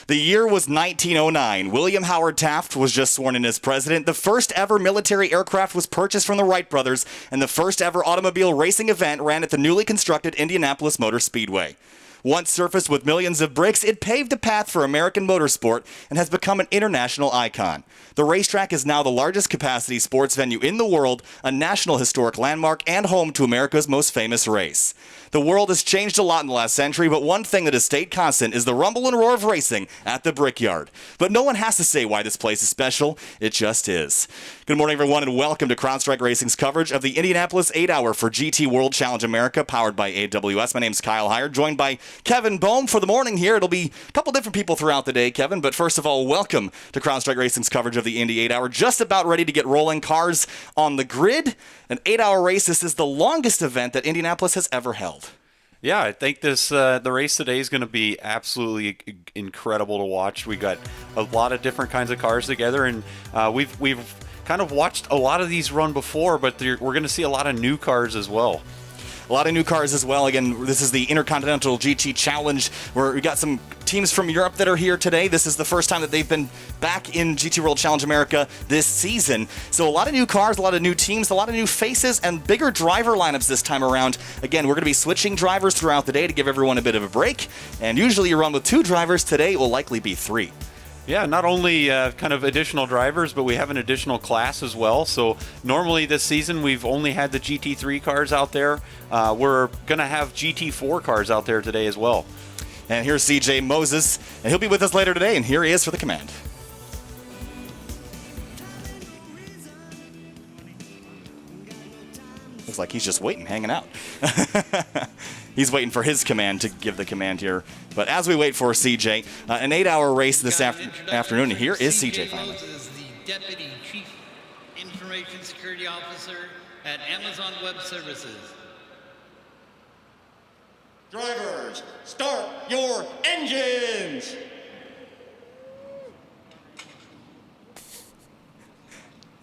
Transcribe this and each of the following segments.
The year was 1909. William Howard Taft was just sworn in as president. The first ever military aircraft was purchased from the Wright brothers, and the first ever automobile racing event ran at the newly constructed Indianapolis Motor Speedway. Once surfaced with millions of bricks, it paved a path for American motorsport and has become an international icon. The racetrack is now the largest capacity sports venue in the world, a national historic landmark, and home to America's most famous race. The world has changed a lot in the last century, but one thing that has stayed constant is the rumble and roar of racing at the Brickyard. But no one has to say why this place is special. It just is. Good morning, everyone, and welcome to CrowdStrike Racing's coverage of the Indianapolis 8-Hour for GT World Challenge America, powered by AWS. My name's Kyle Heyer, joined by Kevin Bohm for the morning here. It'll be a couple different people throughout the day, Kevin, but first of all, welcome to CrowdStrike Racing's coverage of the Indy 8-Hour. Just about ready to get rolling, cars on the grid. An 8-hour race. This is the longest event that Indianapolis has ever held. Yeah, I think the race today is going to be absolutely incredible to watch. We got a lot of different kinds of cars together, and we've kind of watched a lot of these run before, but we're going to see a lot of new cars as well. A lot of new cars as well. Again, this is the Intercontinental GT Challenge, where we got some teams from Europe that are here today. This is the first time that they've been back in GT World Challenge America this season. So a lot of new cars, a lot of new teams, a lot of new faces, and bigger driver lineups this time around. Again, we're going to be switching drivers throughout the day to give everyone a bit of a break. And usually you run with 2 drivers. Today it will likely be 3. Yeah, not only kind of additional drivers, but we have an additional class as well. So normally this season we've only had the GT3 cars out there. We're going to have GT4 cars out there today as well. And here's CJ Moses, and he'll be with us later today, and here he is for the command. Looks like he's just waiting, hanging out. He's waiting for his command to give the command here. But as we wait for CJ, an 8-hour race this afternoon. And here is CJ finally. Moses, the Deputy Chief Information Security Officer at Amazon Web Services. Drivers, start your engines!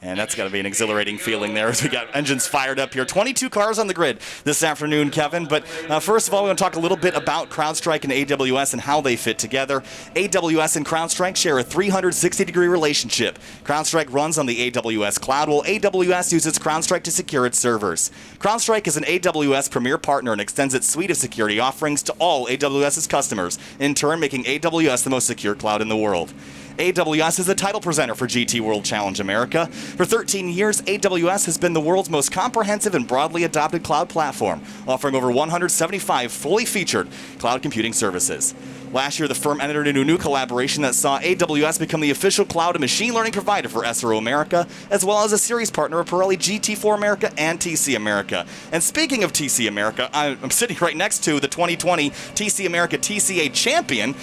And that's got to be an exhilarating feeling there as we got engines fired up here. 22 cars on the grid this afternoon, Kevin. But first of all, we're going to talk a little bit about CrowdStrike and AWS and how they fit together. AWS and CrowdStrike share a 360-degree relationship. CrowdStrike runs on the AWS cloud, while AWS uses CrowdStrike to secure its servers. CrowdStrike is an AWS premier partner and extends its suite of security offerings to all AWS's customers, in turn making AWS the most secure cloud in the world. AWS is the title presenter for GT World Challenge America. For 13 years, AWS has been the world's most comprehensive and broadly adopted cloud platform, offering over 175 fully featured cloud computing services. Last year, the firm entered into a new collaboration that saw AWS become the official cloud and machine learning provider for SRO America, as well as a series partner of Pirelli GT4 America and TC America. And speaking of TC America, I'm sitting right next to the 2020 TC America TCA champion.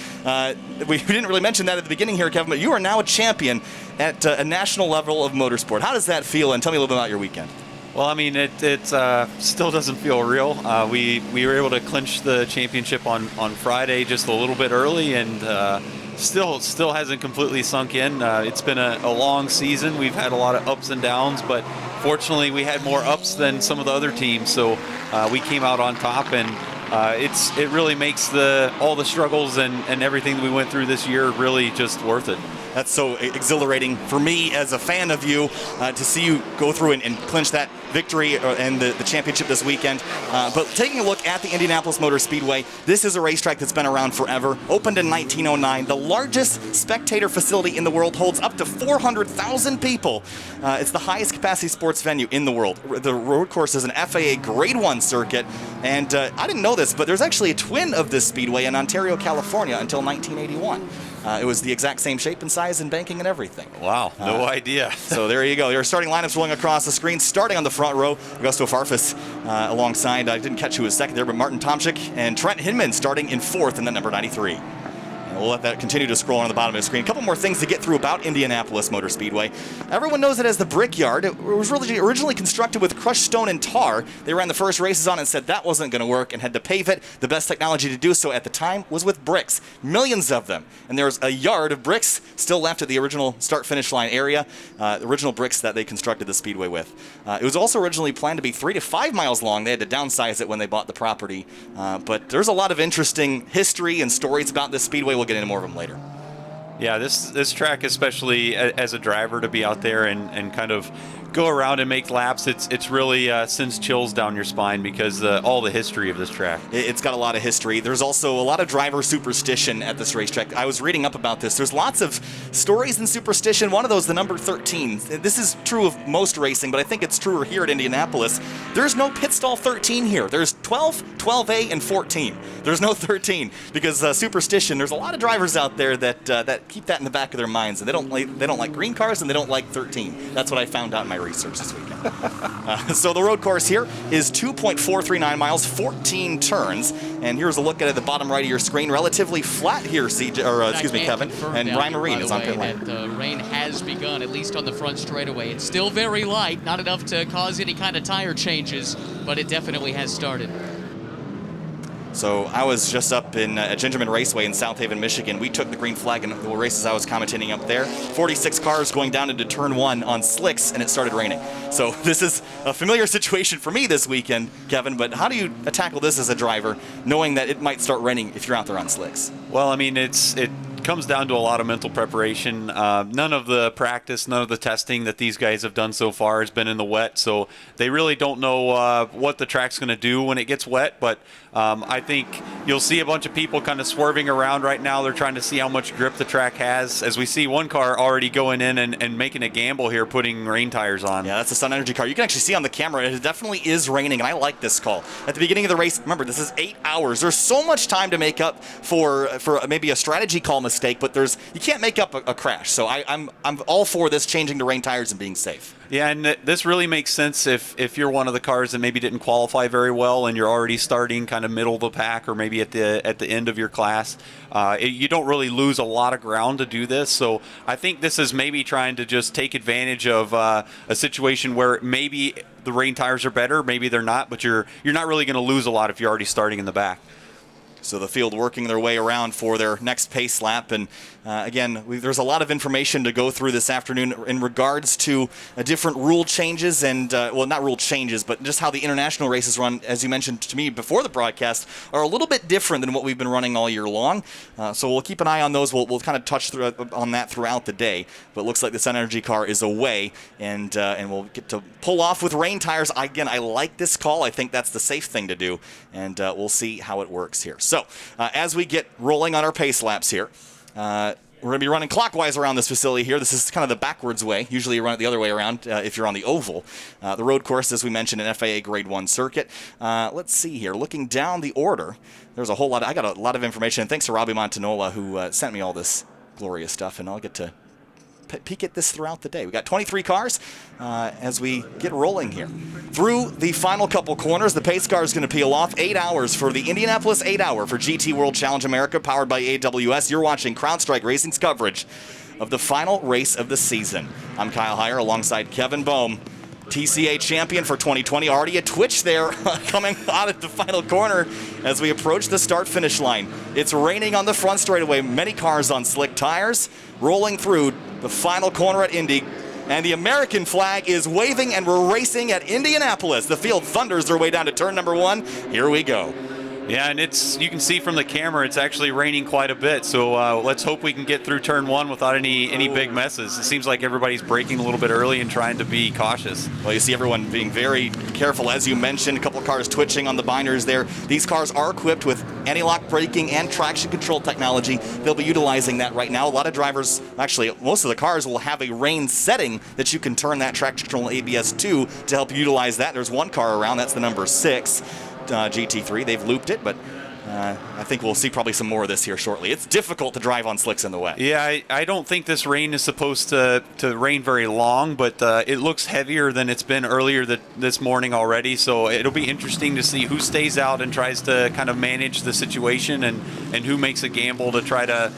We didn't really mention that at the beginning here, Kevin, but you are now a champion at a national level of motorsport. How does that feel? And tell me a little bit about your weekend. Well, I mean, it still doesn't feel real. We were able to clinch the championship on Friday just a little bit early, and still hasn't completely sunk in. It's been a long season. We've had a lot of ups and downs, but fortunately we had more ups than some of the other teams, so we came out on top, and it really makes all the struggles and everything that we went through this year really just worth it. That's so exhilarating for me as a fan of you to see you go through and clinch that victory and the championship this weekend. But taking a look at the Indianapolis Motor Speedway, this is a racetrack that's been around forever. Opened in 1909, the largest spectator facility in the world, holds up to 400,000 people. It's the highest capacity sports venue in the world. The road course is an FAA Grade 1 circuit, and I didn't know this, but there's actually a twin of this speedway in Ontario, California until 1981. It was the exact same shape and size and banking and everything. Wow, no idea. So there you go. Your starting lineups rolling across the screen. Starting on the front row, Augusto Farfus alongside, I didn't catch who was second there, but Martin Tomczyk and Trent Hinman starting in fourth in that number 93. We'll let that continue to scroll on the bottom of the screen. A couple more things to get through about Indianapolis Motor Speedway. Everyone knows it as the Brickyard. It was really originally constructed with crushed stone and tar. They ran the first races on it and said that wasn't going to work and had to pave it. The best technology to do so at the time was with bricks. Millions of them. And there's a yard of bricks still left at the original start-finish line area, the original bricks that they constructed the speedway with. It was also originally planned to be 3 to 5 miles long. They had to downsize it when they bought the property. But there's a lot of interesting history and stories about this speedway. We'll get into more of them later. Yeah, this track, especially as a driver, to be out there and kind of go around and make laps, it's really sends chills down your spine because all the history of this track. It's got a lot of history. There's also a lot of driver superstition at this racetrack. I was reading up about this. There's lots of stories in superstition. One of those, the number 13. This is true of most racing, but I think it's truer here at Indianapolis. There's no pit stall 13 here. There's 12, 12A, and 14. There's no 13 because superstition. There's a lot of drivers out there that keep that in the back of their minds, and they don't like green cars and they don't like 13. That's what I found out in my research this weekend. So the road course here is 2.439 miles, 14 turns, and here's a look at the bottom right of your screen. Relatively flat here, Kevin, and Brian Marine is on pit lane. The rain has begun, at least on the front straightaway. It's still very light, not enough to cause any kind of tire changes, but it definitely has started. So I was just up at Gingerman Raceway in South Haven, Michigan. We took the green flag in the races I was commentating up there. 46 cars going down into turn 1 on slicks, and it started raining. So this is a familiar situation for me this weekend, Kevin, but how do you tackle this as a driver, knowing that it might start raining if you're out there on slicks? Well, I mean, it comes down to a lot of mental preparation. None of the practice, none of the testing that these guys have done so far has been in the wet, so they really don't know what the track's going to do when it gets wet, but I think you'll see a bunch of people kind of swerving around right now. They're trying to see how much grip the track has, as we see one car already going in and making a gamble here, putting rain tires on. Yeah, that's the Sun Energy car. You can actually see on the camera, it definitely is raining, and I like this call. At the beginning of the race, remember, this is 8 hours. There's so much time to make up for maybe a strategy call mistake, but you can't make up a crash. So I'm all for this changing to rain tires and being safe. Yeah, and this really makes sense if you're one of the cars that maybe didn't qualify very well and you're already starting kind of middle of the pack or maybe at the end of your class. You don't really lose a lot of ground to do this. So I think this is maybe trying to just take advantage of a situation where maybe the rain tires are better, maybe they're not, but you're not really going to lose a lot if you're already starting in the back. So the field working their way around for their next pace lap. And again, there's a lot of information to go through this afternoon in regards to different rule changes and, well, not rule changes, but just how the international races run, as you mentioned to me before the broadcast, are a little bit different than what we've been running all year long. So we'll keep an eye on those. We'll kind of touch on that throughout the day. But it looks like the Sun Energy car is away, and we'll get to pull off with rain tires. Again, I like this call. I think that's the safe thing to do, and we'll see how it works here. So as we get rolling on our pace laps here, we're going to be running clockwise around this facility here. This is kind of the backwards way. Usually you run it the other way around if you're on the oval. The road course, as we mentioned, an FAA Grade 1 circuit. Let's see here. Looking down the order, there's a whole lot. I got a lot of information. And thanks to Robbie Montanola, who sent me all this glorious stuff, and I'll get to peek at this throughout the day. We got 23 cars as we get rolling here. Through the final couple corners, the pace car is going to peel off. 8 hours for the Indianapolis 8 Hour for GT World Challenge America, powered by AWS. You're watching CrowdStrike Racing's coverage of the final race of the season. I'm Kyle Heyer alongside Kevin Bohm, TCA champion for 2020. Already a twitch there coming out at the final corner as we approach the start-finish line. It's raining on the front straightaway. Many cars on slick tires rolling through the final corner at Indy. And the American flag is waving, and we're racing at Indianapolis. The field thunders their way down to turn number 1. Here we go. Yeah, and you can see from the camera it's actually raining quite a bit, so let's hope we can get through turn 1 without any big messes. It seems like everybody's braking a little bit early and trying to be cautious. Well, you see everyone being very careful, as you mentioned. A couple of cars twitching on the binders there. These cars are equipped with anti-lock braking and traction control technology. They'll be utilizing that right now. A lot of drivers, actually most of the cars, will have a rain setting that you can turn that traction control and ABS to help utilize that. There's one car around, that's the number 6. GT3. They've looped it, but I think we'll see probably some more of this here shortly. It's difficult to drive on slicks in the wet. Yeah, I don't think this rain is supposed to rain very long, but it looks heavier than it's been earlier this morning already, so it'll be interesting to see who stays out and tries to kind of manage the situation and who makes a gamble to try to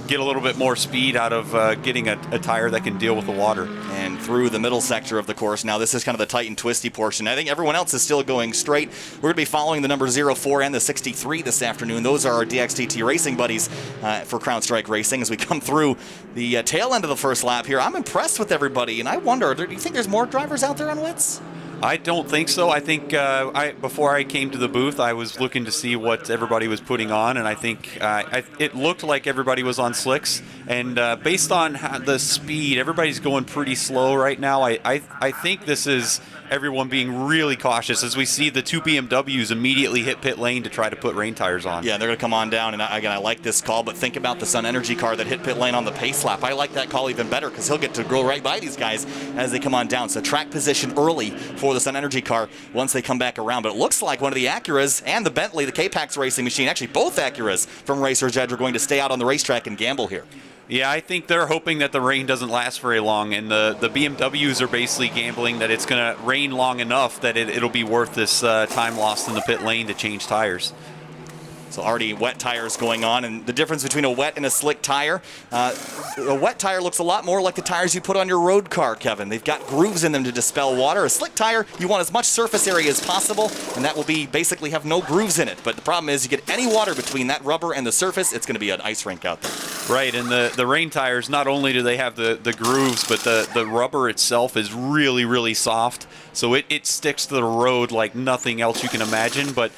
get a little bit more speed out of getting a tire that can deal with the water. And through the middle sector of the course. Now this is kind of the tight and twisty portion. I think everyone else is still going straight. We're going to be following the number 04 and the 63 this afternoon. Those are our DXTT racing buddies for CrowdStrike Racing as we come through the tail end of the first lap here. I'm impressed with everybody, and I wonder, do you think there's more drivers out there on wets? I don't think so. I think before I came to the booth, I was looking to see what everybody was putting on, and I think it looked like everybody was on slicks. And based on the speed, everybody's going pretty slow right now. I think this is everyone being really cautious as we see the two BMWs immediately hit pit lane to try to put rain tires on. Yeah, they're going to come on down, and again, I like this call, but think about the Sun Energy car that hit pit lane on the pace lap. I like that call even better because he'll get to go right by these guys as they come on down. So track position early for the Sun Energy car once they come back around. But it looks like one of the Acuras and the Bentley, the K-Pax racing machine, actually both Acuras from Racer's Edge are going to stay out on the racetrack and gamble here. Yeah, I think they're hoping that the rain doesn't last very long, and the BMWs are basically gambling that it's going to rain long enough that it'll be worth this time lost in the pit lane to change tires. So already wet tires going on, and the difference between a wet and a slick tire, a wet tire looks a lot more like the tires you put on your road car, Kevin. They've got grooves in them to dispel water. A slick tire, you want as much surface area as possible, and that will be basically have no grooves in it. But the problem is you get any water between that rubber and the surface, it's going to be an ice rink out there. Right, and the rain tires, not only do they have the grooves, but the rubber itself is really, really soft. So it sticks to the road like nothing else you can imagine, but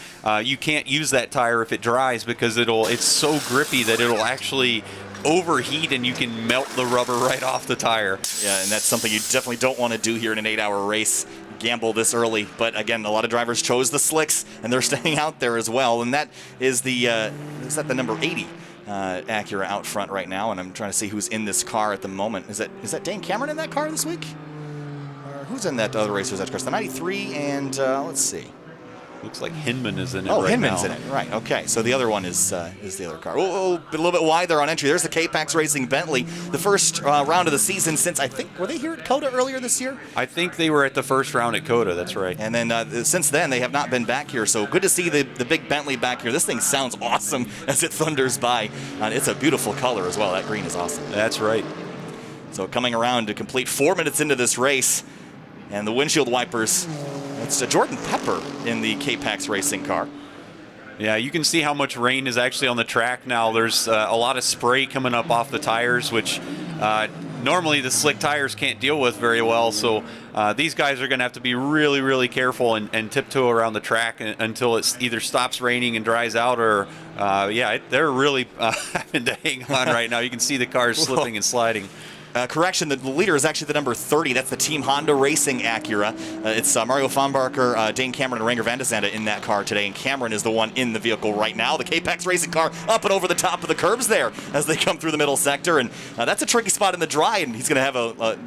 you can't use that tire if it dries because it's so grippy that it'll actually overheat and you can melt the rubber right off the tire. Yeah, and that's something you definitely don't want to do here in an 8-hour race. Gamble this early, but again, a lot of drivers chose the slicks and they're staying out there as well, and that is is that the number 80 Acura out front right now, and I'm trying to see who's in this car at the moment. Is that Dane Cameron in that car this week? Who's in that other Racer's Edge car? The 93 and let's see. Looks like Hinman is in it. Oh, right Hinman's now. in it. Right. Okay. So the other one is the other car. Oh, a little bit wide there on entry. There's the K-Pax Racing Bentley. The first round of the season since I think were they here at COTA earlier this year? I think they were at the first round at COTA. That's right. And then since then they have not been back here. So good to see the big Bentley back here. This thing sounds awesome as it thunders by. It's a beautiful color as well. That green is awesome. That's right. So coming around to complete 4 minutes into this race. And the windshield wipers, it's Jordan Pepper in the K-Pax racing car. Yeah, you can see how much rain is actually on the track now. There's a lot of spray coming up off the tires, which normally the slick tires can't deal with very well. So these guys are going to have to be really, really careful and tiptoe around the track until it either stops raining and dries out or, they're really having to hang on right now. You can see the cars slipping and sliding. Correction, the leader is actually the number 30. That's the Team Honda Racing Acura. It's Mario Fonbarker, Dane Cameron, and Ranger Van de Zande in that car today, and Cameron is the one in the vehicle right now. The K-Pax Racing car up and over the top of the curbs there as they come through the middle sector, and that's a tricky spot in the dry, and he's going to have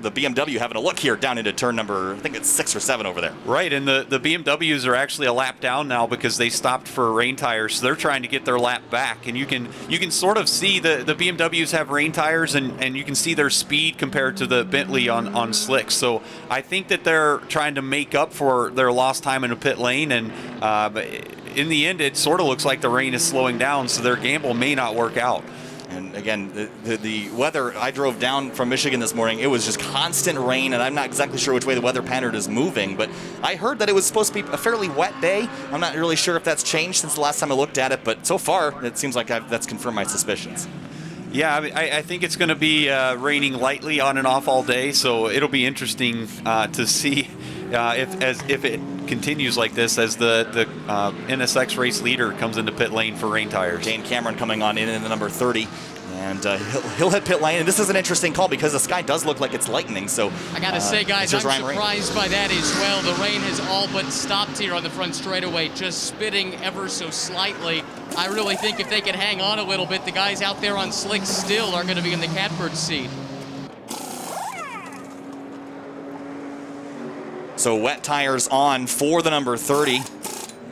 the BMW having a look here down into turn number, I think it's 6 or 7 over there. Right, and the BMWs are actually a lap down now because they stopped for rain tires, so they're trying to get their lap back, and you can sort of see the BMWs have rain tires, and you can see their speed compared to the Bentley on slicks. So I think that they're trying to make up for their lost time in a pit lane, and in the end, it sort of looks like the rain is slowing down, so their gamble may not work out. And again, the weather, I drove down from Michigan this morning. It was just constant rain, and I'm not exactly sure which way the weather pattern is moving, but I heard that it was supposed to be a fairly wet day. I'm not really sure if that's changed since the last time I looked at it, but so far, it seems like that's confirmed my suspicions. Yeah, I think it's going to be raining lightly on and off all day, so it'll be interesting to see if it continues like this as the NSX race leader comes into pit lane for rain tires. Dane Cameron coming on in the number 30. And he'll hit pit lane. And this is an interesting call because the sky does look like it's lightning. So I got to say, guys, I'm surprised by that as well. The rain has all but stopped here on the front straightaway, just spitting ever so slightly. I really think if they can hang on a little bit, the guys out there on slicks still are going to be in the catbird seat. So wet tires on for the number 30.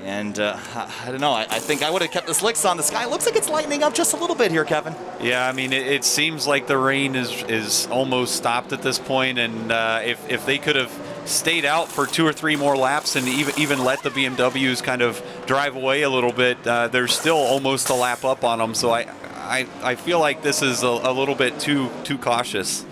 And I don't know, I think I would have kept the slicks on. The sky looks like it's lightening up just a little bit here, Kevin. Yeah, I mean, it seems like the rain is almost stopped at this point, and if they could have stayed out for 2 or 3 more laps and even let the BMWs kind of drive away a little bit, they're still almost a lap up on them. So I feel like this is a little bit too cautious.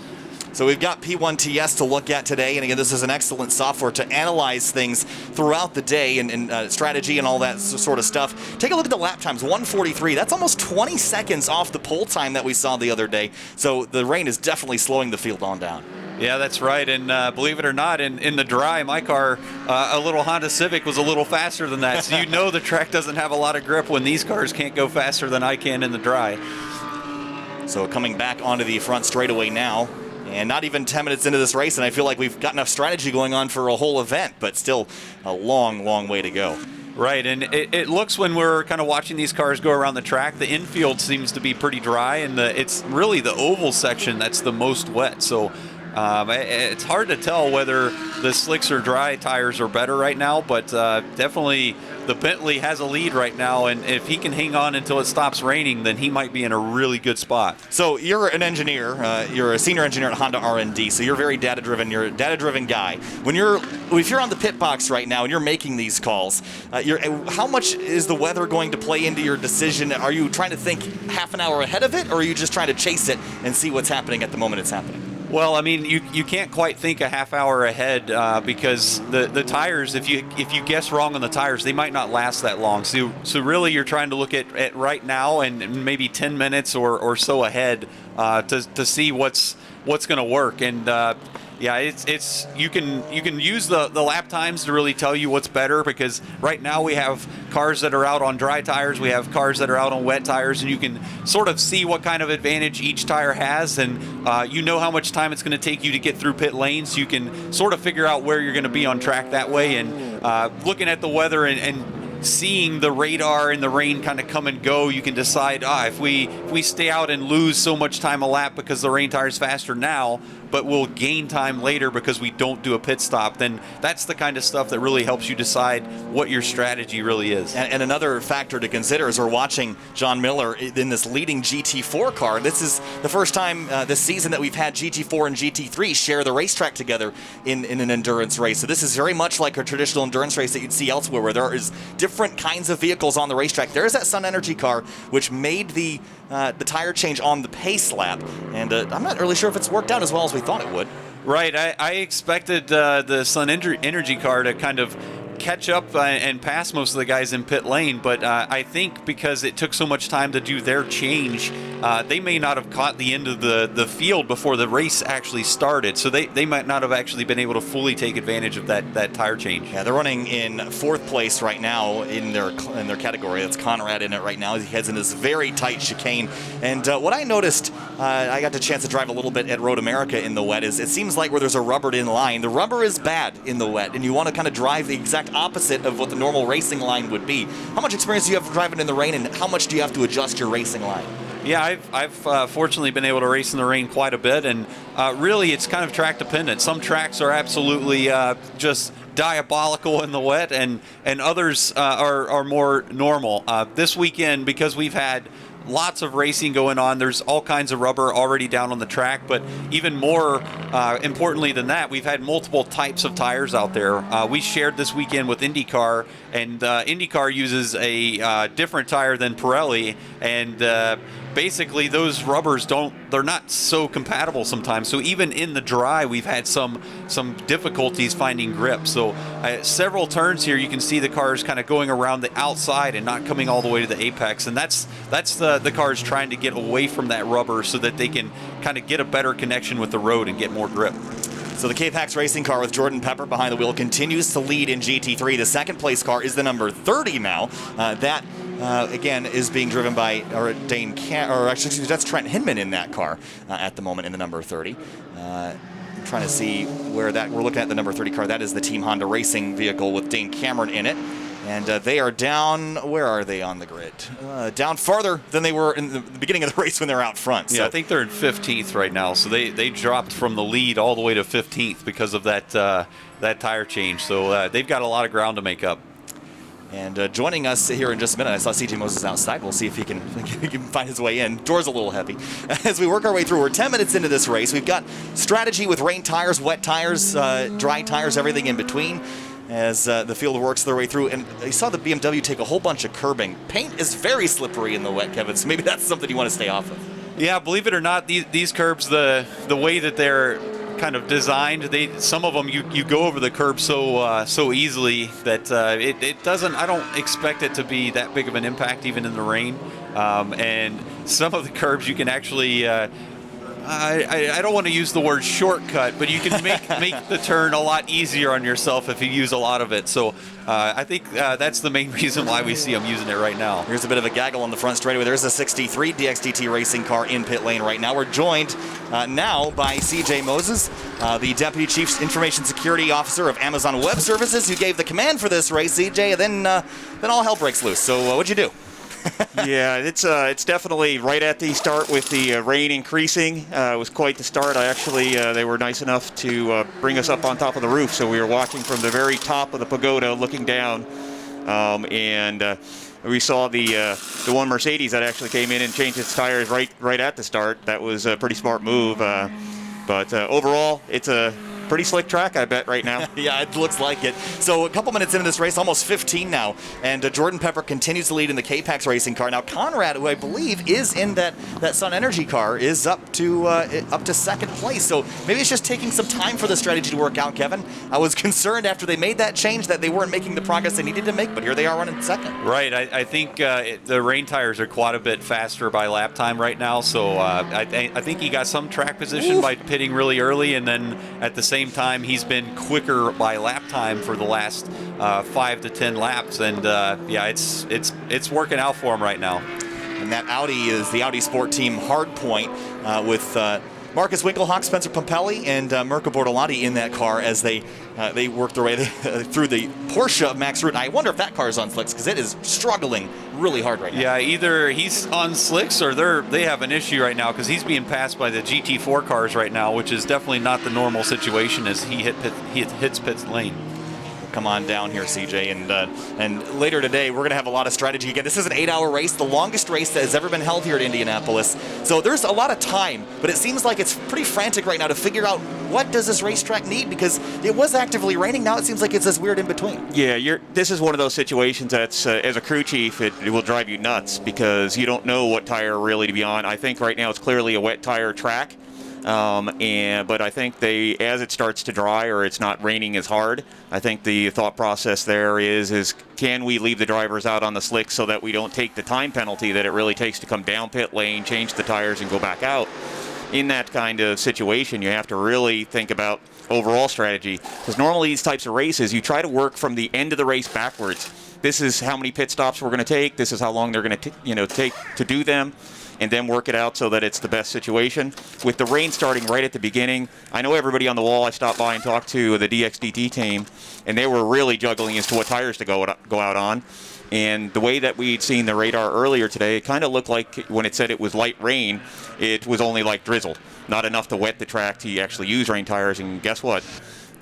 So we've got P1TS to look at today, and again, this is an excellent software to analyze things throughout the day and strategy and all that sort of stuff. Take a look at the lap times, 1:43. That's almost 20 seconds off the pole time that we saw the other day. So the rain is definitely slowing the field on down. Yeah, that's right, and believe it or not, in the dry, my car, a little Honda Civic, was a little faster than that. So you know the track doesn't have a lot of grip when these cars can't go faster than I can in the dry. So coming back onto the front straightaway now, and not even 10 minutes into this race, and I feel like we've got enough strategy going on for a whole event, but still a long, long way to go. Right, and it looks, when we're kind of watching these cars go around the track, the infield seems to be pretty dry, and it's really the oval section that's the most wet. So it's hard to tell whether the slicks or dry tires are better right now, but definitely the Bentley has a lead right now, and if he can hang on until it stops raining, then he might be in a really good spot. So you're an engineer, you're a senior engineer at Honda R&D, so you're very data-driven, you're a data-driven guy. If you're on the pit box right now and you're making these calls, how much is the weather going to play into your decision? Are you trying to think half an hour ahead of it, or are you just trying to chase it and see what's happening at the moment it's happening? Well, I mean, you can't quite think a half hour ahead because the tires, if you guess wrong on the tires, they might not last that long. So really, you're trying to look at right now and maybe 10 minutes or so ahead to see what's going to work. And yeah, it's you can use the lap times to really tell you what's better, because right now we have cars that are out on dry tires, we have cars that are out on wet tires, and you can sort of see what kind of advantage each tire has, and you know how much time it's going to take you to get through pit lanes, so you can sort of figure out where you're going to be on track that way. And looking at the weather and seeing the radar and the rain kind of come and go, you can decide, if we stay out and lose so much time a lap because the rain tire's faster now, but we'll gain time later because we don't do a pit stop, then that's the kind of stuff that really helps you decide what your strategy really is. And another factor to consider is we're watching John Miller in this leading GT4 car. This is the first time this season that we've had GT4 and GT3 share the racetrack together in an endurance race. So this is very much like a traditional endurance race that you'd see elsewhere, where there is different kinds of vehicles on the racetrack. There's that Sun Energy car, which made the tire change on the pace lap, and I'm not really sure if it's worked out as well as we thought it would. Right, I expected the Sun Energy car to kind of catch up and pass most of the guys in pit lane, but I think because it took so much time to do their change, they may not have caught the end of the field before the race actually started, so they might not have actually been able to fully take advantage of that tire change. Yeah, they're running in fourth place right now in their category. That's Conrad in it right now. He heads in this very tight chicane, and what I noticed, I got the chance to drive a little bit at Road America in the wet, is it seems like where there's a rubbered in line, the rubber is bad in the wet, and you want to kind of drive the exact opposite of what the normal racing line would be. How much experience do you have driving in the rain, and how much do you have to adjust your racing line? Yeah, I've fortunately been able to race in the rain quite a bit, and really it's kind of track dependent. Some tracks are absolutely just diabolical in the wet, and others are more normal. This weekend, because we've had lots of racing going on, there's all kinds of rubber already down on the track, but even more importantly than that, we've had multiple types of tires out there. We shared this weekend with IndyCar, and IndyCar uses a different tire than Pirelli, and basically those rubbers they're not so compatible sometimes. So even in the dry, we've had some difficulties finding grip. So several turns here, you can see the cars kind of going around the outside and not coming all the way to the apex, and that's the cars trying to get away from that rubber so that they can kind of get a better connection with the road and get more grip. So the K-Pax racing car with Jordan Pepper behind the wheel continues to lead in GT3. The second place car is the number 30 now. That again is being driven by that's Trent Hinman in that car at the moment in the number 30. I'm trying to see where we're looking at the number 30 car. That is the Team Honda racing vehicle with Dane Cameron in it. And they are down, where are they on the grid? Down farther than they were in the beginning of the race when they were out front. So. Yeah, I think they're in 15th right now. So they dropped from the lead all the way to 15th because of that tire change. So they've got a lot of ground to make up. And joining us here in just a minute, I saw CJ Moses outside. We'll see if he can find his way in. Door's a little heavy. As we work our way through, we're 10 minutes into this race. We've got strategy with rain tires, wet tires, dry tires, everything in between, as the field works their way through. And you saw the BMW take a whole bunch of curbing. Paint is very slippery in the wet, Kevin, so maybe that's something you want to stay off of. Yeah, believe it or not, these curbs, the way that they're kind of designed, some of them you go over the curb so easily that it doesn't. I don't expect it to be that big of an impact even in the rain. And some of the curbs you can actually I don't want to use the word shortcut, but you can make the turn a lot easier on yourself if you use a lot of it. So I think that's the main reason why we see him using it right now. Here's a bit of a gaggle on the front straightaway. There's a 63 DXDT racing car in pit lane right now. We're joined now by CJ Moses, the Deputy Chief Information Security Officer of Amazon Web Services, who gave the command for this race, CJ, and then all hell breaks loose. So what'd you do? Yeah, it's definitely right at the start with the rain increasing. It was quite the start. They were nice enough to bring us up on top of the roof, so we were watching from the very top of the pagoda, looking down, and we saw the one Mercedes that actually came in and changed its tires right at the start. That was a pretty smart move, but overall, it's a pretty slick track, I bet, right now. Yeah, it looks like it. So a couple minutes into this race, almost 15 now, and Jordan Pepper continues to lead in the K-Pax racing car. Now Conrad, who I believe is in that Sun Energy car, is up to second place. So maybe it's just taking some time for the strategy to work out, Kevin. I was concerned after they made that change that they weren't making the progress they needed to make, but here they are running second. Right. I think the rain tires are quite a bit faster by lap time right now, so I think he got some track position by pitting really early, and then at the same time he's been quicker by lap time for the last 5 to 10 laps, and yeah, it's working out for him right now. And that Audi is the Audi Sport Team Hardpoint with Marcus Winkelhock, Spencer Pompelli, and Mirko Bortolotti in that car as they work their way through the Porsche of Max Root. I wonder if that car is on slicks, because it is struggling really hard right now. Yeah, either he's on slicks or they have an issue right now, because he's being passed by the GT4 cars right now, which is definitely not the normal situation as he hits pit lane. Come on down here, CJ, and later today we're going to have a lot of strategy. Again, this is an 8-hour race, the longest race that has ever been held here at Indianapolis. So there's a lot of time, but it seems like it's pretty frantic right now to figure out what does this racetrack need, because it was actively raining. Now it seems like it's this weird in between. Yeah, this is one of those situations that's, as a crew chief, it will drive you nuts because you don't know what tire really to be on. I think right now it's clearly a wet tire track. But I think as it starts to dry or it's not raining as hard, I think the thought process there is can we leave the drivers out on the slicks so that we don't take the time penalty that it really takes to come down pit lane, change the tires, and go back out. In that kind of situation, you have to really think about overall strategy, because normally these types of races, you try to work from the end of the race backwards. This is how many pit stops we're going to take. This is how long they're going to take to do them, and then work it out so that it's the best situation. With the rain starting right at the beginning, I know everybody on the wall, I stopped by and talked to the DXDT team, and they were really juggling as to what tires to go out on. And the way that we'd seen the radar earlier today, it kind of looked like when it said it was light rain, it was only like drizzle, not enough to wet the track to actually use rain tires. And guess what?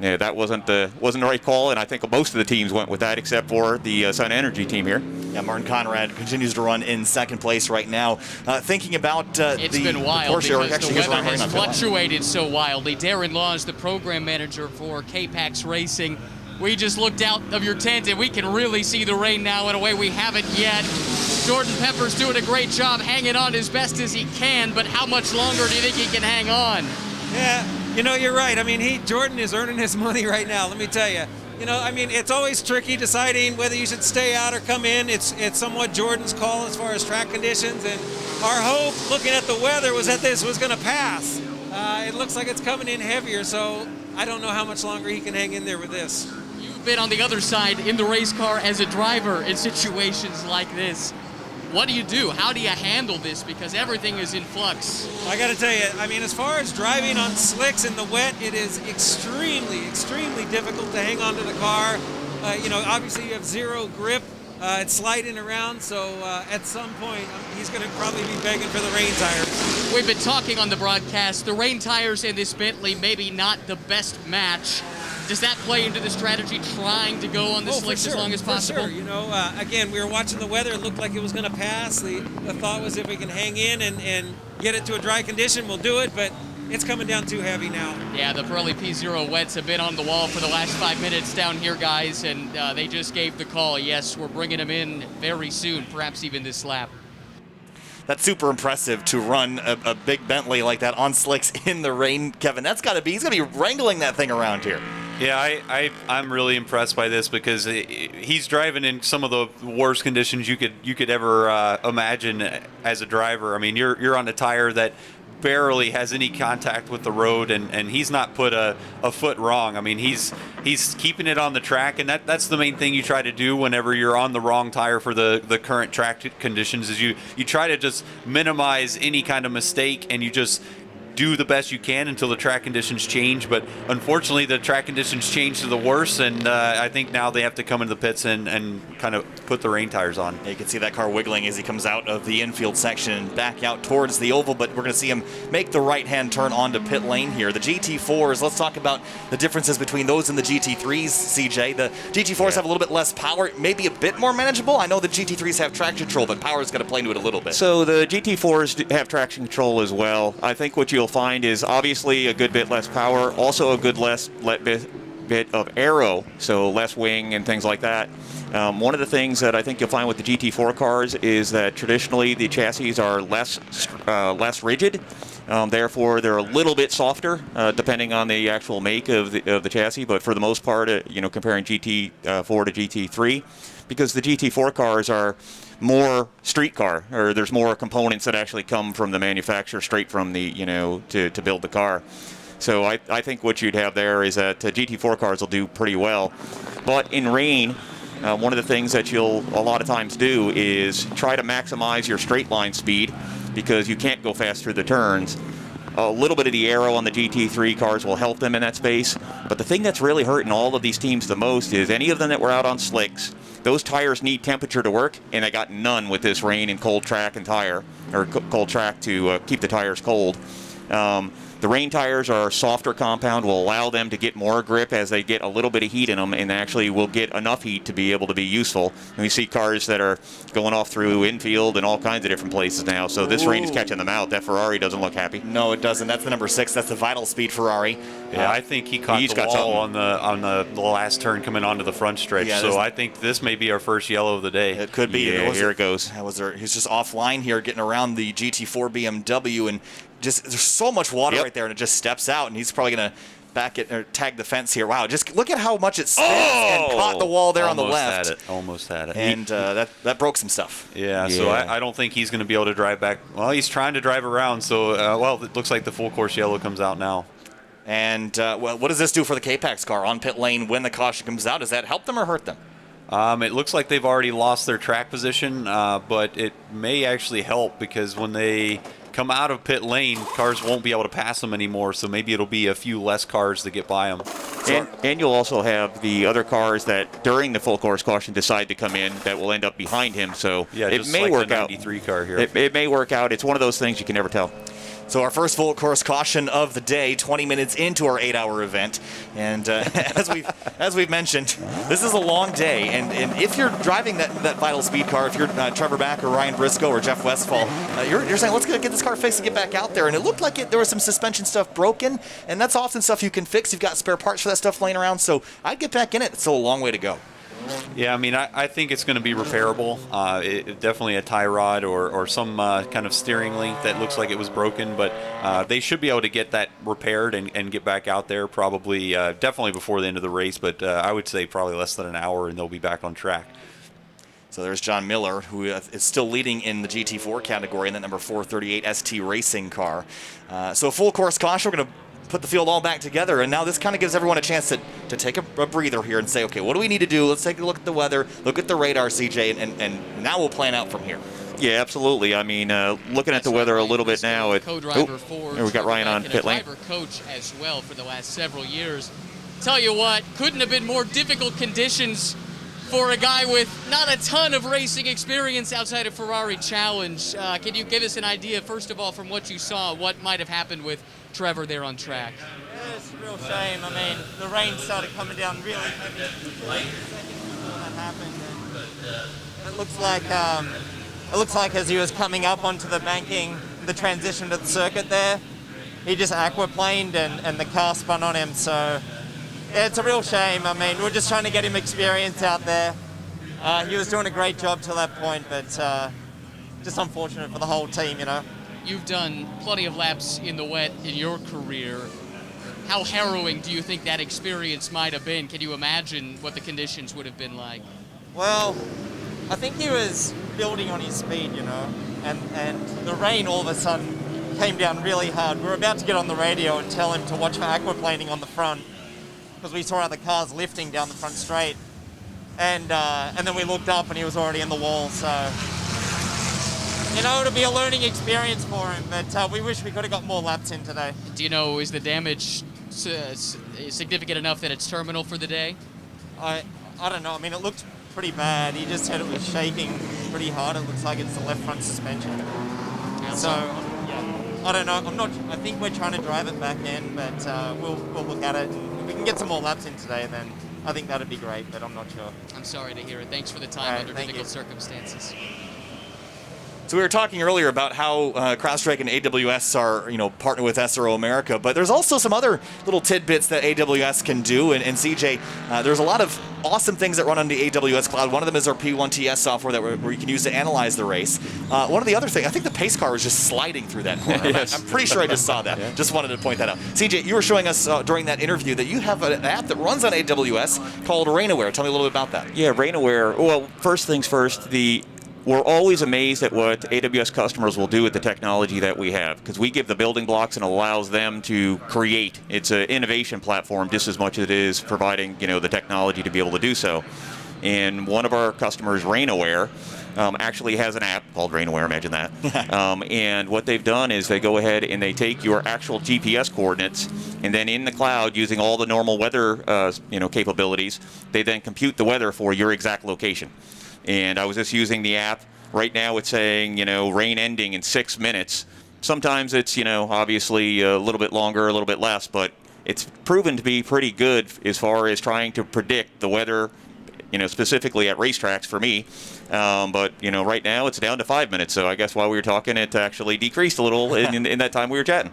Yeah, that wasn't the right call, and I think most of the teams went with that, except for the Sun Energy team here. Yeah, Martin Conrad continues to run in second place right now. Thinking about it's been wild Porsche, because the weather has fluctuated so wildly. Darren Laws, the program manager for K-Pax Racing. We just looked out of your tent, and we can really see the rain now in a way we haven't yet. Jordan Pepper's doing a great job hanging on as best as he can, but how much longer do you think he can hang on? Yeah, you're right. I mean, Jordan is earning his money right now, let me tell you. It's always tricky deciding whether you should stay out or come in. It's somewhat Jordan's call as far as track conditions, and our hope, looking at the weather, was that this was going to pass. It looks like it's coming in heavier, so I don't know how much longer he can hang in there with this. You've been on the other side in the race car as a driver in situations like this. What do you do? How do you handle this? Because everything is in flux. I got to tell you, as far as driving on slicks in the wet, it is extremely, extremely difficult to hang on to the car. Obviously you have zero grip. It's sliding around, so at some point he's going to probably be begging for the rain tires. We've been talking on the broadcast. The rain tires in this Bentley maybe not the best match. Does that play into the strategy, trying to go on the slicks as long as possible? For sure. Again, we were watching the weather. It looked like it was going to pass. The thought was if we can hang in and get it to a dry condition, we'll do it, but it's coming down too heavy now. Yeah, the Pirelli P0 wets have been on the wall for the last 5 minutes down here, guys, and they just gave the call. Yes, we're bringing them in very soon, perhaps even this lap. That's super impressive to run a big Bentley like that on slicks in the rain, Kevin. He's got to be wrangling that thing around here. Yeah, I'm really impressed by this because he's driving in some of the worst conditions you could ever imagine as a driver. I mean, you're on a tire that barely has any contact with the road, and he's not put a foot wrong. I mean, he's keeping it on the track, and that's the main thing you try to do whenever you're on the wrong tire for the current track conditions, is you try to just minimize any kind of mistake, and you just do the best you can until the track conditions change. But unfortunately, the track conditions change to the worse, and I think now they have to come into the pits and kind of put the rain tires on. You can see that car wiggling as he comes out of the infield section and back out towards the oval, but we're going to see him make the right-hand turn onto pit lane here. The GT4s, let's talk about the differences between those and the GT3s, CJ. The GT4s have a little bit less power, maybe a bit more manageable. I know the GT3s have traction control, but power's got to play into it a little bit. So the GT4s have traction control as well. I think what you'll find is obviously a good bit less power, also a good bit of aero, so less wing and things like that. One of the things that I think you'll find with the GT4 cars is that traditionally the chassis are less rigid. Therefore, they're a little bit softer, depending on the actual make of the chassis. But for the most part, comparing GT4 to GT3, because the GT4 cars are more street car, or there's more components that actually come from the manufacturer straight from the to build the car. So I think what you'd have there is that GT4 cars will do pretty well, but in rain. One of the things that you'll a lot of times do is try to maximize your straight line speed, because you can't go fast through the turns. A little bit of the aero on the GT3 cars will help them in that space, but the thing that's really hurting all of these teams the most is any of them that were out on slicks. Those tires need temperature to work, and they got none with this rain and cold track and tire, or cold track to keep the tires cold. The rain tires are a softer compound, will allow them to get more grip as they get a little bit of heat in them, and actually will get enough heat to be able to be useful. And we see cars that are going off through infield and all kinds of different places now, so this rain is catching them out. That Ferrari doesn't look happy. No, it doesn't. That's the number 6. That's the Vital Speed Ferrari. Yeah, I think he caught the wall on the last turn coming onto the front stretch. Yeah, so I think this may be our first yellow of the day. It could be. Yeah, here it goes. He's just offline here, getting around the GT4 BMW, and just there's so much water right there, and it just steps out, and he's probably going to back it or tag the fence here. Wow, just look at how much it spins and caught the wall there on the left. Almost had it. And that broke some stuff. Yeah, so I don't think he's going to be able to drive back. Well, he's trying to drive around, so, it looks like the full course yellow comes out now. And, what does this do for the K-Pax car on pit lane when the caution comes out? Does that help them or hurt them? It looks like they've already lost their track position, but it may actually help, because when they come out of pit lane, cars won't be able to pass them anymore, so maybe it'll be a few less cars to get by them. And you'll also have the other cars that during the full course caution decide to come in that will end up behind him, so it may work out. The 93 car here. It may work out. It's one of those things you can never tell. So our first full course caution of the day, 20 minutes into our 8-hour event, and as we've mentioned, this is a long day. And if you're driving that Vital Speed car, if you're Trevor Mack or Ryan Briscoe or Jeff Westphal, you're saying let's get this car fixed and get back out there. And it looked like there was some suspension stuff broken, and that's often stuff you can fix. You've got spare parts for that stuff laying around, so I'd get back in it. It's still a long way to go. Yeah, I mean, I think it's going to be repairable. Definitely a tie rod or some kind of steering link that looks like it was broken, but they should be able to get that repaired and get back out there probably, definitely before the end of the race, but I would say probably less than an hour, and they'll be back on track. So there's John Miller, who is still leading in the GT4 category in that number 438 ST racing car. So full course caution, we're going to put the field all back together, and now this kind of gives everyone a chance to take a breather here and say, okay, what do we need to do? Let's take a look at the weather, look at the radar, CJ, and now we'll plan out from here. Yeah, absolutely. I mean, looking at the weather a little bit now. Co-driver for we got Ryan on pit lane. Driver coach as well for the last several years. Tell you what, couldn't have been more difficult conditions for a guy with not a ton of racing experience outside of Ferrari Challenge. Can you give us an idea, first of all, from what you saw, what might have happened with Trevor there on track? Yeah, it's a real shame. I mean, the rain started coming down really heavy seconds before that happened. And it looks like as he was coming up onto the banking, the transition to the circuit there, he just aquaplaned and the car spun on him. So yeah, it's a real shame. I mean, we're just trying to get him experience out there. He was doing a great job till that point, but just unfortunate for the whole team, you know. You've done plenty of laps in the wet in your career. How harrowing do you think that experience might have been? Can you imagine what the conditions would have been like? Well, I think he was building on his speed, you know, and the rain all of a sudden came down really hard. We were about to get on the radio and tell him to watch for aquaplaning on the front because we saw other cars lifting down the front straight. And then we looked up and he was already in the wall. So, you know, it'll be a learning experience for him, but we wish we could have got more laps in today. Do you know, is the damage significant enough that it's terminal for the day? I don't know. I mean, it looked pretty bad. He just said it was shaking pretty hard. It looks like it's the left front suspension. So, yeah, I don't know. I think we're trying to drive it back in, but we'll look at it. If we can get some more laps in today, then I think that'd be great, but I'm not sure. I'm sorry to hear it. Thanks for the time under difficult circumstances. So we were talking earlier about how CrowdStrike and AWS are, partnered with SRO America, but there's also some other little tidbits that AWS can do. And CJ, there's a lot of awesome things that run on the AWS cloud. One of them is our P1TS software where you can use to analyze the race. One of the other things, I think the pace car was just sliding through that corner. Yes. I'm pretty sure I just saw that. Yeah. Just wanted to point that out. CJ, you were showing us during that interview that you have an app that runs on AWS called RainAware. Tell me a little bit about that. Yeah, RainAware. Well, first things first, we're always amazed at what AWS customers will do with the technology that we have, because we give the building blocks and allows them to create. It's an innovation platform just as much as it is providing, the technology to be able to do so. And one of our customers, RainAware, actually has an app called RainAware, imagine that. And what they've done is they go ahead and they take your actual GPS coordinates, and then in the cloud, using all the normal weather capabilities, they then compute the weather for your exact location. And I was just using the app. Right now it's saying, rain ending in 6 minutes. Sometimes it's, obviously a little bit longer, a little bit less, but it's proven to be pretty good as far as trying to predict the weather, specifically at racetracks for me. But, right now it's down to 5 minutes. So I guess while we were talking, it actually decreased a little in that time we were chatting.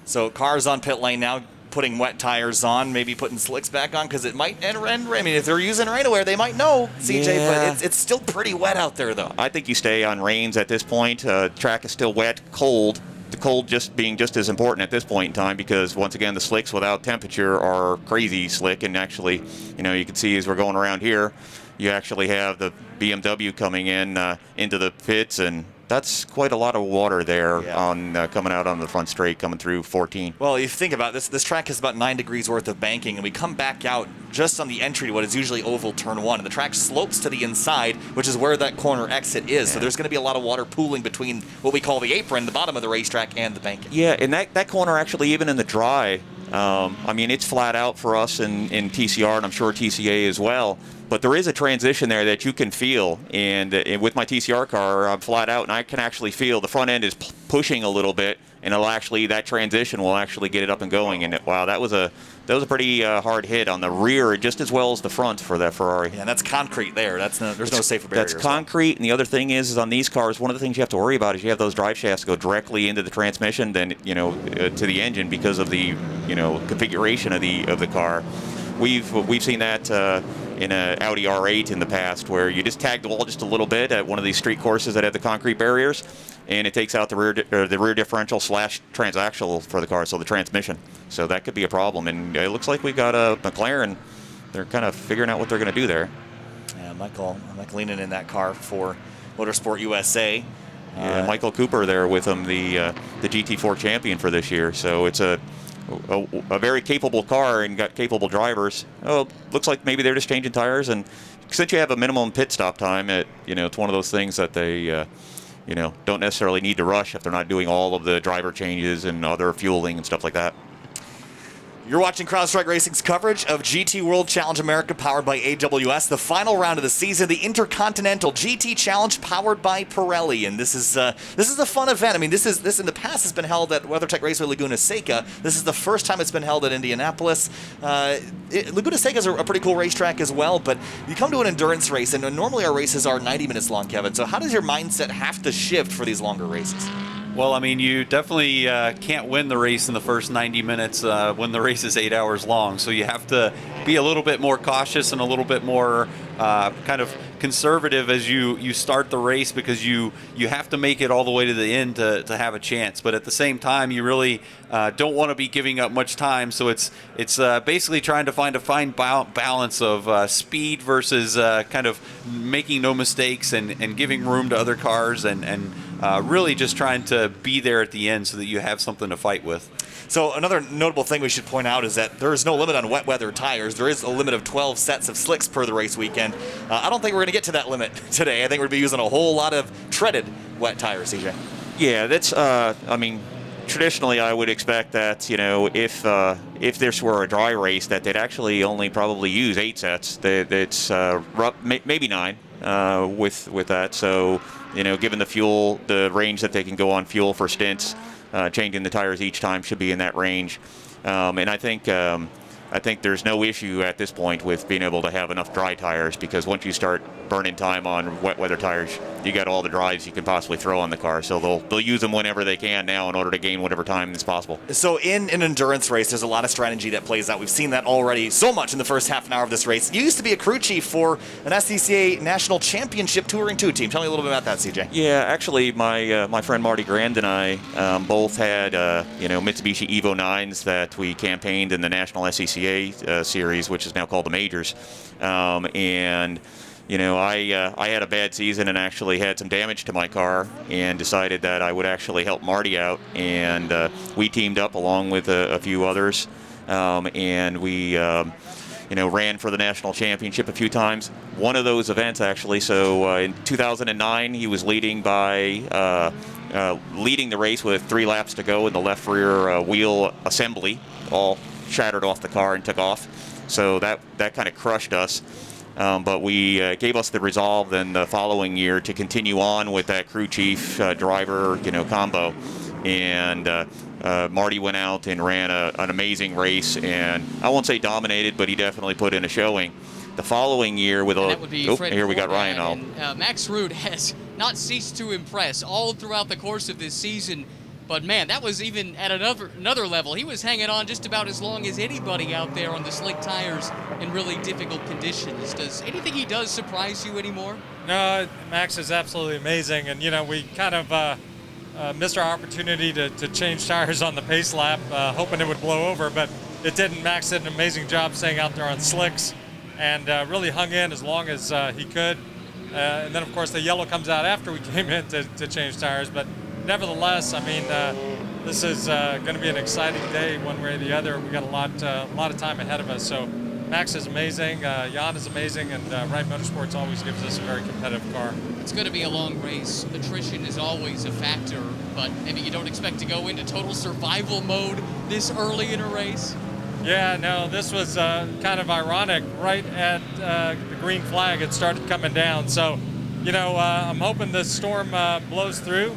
So cars on pit lane now, putting wet tires on, maybe putting slicks back on, because it might end. I mean, if they're using RainAware, they might know, CJ, but it's still pretty wet out there, though. I think you stay on rains at this point. Track is still wet, cold. The cold being just as important at this point in time, because once again, the slicks without temperature are crazy slick, and actually, you can see as we're going around here, you actually have the BMW coming in into the pits, and that's quite a lot of water there on coming out on the front straight, coming through 14. Well, if you think about this track has about 9 degrees worth of banking, and we come back out just on the entry to what is usually oval turn 1, and the track slopes to the inside, which is where that corner exit is. So there's going to be a lot of water pooling between what we call the apron, the bottom of the racetrack, and the banking. Yeah, and that corner actually, even in the dry, it's flat out for us in TCR, and I'm sure TCA as well. But there is a transition there that you can feel, and with my TCR car, I'm flat out, and I can actually feel the front end is pushing a little bit, and that transition will actually get it up and going. And wow, that was a pretty hard hit on the rear, just as well as the front for that Ferrari. Yeah, and that's concrete there. There's no safer barrier. That's concrete, and the other thing is on these cars, one of the things you have to worry about is you have those drive shafts go directly into the transmission, then to the engine because of the configuration of the car. We've seen that in an Audi R8 in the past, where you just tag the wall just a little bit at one of these street courses that have the concrete barriers, and it takes out the rear differential / transaxle for the car, so the transmission. So that could be a problem, and it looks like we've got a McLaren. They're kind of figuring out what they're going to do there. Yeah, Michael leaning in that car for Motorsport USA. Yeah, Michael Cooper there with him, the GT4 champion for this year. So it's a very capable car and got capable drivers. Oh, looks like maybe they're just changing tires, and since you have a minimum pit stop time, it's one of those things that they don't necessarily need to rush if they're not doing all of the driver changes and other fueling and stuff like that. You're watching CrowdStrike Racing's coverage of GT World Challenge America powered by AWS, the final round of the season, the Intercontinental GT Challenge powered by Pirelli, and this is a fun event. I mean, this in the past has been held at WeatherTech Raceway Laguna Seca. This is the first time it's been held at Indianapolis. Laguna Seca is a pretty cool racetrack as well, but you come to an endurance race, and normally our races are 90 minutes long, Kevin. So how does your mindset have to shift for these longer races? Well, I mean, you definitely can't win the race in the first 90 minutes when the race is 8 hours long. So you have to be a little bit more cautious and a little bit more kind of conservative as you start the race, because you have to make it all the way to the end to have a chance. But at the same time, you really don't want to be giving up much time. So it's basically trying to find a fine balance of speed versus kind of making no mistakes and giving room to other cars and really just trying to be there at the end so that you have something to fight with. So another notable thing we should point out is that there is no limit on wet weather tires. There is a limit of 12 sets of slicks per the race weekend. I don't think we're going to get to that limit today. I think we're going to be using a whole lot of treaded wet tires, CJ. Yeah, that's. I mean, traditionally, I would expect that if this were a dry race, that they'd actually only probably use 8 sets. That's maybe 9 with that. So given the fuel, the range that they can go on fuel for stints. Changing the tires each time should be in that range, and I think there's no issue at this point with being able to have enough dry tires, because once you start burning time on wet weather tires, you got all the drives you can possibly throw on the car. So they'll use them whenever they can now in order to gain whatever time is possible. So in an endurance race, there's a lot of strategy that plays out. We've seen that already so much in the first half an hour of this race. You used to be a crew chief for an SCCA National Championship Touring 2 team. Tell me a little bit about that, CJ. Yeah, actually, my friend Marty Grand and I both had Mitsubishi Evo 9s that we campaigned in the National SCCA series, which is now called the Majors, and I had a bad season and actually had some damage to my car, and decided that I would actually help Marty out, and we teamed up along with a few others, and we ran for the national championship a few times. One of those events, actually, so in 2009, he was leading the race with 3 laps to go, and the left rear wheel assembly all shattered off the car and took off. So that kind of crushed us. But we gave us the resolve then the following year to continue on with that crew chief driver combo, and Marty went out and ran an amazing race, and I won't say dominated, but he definitely put in a showing. The following year with here we got Ryan all. And, Max Ruud has not ceased to impress all throughout the course of this season. But man, that was even at another level. He was hanging on just about as long as anybody out there on the slick tires in really difficult conditions. Does anything he does surprise you anymore? No, Max is absolutely amazing. And, we kind of missed our opportunity to change tires on the pace lap, hoping it would blow over, but it didn't. Max did an amazing job staying out there on slicks and really hung in as long as he could. And then, of course, the yellow comes out after we came in to change tires. But nevertheless, I mean, this is going to be an exciting day one way or the other. We got a lot of time ahead of us. So Max is amazing, Jan is amazing, and Wright Motorsports always gives us a very competitive car. It's going to be a long race. Attrition is always a factor, but maybe you don't expect to go into total survival mode this early in a race. Yeah, no, this was kind of ironic. Right at the green flag, it started coming down. So, I'm hoping this storm blows through,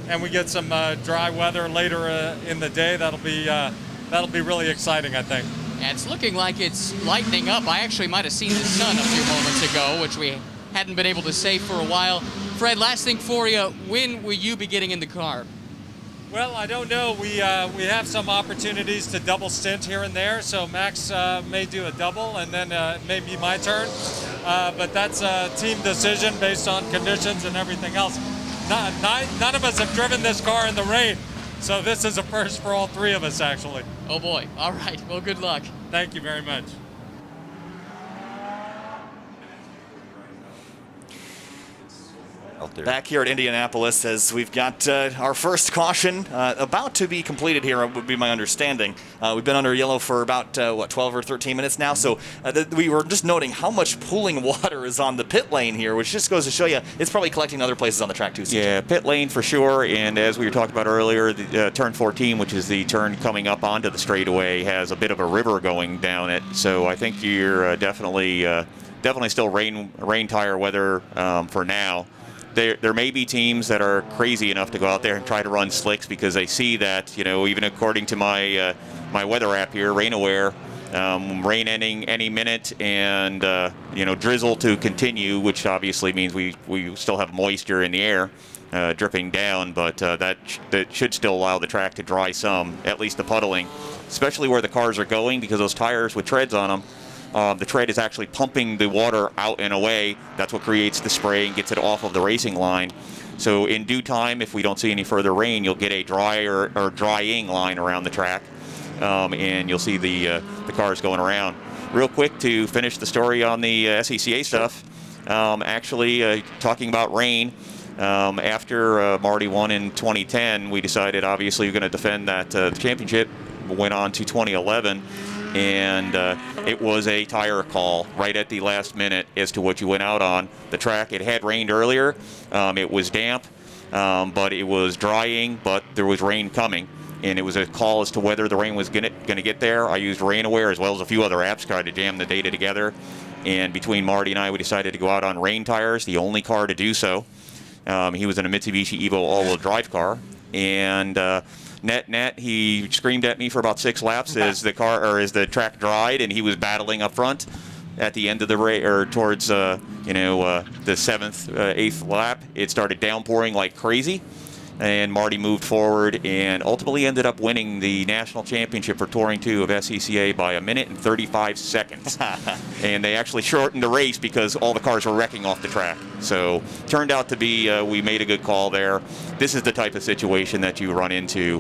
and we get some dry weather later in the day. That'll be really exciting, I think. Yeah, it's looking like it's lightening up. I actually might have seen the sun a few moments ago, which we hadn't been able to say for a while. Fred, last thing for you, when will you be getting in the car? Well, I don't know. We have some opportunities to double stint here and there, so Max may do a double, and then it may be my turn. But that's a team decision based on conditions and everything else. None of us have driven this car in the rain, so this is a first for all 3 of us, actually. Oh boy. All right. Well, good luck. Thank you very much. Back here at Indianapolis, as we've got our first caution about to be completed here, would be my understanding. We've been under yellow for about, 12 or 13 minutes now, so we were just noting how much pooling water is on the pit lane here, which just goes to show you it's probably collecting other places on the track too. Yeah, pit lane for sure, and as we were talking about earlier, the turn 14, which is the turn coming up onto the straightaway, has a bit of a river going down it, so I think you're definitely still rain tire weather for now. There may be teams that are crazy enough to go out there and try to run slicks because they see that, even according to my my weather app here, RainAware, rain ending any minute, and drizzle to continue, which obviously means we still have moisture in the air dripping down, but that should still allow the track to dry some, at least the puddling, especially where the cars are going, because those tires with treads on them the tread is actually pumping the water out and away. That's what creates the spray and gets it off of the racing line. So in due time, if we don't see any further rain, you'll get a drier or drying line around the track, and you'll see the cars going around. Real quick to finish the story on the SCCA stuff, actually talking about rain, after Marty won in 2010, we decided obviously we're going to defend that championship. Went on to 2011, and it was a tire call right at the last minute as to what you went out on. The track, it had rained earlier, it was damp, but it was drying, but there was rain coming, and it was a call as to whether the rain was going to get there. I used RainAware as well as a few other apps trying to jam the data together, and between Marty and I, we decided to go out on rain tires, the only car to do so. He was in a Mitsubishi Evo all-wheel drive car, and net, he screamed at me for about 6 laps as the track dried, and he was battling up front. At the end of the race, or towards the 7th, 8th lap, it started downpouring like crazy, and Marty moved forward and ultimately ended up winning the national championship for Touring 2 of SCCA by 1 minute and 35 seconds. And they actually shortened the race because all the cars were wrecking off the track. So turned out to be we made a good call there. This is the type of situation that you run into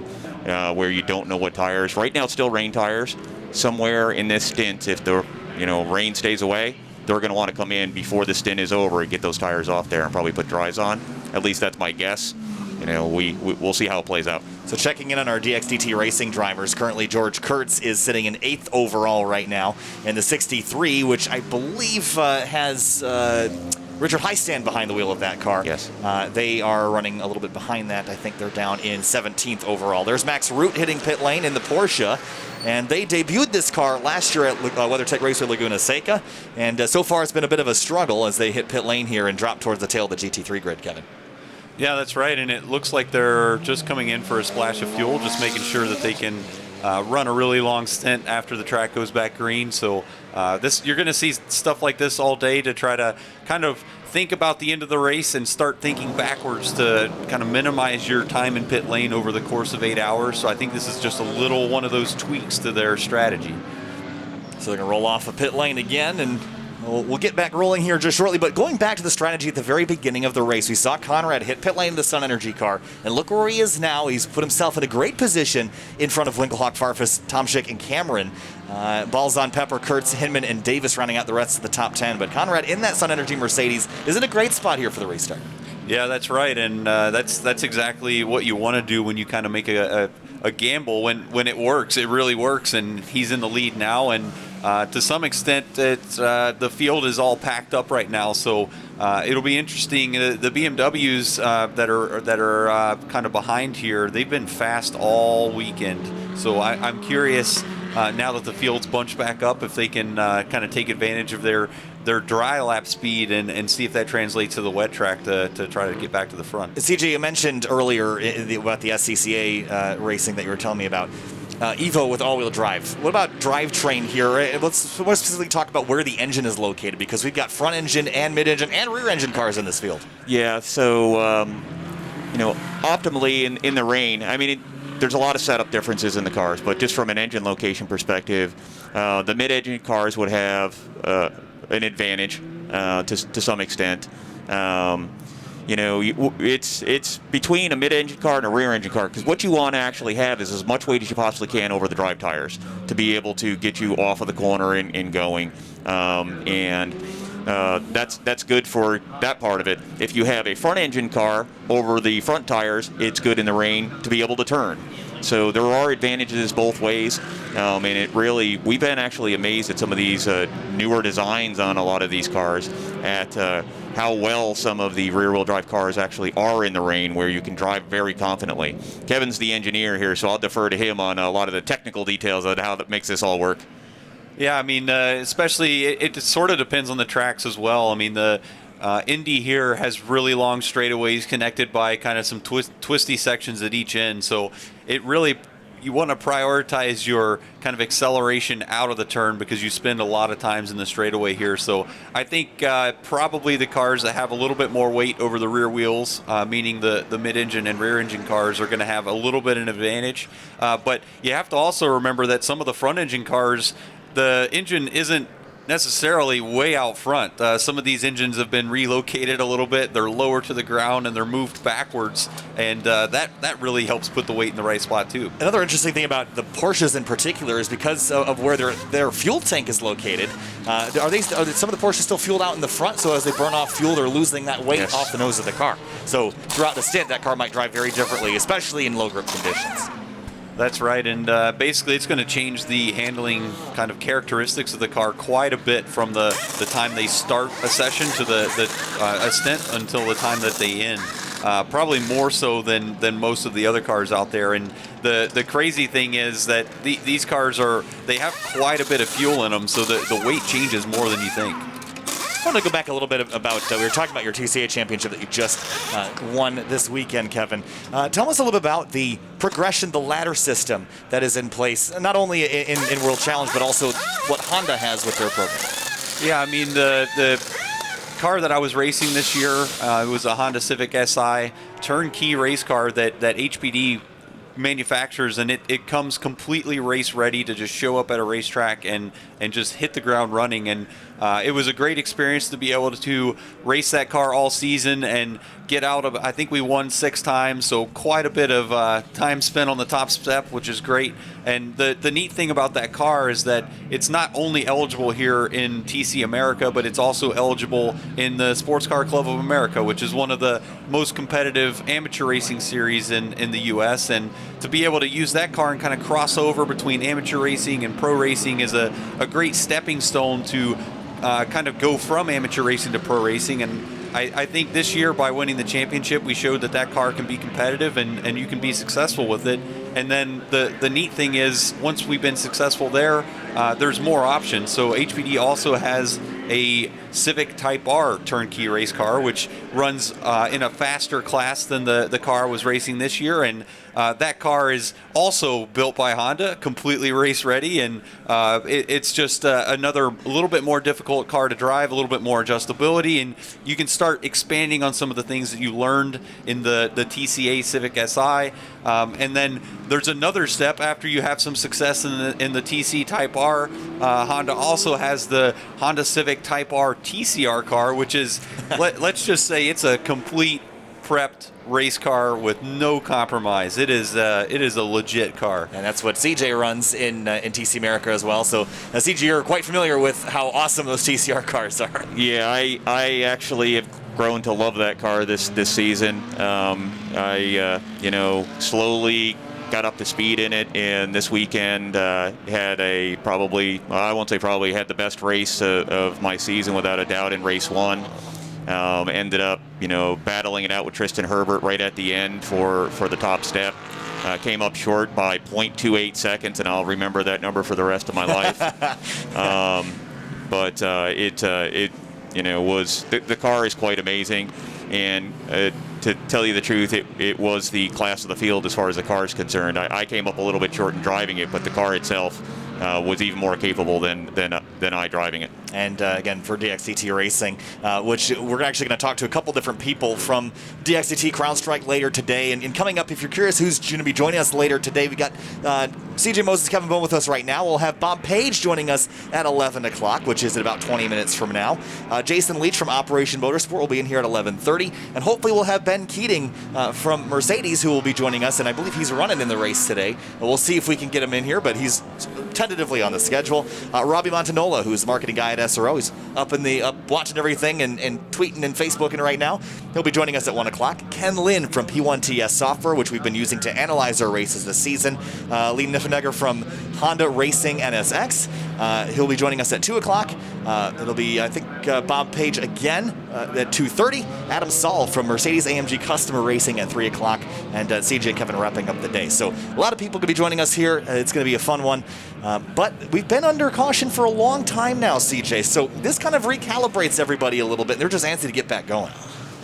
where you don't know what tires. Right now it's still rain tires. Somewhere in this stint, if the rain stays away, they're going to want to come in before the stint is over and get those tires off there and probably put dries on. At least that's my guess. We'll see how it plays out. So checking in on our DXDT racing drivers, currently George Kurtz is sitting in 8th overall right now in the 63, which I believe has Richard Heistand behind the wheel of that car. Yes. They are running a little bit behind that. I think they're down in 17th overall. There's Max Root hitting pit lane in the Porsche. And they debuted this car last year at WeatherTech Raceway Laguna Seca. And so far it's been a bit of a struggle as they hit pit lane here and drop towards the tail of the GT3 grid, Kevin. Yeah, that's right, and it looks like they're just coming in for a splash of fuel, just making sure that they can run a really long stint after the track goes back green. So you're going to see stuff like this all day to try to kind of think about the end of the race and start thinking backwards to kind of minimize your time in pit lane over the course of 8 hours. So I think this is just a little one of those tweaks to their strategy. So they're going to roll off a pit lane again, and we'll get back rolling here just shortly, but going back to the strategy at the very beginning of the race, we saw Conrad hit pit lane in the Sun Energy car, and look where he is now. He's put himself in a great position in front of Winkelhock, Farfus, Tomschick, and Cameron. Balzan, Pepper, Kurtz, Hinman, and Davis rounding out the rest of the top 10, but Conrad in that Sun Energy Mercedes is in a great spot here for the restart. Yeah, that's right, and that's exactly what you want to do when you kind of make a gamble. When it works, it really works, and he's in the lead now, and to some extent, the field is all packed up right now, so it'll be interesting. The BMWs that are kind of behind here, they've been fast all weekend, so I'm curious now that the field's bunched back up if they can kind of take advantage of their dry lap speed and see if that translates to the wet track to try to get back to the front. CJ, you mentioned earlier about the SCCA racing that you were telling me about. Evo with all-wheel drive. What about drivetrain here? Let's more specifically talk about where the engine is located, because we've got front engine and mid-engine and rear-engine cars in this field. Yeah, so, optimally in the rain, I mean, there's a lot of setup differences in the cars, but just from an engine location perspective, the mid-engine cars would have an advantage to some extent. It's between a mid-engine car and a rear-engine car, because what you want to actually have is as much weight as you possibly can over the drive tires to be able to get you off of the corner and going. That's good for that part of it. If you have a front-engine car over the front tires, it's good in the rain to be able to turn. So there are advantages both ways, and we've been actually amazed at some of these newer designs on a lot of these cars at how well some of the rear-wheel drive cars actually are in the rain, where you can drive very confidently. Kevin's the engineer here, so I'll defer to him on a lot of the technical details of how that makes this all work. Yeah, I mean, especially it sort of depends on the tracks as well. I mean, the Indy here has really long straightaways connected by kind of some twisty sections at each end, so it really, you want to prioritize your kind of acceleration out of the turn because you spend a lot of times in the straightaway here. So I think probably the cars that have a little bit more weight over the rear wheels, meaning the mid-engine and rear-engine cars, are going to have a little bit of an advantage. But you have to also remember that some of the front-engine cars, the engine isn't necessarily way out front. Some of these engines have been relocated a little bit. They're lower to the ground and they're moved backwards, and that really helps put the weight in the right spot too. Another interesting thing about the Porsches in particular is because of where their fuel tank is located. Are some of the Porsches still fueled out in the front? So as they burn off fuel, they're losing that weight off the nose of the car. So throughout the stint, that car might drive very differently, especially in low grip conditions. That's right, and basically it's going to change the handling kind of characteristics of the car quite a bit from the time they start a session to a stint until the time that they end. Probably more so than most of the other cars out there. And the crazy thing is that these cars they have quite a bit of fuel in them, so the weight changes more than you think. I want to go back a little bit about, we were talking about your TCA championship that you just won this weekend, Kevin. Tell us a little bit about the progression, the ladder system that is in place, not only in World Challenge, but also what Honda has with their program. Yeah, I mean, the car that I was racing this year, it was a Honda Civic Si turnkey race car that HPD manufacturers, and it comes completely race ready to just show up at a racetrack and just hit the ground running. And it was a great experience to be able to race that car all season and get out of, I think we won 6 times, so quite a bit of time spent on the top step, which is great. And the neat thing about that car is that it's not only eligible here in TC America, but it's also eligible in the Sports Car Club of America, which is one of the most competitive amateur racing series in the U.S. And to be able to use that car and kind of cross over between amateur racing and pro racing is a great stepping stone to kind of go from amateur racing to pro racing. And I think this year, by winning the championship, we showed that car can be competitive and you can be successful with it. And then the neat thing is, once we've been successful there, there's more options. So HPD also has a Civic Type R turnkey race car, which runs in a faster class than the car I was racing this year. And that car is also built by Honda, completely race ready, and it's just another little bit more difficult car to drive, a little bit more adjustability, and you can start expanding on some of the things that you learned in the TCA Civic Si. And then there's another step after you have some success in the TC Type R. Honda also has the Honda Civic Type R TCR car, which is, let's just say, it's a complete prepped race car with no compromise. It is a legit car, and that's what CJ runs in TC America as well. So CJ, you're quite familiar with how awesome those TCR cars are. Yeah, I actually have grown to love that car this season. I slowly got up to speed in it, and this weekend had had the best race of my season without a doubt in race 1. Ended up, battling it out with Tristan Herbert right at the end for the top step. Came up short by 0.28 seconds, and I'll remember that number for the rest of my life. But the car is quite amazing, and to tell you the truth, it was the class of the field as far as the car is concerned. I came up a little bit short in driving it, but the car itself was even more capable than I driving it. And again, for DXCT Racing, which we're actually going to talk to a couple different people from DXCT CrowdStrike later today. And coming up, if you're curious who's going to be joining us later today, we got CJ Moses, Kevin Bone with us right now. We'll have Bob Page joining us at 11 o'clock, which is in about 20 minutes from now. Jason Leach from Operation Motorsport will be in here at 11:30. And hopefully we'll have Ben Keating from Mercedes, who will be joining us. And I believe he's running in the race today. We'll see if we can get him in here, but he's tentatively on the schedule. Robbie Montanola, who's the marketing guy at SRO, he's up watching everything and tweeting and Facebooking right now. He'll be joining us at 1 o'clock. Ken Lin from P1TS Software, which we've been using to analyze our races this season. Lee Niffenegger from Honda Racing NSX. He'll be joining us at 2 o'clock. It'll be, I think, Bob Page again at 2:30. Adam Saul from Mercedes AMG Customer Racing at 3 o'clock. And CJ and Kevin wrapping up the day. So a lot of people going to be joining us here. It's going to be a fun one. But we've been under caution for a long time now, CJ. So this kind of recalibrates everybody a little bit. They're just antsy to get back going.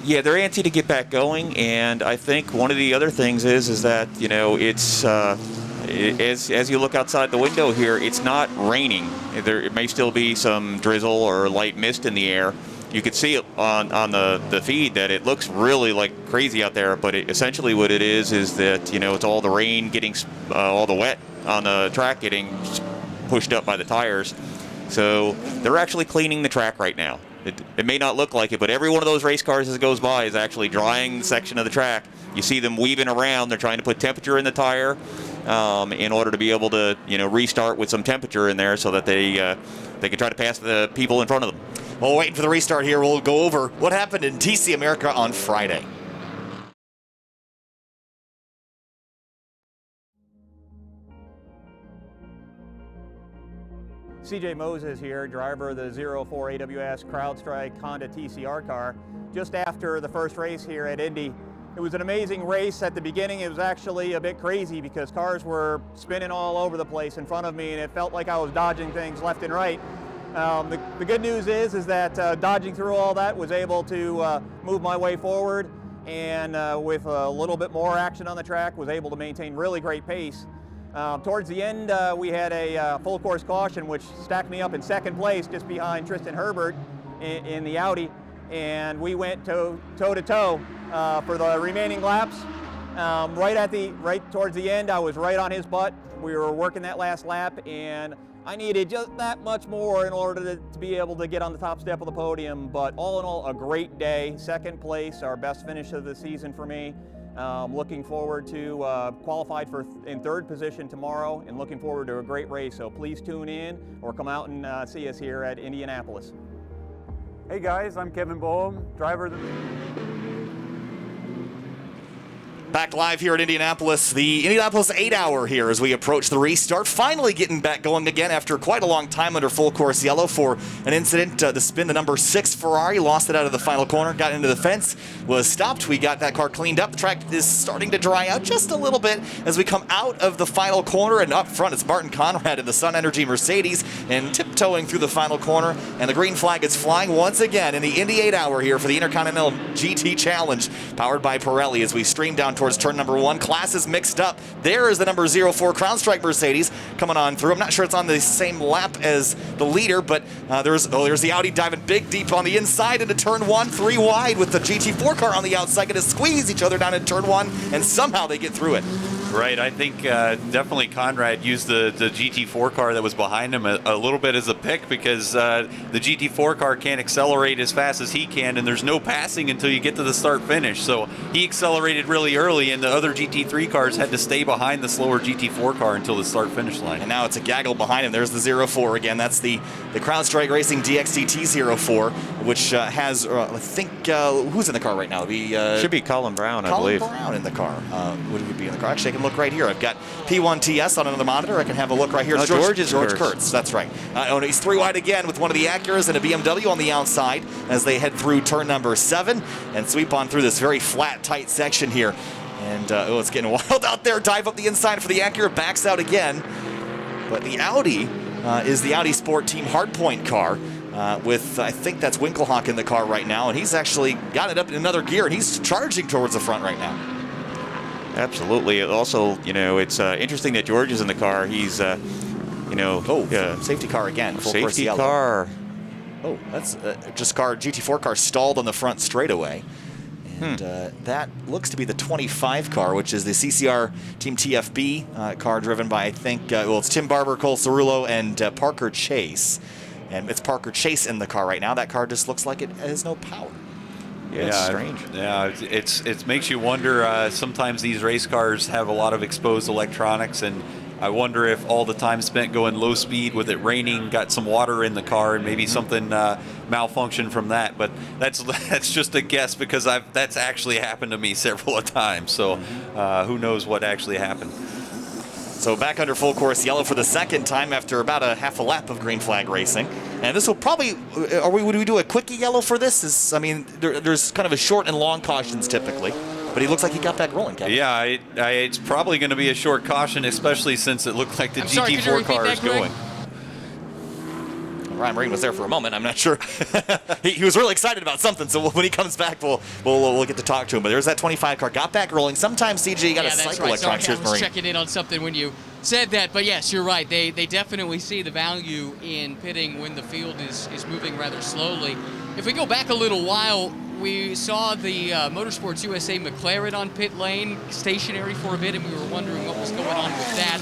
Yeah, they're antsy to get back going, and I think one of the other things is that it's as you look outside the window here, it's not raining. It may still be some drizzle or light mist in the air. You could see it on the feed that it looks really like crazy out there, but essentially what it is that it's all the rain getting all the wet on the track getting pushed up by the tires. So they're actually cleaning the track right now. It may not look like it, but every one of those race cars as it goes by is actually drying the section of the track. You see them weaving around. They're trying to put temperature in the tire in order to be able to, restart with some temperature in there so that they can try to pass the people in front of them. Well, waiting for the restart here, we'll go over what happened in TC America on Friday. CJ Moses here, driver of the 04 AWS CrowdStrike Honda TCR car. Just after the first race here at Indy, it was an amazing race. At the beginning, it was actually a bit crazy because cars were spinning all over the place in front of me, and it felt like I was dodging things left and right. The good news is that dodging through all that, was able to move my way forward, and with a little bit more action on the track, was able to maintain really great pace. Towards the end, we had a full course caution, which stacked me up in second place, just behind Tristan Herbert in the Audi, and we went toe to toe for the remaining laps. Right towards the end, I was right on his butt. We were working that last lap, and I needed just that much more in order to be able to get on the top step of the podium. But all in all, a great day. Second place, our best finish of the season for me. Looking forward to qualified in third position tomorrow, and looking forward to a great race. So please tune in or come out and see us here at Indianapolis. Hey guys, I'm Kevin Boehm, driver of the... Back live here at Indianapolis, the Indianapolis 8-hour here as we approach the restart. Finally getting back going again after quite a long time under full course yellow for an incident. The spin, the number 6 Ferrari lost it out of the final corner, got into the fence, was stopped. We got that car cleaned up. The track is starting to dry out just a little bit as we come out of the final corner, and up front it's Martin Conrad in the Sun Energy Mercedes and tiptoeing through the final corner, and the green flag is flying once again in the Indy 8-hour here for the Intercontinental GT Challenge, powered by Pirelli, as we stream down towards turn number 1. Class is mixed up. There is the number 04 CrowdStrike Mercedes coming on through. I'm not sure it's on the same lap as the leader, but there's the Audi diving big deep on the inside into turn 1, 3 wide with the GT4 car on the outside, going to squeeze each other down in turn 1, and somehow they get through it. Right, I think definitely Conrad used the GT4 car that was behind him a little bit as a pick, because the GT4 car can't accelerate as fast as he can, and there's no passing until you get to the start-finish. So he accelerated really early, and the other GT3 cars had to stay behind the slower GT4 car until the start-finish line. And now it's a gaggle behind him. There's the 04 again. That's the CrowdStrike Racing DXDT 04, which has, I think, who's in the car right now? Should be Colin Brown, I believe. Colin Brown in the car. Would be in the car? Actually, I can look right here. I've got P1TS on another monitor. I can have a look right here. No, George Kurtz. That's right. And he's 3 wide again with one of the Acuras and a BMW on the outside as they head through turn number 7 and sweep on through this very flat, tight section here. And it's getting wild out there. Dive up the inside for the Acura, backs out again. But the Audi is the Audi Sport Team Hardpoint car. With, I think that's Winkelhock in the car right now, and he's actually got it up in another gear, and he's charging towards the front right now. Absolutely. Also, it's interesting that George is in the car. He's, safety car again. Full course safety yellow. car. Oh, that's just GT4 car stalled on the front straightaway. And that looks to be the 25 car, which is the CCR Team TFB car driven by, I think, it's Tim Barber, Cole Cerullo, and Parker Chase. And it's Parker Chase in the car right now. That car just looks like it has no power. Yeah, it's strange. Yeah, it makes you wonder. Sometimes these race cars have a lot of exposed electronics, and I wonder if all the time spent going low speed with it raining got some water in the car, and maybe something malfunctioned from that. But that's just a guess, because that's actually happened to me several times. So who knows what actually happened. So back under full course yellow for the second time after about a half a lap of green flag racing. And this will probably, would we do a quickie yellow for this? There's kind of a short and long cautions typically, but he looks like he got back rolling, Kevin. Yeah, it's probably going to be a short caution, especially since it looked like the GT4 car is going. Ryan Marine was there for a moment. I'm not sure. he was really excited about something, so when he comes back, we'll get to talk to him. But there's that 25 car. Got back rolling. Sometimes, CJ, you got to cycle electronics. I was checking in on something when you said that. But yes, you're right. They definitely see the value in pitting when the field is moving rather slowly. If we go back a little while, we saw the Motorsports USA McLaren on pit lane, stationary for a bit, and we were wondering what was going on with that.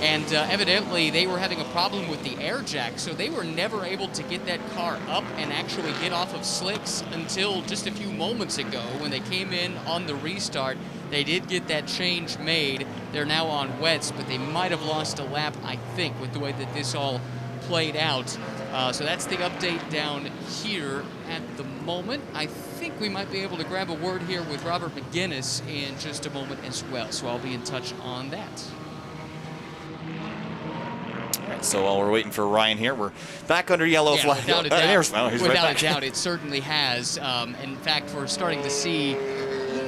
And evidently, they were having a problem with the air jack, so they were never able to get that car up and actually get off of slicks until just a few moments ago when they came in on the restart. They did get that change made. They're now on wets, but they might have lost a lap, I think, with the way that this all played out. So that's the update down here at the moment. I think we might be able to grab a word here with Robert McGinnis in just a moment as well, so I'll be in touch on that. All right, so while we're waiting for Ryan here, we're back under yellow flag. Without a doubt, he's without right a doubt, it certainly has. In fact, we're starting to see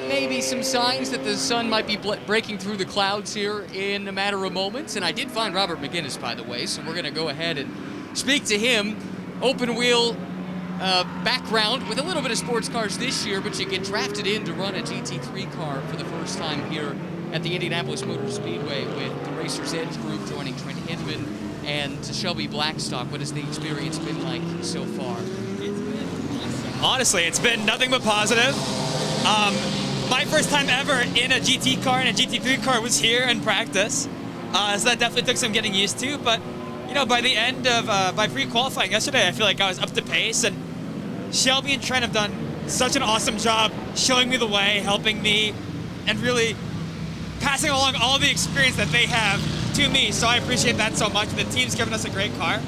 maybe some signs that the sun might be breaking through the clouds here in a matter of moments. And I did find Robert McGinnis, by the way, so we're going to go ahead and speak to him. Open wheel background with a little bit of sports cars this year, but you get drafted in to run a GT3 car for the first time here at the Indianapolis Motor Speedway with the Racers Edge group joining Trent Hinman and Shelby Blackstock. What has the experience been like so far? Honestly, it's been nothing but positive. My first time ever in a GT car and a GT3 car was here in practice. So that definitely took some getting used to, but you know, by the end of, by pre-qualifying yesterday, I feel like I was up to pace, and Shelby and Trent have done such an awesome job showing me the way, helping me, and really passing along all the experience that they have to me. So I appreciate that so much. The team's given us a great car.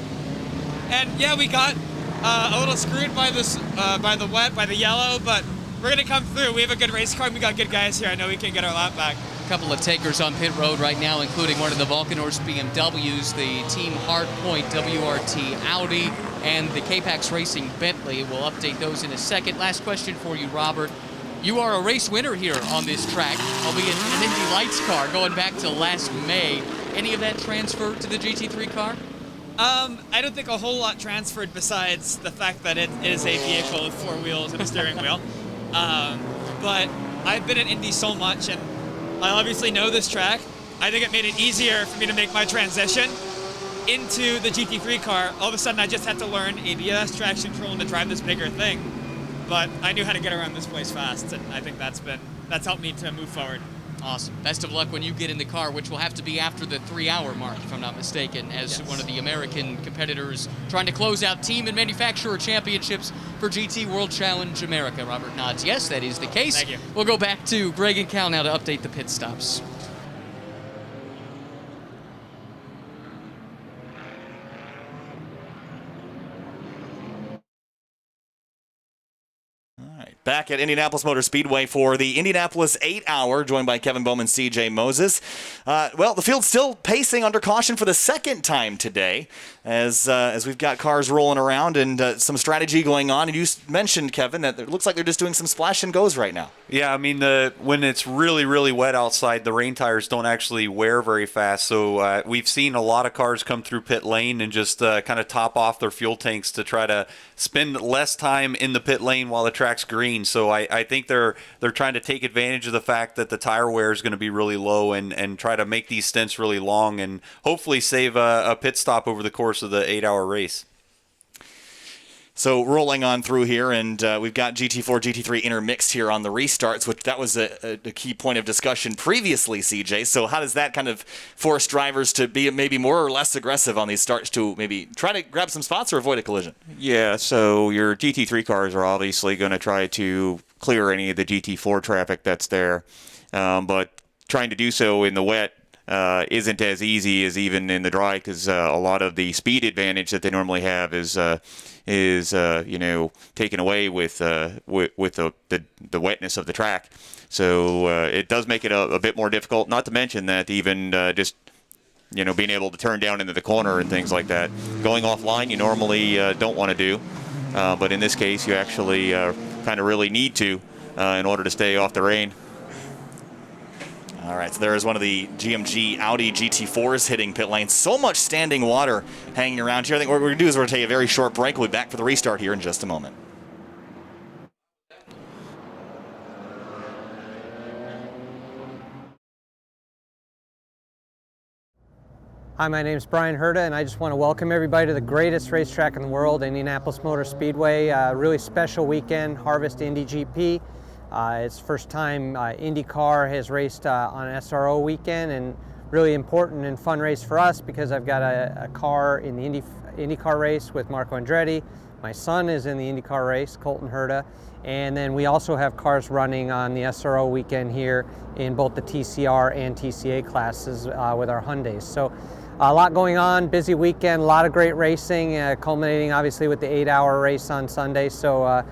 And yeah, we got a little screwed by this, by the wet, by the yellow, but we're gonna come through. We have a good race car, and we got good guys here. I know we can get our lap back. A couple of takers on pit road right now, including one of the Vulcanhorse BMWs, the Team Hardpoint WRT Audi, and the K-Pax Racing Bentley. We'll update those in a second. Last question for you, Robert. You are a race winner here on this track, albeit in an Indy Lights car going back to last May. Any of that transferred to the GT3 car? I don't think a whole lot transferred besides the fact that it is a vehicle with 4 wheels and a steering wheel. But I've been in Indy so much, and I obviously know this track. I think it made it easier for me to make my transition into the GT3 car. All of a sudden, I just had to learn ABS, traction control, and to drive this bigger thing. But I knew how to get around this place fast, and I think that's helped me to move forward. Awesome. Best of luck when you get in the car, which will have to be after the 3-hour mark, if I'm not mistaken, as one of the American competitors trying to close out team and manufacturer championships for GT World Challenge America. Robert nods yes, that is the case. Thank you. We'll go back to Greg and Cal now to update the pit stops. Back at Indianapolis Motor Speedway for the Indianapolis 8-hour, joined by Kevin Bowman, CJ Moses. Well, the field's still pacing under caution for the second time today, as we've got cars rolling around and some strategy going on. And you mentioned, Kevin, that it looks like they're just doing some splash and goes right now. Yeah, I mean, when it's really, really wet outside, the rain tires don't actually wear very fast. So we've seen a lot of cars come through pit lane and just kind of top off their fuel tanks to try to spend less time in the pit lane while the track's green. So I think they're trying to take advantage of the fact that the tire wear is going to be really low and try to make these stints really long and hopefully save a pit stop over the course of the 8-hour race. So rolling on through here, and we've got GT4, GT3 intermixed here on the restarts, which that was a key point of discussion previously, CJ. So how does that kind of force drivers to be maybe more or less aggressive on these starts to maybe try to grab some spots or avoid a collision? Yeah, so your GT3 cars are obviously going to try to clear any of the GT4 traffic that's there, but trying to do so in the wet isn't as easy as even in the dry, because a lot of the speed advantage that they normally have is taken away with the wetness of the track. So it does make it a bit more difficult. Not to mention that even just being able to turn down into the corner and things like that, going offline you normally don't want to do, but in this case you actually kind of really need to in order to stay off the rain. All right, so there is one of the GMG Audi GT4s hitting pit lane. So much standing water hanging around here. I think what we're going to do is we're going to take a very short break. We'll be back for the restart here in just a moment. Hi, my name is Brian Herta, and I just want to welcome everybody to the greatest racetrack in the world, Indianapolis Motor Speedway. Really special weekend, Harvest Indy GP. It's the first time IndyCar has raced on an SRO weekend, and really important and fun race for us because I've got a car in the IndyCar race with Marco Andretti. My son is in the IndyCar race, Colton Herta, and then we also have cars running on the SRO weekend here in both the TCR and TCA classes with our Hyundais. So a lot going on, busy weekend, a lot of great racing, culminating obviously with the 8-hour race on Sunday. So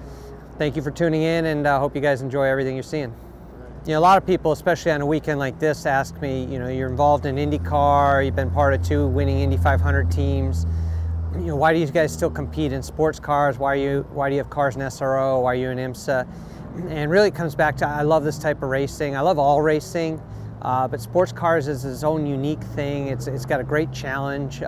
thank you for tuning in, and I hope you guys enjoy everything you're seeing. You know, a lot of people, especially on a weekend like this, ask me, you know, you're involved in IndyCar, you've been part of 2 winning Indy 500 teams. You know, why do you guys still compete in sports cars? Why do you have cars in SRO? Why are you in IMSA? And really it comes back to, I love this type of racing. I love all racing, but sports cars is its own unique thing. It's got a great challenge.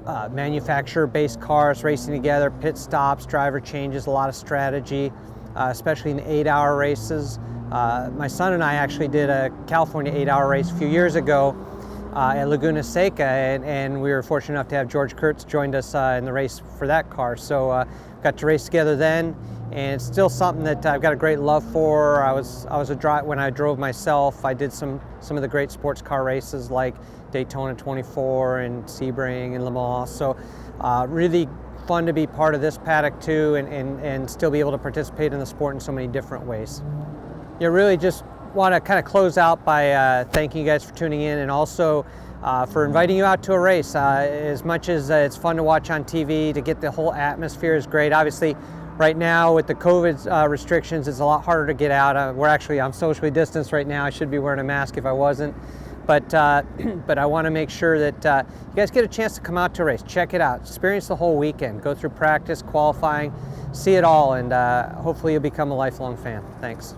Manufacturer-based cars racing together, pit stops, driver changes, a lot of strategy, especially in the 8-hour races. My son and I actually did a California 8-hour race a few years ago at Laguna Seca, and we were fortunate enough to have George Kurtz joined us in the race for that car. So got to race together then, and it's still something that I've got a great love for. When I drove myself, I did some of the great sports car races like Daytona 24 and Sebring and Le Mans. So really fun to be part of this paddock too, and still be able to participate in the sport in so many different ways. You really just want to kind of close out by thanking you guys for tuning in, and also for inviting you out to a race. As much as it's fun to watch on TV, to get the whole atmosphere is great. Obviously, right now with the COVID restrictions, it's a lot harder to get out. I'm socially distanced right now. I should be wearing a mask if I wasn't. But I want to make sure that you guys get a chance to come out to a race, check it out, experience the whole weekend, go through practice, qualifying, see it all, and hopefully you'll become a lifelong fan. Thanks.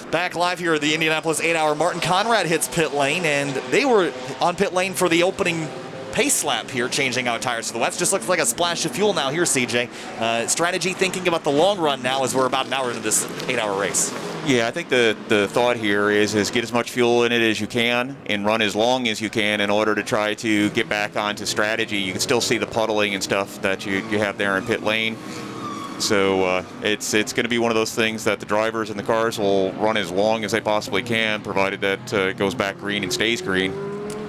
Back live here at the Indianapolis 8-hour, Martin Conrad hits pit lane, and they were on pit lane for the opening pace lap here, changing out tires to the wets. Just looks like a splash of fuel now here, CJ. Strategy thinking about the long run now as we're about an hour into this 8-hour race. Yeah, I think the thought here is get as much fuel in it as you can and run as long as you can in order to try to get back onto strategy. You can still see the puddling and stuff that you have there in pit lane. So it's going to be one of those things that the drivers and the cars will run as long as they possibly can, provided that it goes back green and stays green.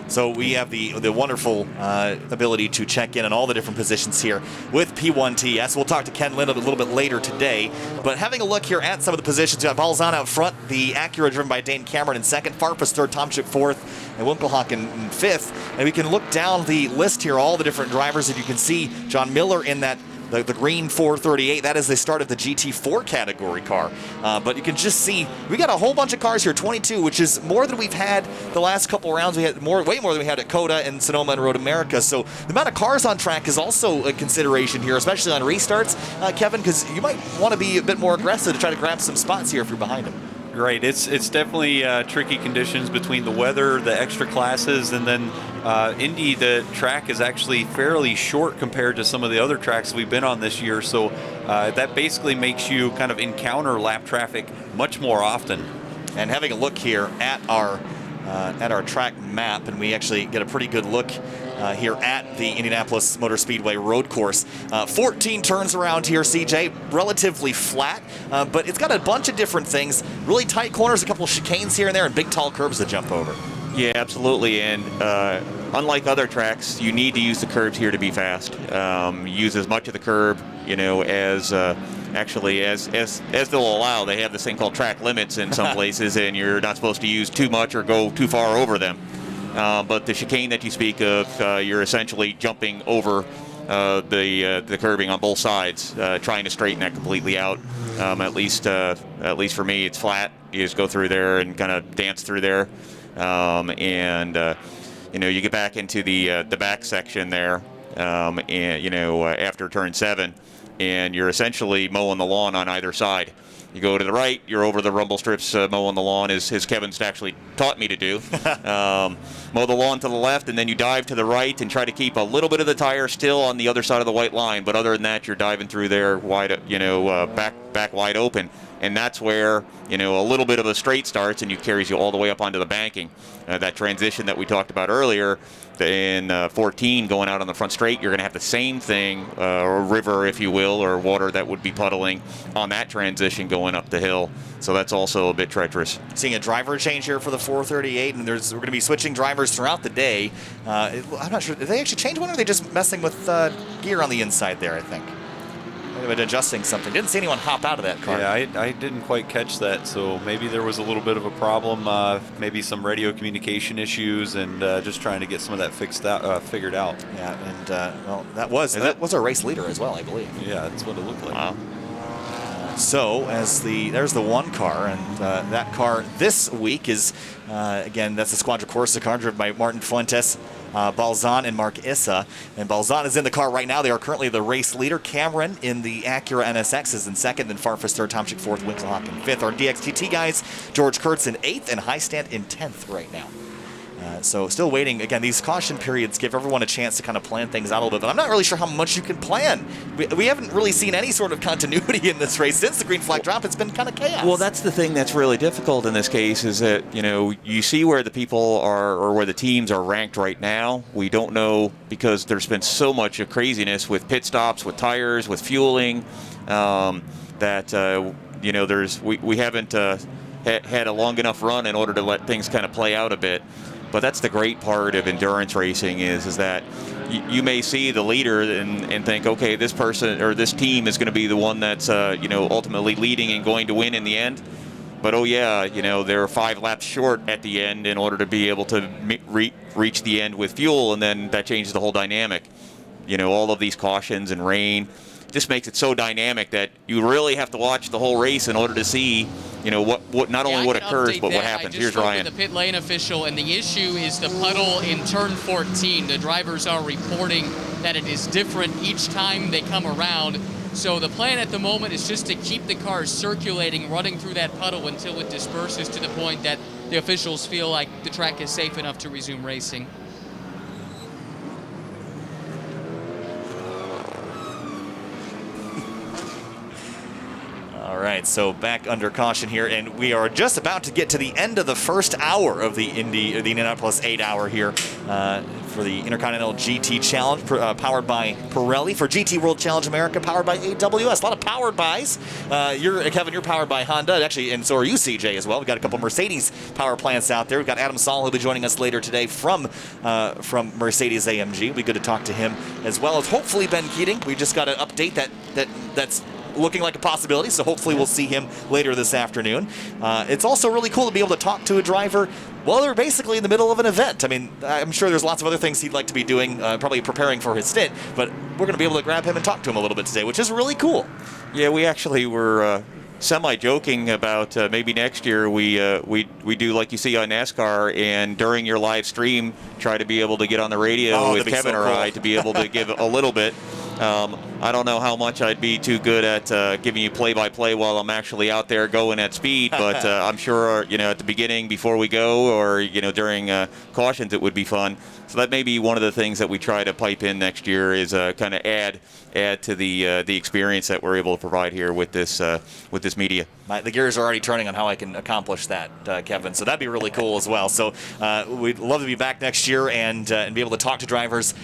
So we have the wonderful ability to check in on all the different positions here with P1TS. We'll talk to Ken Lind a little bit later today. But having a look here at some of the positions, you have Balzan out front, the Acura driven by Dane Cameron in second, Farfus third, Tomczyk fourth, and Winkelhock in fifth. And we can look down the list here, all the different drivers, and you can see John Miller in that the green 438, that is the start of the GT4 category car. But you can just see, we got a whole bunch of cars here, 22, which is more than we've had the last couple rounds. We had way more than we had at COTA and Sonoma and Road America. So the amount of cars on track is also a consideration here, especially on restarts, Kevin, because you might want to be a bit more aggressive to try to grab some spots here if you're behind them. Right, it's definitely tricky conditions between the weather, the extra classes, and then Indy, the track is actually fairly short compared to some of the other tracks we've been on this year, so that basically makes you kind of encounter lap traffic much more often. And having a look here at our track map, and we actually get a pretty good look here at the Indianapolis Motor Speedway road course. 14 turns around here, CJ, relatively flat, but it's got a bunch of different things. Really tight corners, a couple of chicanes here and there, and big tall curbs to jump over. Yeah, absolutely, and unlike other tracks, you need to use the curbs here to be fast. Use as much of the curb, as actually as they'll allow. They have this thing called track limits in some places, and you're not supposed to use too much or go too far over them. But the chicane that you speak of, you're essentially jumping over the curbing on both sides, trying to straighten that completely out. At least for me, it's flat. You just go through there and kind of dance through there, you get back into the back section there, after turn 7, and you're essentially mowing the lawn on either side. You go to the right, you're over the rumble strips mowing the lawn, as Kevin's actually taught me to do. Mow the lawn to the left, and then you dive to the right and try to keep a little bit of the tire still on the other side of the white line. But other than that, you're diving through there wide, back wide open. And that's where, you know, a little bit of a straight starts and you carries you all the way up onto the banking. That transition that we talked about earlier in 14 going out on the front straight, you're going to have the same thing, or river, if you will, or water that would be puddling on that transition going up the hill. So that's also a bit treacherous. Seeing a driver change here for the 438, and we're going to be switching drivers throughout the day. I'm not sure, did they actually change one, or are they just messing with gear on the inside there, I think? They've been adjusting something. Didn't see anyone hop out of that car. Yeah, I didn't quite catch that, so maybe there was a little bit of a problem, maybe some radio communication issues, and just trying to get some of that figured out. Yeah, and well, that was our race leader as well, I believe. Yeah, that's what it looked like. Wow. So there's the one car, and that car this week is again, that's the Squadra Corsa car driven by Martin Fuentes, Balzan, and Mark Issa. And Balzan is in the car right now. They are currently the race leader. Cameron in the Acura NSX is in second, then Farfus third, Tomczyk fourth, Winkelhock in fifth. Our DXTT guys, George Kurtz in eighth, and Highstand in 10th right now. So still waiting. Again, these caution periods give everyone a chance to kind of plan things out a little bit, but I'm not really sure how much you can plan. We haven't really seen any sort of continuity in this race. Since the green flag drop, it's been kind of chaos. Well, that's the thing that's really difficult in this case is that, you know, you see where the people are or where the teams are ranked right now. We don't know because there's been so much of craziness with pit stops, with tires, with fueling, that, you know, we haven't had a long enough run in order to let things kind of play out a bit. But that's the great part of endurance racing is that you may see the leader and think, okay, this person or this team is going to be the one that's you know, ultimately leading and going to win in the end. But oh yeah, you know, they're 5 laps short at the end in order to be able to reach the end with fuel, and then that changes the whole dynamic. You know, all of these cautions and rain just makes it so dynamic that you really have to watch the whole race in order to see, you know, what not only what occurs but what happens. Here's Ryan. The pit lane official, and the issue is the puddle in turn 14. The drivers are reporting that it is different each time they come around. So the plan at the moment is just to keep the cars circulating, running through that puddle until it disperses to the point that the officials feel like the track is safe enough to resume racing. All right, so back under caution here, and we are just about to get to the end of the first hour of the Indianapolis 8-hour here for the Intercontinental GT Challenge, powered by Pirelli. For GT World Challenge America, powered by AWS. A lot of powered buys. Kevin, you're powered by Honda, actually, and so are you, CJ, as well. We've got a couple Mercedes power plants out there. We've got Adam Saul, who'll be joining us later today from Mercedes AMG. It'll be good to talk to him, as well as hopefully Ben Keating. We just got an update that's looking like a possibility, so hopefully we'll see him later this afternoon. It's also really cool to be able to talk to a driver while they're basically in the middle of an event. I mean, I'm sure there's lots of other things he'd like to be doing, probably preparing for his stint, but we're going to be able to grab him and talk to him a little bit today, which is really cool. Yeah, we actually were semi-joking about maybe next year we do like you see on NASCAR, and during your live stream try to be able to get on the radio with Kevin or I to be able to give a little bit. I don't know how much I'd be too good at giving you play-by-play while I'm actually out there going at speed, but I'm sure, you know, at the beginning before we go, or, you know, during cautions, it would be fun. So that may be one of the things that we try to pipe in next year is kind of add to the experience that we're able to provide here with this media. The gears are already turning on how I can accomplish that, Kevin. So that'd be really cool as well. So we'd love to be back next year and be able to talk to drivers,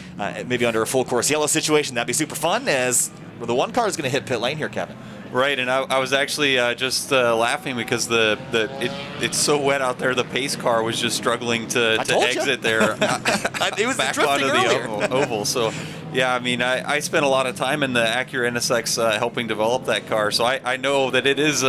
maybe under a full course yellow situation. That'd be super fun, as the one car is going to hit pit lane here, Kevin. Right, and I was actually just laughing because it's so wet out there. The pace car was just struggling to exit there. It was back drifting onto earlier. the oval. So, yeah, I mean, I spent a lot of time in the Acura NSX helping develop that car, so I know that it is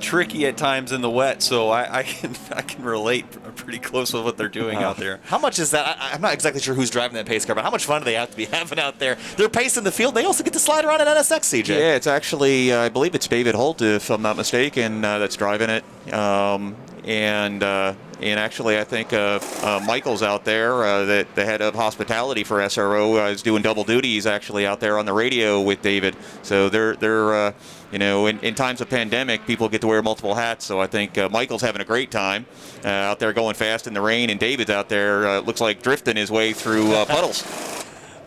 tricky at times in the wet. So I can relate pretty close with what they're doing out there. How much is that? I'm not exactly sure who's driving that pace car, but how much fun do they have to be having out there? They're pacing the field. They also get to slide around an NSX, CJ. Yeah, it's actually, I believe it's David Holt, if I'm not mistaken, that's driving it. And actually, I think Michael's out there, the head of hospitality for SRO, is doing double duty. He's actually out there on the radio with David. So they're you know, in times of pandemic, people get to wear multiple hats. So I think Michael's having a great time out there going fast in the rain, and David's out there looks like drifting his way through puddles.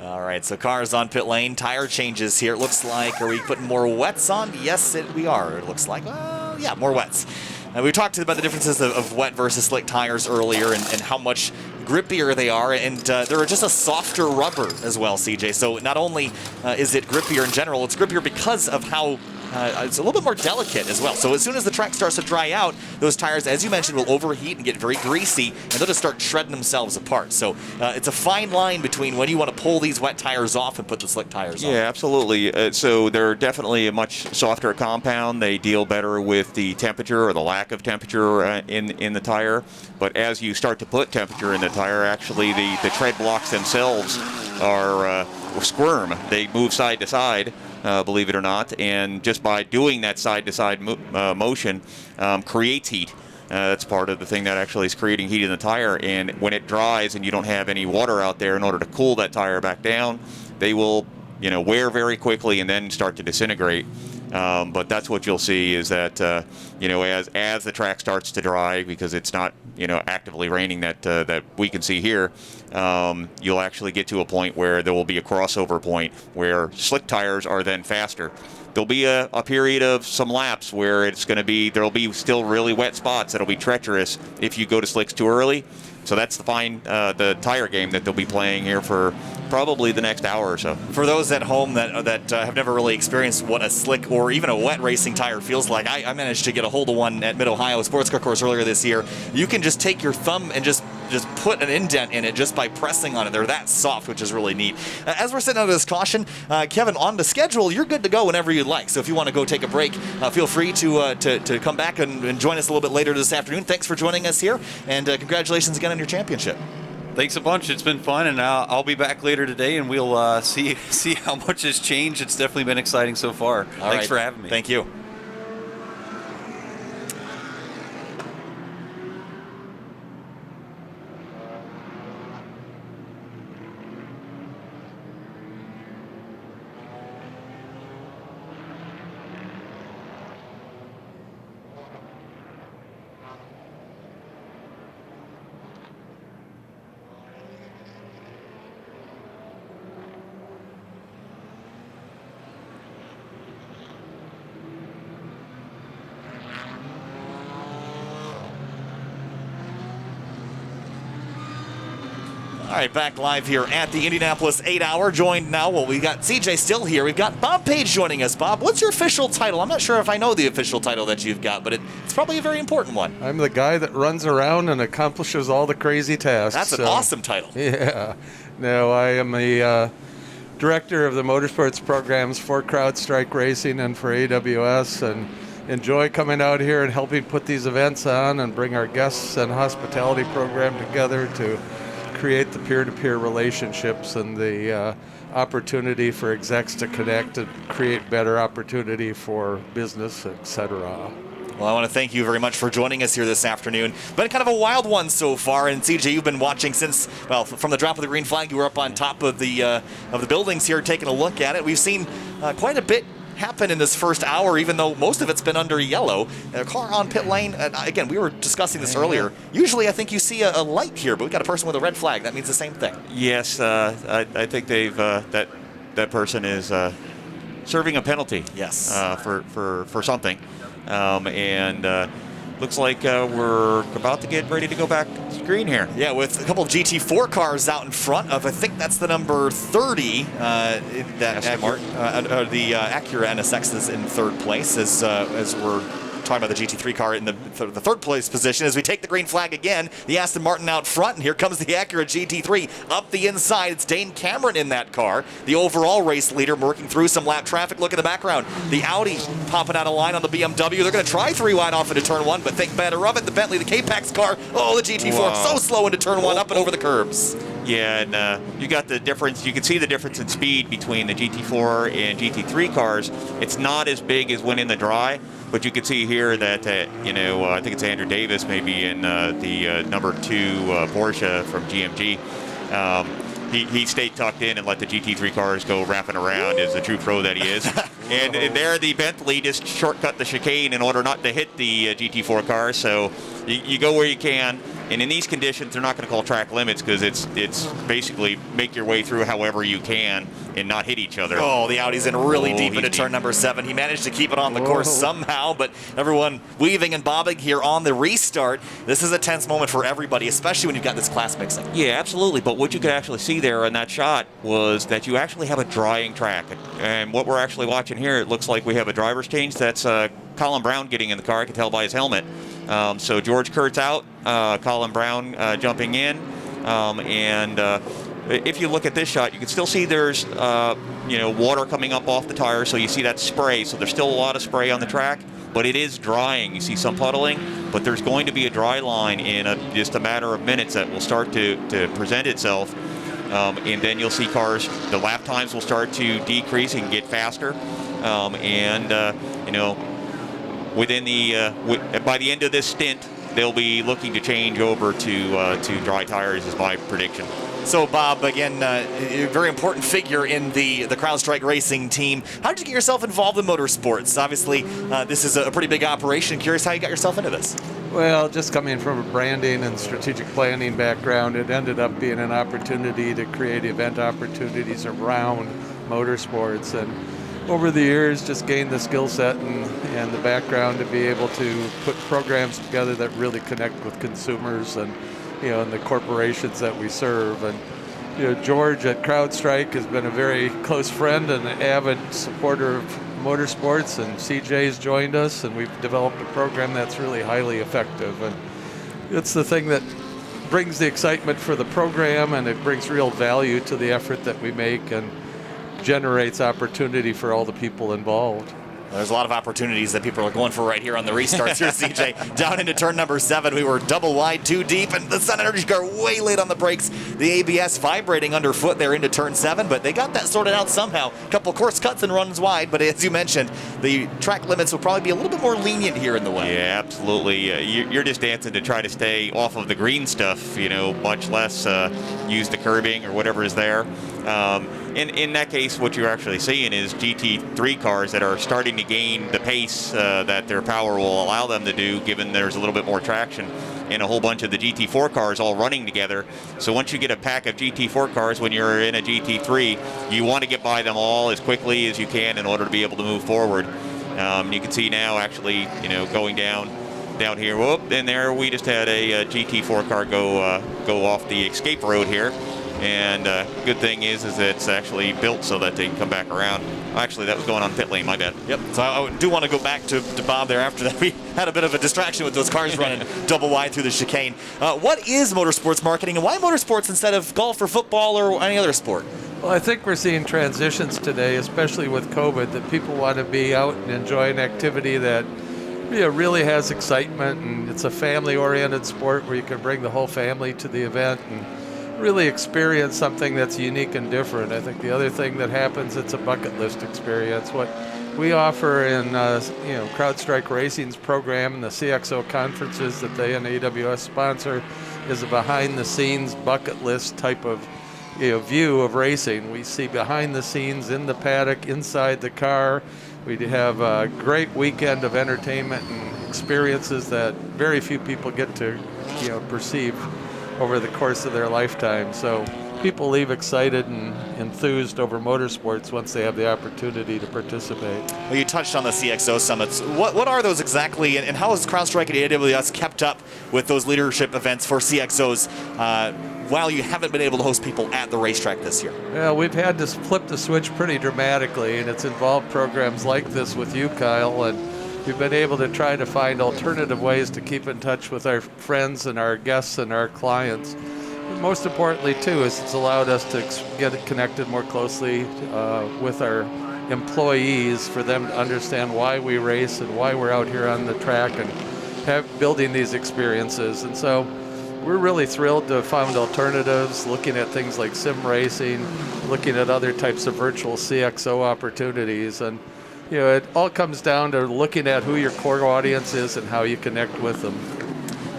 All right, so cars on pit lane, tire changes here. It looks like, are we putting more wets on? Yes, we are. It looks like, well, yeah, more wets. We talked about the differences of wet versus slick tires earlier and how much grippier they are, and they're just a softer rubber as well, CJ. So not only is it grippier in general, it's grippier because of how it's a little bit more delicate as well. So as soon as the track starts to dry out, those tires, as you mentioned, will overheat and get very greasy, and they'll just start shredding themselves apart. So it's a fine line between when you want to pull these wet tires off and put the slick tires on. Yeah, absolutely. So they're definitely a much softer compound. They deal better with the temperature or the lack of temperature in the tire. But as you start to put temperature in the tire, actually the tread blocks themselves are squirm. They move side to side. Believe it or not, and just by doing that side-to-side motion creates heat. That's part of the thing that actually is creating heat in the tire, and when it dries and you don't have any water out there in order to cool that tire back down, they will wear very quickly and then start to disintegrate. But that's what you'll see is that as the track starts to dry, because it's not actively raining that we can see here, you'll actually get to a point where there will be a crossover point where slick tires are then faster. There'll be a period of some laps where there'll be still really wet spots that'll be treacherous if you go to slicks too early. So that's the tire game that they'll be playing here for probably the next hour or so. For those at home that have never really experienced what a slick or even a wet racing tire feels like, I managed to get a hold of one at Mid-Ohio Sports Car Course earlier this year. You can just take your thumb and just put an indent in it just by pressing on it. They're that soft, which is really neat. As we're sitting under this caution, Kevin, on the schedule, you're good to go whenever you'd like. So if you want to go take a break, feel free to come back and join us a little bit later this afternoon. Thanks for joining us here, and congratulations again on your championship. Thanks a bunch. It's been fun, and I'll be back later today, and we'll see how much has changed. It's definitely been exciting so far. Thanks for having me. Thank you. All right, back live here at the Indianapolis 8-hour. Joined now, we got CJ still here. We've got Bob Page joining us. Bob, what's your official title? I'm not sure if I know the official title that you've got, but it's probably a very important one. I'm the guy that runs around and accomplishes all the crazy tasks. That's an awesome title. Yeah. No, I am the director of the motorsports programs for CrowdStrike Racing and for AWS, and enjoy coming out here and helping put these events on and bring our guests and hospitality program together to create the peer-to-peer relationships and the opportunity for execs to connect and create better opportunity for business, etc. Well, I want to thank you very much for joining us here this afternoon. Been kind of a wild one so far, and CJ, you've been watching since, well, from the drop of the green flag. You were up on top of the buildings here taking a look at it. We've seen quite a bit happen in this first hour, even though most of it's been under yellow. A car on pit lane, again, we were discussing this earlier. Usually I think you see a light here, but we got a person with a red flag. That means the same thing. Yes, I think they've that person is serving a penalty. Yes. For something, and looks like we're about to get ready to go back green here. Yeah, with a couple of GT4 cars out in front of, I think that's the number 30. That the Acura NSX is in third place as we're talking about the GT3 car in the third place position. As we take the green flag again, the Aston Martin out front, and here comes the Acura GT3 up the inside. It's Dane Cameron in that car, the overall race leader, working through some lap traffic. Look in the background, the Audi popping out of line on the BMW. They're going to try 3 wide off into turn 1, but think better of it. The Bentley, the K-Pax car, the GT4 so slow into turn 1, up and over the curbs. Yeah, and you got the difference. You can see the difference in speed between the GT4 and GT3 cars. It's not as big as when in the dry, but you can see here that, I think it's Andrew Davis maybe in the number 2 Porsche from GMG. He stayed tucked in and let the GT3 cars go wrapping around as the true pro that he is. And there the Bentley just shortcut the chicane in order not to hit the GT4 car. So you go where you can. And in these conditions, they're not going to call track limits because it's basically make your way through however you can and not hit each other. Oh, the Audi's in really deep into turn number 7. He managed to keep it on the course somehow, but everyone weaving and bobbing here on the restart. This is a tense moment for everybody, especially when you've got this class mixing. Yeah, absolutely. But what you could actually see there in that shot was that you actually have a drying track. And what we're actually watching here, it looks like we have a driver's change. That's Colin Brown getting in the car. I can tell by his helmet. So George Kurt's out, Colin Brown jumping in, and if you look at this shot, you can still see there's water coming up off the tire, so you see that spray. So there's still a lot of spray on the track, but it is drying. You see some puddling, but there's going to be a dry line in just a matter of minutes that will start to present itself, and then you'll see cars. The lap times will start to decrease and get faster, within by the end of this stint, they'll be looking to change over to dry tires, is my prediction. So, Bob, again, a very important figure in the CrowdStrike racing team. How did you get yourself involved in motorsports? Obviously, this is a pretty big operation. Curious how you got yourself into this. Well, just coming from a branding and strategic planning background, it ended up being an opportunity to create event opportunities around motorsports. And over the years, just gained the skill set and the background to be able to put programs together that really connect with consumers and the corporations that we serve. And George at CrowdStrike has been a very close friend and an avid supporter of motorsports, and CJ's joined us, and we've developed a program that's really highly effective. And it's the thing that brings the excitement for the program, and it brings real value to the effort that we make and generates opportunity for all the people involved. There's a lot of opportunities that people are going for right here on the restarts here, CJ. Down into turn number 7, we were double wide, too deep, and the Sun Energy car way late on the brakes. The ABS vibrating underfoot there into turn 7, but they got that sorted out somehow. A couple course cuts and runs wide, but as you mentioned, the track limits will probably be a little bit more lenient here in the way. Yeah, absolutely. You're just dancing to try to stay off of the green stuff, much less use the curbing or whatever is there. In that case, what you're actually seeing is GT3 cars that are starting to gain the pace that their power will allow them to do, given there's a little bit more traction, and a whole bunch of the GT4 cars all running together. So once you get a pack of GT4 cars when you're in a GT3, you want to get by them all as quickly as you can in order to be able to move forward. You can see now actually, going down here, whoop, and there we just had a GT4 car go off the escape road here. And good thing is it's actually built so that they can come back around. Actually, that was going on pit lane, my bad. Yep, so I do want to go back to Bob there after that. We had a bit of a distraction with those cars running double wide through the chicane. What is motorsports marketing, and why motorsports instead of golf or football or any other sport? Well, I think we're seeing transitions today, especially with COVID, that people want to be out and enjoy an activity that really has excitement, and it's a family-oriented sport where you can bring the whole family to the event and really experience something that's unique and different. I think the other thing that happens, it's a bucket list experience. What we offer in CrowdStrike Racing's program and the CXO conferences that they and AWS sponsor is a behind-the-scenes bucket list type of view of racing. We see behind the scenes in the paddock, inside the car. We have a great weekend of entertainment and experiences that very few people get to perceive over the course of their lifetime. So people leave excited and enthused over motorsports once they have the opportunity to participate. Well, you touched on the CXO summits. What are those exactly, and how has CrowdStrike and AWS kept up with those leadership events for CXOs while you haven't been able to host people at the racetrack this year? Well, we've had to flip the switch pretty dramatically, and it's involved programs like this with you, Kyle, and we've been able to try to find alternative ways to keep in touch with our friends and our guests and our clients. But most importantly, too, is it's allowed us to get connected more closely with our employees, for them to understand why we race and why we're out here on the track and building these experiences. And so we're really thrilled to have found alternatives, looking at things like sim racing, looking at other types of virtual CXO opportunities. And it all comes down to looking at who your core audience is and how you connect with them.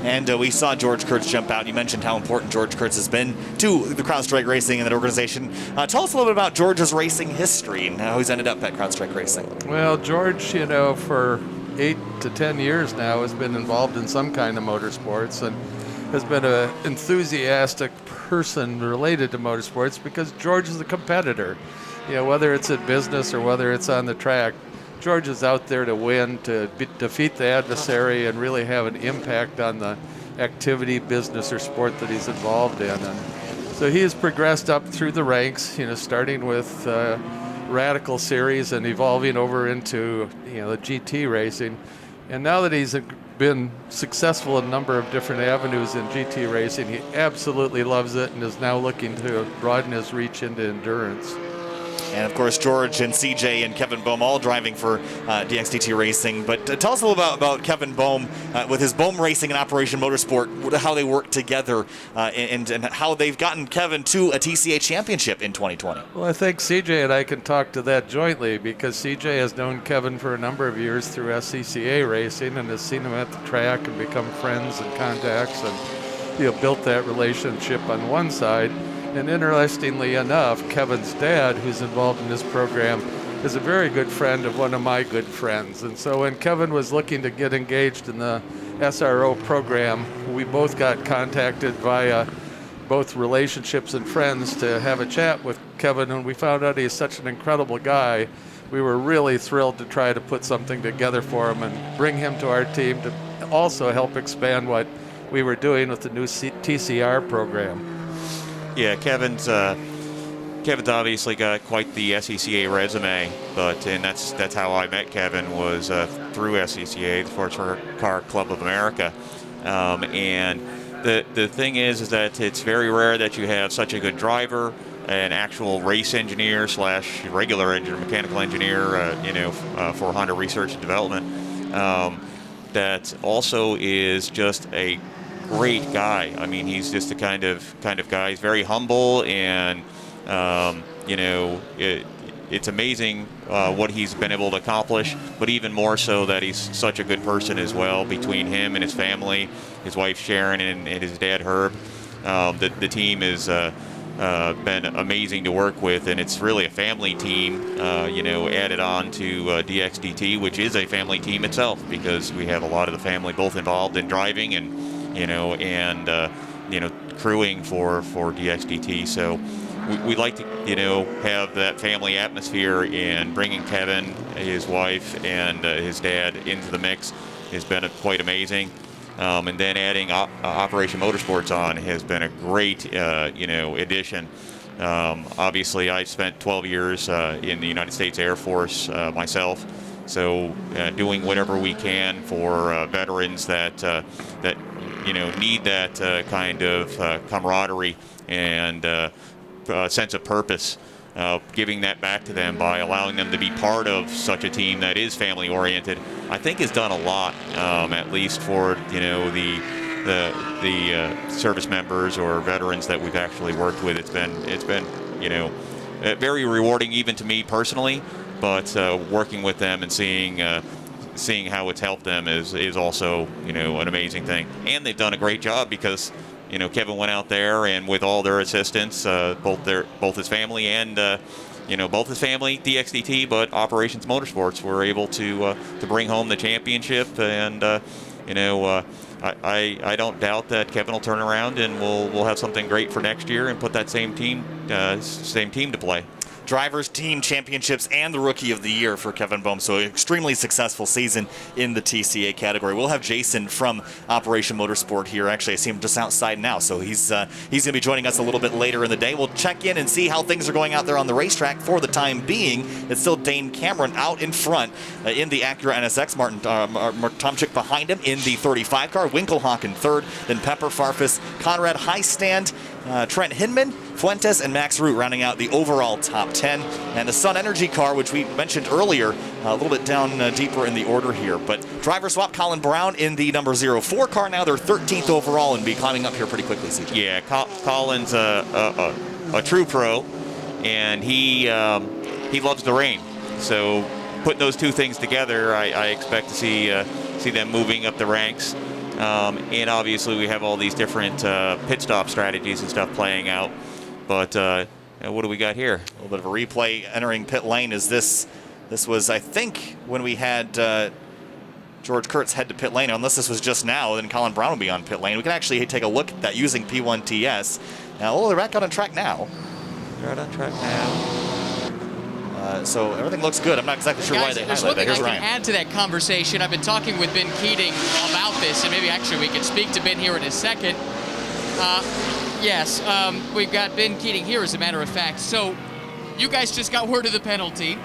And we saw George Kurtz jump out. You mentioned how important George Kurtz has been to the CrowdStrike Racing and that organization. Tell us a little bit about George's racing history and how he's ended up at CrowdStrike Racing. Well, George, for 8 to 10 years now has been involved in some kind of motorsports and has been an enthusiastic person related to motorsports because George is a competitor. Whether it's in business or whether it's on the track, George is out there to win, to defeat the adversary and really have an impact on the activity, business, or sport that he's involved in. And so he has progressed up through the ranks, starting with Radical Series and evolving over into the GT racing. And now that he's been successful in a number of different avenues in GT racing, he absolutely loves it and is now looking to broaden his reach into endurance. And of course, George and CJ and Kevin Boehm all driving for DXDT Racing. But tell us a little about Kevin Boehm with his Boehm Racing and Operation Motorsport, how they work together and how they've gotten Kevin to a TCA championship in 2020. Well, I think CJ and I can talk to that jointly because CJ has known Kevin for a number of years through SCCA racing and has seen him at the track and become friends and contacts and built that relationship on one side. And interestingly enough, Kevin's dad, who's involved in this program, is a very good friend of one of my good friends. And so when Kevin was looking to get engaged in the SRO program, we both got contacted via both relationships and friends to have a chat with Kevin. And we found out he's such an incredible guy. We were really thrilled to try to put something together for him and bring him to our team to also help expand what we were doing with the new TCR program. Yeah, Kevin's obviously got quite the SCCA resume, and that's how I met Kevin was through SCCA, the Sports Car Club of America, and the thing is that it's very rare that you have such a good driver, an actual race engineer / regular engineer, mechanical engineer, for Honda Research and Development, that also is just a great guy. I mean, he's just the kind of guy. He's very humble, and it's amazing what he's been able to accomplish. But even more so that he's such a good person as well. Between him and his family, his wife Sharon and his dad Herb, the team has been amazing to work with, and it's really a family team. Added on to DXDT, which is a family team itself, because we have a lot of the family both involved in driving and crewing for DXDT. So we like to, have that family atmosphere, and bringing Kevin, his wife, and his dad into the mix has been quite amazing. And then adding Operation Motorsports on has been a great, addition. Obviously, I spent 12 years in the United States Air Force myself. So doing whatever we can for veterans that need that kind of camaraderie and sense of purpose, giving that back to them by allowing them to be part of such a team that is family oriented, I think has done a lot, at least for the service members or veterans that we've actually worked with. It's been very rewarding, even to me personally, but working with them and seeing how it's helped them is also an amazing thing. And they've done a great job because Kevin went out there, and with all their assistants, both his family and both his family, DXDT, but Operations Motorsports were able to bring home the championship. And I don't doubt that Kevin will turn around and we'll have something great for next year and put that same team to play. Drivers, team championships, and the Rookie of the Year for Kevin Boehm. So extremely successful season in the TCA category. We'll have Jason from Operation Motorsport here. Actually, I see him just outside now, so he's going to be joining us a little bit later in the day. We'll check in and see how things are going out there on the racetrack. For the time being, it's still Dane Cameron out in front in the Acura NSX. Martin Tomczyk behind him in the 35 car. Winkelhock in third. Then Pepper, Farfus, Conrad, Highstand, Trent Hinman, Fuentes, and Max Root rounding out the overall top 10. And the Sun Energy car, which we mentioned earlier, a little bit down deeper in the order here. But driver swap, Colin Brown in the number 04 car now. They're 13th overall and be climbing up here pretty quickly, CJ. Yeah, Colin's a true pro, and he loves the rain. So putting those two things together, I expect to see them moving up the ranks. And obviously we have all these different pit stop strategies and stuff playing out. But what do we got here? A little bit of a replay entering pit lane. Is this was, I think, when we had George Kurtz head to pit lane. Unless this was just now, then Colin Brown will be on pit lane. We can actually take a look at that using P1TS. Now, they're back out on track now. They're out on track now. So everything looks good. I'm not exactly sure why they there's highlight one that. thing Here's I can Ryan. add to that conversation. I've been talking with Ben Keating about this, and maybe actually we could speak to Ben here in a second. Yes, we've got Ben Keating here, as a matter of fact. So you guys just got word of the penalty.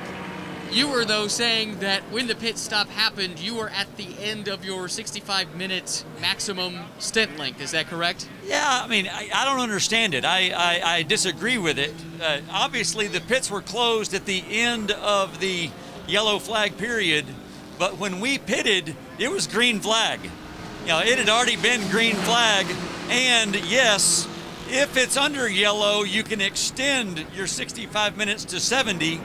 You were, though, saying that when the pit stop happened, you were at the end of your 65-minute maximum stint length. Is that correct? Yeah, I mean, I don't understand it. I disagree with it. Obviously, the pits were closed at the end of the yellow flag period, but when we pitted, it was green flag. You know, it had already been green flag, and yes, if it's under yellow, you can extend your 65 minutes to 70,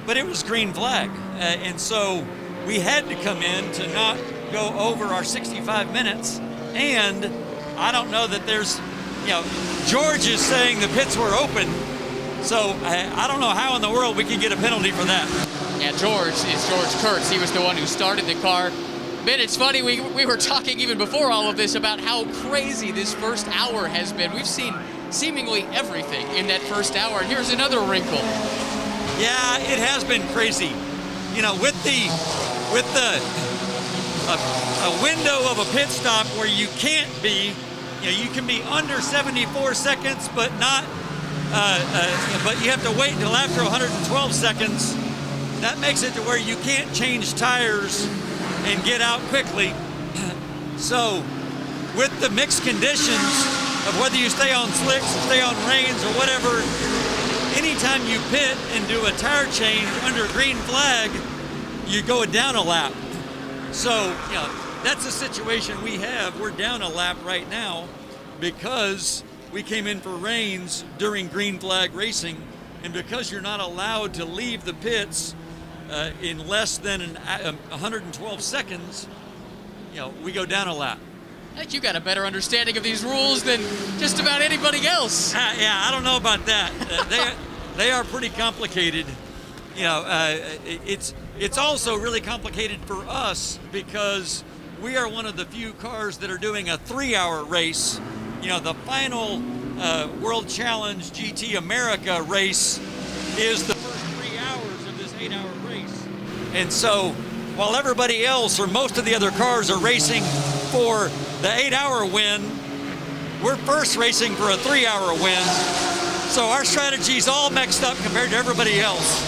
but it was green flag. And so we had to come in to not go over our 65 minutes, and I don't know that there's, you know, George is saying the pits were open, so I don't know how in the world we can get a penalty for that. Yeah, George is George Kurtz. He was the one who started the car. Ben, it's funny, we were talking even before all of this about how crazy this first hour has been. We've seen seemingly everything in that first hour, and here's another wrinkle. Yeah, it has been crazy. You know, with a window of a pit stop where you can't be, you know, you can be under 74 seconds, but not, but you have to wait until after 112 seconds. That makes it to where you can't change tires and get out quickly. So, with the mixed conditions of whether you stay on slicks, stay on rains, or whatever, anytime you pit and do a tire change under green flag, you go down a lap. So, you know, that's the situation we have. We're down a lap right now because we came in for rains during green flag racing, and because you're not allowed to leave the pits in less than 112 seconds, you know, we go down a lap. I think you got a better understanding of these rules than just about anybody else. Yeah, I don't know about that. They are pretty complicated. You know, it's also really complicated for us because we are one of the few cars that are doing a 3-hour race. You know, the final World Challenge GT America race is the first 3 hours of this 8-hour race. And so while everybody else or most of the other cars are racing for the 8-hour win, we're first racing for a 3-hour win. So our strategy's all mixed up compared to everybody else.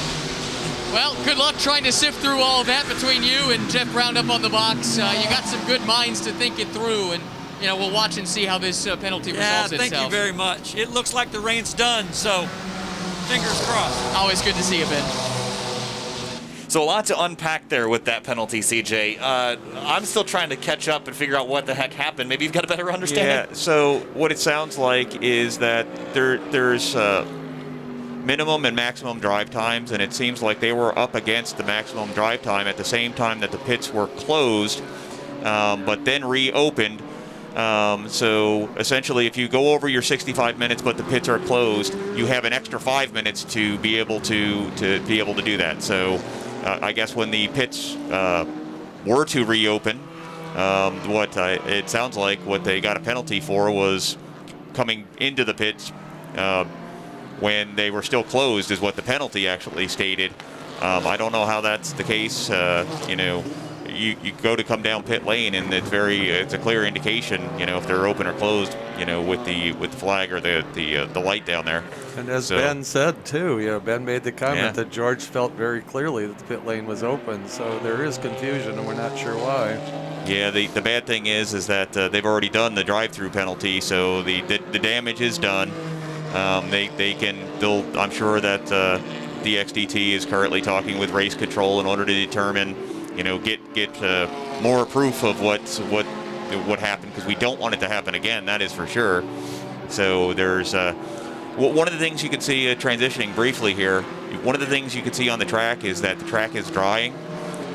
Well, good luck trying to sift through all of that between you and Jeff Brown up on the box. You got some good minds to think it through, and you know, we'll watch and see how this penalty resolves itself. Yeah, thank you very much. It looks like the rain's done, so fingers crossed. Always good to see you, Ben. So a lot to unpack there with that penalty, CJ. I'm still trying to catch up and figure out what the heck happened. Maybe you've got a better understanding? Yeah, so what it sounds like is that there's minimum and maximum drive times, and it seems like they were up against the maximum drive time at the same time that the pits were closed, but then reopened. So essentially, if you go over your 65 minutes but the pits are closed, you have an extra 5 minutes to be able to do that. So I guess when the pits were to reopen, it sounds like what they got a penalty for was coming into the pits when they were still closed is what the penalty actually stated. I don't know how that's the case. You know, you go to come down pit lane, and it's a clear indication, you know, if they're open or closed, you know, with the flag or the light down there. And as Ben said too, you know, Ben made the comment that George felt very clearly that the pit lane was open, so there is confusion, and we're not sure why. Yeah, the bad thing is that they've already done the drive-through penalty, so the damage is done. I'm sure that the XDT is currently talking with race control in order to determine, you know, get more proof of what happened, because we don't want it to happen again. That is for sure. So there's one of the things you can see transitioning briefly here. One of the things you can see on the track is that the track is drying,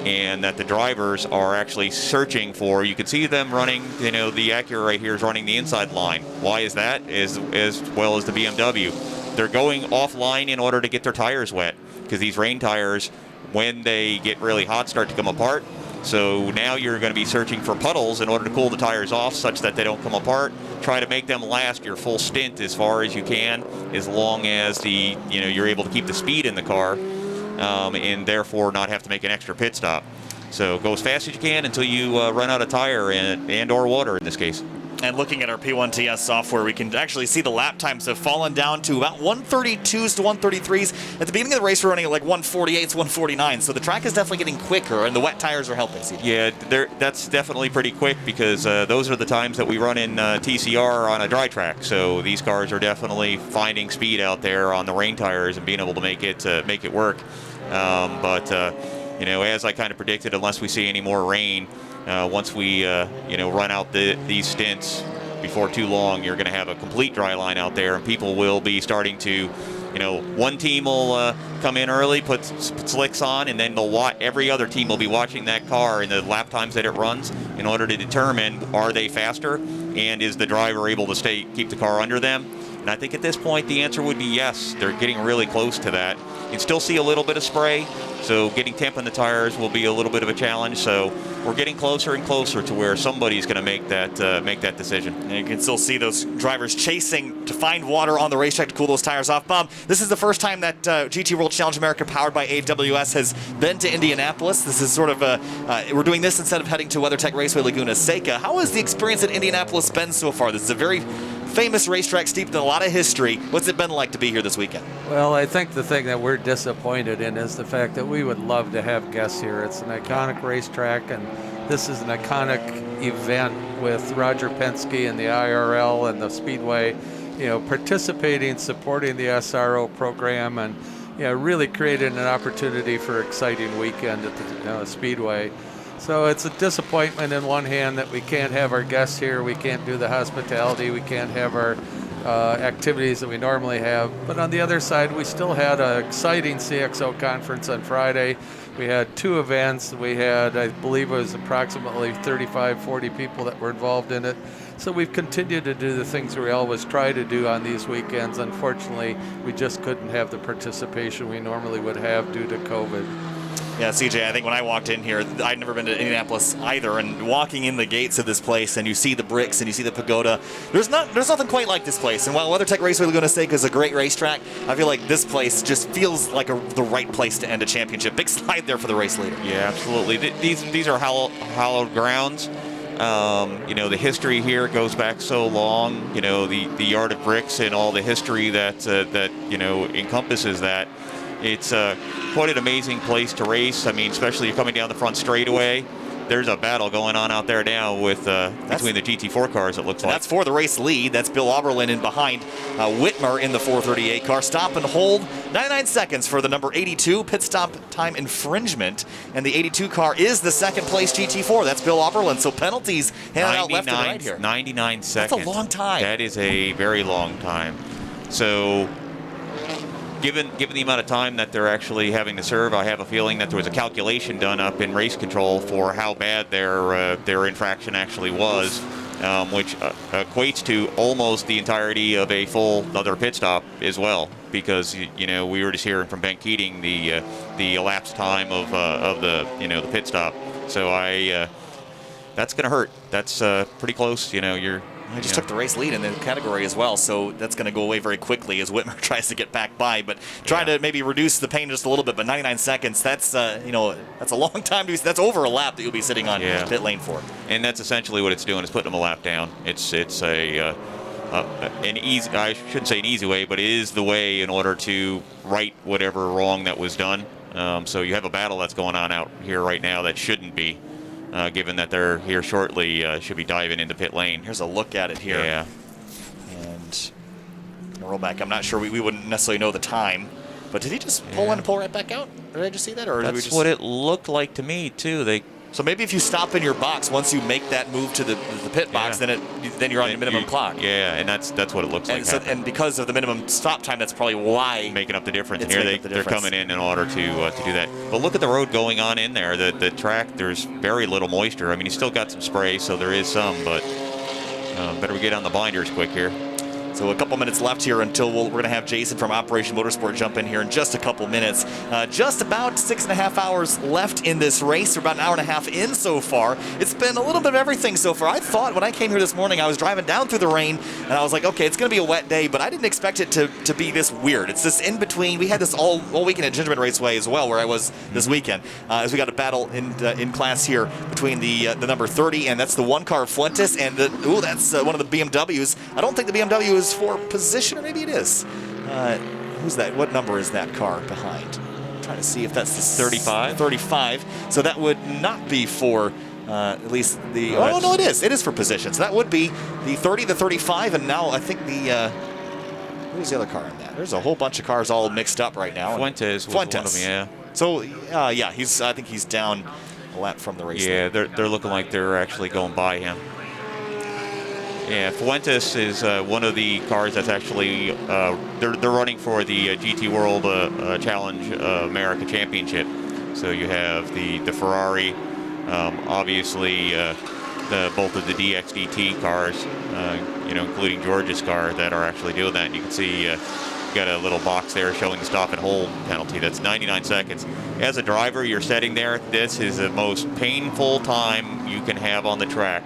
and that the drivers are actually searching for. You can see them running. You know, the Acura right here is running the inside line. Why is that? As well as the BMW, they're going offline in order to get their tires wet, because these rain tires, when they get really hot, start to come apart, So now you're going to be searching for puddles in order to cool the tires off such that they don't come apart. Try to make them last your full stint as far as you can, as long as you're able to keep the speed in the car, and therefore not have to make an extra pit stop. So go as fast as you can until you run out of tire and or water in this case. And looking at our P1TS software, we can actually see the lap times have fallen down to about 132s to 133s. At the beginning of the race, we're running at like 148s, 149. So the track is definitely getting quicker, and the wet tires are helping. Yeah, that's definitely pretty quick because those are the times that we run in TCR on a dry track. So these cars are definitely finding speed out there on the rain tires and being able to make it work. But as I kind of predicted, unless we see any more rain, once we run out these stints before too long, you're going to have a complete dry line out there, and people will be starting to, one team will come in early, put slicks on, and then every other team will be watching that car and the lap times that it runs in order to determine, are they faster, and is the driver able to keep the car under them? And I think at this point the answer would be yes. They're getting really close to that. You can still see a little bit of spray, so getting temp in the tires will be a little bit of a challenge. So we're getting closer and closer to where somebody's going to make that decision. And you can still see those drivers chasing to find water on the racetrack to cool those tires off. Bob, this is the first time that GT World Challenge America, powered by AWS, has been to Indianapolis. This is sort of we're doing this instead of heading to WeatherTech Raceway Laguna Seca. How has the experience at Indianapolis been so far? This is a very famous racetrack steeped in a lot of history. What's it been like to be here this weekend? Well, I think the thing that we're disappointed in is the fact that we would love to have guests here. It's an iconic racetrack, and this is an iconic event with Roger Penske and the IRL and the Speedway, participating, supporting the SRO program, and really creating an opportunity for an exciting weekend at the Speedway. So it's a disappointment in one hand that we can't have our guests here, we can't do the hospitality, we can't have our activities that we normally have. But on the other side, we still had an exciting CXO conference on Friday. We had 2 events. We had, I believe it was approximately 35, 40 people that were involved in it. So we've continued to do the things we always try to do on these weekends. Unfortunately, we just couldn't have the participation we normally would have due to COVID. Yeah, CJ, I think when I walked in here, I'd never been to Indianapolis either, and walking in the gates of this place and you see the bricks and you see the pagoda, there's nothing quite like this place. And while WeatherTech Raceway Laguna Seca is a great racetrack, I feel like this place just feels like the right place to end a championship. Big slide there for the race leader. Yeah, absolutely. These are hallowed grounds. The history here goes back so long. The yard of bricks and all the history that encompasses that. It's quite an amazing place to race. I mean, especially you're coming down the front straightaway. There's a battle going on out there now with between the GT4 cars, it looks like. That's for the race lead. That's Bill Oberlin in behind Whitmer in the 438 car. Stop and hold. 99 seconds for the number 82 pit stop time infringement. And the 82 car is the second place GT4. That's Bill Oberlin. So penalties handed out left and right here. 99 seconds. That's a long time. That is a very long time. So Given the amount of time that they're actually having to serve, I have a feeling that there was a calculation done up in race control for how bad their infraction actually was, which equates to almost the entirety of a full other pit stop as well. Because we were just hearing from Ben Keating the elapsed time of the pit stop. So that's going to hurt. That's pretty close. I just took the race lead in the category as well, so that's going to go away very quickly as Whitmer tries to get back by. But trying to maybe reduce the pain just a little bit. But 99 seconds, that's that's a long time. That's over a lap that you'll be sitting on pit lane for. And that's essentially what it's doing, is putting them a lap down. It's an easy, I shouldn't say an easy way, but it is the way in order to right whatever wrong that was done. So you have a battle that's going on out here right now that shouldn't be. Given that they're here shortly, should be diving into pit lane. Here's a look at it here. Yeah. And roll back. I'm not sure. We wouldn't necessarily know the time. But did he just pull in and pull right back out? Did I just see that? Or that's what it looked like to me, too. So maybe if you stop in your box, once you make that move to the pit box, then you're on the minimum clock. Yeah, and that's what it looks like. And because of the minimum stop time, that's probably why making up the difference. And here they're coming in order to do that. But look at the road going on in there. The track, there's very little moisture. I mean, you still got some spray, so there is some, but better we get on the binders quick here. So a couple minutes left here until we're going to have Jason from Operation Motorsport jump in here in just a couple minutes. Just about 6.5 hours left in this race. We're about an hour and a half in so far. It's been a little bit of everything so far. I thought when I came here this morning, I was driving down through the rain, and I was like, okay, it's going to be a wet day, but I didn't expect it to be this weird. It's this in between. We had this all weekend at Gingerbread Raceway as well, where I was this weekend, as we got a battle in class here between the number 30, and that's the one car Fuentes, and that's one of the BMWs. I don't think the BMW is for position, or maybe it is. Who's that? What number is that car behind? I'm trying to see if that's the 35. 35. So that would not be for at least the. Oh no, it is. It is for position. So that would be the 30, the 35, and now I think the. Who's the other car in that? There's a whole bunch of cars all mixed up right now. Fuentes was one of them, yeah. So yeah, I think he's down a lap from the race. Yeah, they're looking like they're actually going by him. Yeah, Fuentes is one of the cars that's actually they're running for the GT World Challenge America Championship. So you have the Ferrari, obviously both of the DXDT cars, including George's car, that are actually doing that. And you can see you got a little box there showing the stop and hold penalty. That's 99 seconds. As a driver, you're sitting there. This is the most painful time you can have on the track.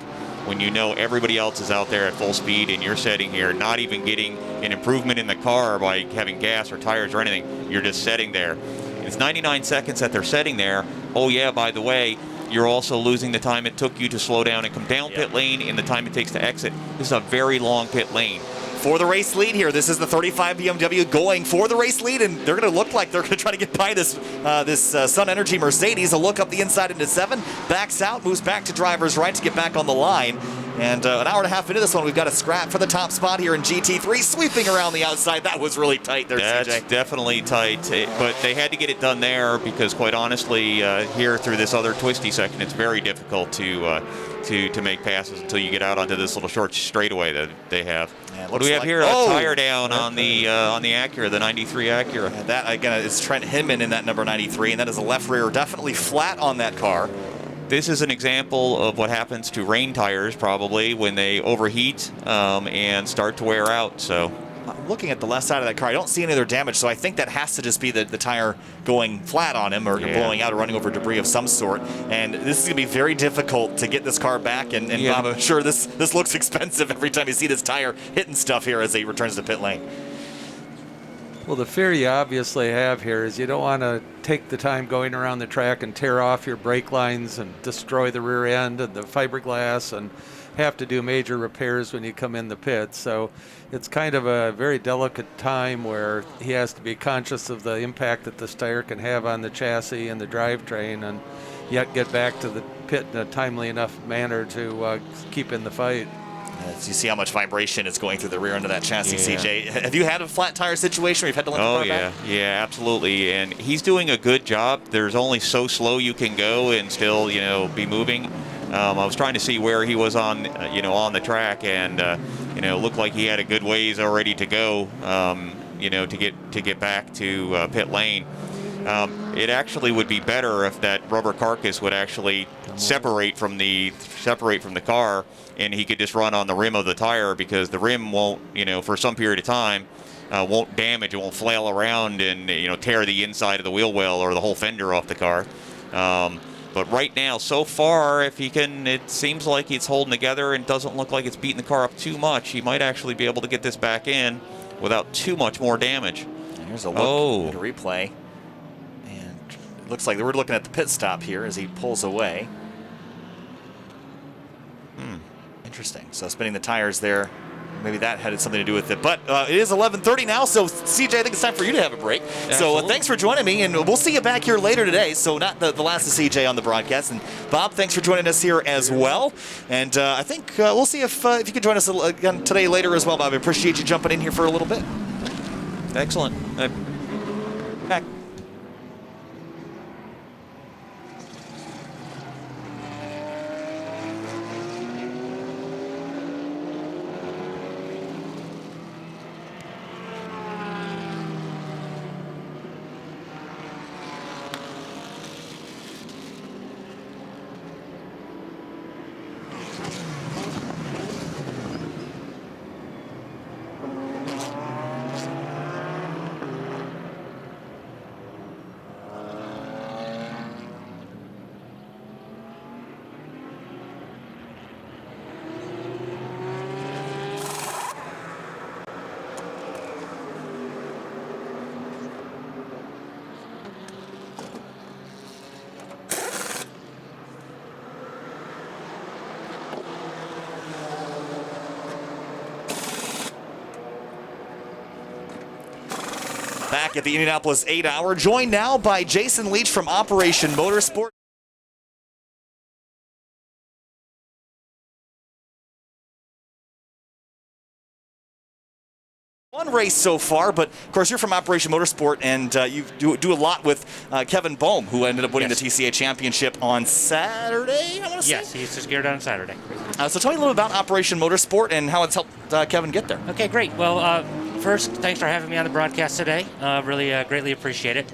When you know everybody else is out there at full speed and you're sitting here not even getting an improvement in the car by having gas or tires or anything, you're just sitting there. It's 99 seconds that they're sitting there. Oh yeah, by the way, you're also losing the time it took you to slow down and come down pit lane and the time it takes to exit. This is a very long pit lane. For the race lead here, this is the 35 BMW going for the race lead, and they're going to look like they're going to try to get by this Sun Energy Mercedes. A look up the inside into 7, backs out, moves back to driver's right to get back on the line. And an hour and a half into this one, we've got a scrap for the top spot here in GT3, sweeping around the outside. That was really tight there, That's CJ. Definitely tight, but they had to get it done there because, quite honestly, here through this other twisty section, it's very difficult to make passes until you get out onto this little short straightaway that they have. Yeah, what do we have here? A tire down on the Acura, the 93 Acura. And that, again, is Trent Hinman in that number 93, and that is a left rear definitely flat on that car. This is an example of what happens to rain tires probably when they overheat and start to wear out. So, looking at the left side of that car, I don't see any other damage, so I think that has to just be the tire going flat on him or blowing out or running over debris of some sort. And this is going to be very difficult to get this car back. And Bob, I'm sure this looks expensive every time you see this tire hitting stuff here as he returns to pit lane. Well, the fear you obviously have here is you don't want to take the time going around the track and tear off your brake lines and destroy the rear end and the fiberglass and have to do major repairs when you come in the pit. So it's kind of a very delicate time where he has to be conscious of the impact that this tire can have on the chassis and the drivetrain, and yet get back to the pit in a timely enough manner to keep in the fight. As you see how much vibration is going through the rear end of that chassis, CJ. Have you had a flat tire situation where you've had to let the car back? Yeah, absolutely. And he's doing a good job. There's only so slow you can go and still, be moving. I was trying to see where he was on the track, and looked like he had a good ways already to go, to get back to pit lane. It actually would be better if that rubber carcass would actually separate from the car, and he could just run on the rim of the tire, because the rim won't, for some period of time, won't damage. It won't flail around and tear the inside of the wheel well or the whole fender off the car. But right now, so far, if he can, it seems like he's holding together and doesn't look like it's beating the car up too much. He might actually be able to get this back in without too much more damage. And here's a look at a replay. And it looks like we're looking at the pit stop here as he pulls away. Interesting. So spinning the tires there, maybe that had something to do with it. But it is 11:30 now, so CJ, I think it's time for you to have a break. Absolutely. So thanks for joining me, and we'll see you back here later today. So not the last of CJ on the broadcast. And Bob, thanks for joining us here as well. And I think we'll see if you can join us again today later as well, Bob. I appreciate you jumping in here for a little bit. Excellent. Back. back at the Indianapolis 8-hour, joined now by Jason Leach from Operation Motorsport. One race so far, but of course you're from Operation Motorsport, and you do a lot with Kevin Boehm, who ended up winning the TCA championship on Saturday, I want to say? Yes, he's just geared on Saturday. So tell me a little about Operation Motorsport and how it's helped Kevin get there. Okay, great. Well, first, thanks for having me on the broadcast today. Really greatly appreciate it.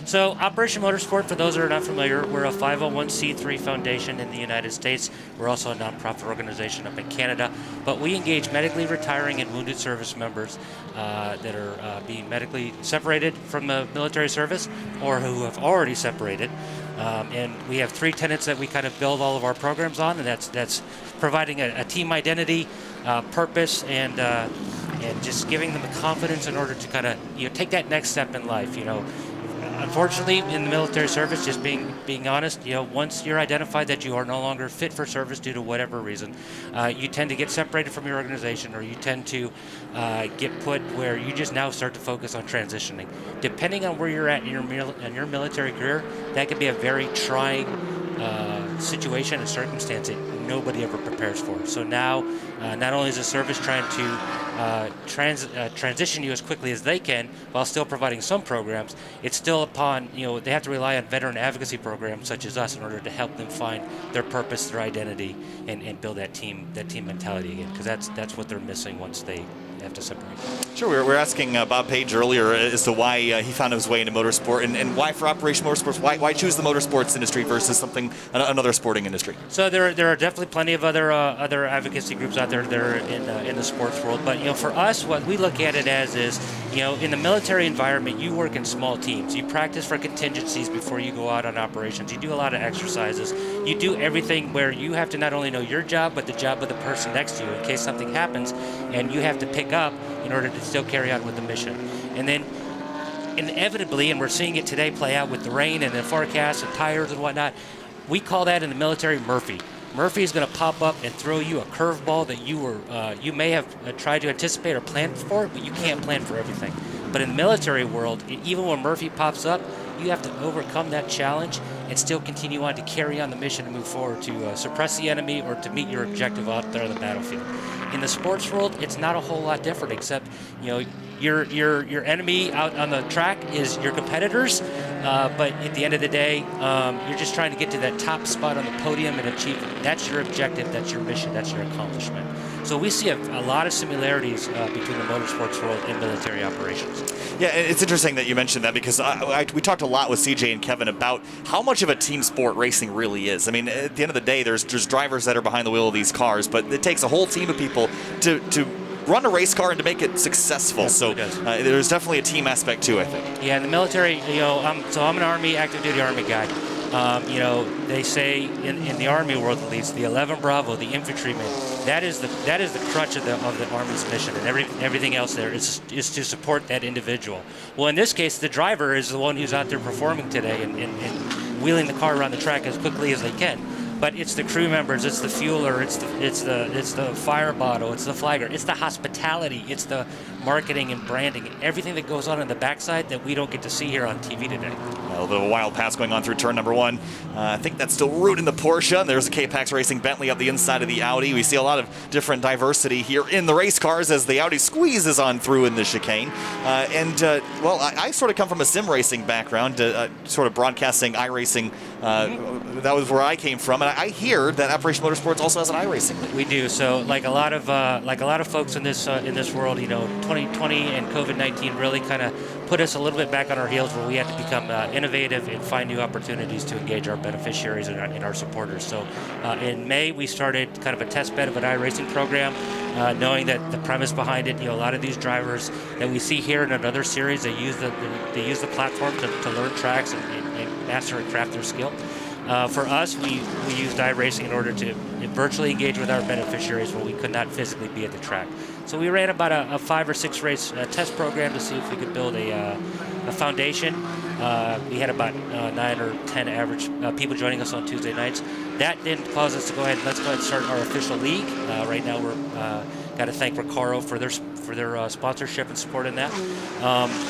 So Operation Motorsport, for those that are not familiar, we're a 501c3 foundation in the United States. We're also a nonprofit organization up in Canada, but we engage medically retiring and wounded service members that are being medically separated from the military service or who have already separated. And we have three tenets that we kind of build all of our programs on, and that's providing a team identity, purpose, and just giving them the confidence in order to kind of take that next step in life. Unfortunately, in the military service, just being honest, once you're identified that you are no longer fit for service due to whatever reason, you tend to get separated from your organization, or you tend to get put where you just now start to focus on transitioning. Depending on where you're at in your military career, that can be a very trying situation and circumstance that nobody ever prepares for. So now, not only is the service trying to transition you as quickly as they can while still providing some programs, it's still upon, they have to rely on veteran advocacy programs such as us in order to help them find their purpose, their identity, and build that team mentality again, because that's what they're missing once they have to separate. Sure, we were asking Bob Page earlier as to why he found his way into motorsport, and why for Operation Motorsports, why choose the motorsports industry versus another sporting industry? So there are definitely plenty of other advocacy groups out there that are in the sports world, but for us, what we look at it as is, in the military environment, you work in small teams. You practice for contingencies before you go out on operations. You do a lot of exercises. You do everything where you have to not only know your job, but the job of the person next to you in case something happens, and you have to pick up in order to still carry on with the mission. And then inevitably, and we're seeing it today play out with the rain and the forecast and tires and whatnot, we call that in the military Murphy. Murphy is going to pop up and throw you a curveball that you may have tried to anticipate or plan for, but you can't plan for everything. But in the military world, even when Murphy pops up, you have to overcome that challenge and still continue on to carry on the mission and move forward to suppress the enemy or to meet your objective out there on the battlefield. In the sports world, it's not a whole lot different, except your enemy out on the track is your competitors, but at the end of the day, you're just trying to get to that top spot on the podium and achieve it. That's your objective, that's your mission, that's your accomplishment. So we see a lot of similarities between the motorsports world and military operations. Yeah, it's interesting that you mentioned that, because we talked a lot with CJ and Kevin about how much of a team sport racing really is. I mean, at the end of the day, there's drivers that are behind the wheel of these cars, but it takes a whole team of people to run a race car and to make it successful. So there's definitely a team aspect too, I think. Yeah, in the military, I'm an Army, active duty Army guy. They say in the Army world, at least, the 11 Bravo, the infantryman, that is the crutch of the Army's mission, and everything else there is to support that individual. Well, in this case, the driver is the one who's out there performing today and wheeling the car around the track as quickly as they can. But it's the crew members, it's the fueler, it's the fire bottle, it's the flagger, it's the hospitality, it's the marketing and branding, everything that goes on in the backside that we don't get to see here on TV today. Well, the wild pass going on through turn number one. I think that's still rooting the Porsche. There's a K-Pax Racing Bentley up the inside of the Audi. We see a lot of different diversity here in the race cars as the Audi squeezes on through in the chicane. I sort of come from a sim racing background, sort of broadcasting iRacing. That was where I came from, and I hear that Operation Motorsports also has an iRacing league. We do. So, like a lot of folks in this world, 2020 and COVID-19 really kind of put us a little bit back on our heels, where we had to become innovative and find new opportunities to engage our beneficiaries and our supporters. So, in May, we started kind of a test bed of an iRacing program, knowing that the premise behind it, a lot of these drivers that we see here in another series, they use the platform to learn tracks and master and craft their skill. For us, we used iRacing in order to virtually engage with our beneficiaries when we could not physically be at the track. So we ran about a 5 or 6 race test program to see if we could build a foundation. We had about 9 or 10 average people joining us on Tuesday nights. That didn't cause us to go ahead and let's go ahead and start our official league. Right now we're Got to thank Recaro for their sponsorship and support in that.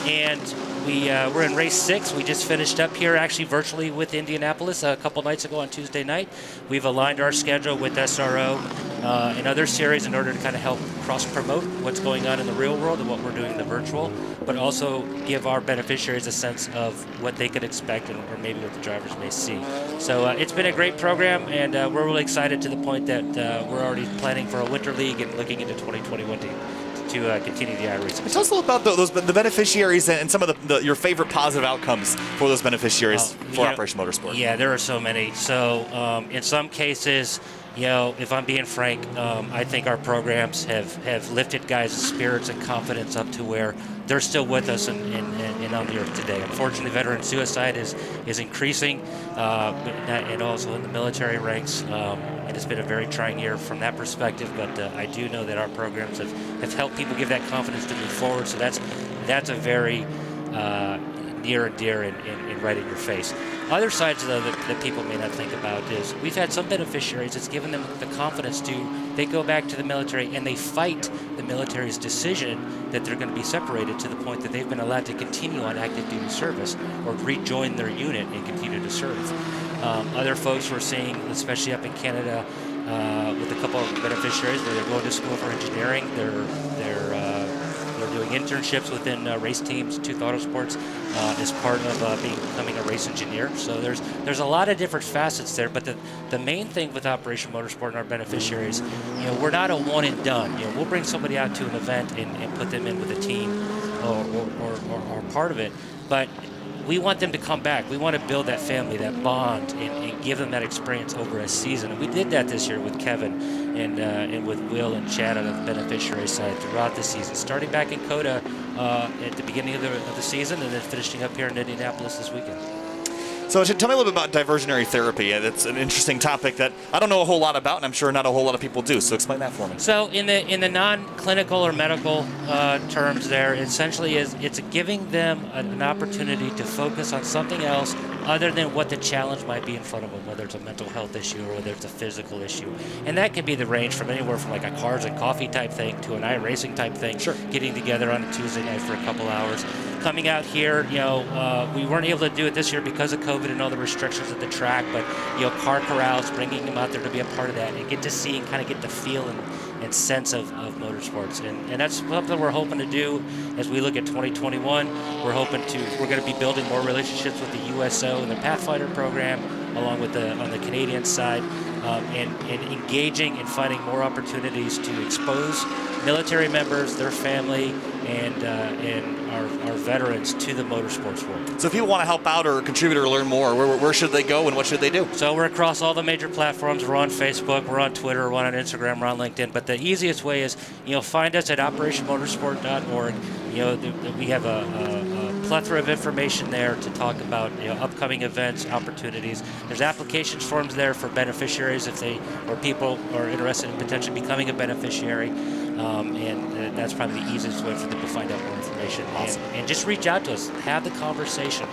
And we're in race 6. We just finished up here actually virtually with Indianapolis a couple nights ago on Tuesday night. We've aligned our schedule with SRO and other series in order to kind of help cross-promote what's going on in the real world and what we're doing in the virtual, but also give our beneficiaries a sense of what they could expect or maybe what the drivers may see. So it's been a great program, and we're really excited to the point that we're already planning for a winter league and looking into 2021 to continue the iRacing. Tell us a little about the beneficiaries and some of your favorite positive outcomes for those beneficiaries for Operation Motorsport. Yeah, there are so many. So in some cases, if I'm being frank, I think our programs have lifted guys' spirits and confidence up to where they're still with us and on the earth today. Unfortunately, veteran suicide is increasing, and also in the military ranks. And it's been a very trying year from that perspective, but I do know that our programs have helped people give that confidence to move forward. So that's a very near and dear and right in your face. Other sides, though, that people may not think about is we've had some beneficiaries. It's given them the confidence they go back to the military and they fight the military's decision that they're going to be separated to the point that they've been allowed to continue on active duty service or rejoin their unit and continue to serve. Other folks we're seeing, especially up in Canada, with a couple of beneficiaries where they're going to school for engineering, they're doing internships within race teams, Tooth Autosports, as part of becoming a race engineer. So there's a lot of different facets there, but the main thing with Operation Motorsport and our beneficiaries, we're not a one and done. We'll bring somebody out to an event and put them in with a team or part of it, but we want them to come back. We want to build that family, that bond, and give them that experience over a season. And we did that this year with Kevin and with Will and Chad on the beneficiary side throughout the season, starting back in COTA at the beginning of the season and then finishing up here in Indianapolis this weekend. So tell me a little bit about diversionary therapy. It's an interesting topic that I don't know a whole lot about, and I'm sure not a whole lot of people do. So explain that for me. So in the non-clinical or medical terms there, essentially it's giving them an opportunity to focus on something else other than what the challenge might be in front of them, whether it's a mental health issue or whether it's a physical issue. And that can be the range from anywhere from like a cars and coffee type thing to an iRacing type thing. Sure. Getting together on a Tuesday night for a couple hours. Coming out here, we weren't able to do it this year because of COVID and all the restrictions at the track, but car corrals, bringing them out there to be a part of that and get to see and kind of get the feel and sense of motorsports, and that's something we're hoping to do as we look at 2021. We're going to be building more relationships with the USO and the Pathfinder program, along with on the Canadian side, and engaging and finding more opportunities to expose military members, their family, and our veterans to the motorsports world. So if people want to help out or contribute or learn more, where should they go and what should they do? So we're across all the major platforms. We're on Facebook, we're on Twitter, we're on Instagram, we're on LinkedIn. But the easiest way is, find us at operationmotorsport.org. We have a plethora of information there to talk about upcoming events, opportunities. There's applications forms there for beneficiaries or people are interested in potentially becoming a beneficiary. And that's probably the easiest way for them to find out more information. Awesome. And just reach out to us, have the conversation.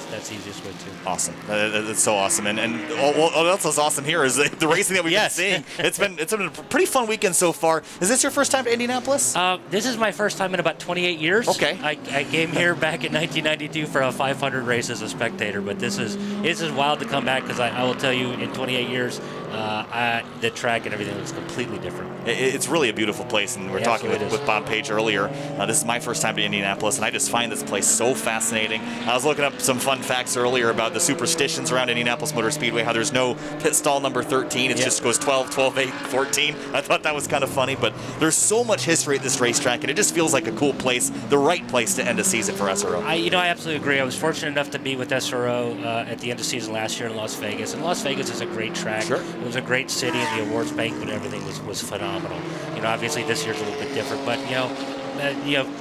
That's the easiest way too. Awesome. That's so awesome. And what else is awesome here is the racing that we've been seeing. It's been a pretty fun weekend so far. Is this your first time to Indianapolis? This is my first time in about 28 years. Okay. I came here back in 1992 for a 500 race as a spectator, but this is wild to come back because I will tell you, in 28 years, the track and everything looks completely different. It's really a beautiful place, and we're talking with Bob Page earlier. This is my first time to Indianapolis, and I just find this place so fascinating. I was looking up some fun facts earlier about the superstitions around Indianapolis Motor Speedway, how there's no pit stall number 13. It just goes 12, 12, 8, 14. I thought that was kind of funny, but there's so much history at this racetrack, and it just feels like a cool place, the right place to end a season for SRO. I absolutely agree. I was fortunate enough to be with SRO at the end of season last year in Las Vegas, and Las Vegas is a great track. Sure. It was a great city, and the awards banquet and everything was phenomenal. Obviously this year's a little bit different, but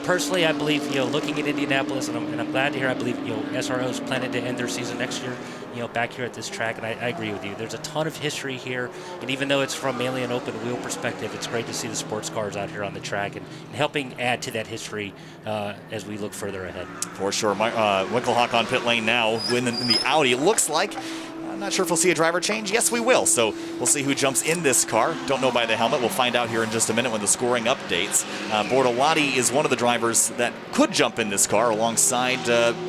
personally, I believe looking at Indianapolis, and I'm glad to hear. I believe SRO is planning to end their season next year. Back here at this track, and I agree with you. There's a ton of history here, and even though it's from mainly an open wheel perspective, it's great to see the sports cars out here on the track and helping add to that history as we look further ahead. For sure. Winkelhock on pit lane now, in the Audi. It looks like I'm not sure if we'll see a driver change. Yes, we will. So we'll see who jumps in this car. Don't know by the helmet. We'll find out here in just a minute when the scoring updates. Bortolotti is one of the drivers that could jump in this car alongside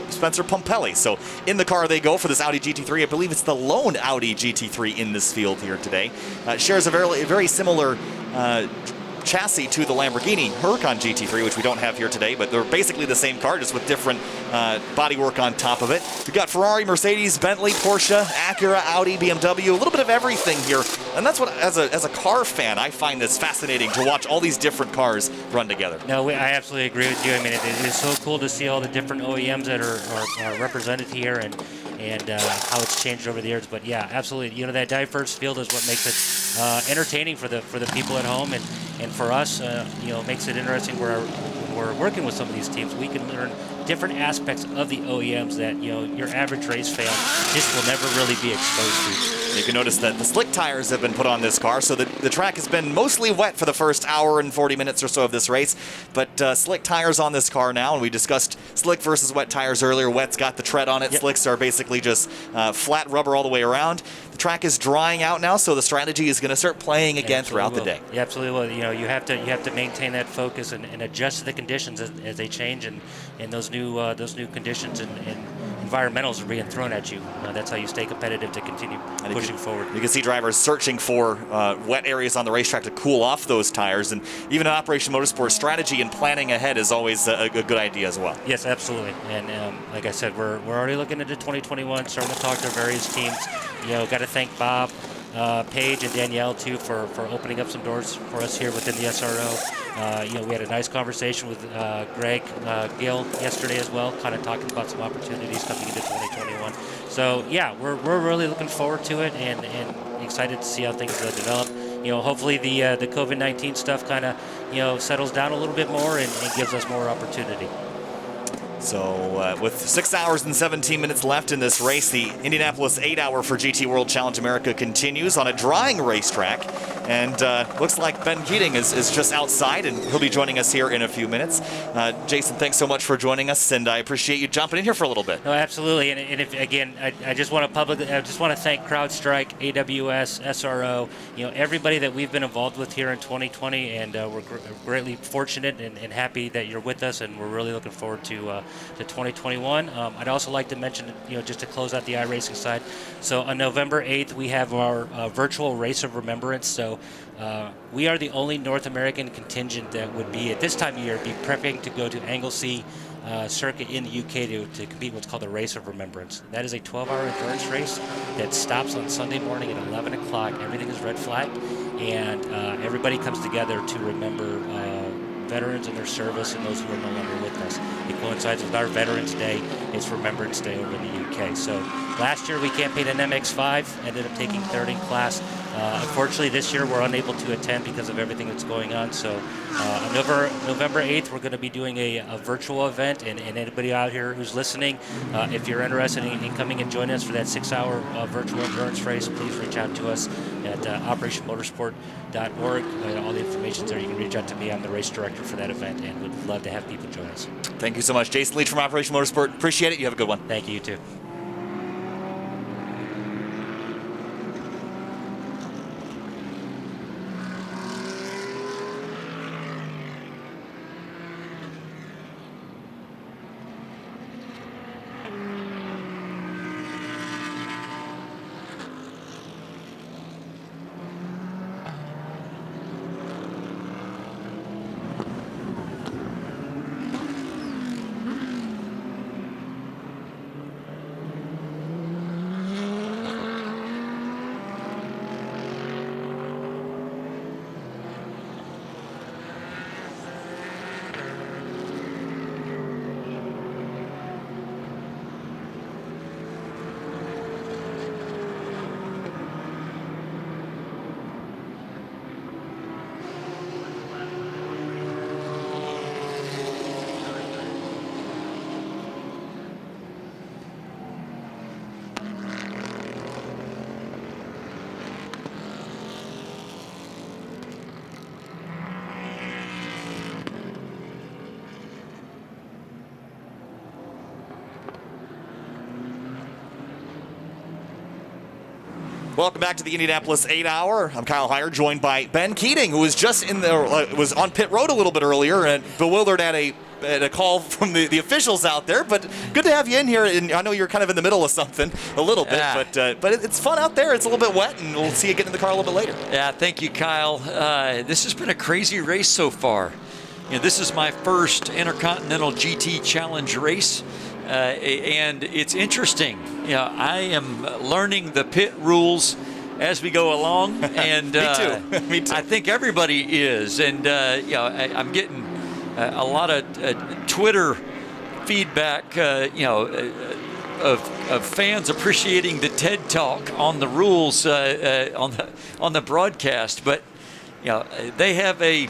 Spencer Pumpelly. So in the car they go for this Audi GT3. I believe it's the lone Audi GT3 in this field here today. Shares a very similar chassis to the Lamborghini Huracan GT3, which we don't have here today, but they're basically the same car, just with different bodywork on top of it. We've got Ferrari, Mercedes, Bentley, Porsche, Acura, Audi, BMW, a little bit of everything here. And that's what, as a car fan, I find this fascinating to watch all these different cars run together. No, I absolutely agree with you. I mean, it is so cool to see all the different OEMs that are represented here and how it's changed over the years. But yeah, absolutely. You know, that diverse field is what makes it entertaining for the people at home, and for us, you know, makes it interesting where we're working with some of these teams. We can learn different aspects of the OEMs that, you know, your average race fan just will never really be exposed to. You can notice that the slick tires have been put on this car, so the track has been mostly wet for the first hour and 40 minutes or so of this race, but slick tires on this car now, and we discussed slick versus wet tires earlier. Wet's got the tread on it. Yep. Slicks are basically just flat rubber all the way around. The track is drying out now, so the strategy is going to start playing again throughout the day. Yeah, absolutely will. You know, you have to maintain that focus and adjust to the conditions as they change, and those new conditions and environmentals are being thrown at you. That's how you stay competitive to continue pushing forward. You can see drivers searching for wet areas on the racetrack to cool off those tires, and even in Operation Motorsport, strategy and planning ahead is always a good idea as well. Yes, absolutely. And like I said, we're already looking into 2021, starting to talk to various teams. You know, got to thank Bob, Paige, and Danielle too for opening up some doors for us here within the SRO. You know, we had a nice conversation with Greg Gill yesterday as well, kind of talking about some opportunities coming into 2021. So yeah, we're really looking forward to it and excited to see how things develop. You know, hopefully the COVID-19 stuff kind of, you know, settles down a little bit more and gives us more opportunity. So with 6 hours and 17 minutes left in this race, the Indianapolis 8-hour for GT World Challenge America continues on a drying racetrack. And looks like Ben Keating is just outside, and he'll be joining us here in a few minutes. Jason, thanks so much for joining us, and I appreciate you jumping in here for a little bit. No, absolutely. And if, again, I just want to thank CrowdStrike, AWS, SRO, you know, everybody that we've been involved with here in 2020, and we're greatly fortunate and happy that you're with us, and we're really looking forward to 2021. I'd also like to mention, you know, just to close out the iRacing side. So on November 8th, we have our virtual Race of Remembrance. So we are the only North American contingent that would be, at this time of year, be prepping to go to Anglesey circuit in the UK to compete what's called the Race of Remembrance. That is a 12-hour endurance race that stops on Sunday morning at 11 o'clock. Everything is red flagged, and everybody comes together to remember veterans and their service and those who are no longer with us. It coincides with our Veterans Day. It's Remembrance Day over in the UK. So last year we campaigned an MX-5, ended up taking third in class. Unfortunately, this year we're unable to attend because of everything that's going on. So on November 8th, we're going to be doing a virtual event, and anybody out here who's listening, if you're interested in coming and joining us for that 6-hour virtual endurance race, please reach out to us at operationmotorsport.org. All the information's there. You can reach out to me. I'm the race director for that event, and would love to have people join us. Thank you so much. Jason Leach from Operation Motorsport. Appreciate it. You have a good one. Thank you, you too. Welcome back to the Indianapolis 8 Hour. I'm Kyle Heyer, joined by Ben Keating, who was just was on pit road a little bit earlier and bewildered at a call from the officials out there. But good to have you in here. And I know you're kind of in the middle of something a little bit, but it's fun out there. It's a little bit wet, and we'll see you get in the car a little bit later. Yeah, thank you, Kyle. This has been a crazy race so far. This is my first Intercontinental GT Challenge race. And it's interesting. I am learning the pit rules as we go along, and Me too. Me too. I think everybody is. And I'm getting a lot of Twitter feedback, of fans appreciating the TED Talk on the rules on the broadcast. But they have a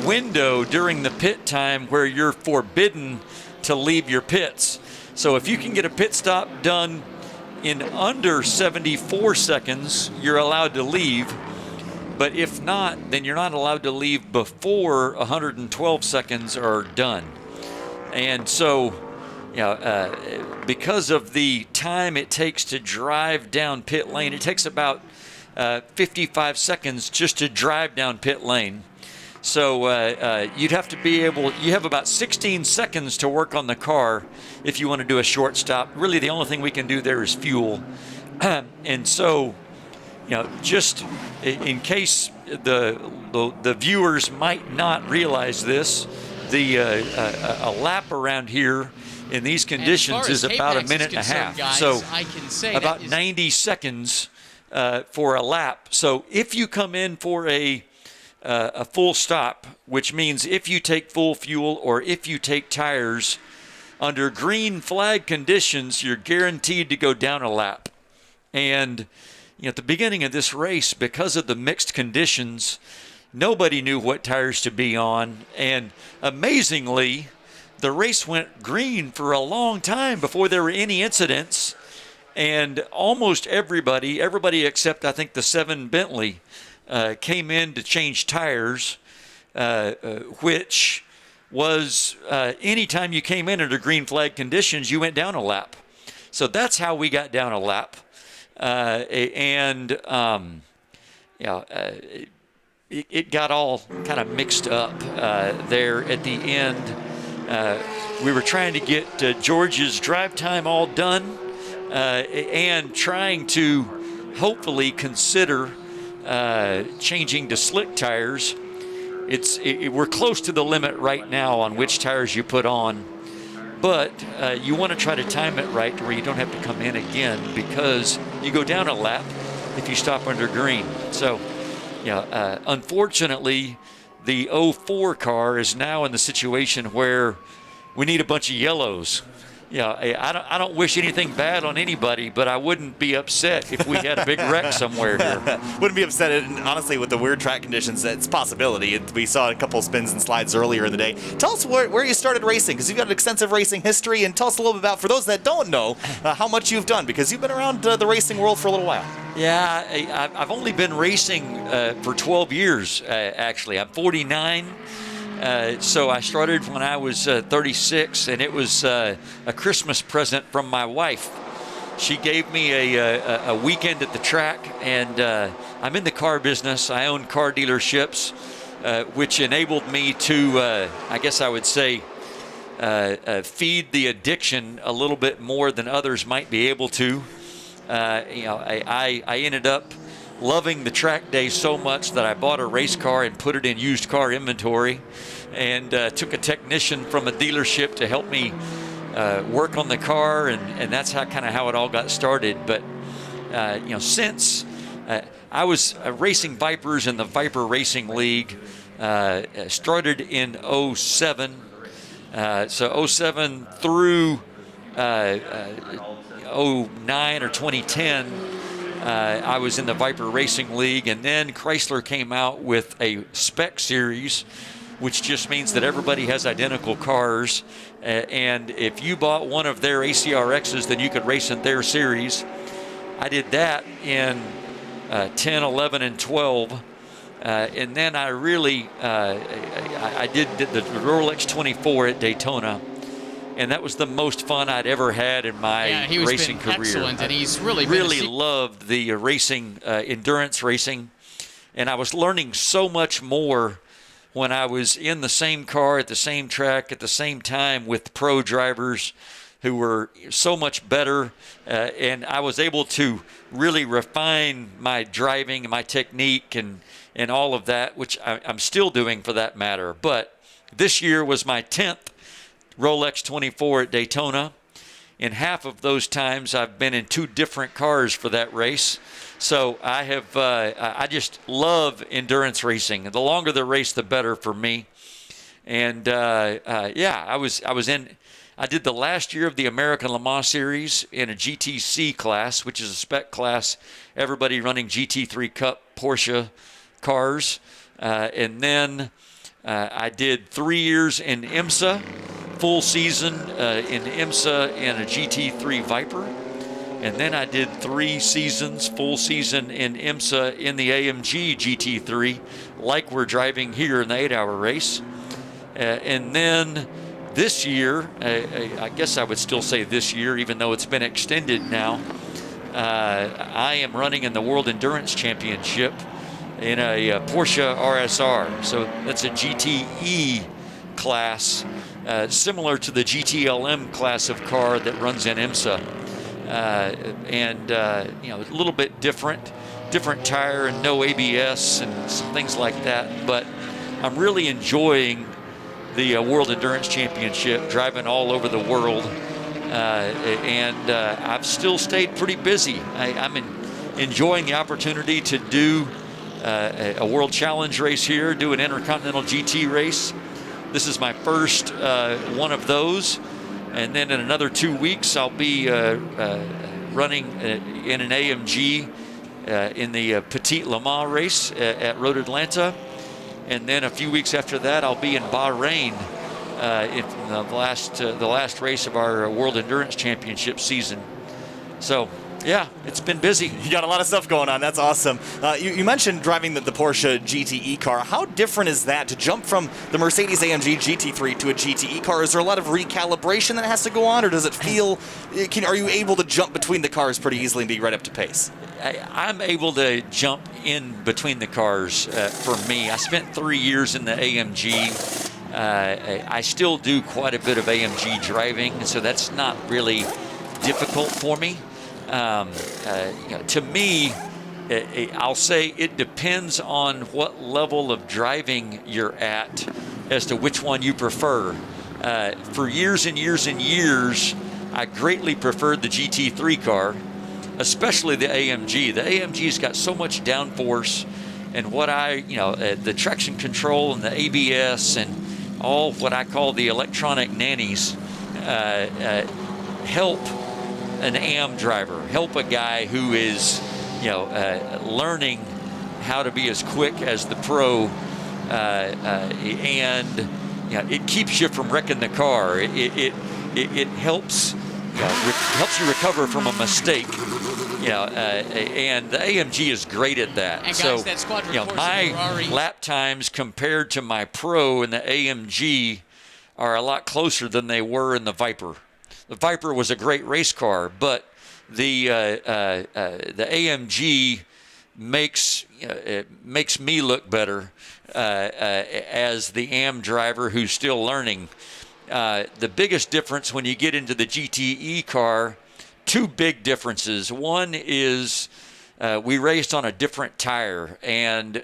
window during the pit time where you're forbidden to leave your pits. So if you can get a pit stop done in under 74 seconds, you're allowed to leave. But if not, then you're not allowed to leave before 112 seconds are done. And so, because of the time it takes to drive down pit lane, it takes about 55 seconds just to drive down pit lane. So you'd have to be able, you have about 16 seconds to work on the car if you want to do a short stop. Really, the only thing we can do there is fuel. And so, just in case the viewers might not realize this, a lap around here in these conditions is about a minute and a half. Guys, so I can say about 90 seconds for a lap. So if you come in for a full stop, which means if you take full fuel or if you take tires, under green flag conditions, you're guaranteed to go down a lap. And at the beginning of this race, because of the mixed conditions, nobody knew what tires to be on. And amazingly, the race went green for a long time before there were any incidents. And almost everybody except I think the 7 Bentley, came in to change tires, which was anytime you came in under green flag conditions, you went down a lap. So that's how we got down a lap. It got all kind of mixed up there at the end. We were trying to get George's drive time all done and trying to hopefully consider changing to slick tires. We're close to the limit right now on which tires you put on, but you want to try to time it right to where you don't have to come in again, because you go down a lap if you stop under green. So, unfortunately, the 04 car is now in the situation where we need a bunch of yellows. I don't wish anything bad on anybody, but I wouldn't be upset if we had a big wreck somewhere here. Wouldn't be upset, and honestly, with the weird track conditions, it's a possibility. We saw a couple spins and slides earlier in the day. Tell us where you started racing, because you've got an extensive racing history, and tell us a little bit about, for those that don't know, how much you've done, because you've been around the racing world for a little while. Yeah, I've only been racing for 12 years, actually. I'm 49. So I started when I was 36, and it was a Christmas present from my wife. She gave me a weekend at the track, and I'm in the car business. I own car dealerships, which enabled me to, I guess I would say, feed the addiction a little bit more than others might be able to. I ended up loving the track day so much that I bought a race car and put it in used car inventory, and took a technician from a dealership to help me work on the car, and that's how it all got started. But since I was racing Vipers in the Viper Racing League, started in 07, so 07 through 09 or 2010. I was in the Viper Racing League, and then Chrysler came out with a spec series, which just means that everybody has identical cars, and if you bought one of their ACRXs, then you could race in their series. I did that in 10, 11, and 12, and then I really I did the Rolex 24 at Daytona, and that was the most fun I'd ever had in my he was racing career. Excellent, and he's really loved the racing, endurance racing, and I was learning so much more when I was in the same car at the same track at the same time with pro drivers who were so much better, and I was able to really refine my driving and my technique and all of that, which I'm still doing for that matter. But this year was my 10th Rolex 24 at Daytona. In half of those times, I've been in 2 different cars for that race. So I just love endurance racing. The longer the race, the better for me. And I did the last year of the American Le Mans Series in a GTC class, which is a spec class, everybody running GT3 Cup Porsche cars. And then I did 3 years in IMSA, full season in IMSA in a GT3 Viper. And then I did 3 seasons, full season in IMSA in the AMG GT3, like we're driving here in the 8-hour race. And then this year, I guess I would still say this year, even though it's been extended now, I am running in the World Endurance Championship in a Porsche RSR. So that's a GTE class, similar to the GTLM class of car that runs in IMSA. A little bit different tire and no ABS and some things like that. But I'm really enjoying the World Endurance Championship, driving all over the world, and I've still stayed pretty busy. I'm enjoying the opportunity to do a World Challenge race here, do an Intercontinental GT race. This is my first one of those, and then in another 2 weeks I'll be running in an AMG in the Petite Le Mans race at Road Atlanta. And then a few weeks after that, I'll be in Bahrain in the last race of our World Endurance Championship season. So, yeah, it's been busy. You got a lot of stuff going on. That's awesome. You mentioned driving the Porsche GTE car. How different is that to jump from the Mercedes AMG GT3 to a GTE car? Is there a lot of recalibration that has to go on, or does it feel? Are you able to jump between the cars pretty easily and be right up to pace? I'm able to jump in between the cars for me. I spent 3 years in the AMG. I still do quite a bit of AMG driving, so that's not really difficult for me. To me, I'll say it depends on what level of driving you're at as to which one you prefer. For years and years and years, I greatly preferred the GT3 car, especially the AMG. The AMG's got so much downforce, and the traction control and the ABS and all what I call the electronic nannies help an AM driver, help a guy who is, learning how to be as quick as the pro, and it keeps you from wrecking the car. It helps. Helps you recover from a mistake, and the AMG is great at that. And so, guys, that my lap times compared to my Pro and the AMG are a lot closer than they were in the Viper. The Viper was a great race car, but the AMG makes me look better as the AM driver who's still learning. The biggest difference when you get into the GTE car, 2 big differences. One is we raced on a different tire, and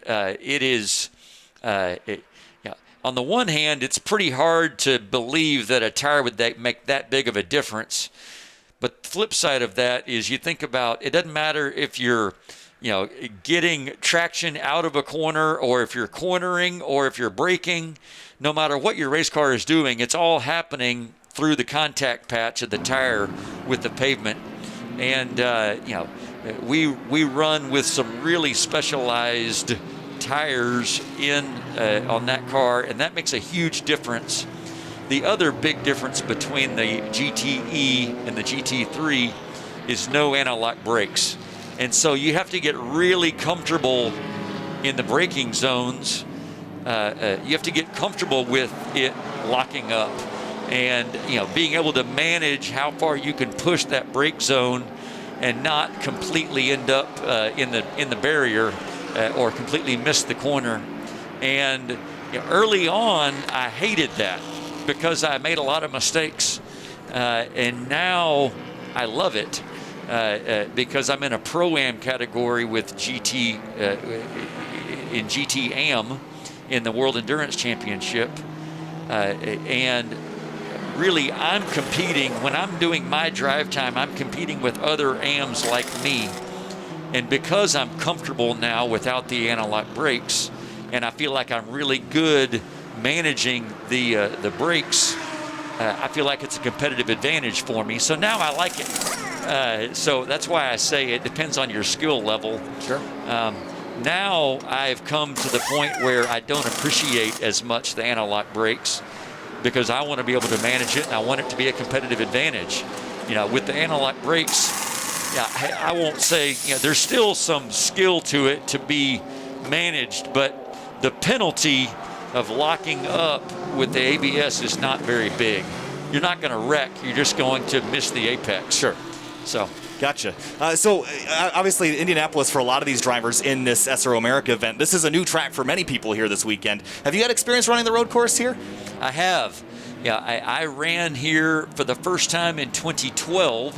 on the one hand, it's pretty hard to believe that a tire would make that big of a difference. But the flip side of that is you think about, it doesn't matter if you're getting traction out of a corner, or if you're cornering, or if you're braking. No matter what your race car is doing, it's all happening through the contact patch of the tire with the pavement. And we run with some really specialized tires on that car, and that makes a huge difference. The other big difference between the GTE and the GT3 is no anti-lock brakes. And so you have to get really comfortable in the braking zones. You have to get comfortable with it locking up. and being able to manage how far you can push that brake zone and not completely end up in the barrier or completely miss the corner. And early on, I hated that because I made a lot of mistakes, and now I love it because I'm in a Pro-Am category with GT in GT Am in the World Endurance Championship, and really I'm competing. When I'm doing my drive time, I'm competing with other AMs like me, and because I'm comfortable now without the anti-lock brakes, and I feel like I'm really good managing the brakes, I feel like it's a competitive advantage for me. So now I like it. So that's why I say it depends on your skill level. Sure. Now I've come to the point where I don't appreciate as much the anti-lock brakes because I want to be able to manage it and I want it to be a competitive advantage. With the anti-lock brakes, I won't say, there's still some skill to it to be managed, but the penalty of locking up with the ABS is not very big. You're not going to wreck, you're just going to miss the apex. Sure. So. Gotcha. Obviously, Indianapolis, for a lot of these drivers in this SRO America event, this is a new track for many people here this weekend. Have you had experience running the road course here? I have. Yeah, I ran here for the first time in 2012,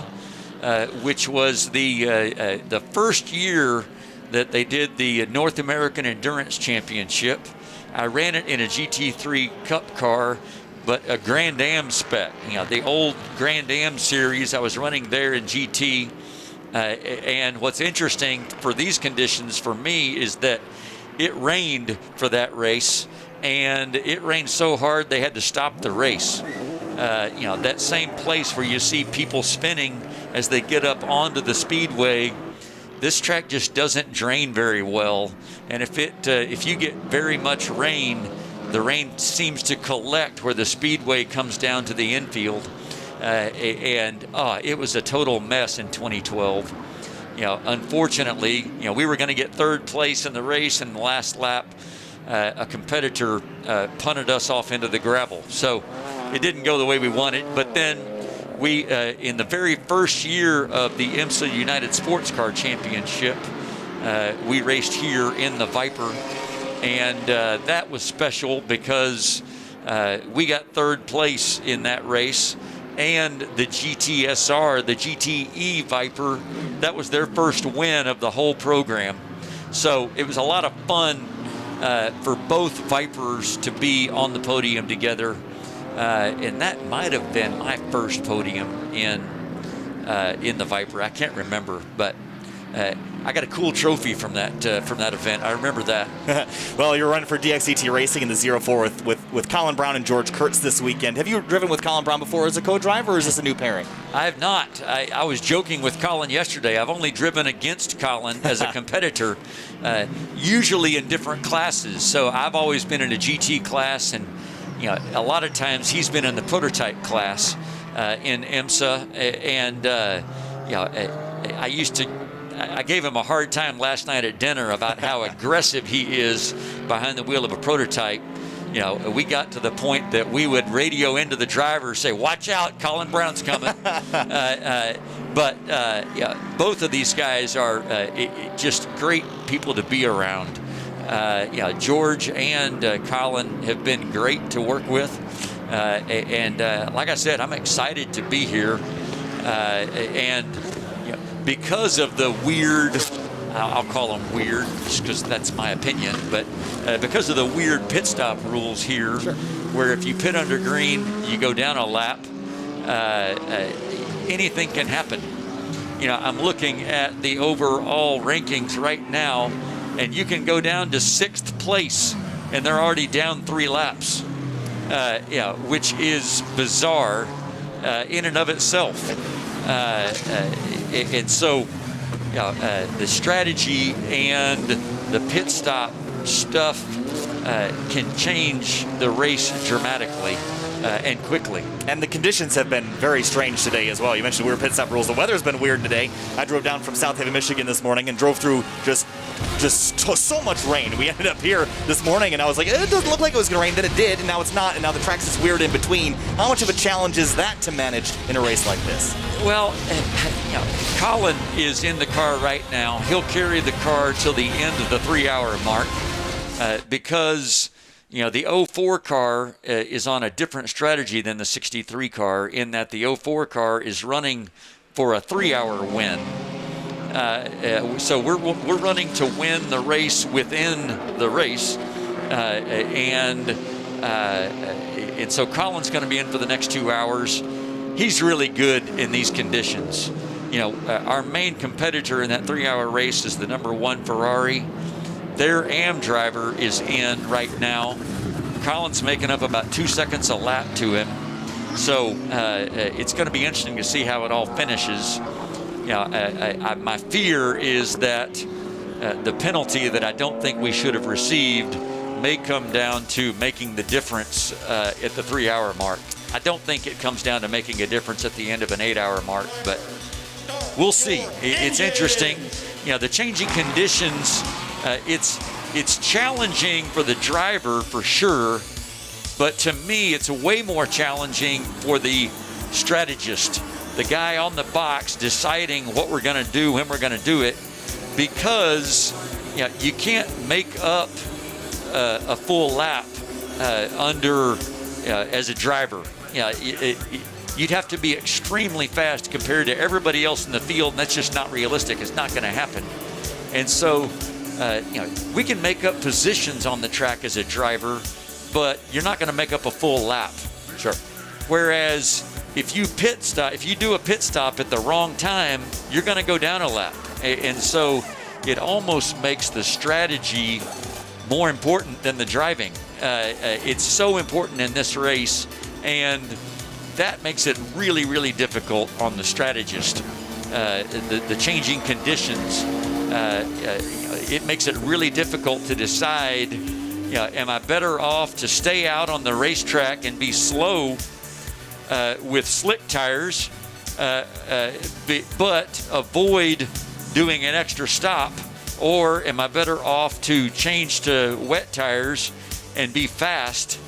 which was the first year that they did the North American Endurance Championship. I ran it in a GT3 Cup car, but a Grand Am spec. The old Grand Am series, I was running there in GT. And what's interesting for these conditions for me is that it rained for that race, and it rained so hard they had to stop the race. That same place where you see people spinning as they get up onto the speedway, this track just doesn't drain very well. And if you get very much rain, the rain seems to collect where the speedway comes down to the infield. It was a total mess in 2012. Unfortunately, we were going to get third place in the race, and the last lap, a competitor punted us off into the gravel. So it didn't go the way we wanted. But then we, in the very first year of the IMSA United Sports Car Championship, we raced here in the Viper. And that was special because we got third place in that race, and the GTSR, the GTE Viper, that was their first win of the whole program. So it was a lot of fun for both Vipers to be on the podium together, and that might have been my first podium in the Viper. I can't remember, but I got a cool trophy from that event. I remember that. Well, you're running for DXET Racing in the 04 with Colin Brown and George Kurtz this weekend. Have you driven with Colin Brown before as a co-driver, or is this a new pairing? I have not. I was joking with Colin yesterday. I've only driven against Colin as a competitor, usually in different classes. So I've always been in a GT class, and a lot of times he's been in the prototype class in IMSA, and I gave him a hard time last night at dinner about how aggressive he is behind the wheel of a prototype. We got to the point that we would radio into the driver, say, "Watch out, Colin Brown's coming." But both of these guys are just great people to be around. George and Colin have been great to work with. And like I said, I'm excited to be here. And because of the weird, I'll call them weird just because that's my opinion, but because of the weird pit stop rules here, sure, where if you pit under green, you go down a lap, anything can happen. I'm looking at the overall rankings right now, and you can go down to 6th place, and they're already down 3 laps, which is bizarre in and of itself. And so the strategy and the pit stop stuff can change the race dramatically. and quickly. And the conditions have been very strange today as well. You mentioned weird pit stop rules. The weather's been weird today. I drove down from South Haven, Michigan this morning and drove through just so much rain. We ended up here this morning and I was like, it doesn't look like it was going to rain. Then it did, and now it's not, and now the track's just weird in between. How much of a challenge is that to manage in a race like this? Well, Colin is in the car right now. He'll carry the car till the end of the 3-hour mark because the 04 car is on a different strategy than the 63 car in that the 04 car is running for a 3-hour win. So we're running to win the race within the race, and so Colin's going to be in for the next 2 hours. He's really good in these conditions. Our main competitor in that 3-hour race is the number 1 Ferrari. Their AM driver is in right now. Colin's making up about 2 seconds a lap to him. So it's going to be interesting to see how it all finishes. My fear is that the penalty that I don't think we should have received may come down to making the difference at the 3-hour mark. I don't think it comes down to making a difference at the end of an 8-hour mark, but we'll see. It's interesting. The changing conditions, it's challenging for the driver for sure, but to me, it's way more challenging for the strategist, the guy on the box deciding what we're going to do, when we're going to do it, because you can't make up a full lap as a driver. You'd have to be extremely fast compared to everybody else in the field, and that's just not realistic. It's not going to happen. And so, we can make up positions on the track as a driver, but you're not going to make up a full lap. Sure. Whereas if you do a pit stop at the wrong time, you're going to go down a lap. And so it almost makes the strategy more important than the driving. It's so important in this race, and that makes it really, really difficult on the strategist. The changing conditions, it makes it really difficult to decide, am I better off to stay out on the racetrack and be slow with slick tires, but avoid doing an extra stop, or am I better off to change to wet tires and be fast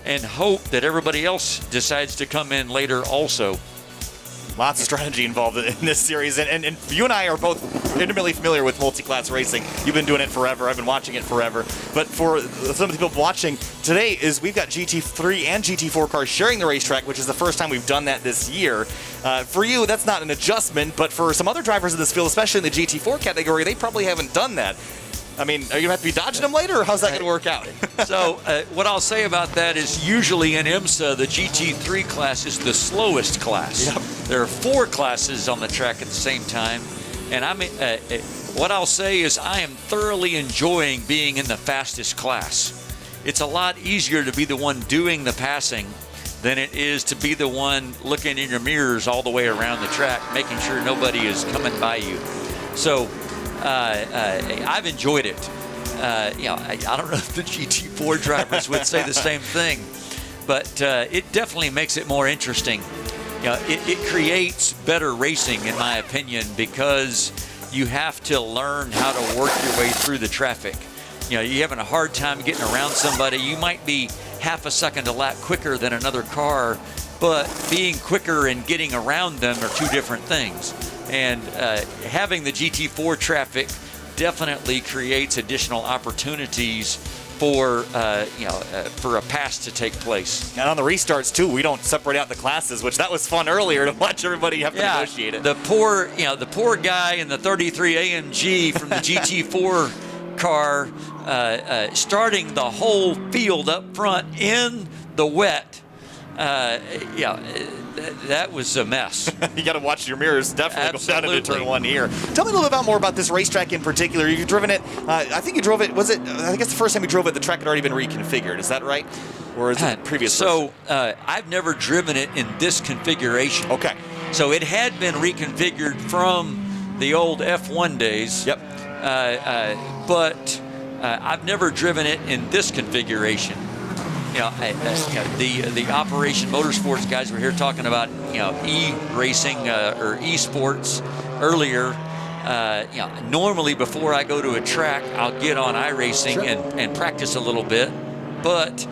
and hope that everybody else decides to come in later also? Lots of strategy involved in this series, and you and I are both intimately familiar with multi-class racing. You've been doing it forever. I've been watching it forever. But for some of the people watching, today we've got GT3 and GT4 cars sharing the racetrack, which is the first time we've done that this year. For you, that's not an adjustment, but for some other drivers in this field, especially in the GT4 category, they probably haven't done that. I mean, are you going to have to be dodging them later, or how's that going to work out? So what I'll say about that is usually in IMSA, the GT3 class is the slowest class. Yep. There are 4 classes on the track at the same time. And what I'll say is I am thoroughly enjoying being in the fastest class. It's a lot easier to be the one doing the passing than it is to be the one looking in your mirrors all the way around the track, making sure nobody is coming by you. So I've enjoyed it. I don't know if the GT4 drivers would say the same thing, but it definitely makes it more interesting. It creates better racing, in my opinion, because you have to learn how to work your way through the traffic. You're having a hard time getting around somebody. You might be half a second a lap quicker than another car, but being quicker and getting around them are 2 different things. And having the GT4 traffic definitely creates additional opportunities for a pass to take place. And on the restarts too, we don't separate out the classes, which that was fun earlier to watch everybody have to negotiate it. The poor guy in the 33 AMG from the GT4 car starting the whole field up front in the wet. That was a mess. You got to watch your mirrors. Definitely Absolutely. go down into turn 1 here. Tell me a little bit more about this racetrack in particular. You've driven it. I think you drove it. Was it? I think it's the first time you drove it. The track had already been reconfigured. Is that right? Or is it previous? So I've never driven it in this configuration. Okay. So it had been reconfigured from the old F1 days. Yep. But I've never driven it in this configuration. the Operation Motorsports guys were here talking about e-racing or esports earlier. Normally before I go to a track, I'll get on iRacing and practice a little bit, but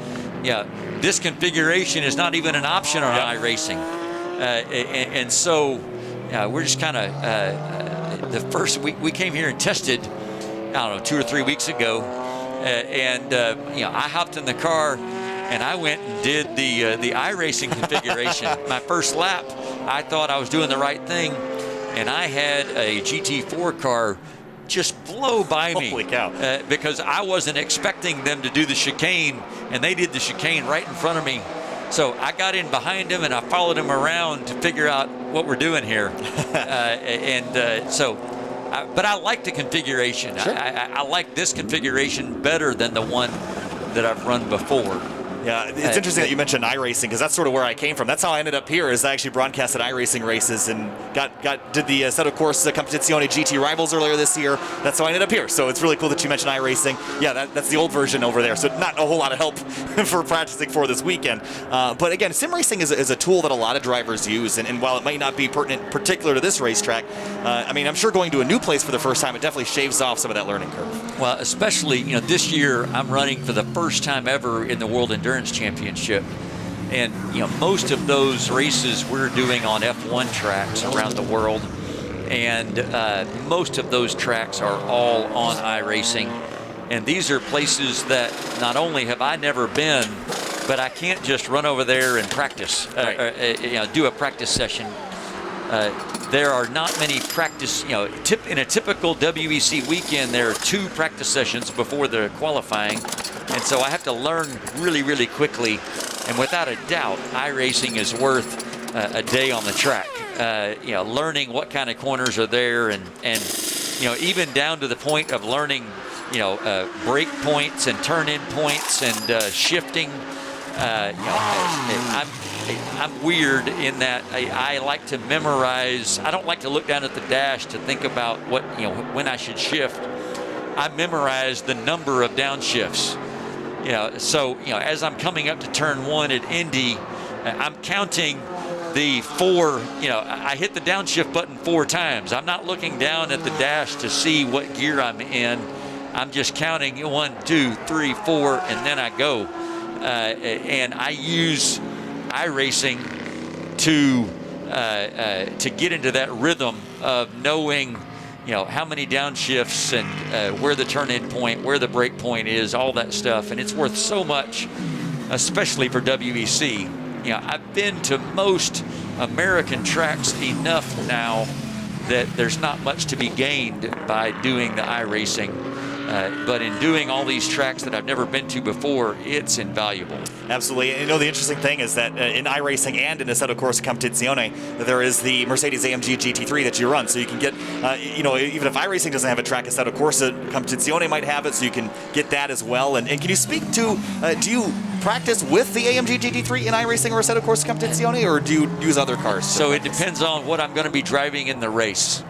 this configuration is not even an option on iRacing, and so we're just kind of the first week we came here and tested, I don't know, 2 or 3 weeks ago, and I hopped in the car and I went and did the iRacing configuration. My first lap, I thought I was doing the right thing, and I had a GT4 car just blow by me. Holy cow. Because I wasn't expecting them to do the chicane, and they did the chicane right in front of me. So I got in behind him and I followed him around to figure out what we're doing here. But I like the configuration. Sure. I like this configuration better than the one that I've run before. Yeah, it's interesting that you mentioned iRacing, because that's sort of where I came from. That's how I ended up here, is I actually broadcasted iRacing races and did the Assetto Corsa Competizione GT Rivals earlier this year. That's how I ended up here. So it's really cool that you mentioned iRacing. Yeah, that's the old version over there, so not a whole lot of help for practicing for this weekend. But again, sim racing is a tool that a lot of drivers use, and while it might not be pertinent particular to this racetrack, I'm sure going to a new place for the first time, it definitely shaves off some of that learning curve. Well, especially, this year I'm running for the first time ever in the World Endurance Championship, and most of those races we're doing on F1 tracks around the world, and most of those tracks are all on iRacing, and these are places that not only have I never been, but I can't just run over there and practice, do a practice session. There are not many practice, in a typical WEC weekend, there are 2 practice sessions before the qualifying. And so I have to learn really, really quickly. And without a doubt, iRacing is worth a day on the track. Learning what kind of corners are there, and even down to the point of learning, brake points and turn-in points and shifting. I'm weird in that I like to memorize. I don't like to look down at the dash to think about when I should shift. I memorize the number of downshifts. So as I'm coming up to turn 1 at Indy, I'm counting the 4. I hit the downshift button 4 times. I'm not looking down at the dash to see what gear I'm in. I'm just counting 1, 2, 3, 4, and then I go. And I use iRacing to get into that rhythm of knowing how many downshifts and where the turn-in point, where the brake point is, all that stuff. And it's worth so much, especially for WEC. I've been to most American tracks enough now that there's not much to be gained by doing the iRacing. But in doing all these tracks that I've never been to before, it's invaluable. Absolutely. And the interesting thing is that in iRacing and in Assetto Corsa Competizione, there is the Mercedes-AMG GT3 that you run. So you can get, even if iRacing doesn't have a track, Assetto Corsa Competizione might have it, so you can get that as well. And can you speak to, do you practice with the AMG GT3 in iRacing or Assetto Corsa Competizione, or do you use other cars? So it depends on what I'm going to be driving in the race.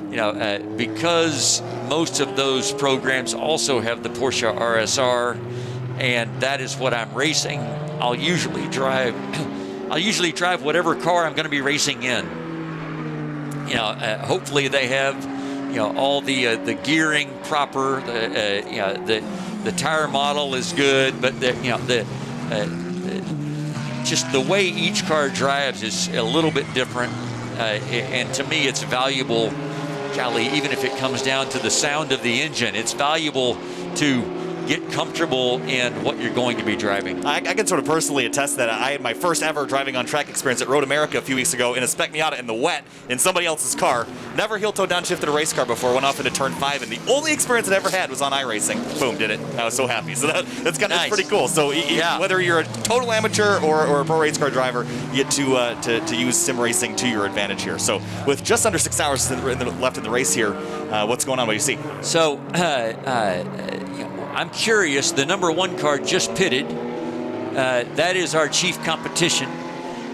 Because most of those programs also have the Porsche RSR, and that is what I'm racing, I'll usually drive whatever car I'm going to be racing in. Hopefully they have, all the gearing proper, the tire model is good, but just the way each car drives is a little bit different, and to me it's valuable. Golly, even if it comes down to the sound of the engine, it's valuable to get comfortable in what you're going to be driving. I can sort of personally attest that I had my first ever driving on track experience at Road America a few weeks ago in a Spec Miata in the wet in somebody else's car. Never heel-toe downshifted a race car before, went off into turn 5, and the only experience I ever had was on iRacing. Boom, did it. I was so happy. So that's pretty cool. So whether you're a total amateur or a pro race car driver, you get to use sim racing to your advantage here. So with just under 6 hours left in the race here, what's going on? What do you see? So I'm curious, the number 1 car just pitted. That is our chief competition.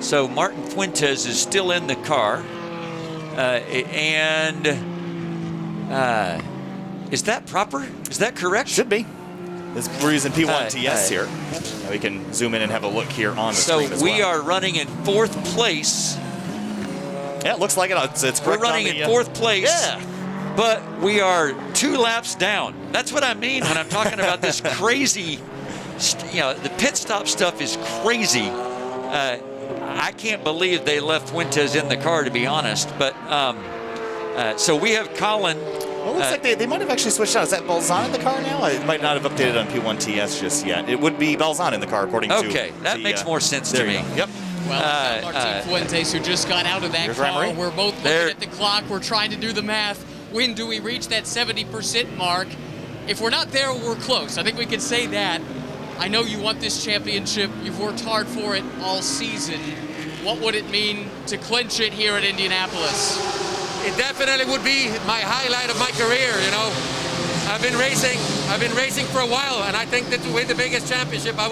So Martin Fuentes is still in the car. Is that proper? Is that correct? Should be. We're using P1 TS here. Now we can zoom in and have a look here on the screen as well. So we are running in 4th place. Yeah, it looks like it. It's We're running in 4th place. Yeah. But we are 2 laps down. That's what I mean when I'm talking about this crazy, the pit stop stuff is crazy. I can't believe they left Fuentes in the car, to be honest. But so we have Colin. Well, it looks like they might have actually switched out. Is that Balzan in the car now? It might not have updated on P1 TS just yet. It would be Balzan in the car, according to... Okay, that makes more sense to me. Yep. Well, Martin Fuentes, who just got out of that car, we're both looking at the clock. We're trying to do the math. When do we reach that 70% mark? If we're not there, we're close. I think we can say that. I know you want this championship. You've worked hard for it all season. What would it mean to clinch it here at Indianapolis? It definitely would be my highlight of my career, I've been racing for a while, and I think that to win the biggest championship I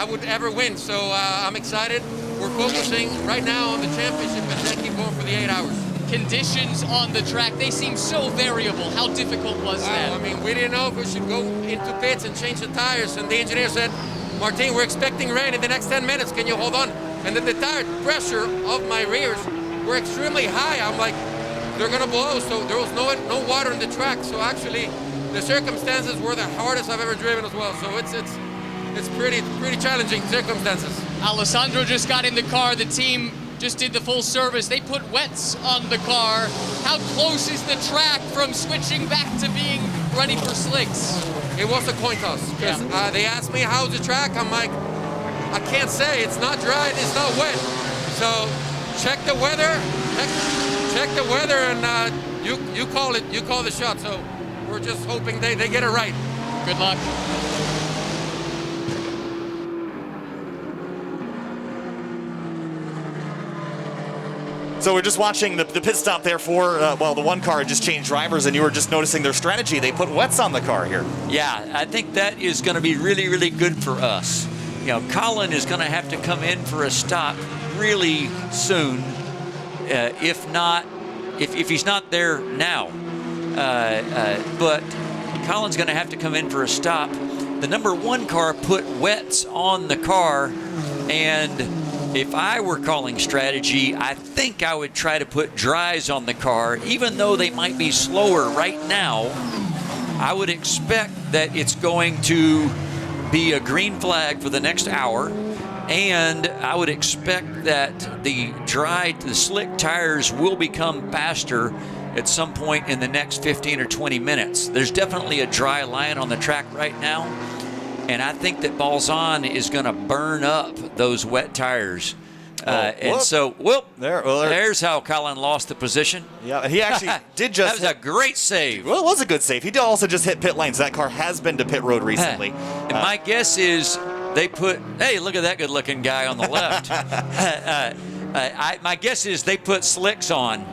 would ever win. So I'm excited. We're focusing right now on the championship and then keep going for the 8 hours. Conditions on the track, they seem so variable. How difficult was that? I mean, we didn't know if we should go into pits and change the tires, and the engineer said, Martin, we're expecting rain in the next 10 minutes. Can you hold on? And then the tire pressure of my rears were extremely high. I'm like, they're gonna blow, so there was no water in the track. So actually, the circumstances were the hardest I've ever driven as well. So it's pretty challenging circumstances. Alessandro just got in the car. The team just did the full service. They put wets on the car. How close is the track from switching back to being ready for slicks? It was a coin toss. They asked me, how's the track? I'm like, I can't say. It's not dry, it's not wet. So check the weather, check the weather, and you call it. You call the shot. So we're just hoping they get it right. Good luck. So we're just watching the pit stop there for, the one car had just changed drivers, and you were just noticing their strategy. They put wets on the car here. Yeah, I think that is going to be really, really good for us. Colin is going to have to come in for a stop really soon, if he's not there now. But Colin's going to have to come in for a stop. The number 1 car put wets on the car, and if I were calling strategy, I think I would try to put dries on the car. Even though they might be slower right now, I would expect that it's going to be a green flag for the next hour, and I would expect that the slick tires will become faster at some point in the next 15 or 20 minutes. There's definitely a dry line on the track right now, and I think that Balzan is going to burn up those wet tires. There's how Colin lost the position. Yeah, he actually did just... That was a great save. Well, it was a good save. He did also just hit pit lanes. That car has been to pit road recently. And my guess is they put... Hey, look at that good-looking guy on the left. My guess is they put slicks on.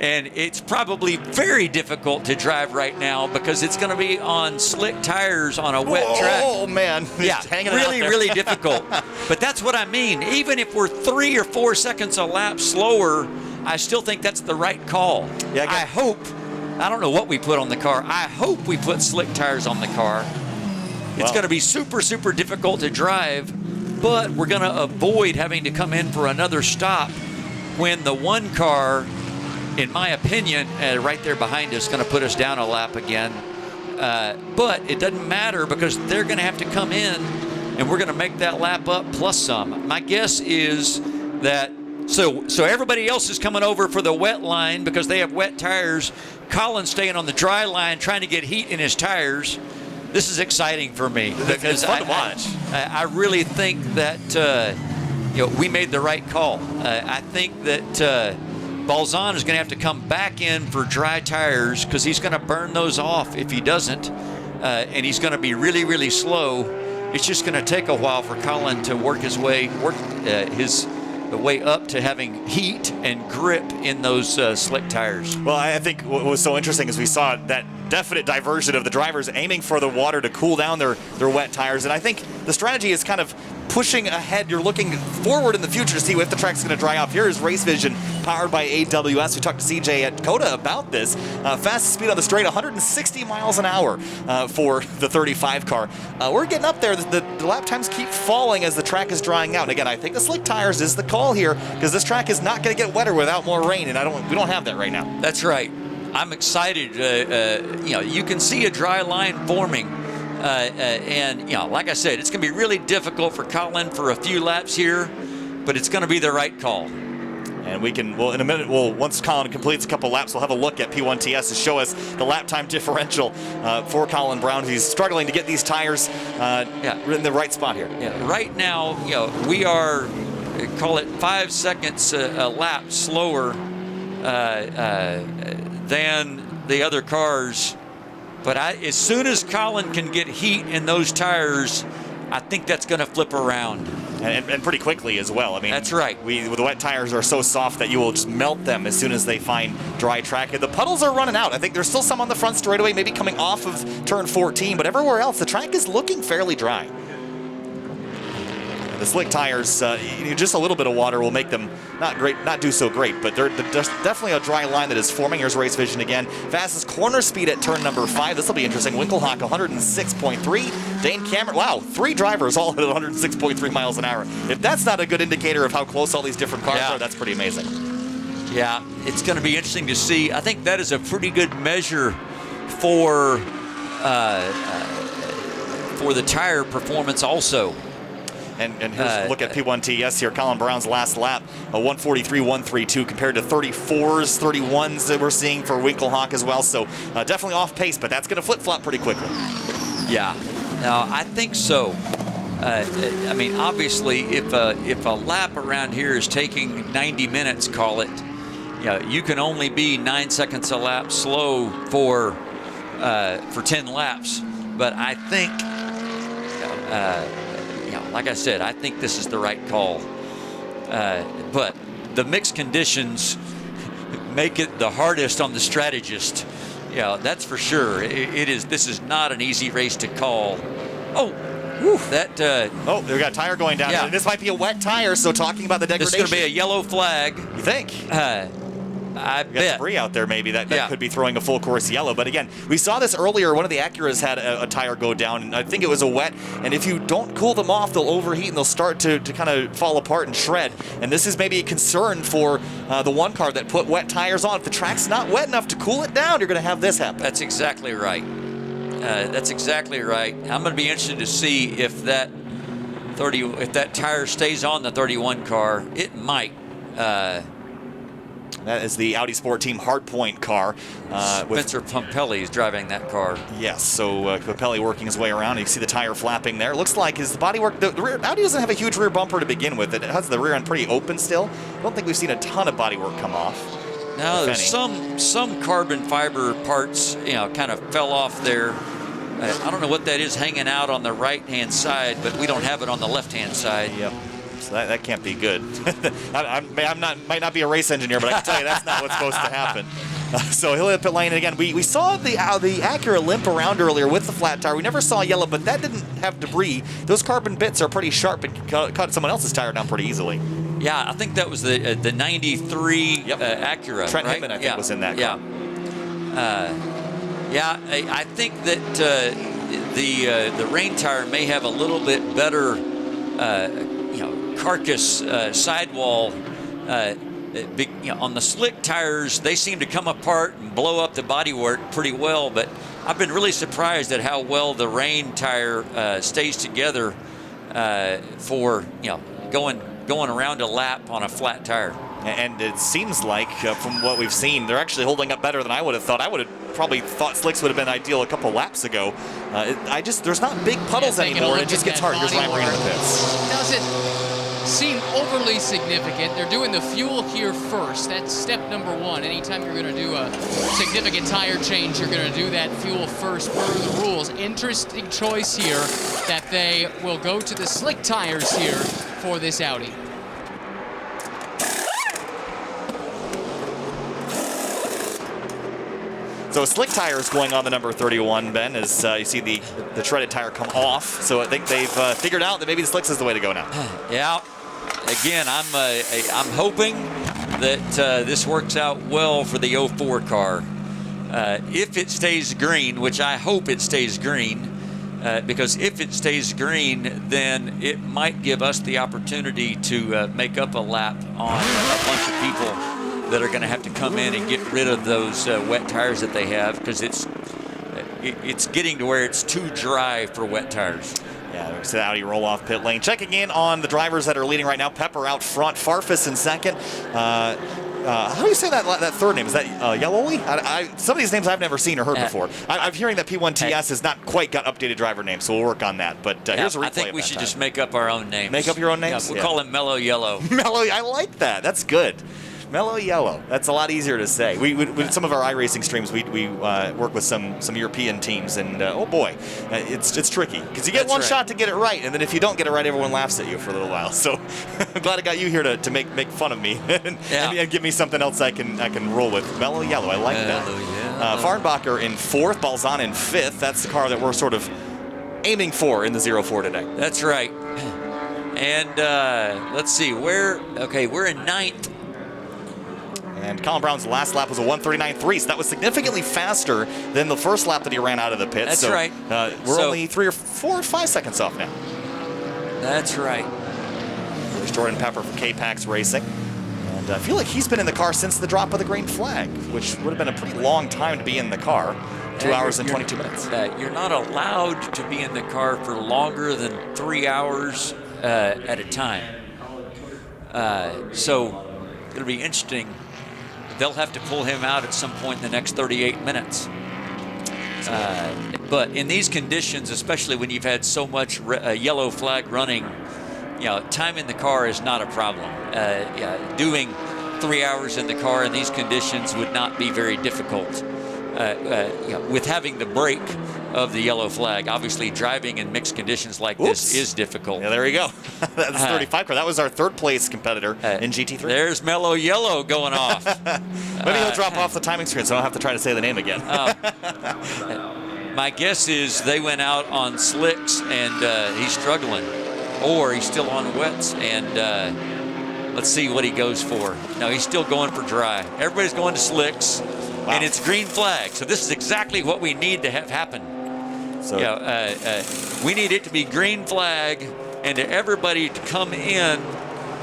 And it's probably very difficult to drive right now because it's going to be on slick tires on a wet track. Oh, man. Yeah, really difficult. But that's what I mean. Even if we're 3 or 4 seconds a lap slower, I still think that's the right call. Yeah, I don't know what we put on the car. I hope we put slick tires on the car. It's going to be super, super difficult to drive, but we're going to avoid having to come in for another stop when the 1 car... in my opinion, right there behind us, going to put us down a lap again. But it doesn't matter because they're going to have to come in, and we're going to make that lap up plus some. My guess is that so everybody else is coming over for the wet line because they have wet tires. Colin's staying on the dry line trying to get heat in his tires. This is exciting for me because it's fun to watch. I really think that we made the right call. I think that. Balzan is going to have to come back in for dry tires because he's going to burn those off if he doesn't, and he's going to be really, really slow. It's just going to take a while for Colin to work his way up to having heat and grip in those slick tires. Well, I think what was so interesting is we saw that definite diversion of the drivers aiming for the water to cool down their wet tires, and I think the strategy is kind of pushing ahead. You're looking forward in the future to see if the track's going to dry off. Here is Race Vision powered by AWS. We talked to CJ at Coda about this. Fastest speed on the straight, 160 miles an hour for the 35 car. We're getting up there. The lap times keep falling as the track is drying out. And again, I think the slick tires is the call here because this track is not going to get wetter without more rain, and we don't have that right now. That's right. I'm excited. You can see a dry line forming. And like I said, it's going to be really difficult for Colin for a few laps here, but it's going to be the right call. And in a minute, once Colin completes a couple laps, we'll have a look at P1TS to show us the lap time differential for Colin Brown. He's struggling to get these tires in the right spot here. Yeah. Right now, we are, call it 5 seconds a lap slower than the other cars. But as soon as Colin can get heat in those tires, I think that's going to flip around. And pretty quickly as well. I mean, that's right. The wet tires are so soft that you will just melt them as soon as they find dry track. And the puddles are running out. I think there's still some on the front straightaway, maybe coming off of turn 14, but everywhere else, the track is looking fairly dry. The slick tires, just a little bit of water will make them not do so great, but there's definitely a dry line that is forming. Here's Race Vision again. Fastest corner speed at turn number 5. This will be interesting. Winkelhock 106.3. Dane Cameron, wow, 3 drivers all at 106.3 miles an hour. If that's not a good indicator of how close all these different cars are, that's pretty amazing. Yeah, it's going to be interesting to see. I think that is a pretty good measure for the tire performance also. And here's a look at P1TS here. Colin Brown's last lap, a 143.132 compared to 34s, 31s that we're seeing for Winkelhock as well. So definitely off pace, but that's going to flip-flop pretty quickly. Yeah, no, I think so. I mean, obviously, if a lap around here is taking 90 minutes, call it, you can only be 9 seconds a lap slow for 10 laps. But I think, like I said, I think this is the right call. But the mixed conditions make it the hardest on the strategist. Yeah, that's for sure. This is not an easy race to call. Oh, we got a tire going down. Yeah. This might be a wet tire, so talking about the degradation. This is going to be a yellow flag. You think? I bet. Debris out there maybe that could be throwing a full course yellow. But again, we saw this earlier. One of the Acuras had a tire go down, and I think it was a wet. And if you don't cool them off, they'll overheat and they'll start to kind of fall apart and shred. And this is maybe a concern for the one car that put wet tires on. If the track's not wet enough to cool it down, you're going to have this happen. That's exactly right. That's exactly right. I'm going to be interested to see if that tire stays on the 31 car. It might. That is the Audi Sport Team Hardpoint car. Spencer Pumpelli is driving that car. Yes, so Pumpelli working his way around. You can see the tire flapping there. Looks like the bodywork, the rear, Audi doesn't have a huge rear bumper to begin with. It has the rear end pretty open still. I don't think we've seen a ton of bodywork come off. Now, there's some carbon fiber parts, kind of fell off there. I don't know what that is hanging out on the right-hand side, but we don't have it on the left-hand side. Yep. So that can't be good. might not be a race engineer, but I can tell you that's not what's supposed to happen. So he'll hit pit lane again. We saw the Acura limp around earlier with the flat tire. We never saw yellow, but that didn't have debris. Those carbon bits are pretty sharp and cut someone else's tire down pretty easily. Yeah, I think that was the 93 Acura. Trent right? Hinman, I think, was in that car. I think that the rain tire may have a little bit better carcass sidewall. On the slick tires, they seem to come apart and blow up the bodywork pretty well, but I've been really surprised at how well the rain tire stays together for going around a lap on a flat tire. And it seems like, from what we've seen, they're actually holding up better than I would have thought. I would have probably thought slicks would have been ideal a couple laps ago. There's not big puddles anymore, and it just gets hard. Here's Ryan Marino in the pits. Doesn't seem overly significant. They're doing the fuel here first. That's step number 1. Anytime you're going to do a significant tire change, you're going to do that fuel first per the rules. Interesting choice here that they will go to the slick tires here for this Audi. So slick tires going on the number 31, Ben, as you see the treaded tire come off. So I think they've figured out that maybe the slicks is the way to go now. Yeah. Again, I'm hoping that this works out well for the 04 car. If it stays green, which I hope it stays green, because if it stays green, then it might give us the opportunity to make up a lap on a bunch of people that are going to have to come in and get rid of those wet tires that they have, because it's getting to where it's too dry for wet tires. Yeah, we see the Audi roll off pit lane. Checking in on the drivers that are leading right now. Pepper out front, Farfus in second. How do you say that third name? Is that Yellowy? Some of these names I've never seen or heard before. I'm hearing that P1TS has not quite got updated driver names, so we'll work on that. But here's a replay. I think we should just make up our own names. Make up your own names? Yeah, we'll call him Mellow Yellow. Mellow, I like that. That's good. Mellow Yellow. That's a lot easier to say. With some of our iRacing streams, we work with some European teams, and oh boy, it's tricky because you get one shot to get it right, and then if you don't get it right, everyone laughs at you for a little while. So I'm glad I got you here to make fun of me and give me something else I can roll with. Mellow Yellow. I like that. Farnbacher in fourth, Balzan in fifth. That's the car that we're sort of aiming for in the 04 today. That's right. And let's see, we're in ninth. And Colin Brown's last lap was a 1:39.3, so that was significantly faster than the first lap that he ran out of the pit. That's right. We're only 3 or 4 or 5 seconds off now. That's right. There's Jordan Pepper from K-Pax Racing. And I feel like he's been in the car since the drop of the green flag, which would have been a pretty long time to be in the car. 2 hours and 22 minutes. You're not allowed to be in the car for longer than 3 hours at a time. So it'll be interesting. They'll have to pull him out at some point in the next 38 minutes. But in these conditions, especially when you've had so much yellow flag running, time in the car is not a problem. Doing 3 hours in the car in these conditions would not be very difficult. With having the break of the yellow flag, obviously driving in mixed conditions like this is difficult. Yeah, there you go. That's 35 car. That was our third place competitor in GT3. There's Mellow Yellow going off. Maybe he'll drop off the timing screen so I don't have to try to say the name again. My guess is they went out on slicks and he's struggling, or he's still on wets, and let's see what he goes for. No, he's still going for dry. Everybody's going to slicks. Wow. And it's green flag, so this is exactly what we need to have happen. So we need it to be green flag, and to everybody to come in,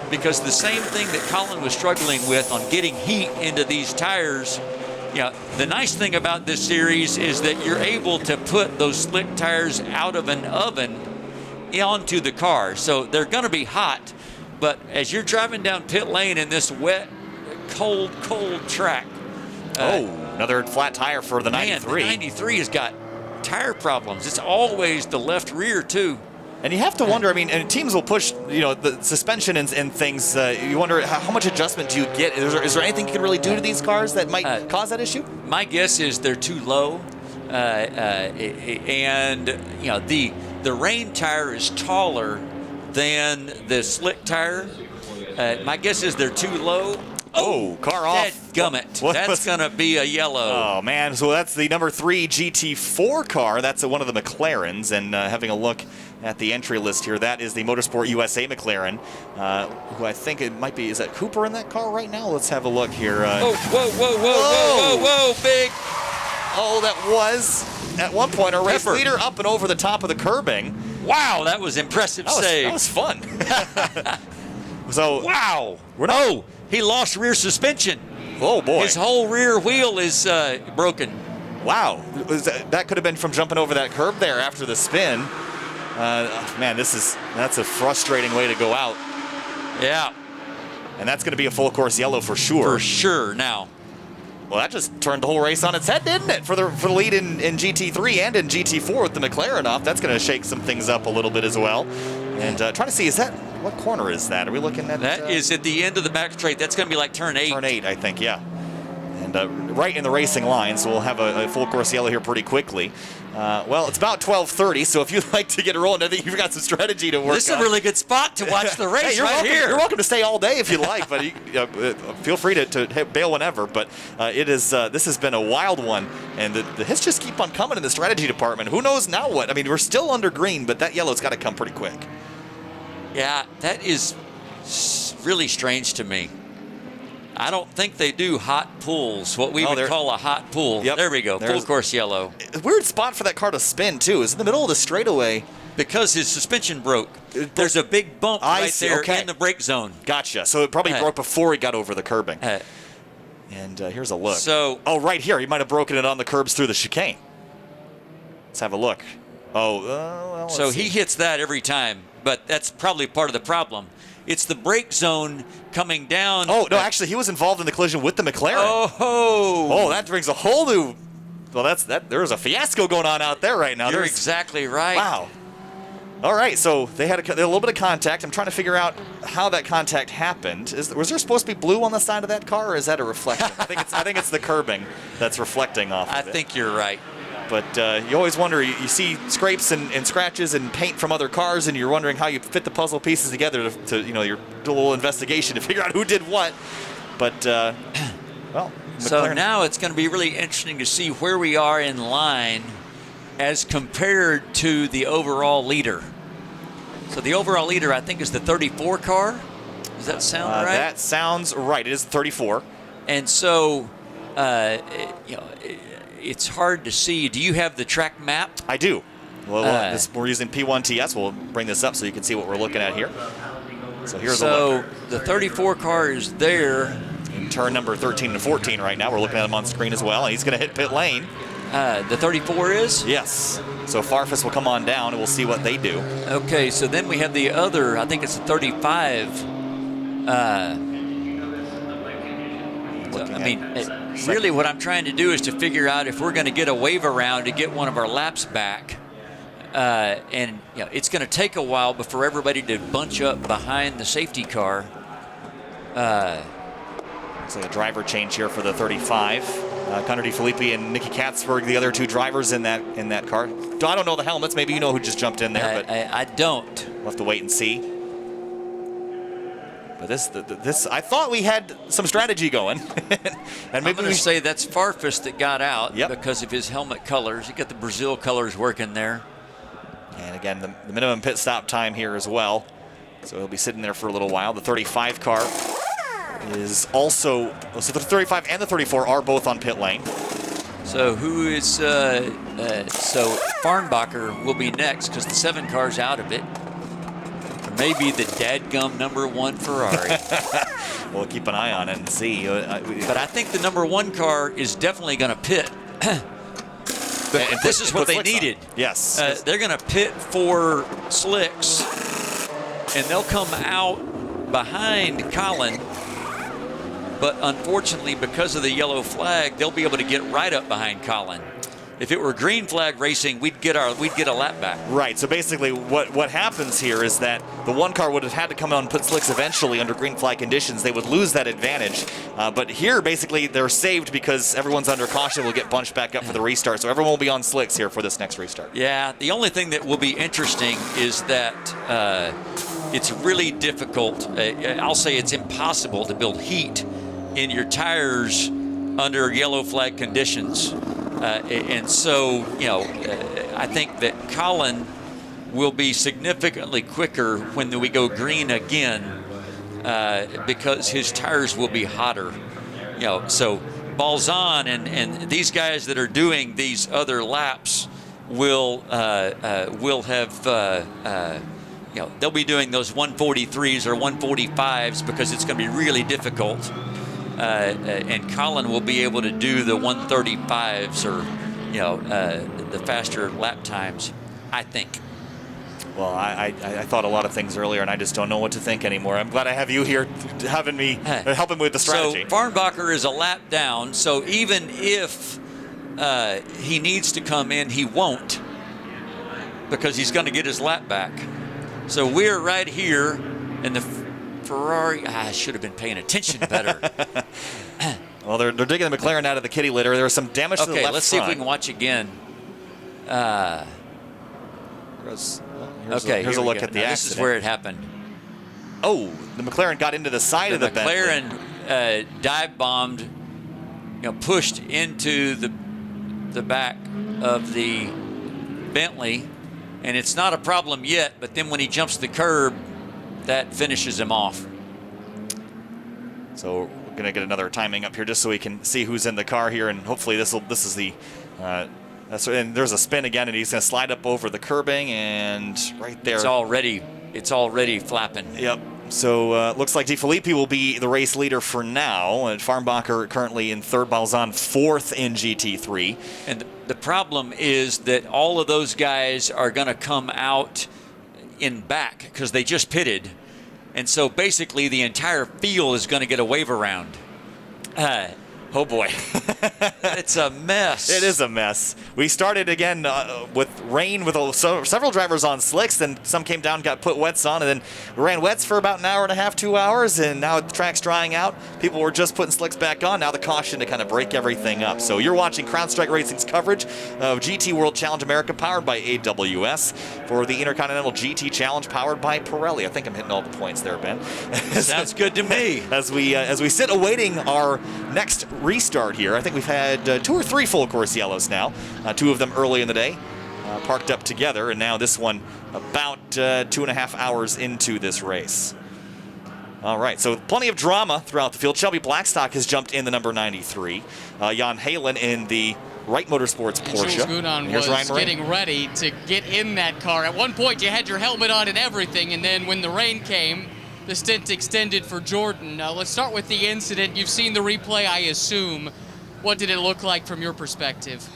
because the same thing that Colin was struggling with on getting heat into these tires. The nice thing about this series is that you're able to put those slick tires out of an oven onto the car, so they're going to be hot. But as you're driving down pit lane in this wet, cold track. Another flat tire for the 93. The 93 has got tire problems. It's always the left rear, too. And you have to wonder, and teams will push, the suspension and things. You wonder how much adjustment do you get? Is there anything you can really do to these cars that might cause that issue? My guess is they're too low. And, the rain tire is taller than the slick tire. My guess is they're too low. Car off. Gummit. That's going to be a yellow. Oh, man. So that's the number 3 GT4 car. That's one of the McLarens. And having a look at the entry list here, that is the Motorsport USA McLaren, who I think it might be. Is that Cooper in that car right now? Let's have a look here. Whoa, big. Oh, that was, at one point, a race leader up and over the top of the curbing. Wow, that was impressive save. That was fun. So, wow. He lost rear suspension. Oh, boy. His whole rear wheel is broken. Wow. That could have been from jumping over that curb there after the spin. Man, that's a frustrating way to go out. Yeah. And that's going to be a full course yellow for sure. For sure now. Well, that just turned the whole race on its head, didn't it? For the lead in GT3 and in GT4 with the McLaren off. That's going to shake some things up a little bit as well. And trying to see, what corner is that? Are we looking at? That is at the end of the back straight. That's going to be like turn 8. Turn 8, I think, yeah. and right in the racing line, so we'll have a full course yellow here pretty quickly. Well, it's about 12:30, so if you'd like to get rolling, I think you've got some strategy to work on. This is a really good spot to watch the race You're welcome to stay all day if you like, but feel free to bail whenever. But this has been a wild one, and the hits just keep on coming in the strategy department. Who knows now what? I mean, we're still under green, but that yellow's got to come pretty quick. Yeah, that is really strange to me. I don't think they do hot pulls, what we would call a hot pull. Yep. There we go, full course yellow. Weird spot for that car to spin, too. It's in the middle of the straightaway. Because his suspension broke. There's a big bump right there in the brake zone. Gotcha. So it probably broke before he got over the curbing. And here's a look. So, right here. He might have broken it on the curbs through the chicane. Let's have a look. Well, so he hits that every time, but that's probably part of the problem. It's the brake zone coming down. Oh, no, actually, he was involved in the collision with the McLaren. Oh, that brings a whole new... Well, there's a fiasco going on out there right now. You're exactly right. Wow. All right, so they had a little bit of contact. I'm trying to figure out how that contact happened. Was there supposed to be blue on the side of that car, or is that a reflection? I think it's the curbing that's reflecting off of it. I think you're right. But you always wonder, you see scrapes and scratches and paint from other cars, and you're wondering how you fit the puzzle pieces together to your do a little investigation to figure out who did what. But, well, so McLaren. now it's going to be really interesting to see where we are in line as compared to the overall leader. So the overall leader, I think, is the 34 car. Does that sound right? That sounds right. It is 34. And so, it's hard to see. Do you have the track map? I do. Well, we're using P1TS. We'll bring this up so you can see what we're looking at here. So here's a look. So the 34 car is there. In turn number 13 and 14 right now. We're looking at him on screen as well. And he's going to hit pit lane. The 34 is? Yes. So Farfus will come on down and we'll see what they do. Okay, so then we have the other, I think it's the 35. Really what I'm trying to do is to figure out if we're going to get a wave around to get one of our laps back. And it's going to take a while before everybody to bunch up behind the safety car. Looks like a driver change here for the 35. Connor DeFilippi and Nicky Katzberg, the other two drivers in that car. I don't know the helmets. Maybe you know who just jumped in there. But I don't. We'll have to wait and see. But this, I thought we had some strategy going. And maybe I'm going to say that's Farfus that got out because of his helmet colors. You got the Brazil colors working there. And again, the minimum pit stop time here as well. So he'll be sitting there for a little while. The 35 car is also, so the 35 and the 34 are both on pit lane. So who is, so Farnbacher will be next because the 7 car's out of it. Or maybe the dadgum number 1 Ferrari. We'll keep an eye on it and see. But I think the number 1 car is definitely going to pit. And this is what they needed. Yes. They're going to pit for slicks, and they'll come out behind Colin. But unfortunately, because of the yellow flag, they'll be able to get right up behind Colin. If it were green flag racing, we'd get a lap back. Right. So basically, what happens here is that the 1 car would have had to come out and put slicks eventually under green flag conditions. They would lose that advantage. But here, basically, they're saved because everyone's under caution. Will get bunched back up for the restart. So everyone will be on slicks here for this next restart. Yeah. The only thing that will be interesting is that it's really difficult. I'll say it's impossible to build heat in your tires under yellow flag conditions. And so, I think that Colin will be significantly quicker when we go green again because his tires will be hotter. So Balzan and these guys that are doing these other laps will have, they'll be doing those 143s or 145s because it's going to be really difficult. And Colin will be able to do the 135s or, the faster lap times, I think. Well, I thought a lot of things earlier, and I just don't know what to think anymore. I'm glad I have you here helping me with the strategy. So Farnbacher is a lap down, so even if he needs to come in, he won't because he's going to get his lap back. So we're right here in the Ferrari. I should have been paying attention better. Well, they're digging the McLaren out of the kitty litter. There was some damage to the left front. Okay, let's see if we can watch again. Here's Here a we look go. at the Now, accident. This is where it happened. Oh, the McLaren got into the side of the McLaren Bentley. dive bombed, pushed into the back of the Bentley, and it's not a problem yet. But then when he jumps the curb, that finishes him off. So we're gonna get another timing up here just so we can see who's in the car here, and hopefully this is the. And there's a spin again, and he's gonna slide up over the curbing, and right there. It's already flapping. Yep. So looks like DeFilippi will be the race leader for now, and Farnbacher currently in third, Balzan fourth in GT3. And the problem is that all of those guys are going to come out in back because they just pitted. And so basically the entire field is going to get a wave around. Oh boy, it's a mess. It is a mess. We started again with rain with several drivers on slicks, then some came down, got put wets on, and then we ran wets for about an hour and a half, 2 hours, and now the track's drying out. People were just putting slicks back on. Now the caution to kind of break everything up. So you're watching CrowdStrike Racing's coverage of GT World Challenge America powered by AWS for the Intercontinental GT Challenge powered by Pirelli. I think I'm hitting all the points there, Ben. Sounds good to me. As we sit awaiting our next restart here. I think we've had 2 or 3 full course yellows now. 2 of them early in the day, parked up together, and now this one about 2.5 hours into this race. All right, so plenty of drama throughout the field. Shelby Blackstock has jumped in the number 93. Jan Halen in the Wright Motorsports Porsche. Jules Gounon was getting ready to get in that car. At one point, you had your helmet on and everything, and then when the rain came, the stint extended for Jordan. Let's start with the incident. You've seen the replay, I assume. What did it look like from your perspective?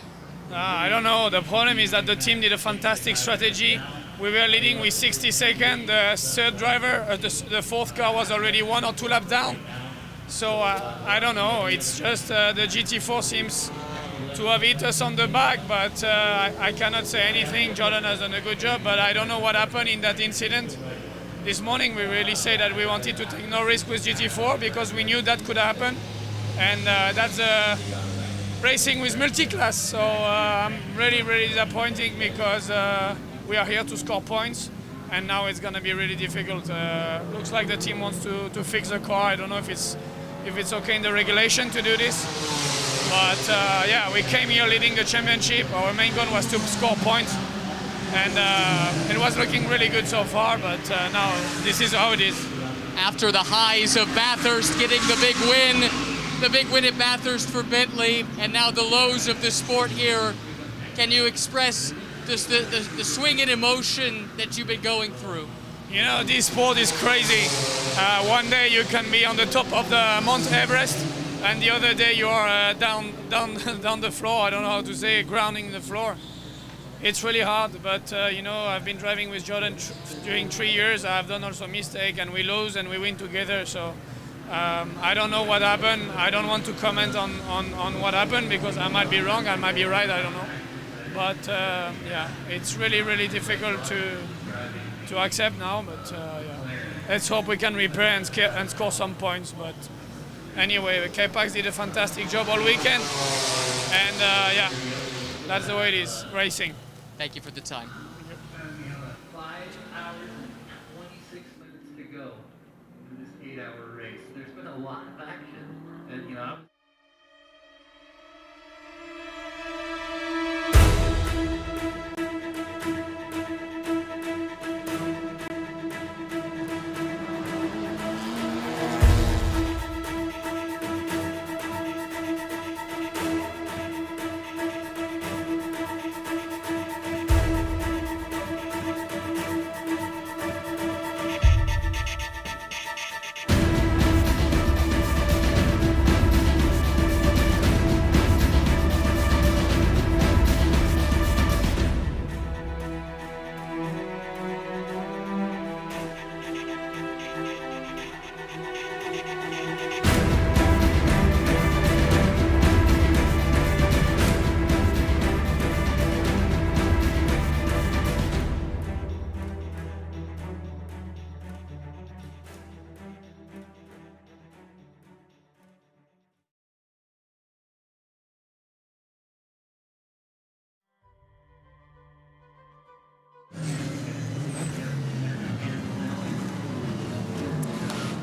I don't know. The problem is that the team did a fantastic strategy. We were leading with 60 seconds. The third driver, the fourth car was already 1 or 2 laps down. So I don't know. It's just the GT4 seems to have hit us on the back, but I cannot say anything. Jordan has done a good job, but I don't know what happened in that incident. This morning we really said that we wanted to take no risk with GT4 because we knew that could happen, and that's racing with multi-class. So I'm really disappointing because we are here to score points, and now it's going to be really difficult. Looks like the team wants to fix the car. I don't know if it's okay in the regulation to do this, but yeah, we came here leading the championship. Our main goal was to score points. And it was looking really good so far, but now this is how it is. After the highs of Bathurst getting the big win at Bathurst for Bentley, and now the lows of the sport here, can you express just the swing in emotion that you've been going through? You know, this sport is crazy. One day you can be on the top of the Mount Everest, and the other day you are down the floor. I don't know how to say, grounding the floor. It's really hard, but you know, I've been driving with Jordan during 3 years. I've done also mistake, and we lose and we win together. So I don't know what happened. I don't want to comment on what happened because I might be wrong, I might be right, I don't know. But yeah, it's really difficult to accept now. But yeah, let's hope we can repair and score some points. But anyway, the K-Pax did a fantastic job all weekend, and yeah, that's the way it is, racing. Thank you for the time. 5 hours and 26 minutes to go in this 8-hour race. There's been a lot of action, and you know.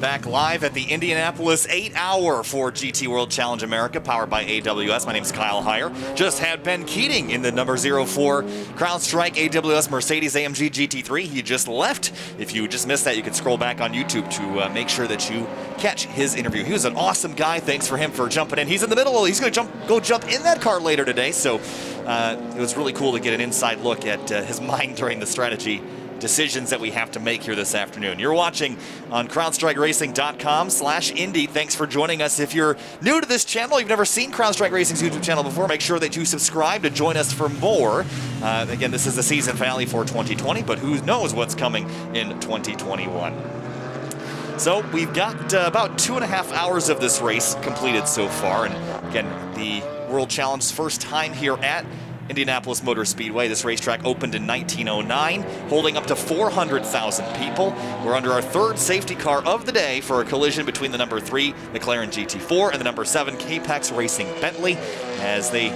Back live at the Indianapolis 8-hour for GT World Challenge America, powered by AWS. My name is Kyle Heyer. Just had Ben Keating in the number 04 CrowdStrike AWS Mercedes-AMG GT3. He just left. If you just missed that, you can scroll back on YouTube to make sure that you catch his interview. He was an awesome guy. Thanks for him for jumping in. He's in the middle. He's going to go jump in that car later today. So it was really cool to get an inside look at his mind during the strategy decisions that we have to make here this afternoon. You're watching on CrowdStrikeRacing.com/Indy. Thanks for joining us. If you're new to this channel, you've never seen CrowdStrike Racing's YouTube channel before, make sure that you subscribe to join us for more. Again, this is the season finale for 2020, but who knows what's coming in 2021. So we've got about 2.5 hours of this race completed so far. And again, the World Challenge first time here at Indianapolis Motor Speedway. This racetrack opened in 1909, holding up to 400,000 people. We're under our third safety car of the day for a collision between the number 3 McLaren GT4 and the number 7 K-Pax Racing Bentley, as the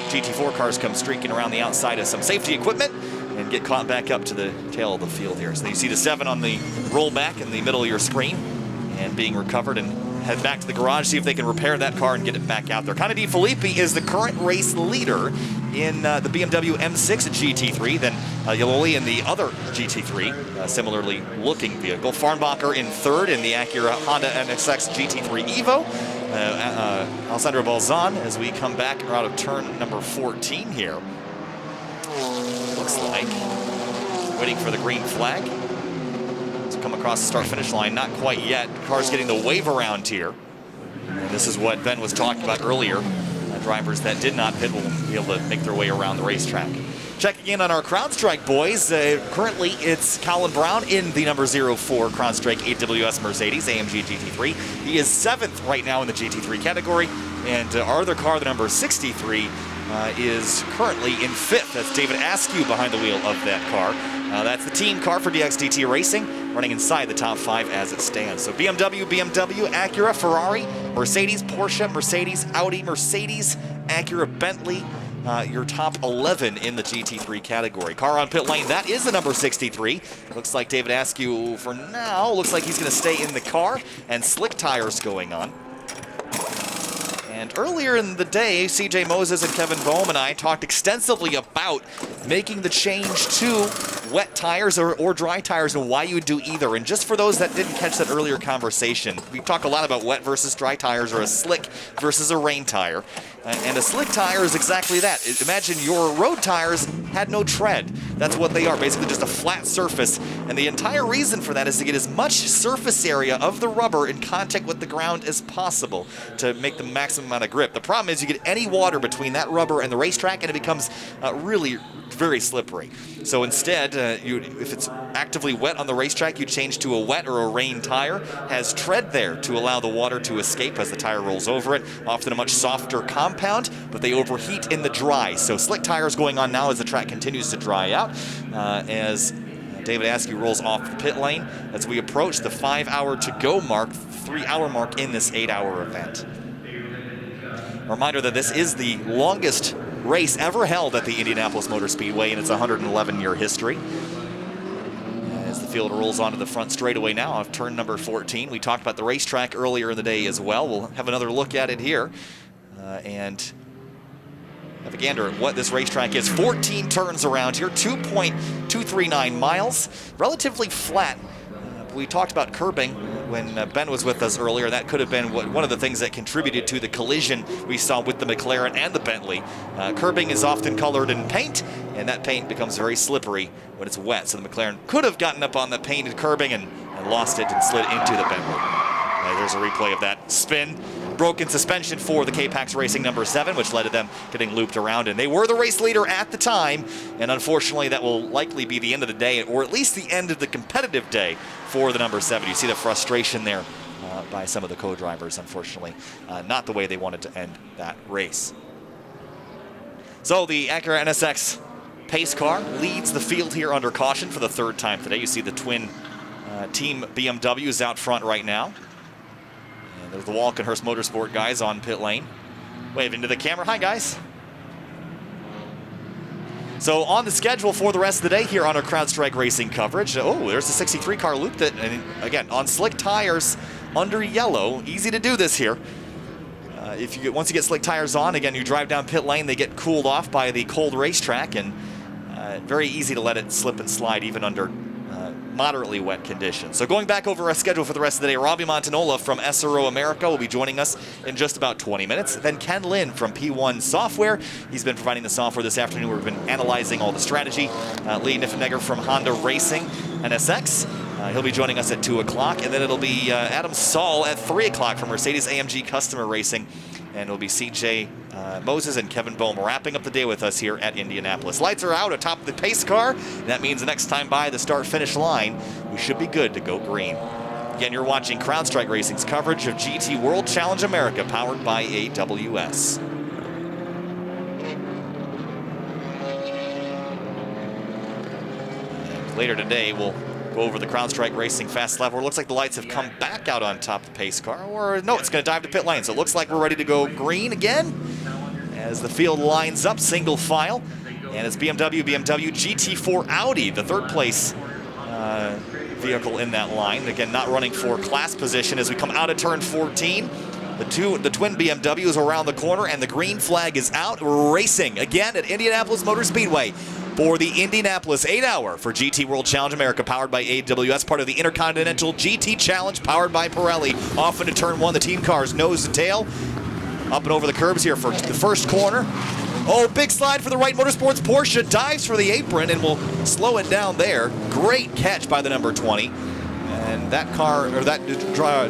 GT4 cars come streaking around the outside of some safety equipment and get caught back up to the tail of the field here. So you see the 7 on the rollback in the middle of your screen and being recovered, and head back to the garage, see if they can repair that car and get it back out there. Conor Di Filippi is the current race leader in the BMW M6 GT3, then Yaloli in the other GT3, similarly looking vehicle. Farnbacher in third in the Acura Honda NSX GT3 Evo. Alessandro Balzan as we come back out of turn number 14 here. Looks like waiting for the green flag to come across the start-finish line. Not quite yet. The car's getting the wave around here. And this is what Ben was talking about earlier. Drivers that did not pit will be able to make their way around the racetrack. Checking in on our CrowdStrike boys. Currently, it's Colin Brown in the number 04 CrowdStrike AWS Mercedes AMG GT3. He is 7th right now in the GT3 category. And our other car, the number 63, is currently in 5th. That's David Askew behind the wheel of that car. That's the team car for DXDT Racing, running inside the top 5 as it stands. So BMW, Acura, Ferrari, Mercedes, Porsche, Mercedes, Audi, Mercedes, Acura, Bentley, your top 11 in the GT3 category. Car on pit lane, that is the number 63. Looks like David Askew, for now, looks like he's going to stay in the car, and slick tires going on. And earlier in the day, CJ Moses and Kevin Boehm and I talked extensively about making the change to wet tires or dry tires and why you would do either. And just for those that didn't catch that earlier conversation, we talk a lot about wet versus dry tires, or a slick versus a rain tire. And a slick tire is exactly that. Imagine your road tires had no tread. That's what they are, basically just a flat surface. And the entire reason for that is to get as much surface area of the rubber in contact with the ground as possible to make the maximum amount of grip. The problem is you get any water between that rubber and the racetrack and it becomes really very slippery. So instead, if it's actively wet on the racetrack, you change to a wet or a rain tire. Has tread there to allow the water to escape as the tire rolls over it. Often a much softer compound, but they overheat in the dry. So slick tires going on now as the track continues to dry out. As David Askew rolls off the pit lane as we approach the 5-hour to go mark, 3-hour mark in this 8-hour event. A reminder that this is the longest race ever held at the Indianapolis Motor Speedway in its 111-year history. As the field rolls onto the front straightaway now of turn number 14. We talked about the racetrack earlier in the day as well. We'll have another look at it here and have a gander at what this racetrack is. 14 turns around here, 2.239 miles, relatively flat. We talked about curbing when Ben was with us earlier. That could have been one of the things that contributed to the collision we saw with the McLaren and the Bentley. Curbing is often colored in paint, and that paint becomes very slippery when it's wet. So the McLaren could have gotten up on the painted curbing and lost it and slid into the Bentley. There's a replay of that spin. Broken suspension for the K-Pax Racing number 7, which led to them getting looped around. And they were the race leader at the time. And unfortunately, that will likely be the end of the day, or at least the end of the competitive day for the number 7. You see the frustration there by some of the co-drivers, unfortunately. Not the way they wanted to end that race. So the Acura NSX pace car leads the field here under caution for the 3rd time today. You see the twin team BMWs out front right now. There's the Walkenhurst Motorsport guys on pit lane, waving to the camera. Hi, guys. So on the schedule for the rest of the day here on our CrowdStrike Racing coverage, there's the 63 car looped it, and again, on slick tires under yellow. Easy to do this here. Once you get slick tires on, again, you drive down pit lane, they get cooled off by the cold racetrack, and very easy to let it slip and slide even under moderately wet conditions. So going back over our schedule for the rest of the day, Robbie Montanola from SRO America will be joining us in just about 20 minutes. Then Ken Lin from P1 Software. He's been providing the software this afternoon. We've been analyzing all the strategy. Lee Niffenegger from Honda Racing NSX. He'll be joining us at 2 o'clock. And then it'll be Adam Saul at 3 o'clock from Mercedes-AMG Customer Racing. And it'll be CJ Moses and Kevin Bohm wrapping up the day with us here at Indianapolis. Lights are out atop the pace car. And that means the next time by the start-finish line, we should be good to go green. Again, you're watching CrowdStrike Racing's coverage of GT World Challenge America, powered by AWS. And later today, we'll go over the CrowdStrike Racing fast lap where it looks like the lights have come back out on top of the pace car. Or no, it's going to dive to pit lane. So it looks like we're ready to go green again as the field lines up single file. And it's BMW GT4 Audi, the third place vehicle in that line. Again, not running for class position as we come out of turn 14. The twin BMWs are around the corner, and the green flag is out. Racing again at Indianapolis Motor Speedway for the Indianapolis 8-hour for GT World Challenge America, powered by AWS, part of the Intercontinental GT Challenge, powered by Pirelli. Off into turn 1, the team cars nose to tail. Up and over the curbs here for the first corner. Oh, big slide for the Wright Motorsports Porsche. Dives for the apron and will slow it down there. Great catch by the number 20. And that car, or that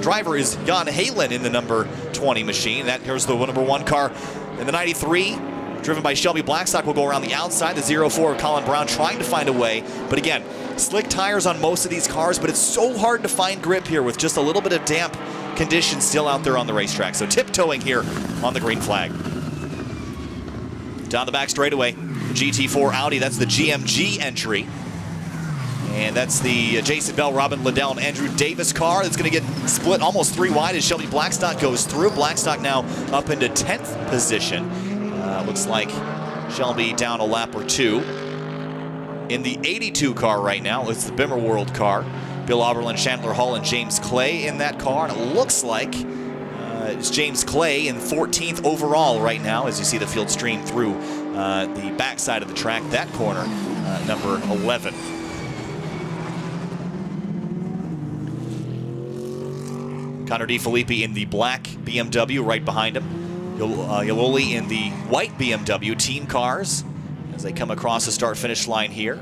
driver is Jan Halen in the number 20 machine. Here's the number 1 car in the 93. Driven by Shelby Blackstock, will go around the outside. The 04 of Colin Brown trying to find a way. But again, slick tires on most of these cars, but it's so hard to find grip here with just a little bit of damp conditions still out there on the racetrack. So tiptoeing here on the green flag. Down the back straightaway, GT4 Audi, that's the GMG entry. And that's the Jason Bell, Robin Liddell, and Andrew Davis car that's going to get split almost 3 wide as Shelby Blackstock goes through. Blackstock now up into 10th position. Looks like Shelby down a lap or 2. In the 82 car right now, it's the Bimmer World car. Bill Oberlin, Chandler Hall, and James Clay in that car. And it looks like it's James Clay in 14th overall right now as you see the field stream through the backside of the track. That corner, number 11. Connor DeFilippi in the black BMW right behind him. Yololi in the white BMW team cars as they come across the start-finish line here.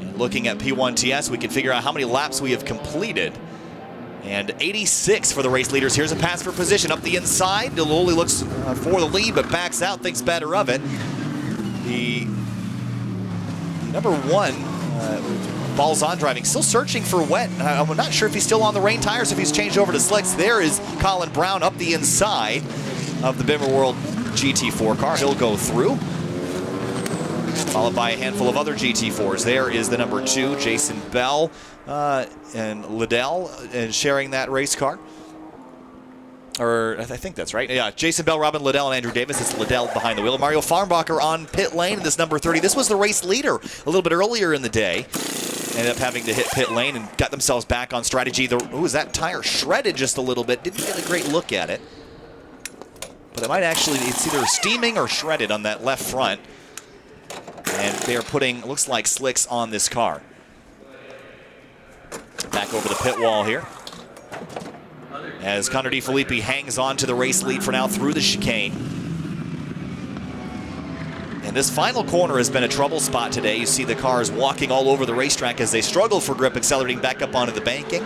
And looking at P1TS, we can figure out how many laps we have completed. And 86 for the race leaders. Here's a pass for position up the inside. Yololi looks for the lead, but backs out, thinks better of it. The number 1, balls on driving, still searching for wet. I'm not sure if he's still on the rain tires, if he's changed over to slicks. There is Colin Brown up the inside of the Bimmer World GT4 car. He'll go through, followed by a handful of other GT4s. There is the number 2, Jason Bell and Liddell sharing that race car. Or I think that's right. Yeah, Jason Bell, Robin Liddell, and Andrew Davis. It's Liddell behind the wheel. Mario Farnbacher on pit lane in this number 30. This was the race leader a little bit earlier in the day. Ended up having to hit pit lane and got themselves back on strategy. Is that tire shredded just a little bit? Didn't get a great look at it. But it might actually, it's either steaming or shredded on that left front. And they're putting, looks like, slicks on this car. Back over the pit wall here. As Connor DeFilippi hangs on to the race lead for now through the chicane. And this final corner has been a trouble spot today. You see the cars walking all over the racetrack as they struggle for grip, accelerating back up onto the banking.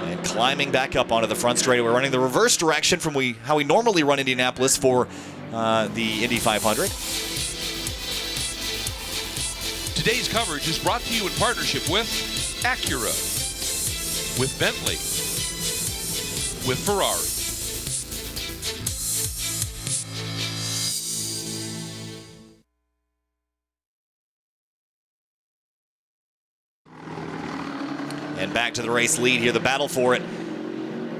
And climbing back up onto the front straightaway. We're running the reverse direction from how we normally run Indianapolis for the Indy 500. Today's coverage is brought to you in partnership with Acura, with Bentley, with Ferrari. And back to the race lead here, the battle for it.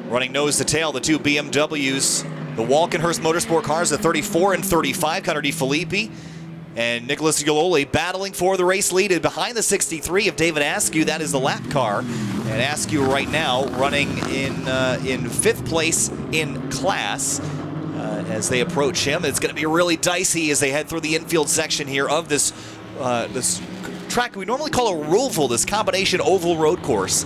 Running nose to tail, the 2 BMWs. The Walkenhurst Motorsport cars, the 34 and 35, Connor DeFilippi. And Nicholas Yololi battling for the race lead behind the 63 of David Askew. That is the lap car. And Askew right now running in fifth place in class. As they approach him, it's going to be really dicey as they head through the infield section here of this this track we normally call a Roval, this combination oval road course.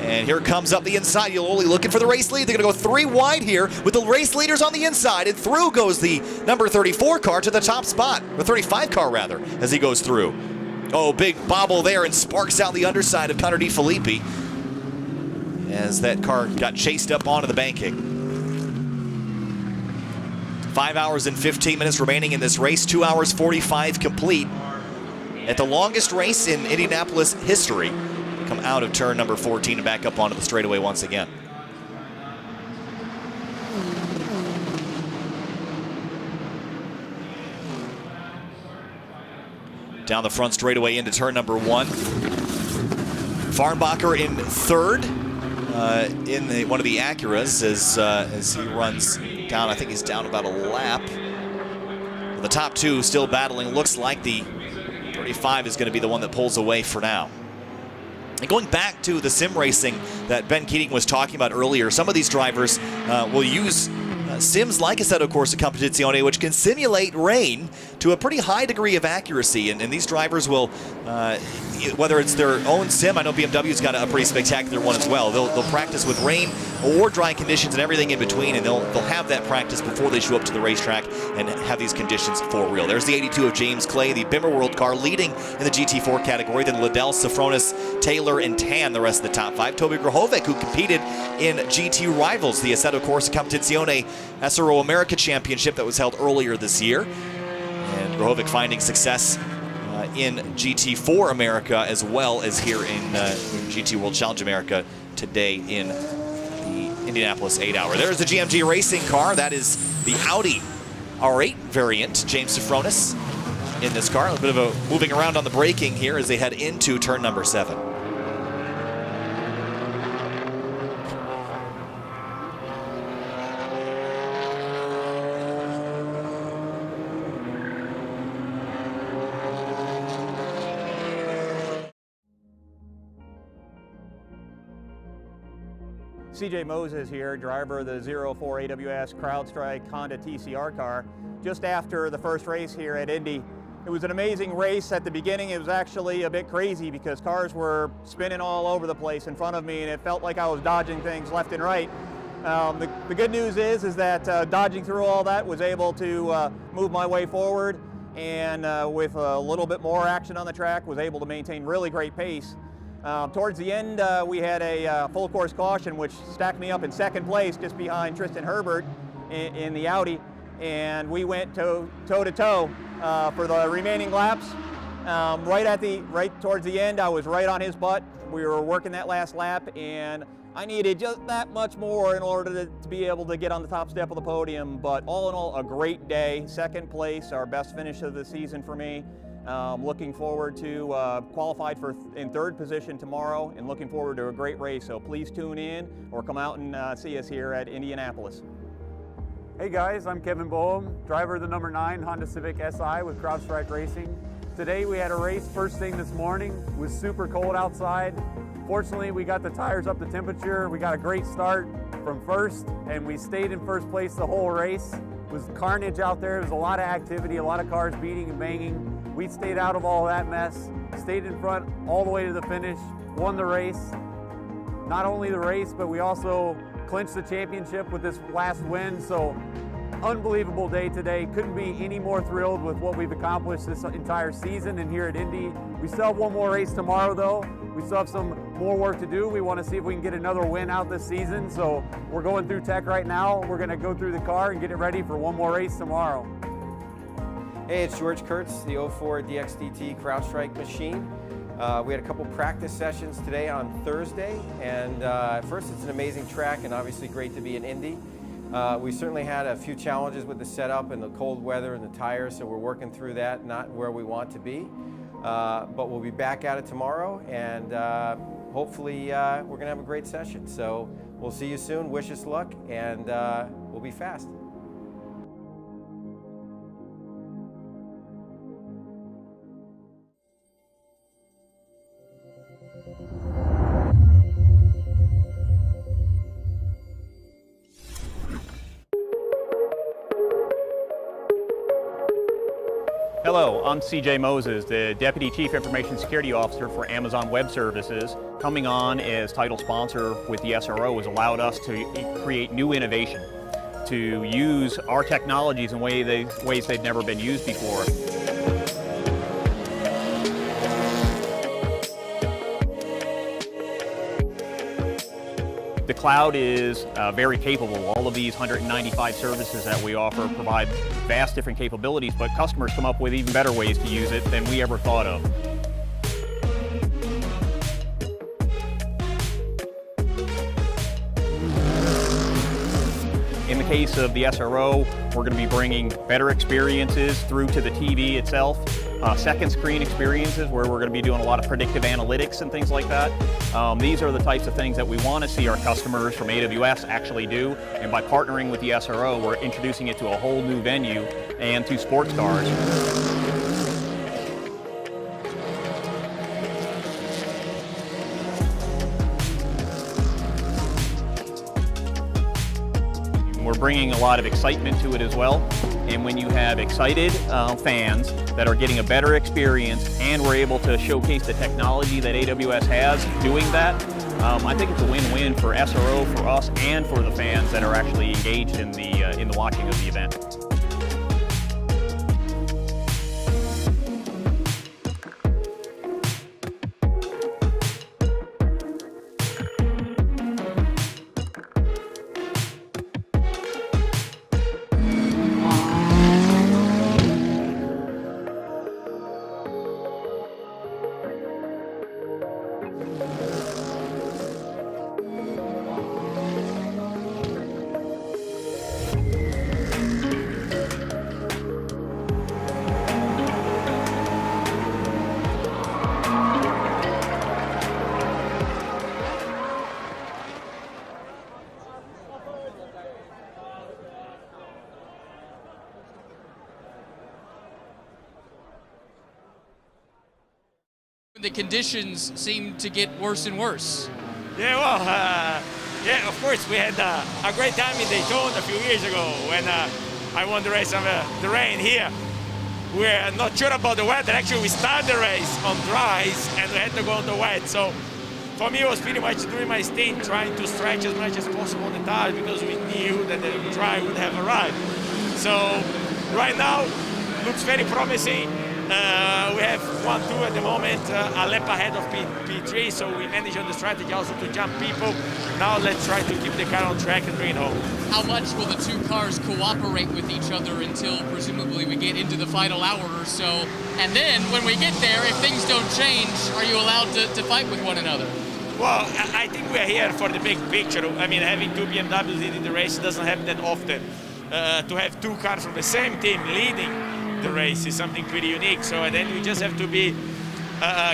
And here comes up the inside, Yololi looking for the race lead. They're going to go 3 wide here with the race leaders on the inside, and through goes the number 34 car to the top spot, or 35 car rather, as he goes through. Oh, big bobble there and sparks out the underside of Connor DeFilippi as that car got chased up onto the banking. 5 hours and 15 minutes remaining in this race, 2 hours 45 complete. At the longest race in Indianapolis history. Come out of turn number 14 and back up onto the straightaway once again. Down the front straightaway into turn number 1. Farnbacher in third in one of the Acuras as he runs down. I think he's down about a lap. The top 2 still battling. Looks like the 35 is going to be the one that pulls away for now. And going back to the sim racing that Ben Keating was talking about earlier, some of these drivers will use sims like Assetto Corsa Competizione, which can simulate rain to a pretty high degree of accuracy. And these drivers will, whether it's their own sim, I know BMW's got a pretty spectacular one as well. They'll practice with rain or dry conditions and everything in between, and they'll have that practice before they show up to the racetrack and have these conditions for real. There's the 82 of James Clay, the Bimmer World car, leading in the GT4 category. Then Liddell, Safronis, Taylor, and Tan, the rest of the top 5. Toby Grahovic, who competed in GT Rivals, the Assetto Corsa Competizione SRO America Championship that was held earlier this year. And Grahovic finding success in GT4 America as well as here in GT World Challenge America today in the Indianapolis 8-hour. There's the GMG racing car. That is the Audi R8 variant. James Safronis in this car. A bit of a moving around on the braking here as they head into turn number 7. CJ Moses here, driver of the 04 AWS CrowdStrike Honda TCR car. Just after the first race here at Indy, it was an amazing race. At the beginning, it was actually a bit crazy because cars were spinning all over the place in front of me, and it felt like I was dodging things left and right. The good news is that dodging through all that was able to move my way forward, and with a little bit more action on the track, was able to maintain really great pace. Towards the end, we had a full course caution, which stacked me up in second place just behind Tristan Herbert in the Audi, and we went toe to toe for the remaining laps. Right towards the end, I was right on his butt. We were working that last lap, and I needed just that much more in order to be able to get on the top step of the podium. But all in all, a great day. Second place, our best finish of the season for me. Looking forward to qualified in third position tomorrow, and looking forward to a great race. So please tune in or come out and see us here at Indianapolis. Hey guys, I'm Kevin Boehm, driver of the number 9 Honda Civic Si with CrowdStrike Racing. Today we had a race first thing this morning. It was super cold outside. Fortunately, we got the tires up to temperature. We got a great start from first, and we stayed in first place the whole race. It was carnage out there. There was a lot of activity, a lot of cars beating and banging. We stayed out of all that mess, stayed in front all the way to the finish, won the race. Not only the race, but we also clinched the championship with this last win. So unbelievable day today. Couldn't be any more thrilled with what we've accomplished this entire season and here at Indy. We still have one more race tomorrow though. We still have some more work to do. We want to see if we can get another win out this season. So we're going through tech right now. We're going to go through the car and get it ready for one more race tomorrow. Hey, it's George Kurtz, the 04 DXDT CrowdStrike machine. We had a couple practice sessions today on Thursday, and first it's an amazing track and obviously great to be in Indy. We certainly had a few challenges with the setup and the cold weather and the tires, so we're working through that, not where we want to be. But we'll be back at it tomorrow, and hopefully we're going to have a great session. So we'll see you soon, wish us luck, and we'll be fast. Hello, I'm CJ Moses, the Deputy Chief Information Security Officer for Amazon Web Services. Coming on as title sponsor with the SRO has allowed us to create new innovation, to use our technologies in ways they've never been used before. The cloud is very capable. All of these 195 services that we offer provide vast different capabilities, but customers come up with even better ways to use it than we ever thought of. In the case of the SRO, we're going to be bringing better experiences through to the TV itself. Second screen experiences where we're going to be doing a lot of predictive analytics and things like that. These are the types of things that we want to see our customers from AWS actually do, and by partnering with the SRO, we're introducing it to a whole new venue and to sports cars. We're bringing a lot of excitement to it as well. And when you have excited fans that are getting a better experience and we're able to showcase the technology that AWS has doing that, I think it's a win-win for SRO, for us, and for the fans that are actually engaged in the watching of the event. The conditions seem to get worse and worse. Yeah, well, yeah, of course, we had a great time in Daytona a few years ago when I won the race on the rain here. We're not sure about the weather. Actually, we started the race on dries and we had to go on the wet. So for me, it was pretty much during my stint trying to stretch as much as possible on the tires because we knew that the dry would have arrived. So right now, looks very promising. We have 1-2 at the moment, a lap ahead of P3, so we managed on the strategy also to jump people. Now let's try to keep the car on track and bring it home. How much will the two cars cooperate with each other until presumably we get into the final hour or so? And then when we get there, if things don't change, are you allowed to fight with one another? Well, I think we're here for the big picture. I mean, having two BMWs leading the race doesn't happen that often. To have two cars from the same team leading the race is something pretty unique. So then we just have to be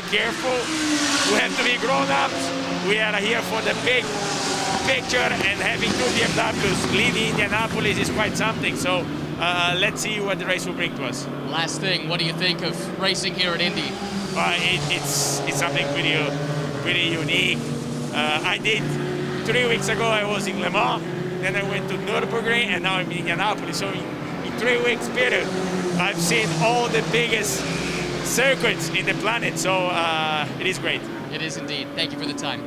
careful. We have to be grown-ups. We are here for the big picture, and having two BMWs leading Indianapolis is quite something. So let's see what the race will bring to us. Last thing, what do you think of racing here at Indy? It's something pretty unique. I did 3 weeks ago. I was in Le Mans, then I went to Nürburgring, and now I'm in Indianapolis. So in 3 weeks period, I've seen all the biggest circuits in the planet, so it is great. It is indeed. Thank you for the time.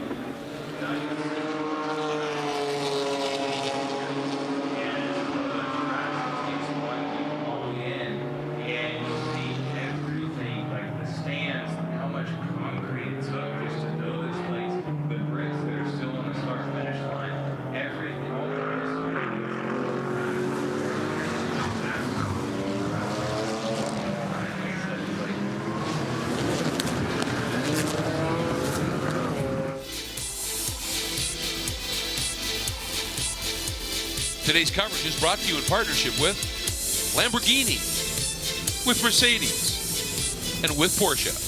Today's coverage is brought to you in partnership with Lamborghini, with Mercedes, and with Porsche.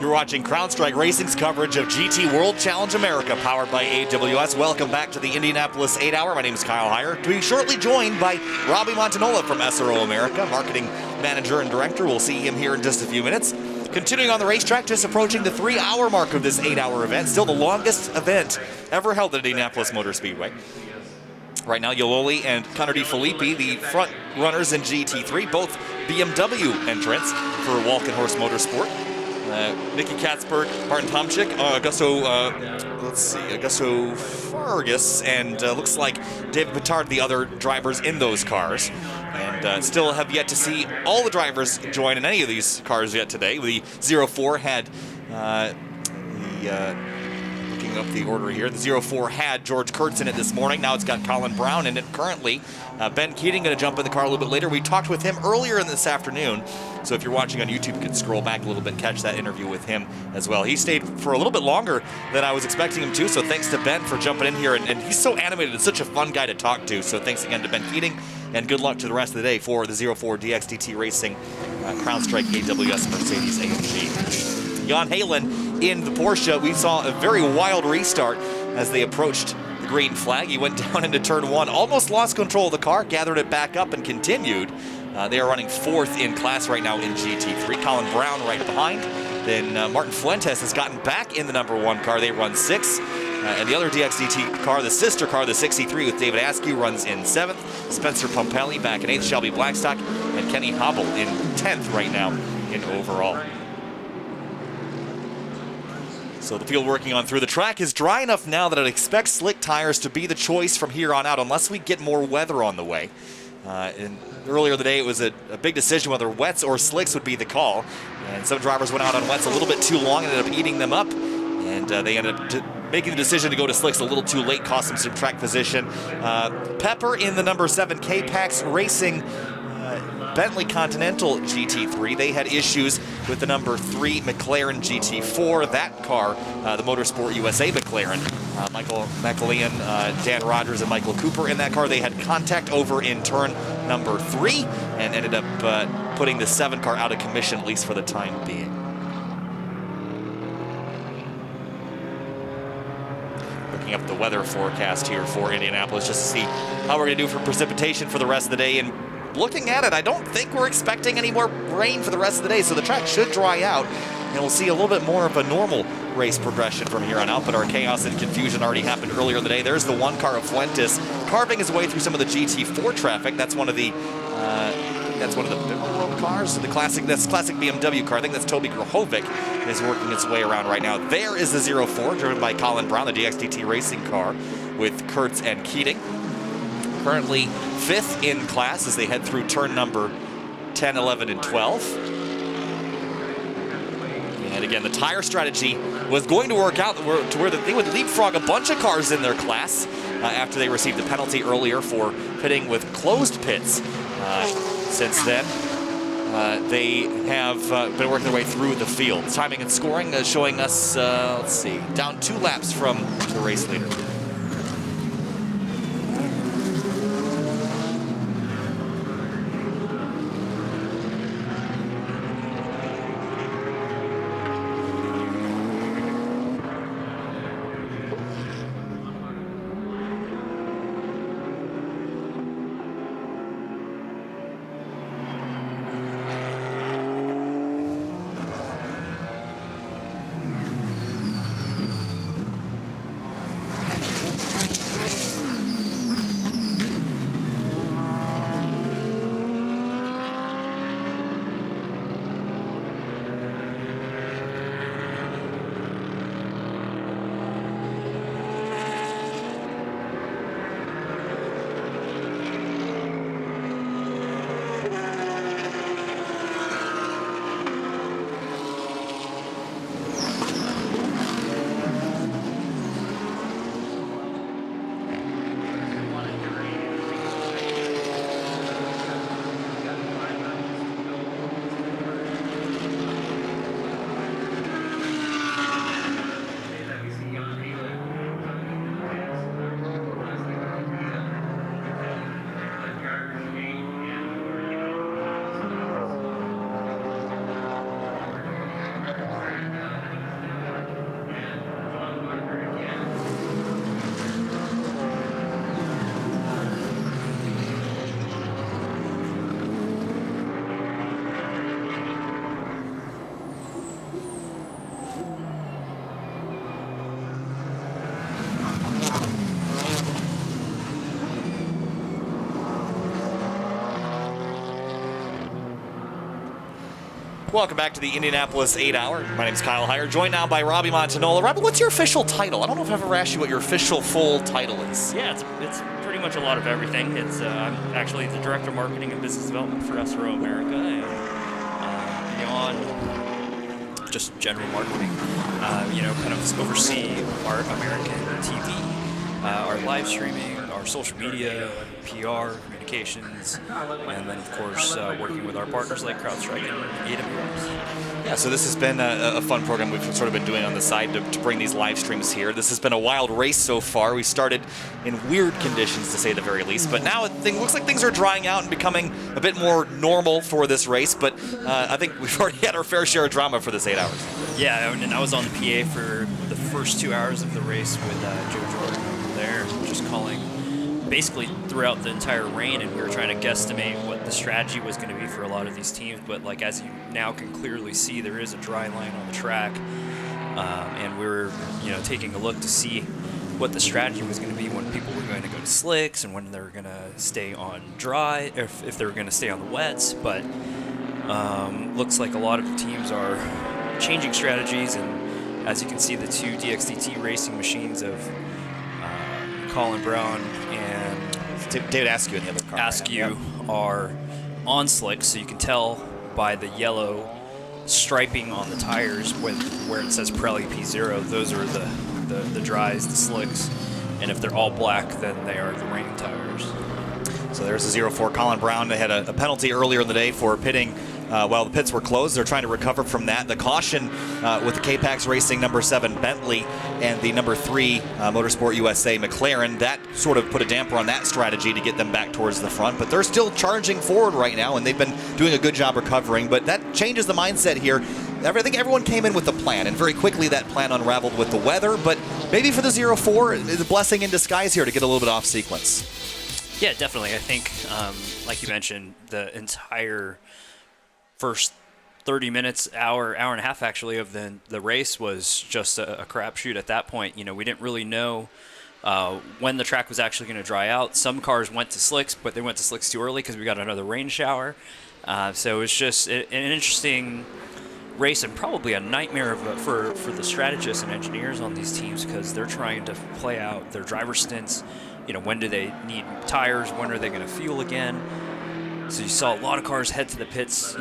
You're watching CrowdStrike Racing's coverage of GT World Challenge America, powered by AWS. Welcome back to the Indianapolis 8 Hour. My name is Kyle Heyer. To be shortly joined by Robbie Montanola from SRO America, marketing manager and director. We'll see him here in just a few minutes. Continuing on the racetrack, just approaching the 3-hour mark of this 8-hour event. Still the longest event ever held at Indianapolis Motor Speedway. Right now, Yololi and Connor DeFilippi, the front runners in GT3, both BMW entrants for Walkenhorst Motorsport. Nicky Katzberg, Martin Tomczyk, Augusto Fargas, and looks like David Pittard, the other drivers in those cars. And still have yet to see all the drivers join in any of these cars yet today. The 04 had looking up the order here. The 04 had George Kurtz in it this morning. Now it's got Colin Brown in it currently. Ben Keating going to jump in the car a little bit later. We talked with him earlier in this afternoon. So if you're watching on YouTube, you can scroll back a little bit, catch that interview with him as well. He stayed for a little bit longer than I was expecting him to. So thanks to Ben for jumping in here. And he's so animated. It's such a fun guy to talk to. So thanks again to Ben Keating. And good luck to the rest of the day for the 04 DXDT Racing CrowdStrike AWS Mercedes AMG. Jan Halen in the Porsche. We saw a very wild restart as they approached the green flag. He went down into turn one, almost lost control of the car, gathered it back up and continued. They are running fourth in class right now in GT3. Colin Brown right behind. Then Martin Fuentes has gotten back in the #1 car. They run 6th. And the other DXDT car, the sister car, the 63 with David Askew, runs in 7th. Spencer Pompelli back in 8th. Shelby Blackstock and Kenny Hobble in 10th right now in overall. So the field working on through. The track is dry enough now that I'd expect slick tires to be the choice from here on out unless we get more weather on the way. And earlier today it was a big decision whether wets or slicks would be the call. And some drivers went out on wets a little bit too long and ended up eating them up. And they ended up making the decision to go to slicks a little too late, cost them some track position. Pepper in the #7 K-Pax Racing Bentley Continental GT3. They had issues with the #3 McLaren GT4. That car, the Motorsport USA McLaren. Michael McAlean, Dan Rogers, and Michael Cooper in that car. They had contact over in turn #3 and ended up putting the 7 car out of commission, at least for the time being. Looking up the weather forecast here for Indianapolis just to see how we're going to do for precipitation for the rest of the day. And looking at it, I don't think we're expecting any more rain for the rest of the day, so the track should dry out, and we'll see a little bit more of a normal race progression from here on out. But our chaos and confusion already happened earlier in the day. There's the 1 car of Fuentes carving his way through some of the GT4 traffic. That's one of the World cars, classic BMW car. I think that's Toby Grahovic is working its way around right now. There is the 04, driven by Colin Brown, the DXDT Racing car with Kurtz and Keating. Currently 5th in class as they head through turn number 10, 11, and 12. And again, the tire strategy was going to work out to where they would leapfrog a bunch of cars in their class after they received a penalty earlier for pitting with closed pits. Since then, they have been working their way through the field. Timing and scoring showing us, let's see, down 2 laps from the race leader. Welcome back to the Indianapolis 8 Hour. My name is Kyle Heyer, joined now by Robbie Montanola. Robbie, what's your official title? I don't know if I've ever asked you what your official full title is. Yeah, it's pretty much a lot of everything. I'm actually the Director of Marketing and Business Development for SRO America, and beyond just general marketing, kind of oversee our American TV, our live streaming, our social media, PR, communications, and then of course working with our partners like CrowdStrike and AWS. Yeah, so this has been a fun program we've sort of been doing on the side to bring these live streams here. This has been a wild race so far. We started in weird conditions, to say the very least, but now it looks like things are drying out and becoming a bit more normal for this race, but I think we've already had our fair share of drama for this 8 hours. Yeah, and I was on the PA for the first 2 hours of the race with Joe Jordan over there, just calling basically throughout the entire rain, and we were trying to guesstimate what the strategy was going to be for a lot of these teams. But like as you now can clearly see, there is a dry line on the track, and we were taking a look to see what the strategy was going to be when people were going to go to slicks and when they were going to stay on dry, if they were going to stay on the wets. But looks like a lot of the teams are changing strategies, and as you can see, the two DXDT racing machines of Colin Brown and David Askew in the other car. Askew are on slicks, so you can tell by the yellow striping on the tires where it says Pirelli P0. Those are the dries, the slicks, and if they're all black, then they are the rain tires. So there's a 04 Colin Brown. They had a penalty earlier in the day for pitting while the pits were closed. They're trying to recover from that. The caution with the K-Pax Racing number 7 Bentley and the number 3 Motorsport USA McLaren, that sort of put a damper on that strategy to get them back towards the front. But they're still charging forward right now, and they've been doing a good job recovering. But that changes the mindset here. I think everyone came in with a plan, and very quickly that plan unraveled with the weather. But maybe for the 04, it's a blessing in disguise here to get a little bit off sequence. Yeah, definitely. I think, like you mentioned, the entire first 30 minutes, hour and a half actually of the race was just a crapshoot at that point. We didn't really know when the track was actually going to dry out. Some cars went to slicks, but they went to slicks too early because we got another rain shower. So it was just an interesting race and probably a nightmare for the strategists and engineers on these teams, because they're trying to play out their driver stints. When do they need tires? When are they going to fuel again? So you saw a lot of cars head to the pits,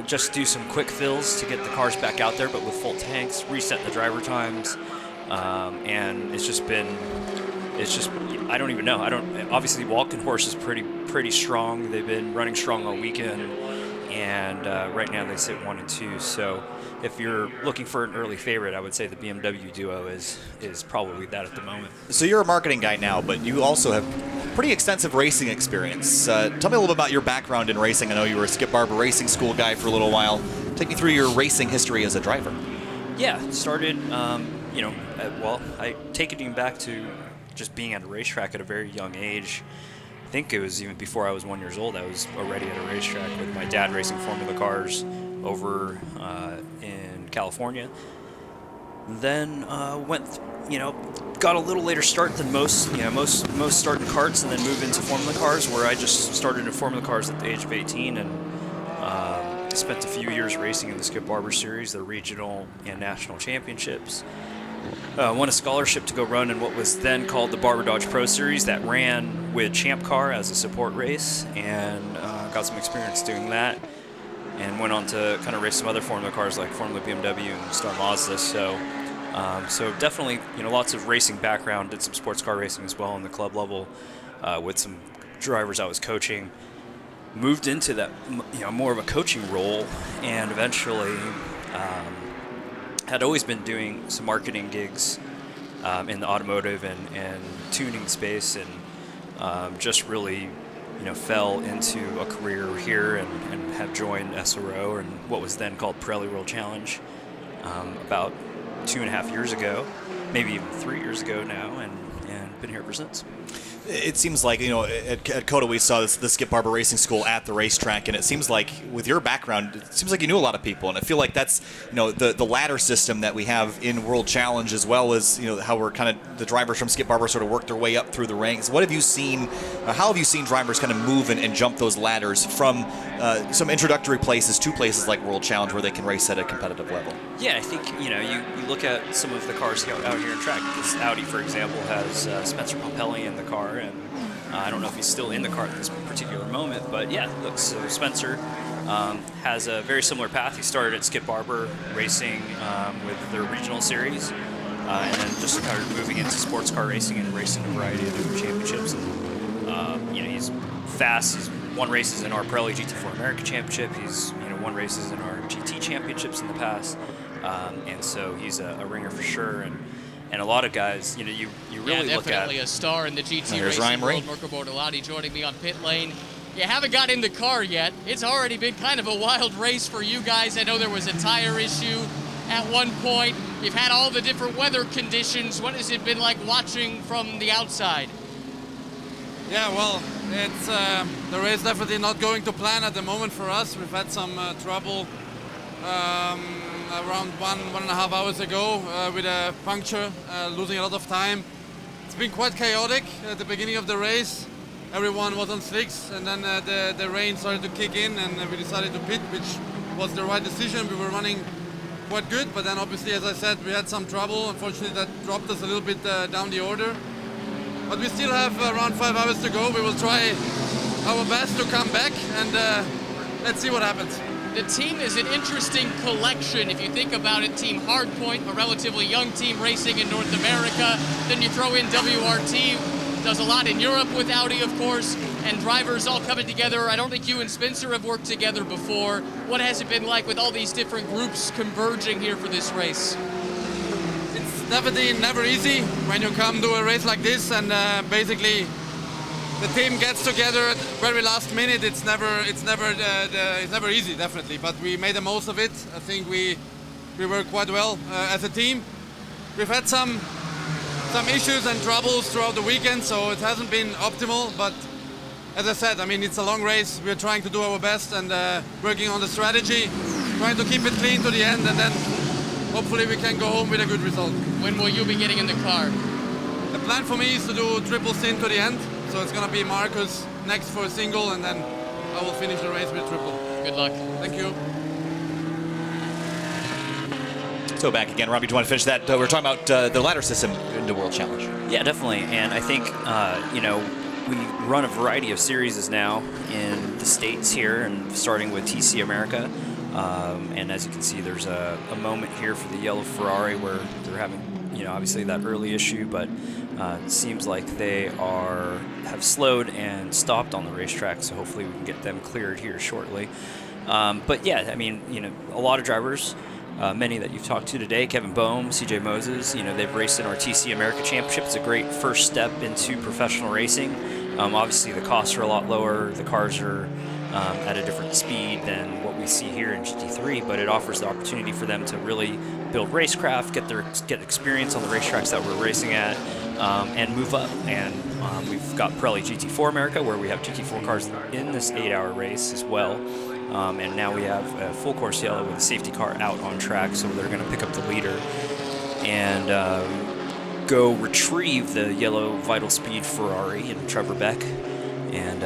just do some quick fills to get the cars back out there, but with full tanks, reset the driver times, and I don't even know. Obviously Walking Horse is pretty strong. They've been running strong all weekend, and right now they sit 1 and 2. So if you're looking for an early favorite, I would say the BMW duo is probably that at the moment. So you're a marketing guy now, but you also have pretty extensive racing experience. Tell me a little bit about your background in racing. I know you were a Skip Barber Racing School guy for a little while. Take me through your racing history as a driver. Yeah, started, I take it back to just being at a racetrack at a very young age. I think it was even before I was 1 year old. I was already at a racetrack with my dad racing Formula cars over in California. Then got a little later start than most start in karts and then move into Formula cars, where I just started in Formula cars at the age of 18 and spent a few years racing in the Skip Barber Series, the regional and national championships. Won a scholarship to go run in what was then called the Barber Dodge Pro Series that ran with Champ Car as a support race, and got some experience doing that, and went on to kind of race some other Formula cars like Formula BMW and Star Mazda. So definitely, lots of racing background. Did some sports car racing as well on the club level with some drivers I was coaching. Moved into that, more of a coaching role, and eventually had always been doing some marketing gigs in the automotive and tuning space, and just really, fell into a career here and have joined SRO and what was then called Pirelli World Challenge about 2.5 years ago, maybe even 3 years ago now, and been here ever since. It seems like, at COTA we saw the Skip Barber Racing School at the racetrack, and it seems like with your background, it seems like you knew a lot of people, and I feel like that's, the ladder system that we have in World Challenge, as well as, how we're kind of, the drivers from Skip Barber sort of work their way up through the ranks. What have you seen, how have you seen drivers kind of move and jump those ladders from some introductory places to places like World Challenge where they can race at a competitive level. Yeah, I think, you look at some of the cars out here in track. This Audi, for example, has Spencer Pompelli in the car, and I don't know if he's still in the car at this particular moment, but yeah, look, so Spencer has a very similar path. He started at Skip Barber racing with their regional series, and then just started moving into sports car racing and racing a variety of different championships. And, he's fast. He's won races in our Pirelli GT4 America Championship. He's won races in our GT championships in the past, and so he's a ringer for sure. And a lot of guys, you really look at. Definitely a star in the GT racing world. Mirko Bortolotti joining me on pit lane. You haven't got in the car yet. It's already been kind of a wild race for you guys. I know there was a tire issue at one point. You've had all the different weather conditions. What has it been like watching from the outside? Yeah, well, it's the race definitely not going to plan at the moment for us. We've had some trouble around 1.5 hours ago with a puncture, losing a lot of time. It's been quite chaotic at the beginning of the race. Everyone was on slicks, and then the rain started to kick in, and we decided to pit, which was the right decision. We were running quite good, but then obviously, as I said, we had some trouble. Unfortunately, that dropped us a little bit down the order. But we still have around 5 hours to go. We will try our best to come back, and let's see what happens. The team is an interesting collection. If you think about it, Team Hardpoint, a relatively young team racing in North America. Then you throw in WRT, does a lot in Europe with Audi, of course, and drivers all coming together. I don't think you and Spencer have worked together before. What has it been like with all these different groups converging here for this race? It's definitely never easy when you come to a race like this, and basically the team gets together at the very last minute. It's never easy, definitely. But we made the most of it. I think we worked quite well as a team. We've had some issues and troubles throughout the weekend, so it hasn't been optimal. But as I said, I mean, it's a long race. We're trying to do our best and working on the strategy, trying to keep it clean to the end, and then hopefully we can go home with a good result. When will you be getting in the car? The plan for me is to do triple stint to the end. So it's going to be Marcus next for a single, and then I will finish the race with triple. Good luck. Thank you. So back again, Robbie, do you want to finish that? We're talking about the ladder system in the World Challenge. Yeah, definitely. And I think, we run a variety of series now in the States here, and starting with TC America. And as you can see, there's a moment here for the yellow Ferrari where they're having, obviously that early issue, but it seems like they have slowed and stopped on the racetrack, so hopefully we can get them cleared here shortly. But yeah, I mean, a lot of drivers, many that you've talked to today, Kevin Boehm, CJ Moses, they've raced in our TC America Championship. It's a great first step into professional racing. Obviously the costs are a lot lower, the cars are at a different speed than what we see here in GT3, but it offers the opportunity for them to really build racecraft, get experience on the racetracks that we're racing at, and move up. And we've got Pirelli GT4 America, where we have GT4 cars in this 8-hour race as well. And now we have a full course yellow with a safety car out on track, so they're going to pick up the leader and go retrieve the yellow Vital Speed Ferrari and Trevor Beck and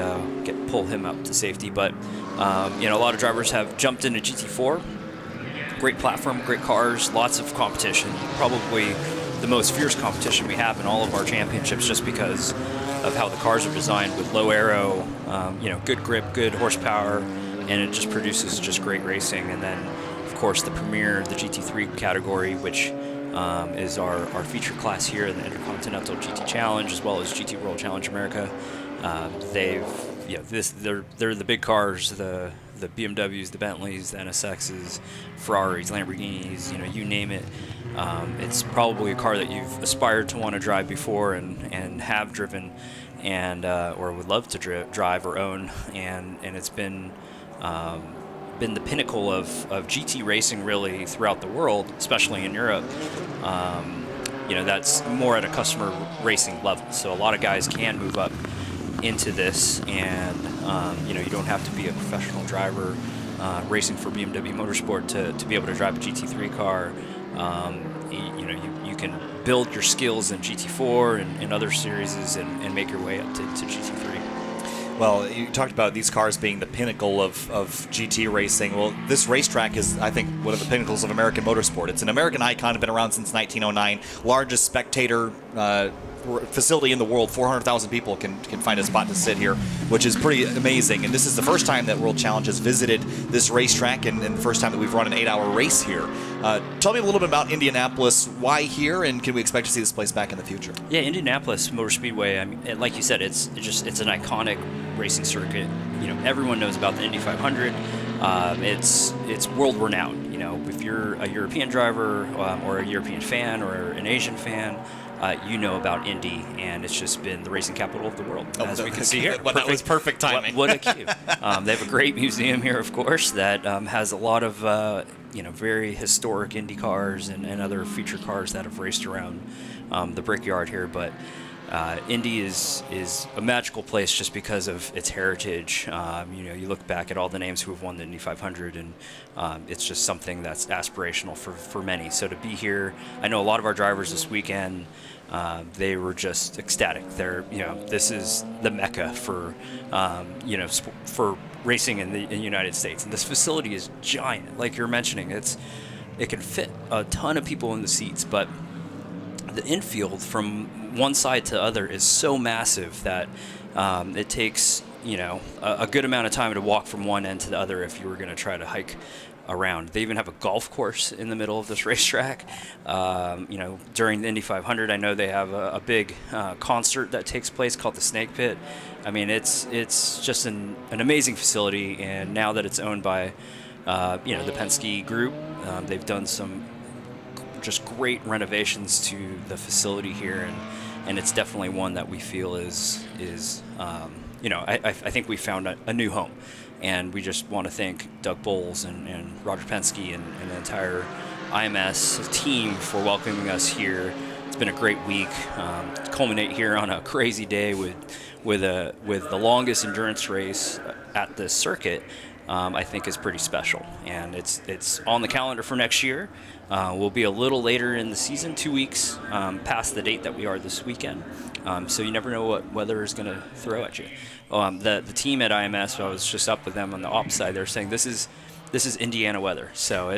pull him up to safety. But a lot of drivers have jumped into GT4. Great platform, great cars, lots of competition. Probably the most fierce competition we have in all of our championships, just because of how the cars are designed with low aero, good grip, good horsepower, and it just produces just great racing. And then, of course, the Premier, the GT3 category, which is our feature class here in the Intercontinental GT Challenge, as well as GT World Challenge America. They're the big cars, the BMWs, the Bentleys, the NSXs, Ferraris, Lamborghinis, you name it. It's probably a car that you've aspired to want to drive before and have driven, and or would love to drive or own, and it's been the pinnacle of GT racing really throughout the world, especially in Europe. That's more at a customer racing level, so a lot of guys can move up into this, and you don't have to be a professional driver racing for BMW Motorsport to be able to drive a GT3 car. You can build your skills in GT4 and other series and make your way up to GT3. Well, you talked about these cars being the pinnacle of GT racing. Well, this racetrack is, I think, one of the pinnacles of American motorsport. It's an American icon, been around since 1909, largest spectator facility in the world. 400,000 people can find a spot to sit here, which is pretty amazing. And this is the first time that World Challenge has visited this racetrack, and the first time that we've run an 8-hour race here. Tell me a little bit about Indianapolis. Why here, and can we expect to see this place back in the future? Yeah, Indianapolis Motor Speedway. I mean, like you said, it's an iconic racing circuit. You know, everyone knows about the Indy 500. It's world renowned. You know, if you're a European driver or a European fan or an Asian fan, you know about Indy, and it's just been the racing capital of the world, as we can see here. Well, that was perfect timing. What a cue. They have a great museum here, of course, that has a lot of very historic Indy cars and other feature cars that have raced around the Brickyard here. But Indy is a magical place just because of its heritage. You look back at all the names who have won the Indy 500, and it's just something that's aspirational for many. So to be here, I know a lot of our drivers this weekend, they were just ecstatic. This is the mecca for racing in the United States, and this facility is giant. Like you're mentioning, it can fit a ton of people in the seats, but the infield from one side to other is so massive that it takes a good amount of time to walk from one end to the other if you were going to try to hike around. They even have a golf course in the middle of this racetrack. During the Indy 500, I know they have a big concert that takes place called the Snake Pit. I mean, it's just an amazing facility, and now that it's owned by the Penske Group, they've done some just great renovations to the facility here, and it's definitely one that we feel is I think we found a new home. And we just want to thank Doug Bowles and Roger Penske and the entire IMS team for welcoming us here. It's been a great week. To culminate here on a crazy day with the longest endurance race at this circuit, I think is pretty special. And it's on the calendar for next year. We'll be a little later in the season, 2 weeks past the date that we are this weekend. So you never know what weather is going to throw at you. The team at IMS, I was just up with them on the ops side. They're saying this is Indiana weather, so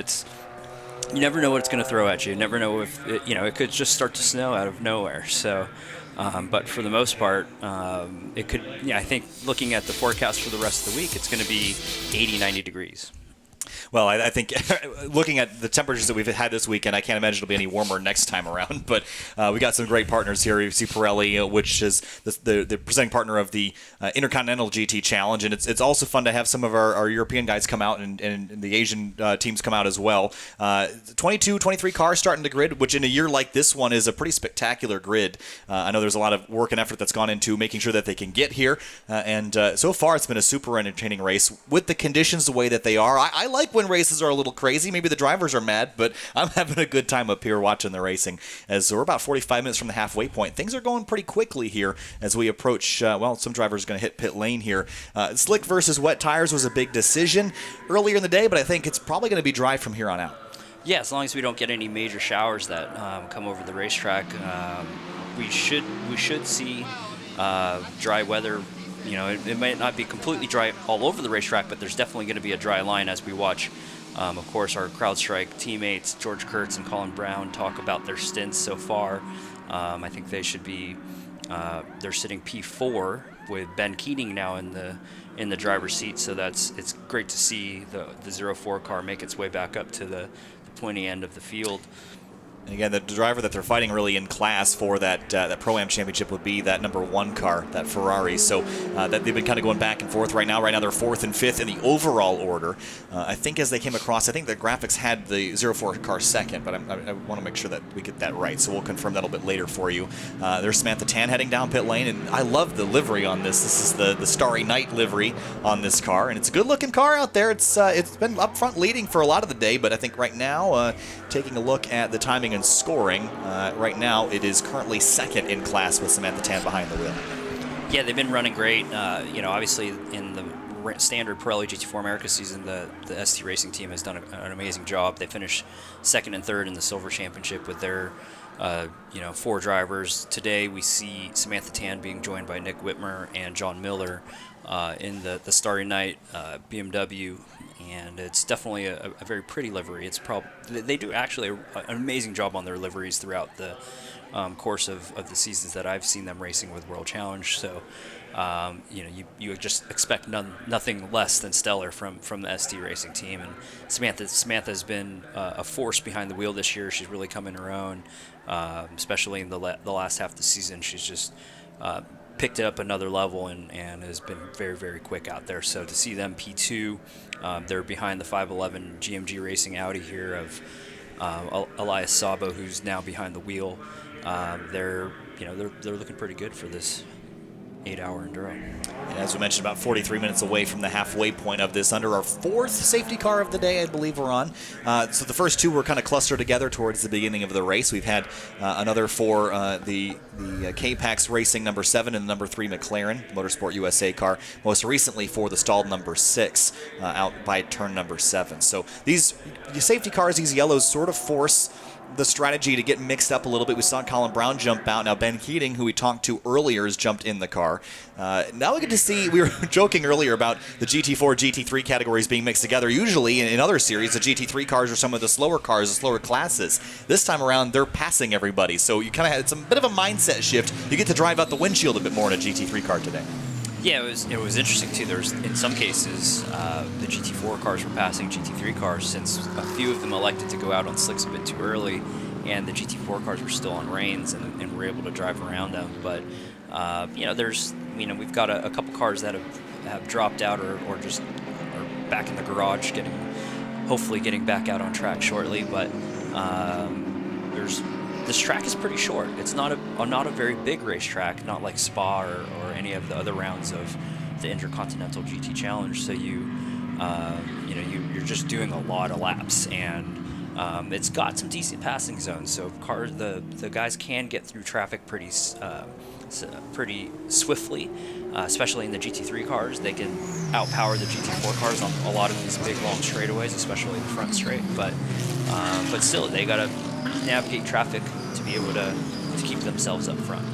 you never know what it's going to throw at you. You never know if it could just start to snow out of nowhere. So, but for the most part, it could. I think looking at the forecast for the rest of the week, it's going to be 80, 90 degrees. Well, I think looking at the temperatures that we've had this weekend, I can't imagine it'll be any warmer next time around. But we got some great partners here. You see Pirelli, which is the presenting partner of the Intercontinental GT Challenge, and it's also fun to have some of our European guys come out and the Asian teams come out as well. 22, 23 cars starting the grid, which in a year like this one is a pretty spectacular grid. I know there's a lot of work and effort that's gone into making sure that they can get here, and so far it's been a super entertaining race with the conditions the way that they are. I like when races are a little crazy. Maybe the drivers are mad, but I'm having a good time up here watching the racing. As we're about 45 minutes from the halfway point, things are going pretty quickly here as we approach. Some drivers are going to hit pit lane here. Slick versus wet tires was a big decision earlier in the day, but I think it's probably going to be dry from here on out. Yeah, as long as we don't get any major showers that come over the racetrack, we should see dry weather. It might not be completely dry all over the racetrack, but there's definitely going to be a dry line as we watch, of course, our CrowdStrike teammates, George Kurtz and Colin Brown, talk about their stints so far. I think they should be, they're sitting P4 with Ben Keating now in the driver's seat, so it's great to see the 04 car make its way back up to the pointy end of the field. And again, the driver that they're fighting really in class for that Pro-Am championship would be that number 1 car, that Ferrari. So that they've been kind of going back and forth right now. Right now they're 4th and 5th in the overall order. I think as they came across, I think the graphics had the 04 car second, but I want to make sure that we get that right. So we'll confirm that a little bit later for you. There's Samantha Tan heading down pit lane, and I love the livery on this. This is the Starry Night livery on this car, and it's a good-looking car out there. It's been up front leading for a lot of the day, but I think right now, taking a look at the timing and scoring, right now it is currently 2nd in class with Samantha Tan behind the wheel. Yeah, they've been running great. Obviously in the standard Pirelli GT4 America season, the ST Racing team has done an amazing job. They finished second and third in the Silver Championship with their 4 drivers. Today we see Samantha Tan being joined by Nick Whitmer and John Miller in the Starry Night BMW, and it's definitely a very pretty livery. It's they do actually an amazing job on their liveries throughout the course of the seasons that I've seen them racing with World Challenge. So you just expect nothing less than stellar from the ST Racing team. And Samantha's been a force behind the wheel this year. She's really come in her own, especially in the last half of the season. She's just picked it up another level and has been very, very quick out there. So to see them P2, they're behind the 511 GMG Racing Audi here of Elias Sabo, who's now behind the wheel. They're looking pretty good for this 8-hour enduro. And as we mentioned, about 43 minutes away from the halfway point of this, under our 4th safety car of the day, I believe we're on. So the first 2 were kind of clustered together towards the beginning of the race. We've had another for the K-Pax Racing number 7 and the number 3 McLaren Motorsport USA car, most recently for the stalled number 6 out by turn number 7. So these safety cars, these yellows, sort of force the strategy to get mixed up a little bit. We saw Colin Brown jump out. Now Ben Keating, who we talked to earlier, has jumped in the car. Now we get to see, we were joking earlier about the GT4, GT3 categories being mixed together. Usually in other series, the GT3 cars are some of the slower cars, the slower classes. This time around, they're passing everybody. So you kind of had, it's a bit of a mindset shift. You get to drive out the windshield a bit more in a GT3 car today. Yeah, it was interesting too. There's in some cases the GT4 cars were passing GT3 cars, since a few of them elected to go out on slicks a bit too early, and the GT4 cars were still on reins and were able to drive around them. But we've got a couple cars that have dropped out or just are back in the garage, hopefully getting back out on track shortly. But this track is pretty short. It's not a very big racetrack, not like Spa or any of the other rounds of the Intercontinental GT Challenge. So you're just doing a lot of laps, and it's got some decent passing zones. So the guys can get through traffic pretty swiftly, especially in the GT3 cars. They can outpower the GT4 cars on a lot of these big long straightaways, especially the front straight. But still, they gotta navigate traffic to be able to keep themselves up front.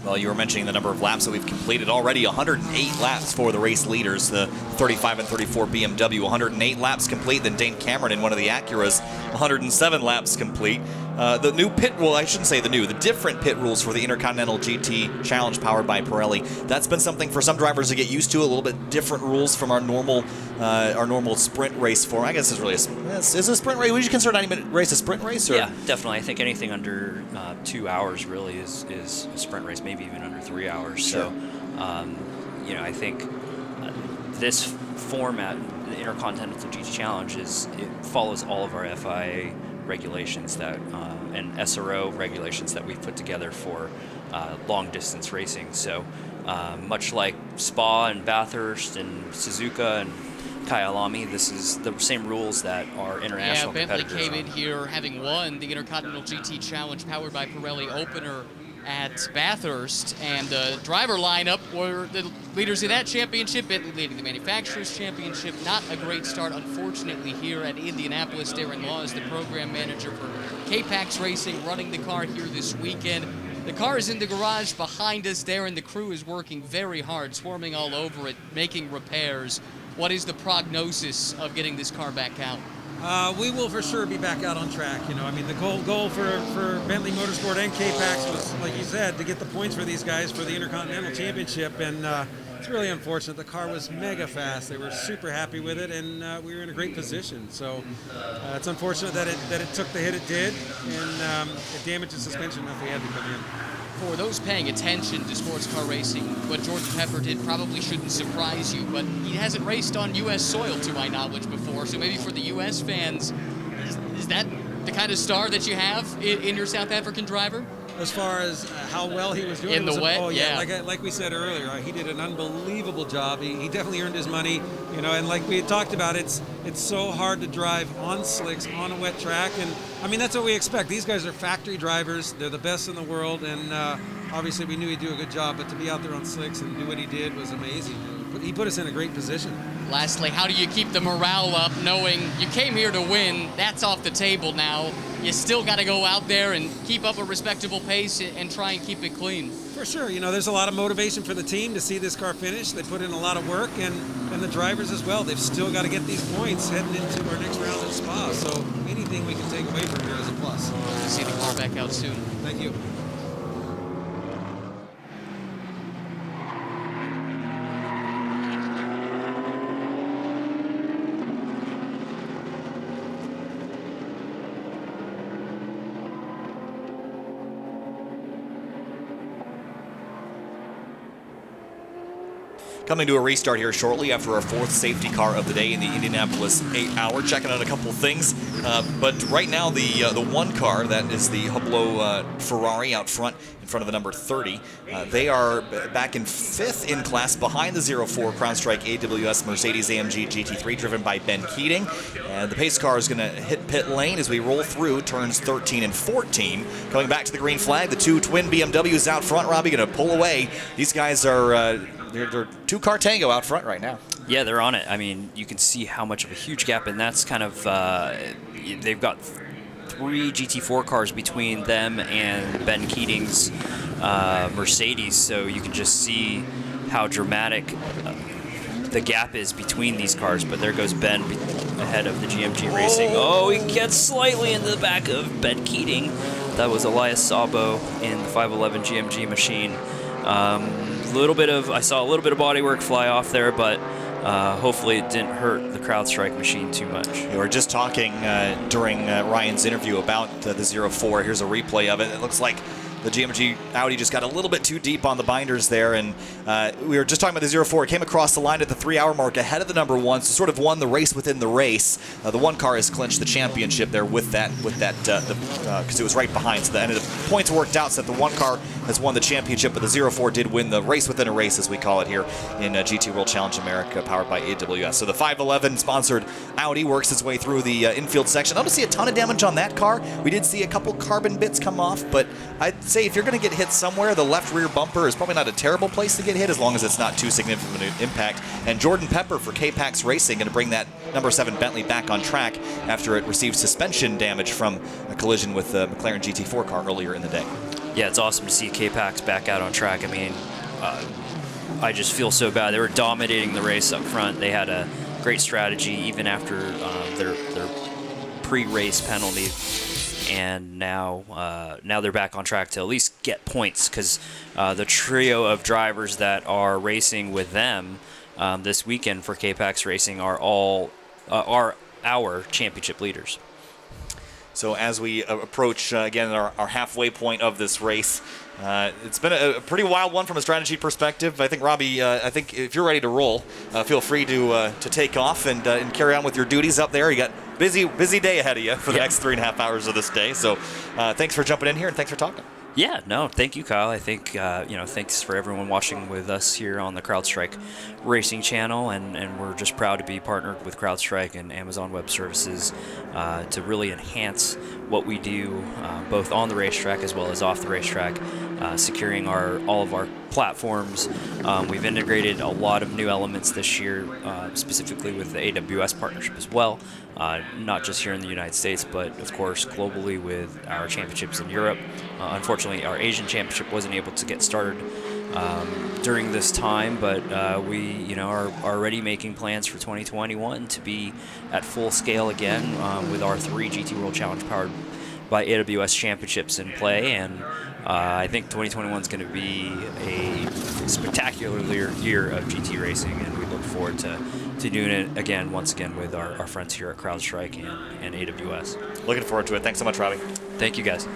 Well, you were mentioning the number of laps that we've completed already. 108 laps for the race leaders, the 35 and 34 BMW. 108 laps complete. Then Dane Cameron in one of the Acuras, 107 laps complete. The new pit rule, I shouldn't say the different pit rules for the Intercontinental GT Challenge powered by Pirelli. That's been something for some drivers to get used to, a little bit different rules from our normal sprint race form. I guess it's really is a sprint race. Would you consider 90-minute race a sprint race? Or? Yeah, definitely. I think anything under 2 hours really is a sprint race, maybe even under 3 hours. Sure. So, I think this format, the Intercontinental GT Challenge, it follows all of our FIA regulations and SRO regulations that we've put together for long distance racing. So much like Spa and Bathurst and Suzuka and Kyalami, this is the same rules that our international competitors Bentley came in here having won the Intercontinental GT Challenge powered by Pirelli opener at Bathurst, and the driver lineup were the leaders of that championship. Bentley leading the Manufacturers Championship. Not a great start, unfortunately, here at Indianapolis. Darren Law is the program manager for K-Pax Racing, running the car here this weekend. The car is in the garage behind us there, and the crew is working very hard, swarming all over it, making repairs. What is the prognosis of getting this car back out? We will for sure be back out on track. The goal for Bentley Motorsport and K-Pax was, like you said, to get the points for these guys for the Intercontinental Championship, and it's really unfortunate. The car was mega fast. They were super happy with it, and we were in a great position. So it's unfortunate that it took the hit it did, and it damaged the suspension enough we had to come in. For those paying attention to sports car racing, what George Pepper did probably shouldn't surprise you, but he hasn't raced on U.S. soil, to my knowledge, before. So maybe for the U.S. fans, is that the kind of star that you have in your South African driver? As far as how well he was doing in the wet, like we said earlier, he did an unbelievable job. He definitely earned his money, and like we had talked about, it's so hard to drive on slicks on a wet track, and that's what we expect. These guys are factory drivers. They're the best in the world, and obviously we knew he'd do a good job, but to be out there on slicks and do what he did was amazing. He put us in a great position. Lastly, how do you keep the morale up knowing you came here to win? That's off the table now. You still got to go out there and keep up a respectable pace and try and keep it clean. For sure, there's a lot of motivation for the team to see this car finish. They put in a lot of work, and the drivers as well. They've still got to get these points heading into our next round at Spa. So anything we can take away from here is a plus. We'll see the car back out soon. Thank you. Coming to a restart here shortly after our 4th safety car of the day in the Indianapolis 8-hour. Checking on a couple things, but right now the one car, that is the Hublot Ferrari out front, in front of the number 30. They are back in 5th in class behind the 04 CrowdStrike AWS Mercedes-AMG GT3 driven by Ben Keating. And the pace car is going to hit pit lane as we roll through turns 13 and 14. Coming back to the green flag, the 2 twin BMWs out front. Robbie going to pull away. These guys are they're 2-car tango out front right now. Yeah, they're on it. I mean, you can see how much of a huge gap, and that's kind of they've got 3 GT4 cars between them and Ben Keating's Mercedes, so you can just see how dramatic the gap is between these cars. But there goes Ben ahead of the GMG Racing. Oh, he gets slightly into the back of Ben Keating. That was Elias Sabo in the 511 GMG machine. I saw a little bit of bodywork fly off there, but hopefully it didn't hurt the CrowdStrike machine too much. We were just talking during Ryan's interview about the 04. Here's a replay of it. It looks like the GMG Audi just got a little bit too deep on the binders there, and we were just talking about the 04. It came across the line at the 3-hour mark ahead of the number 1, so sort of won the race within the race. The one car has clinched the championship there with that because it was right behind. So the points worked out so that the one car has won the championship, but the 04 did win the race within a race, as we call it here in GT World Challenge America, powered by AWS. So the 511 sponsored Audi works its way through the infield section. I don't see a ton of damage on that car. We did see a couple carbon bits come off, but I'd say if you're going to get hit somewhere, the left rear bumper is probably not a terrible place to get hit, as long as it's not too significant an impact. And Jordan Pepper for K-Pax Racing going to bring that number 7 Bentley back on track after it received suspension damage from a collision with the McLaren GT4 car earlier in the day. Yeah, it's awesome to see K-Pax back out on track. I mean, I just feel so bad. They were dominating the race up front. They had a great strategy even after their pre-race penalty. And now they're back on track to at least get points, because the trio of drivers that are racing with them this weekend for K-Pax Racing are all our championship leaders. So as we approach, again, our halfway point of this race, it's been a pretty wild one from a strategy perspective. I think, Robbie, if you're ready to roll, feel free to take off and carry on with your duties up there. You got busy day ahead of you for the next 3.5 hours of this day. So thanks for jumping in here, and thanks for talking. Yeah, no, thank you, Kyle. I think, thanks for everyone watching with us here on the CrowdStrike Racing channel, and we're just proud to be partnered with CrowdStrike and Amazon Web Services to really enhance what we do, both on the racetrack as well as off the racetrack, securing all of our platforms. We've integrated a lot of new elements this year, specifically with the AWS partnership as well, not just here in the United States, but of course globally with our championships in Europe. Unfortunately, our Asian championship wasn't able to get started during this time, but we are already making plans for 2021 to be at full scale again with our 3 GT World Challenge powered by AWS championships in play, and I think 2021 is going to be a spectacular year of GT racing, and we look forward to doing it again, once again, with our friends here at CrowdStrike and AWS. Looking forward to it. Thanks so much, Robbie. Thank you, guys.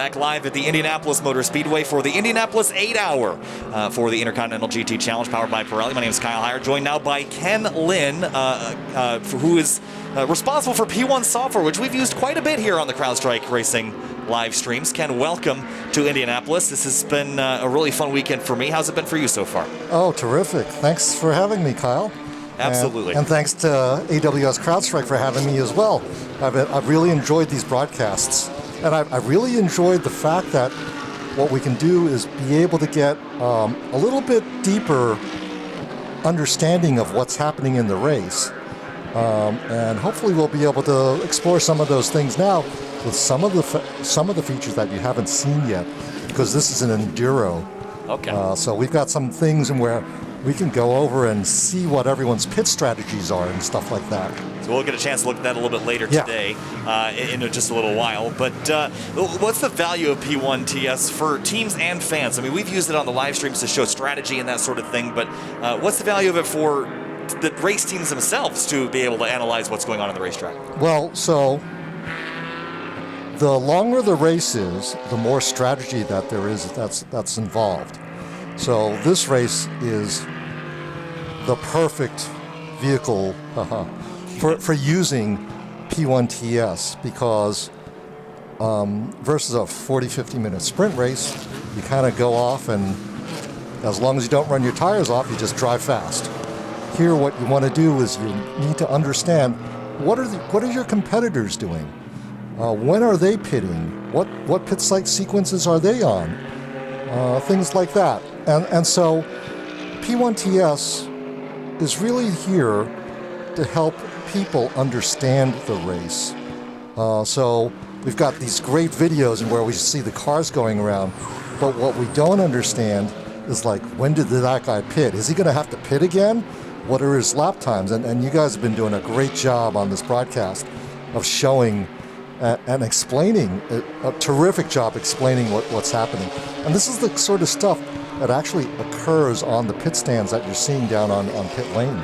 back live at the Indianapolis Motor Speedway for the Indianapolis 8-hour for the Intercontinental GT Challenge powered by Pirelli. My name is Kyle Heyer, joined now by Ken Lin, who is responsible for P1 software, which we've used quite a bit here on the CrowdStrike Racing live streams. Ken, welcome to Indianapolis. This has been a really fun weekend for me. How's it been for you so far? Oh, terrific. Thanks for having me, Kyle. Absolutely. And thanks to AWS CrowdStrike for having me as well. I've really enjoyed these broadcasts. And I've really enjoyed the fact that what we can do is be able to get a little bit deeper understanding of what's happening in the race. And hopefully we'll be able to explore some of those things now with some of the features that you haven't seen yet, because this is an enduro. Okay. So we've got some things where we can go over and see what everyone's pit strategies are and stuff like that. So we'll get a chance to look at that a little bit later today, in just a little while. But what's the value of P1 TS for teams and fans? I mean, we've used it on the live streams to show strategy and that sort of thing, but what's the value of it for the race teams themselves to be able to analyze what's going on in the racetrack? Well, so the longer the race is, the more strategy that there is that's involved. So this race is the perfect vehicle for using P1 TS, because versus a 40-50 minute sprint race, you kind of go off, and as long as you don't run your tires off, you just drive fast. Here, what you want to do is you need to understand what are your competitors doing? When are they pitting? What pit site sequences are they on? Things like that. And so P1 TS is really here to help people understand the race. So we've got these great videos where we see the cars going around, but what we don't understand is, like, when did that guy pit? Is he going to have to pit again? What are his lap times? And you guys have been doing a great job on this broadcast of showing and explaining, a terrific job explaining what's happening. And this is the sort of stuff that actually occurs on the pit stands that you're seeing down on pit lane.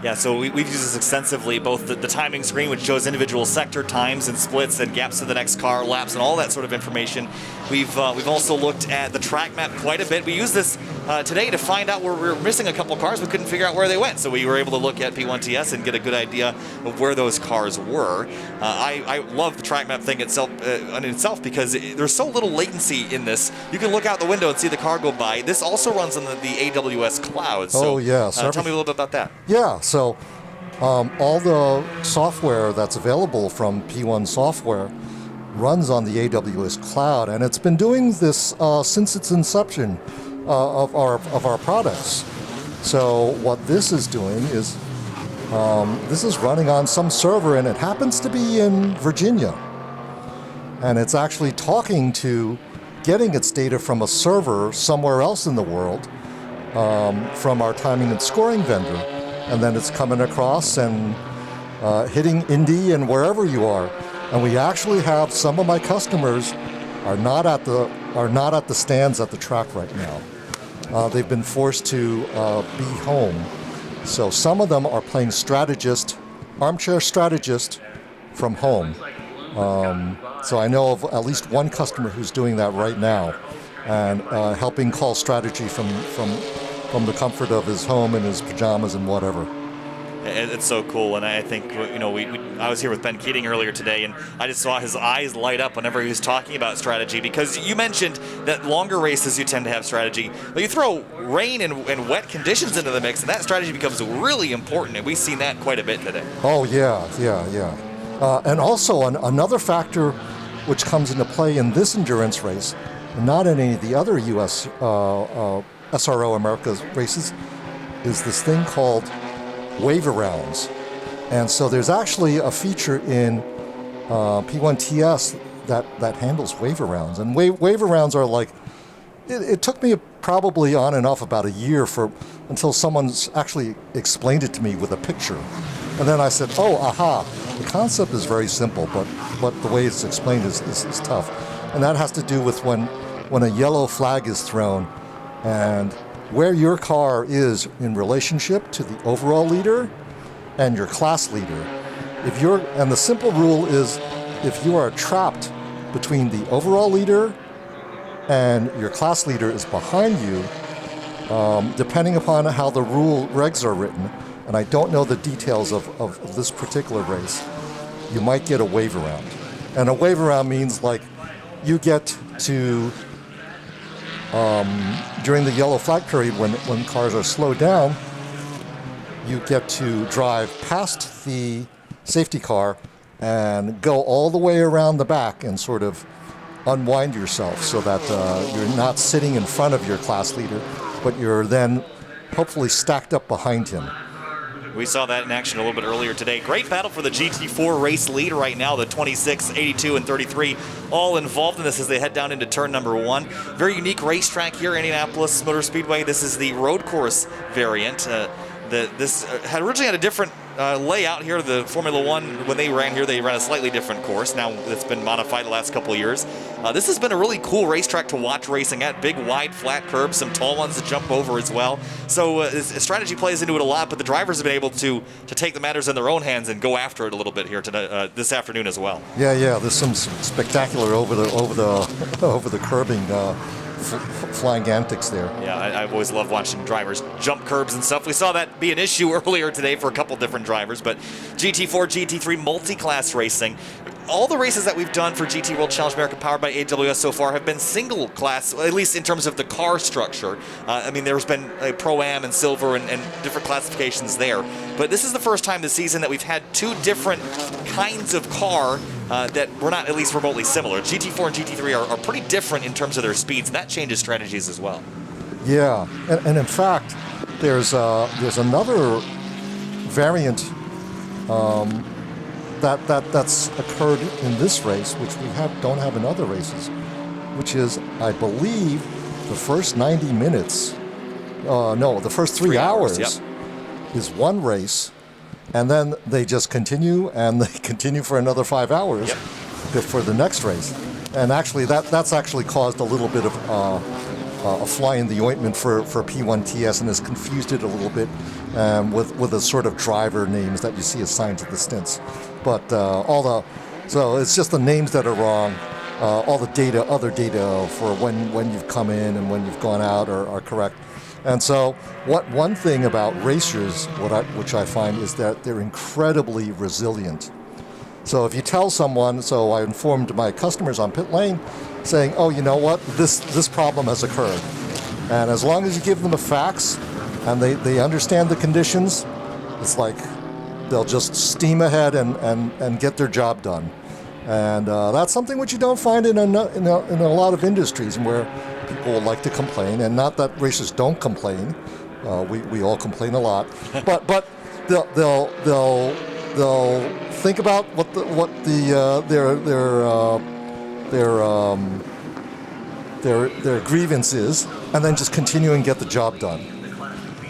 Yeah, so we've used this extensively, both the timing screen, which shows individual sector times and splits and gaps to the next car, laps, and all that sort of information. We've also looked at the track map quite a bit. We used this today to find out where we were missing a couple of cars. We couldn't figure out where they went, so we were able to look at P1 TS and get a good idea of where those cars were. I love the track map thing itself because there's so little latency in this. You can look out the window and see the car go by. This also runs on the AWS cloud. So, yeah. Tell me a little bit about that. Yeah. So all the software that's available from P1 Software runs on the AWS cloud, and it's been doing this since its inception of our products. So what this is doing is this is running on some server, and it happens to be in Virginia, and it's actually getting its data from a server somewhere else in the world, from our timing and scoring vendor. And then it's coming across and hitting Indy and wherever you are. And we actually have some of my customers are not at the stands at the track right now. They've been forced to be home. So some of them are playing armchair strategist from home. So I know of at least one customer who's doing that right now, and helping call strategy from the comfort of his home and his pajamas and whatever. It's so cool, and I think, I was here with Ben Keating earlier today, and I just saw his eyes light up whenever he was talking about strategy, because you mentioned that longer races you tend to have strategy, but you throw rain and wet conditions into the mix, and that strategy becomes really important, and we've seen that quite a bit today. Oh, yeah. And also another factor which comes into play in this endurance race, and not in any of the other U.S. SRO America's races, is this thing called waiver rounds. And so there's actually a feature in P1 TS that handles waiver rounds. And waiver rounds are like, it took me probably on and off about a year until someone's actually explained it to me with a picture. And then I said, oh, aha, the concept is very simple, but the way it's explained is tough. And that has to do with when a yellow flag is thrown, and where your car is in relationship to the overall leader and your class leader. And the simple rule is, if you are trapped between the overall leader and your class leader is behind you, depending upon how the regs are written, and I don't know the details of this particular race, you might get a wave around. And a wave around means like you get to, during the yellow flag period when cars are slowed down, you get to drive past the safety car and go all the way around the back and sort of unwind yourself so that you're not sitting in front of your class leader, but you're then hopefully stacked up behind him. We saw that in action a little bit earlier today. Great battle for the GT4 race lead right now. The 26, 82, and 33 all involved in this as they head down into turn number 1. Very unique racetrack here, Indianapolis Motor Speedway. This is the road course variant. This had originally had a different layout here. The Formula One, when they ran here, they ran a slightly different course. Now it's been modified the last couple of years. This has been a really cool racetrack to watch racing at. Big, wide, flat curbs, some tall ones to jump over as well. So strategy plays into it a lot, but the drivers have been able to take the matters in their own hands and go after it a little bit here today, this afternoon as well. Yeah. There's some spectacular over the curbing. Flying antics there. Yeah, I've always loved watching drivers jump curbs and stuff. We saw that be an issue earlier today for a couple different drivers, but GT4, GT3 multi-class racing. All the races that we've done for GT World Challenge America powered by AWS so far have been single class, at least in terms of the car structure. I mean, there's been a Pro-Am and Silver and different classifications there. But this is the first time this season that we've had two different kinds of car that were not at least remotely similar. GT4 and GT3 are pretty different in terms of their speeds, and that changes strategies as well. Yeah, and in fact, there's another variant that's occurred in this race, which we don't have in other races, which is, I believe, the first 90 minutes. The first 3 hours yep. is one race, and then they just continue, and they continue for another 5 hours yep. for the next race. And actually, that's actually caused a little bit of a fly in the ointment for P1TS, and has confused it a little bit with the sort of driver names that you see assigned to the stints. But so it's just the names that are wrong. All the other data for when you've come in and when you've gone out are correct. And so one thing about racers, which I find, is that they're incredibly resilient. So if you tell someone, so I informed my customers on pit lane, saying, oh, you know what, this problem has occurred. And as long as you give them the facts and they understand the conditions, it's like they'll just steam ahead and get their job done. And that's something which you don't find in a lot of industries where people like to complain, and not that racers don't complain. We all complain a lot, but they'll think about their grievance is, and then just continue and get the job done.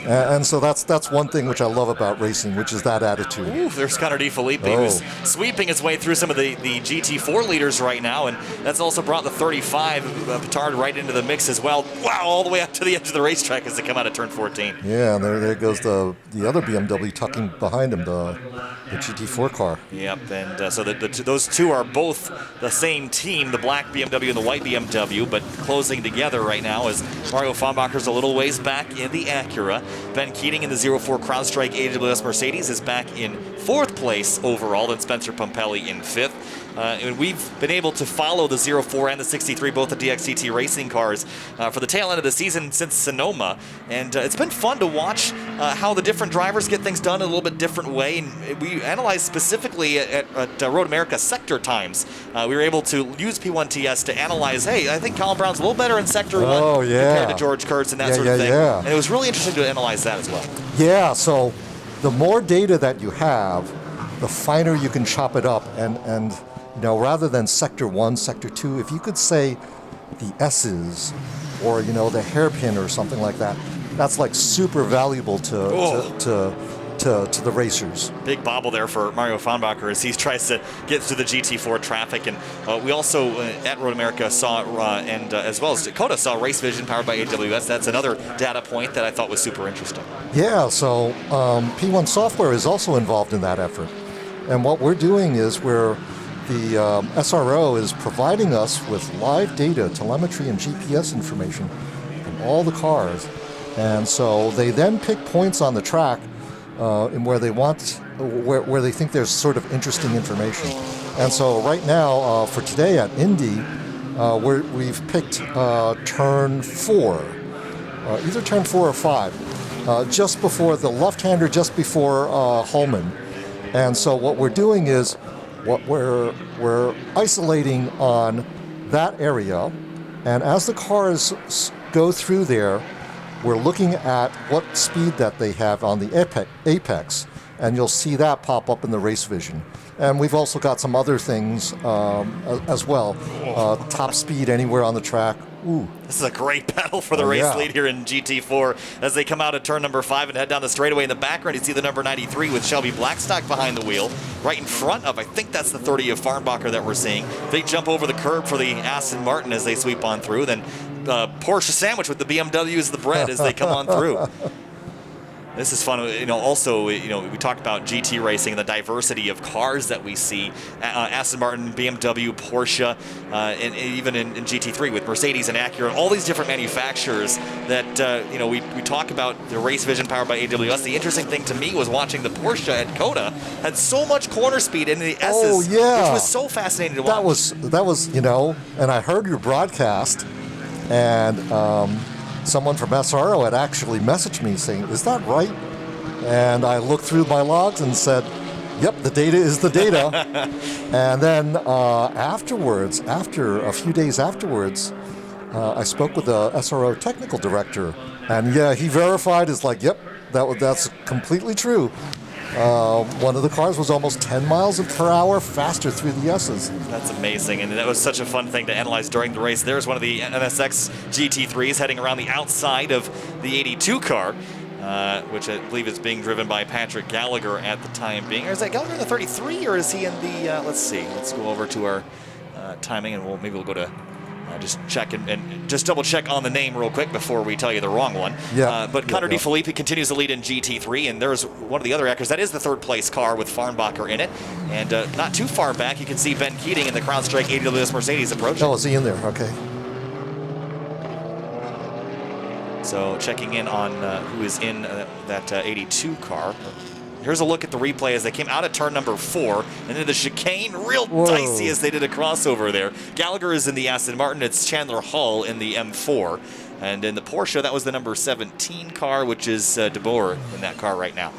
And so that's one thing which I love about racing, which is that attitude. Ooh, there's Connor DeFilippi, who's sweeping his way through some of the GT4 leaders right now, and that's also brought the 35 Petard right into the mix as well. Wow, all the way up to the edge of the racetrack as they come out of turn 14. Yeah, and there goes the other BMW tucking behind him, the GT4 car. Yep, and so those two are both the same team, the black BMW and the white BMW, but closing together right now as Mario Fahnbacher's a little ways back in the Acura. Ben Keating in the 04 CrowdStrike AWS Mercedes is back in 4th place overall, then Spencer Pumpelly in 5th. And we've been able to follow the 04 and the 63, both the DXTT racing cars, for the tail end of the season since Sonoma. And it's been fun to watch how the different drivers get things done in a little bit different way. And we analyzed specifically at Road America sector times. We were able to use P1TS to analyze, hey, I think Colin Brown's a little better in sector 1 compared to George Kurtz and that sort of thing. Yeah. And it was really interesting to analyze that as well. Yeah, so the more data that you have, the finer you can chop it up. And you know, rather than sector 1, sector 2, if you could say the S's or, you know, the hairpin or something like that, that's like super valuable to the racers. Big bobble there for Mario Fahnbacher as he tries to get through the GT4 traffic. And we also, at Road America, saw, as well as Dakota, saw Race Vision powered by AWS. That's another data point that I thought was super interesting. Yeah, so P1 Software is also involved in that effort. And what we're doing is we're the SRO is providing us with live data, telemetry, and GPS information from all the cars. And so they then pick points on the track in where they want, where they think there's sort of interesting information. And so right now, for today at Indy, we've picked turn 4, either turn 4 or 5, just before the left-hander, just before Holman. And so what we're doing is we're isolating on that area, and as the cars go through there, we're looking at what speed that they have on the apex, and you'll see that pop up in the race vision. And we've also got some other things as well. Top speed anywhere on the track. Ooh. This is a great battle for the race lead here in GT4 as they come out at turn number 5 and head down the straightaway. In the background, you see the number 93 with Shelby Blackstock behind the wheel. Right in front of, I think that's the 30 of Farnbacher that we're seeing. They jump over the curb for the Aston Martin as they sweep on through. Then Porsche sandwich with the BMW as the bread as they come on through. This is fun. Also, we talked about GT racing and the diversity of cars that we see. Aston Martin, BMW, Porsche, and even in GT3 with Mercedes and Acura, all these different manufacturers that, we talk about the race vision powered by AWS. The interesting thing to me was watching the Porsche at COTA had so much corner speed in the S's, which was so fascinating to watch. That was, and I heard your broadcast, and someone from SRO had actually messaged me saying, "Is that right?" And I looked through my logs and said, "Yep, the data is the data." And then afterwards, after a few days afterwards, I spoke with the SRO technical director, and he verified. It's like, "Yep, that's completely true." One of the cars was almost 10 miles per hour faster through the S's. That's amazing, and that was such a fun thing to analyze during the race. There's one of the NSX GT3s heading around the outside of the 82 car, which I believe is being driven by Patrick Gallagher at the time being. Or is that Gallagher in the 33, or is he in the, let's see, let's go over to our timing, and maybe we'll go to just check and just double check on the name real quick before we tell you the wrong one. But Connor DeFilippi continues to lead in GT3, and there's one of the other Acras. That is the third place car with Farnbacher in it. And not too far back, you can see Ben Keating in the CrowdStrike AWS Mercedes approaching. Oh, is he in there? Okay. So checking in on who is in that 82 car. Here's a look at the replay as they came out of turn number 4 and into the chicane. Real dicey as they did a crossover there. Gallagher is in the Aston Martin. It's Chandler Hull in the M4. And in the Porsche, that was the number 17 car, which is De Boer in that car right now.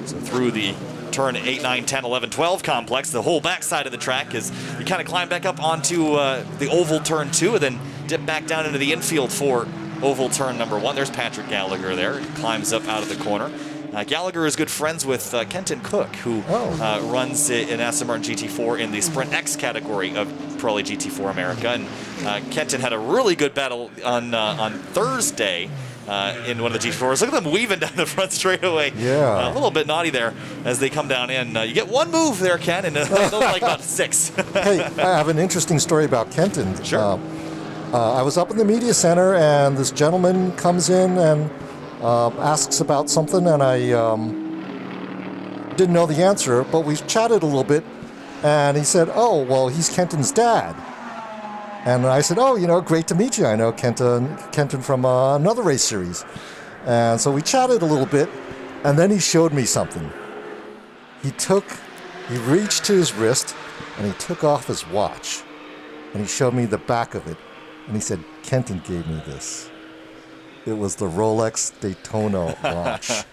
So through the turn 8, 9, 10, 11, 12 complex, the whole backside of the track is you kind of climb back up onto the oval turn 2 and then dip back down into the infield for oval turn number 1. There's Patrick Gallagher there. He climbs up out of the corner. Gallagher is good friends with Kenton Cook, who runs in Aston Martin GT4 in the Sprint X category of Pirelli GT4 America. And Kenton had a really good battle on Thursday in one of the GT4s. Look at them weaving down the front straightaway. A little bit naughty there as they come down in. You get one move there, Ken, and they'll like about 6. Hey, I have an interesting story about Kenton. Sure. I was up in the media center, and this gentleman comes in and asks about something, and I didn't know the answer, but we chatted a little bit, and he said, "Oh, well, he's Kenton's dad." And I said, "Oh, great to meet you. I know Kenton from another race series." And so we chatted a little bit, and then he showed me something. He reached to his wrist, and he took off his watch, and he showed me the back of it. And he said, "Kenton gave me this. It was the Rolex Daytona watch."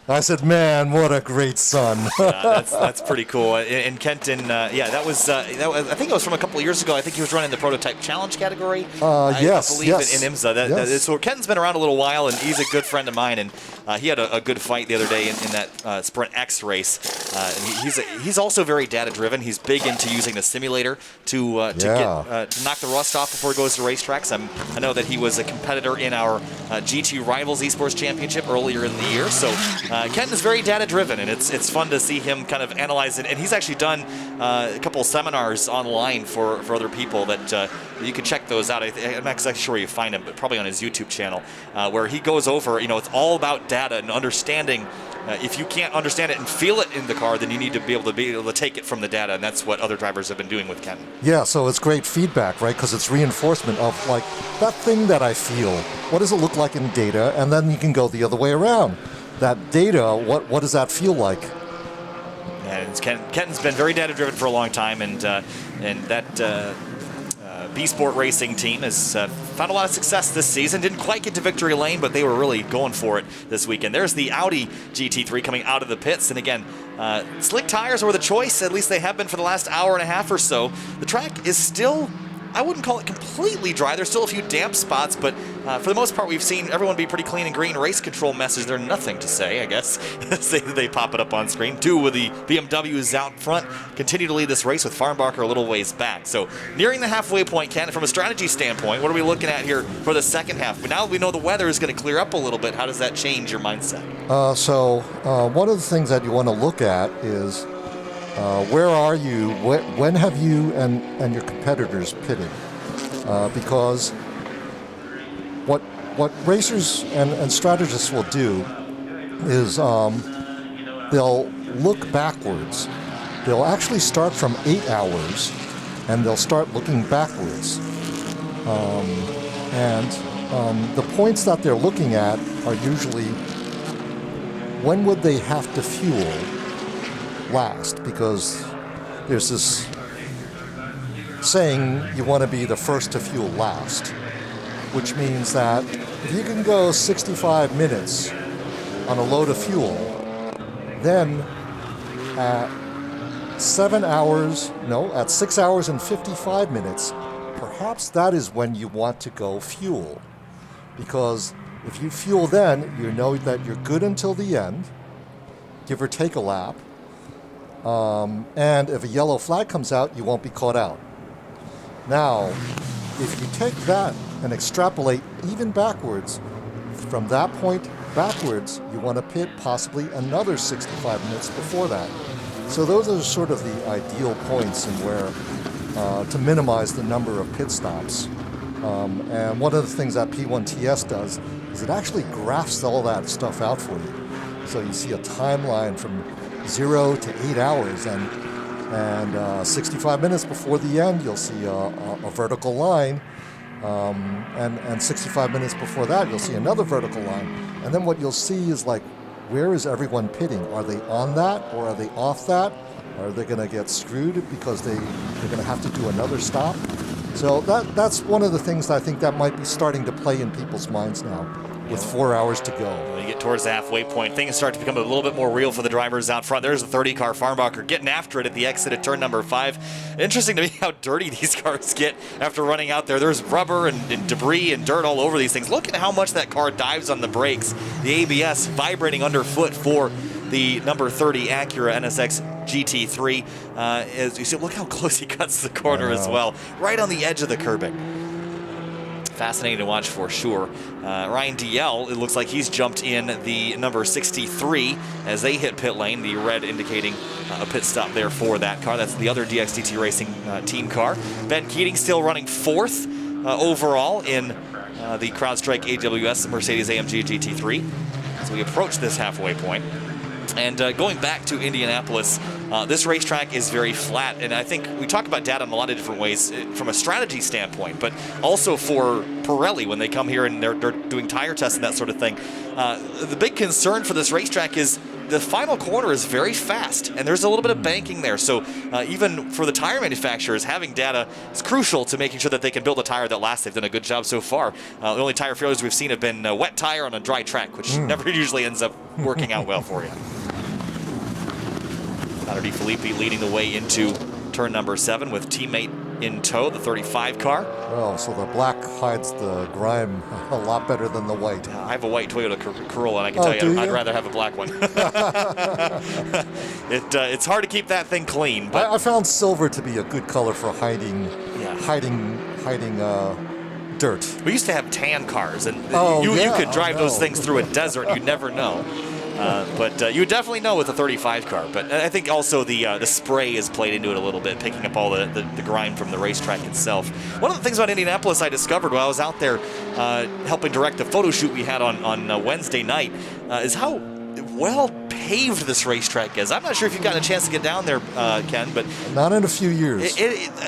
I said, "Man, what a great son." That's pretty cool. And Kenton, that was I think it was from a couple of years ago. I think he was running the Prototype Challenge category. I believe in IMSA. So Kenton's been around a little while, and he's a good friend of mine. And he had a good fight the other day in that Sprint X race. And he's also very data driven. He's big into using the simulator to knock the rust off before he goes to racetracks. I know that he was a competitor in our GT Rivals Esports Championship earlier in the year. So Kenton is very data-driven, and it's fun to see him kind of analyze it. And he's actually done a couple of seminars online for other people that you can check those out. I'm not exactly sure where you find him, but probably on his YouTube channel, where he goes over, it's all about data and understanding. If you can't understand it and feel it in the car, then you need to be able to take it from the data, and that's what other drivers have been doing with Kenton. Yeah, so it's great feedback, right? Because it's reinforcement of, like, that thing that I feel. What does it look like in data? And then you can go the other way around. That data, what does that feel like? And Kenton's been very data-driven for a long time, and that B Sport Racing team has found a lot of success this season. Didn't quite get to victory lane, but they were really going for it this weekend. There's the Audi GT3 coming out of the pits, and again, slick tires were the choice. At least they have been for the last hour and a half or so. The track is still, I wouldn't call it completely dry. There's still a few damp spots, but for the most part, we've seen everyone be pretty clean and green. Race control message, they're nothing to say, I guess. they pop it up on screen. Two with the BMWs out front. Continue to lead this race with Farnbacher a little ways back. So nearing the halfway point, Ken, from a strategy standpoint, what are we looking at here for the second half? But now that we know the weather is going to clear up a little bit, how does that change your mindset? So one of the things that you want to look at is where are you, when have you and your competitors pitted? Because what racers and strategists will do is they'll look backwards. They'll actually start from 8 hours, and they'll start looking backwards. The points that they're looking at are usually when would they have to fuel last, because there's this saying you want to be the first to fuel last, which means that if you can go 65 minutes on a load of fuel, then at 6 hours and 55 minutes, perhaps that is when you want to go fuel. Because if you fuel then, you know that you're good until the end, give or take a lap, and if a yellow flag comes out, you won't be caught out. Now, if you take that and extrapolate even backwards, from that point backwards, you want to pit possibly another 65 minutes before that. So those are sort of the ideal points in where to minimize the number of pit stops. And one of the things that P1TS does is it actually graphs all that stuff out for you. So you see a timeline from 0 to 8 hours, and 65 minutes before the end, you'll see a vertical line, and 65 minutes before that, you'll see another vertical line. And then what you'll see is, like, where is everyone pitting? Are they on that, or are they off that? Are they going to get screwed because they're going to have to do another stop? So that's one of the things that I think that might be starting to play in people's minds now, with 4 hours to go. When you get towards the halfway point, things start to become a little bit more real for the drivers out front. There's the 30-car Farnbacher getting after it at the exit at turn number 5. Interesting to me how dirty these cars get after running out there. There's rubber and debris and dirt all over these things. Look at how much that car dives on the brakes. The ABS vibrating underfoot for the number 30 Acura NSX GT3. As you see, look how close he cuts the corner as well. Right on the edge of the curbing. Fascinating to watch for sure. Ryan DL, it looks like he's jumped in the number 63 as they hit pit lane, the red indicating a pit stop there for that car. That's the other DXDT Racing team car. Ben Keating still running 4th overall in the CrowdStrike AWS Mercedes-AMG GT3 as we approach this halfway point. And going back to Indianapolis, this racetrack is very flat, and I think we talk about data in a lot of different ways from a strategy standpoint, but also for Pirelli when they come here and they're doing tire tests and that sort of thing. The big concern for this racetrack is the final corner is very fast, and there's a little bit of banking there. So even for the tire manufacturers, having data is crucial to making sure that they can build a tire that lasts. They've done a good job so far. The only tire failures we've seen have been a wet tire on a dry track, which never usually ends up working out well for you. Connor DeFilippi leading the way into turn number 7 with teammate in tow, the 35 car. Well, so the black hides the grime a lot better than the white. I have a white Toyota Corolla, and I can tell you I'd rather have a black one. It's hard to keep that thing clean. But I found silver to be a good color for hiding dirt. We used to have tan cars, and you could drive those things through a desert, you'd never know. But you would definitely know with a 35 car. But I think also the spray has played into it a little bit, picking up all the grime from the racetrack itself. One of the things about Indianapolis I discovered while I was out there helping direct the photo shoot we had on Wednesday night is how well paved this racetrack is. I'm not sure if you've gotten a chance to get down there, Ken, but not in a few years.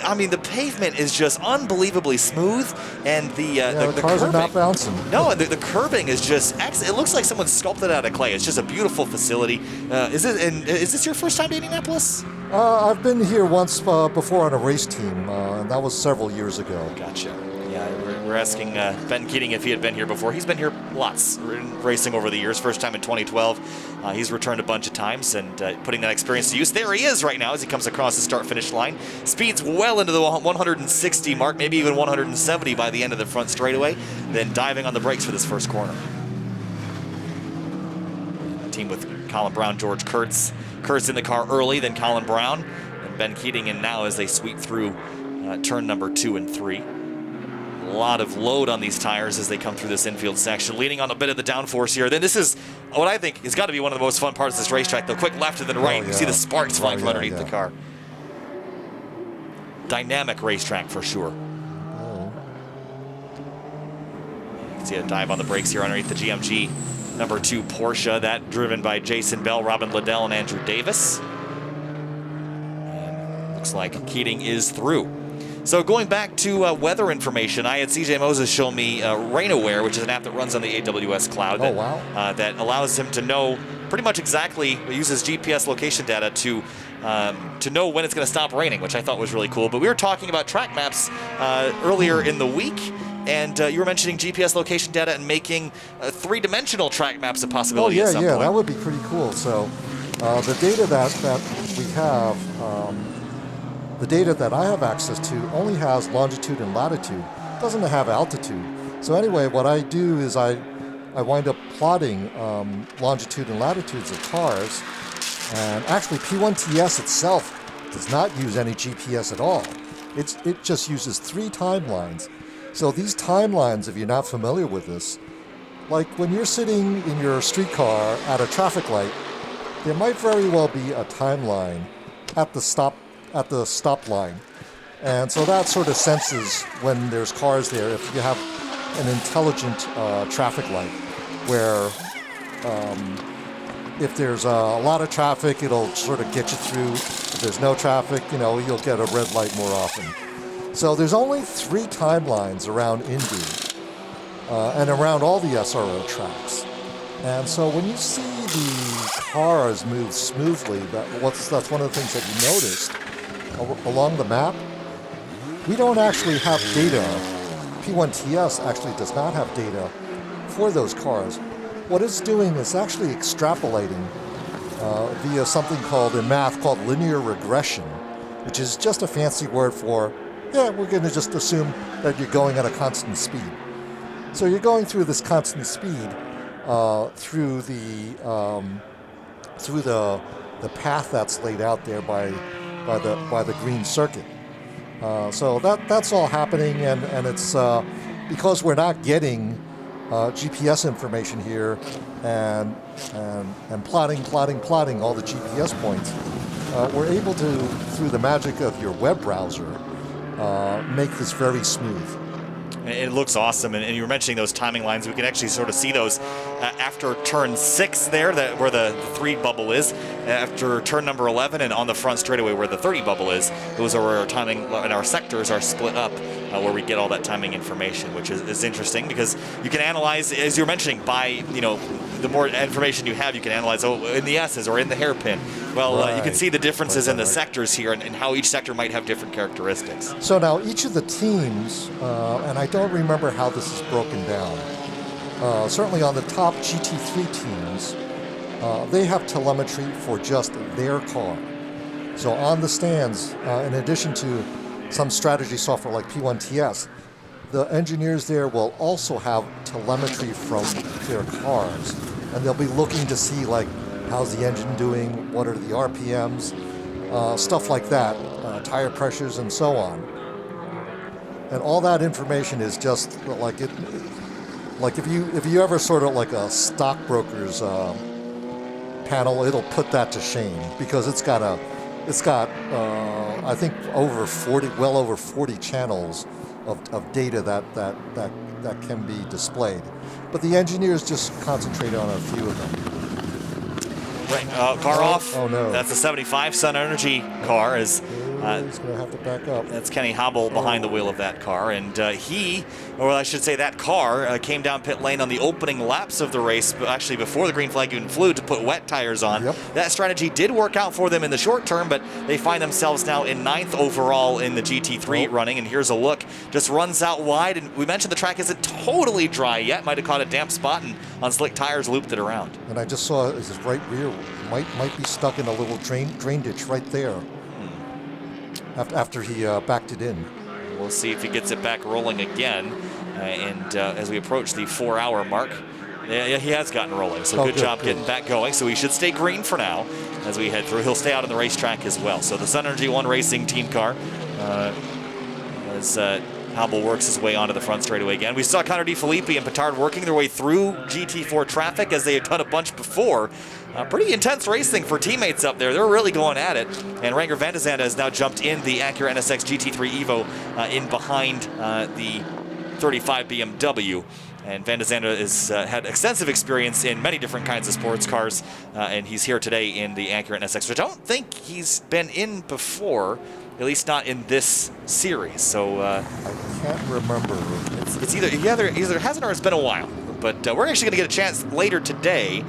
I mean, the pavement is just unbelievably smooth, and the cars curbing, are not bouncing. No, the curbing is just excellent. It looks like someone sculpted out of clay. It's just a beautiful facility. Is this your first time to Indianapolis? I've been here once before on a race team, and that was several years ago. Gotcha. Yeah, we're asking Ben Keating if he had been here before. He's been here lots, racing over the years. First time in 2012. He's returned a bunch of times and putting that experience to use. There he is right now as he comes across the start-finish line. Speeds well into the 160 mark, maybe even 170 by the end of the front straightaway, then diving on the brakes for this first corner. A team with Colin Brown, George Kurtz. Kurtz in the car early, then Colin Brown, and Ben Keating in now as they sweep through turn number 2 and 3. A lot of load on these tires as they come through this infield section, leaning on a bit of the downforce here. Then this is what I think has got to be one of the most fun parts of this racetrack. The quick left and then right. You see the sparks flying from underneath the car. Dynamic racetrack for sure. You can see a dive on the brakes here underneath the GMG number 2 Porsche, that driven by Jason Bell, Robin Liddell, and Andrew Davis. And looks like Keating is through. So going back to weather information, I had CJ Moses show me RainAware, which is an app that runs on the AWS cloud that, that allows him to know pretty much exactly, it uses GPS location data to know when it's going to stop raining, which I thought was really cool. But we were talking about track maps earlier in the week, and you were mentioning GPS location data and making 3-dimensional track maps a possibility at some point. That would be pretty cool. So the data that we have, the data that I have access to only has longitude and latitude. It doesn't have altitude. So anyway, what I do is I wind up plotting longitude and latitudes of cars. And actually, P1TS itself does not use any GPS at all. It just uses 3 timelines. So these timelines, if you're not familiar with this, like when you're sitting in your streetcar at a traffic light, there might very well be a timeline at the stop line. And so that sort of senses when there's cars there. If you have an intelligent traffic light where if there's a lot of traffic, it'll sort of get you through. If there's no traffic, you'll get a red light more often. So there's only 3 timelines around Indy and around all the SRO tracks. And so when you see the cars move smoothly, that's one of the things that you noticed along the map. We don't actually have data. P1TS actually does not have data for those cars. What it's doing is actually extrapolating via something in math called linear regression, which is just a fancy word for, we're going to just assume that you're going at a constant speed. So you're going through this constant speed through the path that's laid out there by the green circuit. So that's all happening, and it's because we're not getting GPS information here and plotting all the GPS points. We're able to, through the magic of your web browser, make this very smooth. It looks awesome, and you were mentioning those timing lines. We can actually sort of see those after turn 6 there, where the 3 bubble is, after turn number 11, and on the front straightaway where the 30 bubble is. Those are where our timing and our sectors are split up, where we get all that timing information, which is interesting because you can analyze, as you were mentioning, by the more information you have, you can analyze in the S's or in the hairpin. Well, you can see the differences in the sectors here and how each sector might have different characteristics. So now each of the teams, and I don't remember how this is broken down, certainly on the top GT3 teams, they have telemetry for just their car. So on the stands, in addition to some strategy software like P1TS, the engineers there will also have telemetry from their cars, and they'll be looking to see how's the engine doing, what are the RPMs, stuff like that, tire pressures and so on. And all that information is just if you ever sort of like a stockbroker's panel, it'll put that to shame because it's got I think well over 40 channels of data that can be displayed. But the engineers just concentrated on a few of them. Right, car off. Oh no. That's the 75 Sun Energy car. He's going to have to back up. That's Kenny Hobble behind the wheel of that car. And that car came down pit lane on the opening laps of the race, but actually before the green flag even flew, to put wet tires on. Yep. That strategy did work out for them in the short term, but they find themselves now in 9th overall in the GT3 running. And here's a look. Just runs out wide. And we mentioned the track isn't totally dry yet. Might have caught a damp spot and on slick tires looped it around. And I just saw his right rear might be stuck in a little drain ditch right there. After he backed it in. We'll see if he gets it back rolling again. As we approach the 4-hour mark, he has gotten rolling. So good job getting back going. So he should stay green for now as we head through. He'll stay out on the racetrack as well. So the Sun Energy 1 Racing team car as Hobble works his way onto the front straightaway again. We saw Connor DeFilippi and Petard working their way through GT4 traffic as they had done a bunch before. Pretty intense racing for teammates up there. They're really going at it. And Renger van de Zande has now jumped in the Acura NSX GT3 Evo in behind the 35 BMW. And Van de Zande has had extensive experience in many different kinds of sports cars, and he's here today in the Acura NSX, which I don't think he's been in before, at least not in this series. So I can't remember. It's either hasn't or it's been a while. But we're actually going to get a chance later today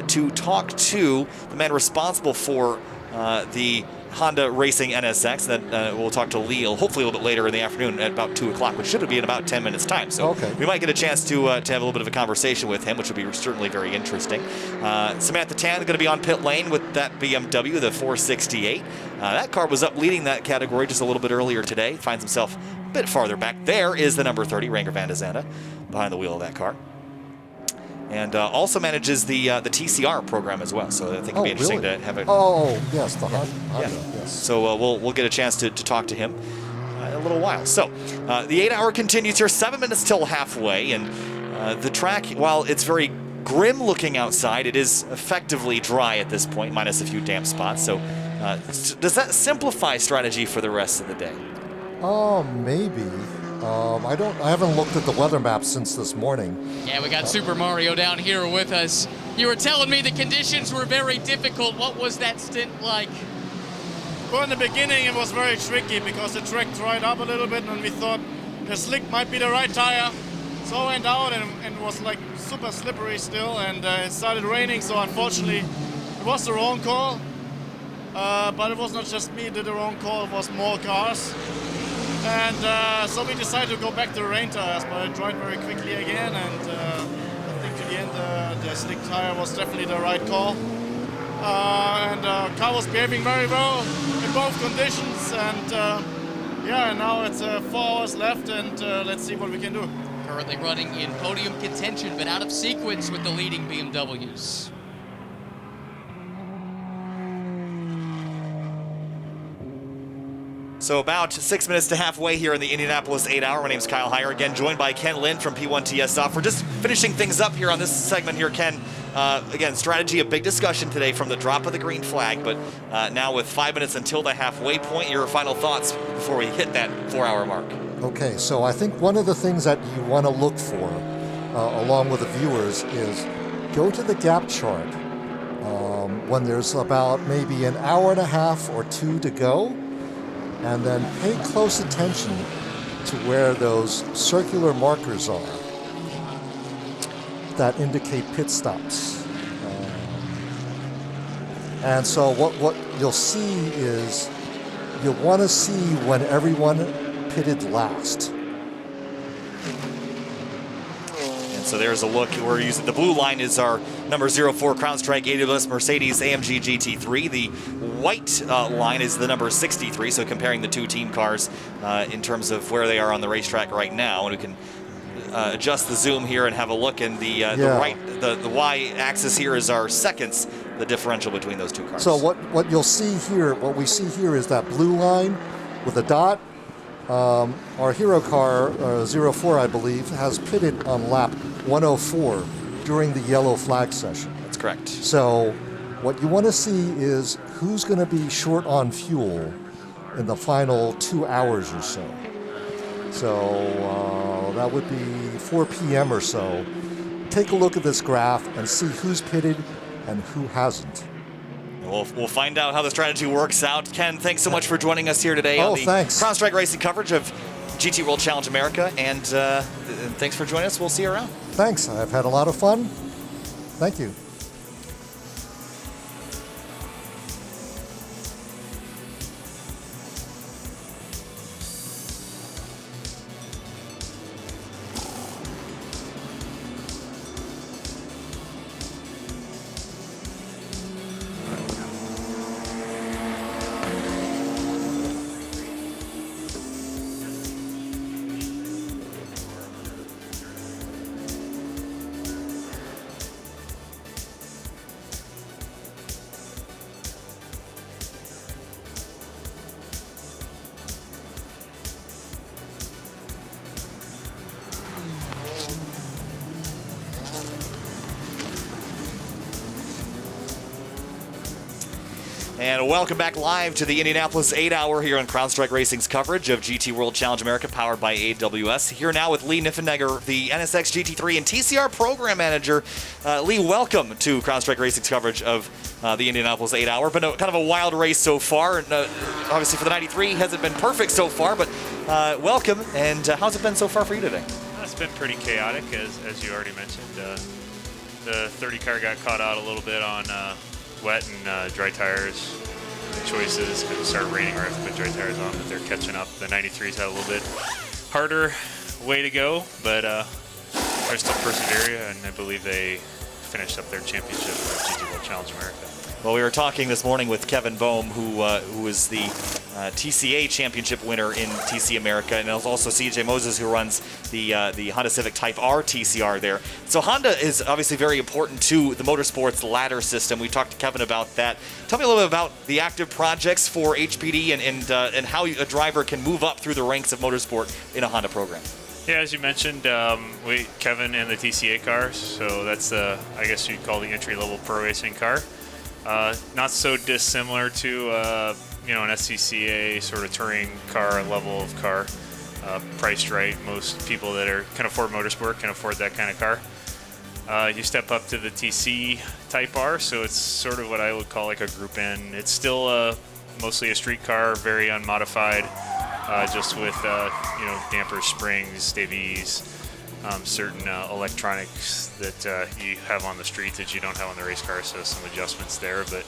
to talk to the man responsible for the Honda Racing NSX. That we'll talk to Lee hopefully a little bit later in the afternoon at about 2 o'clock, which should be in about 10 minutes time. So we might get a chance to have a little bit of a conversation with him, which would be certainly very interesting. Samantha Tan is going to be on pit lane with that BMW, the 468. That car was up leading that category just a little bit earlier today. Finds himself a bit farther back. There is the number 30, Renger van de Zande, behind the wheel of that car. And also manages the TCR program as well. So I think it'd be interesting to have a... Yes, the Honda. Yes. So we'll get a chance to talk to him in a little while. So the 8-hour continues here, 7 minutes till halfway. And the track, while it's very grim looking outside, it is effectively dry at this point, minus a few damp spots. So does that simplify strategy for the rest of the day? Oh, maybe. I haven't looked at the weather map since this morning. Yeah, we got Super Mario down here with us. You were telling me the conditions were very difficult. What was that stint like? Well, in the beginning it was very tricky because the track dried up a little bit and we thought the slick might be the right tire. So I went out and it was like super slippery still, and it started raining, so unfortunately it was the wrong call. But it was not just me who did the wrong call, it was more cars. And so we decided to go back to the rain tires, but it dried very quickly again, and I think to the end the slick tire was definitely the right call. And the car was behaving very well in both conditions, and yeah, now it's 4 hours left, and let's see what we can do. Currently running in podium contention, but out of sequence with the leading BMWs. So about 6 minutes to halfway here in the Indianapolis 8-hour. My name is Kyle Heyer, again joined by Ken Lin from P1TS Software. Just finishing things up here on this segment here, Ken. Again, strategy, a big discussion today from the drop of the green flag, but now with 5 minutes until the halfway point, your final thoughts before we hit that 4-hour mark. Okay, so I think one of the things that you want to look for, along with the viewers, is go to the gap chart when there's about maybe an hour and a half or 2 to go. And then pay close attention to where those circular markers are that indicate pit stops. And so what you'll see is you'll want to see when everyone pitted last. And so there's a look. We're using the blue line is our number 04 CrowdStrike AWS Mercedes AMG GT3. The white line is the number 63. So comparing the two team cars in terms of where they are on the racetrack right now, and we can adjust the zoom here and have a look. And the y-axis here is our seconds, the differential between those two cars. So what you'll see here, what we see here is that blue line with a dot. Our hero car, 04, I believe, has pitted on lap 104 during the yellow flag session. That's correct. So What you want to see is who's going to be short on fuel in the final 2 hours or so. So that would be 4 p.m. or so. Take a look at this graph and see who's pitted and who hasn't. We'll find out how the strategy works out. Ken, thanks so much for joining us here today on the thanks. CrowdStrike Racing coverage of GT World Challenge America, and thanks for joining us. We'll see you around. Thanks. I've had a lot of fun. Thank you. And welcome back live to the Indianapolis 8-hour here on CrowdStrike Racing's coverage of GT World Challenge America, powered by AWS. Here now with Lee Niffenegger, the NSX GT3 and TCR Program Manager. Lee, welcome to CrowdStrike Racing's coverage of the Indianapolis 8-hour. Been kind of a wild race so far. And, obviously for the 93, hasn't been perfect so far, but welcome. And how's it been so far for you today? It's been pretty chaotic, as you already mentioned. The 30 car got caught out a little bit on wet and dry tires choices. It started raining right after put dry tires on, but they're catching up. The 93s had a little bit harder way to go, but they're still persevering, and I believe they finished up their championship at GT World Challenge America. Well, we were talking this morning with Kevin Boehm, who is the TCA championship winner in TC America, and also CJ Moses, who runs the Honda Civic Type R TCR there. So Honda is obviously very important to the motorsports ladder system. We talked to Kevin about that. Tell me a little bit about the active projects for HPD and how a driver can move up through the ranks of motorsport in a Honda program. Yeah, as you mentioned, Kevin in the TCA car, so that's I guess you'd call the entry-level pro racing car. Not so dissimilar to an SCCA sort of touring car level of car, priced right. Most people that can afford motorsport can afford that kind of car. You step up to the TC Type R, so it's sort of what I would call like a Group N. It's still mostly a street car, very unmodified, just with dampers, springs, stabies, certain electronics that you have on the street that you don't have on the race car, so some adjustments there, but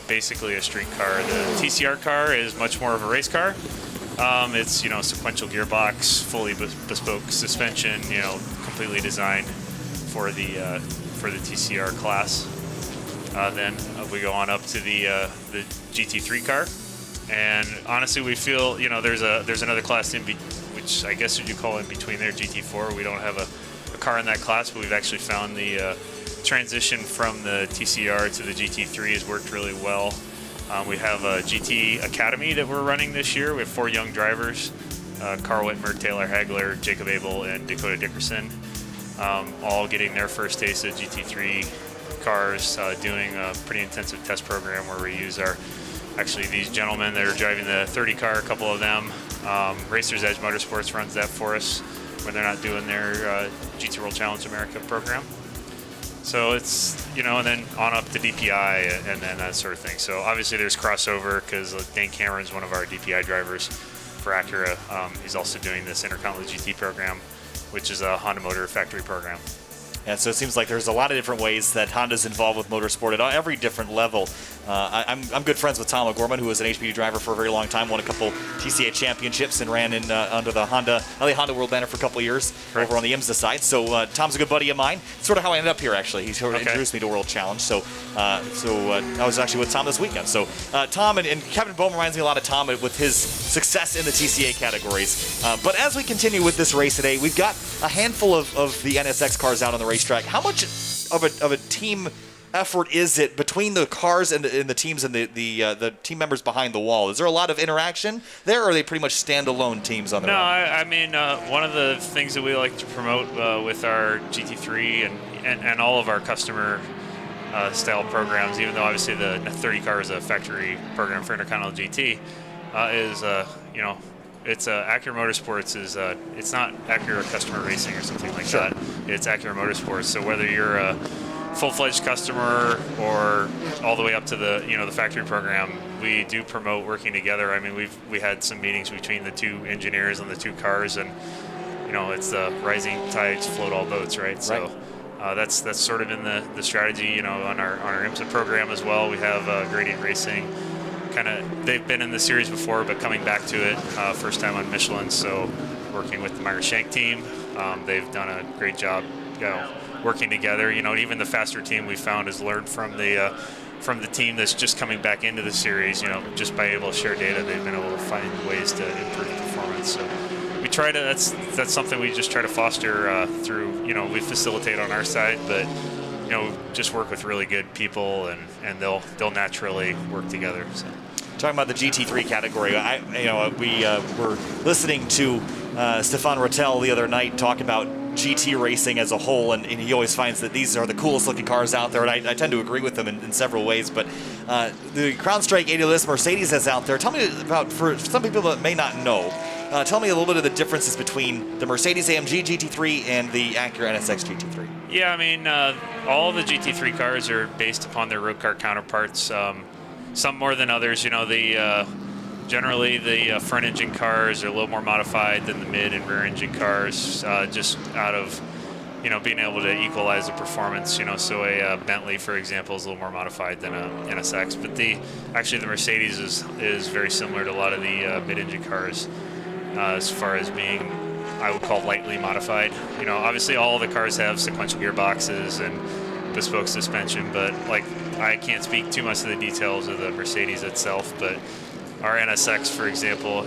basically a street car. The TCR car is much more of a race car. It's sequential gearbox, fully bespoke suspension, completely designed for the TCR class. Then we go on up to the GT3 car, and honestly we feel there's another class in which I guess you call in between there, GT4. We don't have a car in that class, but we've actually found the transition from the TCR to the GT3 has worked really well. We have a GT Academy that we're running this year. We have 4 young drivers, Carl Whitmer, Taylor Hagler, Jacob Abel, and Dakota Dickerson, all getting their first taste of GT3 cars, doing a pretty intensive test program where we use these gentlemen that are driving the 30 car, a couple of them. Racers Edge Motorsports runs that for us when they're not doing their GT World Challenge America program. So it's, and then on up to DPI and then that sort of thing. So obviously there's crossover because Dane Cameron's one of our DPI drivers for Acura. He's also doing this Intercontinental GT program, which is a Honda Motor Factory program. And so it seems like there's a lot of different ways that Honda's involved with motorsport at every different level. I'm good friends with Tom O'Gorman, who was an HPD driver for a very long time, won a couple TCA championships and ran in under the LA Honda World banner for a couple of years over on the IMSA side. So Tom's a good buddy of mine. Sort of how I ended up here, actually. He sort of introduced me to World Challenge. So I was actually with Tom this weekend. So Tom and Kevin Boehm reminds me a lot of Tom with his success in the TCA categories. But as we continue with this race today, we've got a handful of the NSX cars out on the racetrack. How much of a team effort is it between the cars and the teams and the team members behind the wall? Is there a lot of interaction there, or are they pretty much standalone teams on their own? No, I mean, one of the things that we like to promote with our GT3 and all of our customer style programs, even though obviously the 30 car is a factory program for Intercontinental GT, is it's Acura Motorsports is it's not Acura Customer Racing or something like that. It's Acura Motorsports. So whether you're a full-fledged customer or all the way up to the the factory program, we do promote working together. I mean, we had some meetings between the two engineers on the two cars, and it's the rising tides float all boats, right? So that's sort of in the strategy. On our IMSA program as well, we have Gradient Racing. They've been in the series before, but coming back to it, first time on Michelin. So working with the Meyer Shank team, they've done a great job, working together. Even the faster team we found has learned from the team that's just coming back into the series. Just by able to share data, they've been able to find ways to improve performance. So we try to. That's something we just try to foster through. We facilitate on our side, but just work with really good people, and they'll naturally work together. So. Talking about the GT3 category, we were listening to Stefan Rattel the other night talk about GT racing as a whole, and he always finds that these are the coolest looking cars out there, and I tend to agree with him in several ways. But the CrowdStrike AWS Mercedes that's out there, tell me about, for some people that may not know, tell me a little bit of the differences between the Mercedes-AMG GT3 and the Acura NSX GT3. Yeah, I mean, all the GT3 cars are based upon their road car counterparts, some more than others. Generally the front engine cars are a little more modified than the mid and rear engine cars, just out of being able to equalize the performance. So a Bentley, for example, is a little more modified than a NSX, but actually the Mercedes is very similar to a lot of the mid-engine cars, as far as being, I would call, lightly modified. Obviously all the cars have sequential gearboxes and bespoke suspension, but I can't speak too much to the details of the Mercedes itself. But our NSX, for example,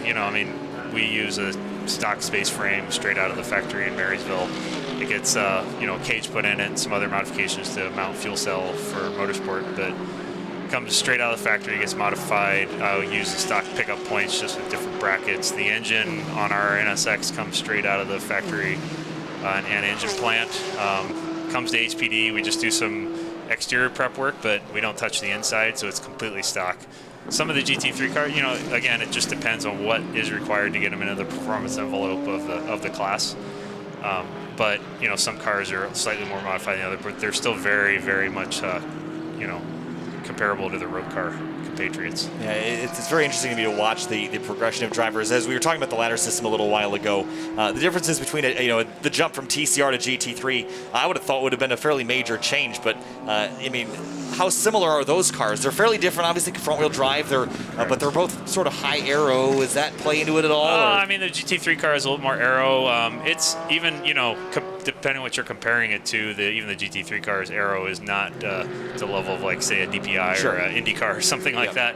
we use a stock space frame straight out of the factory in Marysville. It gets cage put in it and some other modifications to mount fuel cell for motorsport, but comes straight out of the factory, gets modified. We use the stock pickup points just with different brackets. The engine on our NSX comes straight out of the factory and engine plant. Comes to HPD, we just do some exterior prep work, but we don't touch the inside, so it's completely stock. Some of the GT3 cars, again, it just depends on what is required to get them into the performance envelope of the class. But some cars are slightly more modified than the other, but they're still very, very much comparable to the road car compatriots. Yeah, it's very interesting to me to watch the progression of drivers. As we were talking about the ladder system a little while ago, the differences between the jump from TCR to GT3, I would have thought would have been a fairly major change. But how similar are those cars? They're fairly different, obviously front-wheel drive. But they're both sort of high aero. Does that play into it at all? The GT3 car is a little more aero. It's even depending on what you're comparing it to, even the GT3 car's aero is not to the level of say a DPI or an Indy car or something like that.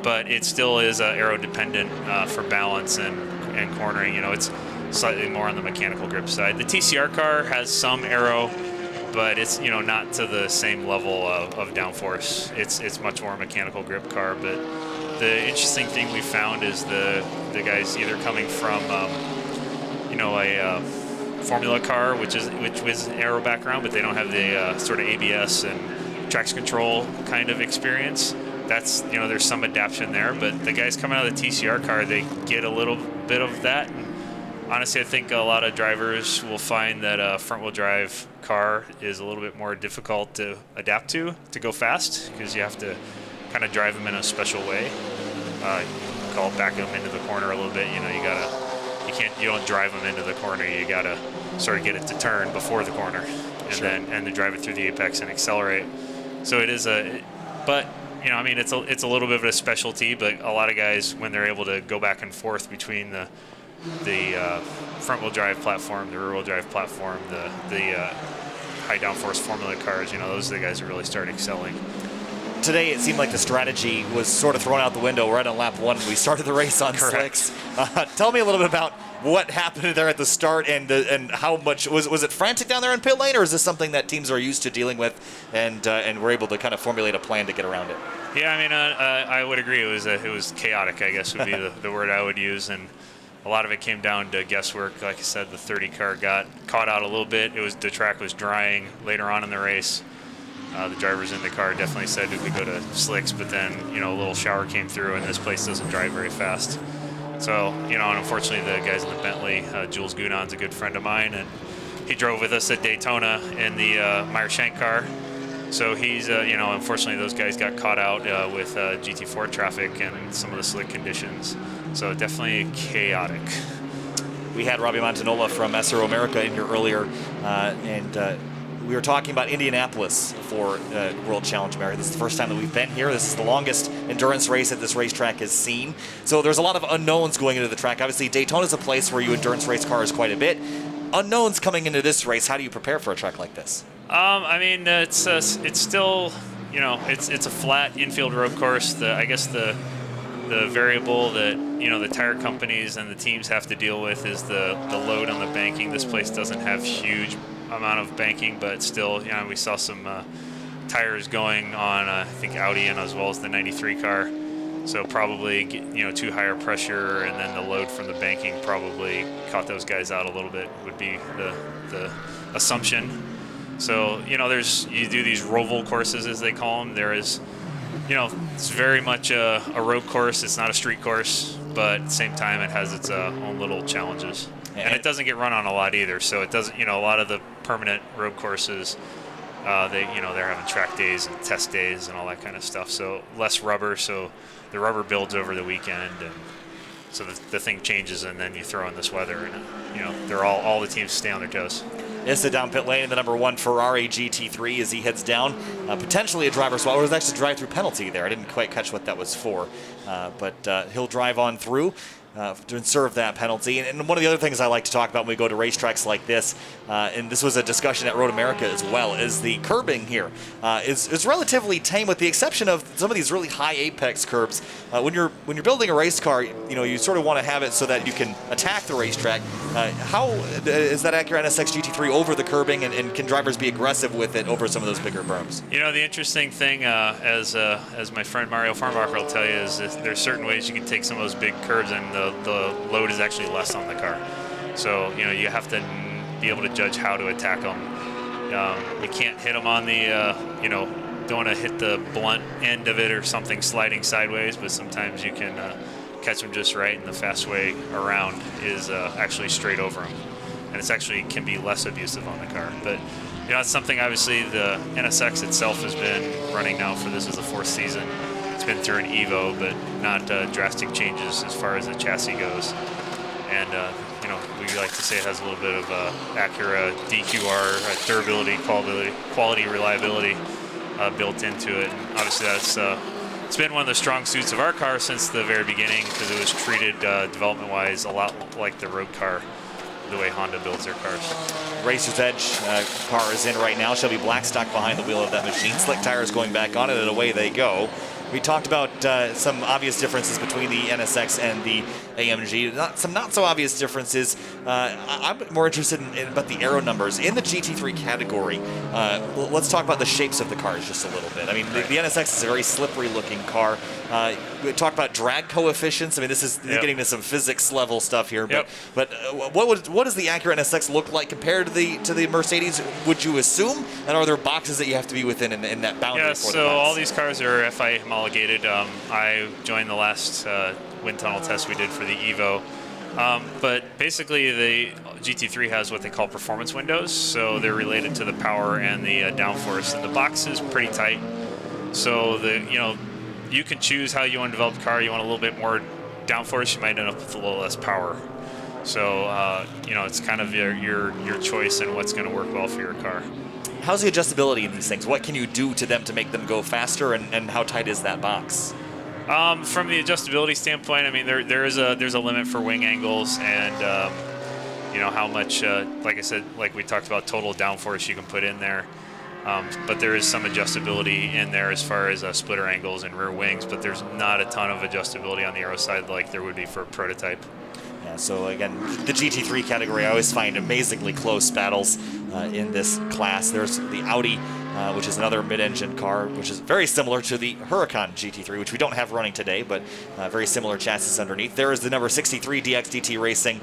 But it still is aero dependent for balance and cornering. It's slightly more on the mechanical grip side. The TCR car has some aero, but it's not to the same level of downforce. It's much more a mechanical grip car. But the interesting thing we found is the guys either coming from a Formula car, which was an aero background, but they don't have the sort of ABS and traction control kind of experience. That's there's some adaptation there, but the guys coming out of the TCR car, they get a little bit of that. And honestly, I think a lot of drivers will find that a front-wheel drive car is a little bit more difficult to adapt to go fast, because you have to kind of drive them in a special way. Back them into the corner a little bit. You don't drive them into the corner. You gotta sort of get it to turn before the corner, and then drive it through the apex and accelerate. So it is it's a little bit of a specialty, but a lot of guys, when they're able to go back and forth between the front-wheel drive platform, the rear-wheel drive platform, the high downforce Formula cars, those are the guys who really start excelling. Today, it seemed like the strategy was sort of thrown out the window right on lap one. We started the race on slicks. Tell me a little bit about what happened there at the start, and how much was it frantic down there in pit lane, or is this something that teams are used to dealing with, and were able to kind of formulate a plan to get around it? Yeah, I would agree. It was chaotic, I guess would be the word I would use, and a lot of it came down to guesswork. Like I said, the 30 car got caught out a little bit. The track was drying later on in the race. The drivers in the car definitely said we could go to slicks, but then, a little shower came through, and this place doesn't drive very fast. So, and unfortunately the guys in the Bentley, Jules Gounon's a good friend of mine, and he drove with us at Daytona in the Meyer-Shank car. So he's, unfortunately those guys got caught out with GT4 traffic and some of the slick conditions. So definitely chaotic. We had Robbie Montanola from SRO America in here earlier, and we were talking about Indianapolis for World Challenge America. This is the first time that we've been here. This is the longest endurance race that this racetrack has seen. So there's a lot of unknowns going into the track. Obviously, Daytona is a place where you endurance race cars quite a bit. Unknowns coming into this race. How do you prepare for a track like this? It's still, it's a flat infield road course. I guess the variable that the tire companies and the teams have to deal with is the load on the banking. This place doesn't have huge amount of banking, but still, we saw some tires going on, I think Audi and as well as the 93 car. So probably too higher pressure, and then the load from the banking probably caught those guys out a little bit. Would be the assumption. So you do these roval courses as they call them. There is, it's very much a road course. It's not a street course, but at the same time it has its own little challenges. And it doesn't get run on a lot either. So it doesn't, a lot of the permanent road courses, they're having track days and test days and all that kind of stuff. So less rubber. So the rubber builds over the weekend, and so the thing changes, and then you throw in this weather, and they're all the teams stay on their toes. Issa down pit lane in the number 1 Ferrari GT3 as he heads down. Potentially a driver swap. It was actually a drive-through penalty there. I didn't quite catch what that was for, but he'll drive on through to serve that penalty. And one of the other things I like to talk about when we go to racetracks like this, and this was a discussion at Road America as well, is the curbing here is relatively tame, with the exception of some of these really high apex curbs. When you're building a race car, you sort of want to have it so that you can attack the racetrack. How is that Acura NSX GT3 over the curbing, and can drivers be aggressive with it over some of those bigger berms? The interesting thing, as my friend Mario Farnbacher will tell you, is there's certain ways you can take some of those big curbs, and the load is actually less on the car. So you have to be able to judge how to attack them. You can't hit them on the don't want to hit the blunt end of it or something sliding sideways, but sometimes you can catch them just right, and the fast way around is actually straight over them, and it's actually can be less abusive on the car. But it's something, obviously the NSX itself has been running now for this is the 4th season. It's been through an Evo, but not drastic changes as far as the chassis goes. And we like to say it has a little bit of Acura DQR, durability, quality, reliability built into it. And obviously that's it's been one of the strong suits of our car since the very beginning, because it was treated development-wise a lot like the road car, the way Honda builds their cars. Racer's Edge car is in right now. Shelby Blackstock behind the wheel of that machine. Slick tires going back on it, and away they go. We talked about some obvious differences between the NSX and the AMG. Some not so obvious differences. I'm more interested in about the aero numbers. In the GT3 category, let's talk about the shapes of the cars just a little bit. I mean, the NSX is a very slippery looking car. We talked about drag coefficients. I mean, this is getting to some physics level stuff here. But what does the Acura NSX look like compared to the Mercedes, would you assume? And are there boxes that you have to be within in that boundary? Yeah, for so all these cars are FIA homologated. I joined the last wind tunnel test we did for the Evo. But basically the GT3 has what they call performance windows, so they're related to the power and the downforce, and the box is pretty tight. So you can choose how you want to develop the car. You want a little bit more downforce, you might end up with a little less power. So it's kind of your choice and what's going to work well for your car. How's the adjustability in these things? What can you do to them to make them go faster, and how tight is that box? From the adjustability standpoint, I mean, there's a limit for wing angles, and how much, like I said, like we talked about, total downforce you can put in there. But there is some adjustability in there as far as splitter angles and rear wings, but there's not a ton of adjustability on the aero side like there would be for a prototype. Yeah, so again, the GT3 category, I always find amazingly close battles in this class. There's the Audi which is another mid-engine car, which is very similar to the Huracan GT3, which we don't have running today, but very similar chassis underneath. There is the number 63 DXDT Racing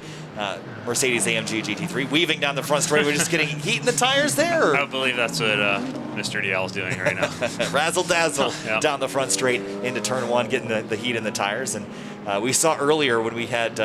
Mercedes AMG GT3 weaving down the front straightaway, just getting heat in the tires there. I believe that's what Mr. DL is doing right now. Razzle dazzle Yeah. down the front straight into turn one, getting the heat in the tires. And we saw earlier when we had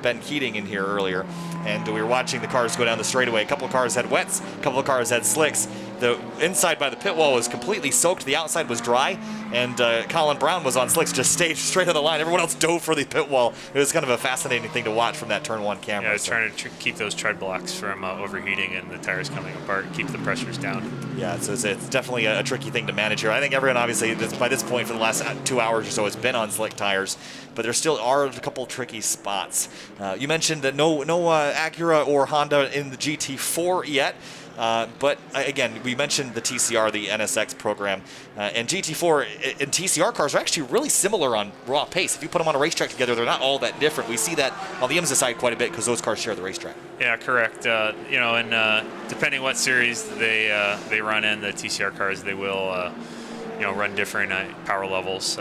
Ben Keating in here earlier, and we were watching the cars go down the straightaway. A couple of cars had wets, a couple of cars had slicks. The inside by the pit wall was completely soaked. The outside was dry, and Colin Brown was on slicks, just stayed straight on the line. Everyone else dove for the pit wall. It was kind of a fascinating thing to watch from that turn one camera. Yeah, trying to keep those tread blocks from overheating and the tires coming apart, keep the pressures down. Yeah, so it's definitely a tricky thing to manage here. I think everyone, obviously, by this point for the last 2 hours or so has been on slick tires, but there still are a couple tricky spots. You mentioned that no Acura or Honda in the GT4 yet. But again, we mentioned the TCR, the NSX program, and GT4 and TCR cars are actually really similar on raw pace. If you put them on a racetrack together, they're not all that different. We see that on the IMSA side quite a bit because those cars share the racetrack. Yeah, correct. And depending what series they run in, the TCR cars, they will run different power levels,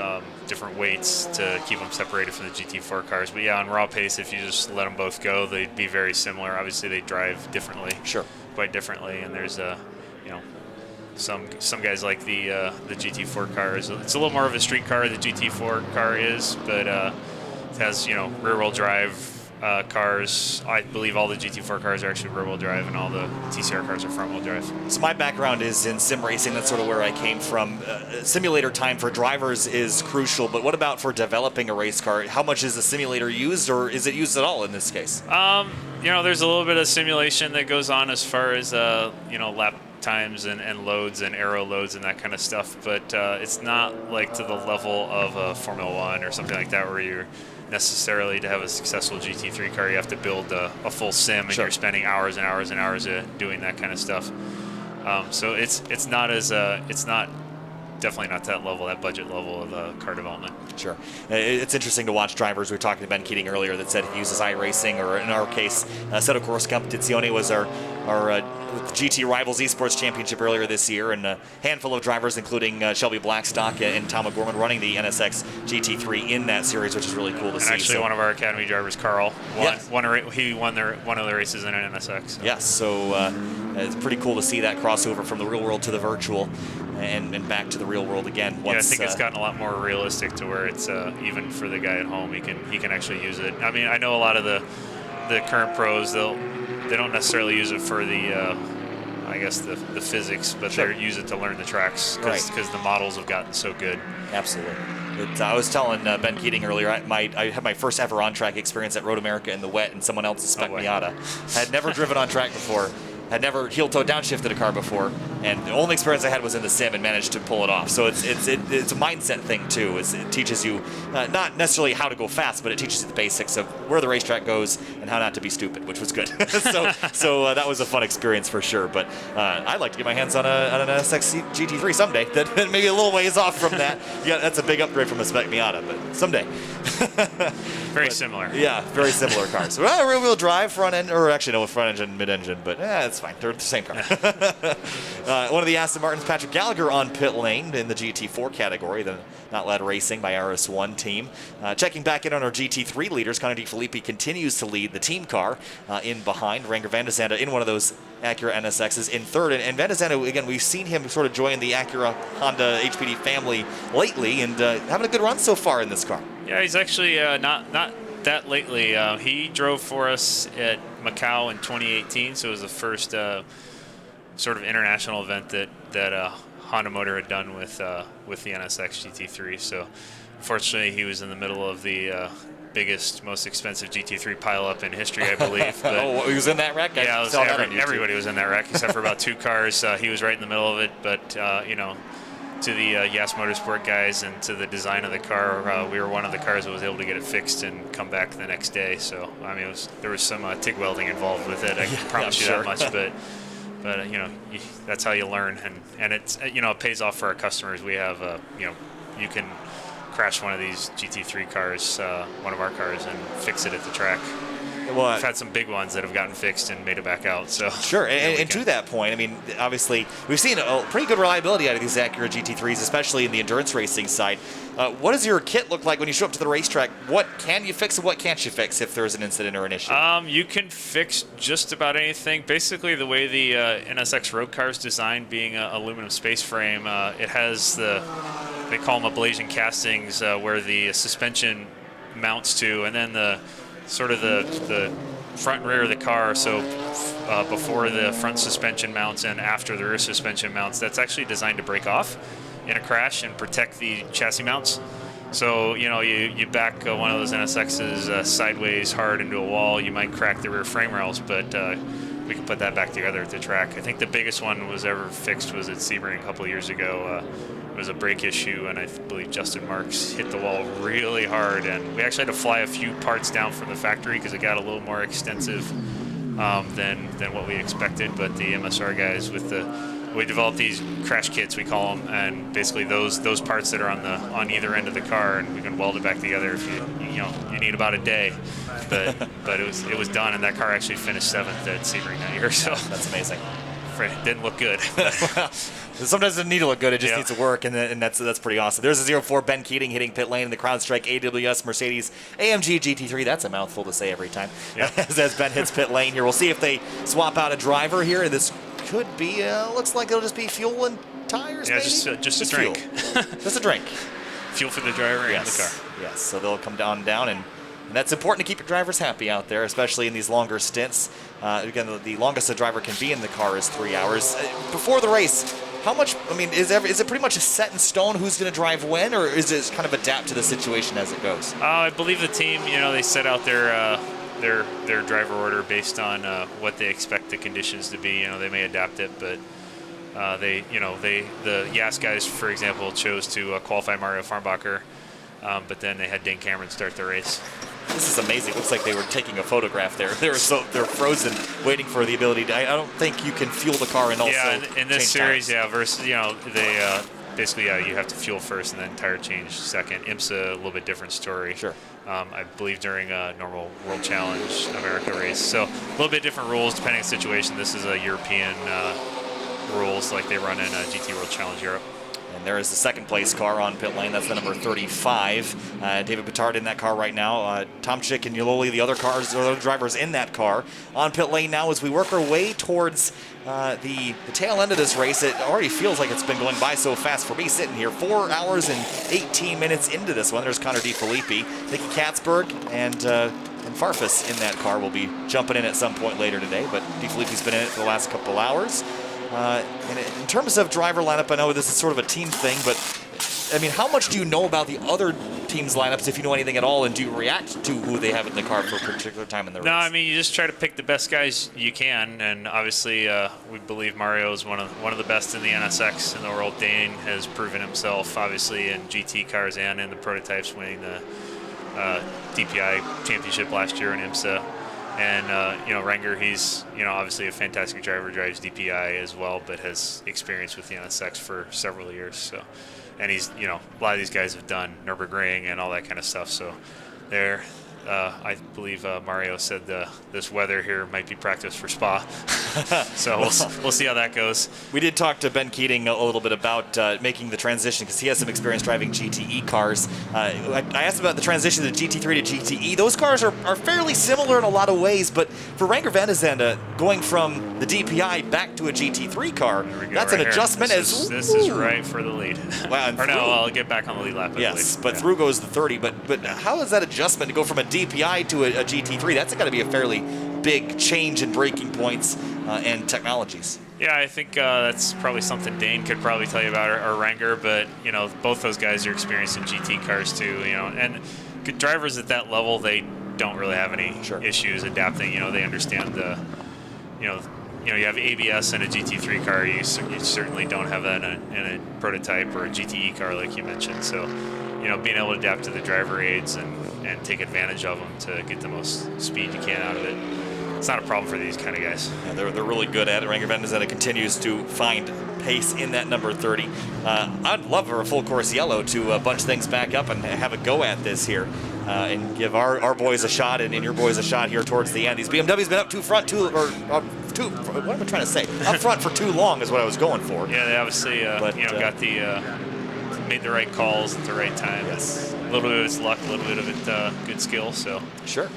different weights to keep them separated from the GT4 cars. But yeah, on raw pace, if you just let them both go, they'd be very similar. Obviously, they drive differently. Sure. Quite differently, and there's some guys like the GT4 cars. It's a little more of a street car. The GT4 car is, but it has rear-wheel drive cars. I believe all the GT4 cars are actually rear-wheel drive, and all the TCR cars are front-wheel drive. So my background is in sim racing. That's sort of where I came from. Simulator time for drivers is crucial, but what about for developing a race car? How much is the simulator used, or is it used at all in this case? There's a little bit of simulation that goes on as far as lap times and loads and aero loads and that kind of stuff, but it's not like to the level of a Formula One or something like that where you're necessarily, to have a successful GT3 car, you have to build a full sim, and you're spending hours and hours and hours doing that kind of stuff. So it's not definitely not that level, that budget level of car development. Sure. It's interesting to watch drivers. We were talking to Ben Keating earlier that said he uses iRacing, or in our case, Assetto Corsa Competizione was our GT Rivals Esports Championship earlier this year, and a handful of drivers, including Shelby Blackstock and Tom McGorman, running the NSX GT3 in that series, which is really cool to see. Actually, one of our academy drivers, Carl, won one of the races in an NSX. So. Yes, so it's pretty cool to see that crossover from the real world to the virtual, and back to the real world again. I think it's gotten a lot more realistic to where it's even for the guy at home, he can actually use it. I mean, I know a lot of the current pros, they don't necessarily use it for the the physics, but they use it to learn the tracks because the models have gotten so good. Absolutely. I was telling Ben Keating earlier, I had my first ever on-track experience at Road America in the wet in someone else's Spec Miata. I had never driven on track before. Had never heel-toe downshifted a car before, and the only experience I had was in the sim and managed to pull it off. So it's a mindset thing too. It teaches you not necessarily how to go fast, but it teaches you the basics of where the racetrack goes and how not to be stupid, which was good. so that was a fun experience for sure. But I'd like to get my hands on an NSX GT3 someday. That maybe a little ways off from that. Yeah, that's a big upgrade from a Spec Miata, but someday. Very similar. Yeah, very similar cars. Well, rear-wheel drive, front end, or actually no, front engine, mid-engine, but it's fine. They're the same car. One of the Aston Martins, Patrick Gallagher, on pit lane in the GT4 category, the Not Led Racing by RS1 team. Checking back in on our GT3 leaders, Conor DiFilippi continues to lead the team car in behind. Renger van de Zande in one of those Acura NSXs in third. And Van de Zande, again, we've seen him sort of join the Acura Honda HPD family lately and having a good run so far in this car. Yeah, he's actually not that lately. He drove for us at Macau in 2018, so it was the first sort of international event that Honda Motor had done with the NSX GT3. So unfortunately, he was in the middle of the biggest, most expensive GT3 pileup in history, I believe. But, he was in that wreck? Yeah, everybody was in that wreck except for about 2 cars. He was right in the middle of it, but to the Yas Motorsport guys and to the design of the car, we were one of the cars that was able to get it fixed and come back the next day. So I mean, there was some TIG welding involved with it. I can promise you that much. But that's how you learn, and it's it pays off for our customers. We have you can crash one of these GT3 cars, one of our cars, and fix it at the track. Well, we've had some big ones that have gotten fixed and made it back out. So sure, and to that point, I mean, obviously, we've seen a pretty good reliability out of these Acura GT3s, especially in the endurance racing side. What does your kit look like when you show up to the racetrack? What can you fix and what can't you fix if there's an incident or an issue? You can fix just about anything. Basically, the way the NSX road car is designed, being an aluminum space frame, it has they call them ablation castings, where the suspension mounts to, and then the front and rear of the car. So before the front suspension mounts and after the rear suspension mounts, that's actually designed to break off in a crash and protect the chassis mounts. So, you back one of those NSXs sideways hard into a wall, you might crack the rear frame rails, but we can put that back together at the track. I think the biggest one was ever fixed was at Sebring a couple of years ago. It was a brake issue, and I believe Justin Marks hit the wall really hard, and we actually had to fly a few parts down from the factory because it got a little more extensive than what we expected. But the MSR guys we developed these crash kits, we call them, and basically those parts that are on either end of the car, and we can weld it back together if you need about a day. But it was done, and that car actually finished 7th at Sebring that year. So that's amazing. It didn't look good. Sometimes it doesn't need to look good; it just needs to work, and that's pretty awesome. There's a 04 Ben Keating hitting pit lane in the CrowdStrike AWS Mercedes AMG GT3. That's a mouthful to say every time. As Ben hits pit lane here, we'll see if they swap out a driver here. This could be looks like it'll just be fuel and tires. Yeah, maybe? just a drink. Just a drink. Fuel for the driver and the car. Yes, so they'll come down, and that's important to keep your drivers happy out there, especially in these longer stints. Again, the longest a driver can be in the car is 3 hours. Before the race, how much, is it pretty much set in stone who's going to drive when, or is it kind of adapt to the situation as it goes? I believe the team, they set out their driver order based on what they expect the conditions to be. They may adapt it, but the Yas guys, for example, chose to qualify Mario Farnbacher, but then they had Dane Cameron start the race. This is amazing. It looks like they were taking a photograph there. They're frozen, waiting for the ability to. I don't think you can fuel the car and also. Yeah, in this series, tires. versus they basically you have to fuel first and then tire change second. IMSA a little bit different story. Sure. I believe during a normal World Challenge America race, so a little bit different rules depending on the situation. This is a European rules like they run in GT World Challenge Europe. And there is the second place car on pit lane. That's the number 35. David Pittard in that car right now. Tomczyk and Yuloli, the other drivers in that car. On pit lane now as we work our way towards the tail end of this race. It already feels like it's been going by so fast for me sitting here. 4 hours and 18 minutes into this one. There's Connor DeFilippi, Nicky Katzberg, and Farfus in that car will be jumping in at some point later today. But DeFilippi's been in it for the last couple hours. And in terms of driver lineup, I know this is sort of a team thing, but how much do you know about the other teams' lineups, if you know anything at all, and do you react to who they have in the car for a particular time in the race? No, you just try to pick the best guys you can, and obviously we believe Mario is one of the best in the NSX in the world. Dane has proven himself, obviously, in GT cars and in the prototypes, winning the DPI championship last year in IMSA. And, Renger, he's, obviously a fantastic driver, drives DPI as well, but has experience with the NSX for several years. So, and he's, a lot of these guys have done Nürburgring and all that kind of stuff. So they're, I believe Mario said this weather here might be practice for Spa. So we'll see how that goes. We did talk to Ben Keating a little bit about making the transition because he has some experience driving GTE cars. I asked about the transition to GT3 to GTE. Those cars are fairly similar in a lot of ways, but for Renger van der Zande, going from the DPI back to a GT3 car, that's an adjustment. This is right for the lead. Wow, or no, I'll get back on the lead lap. Yes, but through goes the 30. But how is that adjustment to go from a DPI to a GT3? That's got to be a fairly big change in braking points and technologies. Yeah, I think that's probably something Dane could probably tell you about, or Renger, but, both those guys are experienced in GT cars too, and good drivers at that level, they don't really have any issues adapting. They understand you have ABS in a GT3 car, you certainly don't have that in a prototype or a GTE car like you mentioned, so being able to adapt to the driver aids and take advantage of them to get the most speed you can out of it. It's not a problem for these kind of guys. Yeah, they're really good at it. Renger van der Zande continues to find pace in that number 30. I'd love for a full course yellow to bunch things back up and have a go at this here. and give our boys a shot and your boys a shot here towards the end. These BMWs been up what am I trying to say? Up front for too long is what I was going for. Yeah, they obviously got made the right calls at the right time. Yes. A little bit of it's luck, a little bit of it good skill. So sure.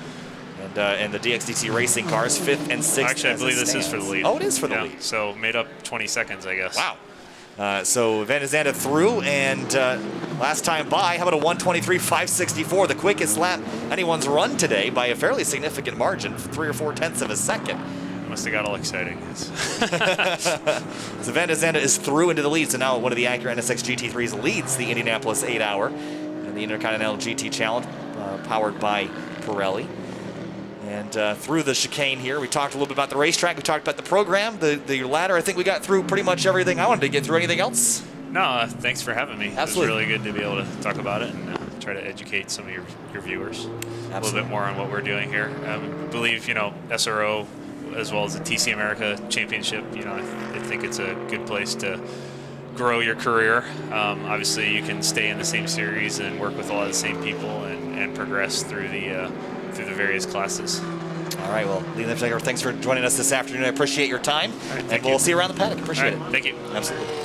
And the DXDT racing cars, 5th and 6th. Actually, I believe this is for the lead. Oh, it is for the lead. So made up 20 seconds, I guess. Wow. So Van de Zande through, and last time by, how about a 1:23.564, the quickest lap anyone's run today by a fairly significant margin, 3 or 4 tenths of a second. Must have got all exciting. So Van de Zande is through into the lead. So now one of the Acura NSX GT3s leads the Indianapolis 8-hour and the Intercontinental GT Challenge, powered by Pirelli. And through the chicane here, we talked a little bit about the racetrack. We talked about the program, the ladder. I think we got through pretty much everything I wanted to get through. Anything else? No, thanks for having me. Absolutely. It was really good to be able to talk about it and try to educate some of your viewers a little bit more on what we're doing here. I believe, SRO as well as the TC America Championship, I think it's a good place to grow your career. Obviously, you can stay in the same series and work with a lot of the same people and progress through the various classes. All right, well, Lee Lipschneider, thanks for joining us this afternoon. I appreciate your time, and we'll see you around the paddock. Appreciate it. Thank you. Absolutely.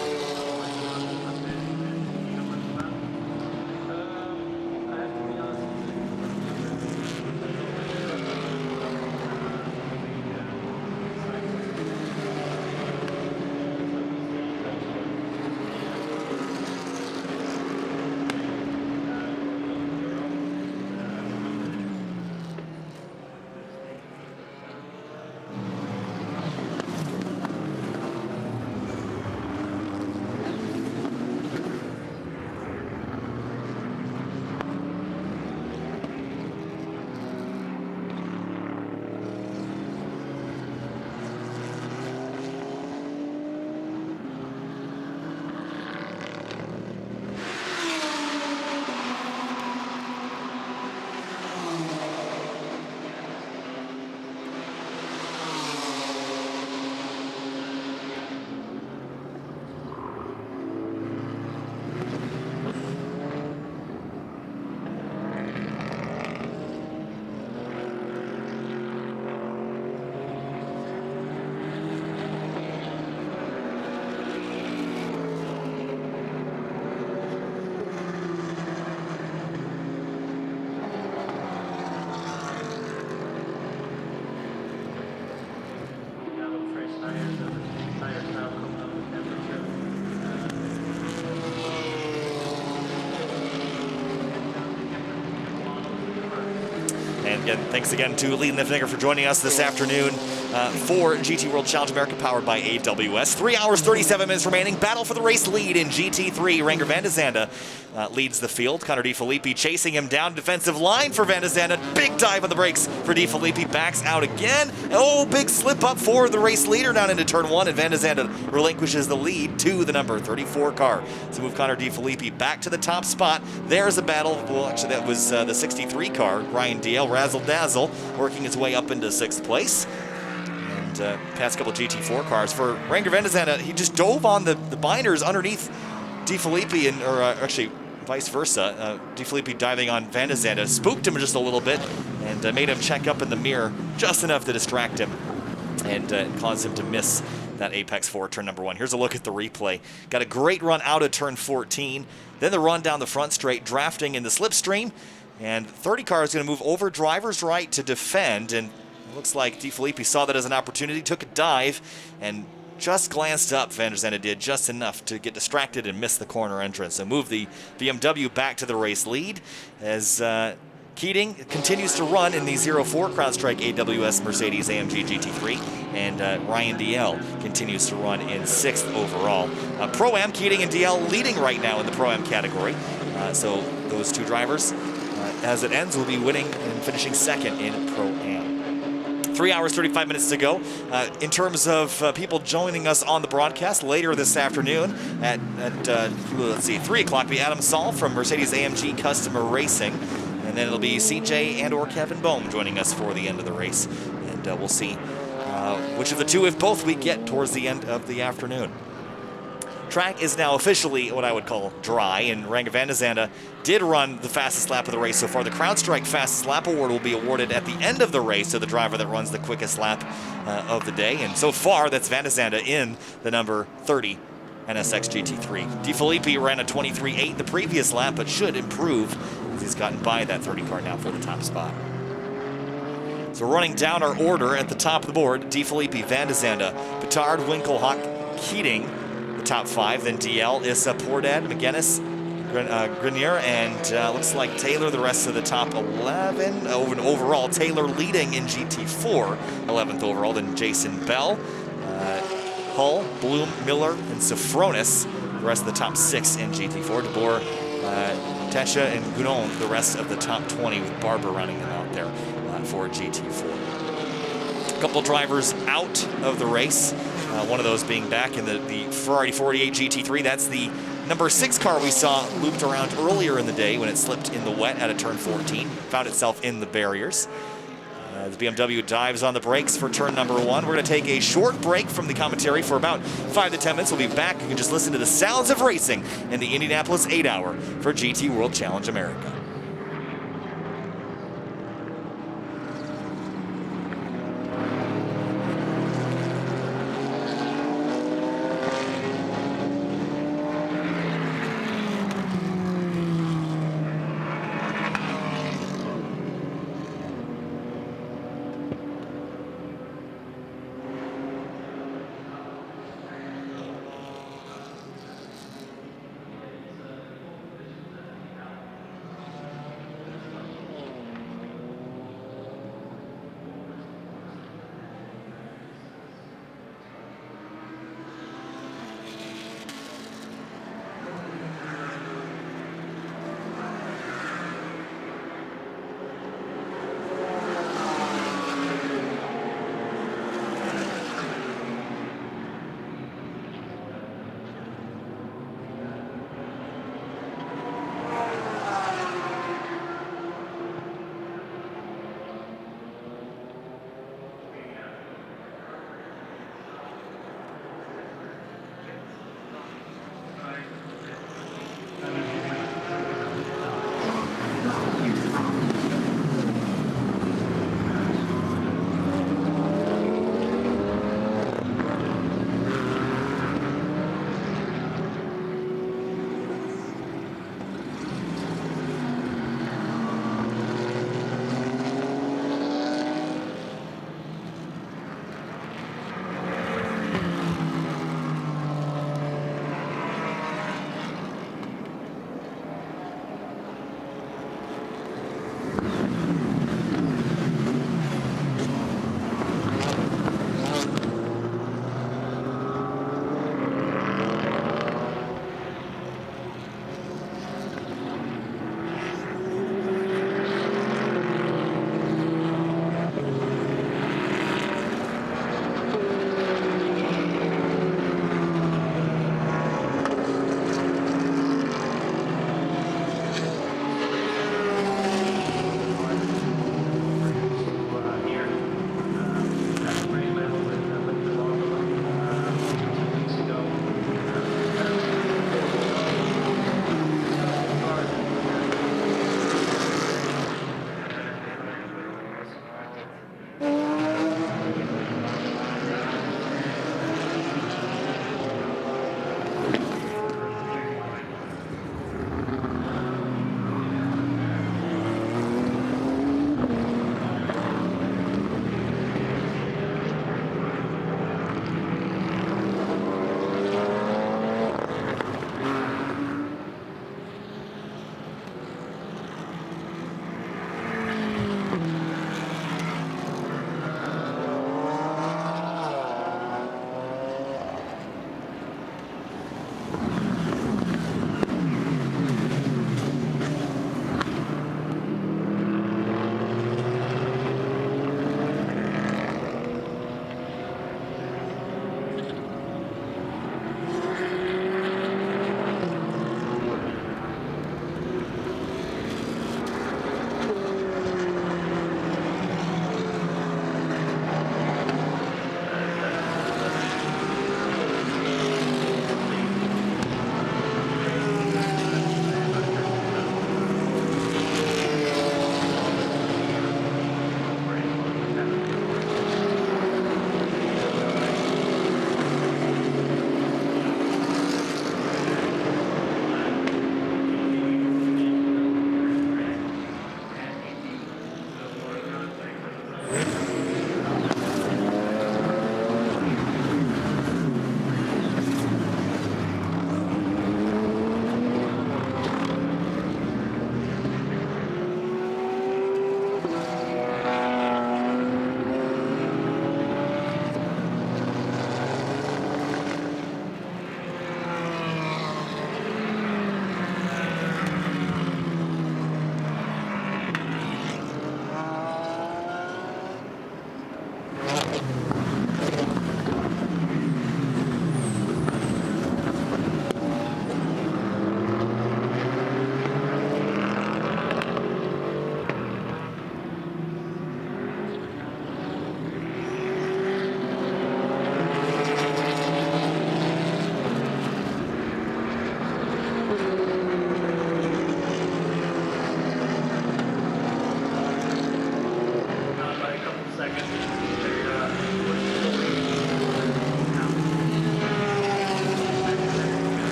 And again, thanks again to Lee Lipschneider for joining us this afternoon for GT World Challenge America, powered by AWS. 3 hours, 37 minutes remaining. Battle for the race lead in GT3. Renger Van de Zande leads the field. Connor DeFilippi chasing him down defensive line for Van de Zande. Big dive on the brakes for DeFilippi. Backs out again. Oh, big slip up for the race leader down into turn 1. And Van de Zande relinquishes the lead to the number 34 car. So move Connor DeFilippi back to the top spot. There's a battle. Well, actually, that was the 63 car. Ryan DL, Razzle Dazzle, working his way up into 6th place. And past couple GT4 cars. For Renger Van de Zande, he just dove on the binders underneath DeFilippi, or actually vice versa. DeFilippi diving on Van de Zande spooked him just a little bit and made him check up in the mirror just enough to distract him and cause him to miss that Apex 4 turn number 1. Here's a look at the replay. Got a great run out of turn 14, then the run down the front straight, drafting in the slipstream, and 30 car is going to move over driver's right to defend, and it looks like DeFilippi saw that as an opportunity, took a dive, and just glanced up. Van der Zande did just enough to get distracted and miss the corner entrance. So move the BMW back to the race lead as Keating continues to run in the 04 CrowdStrike AWS Mercedes AMG GT3, and Ryan DL continues to run in 6th overall. Pro-Am, Keating and DL leading right now in the Pro-Am category. So those two drivers, as it ends, will be winning and finishing 2nd in Pro-Am. 3 hours, 35 minutes to go. In terms of people joining us on the broadcast later this afternoon at let's see, 3 o'clock, be Adam Saul from Mercedes AMG Customer Racing. And then it'll be CJ and or Kevin Bohm joining us for the end of the race. And we'll see which of the two, if both, we get towards the end of the afternoon. track is now officially what I would call dry, and Renger van der Zande did run the fastest lap of the race so far. The CrowdStrike fastest lap award will be awarded at the end of the race to the driver that runs the quickest lap of the day, and so far that's Van der Zande in the number 30 NSX GT3. De Filippi ran a 23.8 the previous lap, but should improve as he's gotten by that 30 car now for the top spot. So running down our order at the top of the board, De Filippi, Van der Zande, Petard, Winkelhock, Keating, the top 5, then DL, Issa, Pordad, McGinnis, Grenier, and looks like Taylor the rest of the top 11. Overall, Taylor leading in GT4, 11th overall, then Jason Bell, Hull, Bloom, Miller, and Sofronis, the rest of the top 6 in GT4. DeBoer, Techa, and Gounon, the rest of the top 20, with Barber running them out there for GT4. A couple drivers out of the race, one of those being back in the Ferrari 48 GT3. That's the number 6 car we saw looped around earlier in the day when it slipped in the wet at a turn 14, found itself in the barriers. The BMW dives on the brakes for turn number 1. We're going to take a short break from the commentary for about 5 to 10 minutes. We'll be back. You can just listen to the sounds of racing in the Indianapolis 8-hour for GT World Challenge America.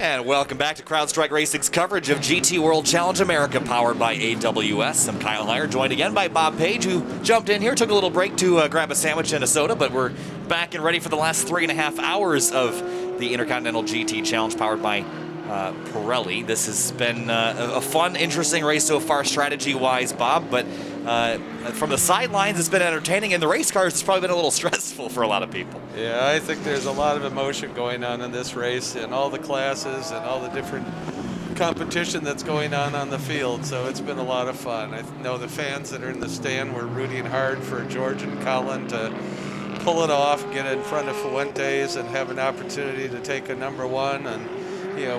And welcome back to CrowdStrike Racing's coverage of GT World Challenge America, powered by AWS. I'm Kyle Heyer, joined again by Bob Page, who jumped in here, took a little break to grab a sandwich and a soda, but we're back and ready for the last 3.5 hours of the Intercontinental GT Challenge, powered by Pirelli. This has been a fun, interesting race so far, strategy-wise, Bob, but from the sidelines, it's been entertaining, and the race cars, it's probably been a little stressful for a lot of people. Yeah, I think there's a lot of emotion going on in this race, and all the classes and all the different competition that's going on the field, so it's been a lot of fun. I know the fans that are in the stand were rooting hard for George and Colin to pull it off, get in front of Fuentes, and have an opportunity to take a #1. And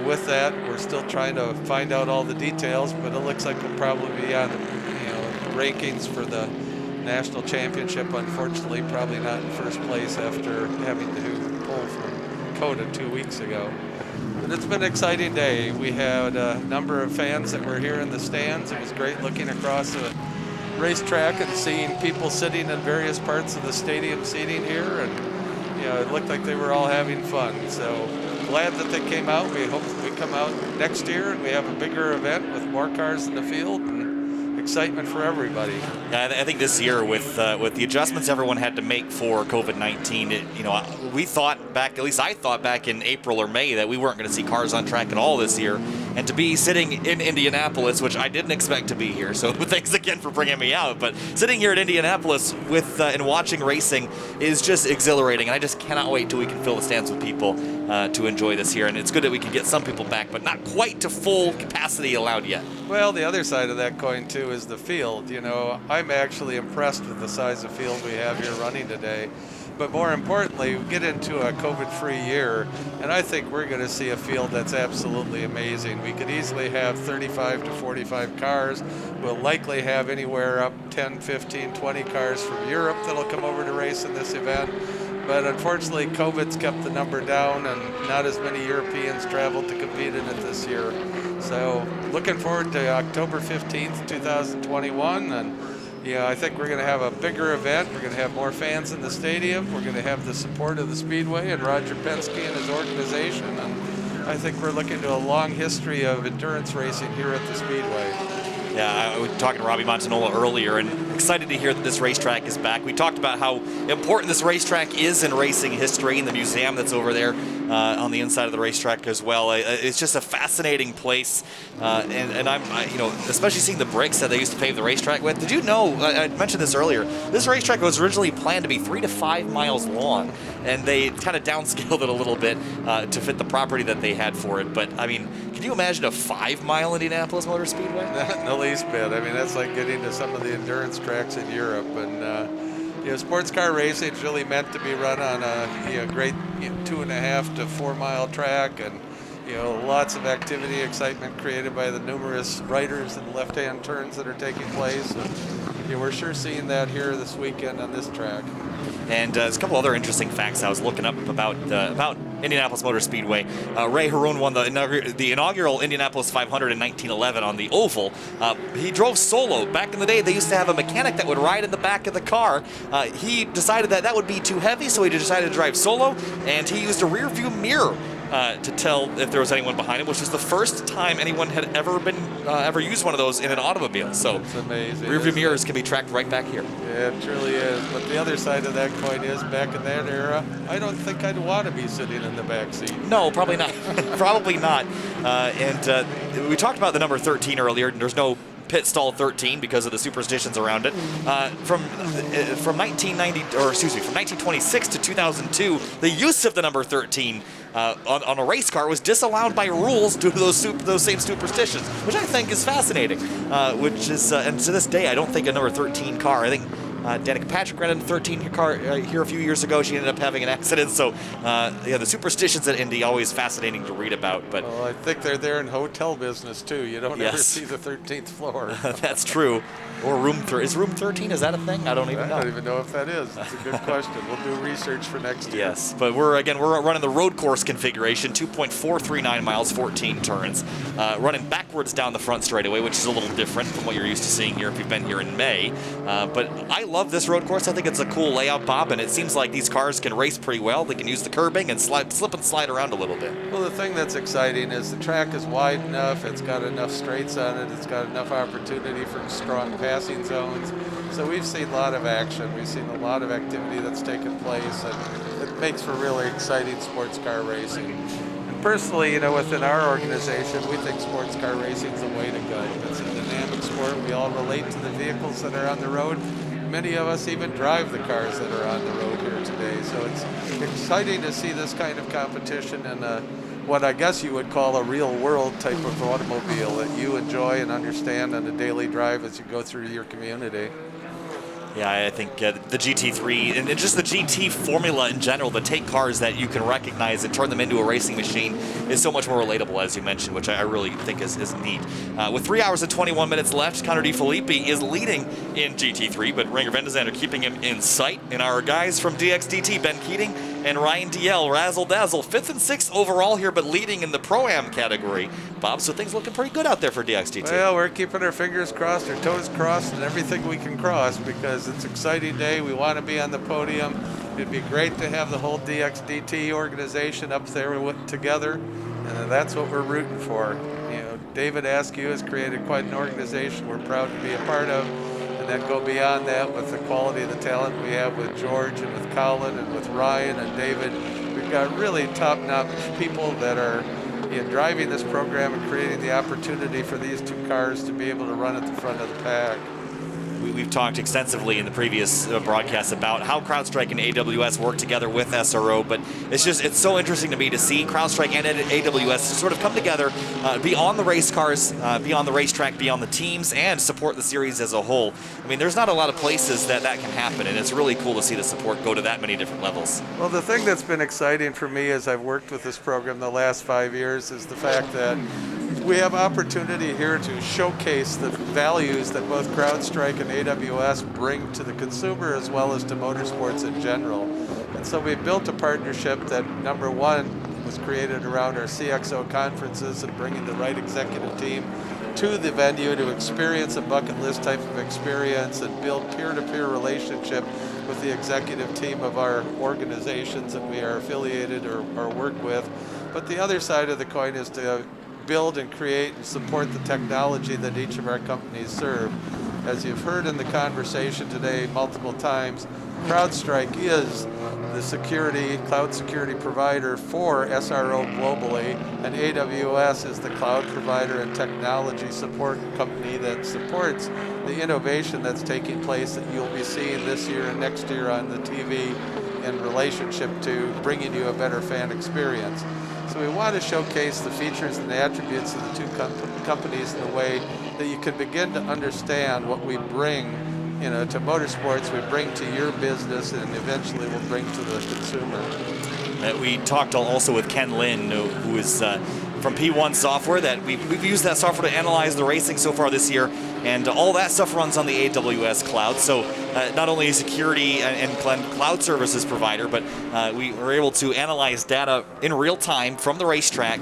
with that, we're still trying to find out all the details, but it looks like we'll probably be on rankings for the national championship. Unfortunately, probably not in first place after having to pull from COTA 2 weeks ago. But it's been an exciting day. We had a number of fans that were here in the stands. It was great looking across the racetrack and seeing people sitting in various parts of the stadium seating here, and it looked like they were all having fun. So glad that they came out. We hope that we come out next year and we have a bigger event with more cars in the field and excitement for everybody. Yeah, I think this year with the adjustments everyone had to make for COVID-19, we thought back, at least I thought back in April or May, that we weren't going to see cars on track at all this year. And to be sitting in Indianapolis, which I didn't expect to be here, so thanks again for bringing me out. But sitting here at Indianapolis with and watching racing is just exhilarating, and I just cannot wait till we can fill the stands with people to enjoy this here. And it's good that we can get some people back, but not quite to full capacity allowed yet. Well, the other side of that coin too is the field. I'm actually impressed with the size of field we have here running today. But more importantly, we get into a COVID-free year, and I think we're going to see a field that's absolutely amazing. We could easily have 35 to 45 cars. We'll likely have anywhere up 10, 15, 20 cars from Europe that'll come over to race in this event. But unfortunately, COVID's kept the number down, and not as many Europeans traveled to compete in it this year. So looking forward to October 15th, 2021, and I think we're going to have a bigger event. We're going to have more fans in the stadium. We're going to have the support of the Speedway and Roger Penske and his organization. And I think we're looking to a long history of endurance racing here at the Speedway. Yeah, I was talking to Robbie Montanola earlier, and excited to hear that this racetrack is back. We talked about how important this racetrack is in racing history, and the museum that's over there on the inside of the racetrack as well. It's just a fascinating place, and I'm, especially seeing the bricks that they used to pave the racetrack with. Did you know? I mentioned this earlier. This racetrack was originally planned to be 3 to 5 miles long, and they kind of downscaled it a little bit to fit the property that they had for it. But I mean, can you imagine a 5-mile Indianapolis Motor Speedway? Not in the least bit. I mean, that's like getting to some of the endurance tracks in Europe. And sports car racing is really meant to be run on a great 2.5 to 4 mile track, and lots of activity, excitement created by the numerous righters and left-hand turns that are taking place. And we're sure seeing that here this weekend on this track. And there's a couple other interesting facts I was looking up about Indianapolis Motor Speedway. Ray Harun won the inaugural Indianapolis 500 in 1911 on the oval. He drove solo. Back in the day, they used to have a mechanic that would ride in the back of the car. He decided that would be too heavy, so he decided to drive solo, and he used a rear view mirror to tell if there was anyone behind him, which was the first time anyone had ever used one of those in an automobile. So it's amazing. Rear view mirrors can be tracked right back here. Yeah, it truly is. But the other side of that coin is, back in that era, I don't think I'd want to be sitting in the back seat. No, probably not. Probably not. And we talked about the number 13 earlier, and there's no pit stall 13 because of the superstitions around it. From 1926 to 2002, the use of the number 13 on a race car was disallowed by rules due to those same superstitions, which I think is fascinating. And to this day, I don't think a number 13 car. I think Danica Patrick ran in a 13 car here a few years ago. She ended up having an accident. So, the superstitions at Indy, always fascinating to read about. But I think they're there in hotel business too. You don't ever see the 13th floor. That's true. Or is room 13? Is that a thing? I don't even know. I don't even know if that is. That's a good question. We'll do research for next year. Yes, but we're running the road course configuration, 2.439 miles, 14 turns, running backwards down the front straightaway, which is a little different from what you're used to seeing here if you've been here in May. But I love love this road course. I think it's a cool layout, Bob, and it seems like these cars can race pretty well. They can use the curbing and slip and slide around a little bit. Well, the thing that's exciting is the track is wide enough, it's got enough straights on it, it's got enough opportunity for strong passing zones. So we've seen a lot of action, we've seen a lot of activity that's taken place, and it makes for really exciting sports car racing. And personally, you know, within our organization, we think sports car racing is the way to go. It's a dynamic sport. We all relate to the vehicles that are on the road. Many of us even drive the cars that are on the road here today. So it's exciting to see this kind of competition in what I guess you would call a real world type of automobile that you enjoy and understand on a daily drive as you go through your community. Yeah, I think the GT3 and just the GT formula in general, the take cars that you can recognize and turn them into a racing machine, is so much more relatable, as you mentioned, which I really think is neat. With 3 hours and 21 minutes left, Connor DeFilippi is leading in GT3, but Ringer Vendezander keeping him in sight. And our guys from DXDT, Ben Keating and Ryan DL, razzle dazzle, 5th and 6th overall here, but leading in the Pro-Am category. Bob, so things looking pretty good out there for DXDT. Well, we're keeping our fingers crossed, our toes crossed, and everything we can cross, because it's an exciting day. We want to be on the podium. It'd be great to have the whole DXDT organization up there together, and that's what we're rooting for. You know, David Askew has created quite an organization we're proud to be a part of, and then go beyond that with the quality of the talent we have with George and with Colin and with Ryan and David. We've got really top-notch people that are driving this program and creating the opportunity for these two cars to be able to run at the front of the pack. We've talked extensively in the previous broadcasts about how CrowdStrike and AWS work together with SRO, but it's so interesting to me to see CrowdStrike and AWS sort of come together, be on the race cars, be on the racetrack, be on the teams, and support the series as a whole. I mean, there's not a lot of places that can happen, and it's really cool to see the support go to that many different levels. Well, the thing that's been exciting for me as I've worked with this program the last 5 years is the fact that we have opportunity here to showcase the values that both CrowdStrike and AWS bring to the consumer as well as to motorsports in general. And so we built a partnership that, number one, was created around our CXO conferences and bringing the right executive team to the venue to experience a bucket list type of experience and build peer-to-peer relationship with the executive team of our organizations that we are affiliated or work with. But the other side of the coin is to build and create and support the technology that each of our companies serve. As you've heard in the conversation today multiple times, CrowdStrike is the cloud security provider for SRO globally, and AWS is the cloud provider and technology support company that supports the innovation that's taking place that you'll be seeing this year and next year on the TV in relationship to bringing you a better fan experience. So we want to showcase the features and the attributes of the two companies in a way that you can begin to understand what we bring, to motorsports, we bring to your business, and eventually we'll bring to the consumer. We talked also with Ken Lin, who is from P1 Software, that we've used that software to analyze the racing so far this year, and all that stuff runs on the AWS cloud. So not only a security and cloud services provider, but we were able to analyze data in real time from the racetrack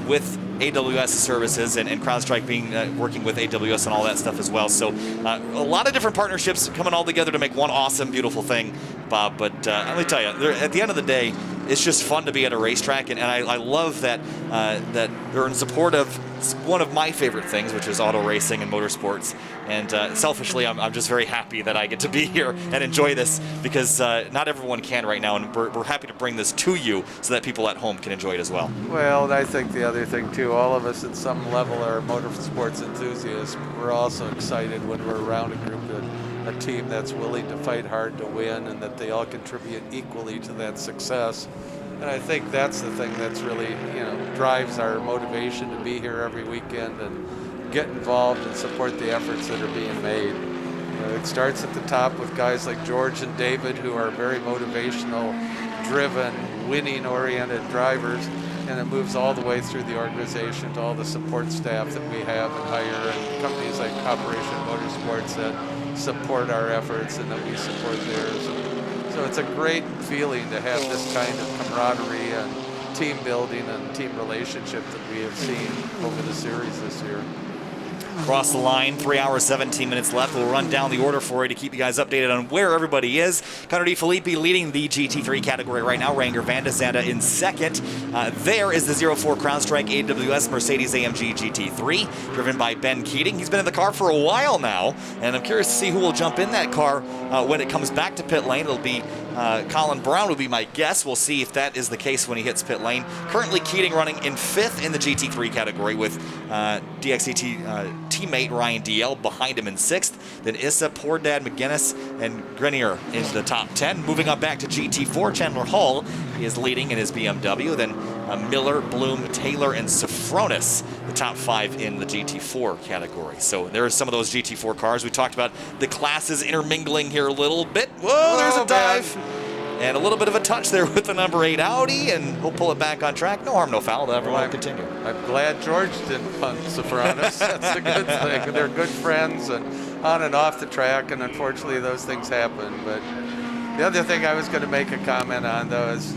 with AWS services, and CrowdStrike being working with AWS and all that stuff as well. So a lot of different partnerships coming all together to make one awesome, beautiful thing, Bob. But let me tell you, at the end of the day, it's just fun to be at a racetrack, and I love that that they're in support of one of my favorite things, which is auto racing and motorsports. And selfishly, I'm just very happy that I get to be here and enjoy this, because not everyone can right now, and we're happy to bring this to you so that people at home can enjoy it as well. Well, and I think the other thing too, all of us at some level are motorsports enthusiasts. We're also excited when we're around a group, a team that's willing to fight hard to win, and that they all contribute equally to that success. And I think that's the thing that's really, drives our motivation to be here every weekend and get involved and support the efforts that are being made. It starts at the top with guys like George and David, who are very motivational, driven, winning-oriented drivers, and it moves all the way through the organization to all the support staff that we have and hire, and companies like Operation Motorsports that support our efforts and that we support theirs. So it's a great feeling to have this kind of camaraderie and team building and team relationship that we have seen over the series this year. across the line. 3 hours, 17 minutes left. We'll run down the order for you to keep you guys updated on where everybody is. Connor DeFilippi leading the GT3 category right now. Ranger Van de Zanda in second. There is the 04 CrowdStrike AWS Mercedes-AMG GT3, driven by Ben Keating. He's been in the car for a while now, and I'm curious to see who will jump in that car when it comes back to pit lane. It'll be Colin Brown would be my guess. We'll see if that is the case when he hits pit lane. Currently, Keating running in 5th in the GT3 category with DXCT teammate Ryan DL behind him in 6th. Then Issa, Poor Dad, McGinnis, and Grenier in the top 10. Moving up back to GT4, Chandler Hall is leading in his BMW. Then Miller, Bloom, Taylor, and Sofronis, the top 5 in the GT4 category. So there are some of those GT4 cars. We talked about the classes intermingling here a little bit. Whoa, there's a dive. And a little bit of a touch there with the number 8 Audi, and we'll pull it back on track. No harm, no foul. Everyone will continue. I'm glad George didn't punt Sofronis. That's a good thing. They're good friends and on and off the track, and unfortunately those things happen. But the other thing I was going to make a comment on, though, is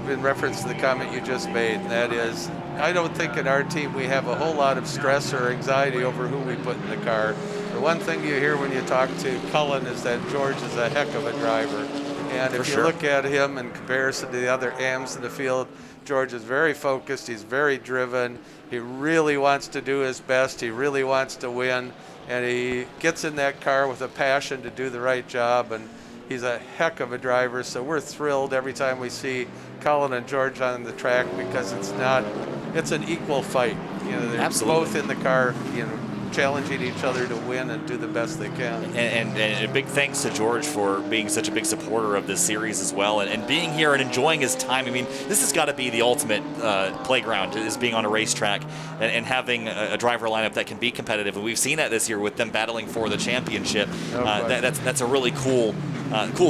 in reference to the comment you just made, and that is, I don't think in our team we have a whole lot of stress or anxiety over who we put in the car. The one thing you hear when you talk to Cullen is that George is a heck of a driver. And if you look at him in comparison to the other AMs in the field, George is very focused, he's very driven, he really wants to do his best, he really wants to win, and he gets in that car with a passion to do the right job, and he's a heck of a driver, so we're thrilled every time we see Colin and George on the track, because it's an equal fight. You know, they're both in the car, you know, challenging each other to win and do the best they can. And a big thanks to George for being such a big supporter of this series as well, and being here and enjoying his time. I mean, this has got to be the ultimate playground, is being on a racetrack and having a driver lineup that can be competitive. And we've seen that this year with them battling for the championship. That's a really cool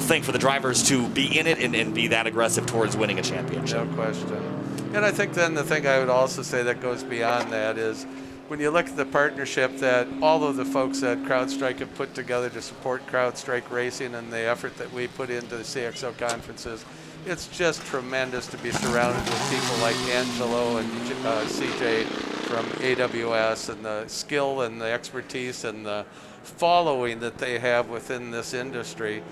thing for the drivers to be in it and be that aggressive towards winning a championship. No question. And I think then the thing I would also say that goes beyond that is, when you look at the partnership that all of the folks at CrowdStrike have put together to support CrowdStrike Racing and the effort that we put into the CXO conferences, it's just tremendous to be surrounded with people like Angelo and CJ from AWS, and the skill and the expertise and the following that they have within this industry.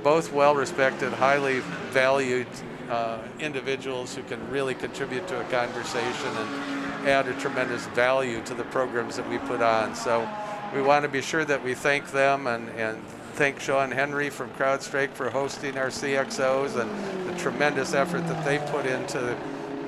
Both well-respected, highly valued individuals who can really contribute to a conversation and add a tremendous value to the programs that we put on. So we want to be sure that we thank them and thank Sean Henry from CrowdStrike for hosting our CXOs and the tremendous effort that they put into,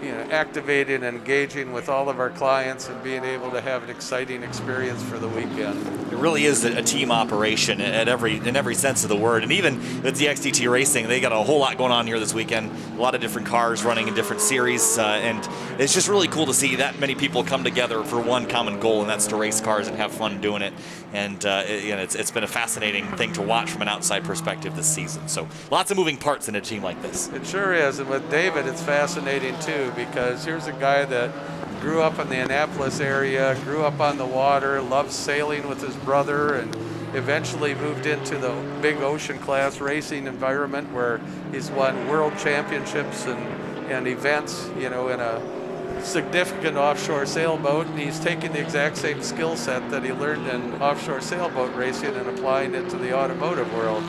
you know, activating and engaging with all of our clients and being able to have an exciting experience for the weekend. It really is a team operation in every sense of the word. And even with the XDT Racing, they got a whole lot going on here this weekend. A lot of different cars running in different series, and it's just really cool to see that many people come together for one common goal, and that's to race cars and have fun doing it. And it's been a fascinating thing to watch from an outside perspective this season. So lots of moving parts in a team like this. It sure is, and with David, it's fascinating too, because here's a guy that grew up in the Indianapolis area, grew up on the water, loves sailing with his brother, and eventually moved into the big ocean class racing environment where he's won world championships and events, you know, in a significant offshore sailboat, and he's taking the exact same skill set that he learned in offshore sailboat racing and applying it to the automotive world.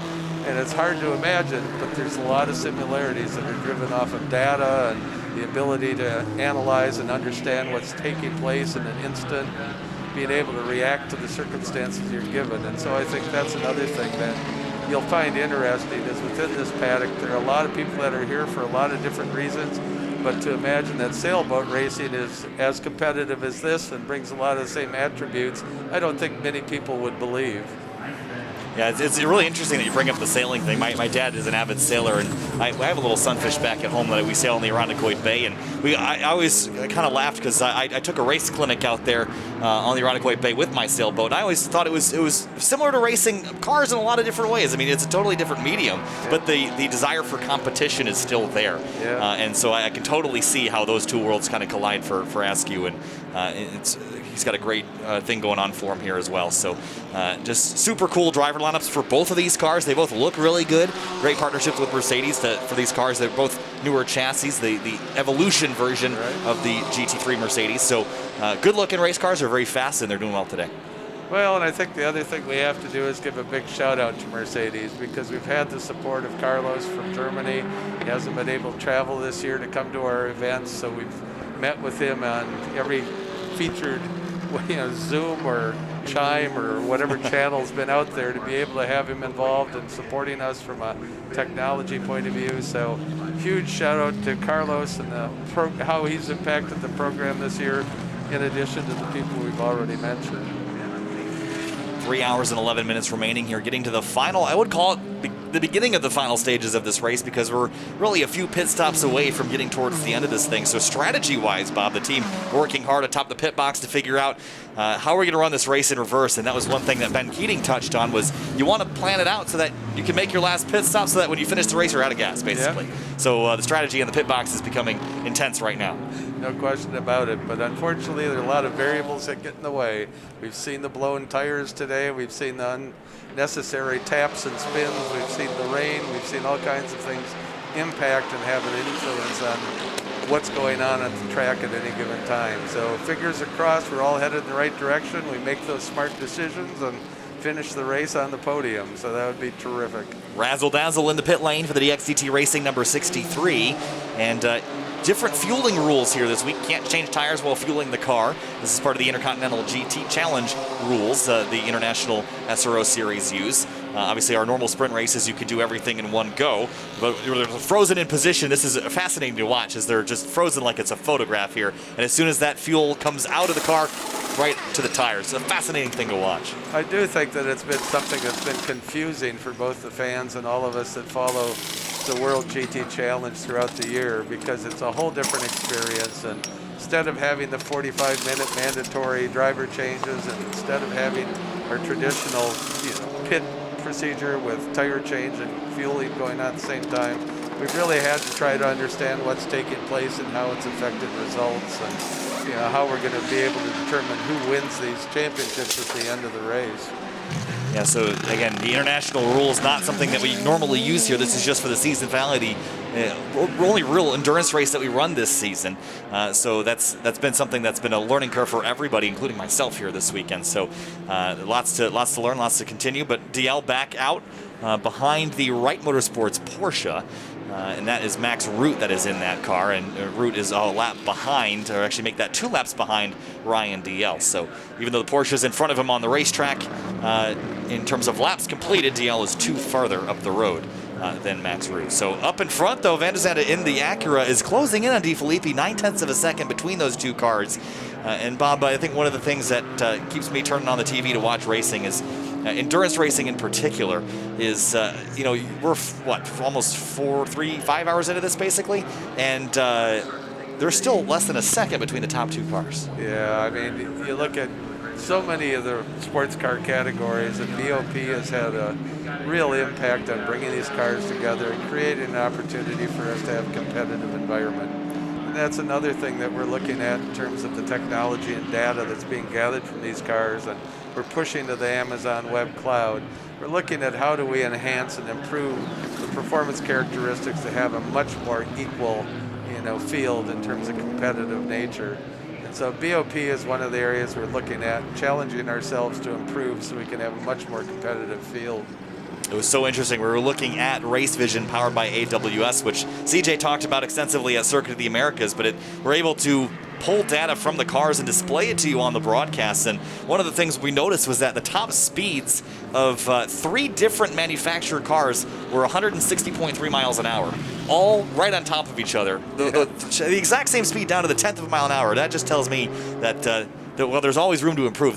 And it's hard to imagine, but there's a lot of similarities that are driven off of data and the ability to analyze and understand what's taking place in an instant, being able to react to the circumstances you're given. And so I think that's another thing that you'll find interesting is within this paddock, there are a lot of people that are here for a lot of different reasons, but to imagine that sailboat racing is as competitive as this and brings a lot of the same attributes, I don't think many people would believe. Yeah, it's really interesting that you bring up the sailing thing. My dad is an avid sailor, and I have a little sunfish back at home that we sail in the Irondequoit Bay, and I always kind of laughed because I took a race clinic out there on the Irondequoit Bay with my sailboat. I always thought it was similar to racing cars in a lot of different ways. I mean, it's a totally different medium, but the desire for competition is still there. Yeah. And so I can totally see how those two worlds kind of collide for Askew, and he's got a great thing going on for him here as well. So just super cool driver lineups for both of these cars. They both look really good. Great partnerships with Mercedes for these cars. They're both newer chassis, the Evolution version of the GT3 Mercedes. So good looking race cars. Are very fast, and they're doing well today. Well, and I think the other thing we have to do is give a big shout out to Mercedes, because we've had the support of Carlos from Germany. He hasn't been able to travel this year to come to our events, so we've met with him on every featured Zoom or Chime or whatever channel's been out there to be able to have him involved and supporting us from a technology point of view. So huge shout out to Carlos and how he's impacted the program this year, in addition to the people we've already mentioned. 3 hours and 11 minutes remaining here, getting to the final. I would call it the beginning of the final stages of this race, because we're really a few pit stops away from getting towards the end of this thing. So strategy-wise, Bob, the team working hard atop the pit box to figure out how we're going to run this race in reverse. And that was one thing that Ben Keating touched on, was you want to plan it out so that you can make your last pit stop, so that when you finish the race, you're out of gas, basically. Yeah. So the strategy in the pit box is becoming intense right now. No question about it, but unfortunately there are a lot of variables that get in the way. We've seen the blown tires today, we've seen the unnecessary taps and spins, we've seen the rain, we've seen all kinds of things impact and have an influence on what's going on at the track at any given time. So fingers are crossed, we're all headed in the right direction, we make those smart decisions and finish the race on the podium, so that would be terrific. Razzle dazzle in the pit lane for the DXDT Racing number 63, and different fueling rules here this week. Can't change tires while fueling the car. This is part of the Intercontinental GT Challenge rules the International SRO Series use. Obviously, our normal sprint races, you could do everything in one go, but they're frozen in position. This is fascinating to watch, as they're just frozen like it's a photograph here. And as soon as that fuel comes out of the car, right to the tires. It's a fascinating thing to watch. I do think that it's been something that's been confusing for both the fans and all of us that follow the World GT Challenge throughout the year, because it's a whole different experience. And instead of having the 45-minute mandatory driver changes, and instead of having our traditional pit procedure with tire change and fueling going on at the same time, we've really had to try to understand what's taking place and how it's affected results, and how we're going to be able to determine who wins these championships at the end of the race. Yeah, so again, the international rule is not something that we normally use here. This is just for the season finale, the only real endurance race that we run this season. So that's been something that's been a learning curve for everybody, including myself here this weekend. So lots to learn, lots to continue. But DL back out behind the Wright Motorsports Porsche. And that is Max Root that is in that car, and Root is a lap behind, or actually make that 2 laps behind Ryan DL. So even though the Porsche is in front of him on the racetrack, in terms of laps completed, DL is 2 farther up the road than Max Root. So up in front, though, Van der Zande in the Acura is closing in on De Filippi, 9/10 of a second between those 2 cars. And Bob, I think one of the things that keeps me turning on the TV to watch racing is endurance racing in particular is, we're almost 5 hours into this basically, and there's still less than a second between the top 2 cars. Yeah, I mean, you look at so many of the sports car categories, and BOP has had a real impact on bringing these cars together and creating an opportunity for us to have a competitive environment. And that's another thing that we're looking at in terms of the technology and data that's being gathered from these cars, and we're pushing to the Amazon Web Cloud. We're looking at how do we enhance and improve the performance characteristics to have a much more equal, field in terms of competitive nature. And so BOP is one of the areas we're looking at, challenging ourselves to improve so we can have a much more competitive field. It was so interesting. We were looking at Race Vision powered by AWS, which CJ talked about extensively at Circuit of the Americas, but we're able to pull data from the cars and display it to you on the broadcast. And one of the things we noticed was that the top speeds of 3 different manufactured cars were 160.3 miles an hour, all right on top of each other. The exact same speed down to the 10th of a mile an hour. That just tells me that well, there's always room to improve.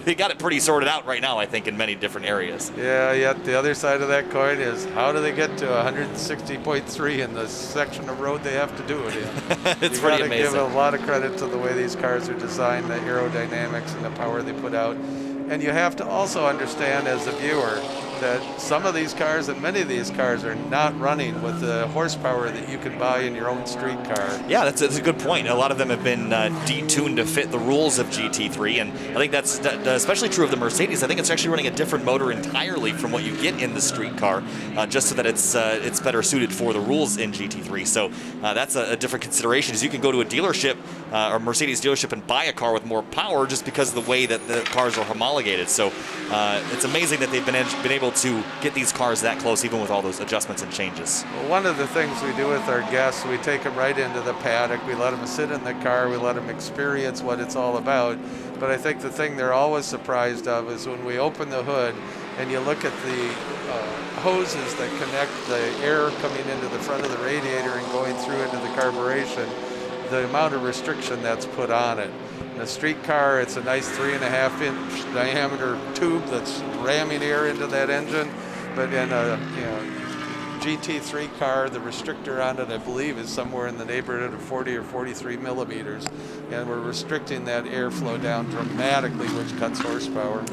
They got it pretty sorted out right now, I think, in many different areas. Yeah, yet the other side of that coin is how do they get to 160.3 in the section of road they have to do it in? It's pretty amazing. You got to give a lot of credit to the way these cars are designed, the aerodynamics and the power they put out. And you have to also understand as a viewer that some of these cars and many of these cars are not running with the horsepower that you can buy in your own street car. Yeah, that's a good point. A lot of them have been detuned to fit the rules of GT3, and I think that's especially true of the Mercedes. I think it's actually running a different motor entirely from what you get in the street car, just so that it's better suited for the rules in GT3. So that's a different consideration. Is you can go to a dealership or Mercedes dealership and buy a car with more power just because of the way that the cars are homologated. So it's amazing that they've been able to get these cars that close, even with all those adjustments and changes. Well, one of the things we do with our guests, we take them right into the paddock. We let them sit in the car. We let them experience what it's all about. But I think the thing they're always surprised of is when we open the hood and you look at the hoses that connect the air coming into the front of the radiator and going through into the carburation, the amount of restriction that's put on it. In a street car, it's a nice 3.5-inch diameter tube that's ramming air into that engine. But in a GT3 car, the restrictor on it, I believe, is somewhere in the neighborhood of 40 or 43 millimeters. And we're restricting that airflow down dramatically, which cuts horsepower.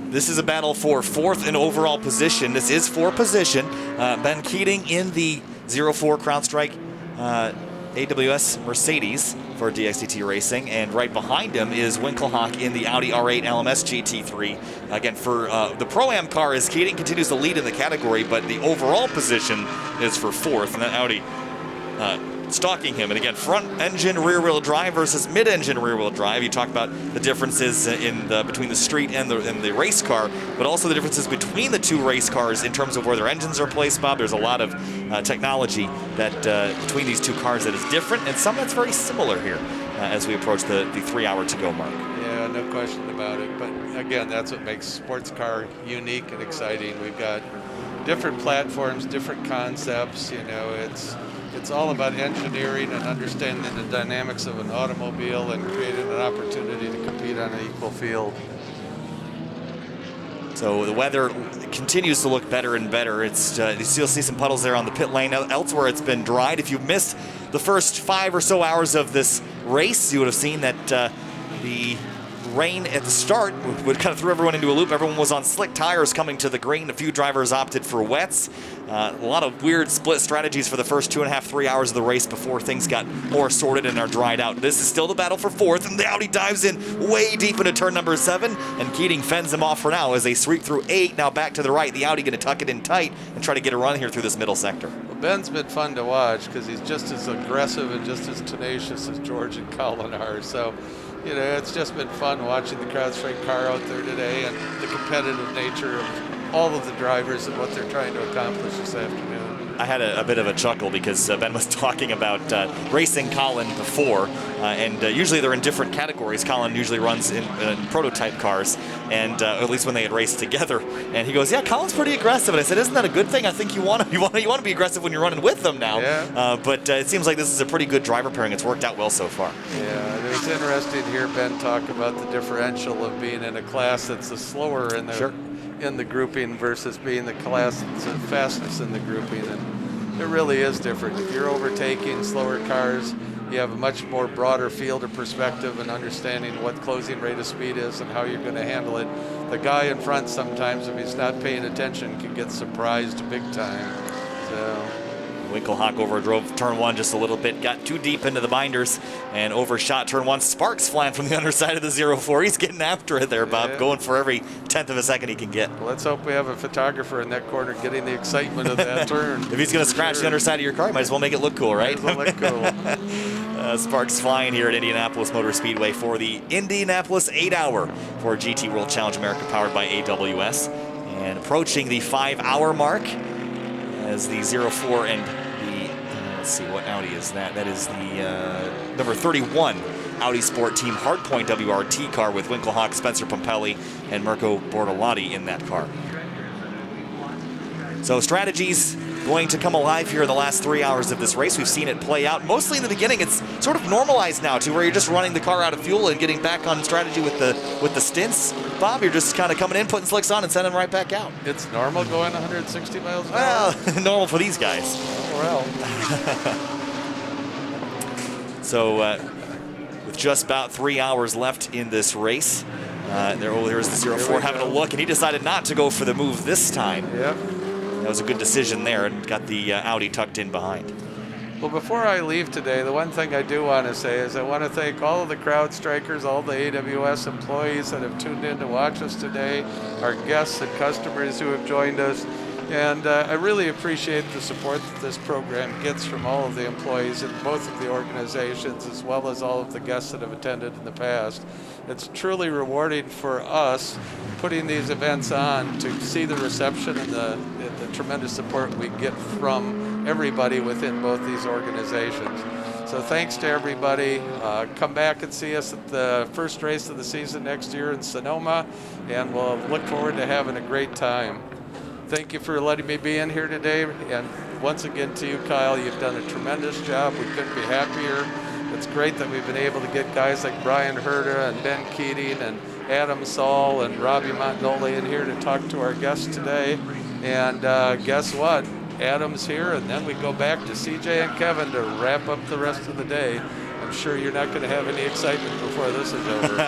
This is a battle for fourth in overall position. This is for position. Ben Keating in the 04 CrowdStrike AWS Mercedes for DXDT Racing, and right behind him is Winkelhock in the Audi R8 LMS GT3. Again, for the Pro-Am car, as Keating continues to lead in the category, but the overall position is for fourth, and then Audi stalking him. And again, front-engine rear-wheel drive versus mid-engine rear-wheel drive. You talk about the differences between the street and the race car, but also the differences between the two race cars in terms of where their engines are placed, Bob. There's a lot of technology that between these two cars that is different, and some that's very similar here as we approach the 3-hour to-go mark. Yeah, no question about it. But again, that's what makes sports car unique and exciting. We've got different platforms, different concepts. It's all about engineering and understanding the dynamics of an automobile and creating an opportunity to compete on an equal field. So the weather continues to look better and better. You still see some puddles there on the pit lane. Elsewhere, it's been dried. If you've missed the first 5 or so hours of this race, you would have seen that the rain at the start would kind of throw everyone into a loop. Everyone was on slick tires coming to the green. A few drivers opted for wets. A lot of weird split strategies for the first 2.5, 3 hours of the race before things got more sorted and are dried out. This is still the battle for fourth, and the Audi dives in way deep into turn number 7, and Keating fends them off for now as they sweep through 8. Now back to the right. The Audi going to tuck it in tight and try to get a run here through this middle sector. Well, Ben's been fun to watch because he's just as aggressive and just as tenacious as George and Colin are. So, it's just been fun watching the CrowdStrike car out there today and the competitive nature of all of the drivers and what they're trying to accomplish this afternoon. I had a bit of a chuckle because Ben was talking about racing Colin before, and usually they're in different categories. Colin usually runs in prototype cars, and at least when they had raced together. And he goes, "Yeah, Colin's pretty aggressive." And I said, "Isn't that a good thing? I think you want to be aggressive when you're running with them now." Yeah. But it seems like this is a pretty good driver pairing. It's worked out well so far. Yeah, it's interesting to hear Ben talk about the differential of being in a class that's the slower in the grouping versus being the class that's the fastest in the grouping, and it really is different. If you're overtaking slower cars, you have a much more broader field of perspective and understanding what closing rate of speed is and how you're going to handle it. The guy in front sometimes, if he's not paying attention, can get surprised big time. So Winkelhock overdrove turn 1 just a little bit, got too deep into the binders, and overshot turn 1. Sparks flying from the underside of the 04. He's getting after it there, Bob, going for every 1/10 of a second he can get. Well, let's hope we have a photographer in that corner getting the excitement of that turn. If he's going to scratch the underside of your car, you might as well make it look cool, right? Might as well look cool. Sparks flying here at Indianapolis Motor Speedway for the Indianapolis 8-hour for GT World Challenge America, powered by AWS. And approaching the 5-hour mark as the 04 and let's see, what Audi is that? That is the number 31 Audi Sport Team Hardpoint WRT car with Winkelhock, Spencer Pompelli, and Mirko Bortolotti in that car. So strategies going to come alive here in the last 3 hours of this race. We've seen it play out. Mostly in the beginning, it's sort of normalized now to where you're just running the car out of fuel and getting back on strategy with the stints. Bob, you're just kind of coming in, putting slicks on, and sending them right back out. It's normal going 160 miles an hour? Well, normal for these guys. Well. So with just about 3 hours left in this race, There's the 04 having a look, and he decided not to go for the move this time. Yep. That was a good decision there, and got the Audi tucked in behind. Well, before I leave today, the one thing I do want to say is I want to thank all of the CrowdStrikers, all the AWS employees that have tuned in to watch us today, our guests and customers who have joined us. And I really appreciate the support that this program gets from all of the employees in both of the organizations, as well as all of the guests that have attended in the past. It's truly rewarding for us putting these events on to see the reception and the tremendous support we get from everybody within both these organizations. So thanks to everybody. Come back and see us at the first race of the season next year in Sonoma, and we'll look forward to having a great time. Thank you for letting me be in here today, and once again to you, Kyle, you've done a tremendous job. We couldn't be happier. It's great that we've been able to get guys like Brian Herta and Ben Keating and Adam Saul and Robbie Montanoli in here to talk to our guests today. And guess what? Adam's here, and then we go back to CJ and Kevin to wrap up the rest of the day. I'm sure you're not going to have any excitement before this is over.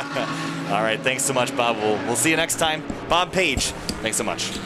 All right, thanks so much, Bob. We'll see you next time. Bob Page, thanks so much.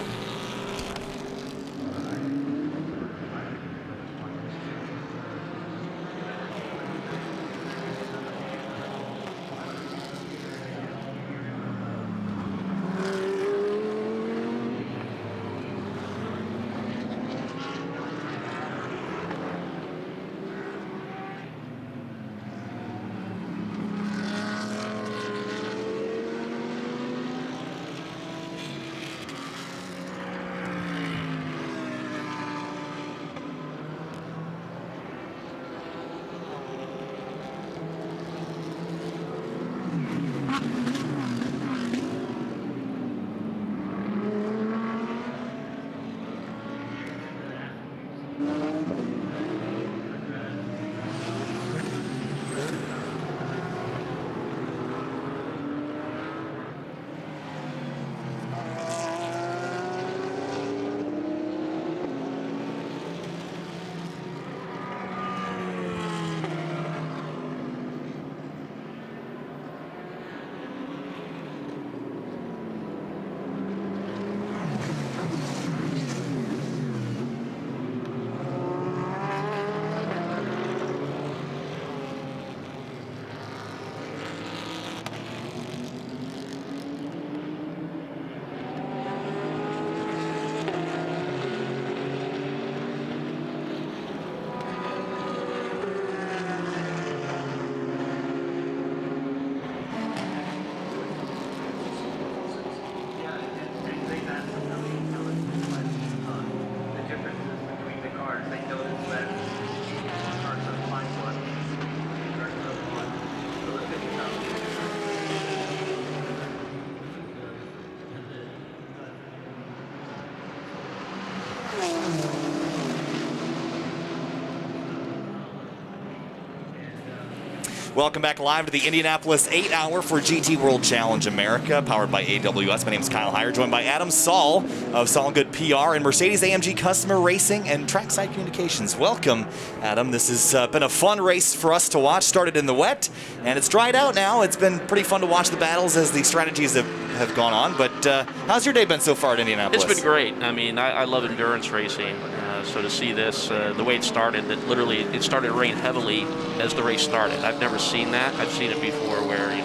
Welcome back live to the Indianapolis 8-hour for GT World Challenge America, powered by AWS. My name is Kyle Heyer, joined by Adam Saul of Saul Good PR and Mercedes-AMG Customer Racing and Trackside Communications. Welcome, Adam. This has been a fun race for us to watch. Started in the wet, and it's dried out now. It's been pretty fun to watch the battles as the strategies have gone on. But how's your day been so far at Indianapolis? It's been great. I mean, I love endurance racing. So to see this, the way it started, that literally it started to rain heavily as the race started. I've never seen that. I've seen it before where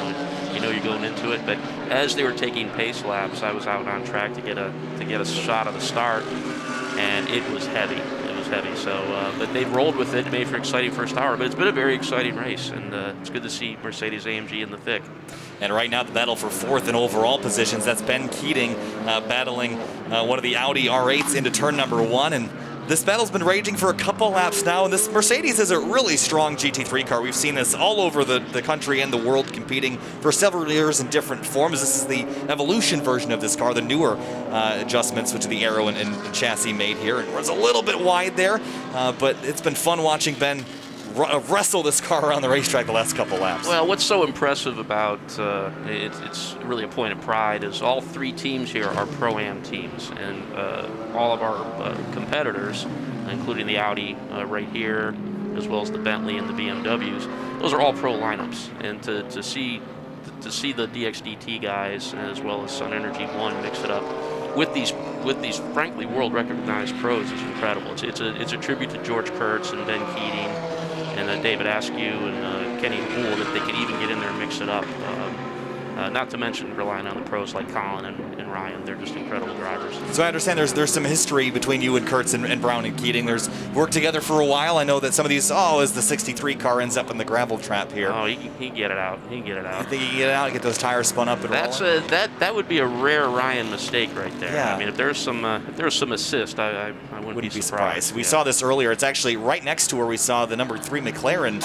you know you're going into it, but as they were taking pace laps, I was out on track to get a shot of the start, and it was heavy. It was heavy. So, but they rolled with it, made for an exciting first hour. But it's been a very exciting race, and it's good to see Mercedes-AMG in the thick. And right now, the battle for fourth in overall positions. That's Ben Keating battling one of the Audi R8s into turn number 1, and this battle's been raging for a couple laps now, and this Mercedes is a really strong GT3 car. We've seen this all over the country and the world competing for several years in different forms. This is the evolution version of this car, the newer adjustments, which the aero and chassis made here. It runs a little bit wide there, but it's been fun watching Ben wrestle this car around the racetrack the last couple laps. Well, what's so impressive about it's really a point of pride is all three teams here are Pro-Am teams, and all of our competitors, including the Audi right here, as well as the Bentley and the BMWs, those are all pro lineups. And to see to see the DXDT guys as well as Sun Energy 1 mix it up with these frankly world-recognized pros is incredible. It's a tribute to George Kurtz and Ben Keating and David Askew and Kenny Poole that they could even get in there and mix it up. Not to mention relying on the pros like Colin and Ryan. They're just incredible drivers. So I understand there's some history between you and Kurtz and Brown and Keating. There's worked together for a while. I know that some of these, as the 63 car ends up in the gravel trap here. Oh, he can get it out. He can get it out. I think he can get it out and get those tires spun up and rolling. That would be a rare Ryan mistake right there. Yeah. I mean, if there's some assist, I wouldn't be surprised. We saw this earlier. It's actually right next to where we saw the number 3 McLaren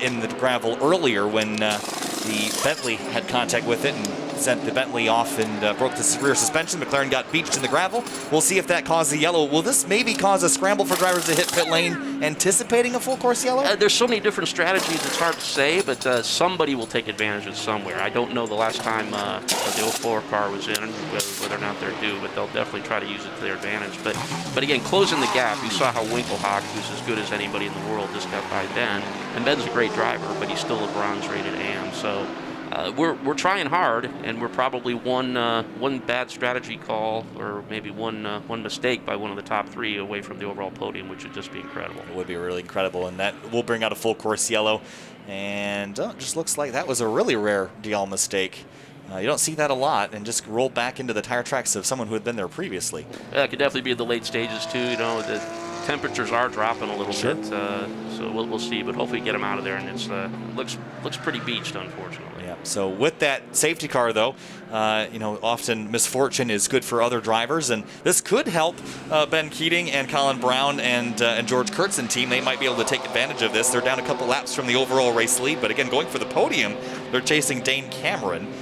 in the gravel earlier when the Bentley had contact with it and sent the Bentley off and broke the rear suspension. McLaren got beached in the gravel. We'll see if that caused the yellow. Will this maybe cause a scramble for drivers to hit pit lane anticipating a full course yellow? There's so many different strategies, it's hard to say, but somebody will take advantage of somewhere. I don't know the last time the 04 car was in, whether or not they're due, but they'll definitely try to use it to their advantage. But again, closing the gap, you saw how Winkelhock, who's as good as anybody in the world, just got by Ben. And Ben's a great driver, but he's still a bronze-rated AM, so we're trying hard, and we're probably one bad strategy call or maybe one mistake by one of the top 3 away from the overall podium, which would just be incredible. It would be really incredible, and that will bring out a full course yellow. And it just looks like that was a really rare DL mistake. You don't see that a lot, and just roll back into the tire tracks of someone who had been there previously. Yeah, it could definitely be the late stages too. You know, the temperatures are dropping a little bit, so we'll see. But hopefully get them out of there, and it's looks pretty beached, unfortunately. Yeah. So with that safety car, though, often misfortune is good for other drivers, and this could help Ben Keating and Colin Brown and George Kurtz and team. They might be able to take advantage of this. They're down a couple laps from the overall race lead, but again, going for the podium, they're chasing Dane Cameron.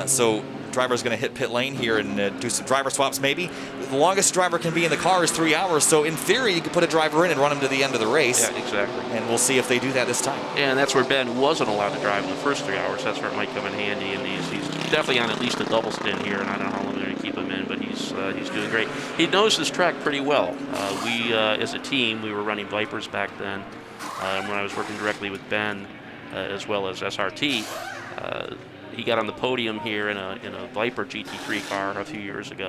So driver's going to hit pit lane here and do some driver swaps maybe. The longest driver can be in the car is 3 hours, so in theory you could put a driver in and run him to the end of the race. Yeah, exactly. And we'll see if they do that this time. Yeah, and that's where Ben wasn't allowed to drive in the first 3 hours. That's where it might come in handy, and he's definitely on at least a double stint here, and I don't know how long they're going to keep him in, but he's doing great. He knows this track pretty well. We, as a team, we were running Vipers back then when I was working directly with Ben as well as SRT. He got on the podium here in a Viper GT3 car a few years ago,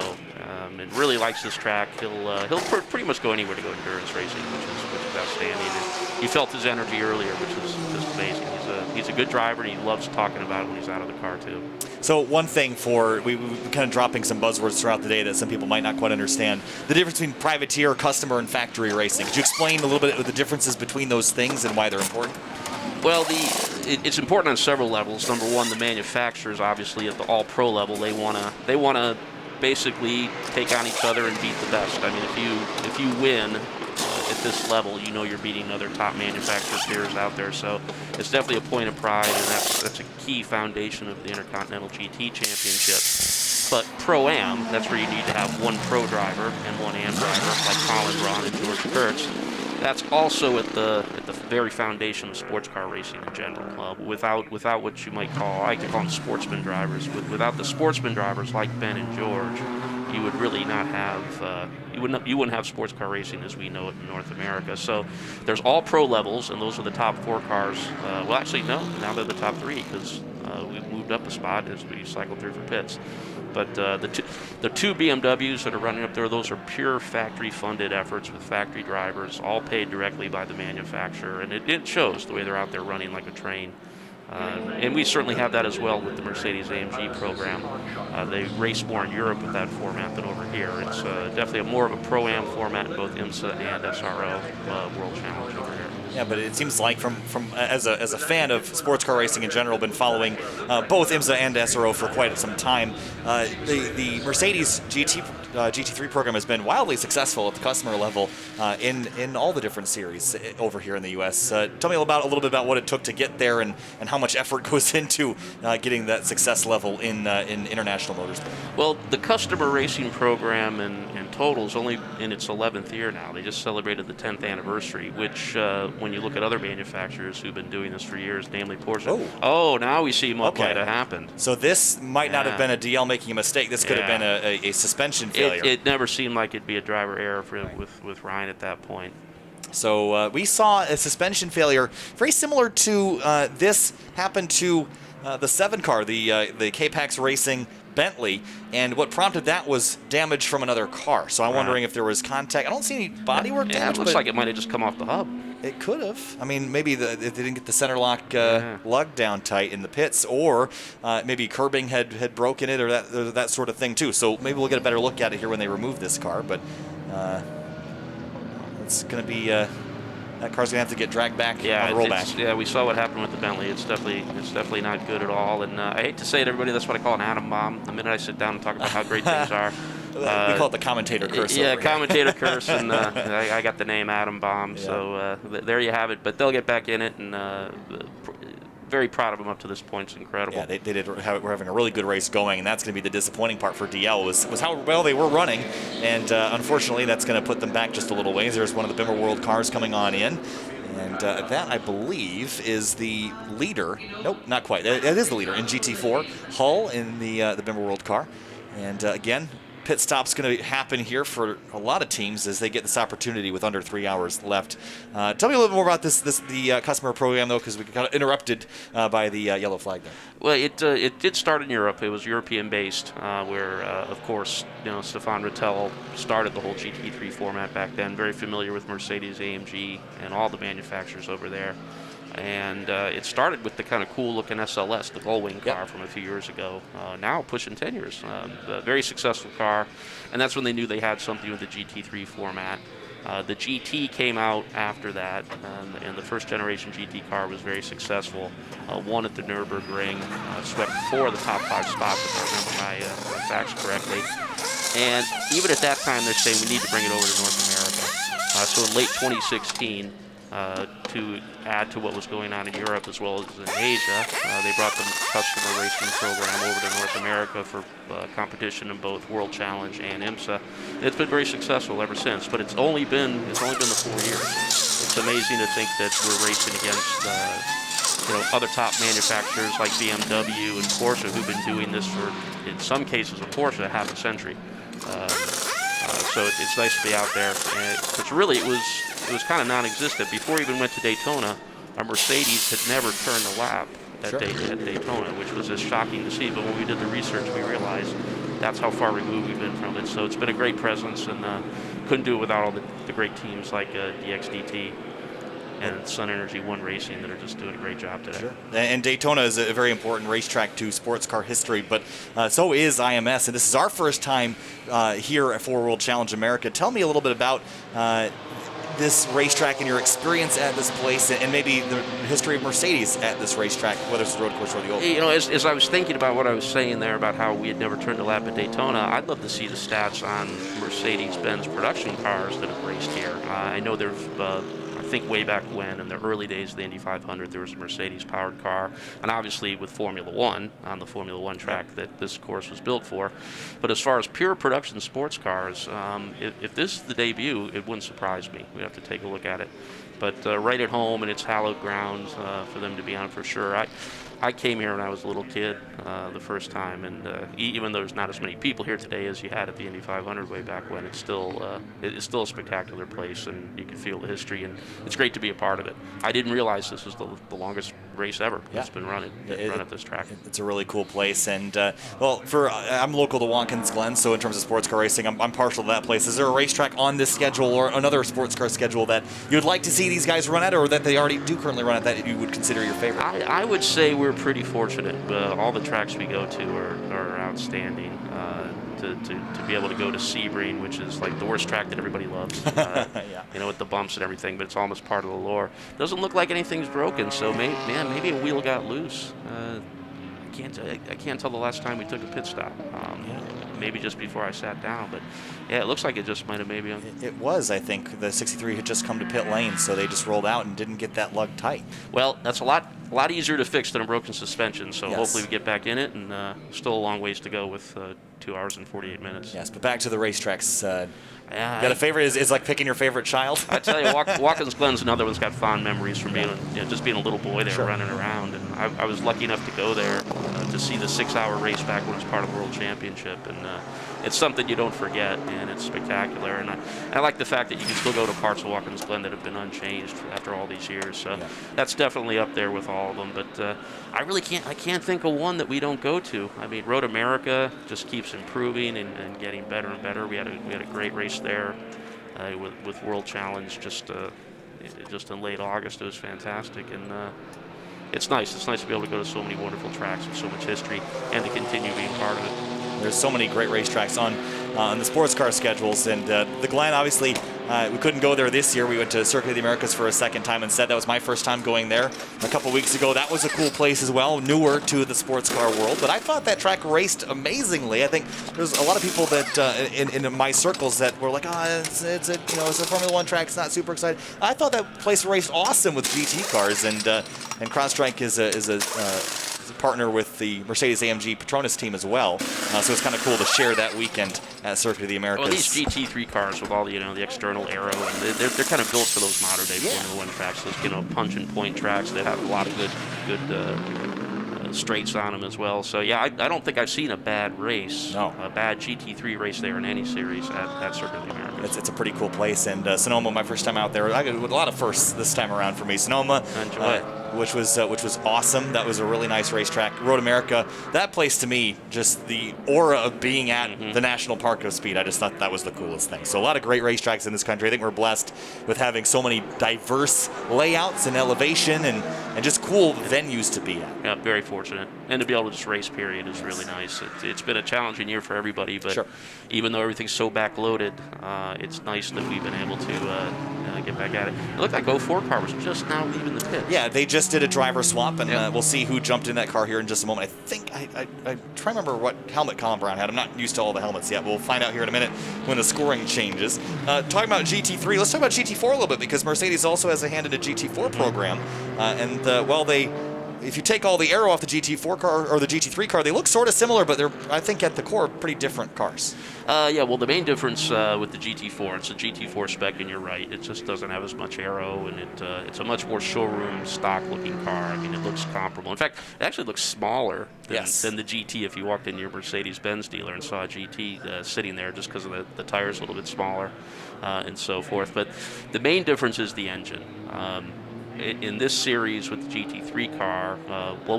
and really likes this track. He'll pretty much go anywhere to go endurance racing, which is outstanding. And he felt his energy earlier, which is just amazing. He's a good driver, and he loves talking about it when he's out of the car too. So one thing we've been kind of dropping some buzzwords throughout the day that some people might not quite understand. The difference between privateer, customer, and factory racing. Could you explain a little bit of the differences between those things and why they're important? Well, it's important on several levels. Number one, the manufacturers, obviously, at the all-pro level, they wanna basically take on each other and beat the best. I mean, if you win at this level, you know you're beating other top manufacturer peers out there. So it's definitely a point of pride, and that's a key foundation of the Intercontinental GT Championship. But Pro-Am, that's where you need to have one pro driver and one AM driver, like Colin Braun and George Kurtz. That's also at the very foundation of sports car racing in general. Without what you might call, I could call them sportsman drivers. Without the sportsman drivers like Ben and George, you would really not have you wouldn't have sports car racing as we know it in North America. So there's all pro levels, and those are the top 4 cars. Well, actually no, now they're the top 3 because we've moved up a spot as we cycle through for pits. But the two BMWs that are running up there, those are pure factory-funded efforts with factory drivers, all paid directly by the manufacturer, and it shows the way they're out there running like a train. And we certainly have that as well with the Mercedes-AMG program. They race more in Europe with that format than over here. It's definitely more of a Pro-Am format in both IMSA and SRO World Challenge over here. Yeah, but it seems like from as a fan of sports car racing in general, been following both IMSA and SRO for quite some time. The Mercedes GT3 program has been wildly successful at the customer level in all the different series over here in the U.S. Tell me a little bit about what it took to get there and how much effort goes into getting that success level in international motorsport. Well, the customer racing program in total is only in its 11th year now. They just celebrated the 10th anniversary, which when you look at other manufacturers who've been doing this for years, namely Porsche. Oh, now we see what might have happened. So this might not have been a DL making a mistake. This could have been a suspension failure. It never seemed like it'd be a driver error with Ryan at that point. So we saw a suspension failure very similar to this happen to the 7 car, the K-Pax Racing Bentley, and what prompted that was damage from another car. So I'm wondering if there was contact. I don't see any bodywork damage. It looks like it might have just come off the hub. It could have. I mean, maybe they didn't get the center lock lug down tight in the pits, or maybe curbing had broken it, or that sort of thing too. So maybe we'll get a better look at it here when they remove this car. But it's going to be that car's going to have to get dragged back on the rollback. Yeah, we saw what happened with the Bentley. It's definitely not good at all. And I hate to say it, everybody, that's what I call an atom bomb. The minute I sit down and talk about how great things are. We call it the commentator curse. Yeah, commentator curse, and I got the name Atom Bomb. Yeah. So there you have it. But they'll get back in it, and very proud of them up to this point. It's incredible. Yeah, they did. We're having a really good race going, and that's going to be the disappointing part for DL was how well they were running, and unfortunately, that's going to put them back just a little ways. There's one of the Bimmer World cars coming on in. And that, I believe, is the leader. Nope, not quite. It is the leader in GT4. Hull in the Bimmer World car. And again, pit stop's going to happen here for a lot of teams as they get this opportunity with under 3 hours left. Tell me a little bit more about the customer program, though, because we got interrupted by the yellow flag there. Well, it did start in Europe. It was European-based, where, of course, Stefan Rattel started the whole GT3 format back then. Very familiar with Mercedes, AMG, and all the manufacturers over there. And it started with the kind of cool-looking SLS, the Gullwing car from a few years ago. Now pushing 10 years. A very successful car, and that's when they knew they had something with the GT3 format. The GT came out after that, and the first-generation GT car was very successful. Won at the Nürburgring, swept 4 of the top 5 spots, if I remember my facts correctly. And even at that time, they're saying we need to bring it over to North America. So in late 2016, to add to what was going on in Europe as well as in Asia, they brought the customer racing program over to North America for competition in both World Challenge and IMSA. It's been very successful ever since, but it's only been the 4 years. It's amazing to think that we're racing against other top manufacturers like BMW and Porsche who've been doing this for, in some cases, of Porsche, half a century. So it's nice to be out there. Which really, it was kind of non-existent. Before we even went to Daytona, our Mercedes had never turned a lap at Daytona, which was just shocking to see. But when we did the research, we realized that's how far removed we've been from it. So it's been a great presence, and couldn't do it without all the great teams like DXDT and Sun Energy One Racing that are just doing a great job today. Sure. And Daytona is a very important racetrack to sports car history, but so is IMS, and this is our first time here at World Challenge America. Tell me a little bit about this racetrack and your experience at this place, and maybe the history of Mercedes at this racetrack, whether it's the road course or the oval. As I was thinking about what I was saying there about how we had never turned a lap at Daytona, I'd love to see the stats on Mercedes-Benz production cars that have raced here. I know there's I think way back when, in the early days of the Indy 500, there was a Mercedes-powered car, and obviously with Formula One, on the Formula One track that this course was built for. But as far as pure production sports cars, if this is the debut, it wouldn't surprise me. We'd have to take a look at it. But right at home, and it's hallowed grounds for them to be on for sure. I came here when I was a little kid the first time, and even though there's not as many people here today as you had at the Indy 500 way back when, it's still a spectacular place, and you can feel the history, and it's great to be a part of it. I didn't realize this was the longest race ever that's been run at this track. It's a really cool place, and I'm local to Watkins Glen, so in terms of sports car racing, I'm partial to that place. Is there a racetrack on this schedule or another sports car schedule that you'd like to see these guys run at, or that they already do currently run at, that you would consider your favorite? I would say we're pretty fortunate. All the tracks we go to are outstanding. To be able to go to Sebring, which is like the worst track that everybody loves, with the bumps and everything, but it's almost part of the lore. Doesn't look like anything's broken, so maybe a wheel got loose. I can't tell the last time we took a pit stop. Maybe just before I sat down, but yeah, it looks like it just might have maybe. It was, I think. The 63 had just come to pit lane, so they just rolled out and didn't get that lug tight. Well, that's a lot easier to fix than a broken suspension, so hopefully we get back in it, and still a long ways to go with 2 hours and 48 minutes. Yes, but back to the racetracks. Got a favorite? Is like picking your favorite child? I tell you, Watkins Glen's another one's got fond memories from being, just being a little boy there running around, and I was lucky enough to go there to to see the 6-hour race back when it's part of the World Championship, and it's something you don't forget, and it's spectacular. And I like the fact that you can still go to parts of Watkins Glen that have been unchanged after all these years. So that's definitely up there with all of them. But I can't think of one that we don't go to. I mean, Road America just keeps improving and getting better and better. We had a great race there with World Challenge just in late August. It was fantastic, and it's nice. It's nice to be able to go to so many wonderful tracks with so much history and to continue being part of it. There's so many great racetracks on the sports car schedules, and the Glen, obviously, we couldn't go there this year. We went to Circuit of the Americas for a second time instead. That was my first time going there a couple weeks ago. That was a cool place as well, newer to the sports car world, but I thought that track raced amazingly. I think there's a lot of people that in my circles that were like, it's a Formula One track, it's not super exciting. I thought that place raced awesome with GT cars, and CrowdStrike is a partner with the Mercedes-AMG Petronas team as well, so it's kind of cool to share that weekend at Circuit of the Americas. Well, these GT3 cars with all the external aero, and they're kind of built for those modern day Formula One tracks, those punch and point tracks that have a lot of good straights on them as well. So yeah, I don't think I've seen a bad race, a bad GT3 race there in any series at Circuit of the Americas. It's a pretty cool place, and Sonoma, my first time out there, I got a lot of firsts this time around for me. Sonoma, which was awesome. That was a really nice racetrack. Road America, that place to me, just the aura of being at the National Park of Speed, I just thought that was the coolest thing. So a lot of great racetracks in this country. I think we're blessed with having so many diverse layouts and elevation and just cool venues to be at. Yeah, very fortunate. And to be able to just race, period, is really nice. It's been a challenging year for everybody, but even though everything's so backloaded, it's nice that we've been able to get back at it. It looked like 04 car was just now leaving the pit. Yeah, they just did a driver swap, and we'll see who jumped in that car here in just a moment. I think I try to remember what helmet Colin Brown had. I'm not used to all the helmets yet. We'll find out here in a minute when the scoring changes. Talking about GT3, let's talk about GT4 a little bit, because Mercedes also has a hand in a GT4 program, if you take all the aero off the GT4 car or the GT3 car, they look sort of similar, but they're, I think, at the core, pretty different cars. Well, the main difference with the GT4, it's a GT4 spec, and you're right, it just doesn't have as much aero, and it's a much more showroom stock-looking car. I mean, it looks comparable. In fact, it actually looks smaller than the GT if you walked into your Mercedes-Benz dealer and saw a GT sitting there, just because of the tires a little bit smaller and so forth. But the main difference is the engine. In this series with the GT3 car,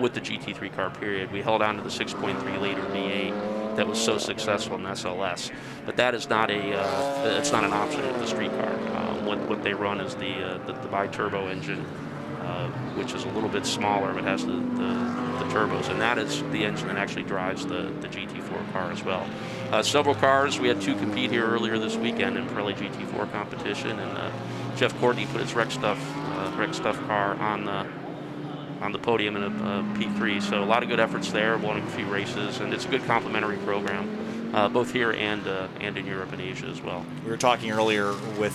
with the GT3 car period, we held on to the 6.3 liter V8 that was so successful in SLS. But that is not it's not an option with the street car. What they run is the bi-turbo engine, which is a little bit smaller, but has the turbos, and that is the engine that actually drives the GT4 car as well. Several cars, we had two compete here earlier this weekend in Pirelli GT4 competition, and Jeff Courtney put his Rec Stuff car on the podium in a P3. So a lot of good efforts there, won a few races, and it's a good complementary program, both here and in Europe and Asia as well. We were talking earlier with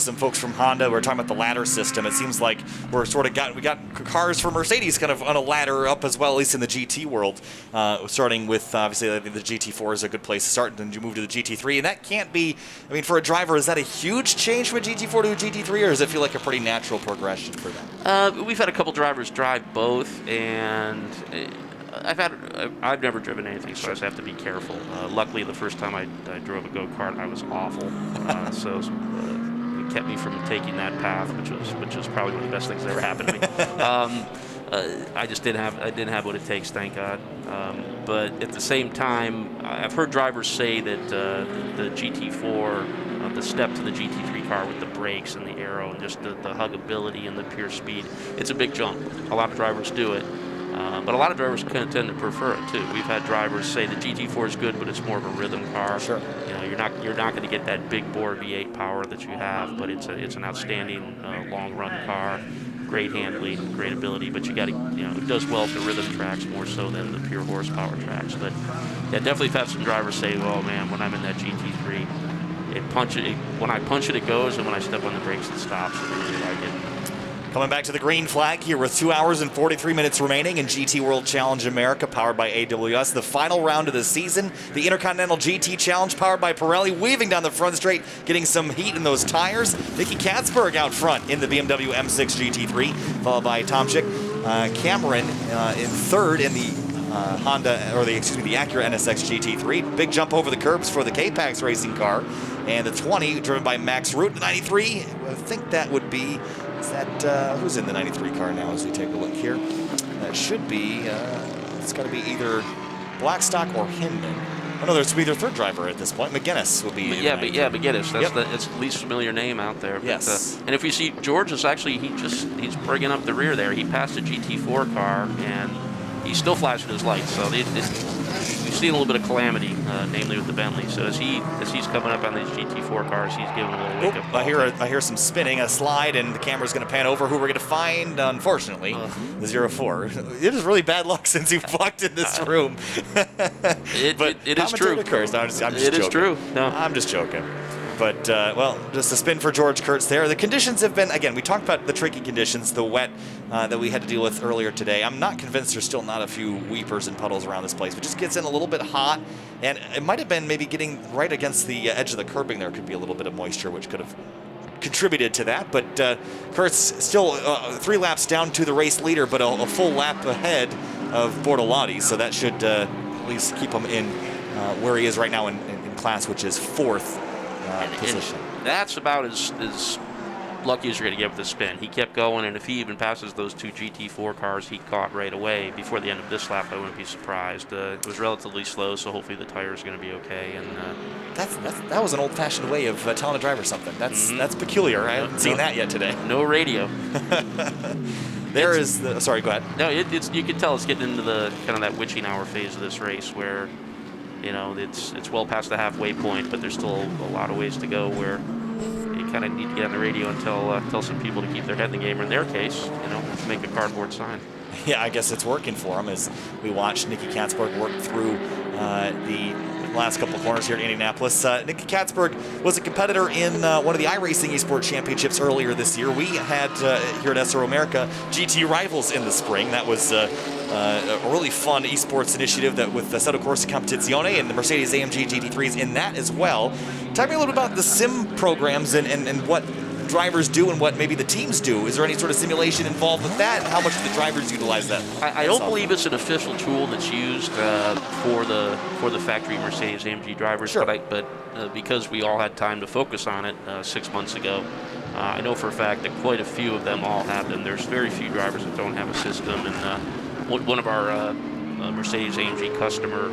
some folks from Honda. We were talking about the ladder system. It seems like we got cars for Mercedes kind of on a ladder up as well, at least in the GT world. Starting with obviously the GT4 is a good place to start, and then you move to the GT3, and that can't be. I mean, for a driver, is that a huge change from a GT4 to a GT3, or does it feel like a pretty natural progression for them? We've had a couple drivers drive both, and I've never driven anything, so I just have to be careful. Luckily, the first time I drove a go-kart, I was awful, so it kept me from taking that path, which was probably one of the best things that ever happened to me. I just didn't have what it takes, thank God. But at the same time, I've heard drivers say that the GT4, the step to the GT3 car with the brakes and the aero and just the huggability and the pure speed, it's a big jump. A lot of drivers do it. But a lot of drivers tend to prefer it too. We've had drivers say the GT4 is good, but it's more of a rhythm car. Sure. You know, you're not going to get that big bore V8 power that you have, but it's an outstanding long run car. Great handling, great ability, but you got to, it does well to rhythm tracks more so than the pure horsepower tracks. But yeah, definitely have some drivers say, "Oh man, when I'm in that GT3, when I punch it, it goes, and when I step on the brakes, it stops." I really like it. Coming back to the green flag here with 2 hours and 43 minutes remaining in GT World Challenge America, powered by AWS. The final round of the season, the Intercontinental GT Challenge, powered by Pirelli, weaving down the front straight, getting some heat in those tires. Nicky Katzberg out front in the BMW M6 GT3, followed by Tomczyk. Cameron in third in the Honda, or the Acura NSX GT3. Big jump over the curbs for the K-Pax racing car. And the 20, driven by Max Root. The 93, I think that would be, who's in the 93 car now as we take a look here? That should be, it's got to be either Blackstock or Hinman. Oh no, there's either third driver at this point. McGinnis will be. McGinnis. That's the least familiar name out there. But, yes. And if you see, George is actually he's bringing up the rear there. He passed a GT4 car and he's still flashing his lights. So we've seen a little bit of calamity, namely with the Bentley. So as he's coming up on these GT4 cars, he's giving a little wake up call. I hear some spinning, a slide, and the camera's going to pan over. Who we're going to find? Unfortunately, the 04. It is really bad luck since you've walked in this room. It is true. Occurs. I'm just it joking. is true. No, I'm just joking. But, just a spin for George Kurtz there. The conditions have been, again, we talked about the tricky conditions, the wet that we had to deal with earlier today. I'm not convinced there's still not a few weepers and puddles around this place. It just gets in a little bit hot, and it might have been maybe getting right against the edge of the curbing there could be a little bit of moisture, which could have contributed to that. But Kurtz still 3 laps down to the race leader, but a full lap ahead of Bortolotti, so that should at least keep him in where he is right now in class, which is 4th. Position. And that's about as lucky as you're going to get with the spin. He kept going, and if he even passes those 2 GT4 cars he caught right away before the end of this lap, I wouldn't be surprised. It was relatively slow, so hopefully the tires are going to be okay. And that was an old-fashioned way of telling a driver something. That's peculiar. I haven't seen that yet today. No radio. Sorry, go ahead. No, you can tell it's getting into the kind of that witching hour phase of this race where, it's well past the halfway point, but there's still a lot of ways to go where you kind of need to get on the radio and tell some people to keep their head in the game, or in their case, make a cardboard sign. Yeah, I guess it's working for him as we watch Nicky Katzberg work through the last couple of corners here at Indianapolis. Nicky Katzberg was a competitor in one of the iRacing eSports Championships earlier this year. We had here at SRO America GT Rivals in the spring. That was a really fun esports initiative that with the Assetto Corsa Competizione and the Mercedes AMG GT3s in that as well. Talk to me a little bit about the sim programs and what drivers do and what maybe the teams do. Is there any sort of simulation involved with that, and how much do the drivers utilize that? I don't believe it's an official tool that's used for the factory Mercedes AMG drivers, sure. but because we all had time to focus on it 6 months ago, I know for a fact that quite a few of them all have them. There's very few drivers that don't have a system, and one of our Mercedes AMG customer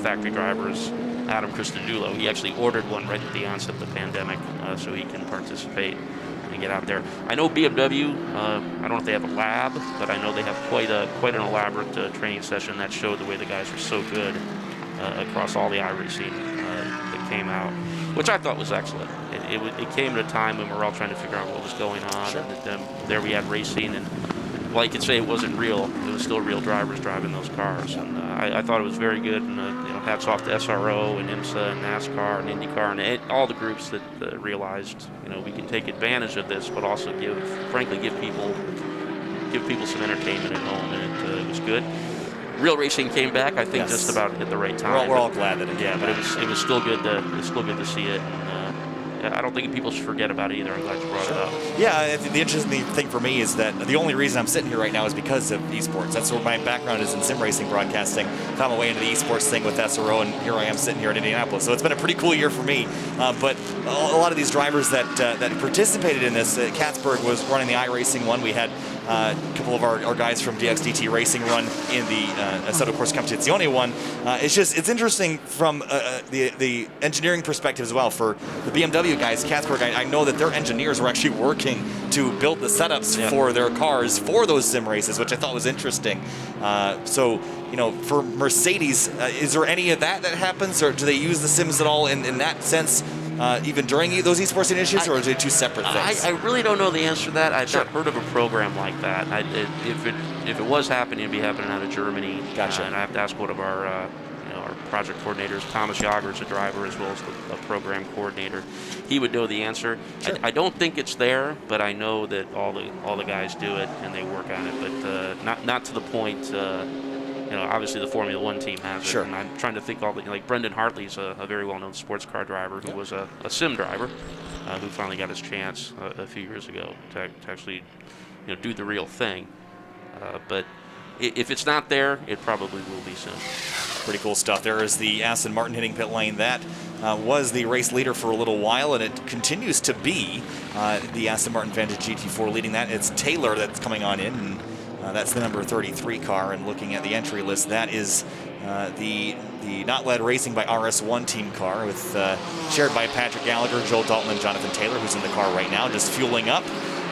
factory drivers, Adam Christodoulou, he actually ordered one right at the onset of the pandemic so he can participate and get out there. I know BMW, I don't know if they have a lab, but I know they have quite an elaborate training session that showed the way the guys were so good across all the iRacing that came out, which I thought was excellent. It came at a time when we were all trying to figure out what was going on. Sure. And there we had racing, and while you could say it wasn't real, it was still real drivers driving those cars. And I thought it was very good, and hats off to SRO and IMSA and NASCAR and IndyCar and all the groups that realized we can take advantage of this, but also give people some entertainment at home, and it was good. Real racing came back, I think, just about at the right time. We're all glad that it came but back. it was still good to see it. I don't think people should forget about it either. I'm glad you brought it up. Yeah, the interesting thing for me is that the only reason I'm sitting here right now is because of esports. That's where my background is in sim racing broadcasting. Found my way into the esports thing with SRO, and here I am sitting here at Indianapolis. So it's been a pretty cool year for me. But a lot of these drivers that participated in this, Katzberg was running the iRacing one. We had a couple of our guys from DXDT Racing run in the Assetto Corsa Competizione one. It's interesting from the engineering perspective as well. For the BMW guys, Katzberg, I know that their engineers were actually working to build the setups for their cars for those sim races, which I thought was interesting. So, for Mercedes, is there any of that happens, or do they use the sims at all in that sense? Even during those esports initiatives, or are they two separate things? I really don't know the answer to that. I've not heard of a program like that. If it was happening, it'd be happening out of Germany. Gotcha. And I have to ask one of our project coordinators, Thomas Yager, is a driver as well as a program coordinator. He would know the answer. Sure. I don't think it's there, but I know that all the guys do it and they work on it. But not to the point. Obviously the Formula One team has it. Sure. And I'm trying to think like Brendan Hartley's a very well-known sports car driver who was a sim driver who finally got his chance a few years ago to actually do the real thing. But if it's not there, it probably will be soon. Pretty cool stuff. There is the Aston Martin hitting pit lane. That was the race leader for a little while, and it continues to be the Aston Martin Vantage GT4 leading that. It's Taylor that's coming on in, and that's the number 33 car. And looking at the entry list, that is the Not Led Racing by RS1 team car, with shared by Patrick Gallagher, Joel Dalton, and Jonathan Taylor, who's in the car right now, just fueling up.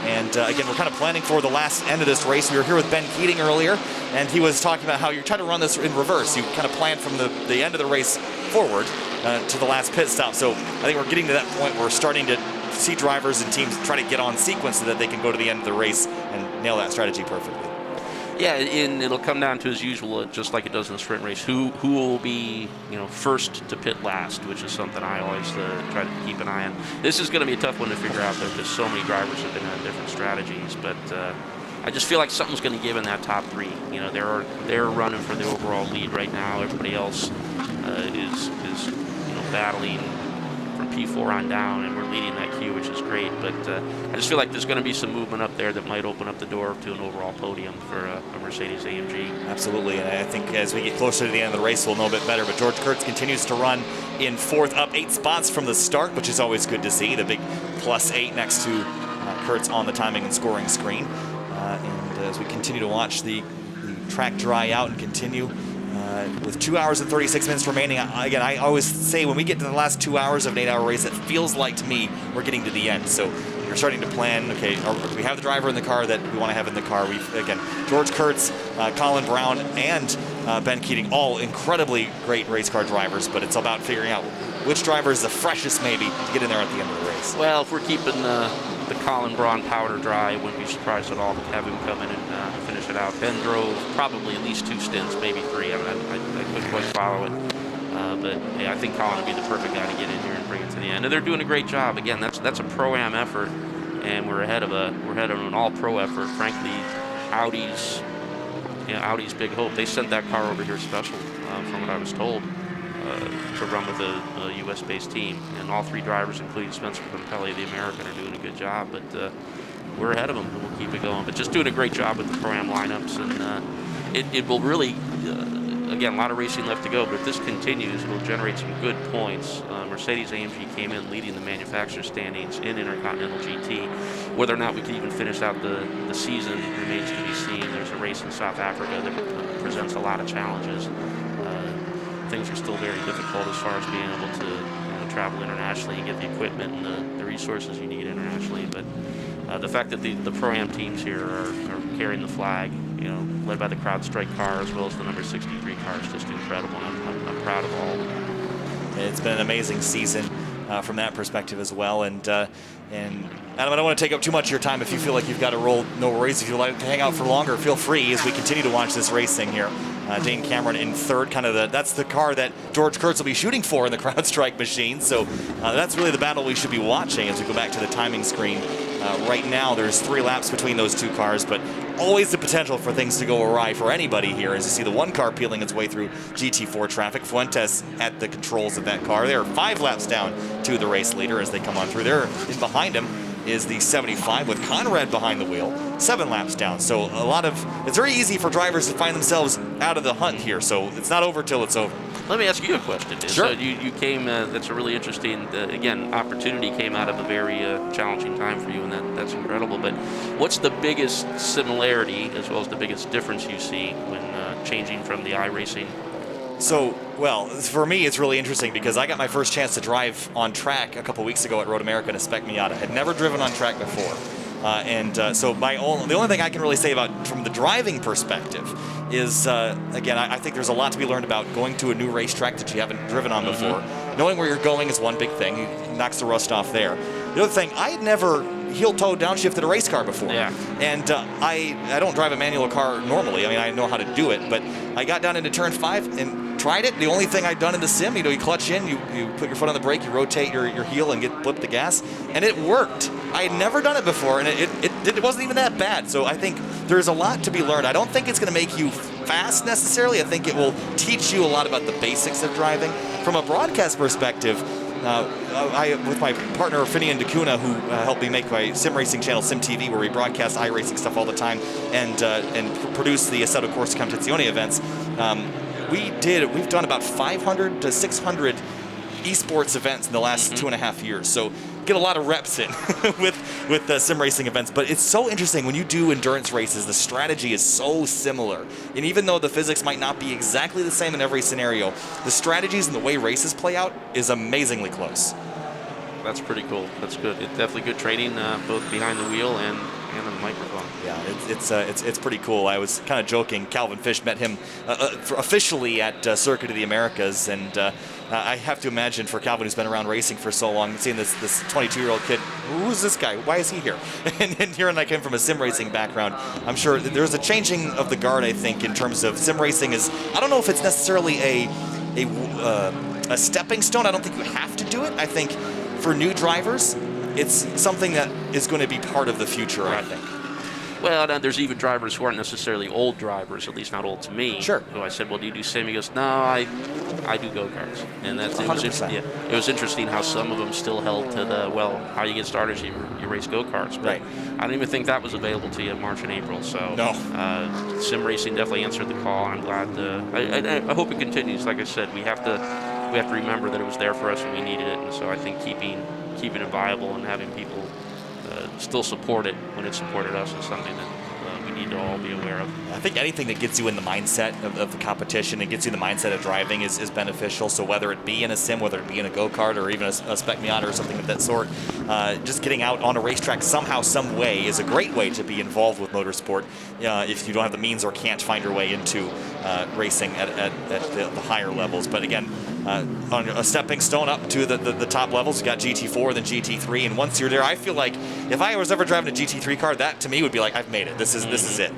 And again, we're kind of planning for the last end of this race. We were here with Ben Keating earlier, and he was talking about how you try to run this in reverse. You kind of plan from the end of the race forward to the last pit stop. So I think we're getting to that point where we're starting to see drivers and teams try to get on sequence so that they can go to the end of the race and nail that strategy perfectly. Yeah, and it'll come down to, as usual, just like it does in the sprint race, who will be, first to pit last, which is something I always try to keep an eye on. This is going to be a tough one to figure out, though, because so many drivers have been on different strategies. But I just feel like something's going to give in that top three. They're running for the overall lead right now. Everybody else is battling from P4 on down, and we're leading that queue, which is great. But I just feel like there's going to be some movement up there that might open up the door to an overall podium for a Mercedes-AMG. Absolutely, and I think as we get closer to the end of the race, we'll know a bit better. But George Kurtz continues to run in fourth, up 8 spots from the start, which is always good to see. The big +8 next to Kurtz on the timing and scoring screen. And as we continue to watch the track dry out and continue, with 2 hours and 36 minutes remaining, again, I always say when we get to the last 2 hours of an 8-hour race, it feels like to me we're getting to the end. So you're starting to plan, okay, we have the driver in the car that we want to have in the car. Again, George Kurtz, Colin Brown, and Ben Keating, all incredibly great race car drivers, but it's about figuring out which driver is the freshest maybe to get in there at the end of the race. Well, if we're keeping the Colin Braun powder dry, I wouldn't be surprised at all to have him come in and finish it out. Ben drove probably at least 2 stints, maybe 3. I couldn't quite follow it. But yeah, I think Colin would be the perfect guy to get in here and bring it to the end. And they're doing a great job. Again, that's a Pro-Am effort, and we're ahead of an all-pro effort. Frankly, Audi's big hope. They sent that car over here special, from what I was told, to run with a U.S.-based team. And all 3 drivers, including Spencer Pimpelli, the American, are doing a good job. But we're ahead of them, and we'll keep it going. But just doing a great job with the Pro-Am lineups, and it will really, again, a lot of racing left to go, but if this continues, it'll generate some good points. Mercedes-AMG came in leading the manufacturer standings in Intercontinental GT. Whether or not we can even finish out the season remains to be seen. There's a race in South Africa that presents a lot of challenges. Things are still very difficult as far as being able to travel internationally and get the equipment and the resources you need internationally. But the fact that the Pro-Am teams here are carrying the flag, led by the CrowdStrike car as well as the number 63 car, is just incredible. I'm proud of all of them. It's been an amazing season from that perspective as well. And Adam, I don't want to take up too much of your time. If you feel like you've got to roll, no worries. If you'd like to hang out for longer, feel free as we continue to watch this racing here. Dane Cameron in third, that's the car that George Kurtz will be shooting for in the CrowdStrike machine. So that's really the battle we should be watching as we go back to the timing screen. Right now, there's 3 laps between those 2 cars, but always the potential for things to go awry for anybody here as you see the 1 car peeling its way through GT4 traffic. Fuentes at the controls of that car. They're 5 laps down to the race leader as they come on through. There, in behind him is the 75 with Conrad behind the wheel, 7 laps down. So it's very easy for drivers to find themselves out of the hunt here. So it's not over till it's over. Let me ask you a question. Sure. You came, that's a really interesting, again, opportunity came out of a very challenging time for you, and that's incredible. But what's the biggest similarity as well as the biggest difference you see when changing from the iRacing? So, well, for me, it's really interesting because I got my first chance to drive on track a couple weeks ago at Road America in a Spec Miata. Had never driven on track before. So the only thing I can really say about from the driving perspective is, again, I think there's a lot to be learned about going to a new racetrack that you haven't driven on before. Knowing where you're going is one big thing. It knocks the rust off there. The other thing, I had never heel-toe downshifted a race car before. Yeah. And I don't drive a manual car normally. I mean, I know how to do it, but I got down into turn 5 and tried it. The only thing I'd done in the sim, you clutch in, you put your foot on the brake, you rotate your heel and flip the gas, and it worked. I had never done it before, and it wasn't even that bad. So I think there's a lot to be learned. I don't think it's going to make you fast necessarily. I think it will teach you a lot about the basics of driving. From a broadcast perspective, with my partner Finian DeCuna, who helped me make my sim racing channel Sim TV, where we broadcast iRacing stuff all the time and produce the Assetto Corsa Competizione events. We've done about 500 to 600 esports events in the last 2.5 years. So get a lot of reps in with sim racing events. But it's so interesting when you do endurance races, the strategy is so similar. And even though the physics might not be exactly the same in every scenario, the strategies and the way races play out is amazingly close. That's pretty cool. That's good. It's definitely good training, both behind the wheel and on the microphone. Yeah, it's pretty cool. I was kind of joking. Calvin Fish met him officially at Circuit of the Americas, and I have to imagine for Calvin, who's been around racing for so long, seeing this 22-year-old kid, who's this guy? Why is he here? and here, and I came from a sim racing background. I'm sure there's a changing of the guard. I think in terms of sim racing is, I don't know if it's necessarily a stepping stone. I don't think you have to do it. I think for new drivers, it's something that is going to be part of the future, I think. Well, there's even drivers who aren't necessarily old drivers, at least not old to me. Sure. Who I said, well, do you do sim? He goes, no, I do go-karts. And it was interesting how some of them still held to the, well, how you get started is you race go-karts. But right. I don't even think that was available to you in March and April. So no. Sim racing definitely answered the call. I'm glad. I hope it continues. Like I said, we have to remember that it was there for us and we needed it. And so I think keeping it viable and having people still support it when it supported us is something that we need to all be aware of. I think anything that gets you in the mindset of the competition and gets you in the mindset of driving is beneficial. So whether it be in a sim, whether it be in a go-kart or even a Spec Miata or something of that sort, just getting out on a racetrack somehow, some way is a great way to be involved with motorsport if you don't have the means or can't find your way into racing at the higher levels. But again, on a stepping stone up to the top levels, you got GT4, then GT3, and once you're there, I feel like if I was ever driving a GT3 car, that to me would be like, I've made it. This is it.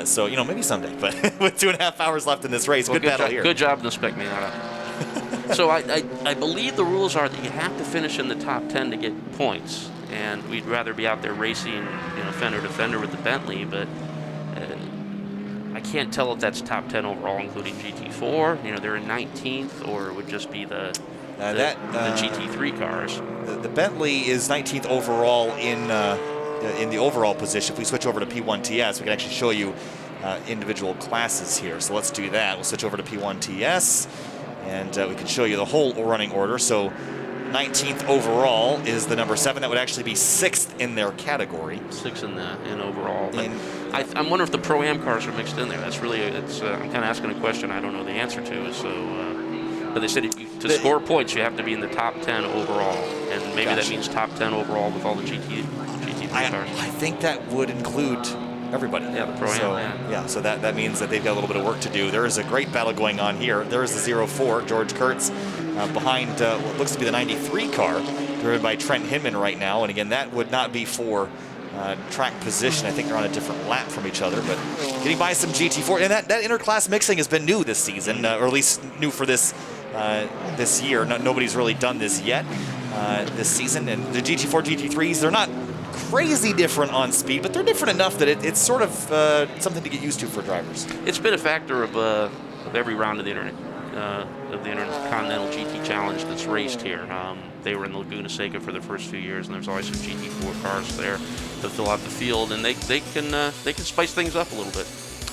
So maybe someday, but with 2.5 hours left in this race, good battle here. Good job in the Spec Miata. So I believe the rules are that you have to finish in the top 10 to get points, and we'd rather be out there racing, fender to fender with the Bentley, but I can't tell if that's top 10 overall, including GT4. They're in 19th, or it would just be the GT3 cars. The Bentley is 19th overall in the overall position. If we switch over to P1TS, we can actually show you individual classes here. So let's do that. We'll switch over to P1TS, and we can show you the whole running order. So 19th overall is the number 7. That would actually be 6th in their category. 6th in overall. I'm wondering if the Pro-Am cars are mixed in there. That's really, I'm kind of asking a question I don't know the answer to. So, but they said to score points, you have to be in the top 10 overall, and maybe that means top 10 overall with all the GT3 cars. I think that would include everybody. Yeah, the Pro-Am. So that means that they've got a little bit of work to do. There is a great battle going on here. There is the 04, George Kurtz, behind what looks to be the 93 car, driven by Trent Hinman right now. And again, that would not be for track position. I think they're on a different lap from each other, but getting by some GT4. And that interclass mixing has been new this season, or at least new for this year. Nobody's really done this yet this season. And the GT4, GT3s, they're not crazy different on speed, but they're different enough that it's sort of something to get used to for drivers. It's been a factor of every round of the Intercontinental GT Challenge that's raced here. They were in the Laguna Seca for the first few years, and there's always some GT4 cars there to fill out the field, and they can spice things up a little bit.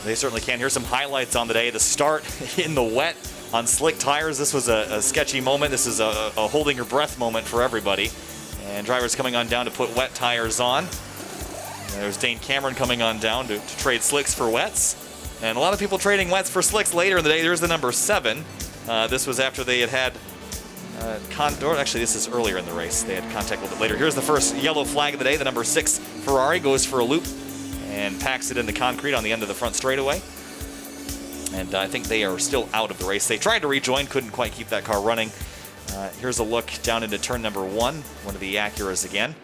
They certainly can. Here's some highlights on the day. The start in the wet on slick tires. This was a sketchy moment. This is a holding your breath moment for everybody. And drivers coming on down to put wet tires on. There's Dane Cameron coming on down to trade slicks for wets. And a lot of people trading wets for slicks later in the day. There's the number 7. This was after they had Condor. Actually, this is earlier in the race. They had contact a little bit later. Here's the first yellow flag of the day. The number 6 Ferrari goes for a loop and packs it in the concrete on the end of the front straightaway. And I think they are still out of the race. They tried to rejoin, couldn't quite keep that car running. Here's a look down into turn number 1, one of the Acuras again,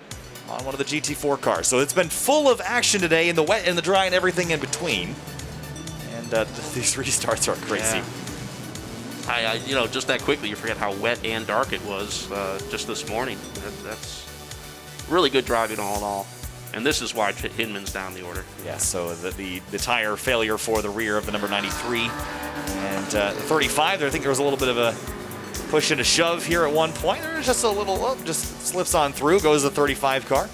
on one of the GT4 cars. So it's been full of action today in the wet and the dry and everything in between. And these restarts are crazy. Yeah. Just that quickly, you forget how wet and dark it was just this morning. That's really good driving all in all. And this is why Hinman's down the order. Yeah, so the tire failure for the rear of the number 93. And the 35, I think there was a little bit of a push and a shove here at one point. There's just a little, just slips on through, goes the 35 car.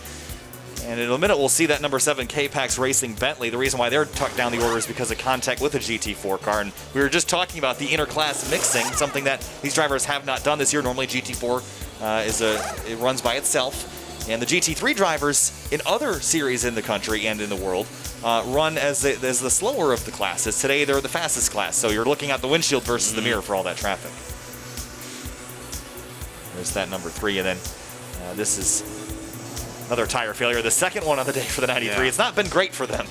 And in a minute, we'll see that number 7 K-Pax Racing Bentley. The reason why they're tucked down the order is because of contact with a GT4 car. And we were just talking about the interclass mixing, something that these drivers have not done this year. Normally, GT4 it runs by itself. And the GT3 drivers in other series in the country and in the world run as the slower of the classes. Today, they're the fastest class. So you're looking at the windshield versus the mirror for all that traffic. There's that number 3. And then this is another tire failure, the second one of the day for the 93. Yeah. It's not been great for them.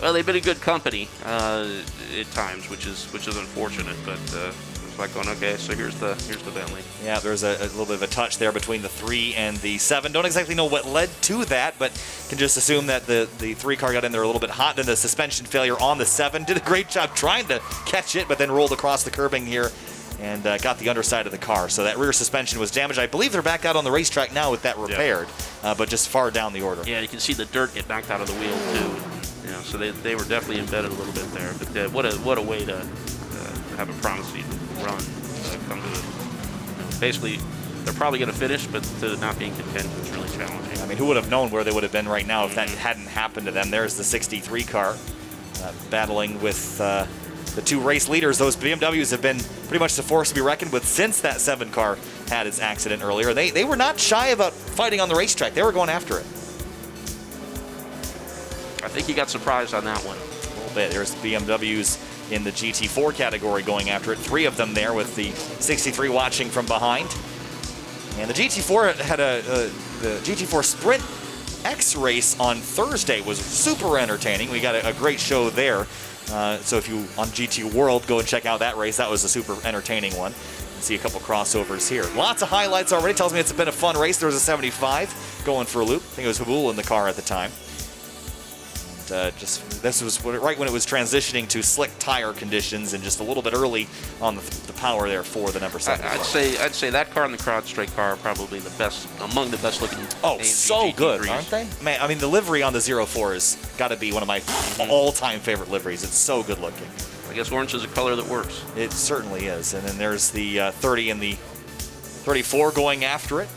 Well, they've been in good company at times, which is unfortunate. But it's like going, okay, so here's the Bentley. Yeah, there's a little bit of a touch there between the 3 and the 7. Don't exactly know what led to that, but can just assume that the 3 car got in there a little bit hot, and the suspension failure on the 7 did a great job trying to catch it, but then rolled across the curbing here and got the underside of the car. So that rear suspension was damaged. I believe they're back out on the racetrack now with that repaired, but just far down the order. Yeah, you can see the dirt get knocked out of the wheel too. You know, so they were definitely embedded a little bit there. But what a way to have a promising run come to the, basically, they're probably going to finish, but to not being contention is really challenging. I mean, who would have known where they would have been right now if that hadn't happened to them? There's the 63 car battling with the 2 race leaders. Those BMWs have been pretty much the force to be reckoned with since that 7 car had its accident earlier. They were not shy about fighting on the racetrack. They were going after it. I think he got surprised on that one. A little bit. There's the BMWs in the GT4 category going after it. 3 of them there with the 63 watching from behind. And the GT4 had the GT4 Sprint X race on Thursday was super entertaining. We got a great show there. So if you, on GT World, go and check out that race. That was a super entertaining one. See a couple crossovers here. Lots of highlights already. Tells me it's been a fun race. There was a 75 going for a loop. I think it was Habul in the car at the time. And this was right when it was transitioning to slick tire conditions and just a little bit early on the power there for the number 7. I'd say that car and the CrowdStrike car are probably the best, among the best looking. Oh, so good, aren't they? Man, I mean, the livery on the 04 has got to be one of my all-time favorite liveries. It's so good looking. I guess orange is a color that works. It certainly is. And then there's the 30 and the 34 going after it.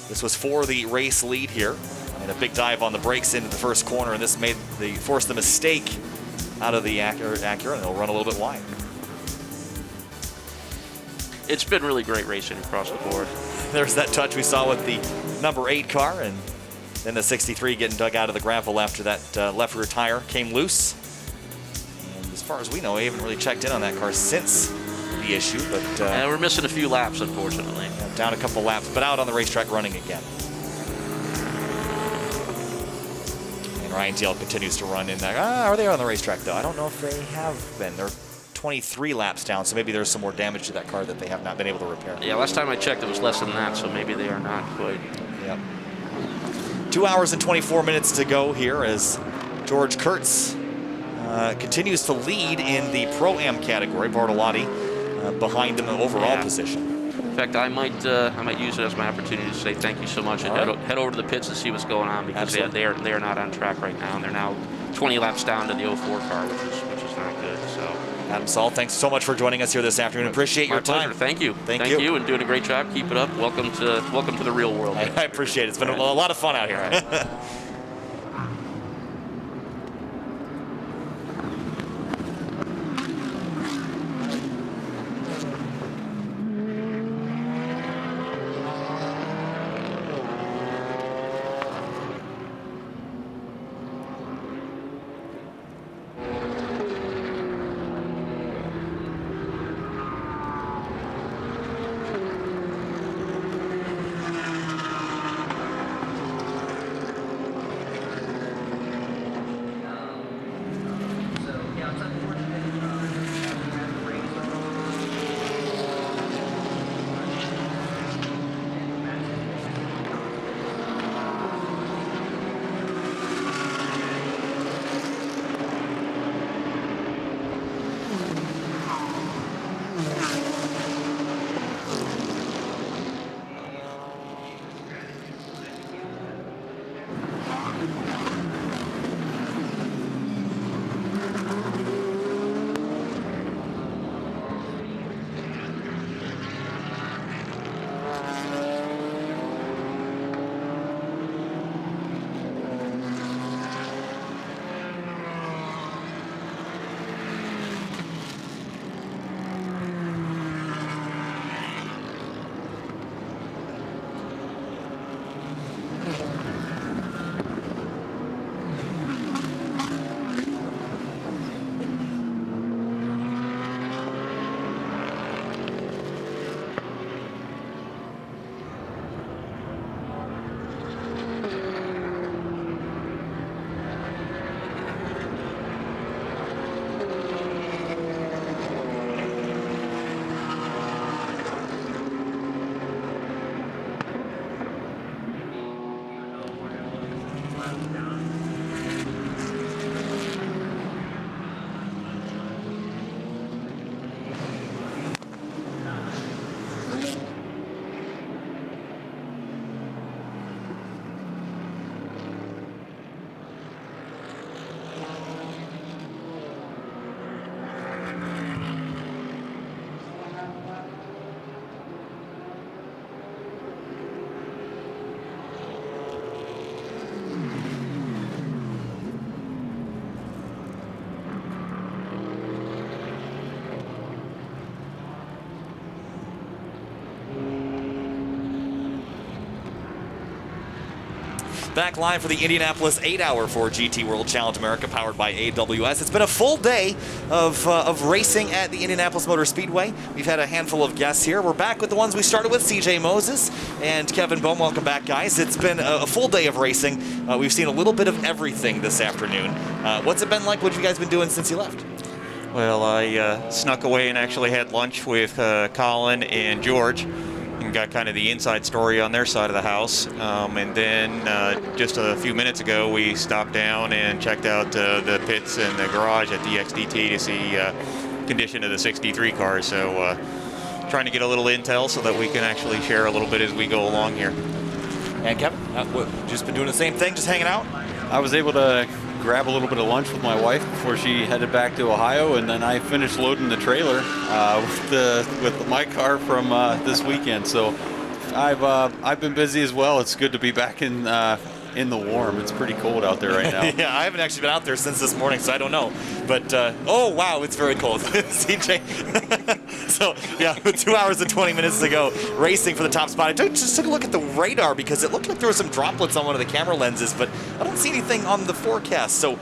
This was for the race lead here. And a big dive on the brakes into the first corner, and this forced the mistake out of the Acura, and they'll run a little bit wide. It's been really great racing across the board. There's that touch we saw with the number 8 car, and then the 63 getting dug out of the gravel after that left rear tire came loose. And as far as we know, we haven't really checked in on that car since the issue, but we're missing a few laps, unfortunately. Down a couple laps, but out on the racetrack running again. Ryan Dale continues to run in there. Are they on the racetrack, though? I don't know if they have been. They're 23 laps down, so maybe there's some more damage to that car that they have not been able to repair. Yeah, last time I checked, it was less than that, so maybe they are not quite. Yep. 2 hours and 24 minutes to go here as George Kurtz continues to lead in the Pro-Am category. Bartolotti behind him in overall position. In fact, I might use it as my opportunity to say thank you so much and head over to the pits and see what's going on, because they are not on track right now, and they're now 20 laps down to the 04 car, which is not good. So, Adam Saul, thanks so much for joining us here this afternoon. Appreciate your time. Pleasure. Thank you. Thank you, and doing a great job. Keep it up. Welcome to the real world. I appreciate it. It's been a lot of fun out here. Right. Back live for the Indianapolis 8-hour for GT World Challenge America, powered by AWS. It's been a full day of racing at the Indianapolis Motor Speedway. We've had a handful of guests here. We're back with the ones we started with, CJ Moses and Kevin Bohm. Welcome back, guys. It's been a full day of racing. We've seen a little bit of everything this afternoon. What's it been like? What have you guys been doing since you left? Well, I snuck away and actually had lunch with Colin and George, and got kind of the inside story on their side of the house. And then just a few minutes ago, we stopped down and checked out the pits and the garage at the XDT to see condition of the 63 car. So trying to get a little intel so that we can actually share a little bit as we go along here. And Kevin, just been doing the same thing, just hanging out? I was able to grab a little bit of lunch with my wife before she headed back to Ohio, and then I finished loading the trailer with my car from this weekend. So I've been busy as well. It's good to be back in the warm. It's pretty cold out there right now. Yeah, I haven't actually been out there since this morning, so I don't know. But oh wow, it's very cold, CJ. So yeah, 2 hours and 20 minutes to go, racing for the top spot. I just took a look at the radar because it looked like there were some droplets on one of the camera lenses, but I don't see anything on the forecast. So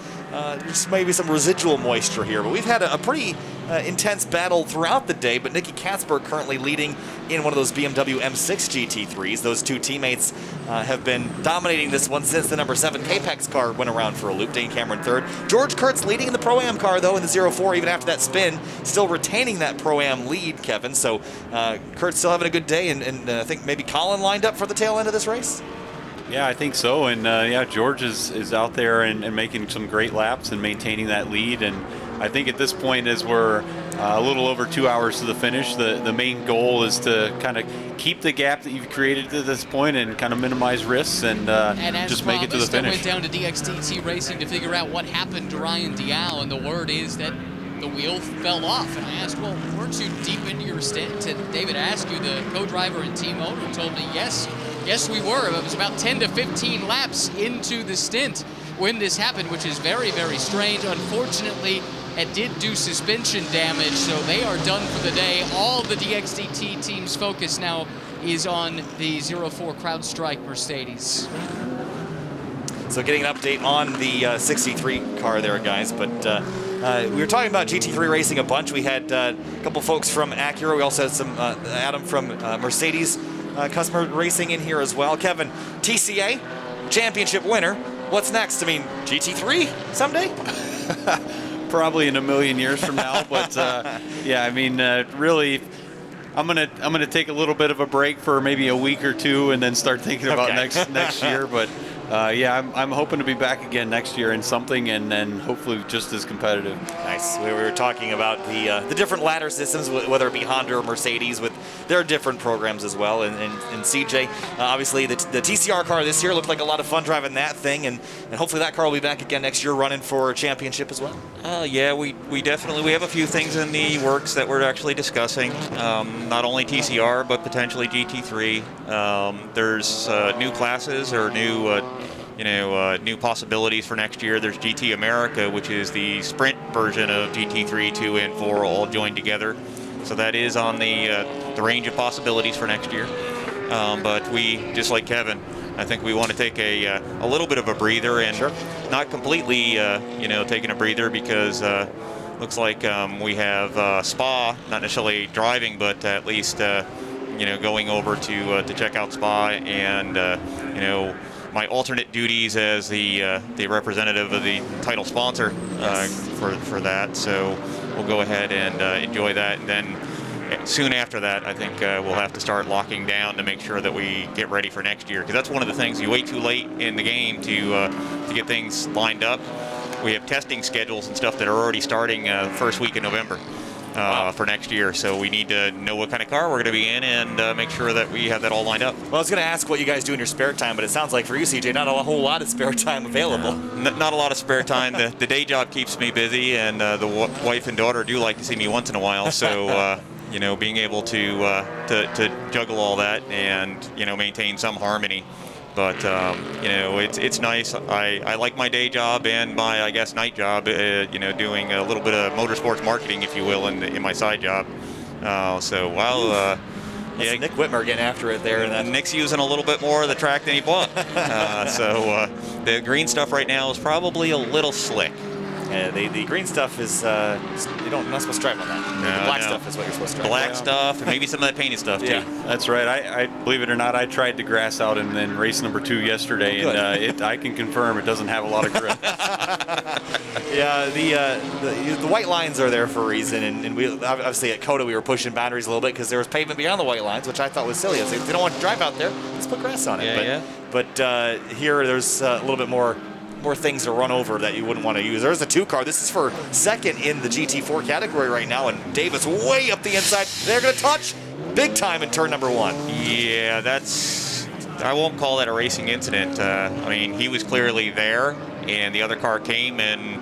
just maybe some residual moisture here. But we've had a pretty intense battle throughout the day, but Nicky Katzberg currently leading in one of those BMW M6 GT3s. Those two teammates have been dominating this one since the number 7 K-Pex car went around for a loop. Dane Cameron third. George Kurtz leading in the Pro-Am car, though, in the 04, even after that spin, still retaining that Pro-Am lead, Kevin. So Kurtz still having a good day, and I think maybe Colin lined up for the tail end of this race? Yeah, I think so. And yeah, George is out there and making some great laps and maintaining that lead. And I think at this point, as we're a little over 2 hours to the finish, the main goal is to kind of keep the gap that you've created to this point and kind of minimize risks and just make it to the finish. I went down to DXDT Racing to figure out what happened to Ryan Dial, and the word is that the wheel fell off. And I asked, well, weren't you deep into your stint? And David Askew, the co-driver and team owner, told me, yes, we were. It was about 10 to 15 laps into the stint when this happened, which is very, very strange. Unfortunately, it did do suspension damage, so they are done for the day. All the DXDT team's focus now is on the 04 CrowdStrike Mercedes. So getting an update on the 63 car there, guys. But we were talking about GT3 racing a bunch. We had a couple folks from Acura. We also had some Adam from Mercedes customer racing in here as well. Kevin, TCA, championship winner. What's next? I mean, GT3 someday? Probably in a million years from now. But yeah, I mean, really, I'm gonna take a little bit of a break for maybe a week or two, and then start thinking about next year. But yeah, I'm hoping to be back again next year in something, and then hopefully just as competitive. Nice. We were talking about the different ladder systems, whether it be Honda or Mercedes, with their different programs as well. And CJ, obviously the TCR car this year looked like a lot of fun driving that thing, and hopefully that car will be back again next year running for a championship as well. Yeah, we definitely have a few things in the works that we're actually discussing. Not only TCR, but potentially GT3. There's new classes or new new possibilities for next year. There's GT America, which is the sprint version of GT3, 2, and 4 all joined together. So that is on the range of possibilities for next year. But we, just like Kevin, I think we want to take a little bit of a breather, and not completely, taking a breather, because looks like we have Spa, not necessarily driving, but at least going over to check out Spa, and my alternate duties as the representative of the title sponsor for that. So we'll go ahead and enjoy that. And then soon after that, I think we'll have to start locking down to make sure that we get ready for next year. Because that's one of the things, you wait too late in the game to get things lined up. We have testing schedules and stuff that are already starting first week in November. For next year, so we need to know what kind of car we're going to be in and make sure that we have that all lined up. Well, I was going to ask what you guys do in your spare time, but it sounds like for you, CJ, not a whole lot of spare time available. Not a lot of spare time. The day job keeps me busy, and the wife and daughter do like to see me once in a while. So being able to juggle all that and maintain some harmony. But it's nice. I like my day job and my, I guess, night job. Doing a little bit of motorsports marketing, if you will, in my side job. Nick Whitmer getting after it there. And Nick's using a little bit more of the track than he bought. The green stuff right now is probably a little slick. The green stuff is you're not supposed to drive on that. The black stuff is what you're supposed to drive. Black stuff and maybe some of that painted stuff too. Yeah, that's right. I believe it or not, I tried the grass out in race number 2 yesterday, and I can confirm it doesn't have a lot of grip. Yeah, the white lines are there for a reason, and we obviously at COTA we were pushing boundaries a little bit because there was pavement beyond the white lines, which I thought was silly. I was like, if they don't want to drive out there, let's put grass on it. But here there's a little bit more things to run over that you wouldn't want to use. There's a 2-car. This is for second in the GT4 category right now, and Davis way up the inside. They're going to touch big time in turn number 1. Yeah, I won't call that a racing incident. I mean, he was clearly there, and the other car came and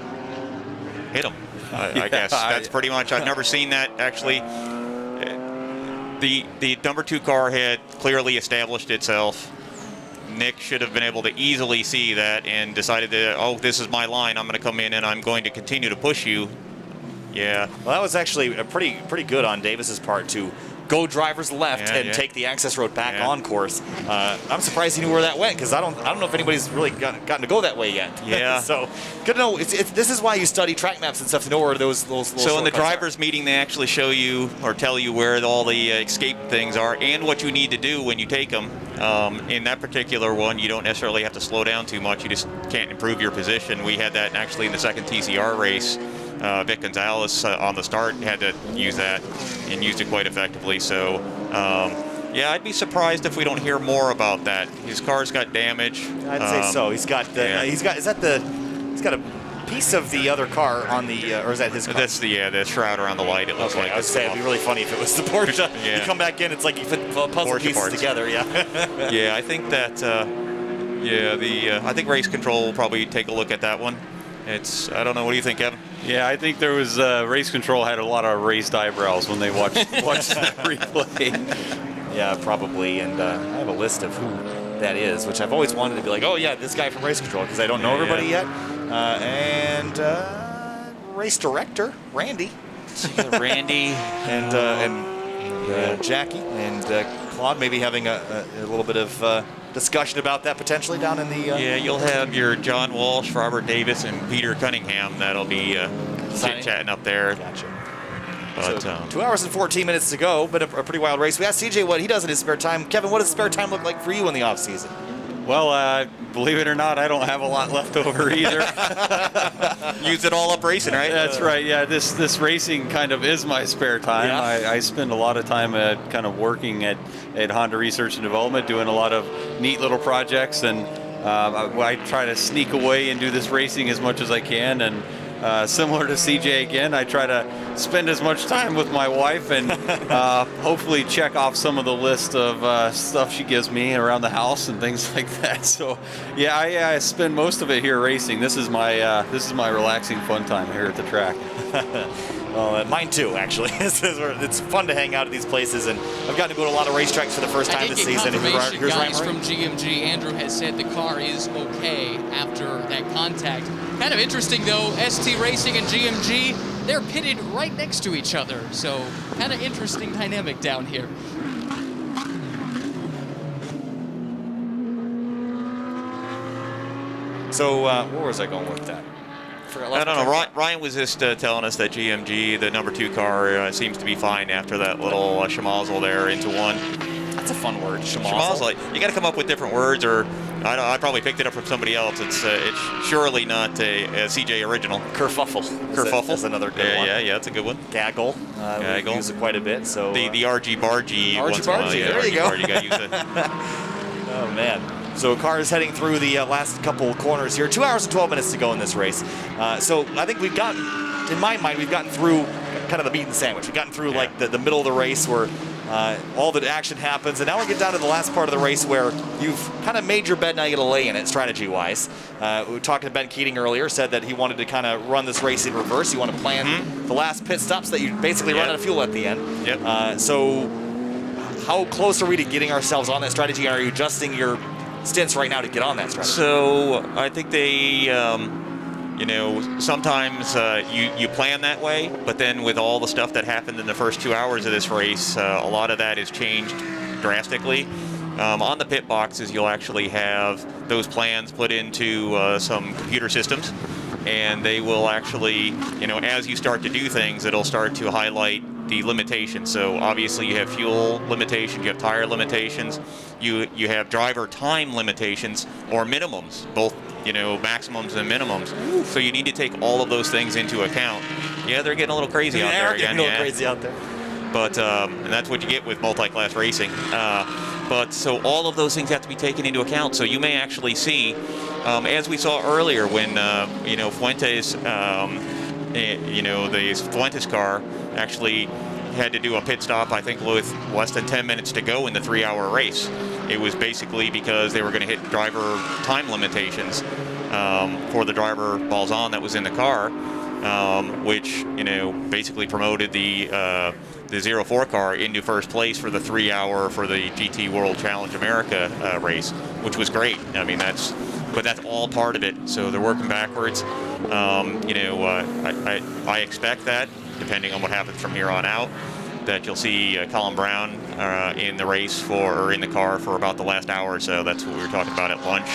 hit him. I guess that's pretty much. I've never seen that actually. The number 2 car had clearly established itself. Nick should have been able to easily see that and decided that, oh, this is my line. I'm going to come in and I'm going to continue to push you. Yeah. Well, that was actually a pretty good on Davis's part to go driver's left and take the access road back on course. I'm surprised he knew where that went because I don't know if anybody's really gotten to go that way yet. Yeah. So good to know. This is why you study track maps and stuff to know where those So in the drivers' meeting, they actually show you or tell you where all the escape things are and what you need to do when you take them. In that particular one, you don't necessarily have to slow down too much. You just can't improve your position. We had that actually in the second TCR race. Vic Gonzalez on the start had to use that and used it quite effectively. So, yeah, I'd be surprised if we don't hear more about that. His car's got damage. I'd say so. He's got a piece of the other car on the, or is that his car? That's the shroud around the light. It looks like. I would say it'd be really funny if it was the Porsche. You come back in, it's like you fit puzzle Porsche pieces parts together. Yeah. Yeah, I think that. I think race control will probably take a look at that one. I don't know. What do you think, Kevin? Yeah, I think there was race control had a lot of raised eyebrows when they watched that replay. Yeah, probably. And I have a list of who that is, which I've always wanted to be like, oh yeah, this guy from race control, because I don't know everybody yet. And race director Randy, and Jackie and Claude maybe having a little bit of discussion about that potentially down in the. Yeah, you'll have your John Walsh, Robert Davis, and Peter Cunningham. That'll be chit-chatting up there. Gotcha. But, so 2 hours and 14 minutes to go, but a pretty wild race. We asked CJ what he does in his spare time. Kevin, what does spare time look like for you in the off season? Well, believe it or not, I don't have a lot left over either. Use it all up racing, right? That's right. Yeah, this racing kind of is my spare time. Yeah. I spend a lot of time kind of working at Honda Research and Development, doing a lot of neat little projects, and I try to sneak away and do this racing as much as I can. And similar to CJ again, I try to spend as much time with my wife and hopefully check off some of the list of stuff she gives me around the house and things like that. So yeah, I spend most of it here racing. This is my relaxing fun time here at the track. Well, mine too, actually. It's fun to hang out at these places, and I've gotten to go to a lot of racetracks for the first time this season. Here's guys from GMG. Andrew has said the car is okay after that contact. Kind of interesting, though, ST Racing and GMG, they're pitted right next to each other. So kind of interesting dynamic down here. So where was I going with that? I don't know. Ryan was just telling us that GMG, the number 2 car, seems to be fine after that little schmozzle there into one. That's a fun word, schmozzle. You got to come up with different words, or I probably picked it up from somebody else. It's surely not a CJ original. Kerfuffle. That's another good one. Yeah, that's a good one. Gaggle. We use it quite a bit. So the RG Bargy. Once in a while, there you go. Bargy got used it. Oh man. So cars heading through the last couple corners here. 2 hours and 12 minutes to go in this race. So I think we've gotten, in my mind, we've gotten through kind of the meat and sandwich. We've gotten through like the middle of the race where all the action happens, and now we get down to the last part of the race where you've kind of made your bed, now you got to lay in it strategy-wise. We were talking to Ben Keating earlier, said that he wanted to kind of run this race in reverse. You want to plan the last pit stops that you basically run out of fuel at the end. Yep. So how close are we to getting ourselves on that strategy? Are you adjusting your stints right now to get on that strategy? So I think they, sometimes you plan that way, but then with all the stuff that happened in the first 2 hours of this race, a lot of that has changed drastically. On the pit boxes, you'll actually have those plans put into some computer systems, and they will actually, as you start to do things, it'll start to highlight the limitations. So obviously you have fuel limitations, you have tire limitations, you have driver time limitations or minimums, both maximums and minimums. So you need to take all of those things into account. Yeah, they're getting a little crazy out there again. A little crazy out there. But and that's what you get with multi-class racing. But so all of those things have to be taken into account. So you may actually see, as we saw earlier when Fuentes, the Fuentes car actually had to do a pit stop, I think, with less than 10 minutes to go in the 3-hour race. It was basically because they were going to hit driver time limitations for the driver balls-on that was in the car, which basically promoted the 04 car into first place for the 3-hour for the GT World Challenge America race, which was great. I mean, that's all part of it. So they're working backwards. I expect that, depending on what happens from here on out, that you'll see Colin Brown in the race in the car for about the last hour or so. That's what we were talking about at lunch.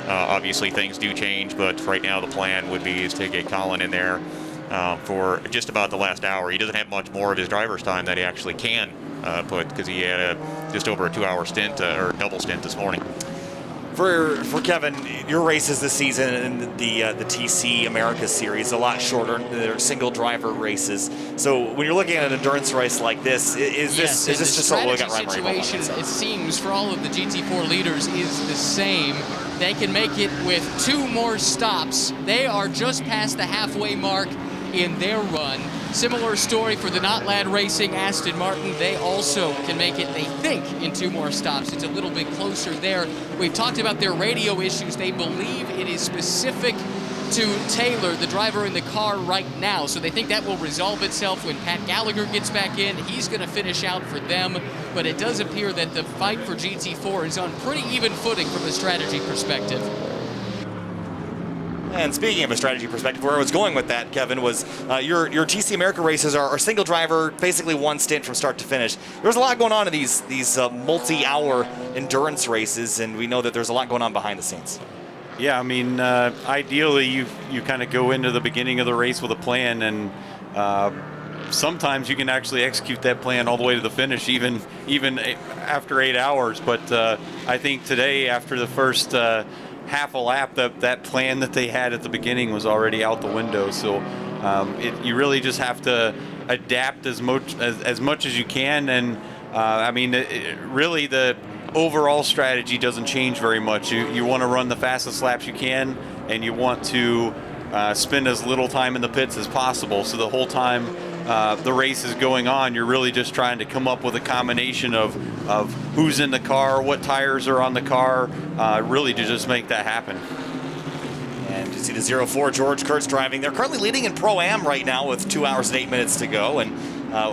Obviously things do change, but right now the plan would be is to get Colin in there for just about the last hour. He doesn't have much more of his driver's time that he actually can put, because he had just over a 2-hour stint or double stint this morning. For Kevin, your races this season in the TC America Series a lot shorter. They're single driver races. So when you're looking at an endurance race like this, is this just what we got right? Situation, it seems, for all of the GT4 leaders is the same. They can make it with 2 more stops. They are just past the halfway mark in their run. Similar story for the Not Lad Racing Aston Martin. They also can make it, they think, in 2 more stops. It's a little bit closer there. We've talked about their radio issues. They believe it is specific to Taylor, the driver in the car right now. So they think that will resolve itself when Pat Gallagher gets back in. He's going to finish out for them. But it does appear that the fight for GT4 is on pretty even footing from a strategy perspective. And speaking of a strategy perspective, where I was going with that, Kevin, was your TC America races are single driver, basically 1 stint from start to finish. There's a lot going on in these multi-hour endurance races, and we know that there's a lot going on behind the scenes. Yeah, I mean, ideally you kind of go into the beginning of the race with a plan, and sometimes you can actually execute that plan all the way to the finish, even after 8 hours. But I think today, after the first half a lap, that plan that they had at the beginning was already out the window. So you really just have to adapt as much as you can. And I mean, really the overall strategy doesn't change very much. You want to run the fastest laps you can, and you want to spend as little time in the pits as possible. So the whole time the race is going on, you're really just trying to come up with a combination of who's in the car, what tires are on the car, really to just make that happen. And you see the 04 George Kurtz driving. They're currently leading in Pro-Am right now with 2 hours and 8 minutes to go. And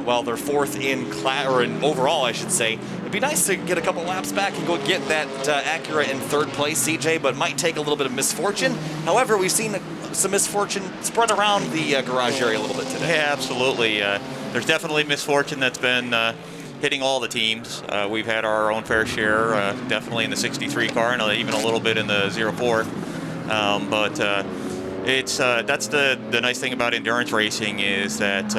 while they're 4th in class, or in overall, I should say, it'd be nice to get a couple laps back and go get that Acura in 3rd place, CJ, but might take a little bit of misfortune. However, we've seen some misfortune spread around the garage area a little bit today. Yeah, absolutely. There's definitely misfortune that's been hitting all the teams. We've had our own fair share, definitely in the 63 car and even a little bit in the 04. But it's that's the nice thing about endurance racing is that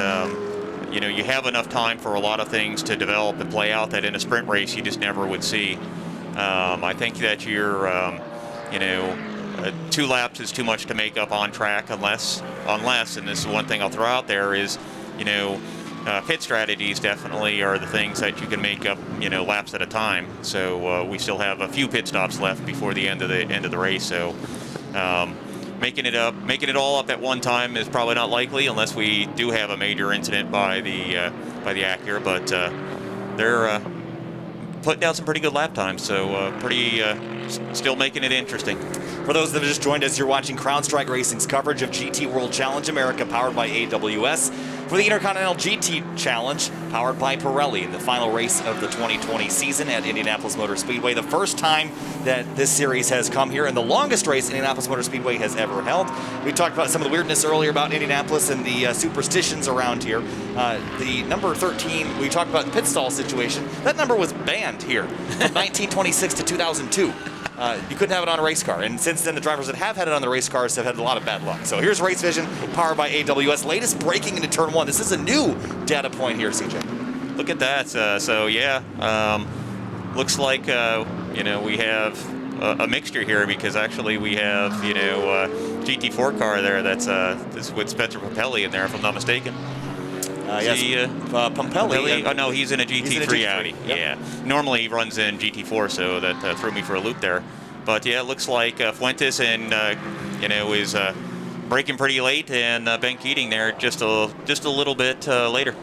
you have enough time for a lot of things to develop and play out that in a sprint race you just never would see. I think that you're 2 laps is too much to make up on track unless, and this is one thing I'll throw out there is, pit strategies definitely are the things that you can make up, laps at a time. So we still have a few pit stops left before the end of the race. So making it all up at one time is probably not likely unless we do have a major incident by the Acura. But they're putting down some pretty good lap times. So still making it interesting. For those that have just joined us, you're watching CrowdStrike Racing's coverage of GT World Challenge America, powered by AWS, for the Intercontinental GT Challenge, powered by Pirelli, the final race of the 2020 season at Indianapolis Motor Speedway. The first time that this series has come here, and the longest race Indianapolis Motor Speedway has ever held. We talked about some of the weirdness earlier about Indianapolis and the superstitions around here. The number 13, we talked about the pit stall situation. That number was banned here from 1926 to 2002. You couldn't have it on a race car, and since then the drivers that have had it on the race cars have had a lot of bad luck. So here's Race Vision, powered by AWS. Latest braking into turn 1. This is a new data point here, CJ. Look at that. Looks like we have a mixture here, because actually we have GT4 car there that's with Spencer Pompelli in there, if I'm not mistaken. Pompelli. Oh no, he's in a GT3 Audi. Yep. Yeah. Normally he runs in GT4, so that threw me for a loop there. But yeah, it looks like Fuentes and is braking pretty late, and Ben Keating there just a little bit later.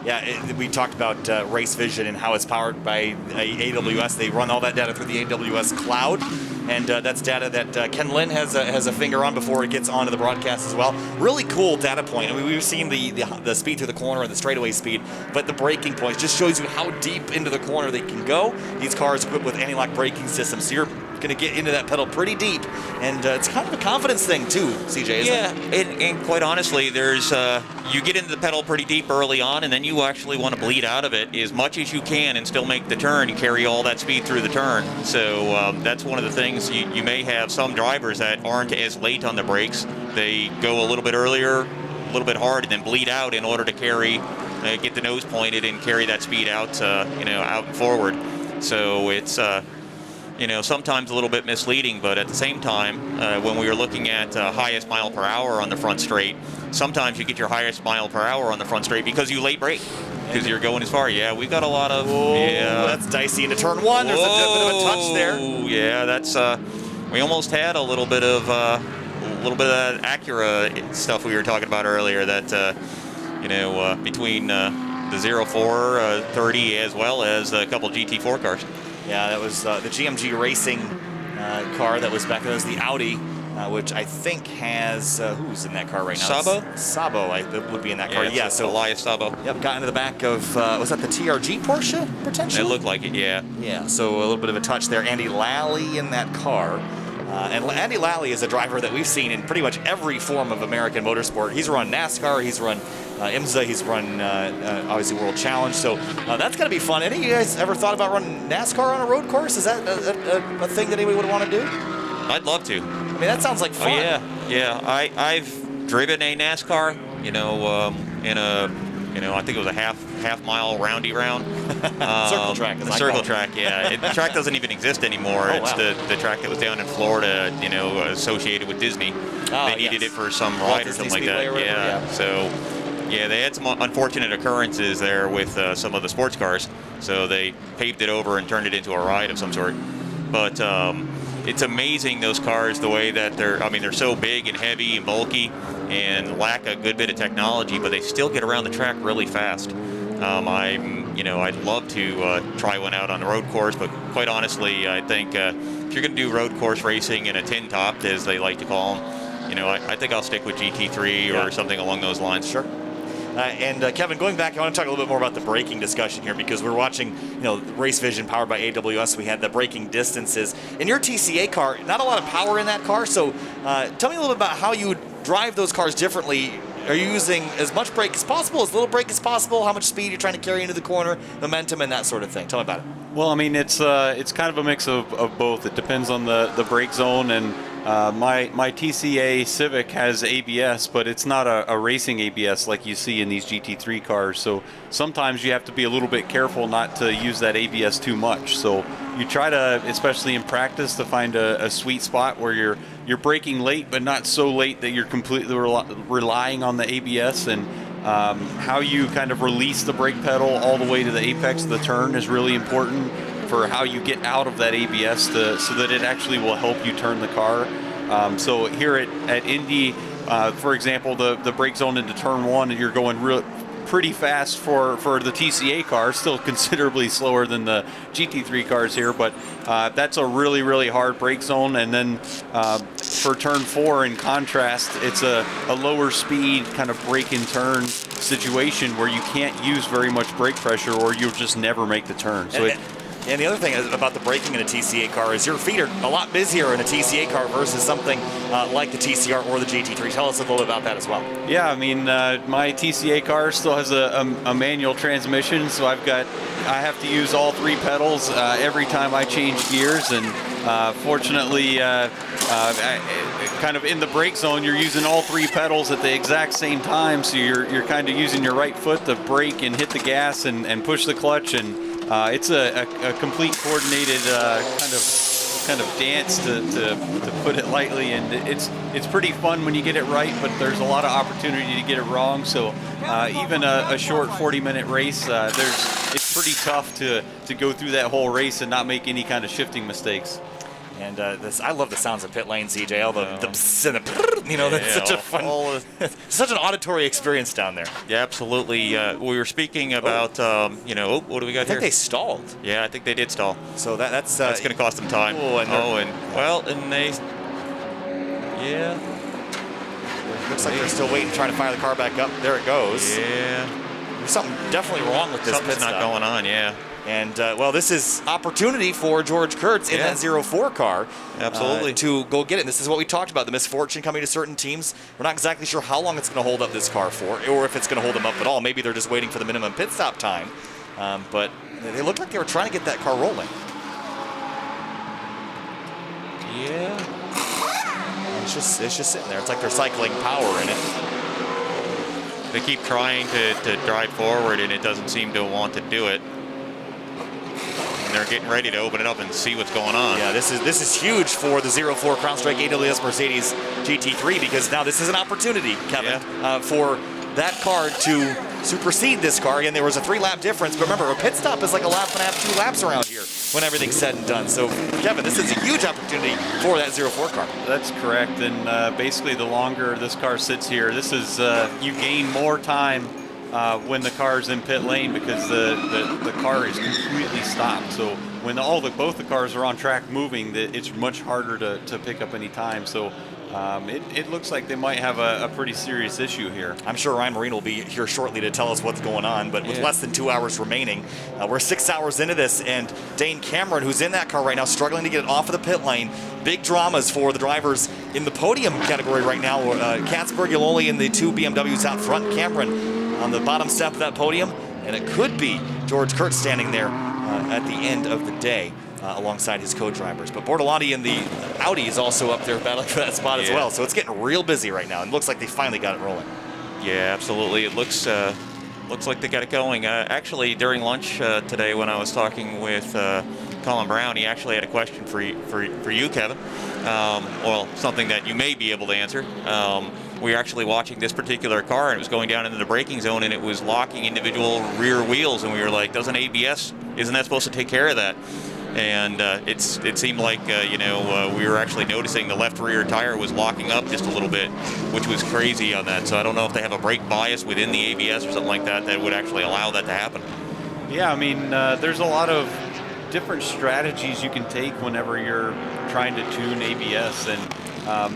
Yeah, we talked about Race Vision and how it's powered by AWS. They run all that data through the AWS cloud, and that's data that Ken Lin has a finger on before it gets onto the broadcast as well. Really cool data point. I mean, we've seen the speed through the corner and the straightaway speed, but the braking points just shows you how deep into the corner they can go. These cars equipped with anti-lock braking systems, so you're going to get into that pedal pretty deep, and it's kind of a confidence thing too, CJ, isn't it? And quite honestly, there's you get into the pedal pretty deep early on, and then you actually want to bleed out of it as much as you can and still make the turn and carry all that speed through the turn. So that's one of the things. You may have some drivers that aren't as late on the brakes. They go a little bit earlier, a little bit hard, and then bleed out in order to carry, get the nose pointed and carry that speed out, out and forward. So it's sometimes a little bit misleading, but at the same time, when we were looking at highest mile per hour on the front straight, sometimes you get your highest mile per hour on the front straight because you late brake, because you're going as far. Yeah, we've got a lot of. That's dicey into turn 1. There's a bit of a touch there. Yeah, that's. We almost had a little bit of that Acura stuff we were talking about earlier. That between the 04, 30, as well as a couple GT4 cars. Yeah, that was the GMG Racing car that was back then. It was the Audi, which I think has, who's in that car right now? Sabo would be in that car. Yeah, so Elias Sabo. Yep, got into the back of, was that the TRG Porsche, potentially? It looked like it, yeah. Yeah, so a little bit of a touch there. Andy Lally in that car. And Andy Lally is a driver that we've seen in pretty much every form of American motorsport. He's run NASCAR, he's run IMSA, he's run obviously World Challenge, so that's going to be fun. Any of you guys ever thought about running NASCAR on a road course? Is that a thing that anybody would want to do? I'd love to. I mean, that sounds like fun. Oh, yeah. I've driven a NASCAR, in a, I think it was a half mile roundy round. Circle track. The circle track, yeah. The track doesn't even exist anymore. Oh, it's wow. the track that was down in Florida, associated with Disney. They needed it for some ride or something like that. Yeah. So, yeah, they had some unfortunate occurrences there with some of the sports cars. So they paved it over and turned it into a ride of some sort. But it's amazing, those cars, the way that they're so big and heavy and bulky and lack a good bit of technology, but they still get around the track really fast. I'd love to try one out on the road course, but quite honestly, I think if you're going to do road course racing in a tin top, as they like to call them, I think I'll stick with GT3 or something along those lines. Sure. And Kevin, going back, I want to talk a little bit more about the braking discussion here, because we're watching, Race Vision powered by AWS. We had the braking distances. In your TCA car, not a lot of power in that car, so tell me a little bit about how you would drive those cars differently. Are you using as much brake as possible, as little brake as possible? How much speed you're trying to carry into the corner, momentum, and that sort of thing? Tell me about it. Well, I mean, it's kind of a mix of both. It depends on the brake zone and My TCA Civic has ABS, but it's not a racing ABS like you see in these GT3 cars. So sometimes you have to be a little bit careful not to use that ABS too much. So you try to, especially in practice, to find a sweet spot where you're braking late, but not so late that you're completely relying on the ABS. And how you kind of release the brake pedal all the way to the apex of the turn is really important for how you get out of that ABS so that it actually will help you turn the car. So here at Indy, for example, the brake zone into turn 1, you're going pretty fast for the TCA car, still considerably slower than the GT3 cars here, but that's a really, really hard brake zone. And then for turn 4, in contrast, it's a lower speed kind of brake and turn situation where you can't use very much brake pressure or you'll just never make the turn. So and the other thing about the braking in a TCA car is your feet are a lot busier in a TCA car versus something like the TCR or the GT3. Tell us a little bit about that as well. Yeah, I mean, my TCA car still has a manual transmission, so I have to use all 3 pedals every time I change gears, and fortunately, kind of in the brake zone, you're using all 3 pedals at the exact same time, so you're kind of using your right foot to brake and hit the gas and push the clutch, and it's a complete coordinated kind of dance to put it lightly, and it's pretty fun when you get it right, but there's a lot of opportunity to get it wrong. So even a short 40-minute race, it's pretty tough to go through that whole race and not make any kind of shifting mistakes. And I love the sounds of pit lane, CJ. All the pss and the, you know, that's such a fun, such an auditory experience down there. Yeah, absolutely. We were speaking about, you know, what do we got here? I think they stalled. Yeah, I think they did stall. So that's going to cost them time. Yeah. Looks like they're still waiting, trying to fire the car back up. There it goes. Yeah. There's something definitely wrong with this pit stop. Something's not going on, yeah. And, well, this is opportunity for George Kurtz in that 04 car. Absolutely. To go get it. And this is what we talked about, the misfortune coming to certain teams. We're not exactly sure how long it's going to hold up this car for, or if it's going to hold them up at all. Maybe they're just waiting for the minimum pit stop time. But they looked like they were trying to get that car rolling. Yeah. It's just sitting there. It's like they're cycling power in it. They keep trying to drive forward, and it doesn't seem to want to do it. They're getting ready to open it up and see what's going on. Yeah, this is huge for the 04 CrowdStrike AWS Mercedes GT3, because now this is an opportunity, Kevin, for that car to supersede this car. Again, there was a 3-lap difference, but remember, a pit stop is like a lap and a half, 2 laps around here when everything's said and done. So, Kevin, this is a huge opportunity for that 04 car. That's correct, and basically the longer this car sits here, this is you gain more time when the car's in pit lane, because the car is completely stopped. So when both the cars are on track moving, it's much harder to pick up any time. So it looks like they might have a pretty serious issue here. I'm sure Ryan Marine will be here shortly to tell us what's going on, but with less than 2 hours remaining, we're 6 hours into this, and Dane Cameron, who's in that car right now, struggling to get it off of the pit lane. Big dramas for the drivers in the podium category right now. Katzberg, Yololi in the 2 BMWs out front, Cameron on the bottom step of that podium, and it could be George Kurtz standing there at the end of the day alongside his co-drivers. But Bortolani in the Audi is also up there battling for that spot as well, so it's getting real busy right now, and looks like they finally got it rolling. Yeah, absolutely. It looks like they got it going. Actually, during lunch today when I was talking with Colin Brown, he actually had a question for you, Kevin. Well, something that you may be able to answer. We were actually watching this particular car, and it was going down into the braking zone, and it was locking individual rear wheels, and we were like, isn't that supposed to take care of that? And it seemed like, we were actually noticing the left rear tire was locking up just a little bit, which was crazy on that. So I don't know if they have a brake bias within the ABS or something like that that would actually allow that to happen. Yeah, I mean, there's a lot of different strategies you can take whenever you're trying to tune ABS, and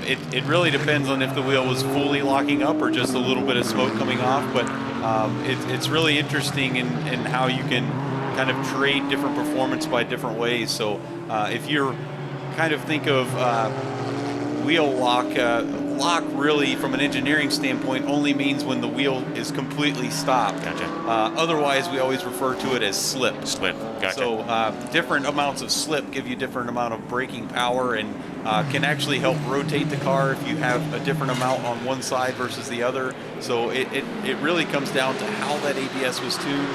it really depends on if the wheel was fully locking up or just a little bit of smoke coming off, but it's really interesting in how you can kind of trade different performance by different ways. So if you're kind of think of wheel lock, lock really, from an engineering standpoint, only means when the wheel is completely stopped. Gotcha. Otherwise, we always refer to it as slip. Slip. Gotcha. So different amounts of slip give you different amount of braking power and can actually help rotate the car if you have a different amount on one side versus the other. So it really comes down to how that ABS was tuned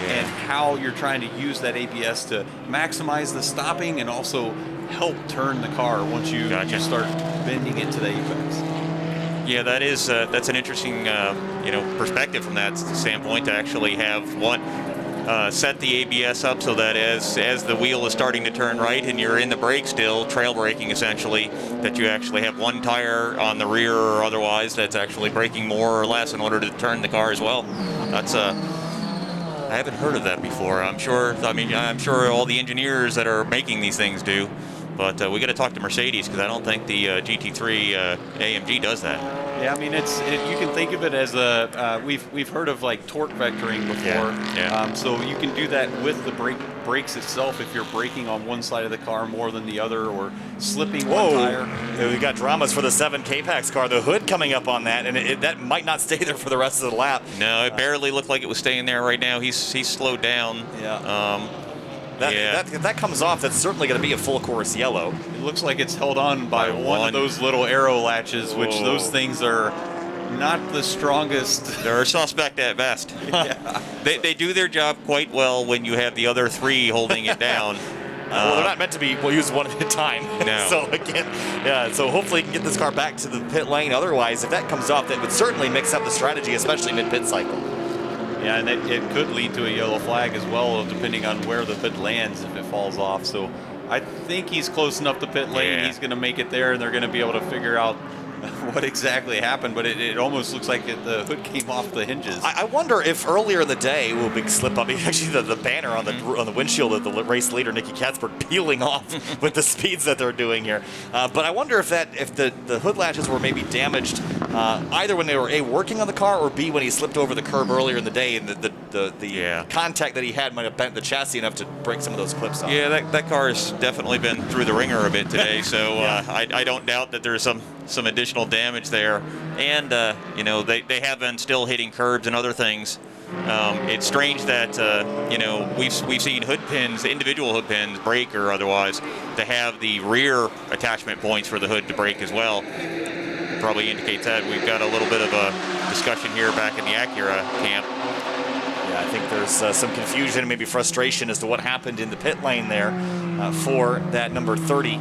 and how you're trying to use that ABS to maximize the stopping and also help turn the car once you start bending into the apex. Yeah, that's an interesting perspective from that standpoint, to actually have set the ABS up so that as the wheel is starting to turn right and you're in the brake still, trail braking essentially, that you actually have one tire on the rear or otherwise that's actually braking more or less in order to turn the car as well. That's I haven't heard of that before. I'm sure all the engineers that are making these things do. But we got to talk to Mercedes, because I don't think the GT3 AMG does that. Yeah, I mean, you can think of it as we've heard of like torque vectoring before. Yeah. So you can do that with the brakes itself if you're braking on one side of the car more than the other, or slipping one tire. Yeah, we got dramas for the 7 K-Pax car. The hood coming up on that, and that might not stay there for the rest of the lap. No, it barely looked like it was staying there right now. He's slowed down. Yeah. If that comes off, that's certainly going to be a full course yellow. It looks like it's held on by one of those little arrow latches, which those things are not the strongest. They're suspect at best. Yeah. They do their job quite well when you have the other 3 holding it down. Well, they're not meant to be used one at a time. No. So again, so hopefully you can get this car back to the pit lane. Otherwise, if that comes off, that would certainly mix up the strategy, especially mid-pit cycle. Yeah, and it could lead to a yellow flag as well, depending on where the hood lands if it falls off. So I think he's close enough to pit lane. He's going to make it there, and they're going to be able to figure out what exactly happened. But it almost looks like the hood came off the hinges. I wonder if earlier in the day, big slip up. Actually, the banner on the windshield of the race leader, Nicky Katzberg, peeling off with the speeds that they're doing here. But I wonder if the hood latches were maybe damaged either when they were A, working on the car, or B, when he slipped over the curb earlier in the day, and the contact that he had might have bent the chassis enough to break some of those clips off. Yeah, that car has definitely been through the ringer a bit today, so I don't doubt that there's some additional damage there. And they have been still hitting curbs and other things. It's strange that we've seen hood pins, individual hood pins, brake or otherwise, to have the rear attachment points for the hood to brake as well. Probably indicates that we've got a little bit of a discussion here back in the Acura camp. Yeah, I think there's some confusion and maybe frustration as to what happened in the pit lane there for that number 30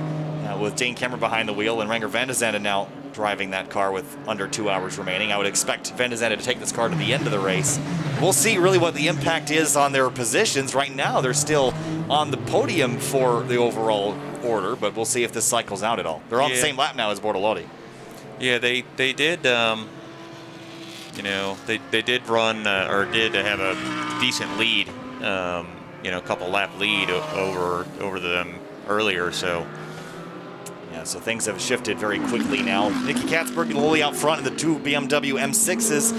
with Dane Kemmer behind the wheel and Renger van de Zande now driving that car with under 2 hours remaining. I would expect van de Zande to take this car to the end of the race. We'll see really what the impact is on their positions. Right now, they're still on the podium for the overall order, but we'll see if this cycles out at all. They're on the same lap now as Bortolotti. Yeah, they did. They did run or did have a decent lead. A couple lap lead over them earlier. So. Yeah, so things have shifted very quickly now. Nicky Katzberg lowly out front in the 2 BMW M6s.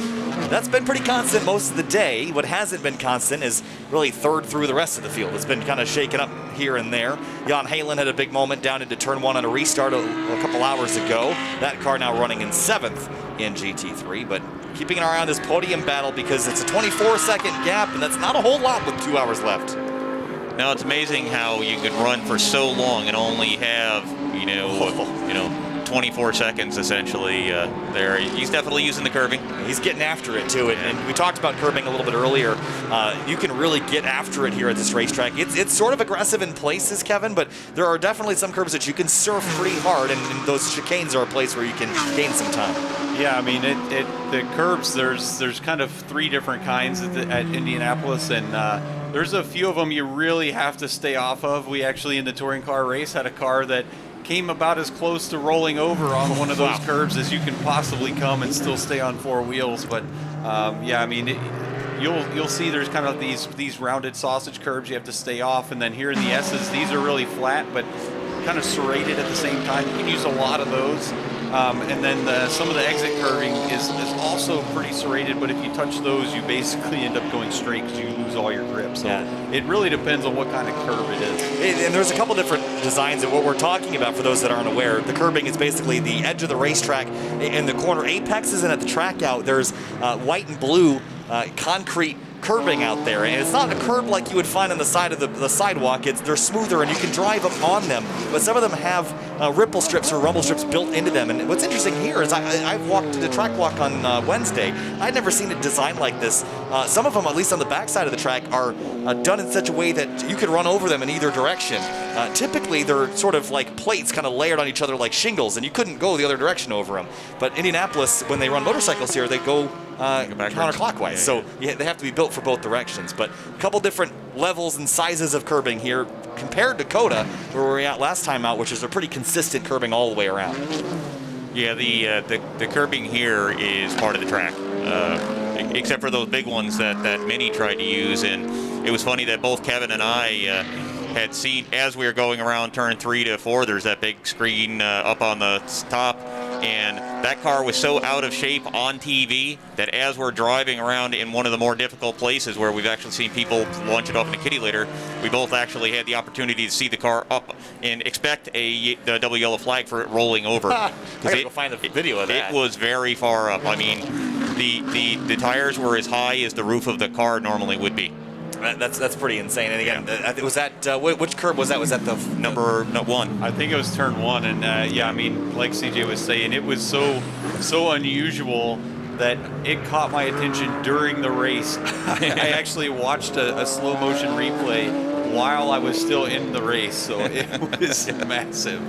That's been pretty constant most of the day. What hasn't been constant is really third through the rest of the field. It's been kind of shaken up here and there. Jan Halen had a big moment down into turn 1 on a restart a couple hours ago. That car now running in 7th in GT3, but keeping an eye on this podium battle because it's a 24-second gap, and that's not a whole lot with 2 hours left. Now it's amazing how you can run for so long and only have 24 seconds essentially there. He's definitely using the curbing. He's getting after it too, and we talked about curbing a little bit earlier. You can really get after it here at this racetrack. It's sort of aggressive in places, Kevin, but there are definitely some curbs that you can surf pretty hard, and those chicanes are a place where you can gain some time. Yeah, I mean, the curbs, there's kind of 3 different kinds at Indianapolis, and there's a few of them you really have to stay off of. We actually, in the touring car race, had a car that came about as close to rolling over on one of those curbs as you can possibly come and still stay on 4 wheels. But yeah, I mean, you'll see there's kind of these rounded sausage curbs you have to stay off, and then here in the S's, these are really flat but kind of serrated at the same time. You can use a lot of those. And then some of the exit curving is also pretty serrated, but if you touch those, you basically end up going straight because you lose all your grip. So it really depends on what kind of curve it is. And there's a couple different designs of what we're talking about for those that aren't aware. The curbing is basically the edge of the racetrack in the corner apexes, and at the track out, there's white and blue concrete curbing out there, and it's not a curb like you would find on the side of the sidewalk. They're smoother and you can drive up on them, but some of them have ripple strips or rumble strips built into them. And what's interesting here is I've walked the track walk on Wednesday. I'd never seen it designed like this. Some of them, at least on the back side of the track, are done in such a way that you could run over them in either direction. Typically they're sort of like plates kind of layered on each other like shingles, and you couldn't go the other direction over them. But Indianapolis, when they run motorcycles here, they go counterclockwise. So they have to be built for both directions. But a couple different levels and sizes of curbing here compared to COTA, where we were at last time out, which is a pretty consistent curbing all the way around. Yeah, the curbing here is part of the track, except for those big ones that Mini tried to use. And it was funny that both Kevin and I had seen, as we were going around turn 3 to 4, there's that big screen up on the top, and that car was so out of shape on TV that as we're driving around in one of the more difficult places where we've actually seen people launch it off in a kitty litter, we both actually had the opportunity to see the car up and expect the double yellow flag for it rolling over. I gotta go find the video of that. It was very far up. I mean, the tires were as high as the roof of the car normally would be. That's pretty insane. And again, was that which curb was that? Was that the number 1? I think it was turn 1, and yeah, I mean, like CJ was saying, it was so unusual that it caught my attention during the race. I actually watched a slow motion replay while I was still in the race, so it was massive.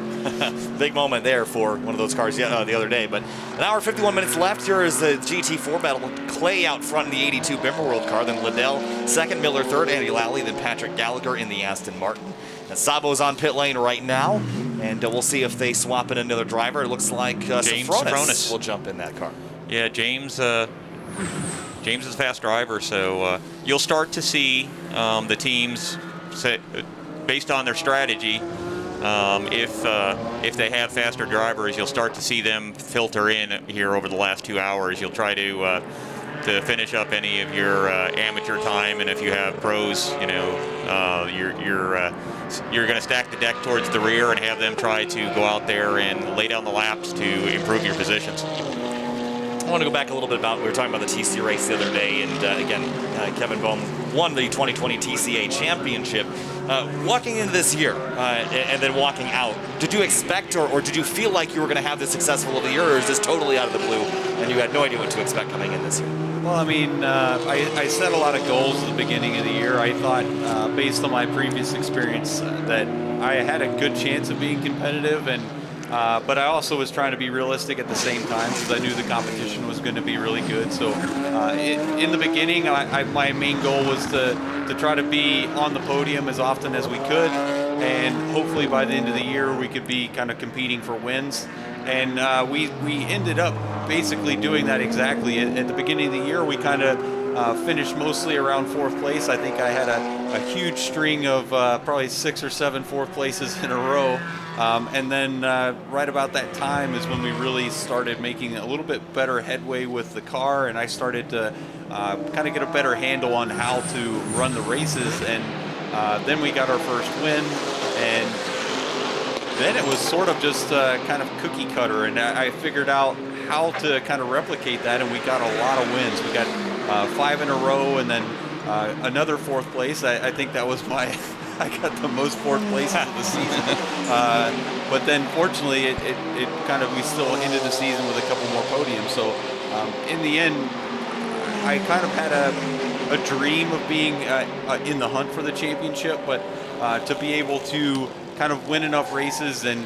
Big moment there for one of those cars the other day. But an hour 51 minutes left. Here is the GT4 battle. Clay out front in the 82 Bimmer World car, then Liddell second, Miller third, Andy Lally, then Patrick Gallagher in the Aston Martin. And Sabo's on pit lane right now, and we'll see if they swap in another driver. It looks like James Sofronis will jump in that car. Yeah, James is a fast driver, so you'll start to see the teams, based on their strategy, if they have faster drivers, you'll start to see them filter in here over the last 2 hours. You'll try to finish up any of your amateur time, and if you have pros, you know, you're going to stack the deck towards the rear and have them try to go out there and lay down the laps to improve your positions. I want to go back a little bit about, we were talking about the TC race the other day, and again, Kevin Bohm won the 2020 TCA championship. Walking into this year and then walking out, did you expect or did you feel like you were going to have this successful of a year, or is this totally out of the blue and you had no idea what to expect coming in this year? Well, I mean, I set a lot of goals at the beginning of the year. I thought, based on my previous experience, that I had a good chance of being competitive, and but I also was trying to be realistic at the same time because I knew the competition was going to be really good. So in the beginning, my main goal was to try to be on the podium as often as we could, and hopefully by the end of the year we could be kind of competing for wins. And we ended up basically doing that exactly. At the beginning of the year, we kind of finished mostly around 4th place. I think I had a huge string of probably 6 or 7 4th places in a row. And then right about that time is when we really started making a little bit better headway with the car, and I started to kind of get a better handle on how to run the races. And then we got our first win, and then it was sort of just kind of cookie cutter, and I figured out how to kind of replicate that, and we got a lot of wins. We got 5 in a row, and then another 4th place. I think that was I got the most 4th places of the season. But then fortunately, it kind of, we still ended the season with a couple more podiums. So in the end, I kind of had a dream of being in the hunt for the championship, but to be able to kind of win enough races and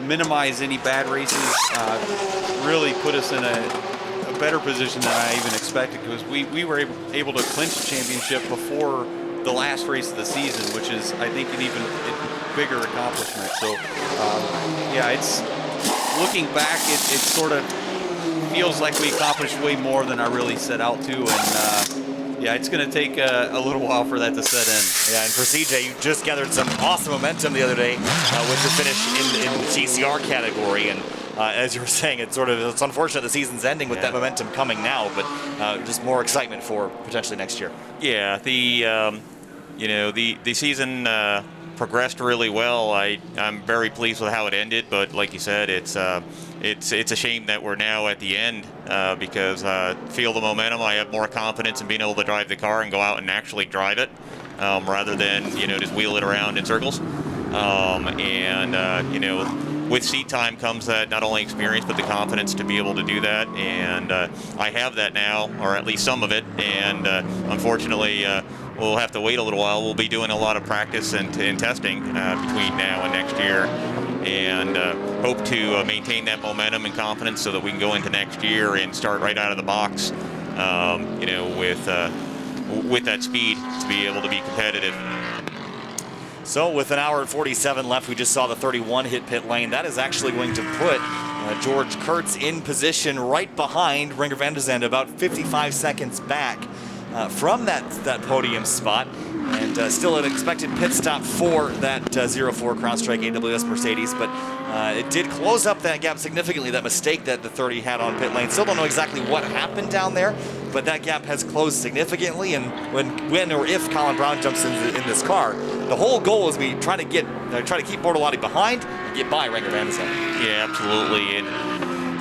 minimize any bad races really put us in a better position than I even expected, because we were able to clinch the championship before the last race of the season, which is, I think, an even bigger accomplishment. So yeah, it's looking back, it sort of feels like we accomplished way more than I really set out to, and yeah, it's going to take a little while for that to set in. Yeah, and for CJ, you just gathered some awesome momentum the other day with your finish in the TCR category, and as you were saying, it's unfortunate the season's ending with that momentum coming now, but just more excitement for potentially next year. Yeah, the season progressed really well. I'm very pleased with how it ended, but like you said, it's a shame that we're now at the end because feel the momentum. I have more confidence in being able to drive the car and go out and actually drive it rather than just wheel it around in circles. With seat time comes that not only experience but the confidence to be able to do that, and I have that now, or at least some of it, and unfortunately we'll have to wait a little while. We'll be doing a lot of practice and testing between now and next year, and hope to maintain that momentum and confidence so that we can go into next year and start right out of the box with that speed to be able to be competitive. So with an hour and 47 left, we just saw the 31 hit pit lane. That is actually going to put George Kurtz in position right behind Renger van der Zandt, about 55 seconds back from that podium spot. And still an expected pit stop for that 04 CrowdStrike AWS Mercedes, but it did close up that gap significantly, that mistake that the 30 had on pit lane. Still don't know exactly what happened down there, but that gap has closed significantly, and when or if Colin Brown jumps in this car, the whole goal is we try to keep Bortolotti behind and get by Renger van der Zandt. Yeah, absolutely. And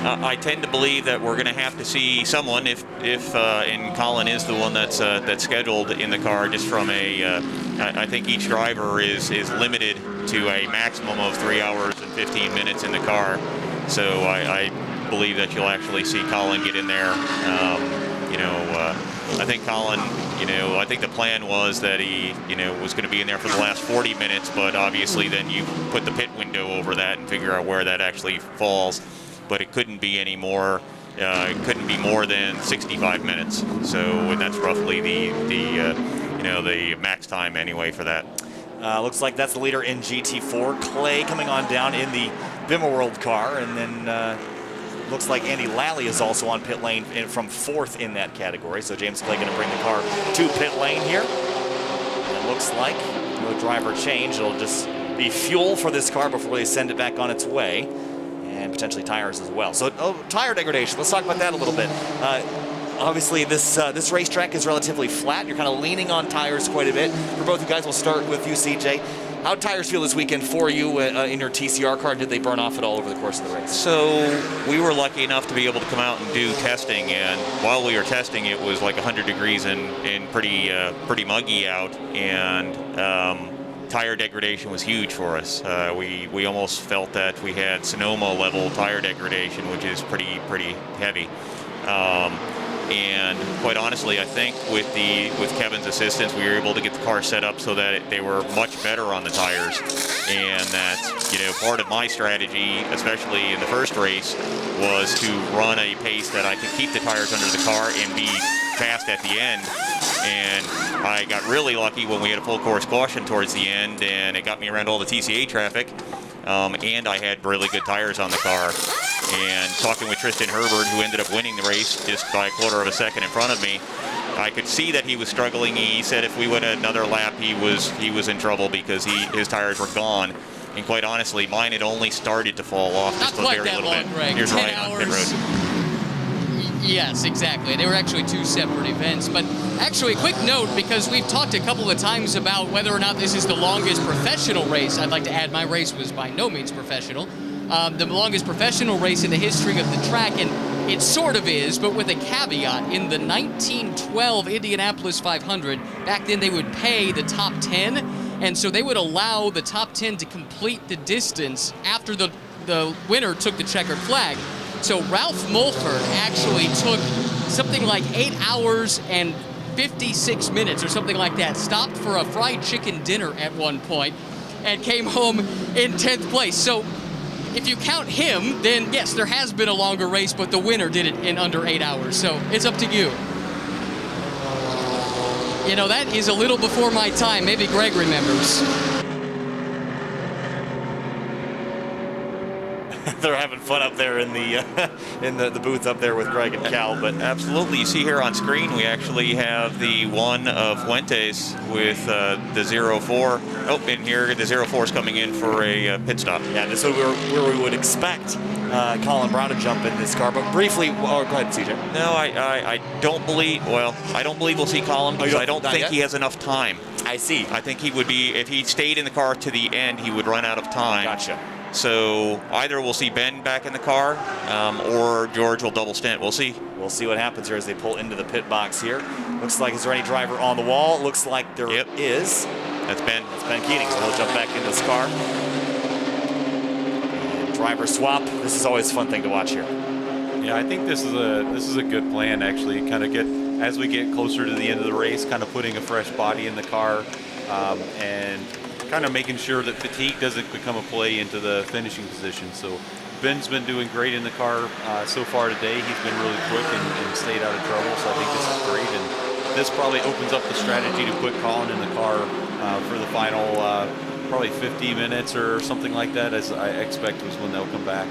I tend to believe that we're going to have to see someone, if and Colin is the one that's scheduled in the car, just from I think each driver is limited to a maximum of 3 hours and 15 minutes in the car. So I believe that you'll actually see Colin get in there. I think Colin, I think the plan was that he, was going to be in there for the last 40 minutes, but obviously then you put the pit window over that and figure out where that actually falls. But it couldn't be any more. It couldn't be more than 65 minutes. So, and that's roughly the max time anyway for that. Looks like that's the leader in GT4. Clay coming on down in the Bimmer World car, and then looks like Andy Lally is also on pit lane from 4th in that category. So James Clay going to bring the car to pit lane here. And it looks like no driver change. It'll just be fuel for this car before they send it back on its way. And potentially tires as well. So tire degradation, let's talk about that a little bit. Obviously this racetrack is relatively flat. You're kind of leaning on tires quite a bit. For both you guys, we'll start with you, CJ. How'd tires feel this weekend for you in your TCR car? Did they burn off at all over the course of the race? So we were lucky enough to be able to come out and do testing, and while we were testing it was like 100 degrees and pretty muggy out, and tire degradation was huge for us. We almost felt that we had Sonoma level tire degradation, which is pretty heavy. And quite honestly, I think with Kevin's assistance, we were able to get the car set up so that they were much better on the tires. And that, part of my strategy, especially in the first race, was to run a pace that I could keep the tires under the car and be fast at the end. And I got really lucky when we had a full course caution towards the end, and it got me around all the TCA traffic. And I had really good tires on the car. And talking with Tristan Herbert, who ended up winning the race just by a quarter of a second in front of me, I could see that he was struggling. He said if we went another lap, he was in trouble because his tires were gone. And quite honestly, mine had only started to fall off just a very little bit. Here's Ryan on pit road. Yes, exactly. They were actually two separate events. But actually, a quick note, because we've talked a couple of times about whether or not this is the longest professional race. I'd like to add my race was by no means professional. The longest professional race in the history of the track, and it sort of is, but with a caveat. In the 1912 Indianapolis 500, back then they would pay the top 10, and so they would allow the top 10 to complete the distance after the winner took the checkered flag. So Ralph Mulford actually took something like 8 hours and 56 minutes or something like that, stopped for a fried chicken dinner at one point, and came home in 10th place. So if you count him, then yes, there has been a longer race, but the winner did it in under 8 hours. So it's up to you. That is a little before my time. Maybe Greg remembers. They're having fun up there in the booth up there with Greg and Cal. But absolutely, you see here on screen, we actually have the one of Fuentes with the 04. Oh, and here the 04 is coming in for a pit stop. Yeah, this is where we would expect Colin Brown to jump in this car. But briefly, go ahead, CJ. No, I don't believe. Well, I don't believe we'll see Colin because I don't think he has enough time. I see. I think he would be, if he stayed in the car to the end, he would run out of time. Gotcha. So either we'll see Ben back in the car, or George will double stint. We'll see. We'll see what happens here as they pull into the pit box here. Looks like, is there any driver on the wall? Looks like there is. That's Ben. That's Ben Keating, so he'll jump back into his car. And driver swap. This is always a fun thing to watch here. Yeah, I think this is a good plan, actually. Kind of get, as we get closer to the end of the race, kind of putting a fresh body in the car, and kind of making sure that fatigue doesn't become a play into the finishing position. So Ben's been doing great in the car so far today. He's been really quick and stayed out of trouble, so I think this is great. And this probably opens up the strategy to put Colin in the car for the final probably 50 minutes or something like that, as I expect was when they'll come back.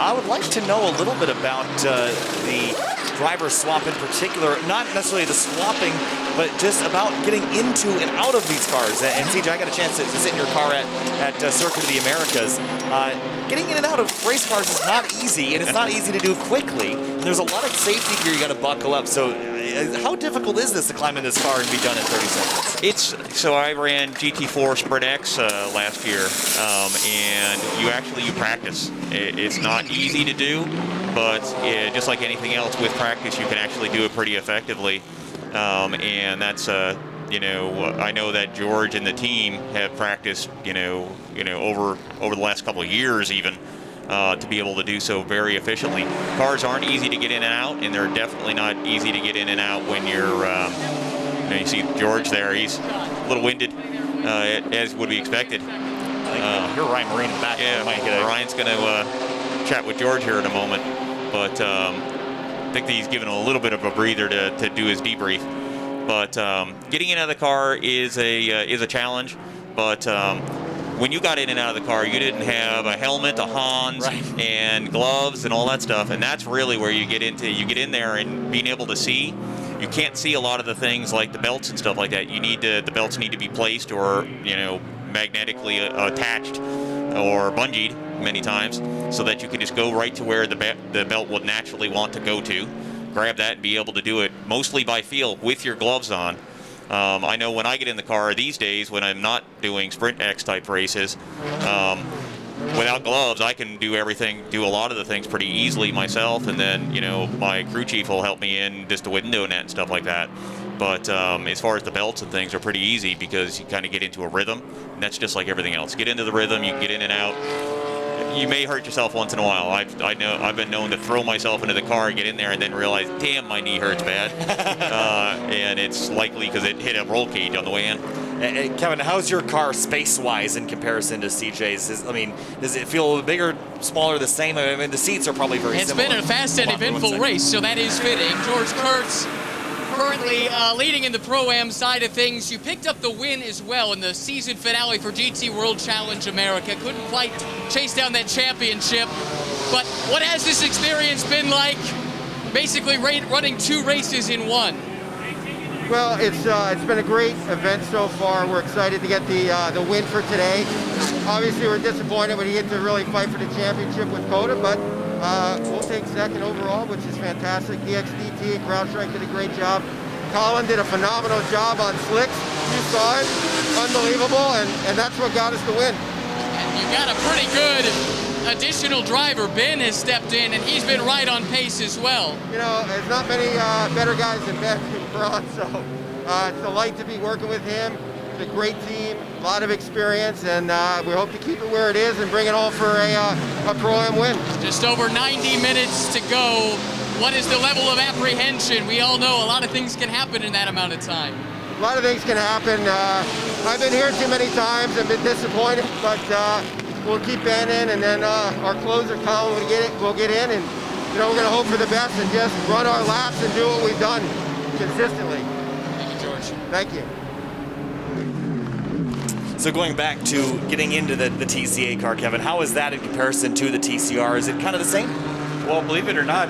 I would like to know a little bit about the driver swap in particular, not necessarily the swapping, but just about getting into and out of these cars. And CJ, I got a chance to sit in your car at Circuit of the Americas. Getting in and out of race cars is not easy, and it's not easy to do quickly. And there's a lot of safety gear you got to buckle up. So how difficult is this to climb in this car and be done in 30 seconds? So I ran GT4 Sprint X last year, and you practice. It's not easy to do, but just like anything else, with practice you can actually do it pretty effectively. And that's I know that George and the team have practiced over the last couple of years even to be able to do so very efficiently. Cars aren't easy to get in and out, and they're definitely not easy to get in and out when you're you see George there. He's a little winded, as would be expected. You're Ryan Marine in the back. Yeah, Ryan's going to chat with George here in a moment, but I think that he's given a little bit of a breather to do his debrief. But getting in and out of the car is a challenge. But when you got in and out of the car, you didn't have a helmet, a Hans, and gloves and all that stuff. And that's really where you get in there and being able to see. You can't see a lot of the things like the belts and stuff like that. The belts need to be placed or magnetically attached or bungeed many times, so that you can just go right to where the belt would naturally want to go to, grab that and be able to do it mostly by feel with your gloves on. I know when I get in the car these days, when I'm not doing Sprint X type races, without gloves, I can do a lot of the things pretty easily myself, and then my crew chief will help me in just the window net and stuff like that. But as far as the belts and things are pretty easy because you kind of get into a rhythm, and that's just like everything else. Get into the rhythm, you can get in and out. You may hurt yourself once in a while. I've been known to throw myself into the car, get in there, and then realize, damn, my knee hurts bad. And it's likely because it hit a roll cage on the way in. Hey, Kevin, how's your car space-wise in comparison to CJ's? Does it feel a little bigger, smaller, the same? I mean, the seats are probably very similar. It's been a fast and eventful race, so that is fitting. George Kurtz currently leading in the Pro-Am side of things. You picked up the win as well in the season finale for GT World Challenge America. Couldn't quite chase down that championship. But what has this experience been like, basically running two races in one? Well, it's been a great event so far. We're excited to get the win for today. Obviously, we're disappointed we didn't get to really fight for the championship with Coda, but we'll take second overall, which is fantastic. DXDT and CrowdStrike did a great job. Colin did a phenomenal job on slicks. You saw it, unbelievable, and that's what got us the win. And you got a pretty good additional driver. Ben has stepped in, and he's been right on pace as well. There's not many better guys than Ben in front, so it's a delight to be working with him. It's a great team, a lot of experience, and we hope to keep it where it is and bring it all for a Pro-Am win. Just over 90 minutes to go. What is the level of apprehension? We all know a lot of things can happen in that amount of time. A lot of things can happen. I've been here too many times and been disappointed, but we'll keep Ben in, and then our closer, Colin, will get in, and we're going to hope for the best and just run our laps and do what we've done consistently. Thank you, George. Thank you. So going back to getting into the TCA car, Kevin, how is that in comparison to the TCR? Is it kind of the same? Well, believe it or not,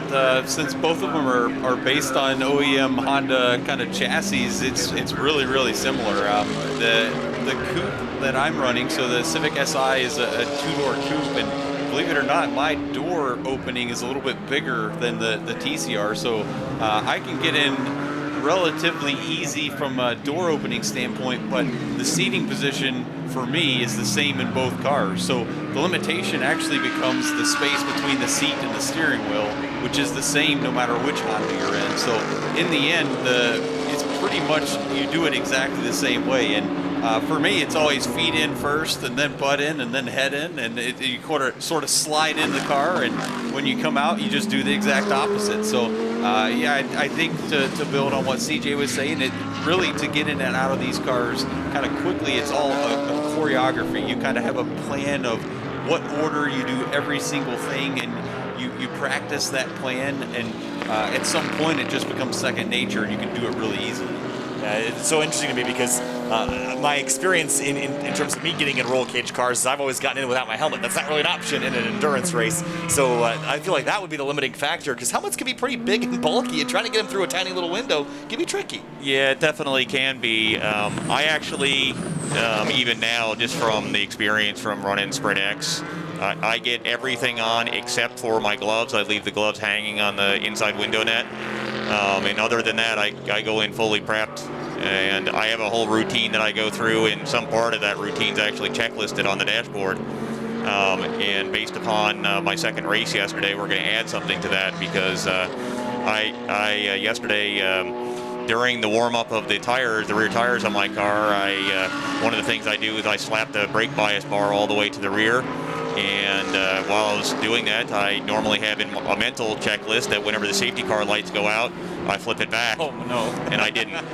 since both of them are based on OEM Honda kind of chassis, it's really, really similar. The coupe that I'm running, so the Civic Si is a two-door coupe, and believe it or not, my door opening is a little bit bigger than the TCR, so I can get in relatively easy from a door opening standpoint, but the seating position for me is the same in both cars. So the limitation actually becomes the space between the seat and the steering wheel, which is the same no matter which Honda you're in. So in the end, it's pretty much, you do it exactly the same way. And for me, it's always feet in first and then butt in and then head in, and you sort of slide in the car, and when you come out, you just do the exact opposite. So yeah, I think to build on what CJ was saying, it really, to get in and out of these cars kind of quickly, it's all a choreography. You kind of have a plan of what order you do every single thing, and you practice that plan, and at some point it just becomes second nature, and you can do it really easily. It's so interesting to me because my experience in terms of me getting in roll cage cars is I've always gotten in without my helmet. That's not really an option in an endurance race. So I feel like that would be the limiting factor, because helmets can be pretty big and bulky, and trying to get them through a tiny little window can be tricky. Yeah, it definitely can be. I actually, even now, just from the experience from running Sprint X, I get everything on except for my gloves. I leave the gloves hanging on the inside window net. And other than that, I go in fully prepped, and I have a whole routine that I go through, and some part of that routine is actually checklisted on the dashboard. And based upon my second race yesterday, we're going to add something to that, because yesterday, during the warm-up of the tires, the rear tires on my car, one of the things I do is I slap the brake bias bar all the way to the rear. And while I was doing that, I normally have in a mental checklist that whenever the safety car lights go out, I flip it back. Oh, no. And I didn't.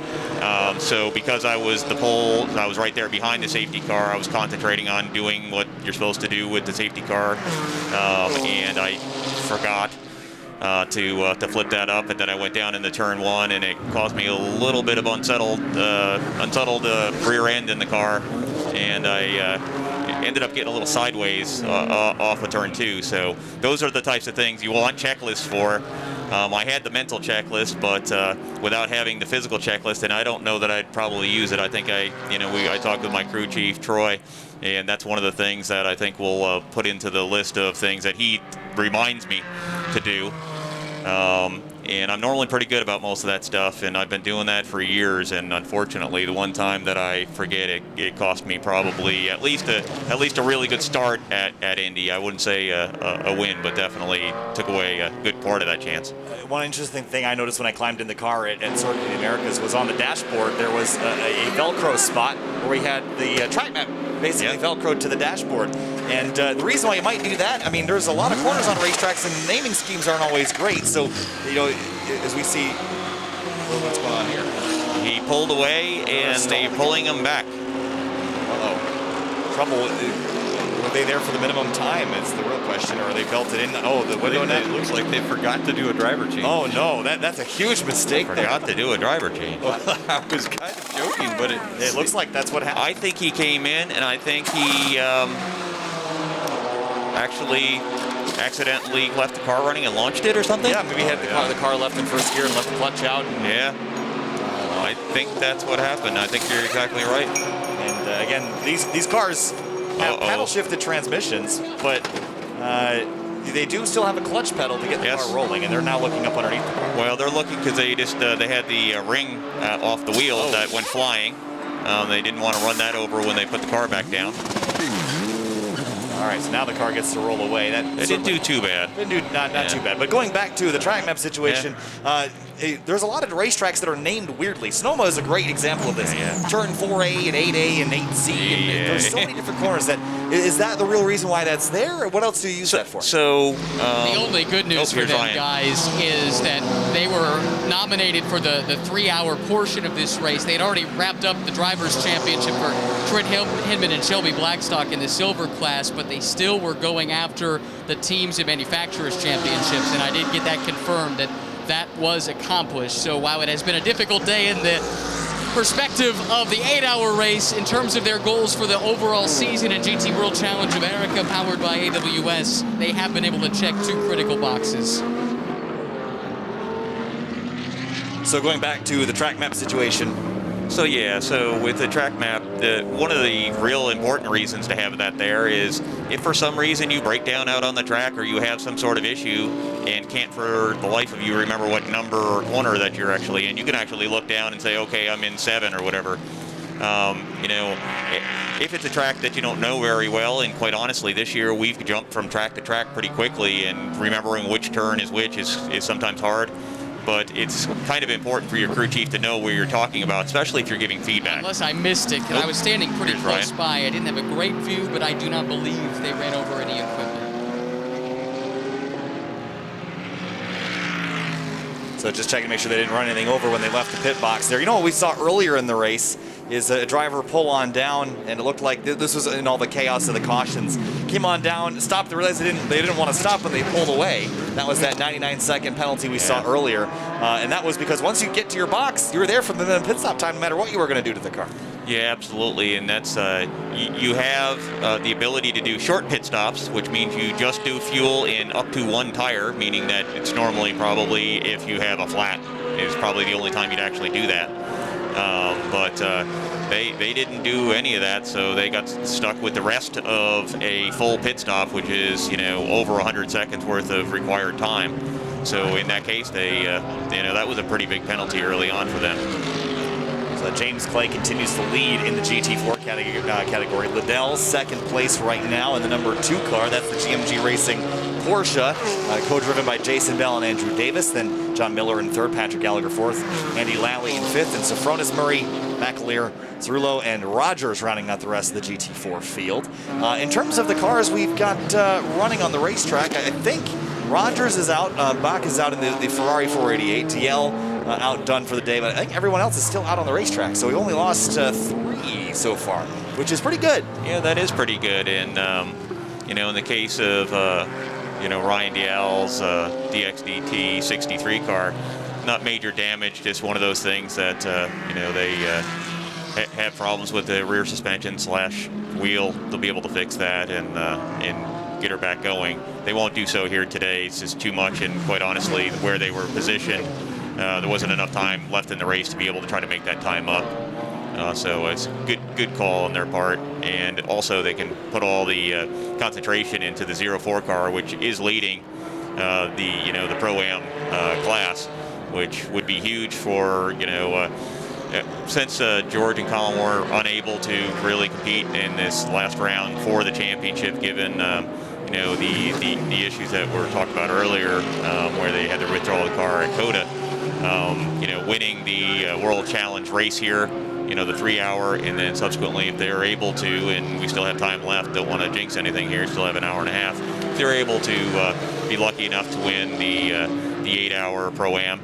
So because I was I was right there behind the safety car, I was concentrating on doing what you're supposed to do with the safety car. And I forgot to flip that up, and then I went down into turn one, and it caused me a little bit of unsettled rear end in the car, and I ended up getting a little sideways off of turn two. So those are the types of things you want checklists for. I had the mental checklist, but without having the physical checklist, and I don't know that I'd probably use it. I think I talked with my crew chief, Troy, and that's one of the things that I think we'll put into the list of things that he reminds me to do. And I'm normally pretty good about most of that stuff, and I've been doing that for years, and unfortunately the one time that I forget it cost me probably at least a really good start at Indy. I wouldn't say a win, but definitely took away a good part of that chance. One interesting thing I noticed when I climbed in the car at Circuit of the Americas was on the dashboard there was a Velcro spot where we had the track map basically Velcroed to the dashboard. And the reason why you might do that, I mean, there's a lot of corners on racetracks, and naming schemes aren't always great. So, as we see, what's going on here? He pulled away, and they're pulling him back. Uh-oh. Trouble. Were they there for the minimum time? It's the real question. Or are they belted in? Oh, the window net. It looks like they forgot to do a driver change. Oh, no. That's a huge mistake. Forgot to do a driver change. Well, I was kind of joking, but it looks like that's what happened. I think he came in, and I think he actually accidentally left the car running and launched it or something? Yeah, maybe he had the car left in first gear and left the clutch out. Yeah. I think that's what happened. I think you're exactly right. And again, these cars have pedal shifted transmissions, but they do still have a clutch pedal to get the car rolling, and they're now looking up underneath the car. Well, they're looking because they just they had the ring off the wheel that went flying. They didn't want to run that over when they put the car back down. All right, so now the car gets to roll away. It didn't do too bad. Not too bad. But going back to the track map situation, there's a lot of racetracks that are named weirdly. Sonoma is a great example of this. Turn 4A and 8A and 8C. And there's so many different corners. Is that the real reason why that's there? Or what else do you use that for? The only good news for them, guys, is that they were nominated for the 3-hour portion of this race. They'd already wrapped up the Drivers' Championship for Trent Hinman and Shelby Blackstock in the silver class, but they still were going after the Teams and Manufacturers Championships, and I did get that confirmed that was accomplished. So while it has been a difficult day in the perspective of the 8-hour race, in terms of their goals for the overall season in GT World Challenge America powered by AWS, they have been able to check 2 critical boxes. So going back to the track map situation. So with the track map, one of the real important reasons to have that there is if for some reason you break down out on the track or you have some sort of issue and can't for the life of you remember what number or corner that you're actually in, you can actually look down and say, okay, I'm in 7 or whatever. You know, if it's a track that you don't know very well, and quite honestly, this year we've jumped from track to track pretty quickly, and remembering which turn is which is sometimes hard. But it's kind of important for your crew chief to know where you're talking about, especially if you're giving feedback. Unless I missed it, because I was standing pretty close by. I didn't have a great view, but I do not believe they ran over any equipment. So just checking to make sure they didn't run anything over when they left the pit box there. You know what we saw earlier in the race is a driver pull on down, and it looked like this was in all the chaos of the cautions. Came on down, stopped, they realized they didn't want to stop, but they pulled away. That was that 99-second penalty we saw earlier, and that was because once you get to your box, you were there for the pit stop time, no matter what you were going to do to the car. Yeah, absolutely, and that's you have the ability to do short pit stops, which means you just do fuel in up to 1 tire, meaning that it's normally probably if you have a flat is probably the only time you'd actually do that. But they didn't do any of that, so they got stuck with the rest of a full pit stop, which is, you know, over 100 seconds worth of required time. So in that case, they you know, that was a pretty big penalty early on for them. So James Clay continues to lead in the GT4 category. Liddell's second place right now in the number 2 car. That's the GMG Racing Porsche, co-driven by Jason Bell and Andrew Davis. Then John Miller in 3rd, Patrick Gallagher 4th, Andy Lally in 5th, and Sofronis, Murray, McAleer, Cerullo, and Rogers rounding out the rest of the GT4 field. In terms of the cars we've got running on the racetrack, I think Rogers is out, Bach is out in the Ferrari 488, TL outdone for the day, but I think everyone else is still out on the racetrack, so we only lost 3 so far, which is pretty good. Yeah, that is pretty good, and you know, in the case of you know, Ryan Dial's DXDT 63 car, not major damage, just one of those things that you know, they have problems with the rear suspension / wheel. They'll be able to fix that and get her back going. They won't do so here today. It's just too much, and quite honestly, where they were positioned, there wasn't enough time left in the race to be able to try to make that time up. So it's good call on their part, and also they can put all the concentration into the 04 car, which is leading the Pro-Am class, which would be huge for, you know, since George and Colin were unable to really compete in this last round for the championship, given you know, the issues that were talked about earlier, where they had to withdraw the car at COTA. You know, winning the World Challenge race here, you know, the 3-hour, and then subsequently, if they're able to, and we still have time left, don't want to jinx anything here, still have an hour and a half, if they're able to be lucky enough to win the 8-hour Pro-Am,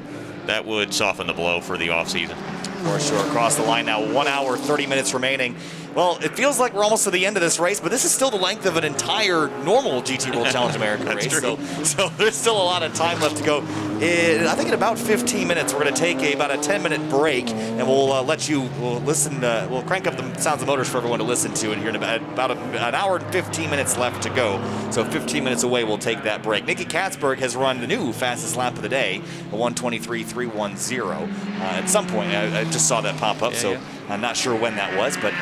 that would soften the blow for the off-season. For sure. Across the line now, 1 hour, 30 minutes remaining. Well, it feels like we're almost to the end of this race, but this is still the length of an entire normal GT World Challenge America race. True. So there's still a lot of time left to go. I think in about 15 minutes, we're going to take about a 10-minute break, and we'll listen. We'll crank up the Sounds of Motors for everyone to listen to, and here in about an hour and 15 minutes left to go. So 15 minutes away, we'll take that break. Nikki Katzberg has run the new fastest lap of the day, a 1:23.310. At some point, I just saw that pop up, so I'm not sure when that was, but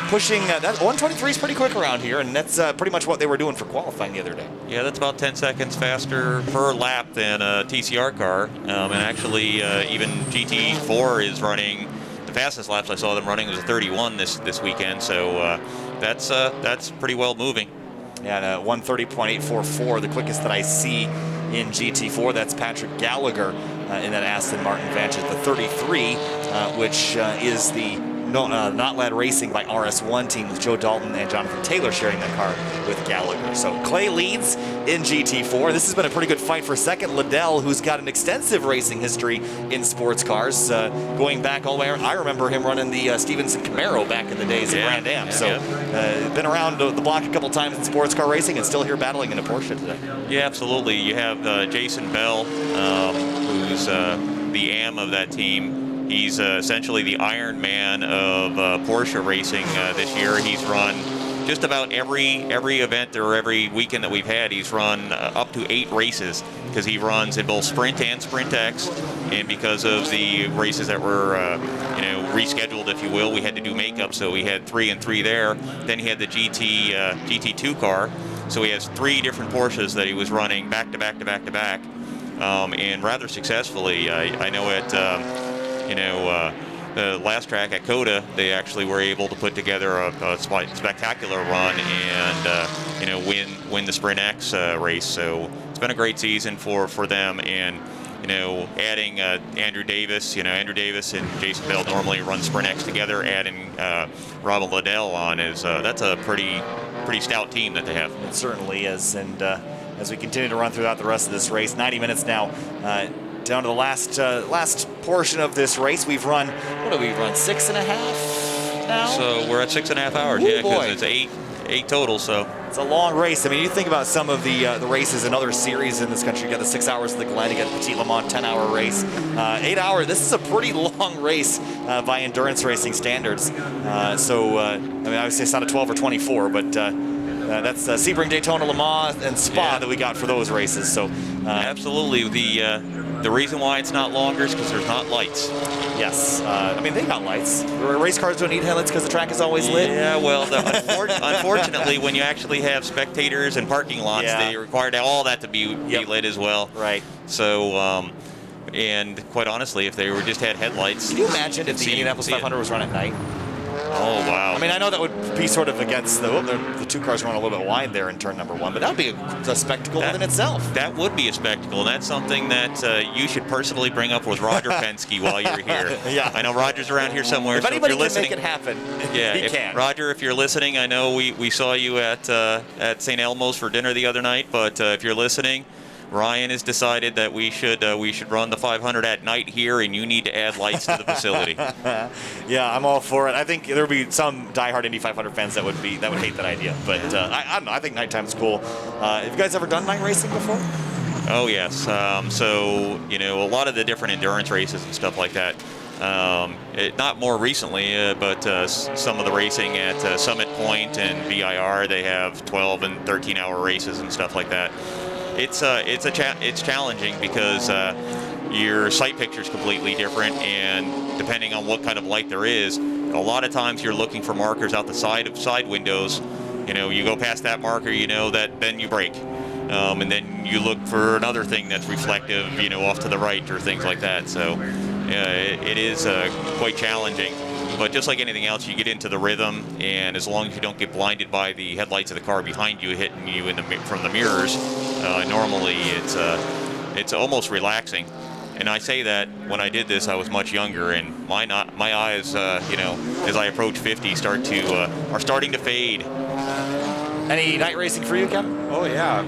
pushing that 1:23 is pretty quick around here, and that's pretty much what they were doing for qualifying the other day. Yeah, that's about 10 seconds faster per lap than a TCR car, and actually even GT4 is running the fastest laps I saw them running was a 31 this weekend, so that's pretty well moving. Yeah, 1:30.844, the quickest that I see in GT4. That's Patrick Gallagher in that Aston Martin Vantage, the 33, which is the Not Lad Racing by RS1 team with Joe Dalton and Jonathan Taylor sharing that car with Gallagher. So Clay leads in GT4. This has been a pretty good fight for second. Liddell, who's got an extensive racing history in sports cars, going back all the way. I remember him running the Stevenson Camaro back in the days of Grand Am. So been around the block a couple times in sports car racing and still here battling in a Porsche today. Yeah, absolutely. You have Jason Bell, who's the AM of that team. He's essentially the Iron Man of Porsche racing this year. He's run just about every event or every weekend that we've had, he's run up to 8 races, because he runs in both Sprint and Sprint X, and because of the races that were rescheduled, if you will, we had to do makeup, so we had 3 and 3 there. Then he had the GT2 car, so he has 3 different Porsches that he was running back to back to back to back, and rather successfully. I know at the last track at COTA, they actually were able to put together a spectacular run and win the Sprint X race. So it's been a great season for them, and adding Andrew Davis and Jason Bell normally run Sprint X together. Adding Robin Liddell on that's a pretty stout team that they have. It certainly is, and as we continue to run throughout the rest of this race, 90 minutes now. Down to the last portion of this race, we've run, what do we run, 6.5 now? So we're at 6.5 hours, yeah, because it's 8 total, so. It's a long race. I mean, you think about some of the races in other series in this country. You got the 6 hours of the Glen, you got the Petit Le Mans 10-hour race. 8 hour, this is a pretty long race by endurance racing standards. I mean, obviously it's not a 12 or 24, but that's Sebring, Daytona, Le Mans, and Spa that we got for those races. So absolutely. The reason why it's not longer is because there's not lights. Yes. I mean, they got lights. Race cars don't need headlights because the track is always lit. Yeah, well, unfortunately, when you actually have spectators and parking lots, they require all that to be lit as well. Right. So, and quite honestly, if they just had headlights. Can you imagine if the Indianapolis 500 was run at night? Oh, wow. I mean, I know that would be sort of against the 2 cars running a little bit wide there in turn number 1, but that would be a spectacle within itself. That would be a spectacle, and that's something that you should personally bring up with Roger Penske while you're here. Yeah. I know Roger's around here somewhere. If anybody can make it happen, he can. Roger, if you're listening, I know we saw you at St. Elmo's for dinner the other night, but if you're listening, Ryan has decided that we should run the 500 at night here, and you need to add lights to the facility. Yeah, I'm all for it. I think there'll be some diehard Indy 500 fans that would hate that idea, but I don't know. I think nighttime's cool. Have you guys ever done night racing before? Oh yes. So a lot of the different endurance races and stuff like that. Not more recently, but some of the racing at Summit Point and VIR, they have 12 and 13-hour races and stuff like that. It's challenging because your sight picture is completely different, and depending on what kind of light there is, a lot of times you're looking for markers out the side windows. You go past that marker, that then you brake, and then you look for another thing that's reflective, off to the right or things like that. So it is quite challenging. But just like anything else, you get into the rhythm, and as long as you don't get blinded by the headlights of the car behind you hitting you from the mirrors, normally it's almost relaxing. And I say that when I did this, I was much younger, and my eyes, as I approach 50, are starting to fade. Any night racing for you, Kevin? Oh yeah,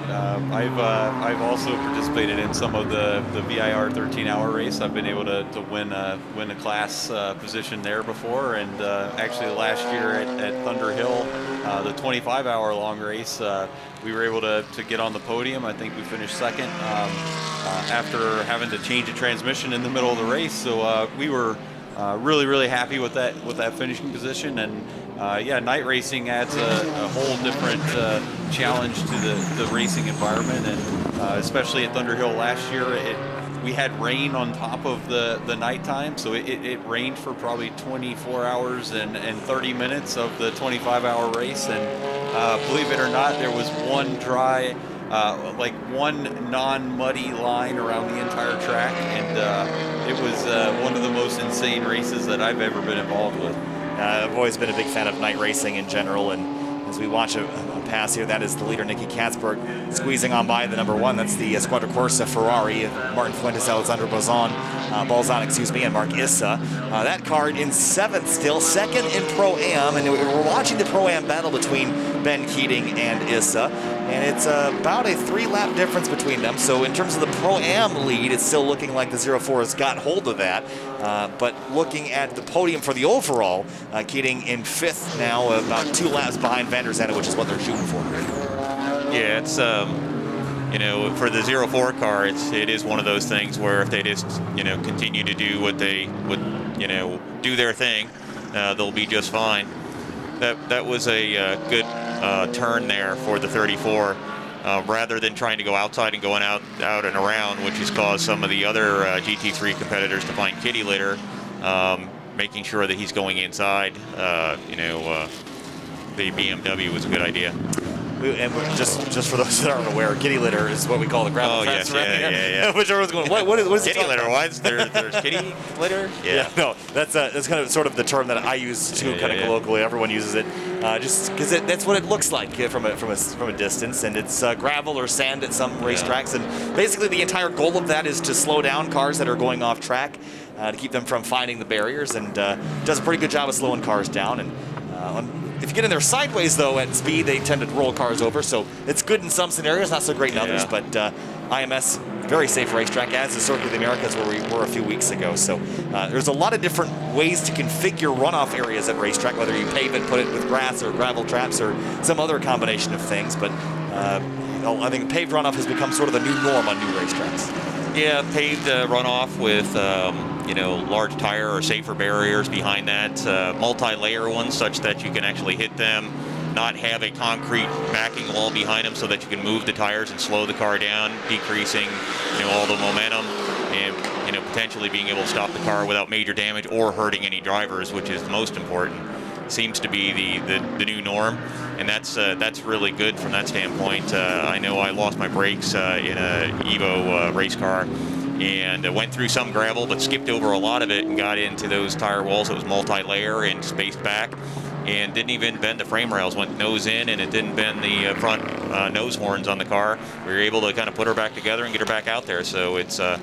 I've also participated in some of the VIR 13-hour race. I've been able to win a class position there before, and actually last year at Thunder Hill, the 25-hour long race, we were able to get on the podium. I think we finished second after having to change a transmission in the middle of the race. So we were really happy with that finishing position. And night racing adds a whole different challenge to the racing environment, and especially at Thunder Hill last year, we had rain on top of the nighttime, so it rained for probably 24 hours and 30 minutes of the 25-hour race, and believe it or not, there was one dry, one non-muddy line around the entire track, and it was one of the most insane races that I've ever been involved with. I've always been a big fan of night racing in general, and as we watch a pass here, that is the leader, Nicky Katzberg, squeezing on by the number 1. That's the Squadra Corsa Ferrari, Martin Fuentes, Alexander Balzan, and Mark Issa. That car in 7th still, 2nd in Pro-Am, and we're watching the Pro-Am battle between Ben Keating and Issa, and it's about a 3-lap difference between them. So in terms of the Pro-Am lead, it's still looking like the 04 has got hold of that. But looking at the podium for the overall, Keating in 5th now, about 2 laps behind Van der Zandt, which is what they're shooting for. Yeah, it's for the 04 car, it is one of those things where if they just continue to do what they would do their thing, they'll be just fine. that was a good turn there for the 34. Rather than trying to go outside and going out and around, which has caused some of the other GT3 competitors to find kitty litter, making sure that he's going inside, the BMW was a good idea. And just for those that aren't aware, kitty litter is what we call the gravel fence. Yes, yeah. Which everyone's going, what is kitty litter? Why is there's kitty litter? Yeah. No, that's kind of sort of the term that I use too, kind of colloquially. Everyone uses it, just because that's what it looks like from a distance, and it's gravel or sand at some racetracks, and basically the entire goal of that is to slow down cars that are going off track, to keep them from finding the barriers, and does a pretty good job of slowing cars down. And if you get in there sideways, though, at speed, they tend to roll cars over. So it's good in some scenarios, not so great in others. But IMS, very safe racetrack, as is Circuit of the Americas, where we were a few weeks ago. So there's a lot of different ways to configure runoff areas at racetrack, whether you pave it, put it with grass or gravel traps or some other combination of things. But I think paved runoff has become sort of the new norm on new racetracks. Yeah, paved runoff with large tire or safer barriers behind that, multi-layer ones such that you can actually hit them, not have a concrete backing wall behind them so that you can move the tires and slow the car down, decreasing all the momentum, and potentially being able to stop the car without major damage or hurting any drivers, which is the most important. Seems to be the new norm, and that's really good from that standpoint. I know I lost my brakes in a Evo race car, and went through some gravel, but skipped over a lot of it and got into those tire walls that was multi-layer and spaced back, and didn't even bend the frame rails. Went nose in, and it didn't bend the front nose horns on the car. We were able to kind of put her back together and get her back out there. So it's the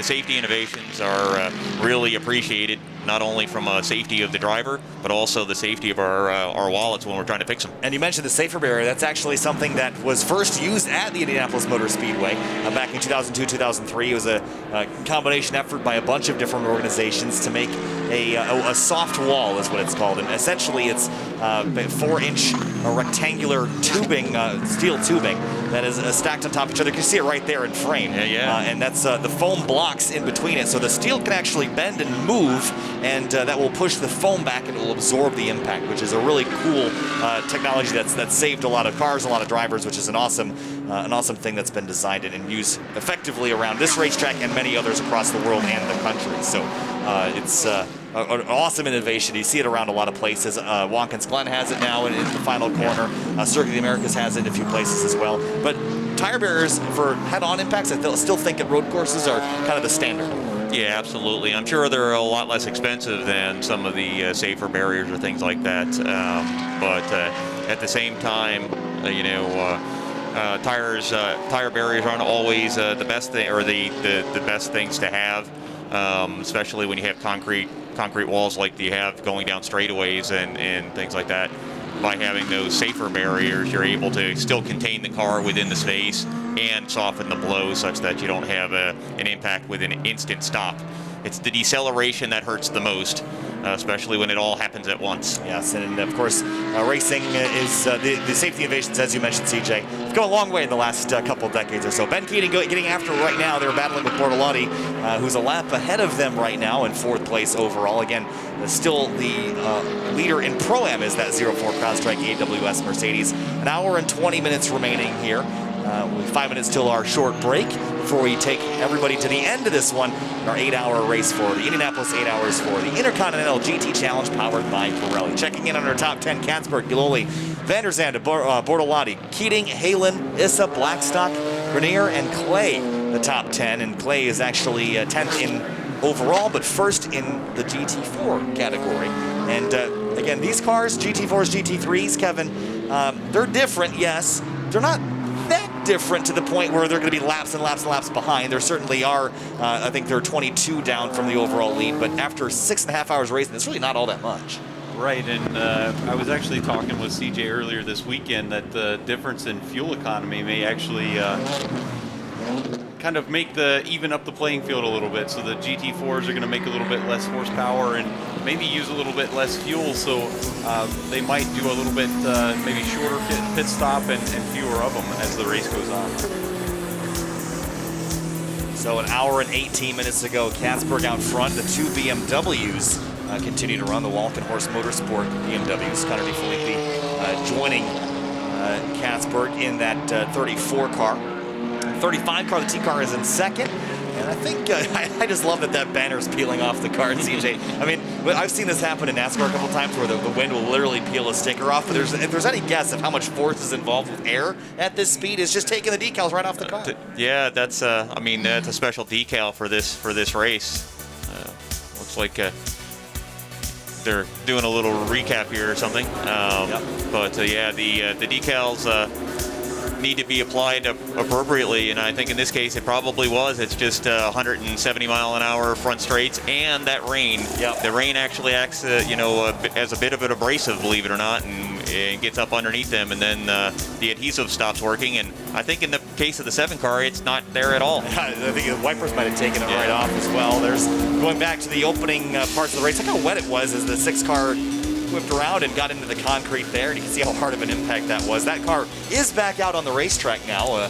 safety innovations are really appreciated, not only from safety of the driver, but also the safety of our wallets when we're trying to fix them. And you mentioned the safer barrier. That's actually something that was first used at the Indianapolis Motor Speedway back in 2002, 2003. It was a combination effort by a bunch of different organizations to make a soft wall, is what it's called. And essentially it's 4-inch rectangular tubing, steel tubing, that is stacked on top of each other. You can see it right there in frame. And that's the foam blocks in between it. So the steel can actually bend and move, and that will push the foam back and it will absorb the impact, which is a really cool technology that's saved a lot of cars, a lot of drivers, which is an awesome thing that's been designed and used effectively around this racetrack and many others across the world and the country. So it's an awesome innovation. You see it around a lot of places. Watkins Glen has it now in the final corner. Circuit of the Americas has it in a few places as well. But tire barriers for head-on impacts, I still think at road courses are kind of the standard. Yeah, absolutely. I'm sure they're a lot less expensive than some of the safer barriers or things like that. But at the same time, tire barriers aren't always the best thing or the best things to have, especially when you have concrete walls like you have going down straightaways and things like that. By having those safer barriers, you're able to still contain the car within the space and soften the blow such that you don't have an impact with an instant stop. It's the deceleration that hurts the most, especially when it all happens at once. Yes, and of course, racing is the safety innovations, as you mentioned, CJ, have come a long way in the last couple of decades or so. Ben Keating getting after right now. They're battling with Bortolotti, who's a lap ahead of them right now in 4th place overall. Again, still the leader in Pro-Am is that 04 CrowdStrike AWS Mercedes. An hour and 20 minutes remaining here. With 5 minutes till our short break before we take everybody to the end of this one, our 8-hour race for the Indianapolis 8 hours for the Intercontinental GT Challenge powered by Pirelli. Checking in on our top 10, Katzberg, Giloli, Van der Zande, Bortolotti, Keating, Halen, Issa, Blackstock, Grenier, and Clay, the top 10. And Clay is actually 10th in overall, but first in the GT4 category. And again, these cars, GT4s, GT3s, Kevin, they're different, yes. They're not that different to the point where they're going to be laps and laps and laps behind. There certainly are. I think they're 22 down from the overall lead, but after 6.5 hours racing, it's really not all that much. Right, and I was actually talking with CJ earlier this weekend that the difference in fuel economy may actually kind of even up the playing field a little bit. So the GT4s are going to make a little bit less horsepower and maybe use a little bit less fuel. So they might do a little bit maybe shorter pit stop and fewer of them as the race goes on. So an hour and 18 minutes to go. Katzberg out front. The two BMWs continue to run. The Walkenhorst Motorsport BMWs. Connor DeFilippi joining Katzberg in that 34 car. 35 car, the T car is in second. And I think I just love that banner is peeling off the car, CJ. I mean, I've seen this happen in NASCAR a couple times where the wind will literally peel a sticker off. But if there's any guess of how much force is involved with air at this speed, it's just taking the decals right off the car. Yeah, that's that's a special decal for this race. Looks like they're doing a little recap here or something. But yeah, the decals need to be applied appropriately, and I think in this case it probably was. It's just 170 mile an hour front straights and that rain. The rain actually acts as a bit of an abrasive, believe it or not, and it gets up underneath them, and then the adhesive stops working. And I think in the case of the 7 car, it's not there at all. I think the wipers might have taken it right off as well. There's going back to the opening parts of the race. Look how wet it was as the 6 car whipped around and got into the concrete there, and you can see how hard of an impact that was. That car is back out on the racetrack now.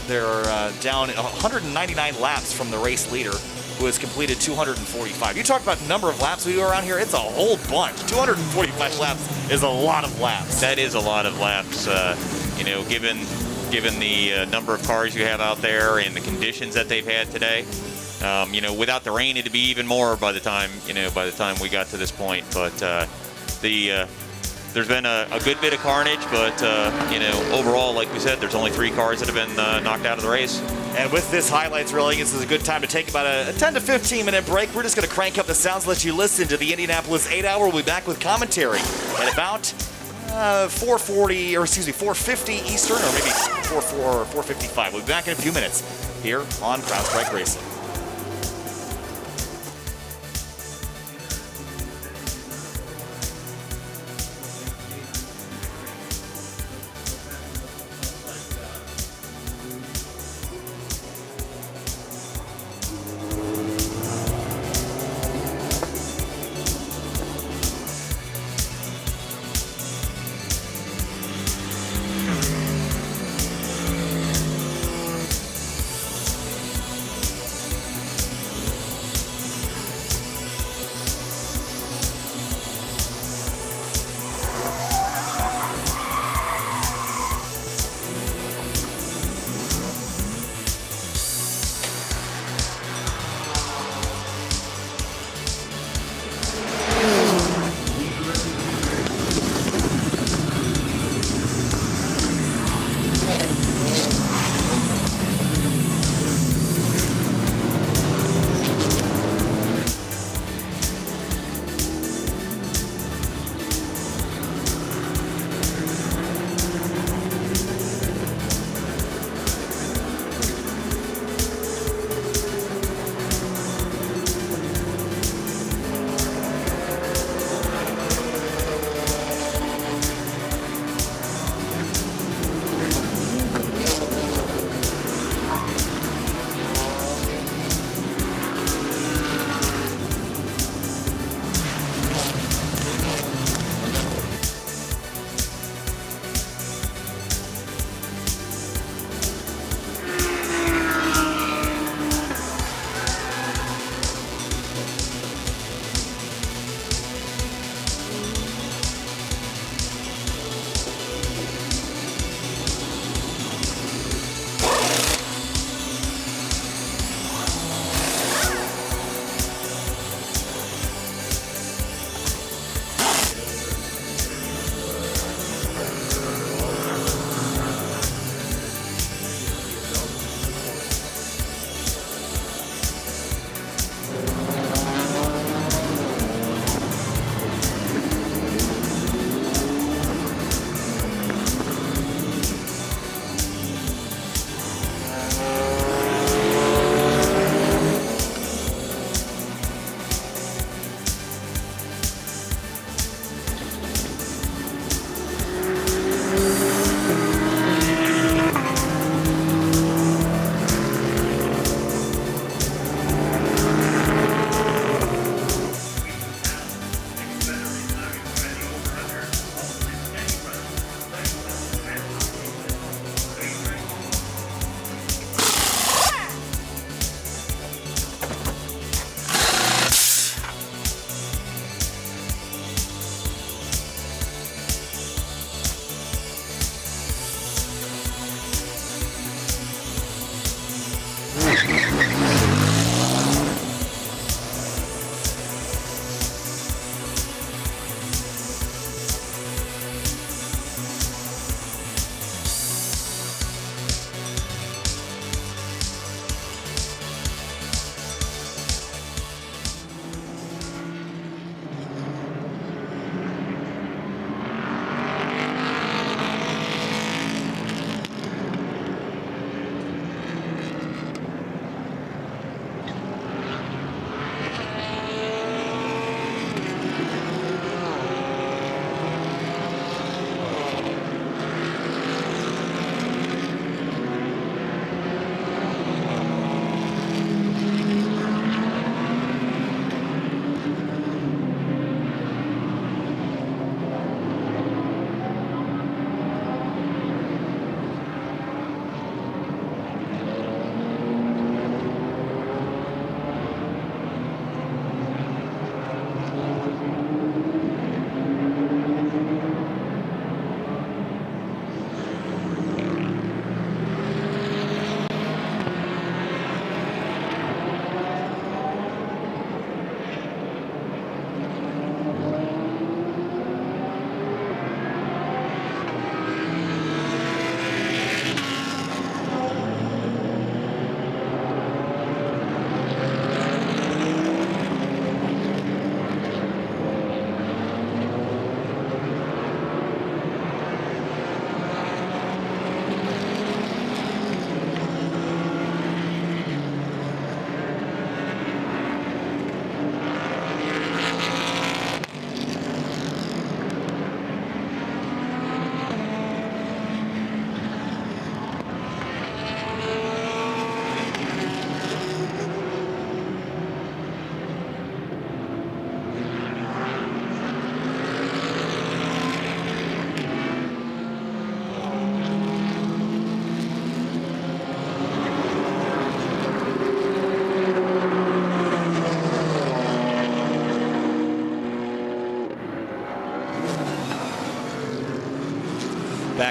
They're down 199 laps from the race leader, who has completed 245. You talk about number of laps we do around here, it's a whole bunch. 245 laps is a lot of laps. That is a lot of laps, given the number of cars you have out there and the conditions that they've had today. Without the rain, it'd be even more by the time we got to this point. But there's been a good bit of carnage, but overall, like we said, there's only 3 cars that have been knocked out of the race. And with this highlights really, this is a good time to take about a 10 to 15 minute break. We're just going to crank up the sounds, let you listen to the Indianapolis 8 Hour. We'll be back with commentary at about 4:50 Eastern, or maybe 4:04 or 4:55. We'll be back in a few minutes here on CrowdStrike Racing.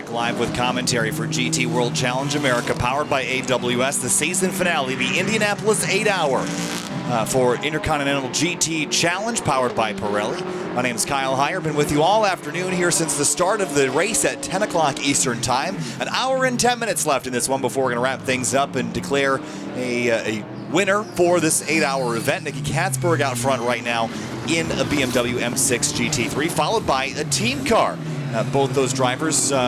back live with commentary for GT World Challenge America, powered by AWS. The season finale, the Indianapolis 8-hour for Intercontinental GT Challenge, powered by Pirelli. My name is Kyle Heyer. Been with you all afternoon here since the start of the race at 10 o'clock Eastern Time. An hour and 10 minutes left in this one before we're going to wrap things up and declare a winner for this 8-hour event. Nicky Katzberg out front right now in a BMW M6 GT3, followed by a team car. Both those drivers, Nicky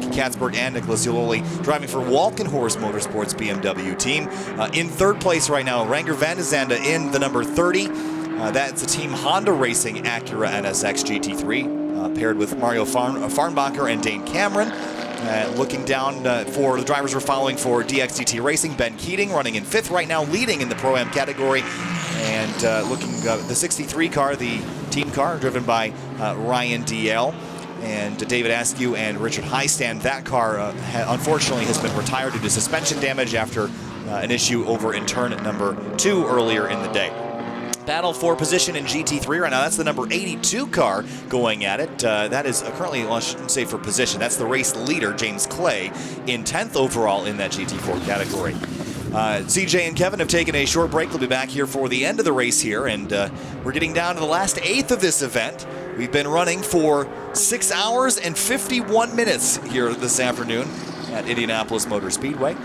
Katzberg and Nicholas Uloli, driving for Walkenhorst Motorsports BMW team. In third place right now, Ranger van de Zande in the number 30. That's a Team Honda Racing Acura NSX GT3, paired with Mario Farnbacher and Dane Cameron. Looking down for the drivers we're following for DXDT Racing, Ben Keating running in 5th right now, leading in the Pro-Am category. And looking the 63 car, the team car, driven by Ryan DL and David Askew and Richard Highstand. That car, unfortunately, has been retired due to suspension damage after an issue over in turn number 2 earlier in the day. Battle for position in GT3 right now. That's the number 82 car going at it. That is currently, well, I shouldn't say for position, that's the race leader, James Clay, in 10th overall in that GT4 category. CJ and Kevin have taken a short break. They'll be back here for the end of the race here, and we're getting down to the last 1/8 of this event. We've been running for 6 hours and 51 minutes here this afternoon at Indianapolis Motor Speedway,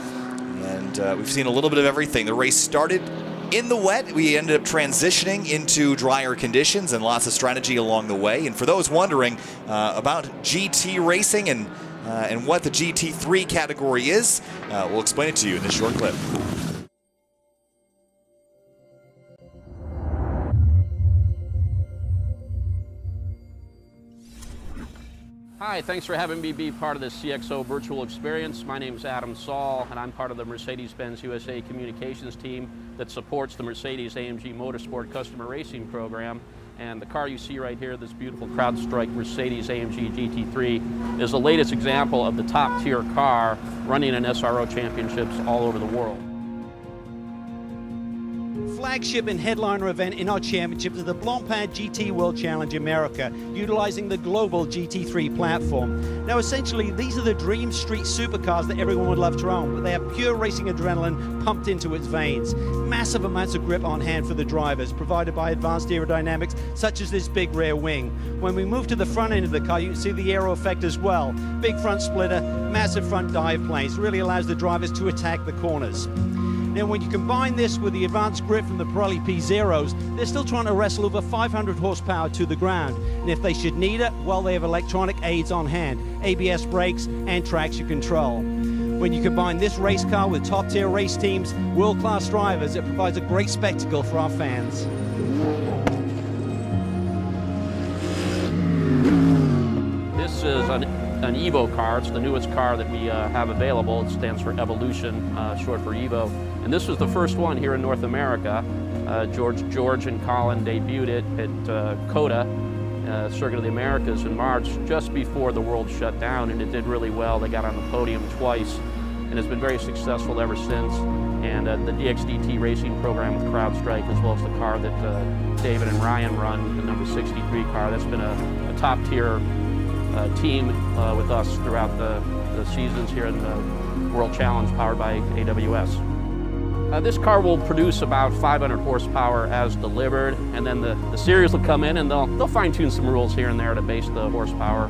and we've seen a little bit of everything. The race started in the wet. We ended up transitioning into drier conditions and lots of strategy along the way. And for those wondering about GT racing and what the GT3 category is, we'll explain it to you in this short clip. Hi, thanks for having me be part of this CXO virtual experience. My name is Adam Saul, and I'm part of the Mercedes-Benz USA communications team that supports the Mercedes-AMG Motorsport Customer Racing Program. And the car you see right here, this beautiful CrowdStrike Mercedes-AMG GT3, is the latest example of the top-tier car running in SRO championships all over the world. Flagship and headliner event in our championship is the Blancpain GT World Challenge America, utilizing the global GT3 platform. Now, essentially, these are the dream street supercars that everyone would love to own, but they have pure racing adrenaline pumped into its veins. Massive amounts of grip on hand for the drivers, provided by advanced aerodynamics, such as this big rear wing. When we move to the front end of the car, you can see the aero effect as well. Big front splitter, massive front dive planes, really allows the drivers to attack the corners. Now, when you combine this with the advanced grip from the Pirelli P0s, they're still trying to wrestle over 500 horsepower to the ground. And if they should need it, well, they have electronic aids on hand, ABS brakes and traction control. When you combine this race car with top-tier race teams, world-class drivers, it provides a great spectacle for our fans. This is an Evo car. It's the newest car that we have available. It stands for Evolution, short for Evo. And this was the first one here in North America. George and Colin debuted it at COTA, Circuit of the Americas, in March, just before the world shut down, and it did really well. They got on the podium twice, and it's been very successful ever since. And the DXDT racing program with CrowdStrike, as well as the car that David and Ryan run, the number 63 car, that's been a top-tier team with us throughout the seasons here in the World Challenge, powered by AWS. This car will produce about 500 horsepower as delivered, and then the series will come in and they'll fine-tune some rules here and there to base the horsepower.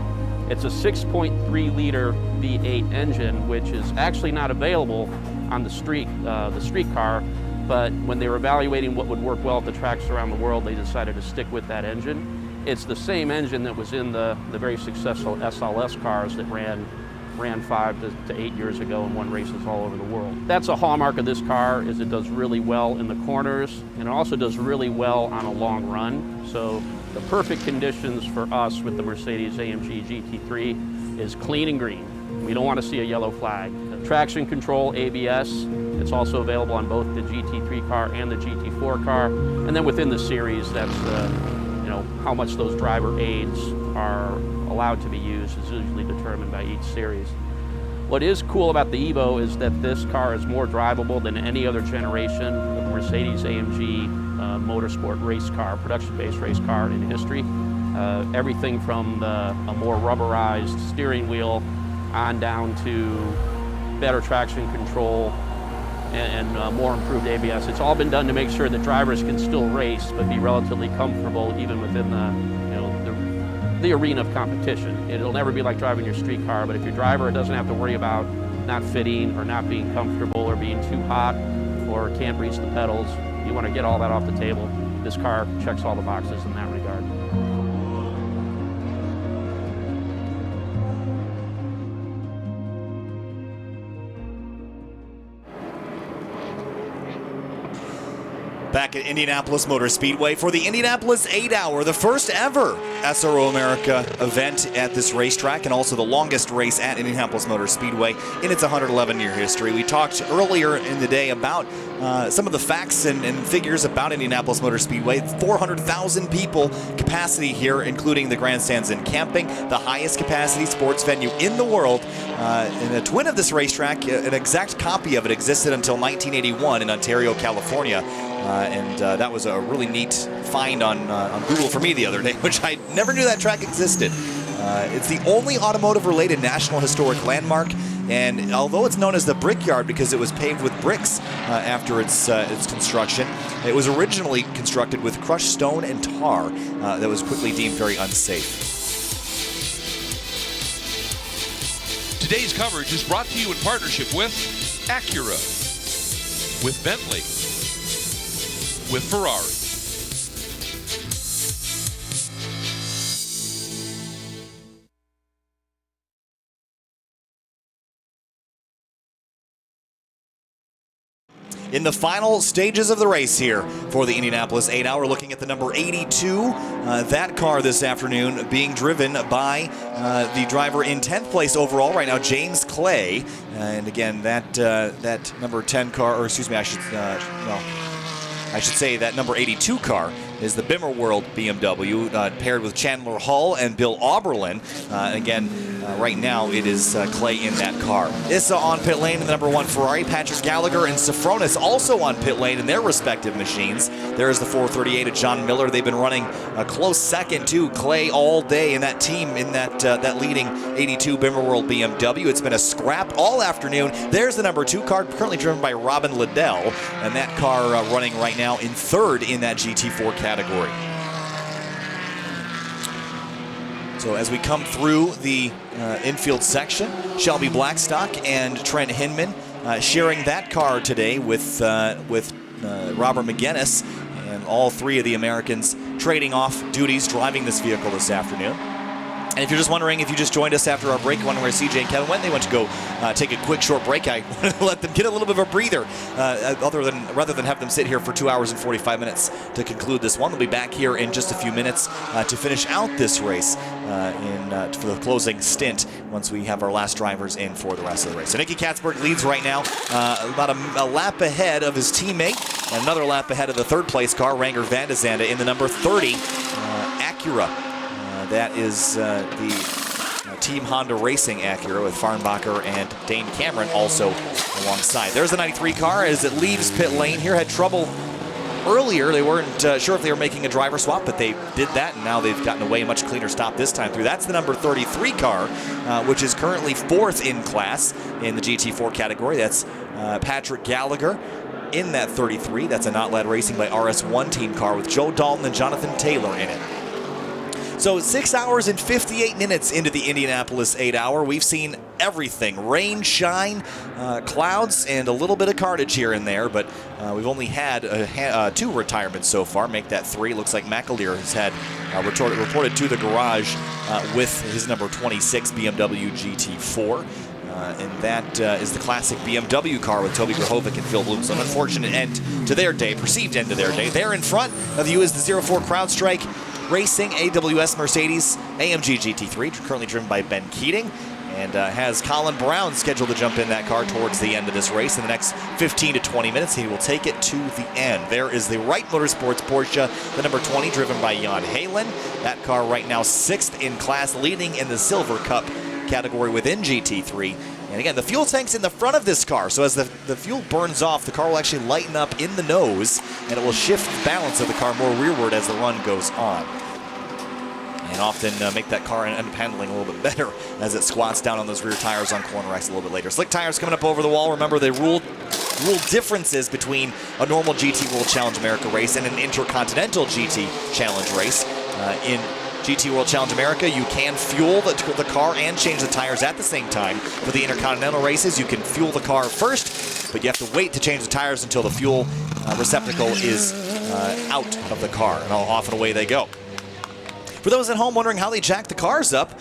It's a 6.3 liter V8 engine, which is actually not available on the street car, but when they were evaluating what would work well at the tracks around the world, they decided to stick with that engine. It's the same engine that was in the very successful SLS cars that ran 5 to 8 years ago and won races all over the world. That's a hallmark of this car, is it does really well in the corners, and it also does really well on a long run. So the perfect conditions for us with the Mercedes-AMG GT3 is clean and green. We don't want to see a yellow flag. Traction control, ABS, it's also available on both the GT3 car and the GT4 car. And then within the series, that's how much those driver aids are allowed to be used is usually determined by each series. What is cool about the Evo is that this car is more drivable than any other generation of Mercedes-AMG motorsport race car, production-based race car in history. everything from a more rubberized steering wheel on down to better traction control and more improved ABS. It's all been done to make sure that drivers can still race but be relatively comfortable even within the arena of competition. It'll never be like driving your street car, but if your driver doesn't have to worry about not fitting or not being comfortable or being too hot or can't reach the pedals, you want to get all that off the table. This car checks all the boxes in that regard. Back at Indianapolis Motor Speedway for the Indianapolis 8-hour, the first ever SRO America event at this racetrack and also the longest race at Indianapolis Motor Speedway in its 111-year history. We talked earlier in the day about some of the facts and figures about Indianapolis Motor Speedway. 400,000 people capacity here, including the grandstands and camping, the highest capacity sports venue in the world. And a twin of this racetrack, an exact copy of it existed until 1981 in Ontario, California. That was a really neat find on Google for me the other day, which I never knew that track existed. It's the only automotive-related National Historic Landmark, and although it's known as the Brickyard because it was paved with bricks after its construction, it was originally constructed with crushed stone and tar that was quickly deemed very unsafe. Today's coverage is brought to you in partnership with Acura, with Bentley, with Ferrari. In the final stages of the race here for the Indianapolis 8-hour, looking at the number 82, that car this afternoon being driven by the driver in 10th place overall right now, James Clay. And again, that number 10 car, or excuse me, I should say that number 82 car is the Bimmer World BMW, paired with Chandler Hull and Bill Auberlin. Right now it is Clay in that car. Issa on pit lane in the number 1 Ferrari. Patrick Gallagher and Sofronis also on pit lane in their respective machines. There's the 438 of John Miller. They've been running a close second to Clay all day in that team, in that leading 82 Bimmer World BMW. It's been a scrap all afternoon. There's the number 2 car, currently driven by Robin Liddell, and that car running right now in 3rd in that GT4 category. So as we come through the infield section, Shelby Blackstock and Trent Hinman sharing that car today with Robert McGinnis, and all 3 of the Americans trading off duties driving this vehicle this afternoon. And if you're just wondering, if you just joined us after our break, wondering where CJ and Kevin went, they went to go take a quick short break. I wanted to let them get a little bit of a breather, rather than have them sit here for 2 hours and 45 minutes to conclude this one. They'll be back here in just a few minutes to finish out this race for the closing stint once we have our last drivers in for the rest of the race. So Nicky Katzberg leads right now, about a lap ahead of his teammate, and another lap ahead of the 3rd place car, Ranger Van de Zande, in the number 30 Acura. That is the Team Honda Racing Acura with Farnbacher and Dane Cameron also alongside. There's the 93 car as it leaves pit lane here. Had trouble earlier. They weren't sure if they were making a driver swap, but they did that, and now they've gotten away a much cleaner stop this time through. That's the number 33 car, which is currently 4th in class in the GT4 category. That's Patrick Gallagher in that 33. That's a Not Lad Racing by RS1 team car with Joe Dalton and Jonathan Taylor in it. So 6 hours and 58 minutes into the Indianapolis 8-hour. We've seen everything. Rain, shine, clouds, and a little bit of carnage here and there, but we've only had 2 retirements so far. Make that 3. Looks like McAleer has had reported to the garage with his number 26 BMW GT4. And that is the classic BMW car with Toby Grahovic and Phil Bloom. So an unfortunate end to their day, perceived end to their day. There in front of you is the 04 CrowdStrike Racing AWS Mercedes AMG GT3, currently driven by Ben Keating, and has Colin Brown scheduled to jump in that car towards the end of this race in the next 15 to 20 minutes. He will take it to the end. There is the Wright Motorsports Porsche, the number 20, driven by Jan Halen. That car right now 6th in class, leading in the Silver Cup category within GT3. And again, the fuel tank's in the front of this car, so as the fuel burns off, the car will actually lighten up in the nose, and it will shift the balance of the car more rearward as the run goes on. and often make that car end up handling a little bit better as it squats down on those rear tires on corner X a little bit later. Slick tires coming up over the wall. Remember the rule differences between a normal GT World Challenge America race and an Intercontinental GT Challenge race. In GT World Challenge America, you can fuel the car and change the tires at the same time. For the Intercontinental races, you can fuel the car first, but you have to wait to change the tires until the fuel receptacle is out of the car, and off and away they go. For those at home wondering how they jack the cars up,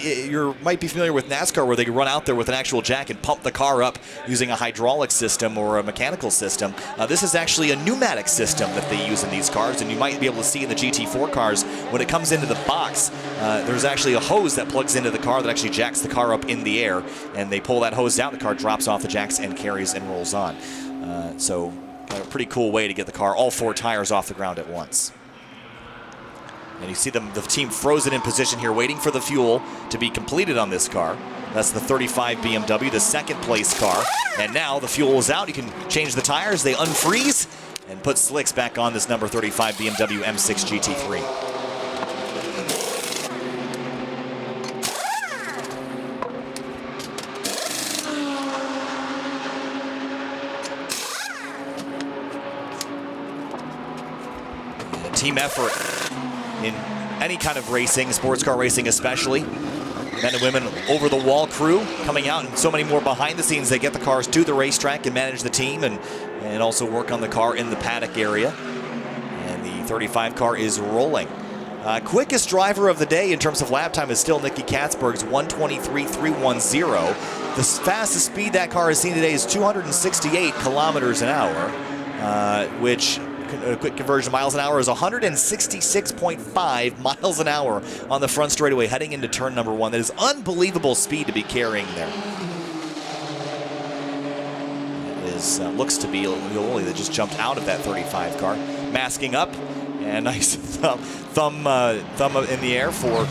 you might be familiar with NASCAR where they run out there with an actual jack and pump the car up using a hydraulic system or a mechanical system. This is actually a pneumatic system that they use in these cars, and you might be able to see in the GT4 cars when it comes into the box, there's actually a hose that plugs into the car that actually jacks the car up in the air, and they pull that hose out, the car drops off the jacks and carries and rolls on. So a pretty cool way to get the car, all 4 tires off the ground at once. And you see the team frozen in position here, waiting for the fuel to be completed on this car. That's the 35 BMW, the second place car. And now the fuel is out. You can change the tires. They unfreeze and put slicks back on this number 35 BMW M6 GT3. Team effort in any kind of racing, sports car racing especially. Men and women over the wall crew coming out, and so many more behind the scenes. They get the cars to the racetrack and manage the team and also work on the car in the paddock area. And the 35 car is rolling. Quickest driver of the day in terms of lap time is still Nicky Katzberg's 1:23.310. The fastest speed that car has seen today is 268 kilometers an hour, which a quick conversion miles an hour is 166.5 miles an hour on the front straightaway heading into turn number 1. That is unbelievable speed to be carrying there. It is, looks to be Lioli that just jumped out of that 35 car, masking up, and nice thumb in the air for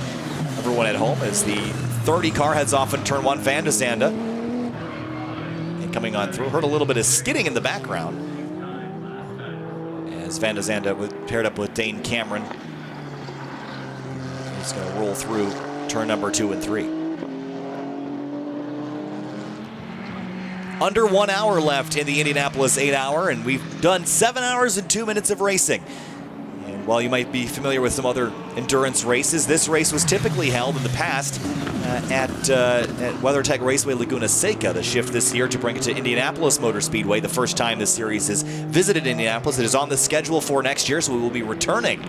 everyone at home as the 30 car heads off in turn 1. Van de Zande and coming on through. Heard a little bit of skidding in the background as Van de Zande paired up with Dane Cameron. He's going to roll through turn number 2 and 3. Under 1 hour left in the Indianapolis 8-hour, and we've done 7 hours and 2 minutes of racing. And while you might be familiar with some other endurance races, this race was typically held in the past at WeatherTech Raceway Laguna Seca. The shift this year to bring it to Indianapolis Motor Speedway. The first time this series has visited Indianapolis. It is on the schedule for next year, so we will be returning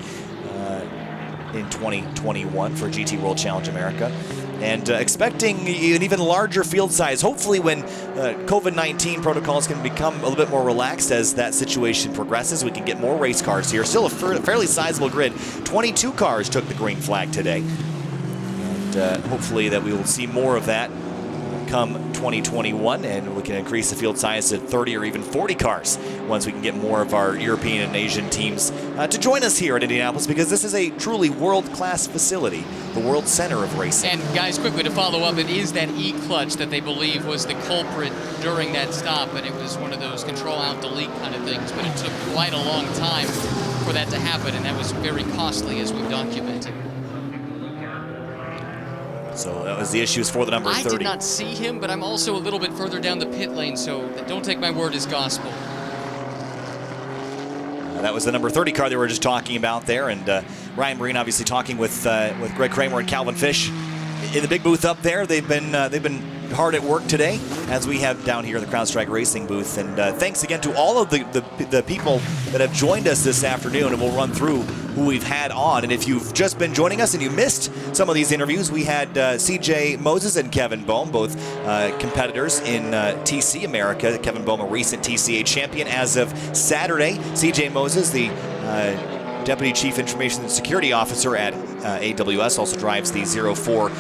in 2021 for GT World Challenge America. And expecting an even larger field size, hopefully when COVID-19 protocols can become a little bit more relaxed as that situation progresses. We can get more race cars here. Still a fairly sizable grid. 22 cars took the green flag today. And hopefully that we will see more of that come 2021, and we can increase the field size to 30 or even 40 cars once we can get more of our European and Asian teams to join us here at Indianapolis, because this is a truly world-class facility, the world center of racing. And guys, quickly to follow up, it is that E-clutch that they believe was the culprit during that stop, and it was one of those control-out-delete kind of things, but it took quite a long time for that to happen, and that was very costly, as we've documented. So that was the issues for the number 30. I did not see him, but I'm also a little bit further down the pit lane, so don't take my word as gospel. That was the number 30 car they were just talking about there, and Ryan Marine obviously talking with Greg Kramer and Calvin Fish in the big booth up there. They've been hard at work today, as we have down here in the CrowdStrike Racing booth. And thanks again to all of the people that have joined us this afternoon, and we'll run through who we've had on. And if you've just been joining us and you missed some of these interviews, we had CJ Moses and Kevin Boehm, both competitors in TC America. Kevin Boehm, a recent TCA champion as of Saturday. CJ Moses, the Deputy Chief Information and Security Officer at AWS, also drives the 04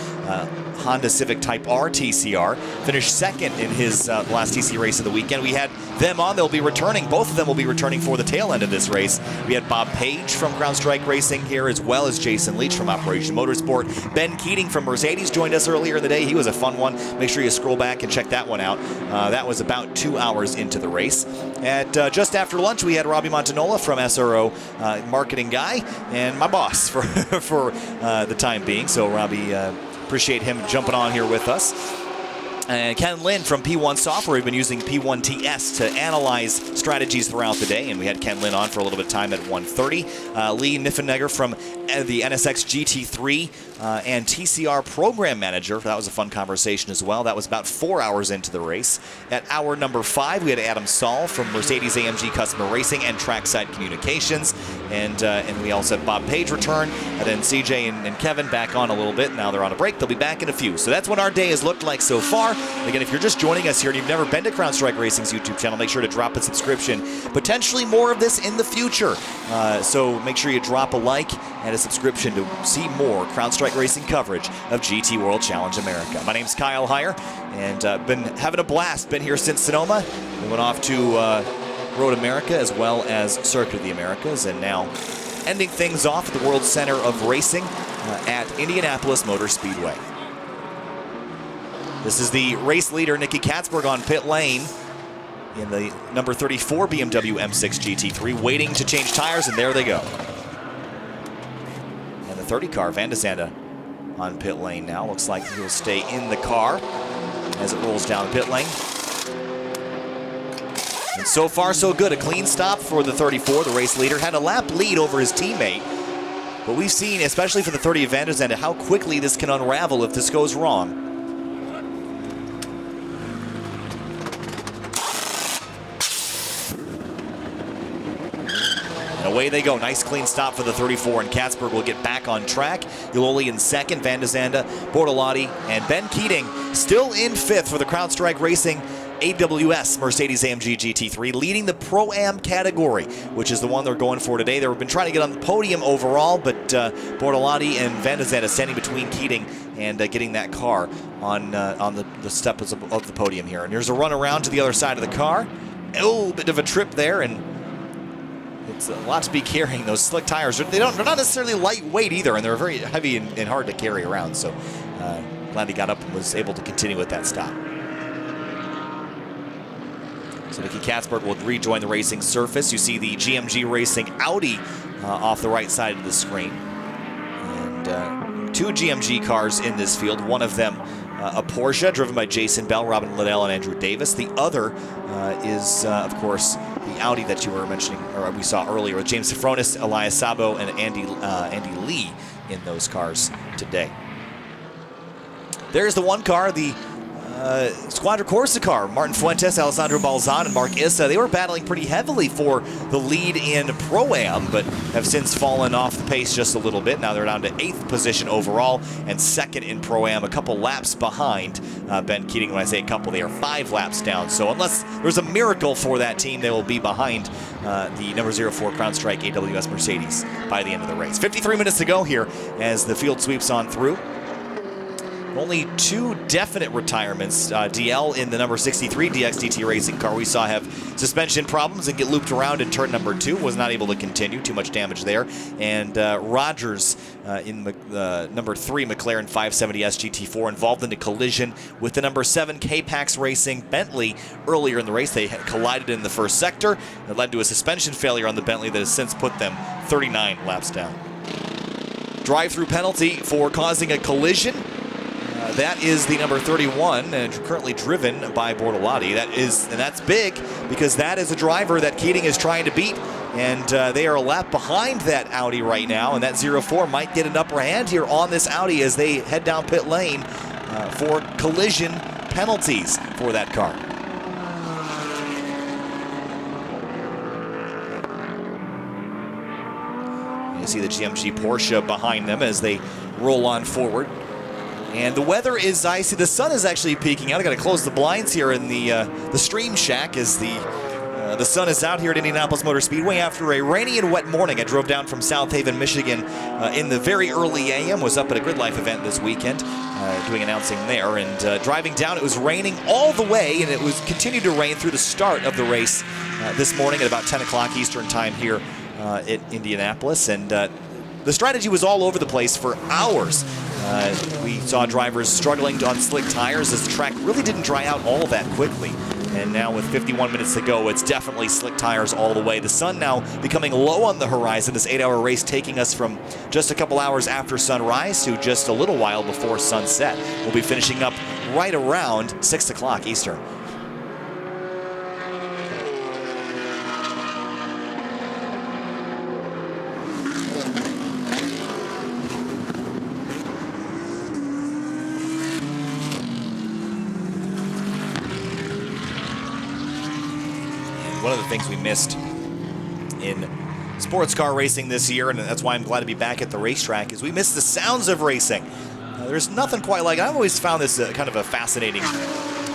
Honda Civic Type R TCR. Finished second in his last TC race of the weekend. We had them on. They'll be returning. Both of them will be returning for the tail end of this race. We had Bob Page from CrowdStrike Racing here, as well as Jason Leach from Operation Motorsport. Ben Keating from Mercedes joined us earlier in the day. He was a fun one. Make sure you scroll back and check that one out. That was about 2 hours into the race. At just after lunch, we had Robbie Montanola from SRO, marketing guy, and my boss for for the time being. So Robbie, appreciate him jumping on here with us. And Ken Lin from P1 Software, we've been using P1TS to analyze strategies throughout the day, and we had Ken Lin on for a little bit of time at 1:30. Lee Niffenegger from the NSX GT3 and TCR Program Manager. That was a fun conversation as well. That was about 4 hours into the race. At hour number 5, we had Adam Saul from Mercedes-AMG Customer Racing and Trackside Communications, and we also had Bob Page return, and then CJ and Kevin back on a little bit. Now they're on a break. They'll be back in a few. So that's what our day has looked like so far. Again, if you're just joining us here and you've never been to CrowdStrike Racing's YouTube channel, make sure to drop a subscription. Potentially more of this in the future. So make sure you drop a like and a subscription to see more CrowdStrike Racing coverage of GT World Challenge America. My name's Kyle Heyer, and been having a blast. Been here since Sonoma. We went off to Road America as well as Circuit of the Americas, and now ending things off at the World Center of Racing at Indianapolis Motor Speedway. This is the race leader, Nicky Katzberg, on pit lane in the number 34 BMW M6 GT3, waiting to change tires, and there they go. And the 30 car, Van de Zande, on pit lane now. Looks like he'll stay in the car as it rolls down pit lane. And so far, so good. A clean stop for the 34, the race leader. Had a lap lead over his teammate. But we've seen, especially for the 30 Van de Zande, how quickly this can unravel if this goes wrong. Away they go. Nice clean stop for the 34, and Katzberg will get back on track. Yuloli in second, Van de Zande, Bortolotti, and Ben Keating still in fifth for the CrowdStrike Racing AWS Mercedes-AMG GT3, leading the Pro-Am category, which is the one they're going for today. They've been trying to get on the podium overall, but Bortolotti and Van de Zande standing between Keating and getting that car on the steps of the podium here. And here's a run around to the other side of the car. Oh, bit of a trip there, and it's a lot to be carrying. Those slick tires, they're not necessarily lightweight either, and they're very heavy and hard to carry around. So glad he got up and was able to continue with that stop. So Nicky Katzberg will rejoin the racing surface. You see the GMG Racing Audi off the right side of the screen. And two GMG cars in this field. One of them a Porsche driven by Jason Bell, Robin Liddell, and Andrew Davis. The other is, of course, the Audi that you were mentioning, or we saw earlier, with James Sifronis, Elias Sabo, and Andy Lee in those cars today. There's the one car, the Squadra Corsa car. Martin Fuentes, Alessandro Balzan, and Mark Issa. They were battling pretty heavily for the lead in Pro-Am, but have since fallen off the pace just a little bit. Now they're down to 8th position overall and 2nd in Pro-Am, a couple laps behind Ben Keating. When I say a couple, they are 5 laps down. So unless there's a miracle for that team, they will be behind the number 04 CrowdStrike AWS Mercedes by the end of the race. 53 minutes to go here as the field sweeps on through. Only 2 definite retirements. DL in the number 63 DXDT Racing car we saw have suspension problems and get looped around in turn number 2. Was not able to continue. Too much damage there. And Rogers in the number 3 McLaren 570S GT4 involved in a collision with the number 7 K-Pax Racing Bentley earlier in the race. They collided in the first sector. It led to a suspension failure on the Bentley that has since put them 39 laps down. Drive-through penalty for causing a collision. That is the number 31, and currently driven by Bortolotti. That's big because that is a driver that Keating is trying to beat, and they are a lap behind that Audi right now, and that 04 might get an upper hand here on this Audi as they head down pit lane for collision penalties for that car. You see the GMG Porsche behind them as they roll on forward. And the weather is icy. The sun is actually peeking out. I got to close the blinds here in the stream shack as the sun is out here at Indianapolis Motor Speedway after a rainy and wet morning. I drove down from South Haven, Michigan in the very early a.m. Was up at a Grid Life event this weekend doing announcing there. And driving down, it was raining all the way, and it was continued to rain through the start of the race this morning at about 10 o'clock Eastern time here at Indianapolis. And the strategy was all over the place for hours. We saw drivers struggling on slick tires as the track really didn't dry out all that quickly. And now with 51 minutes to go, it's definitely slick tires all the way. The sun now becoming low on the horizon. This 8-hour race taking us from just a couple hours after sunrise to just a little while before sunset. We'll be finishing up right around 6 o'clock Eastern. One of the things we missed in sports car racing this year, and that's why I'm glad to be back at the racetrack, is we missed the sounds of racing. There's nothing quite like it. I've always found this kind of a fascinating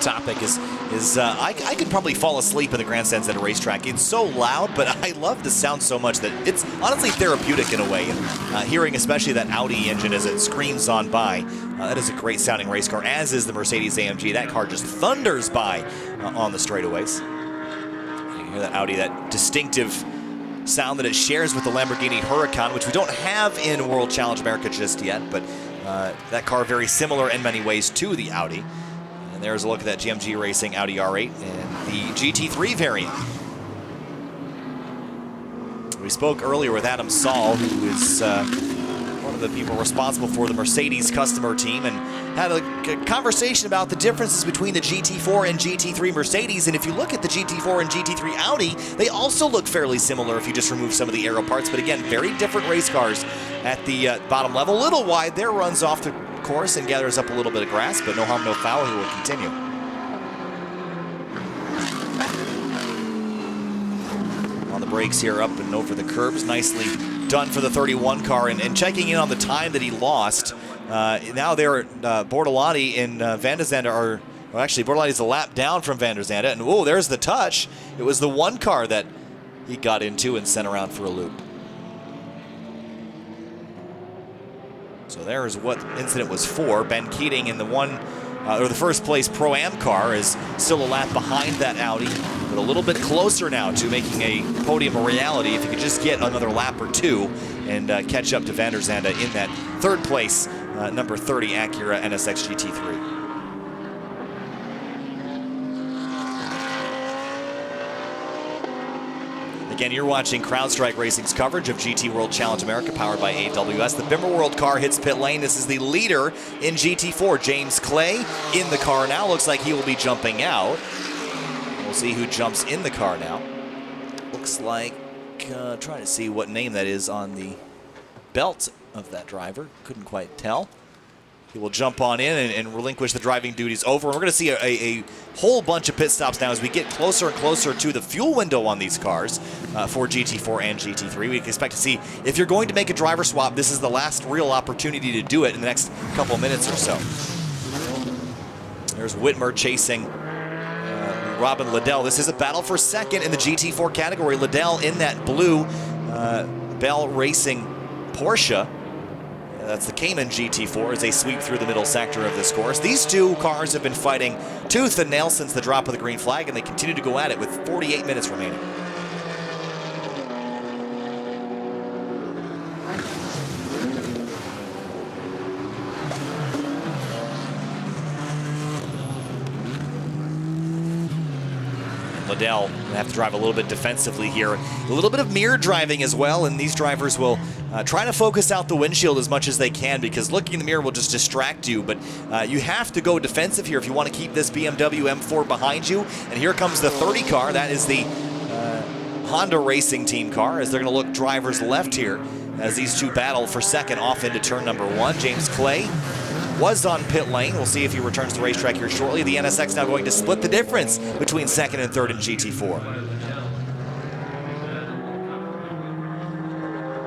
topic. I could probably fall asleep in the grandstands at a racetrack. It's so loud, but I love the sound so much that it's honestly therapeutic in a way. And hearing especially that Audi engine as it screams on by, that is a great sounding race car, as is the Mercedes AMG. That car just thunders by on the straightaways. You hear that Audi, that distinctive sound that it shares with the Lamborghini Huracan, which we don't have in World Challenge America just yet, but that car very similar in many ways to the Audi. And there's a look at that GMG Racing Audi R8 and the GT3 variant. We spoke earlier with Adam Saul, who is one of the people responsible for the Mercedes customer team, and had a conversation about the differences between the GT4 and GT3 Mercedes. And if you look at the GT4 and GT3 Audi, they also look fairly similar if you just remove some of the aero parts. But again, very different race cars at the bottom level. A little wide there, runs off the course and gathers up a little bit of grass, but no harm, no foul. He will continue. On the brakes here, up and over the curbs. Nicely done for the 31 car. And checking in on the time that he lost. Now they're at Bortolotti and Van der Zande well, actually, Bortolotti's a lap down from Van der Zande. And, whoa, there's the touch. It was the one car that he got into and sent around for a loop. So there's what incident was for. Ben Keating in the the first place Pro-Am car is still a lap behind that Audi, but a little bit closer now to making a podium a reality if he could just get another lap or two and catch up to Van der Zande in that third place number 30 Acura NSX GT3. Again, you're watching CrowdStrike Racing's coverage of GT World Challenge America, powered by AWS. The Bimmer World car hits pit lane. This is the leader in GT4. James Clay in the car now. Looks like he will be jumping out. We'll see who jumps in the car now. Looks like, trying to see what name that is on the belt of that driver. Couldn't quite tell. He will jump on in and relinquish the driving duties over. And we're going to see a whole bunch of pit stops now as we get closer and closer to the fuel window on these cars for GT4 and GT3. We expect to see, if you're going to make a driver swap, this is the last real opportunity to do it in the next couple minutes or so. There's Whitmer chasing Robin Liddell. This is a battle for second in the GT4 category. Liddell in that blue Bell Racing Porsche. That's the Cayman GT4 as they sweep through the middle sector of this course. These two cars have been fighting tooth and nail since the drop of the green flag, and they continue to go at it with 48 minutes remaining. Liddell will have to drive a little bit defensively here. A little bit of mirror driving as well, and these drivers will try to focus out the windshield as much as they can, because looking in the mirror will just distract you. But you have to go defensive here if you want to keep this BMW M4 behind you. And here comes the 30 car. That is the Honda Racing Team car, as they're going to look drivers left here as these two battle for second off into turn number 1. James Clay was on pit lane. We'll see if he returns to the racetrack here shortly. The NSX now going to split the difference between second and third in GT4.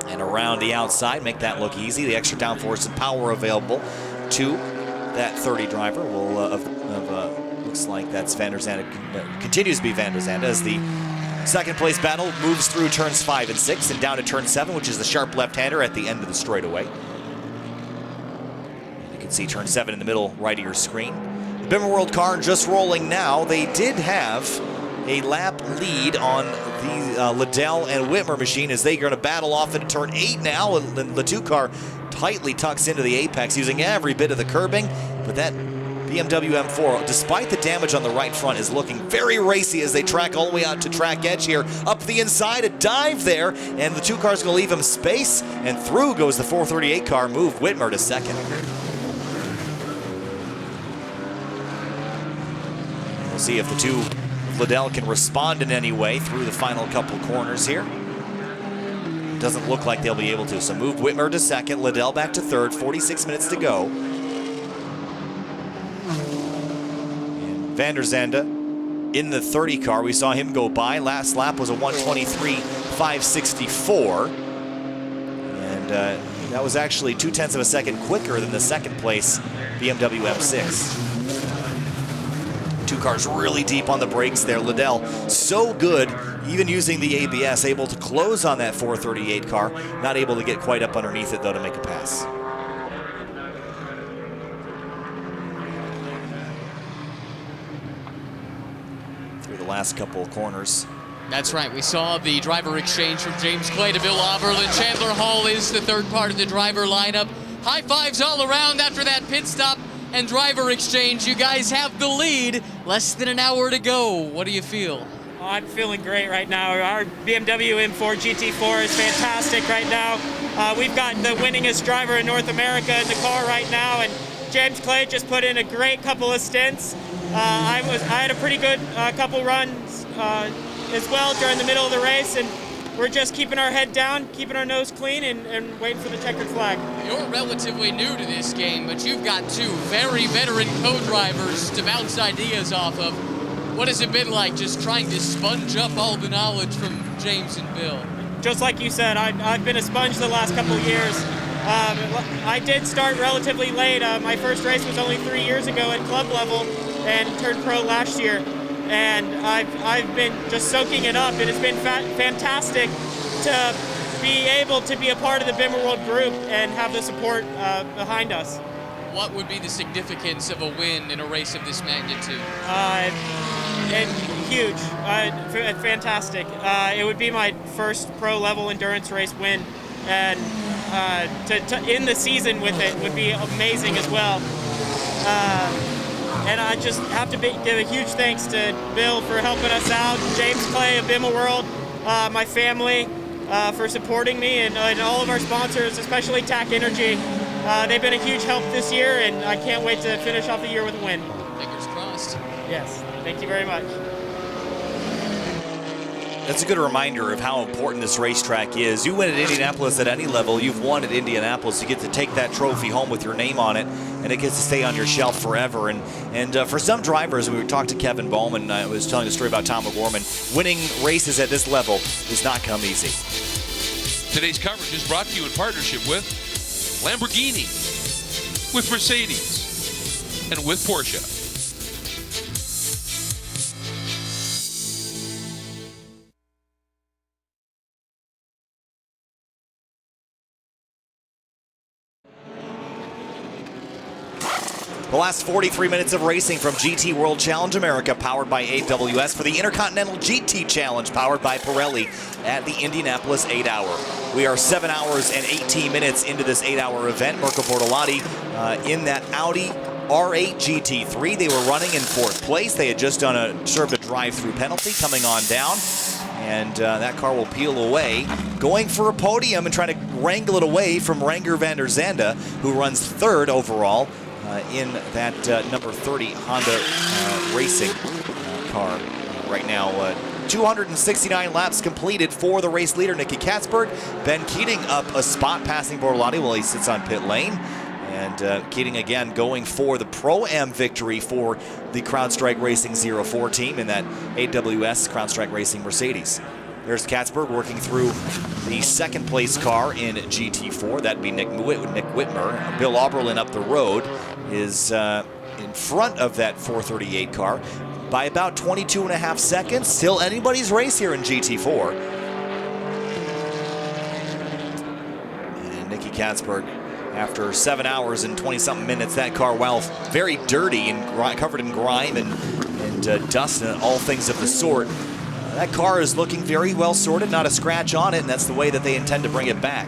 And around the outside, make that look easy. The extra downforce and power available to that 30 driver will looks like that's Van der Zande, continues to be Van der Zande as the second place battle moves through turns 5 and 6 and down to turn 7, which is the sharp left-hander at the end of the straightaway. See turn 7 in the middle right of your screen. The Bimmer World car just rolling now. They did have a lap lead on the Liddell and Whitmer machine as they're going to battle off into turn 8 now. And the two car tightly tucks into the apex using every bit of the curbing, but that BMW M4, despite the damage on the right front, is looking very racy as they track all the way out to track edge here. Up the inside, a dive there, and the 2 cars going to leave him space, and through goes the 438 car, move Whitmer to second. We'll see if the 2 Liddell can respond in any way through the final couple corners here. Doesn't look like they'll be able to. So move Whitmer to second, Liddell back to third, 46 minutes to go. And Van der Zande in the 30 car. We saw him go by. Last lap was a 1:23.564. And that was actually 0.2 of a second quicker than the second place BMW M6. 2 cars really deep on the brakes there. Liddell so good, even using the ABS, able to close on that 438 car. Not able to get quite up underneath it, though, to make a pass. Through the last couple of corners. That's right. We saw the driver exchange from James Clay to Bill Auberlen. Chandler Hall is the third part of the driver lineup. High fives all around after that pit stop and driver exchange. You guys have the lead. Less than an hour to go. What do you feel? Oh, I'm feeling great right now. Our BMW M4 GT4 is fantastic right now. We've got the winningest driver in North America in the car right now, and James Clay just put in a great couple of stints. I had a pretty good couple runs as well during the middle of the race, and we're just keeping our head down, keeping our nose clean, and waiting for the checkered flag. You're relatively new to this game, but you've got 2 very veteran co-drivers to bounce ideas off of. What has it been like just trying to sponge up all the knowledge from James and Bill? Just like you said, I've been a sponge the last couple of years. I did start relatively late. My first race was only 3 years ago at club level and turned pro last year. And I've been just soaking it up. It has been fantastic to be able to be a part of the Bimmer World group and have the support behind us. What would be the significance of a win in a race of this magnitude? And huge, fantastic. It would be my first pro-level endurance race win, and to end the season with it would be amazing as well. And I just have to give a huge thanks to Bill for helping us out, James Clay of Bimmer World, my family for supporting me, and all of our sponsors, especially TAC Energy. They've been a huge help this year, and I can't wait to finish off the year with a win. Fingers crossed. Yes, thank you very much. That's a good reminder of how important this racetrack is. You win at Indianapolis at any level, you've won at Indianapolis. You get to take that trophy home with your name on it, and it gets to stay on your shelf forever. And for some drivers, we talked to Kevin Bowman, I was telling a story about Tom O'Gorman, winning races at this level does not come easy. Today's coverage is brought to you in partnership with Lamborghini, with Mercedes, and with Porsche. The last 43 minutes of racing from GT World Challenge America, powered by AWS, for the Intercontinental GT Challenge, powered by Pirelli, at the Indianapolis 8-hour. We are 7 hours and 18 minutes into this 8-hour event. Mirko Bortolotti in that Audi R8 GT3. They were running in 4th place. They had just served a drive-through penalty coming on down. And that car will peel away, going for a podium and trying to wrangle it away from Renger van der Zande, who runs 3rd overall in that number 30 Honda Racing car right now. 269 laps completed for the race leader, Nicky Katzberg. Ben Keating up a spot, passing Bortolotti while he sits on pit lane. And Keating again going for the Pro-Am victory for the CrowdStrike Racing 04 team in that AWS CrowdStrike Racing Mercedes. There's Katzberg working through the 2nd place car in GT4. That'd be Nick Whitmer. Bill Auberlen up the road is in front of that 438 car by about 22.5 seconds. Still anybody's race here in GT4. And Nicky Katzberg, after 7 hours and 20-something minutes, that car, while very dirty and covered in grime and dust and all things of the sort, that car is looking very well sorted, not a scratch on it, and that's the way that they intend to bring it back.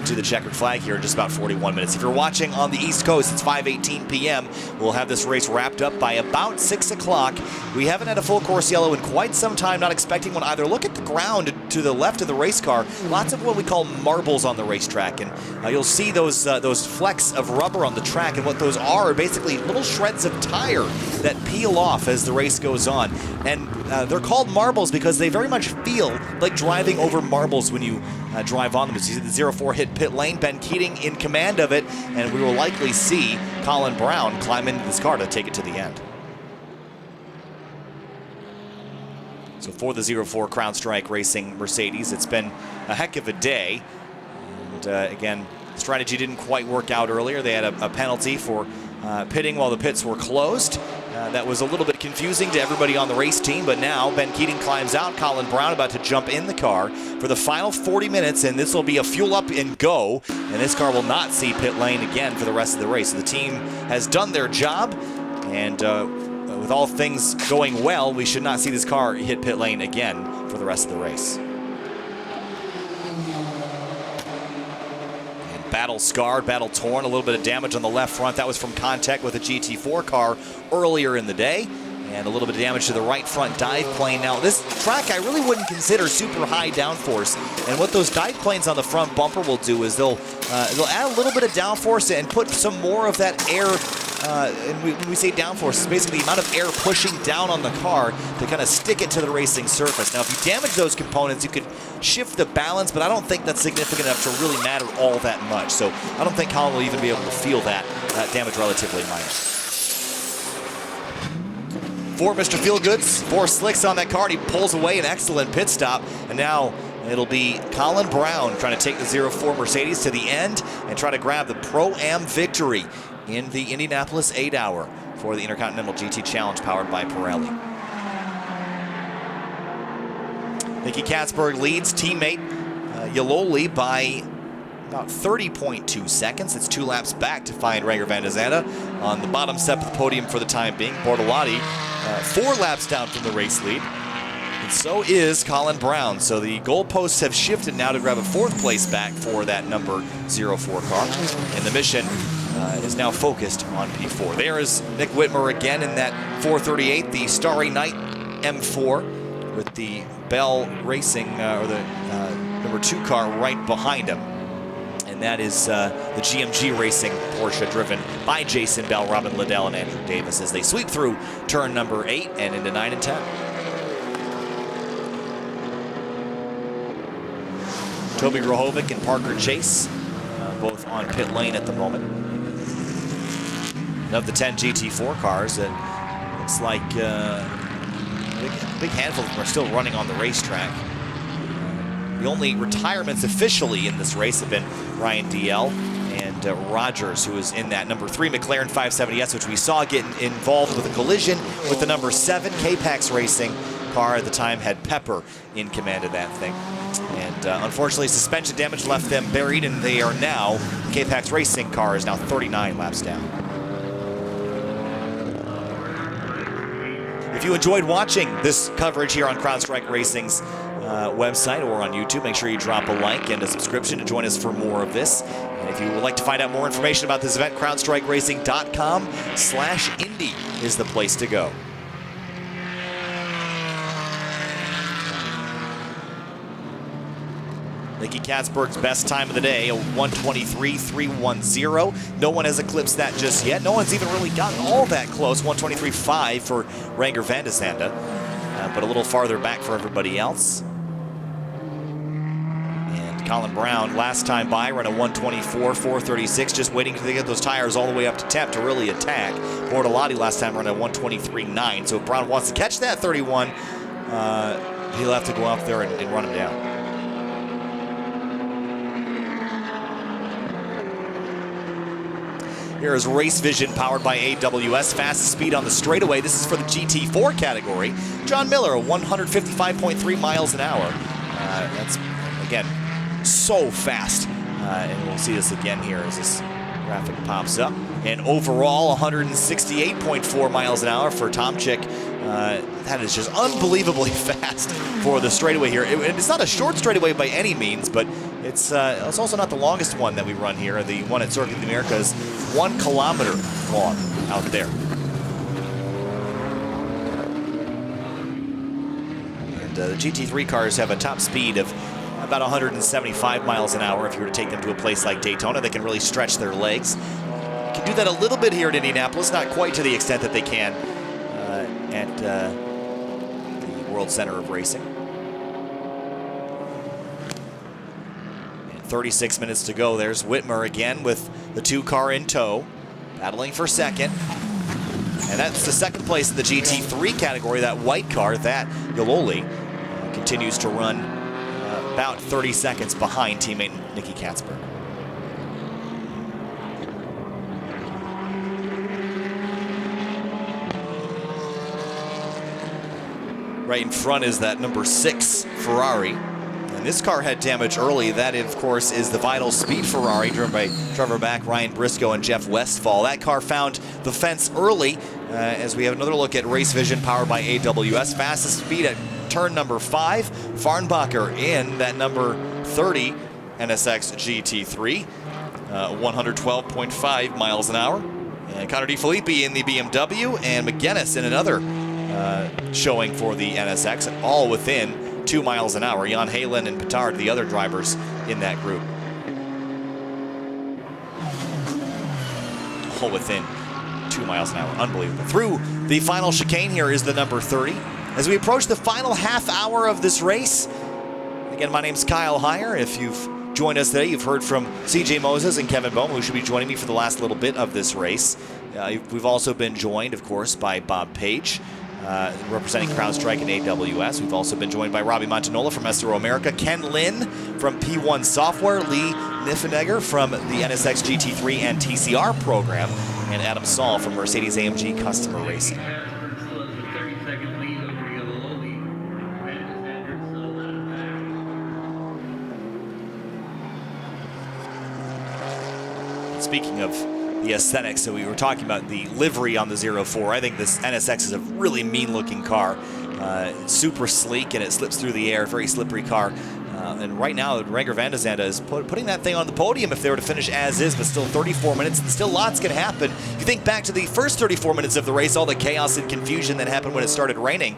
to the checkered flag here in just about 41 minutes. If you're watching on the East Coast, it's 5:18 p.m. We'll have this race wrapped up by about 6 o'clock. We haven't had a full course yellow in quite some time, not expecting one either. Look at the ground to the left of the race car. Lots of what we call marbles on the racetrack, and you'll see those flecks of rubber on the track, and what those are basically little shreds of tire that peel off as the race goes on. And they're called marbles because they very much feel like driving over marbles when you drive on them. As you see the 04 hit pit lane, Ben Keating in command of it, and we will likely see Colin Brown climb into this car to take it to the end. So for the 04 CrowdStrike Racing Mercedes, it's been a heck of a day. And again, strategy didn't quite work out earlier. They had a penalty for pitting while the pits were closed. That was a little bit confusing to everybody on the race team, but now Ben Keating climbs out. Colin Brown about to jump in the car for the final 40 minutes, and this will be a fuel up and go, and this car will not see pit lane again for the rest of the race. So the team has done their job, and with all things going well, we should not see this car hit pit lane again for the rest of the race. Battle scarred, battle torn, a little bit of damage on the left front. That was from contact with a GT4 car earlier in the day. And a little bit of damage to the right front dive plane. Now, this track I really wouldn't consider super high downforce. And what those dive planes on the front bumper will do is they'll add a little bit of downforce and put some more of that air. And when we say downforce, it's basically the amount of air pushing down on the car to kind of stick it to the racing surface. Now, if you damage those components, you could shift the balance, but I don't think that's significant enough to really matter all that much. So I don't think Colin will even be able to feel that damage relatively minor. 4 Mr. Feelgoods, 4 slicks on that car, and he pulls away an excellent pit stop. And now it'll be Colin Brown trying to take the 04 Mercedes to the end and try to grab the Pro-Am victory in the Indianapolis 8-hour for the Intercontinental GT Challenge powered by Pirelli. Nicky Katzberg leads teammate Yaloli by about 30.2 seconds. It's 2 laps back to find Renger van der Zande on the bottom step of the podium for the time being. Bortolotti 4 laps down from the race lead. And so is Colin Brown. So the goalposts have shifted now to grab a 4th place back for that number 04 car. And the mission is now focused on P4. There is Nick Whitmer again in that 438, the Starry Night M4 with the Bell Racing, or the number 2 car right behind him. And that is the GMG Racing Porsche driven by Jason Bell, Robin Liddell, and Andrew Davis as they sweep through turn number 8 and into 9 and 10. Toby Rohovic and Parker Chase, both on pit lane at the moment. And of the 10 GT4 cars, it looks like a big handful of them are still running on the racetrack. The only retirements officially in this race have been Ryan DL and Rogers, who is in that number 3 McLaren 570S, which we saw get involved with a collision with the number 7 K-Pax Racing car. At the time had Pepper in command of that thing. And unfortunately, suspension damage left them buried, and they are now, the K-Pax Racing car is now 39 laps down. If you enjoyed watching this coverage here on CrowdStrike Racing's website or on YouTube, make sure you drop a like and a subscription to join us for more of this. And if you would like to find out more information about this event, crowdstrikeracing.com/Indy is the place to go. Nicky Katzberg's best time of the day, a 1:23.310. No one has eclipsed that just yet. No one's even really gotten all that close. 1:23.5 for Renger van der Zande, but a little farther back for everybody else. And Colin Brown, last time by, ran a 1:24.436, just waiting to get those tires all the way up to temp to really attack. Bortolotti last time ran a 1:23.9. So if Brown wants to catch that 31, he'll have to go up there and run him down. Here is Race Vision powered by AWS. Fastest speed on the straightaway. This is for the GT4 category. John Miller, 155.3 miles an hour. That's, again, so fast. And we'll see this again here as this graphic pops up. And overall, 168.4 miles an hour for Tomczyk. That is just unbelievably fast for the straightaway here. It's not a short straightaway by any means, but It's also not the longest one that we run here. The one at Circuit of the Americas, 1 kilometer long out there. And the GT3 cars have a top speed of about 175 miles an hour. If you were to take them to a place like Daytona, they can really stretch their legs. Can do that a little bit here at Indianapolis, not quite to the extent that they can at the World Center of Racing. And 36 minutes to go. There's Whitmer again with the 2 car in tow, battling for second. And that's the second place in the GT3 category. That white car, that Yololi, continues to run about 30 seconds behind teammate Nicky Katzberg. Right in front is that number 6 Ferrari. And this car had damage early. That, of course, is the Vital Speed Ferrari, driven by driver back Ryan Briscoe and Jeff Westphal. That car found the fence early as we have another look at Race Vision powered by AWS. Fastest speed at turn number 5. Farnbacher in that number 30 NSX GT3, 112.5 miles an hour. And Connor DeFilippi in the BMW, and McGuinness in another showing for the NSX, all within 2 miles an hour. Jan Halen and Petard, the other drivers in that group. All within 2 miles an hour. Unbelievable. Through the final chicane here is the number 30. As we approach the final half hour of this race, again, my name's Kyle Heyer. If you've joined us today, you've heard from CJ Moses and Kevin Bowman, who should be joining me for the last little bit of this race. We've also been joined, of course, by Bob Page, representing CrowdStrike and AWS. We've also been joined by Robbie Montanola from SRO America, Ken Lin from P1 Software, Lee Niffenegger from the NSX GT3 and TCR program, and Adam Saul from Mercedes-AMG Customer Racing. Speaking of the aesthetics, so we were talking about the livery on the 04. I think this NSX is a really mean-looking car. Super sleek, and it slips through the air. Very slippery car. And right now, Renger van der Zande is putting that thing on the podium if they were to finish as is, but still 34 minutes, and still lots can happen. If you think back to the first 34 minutes of the race, all the chaos and confusion that happened when it started raining,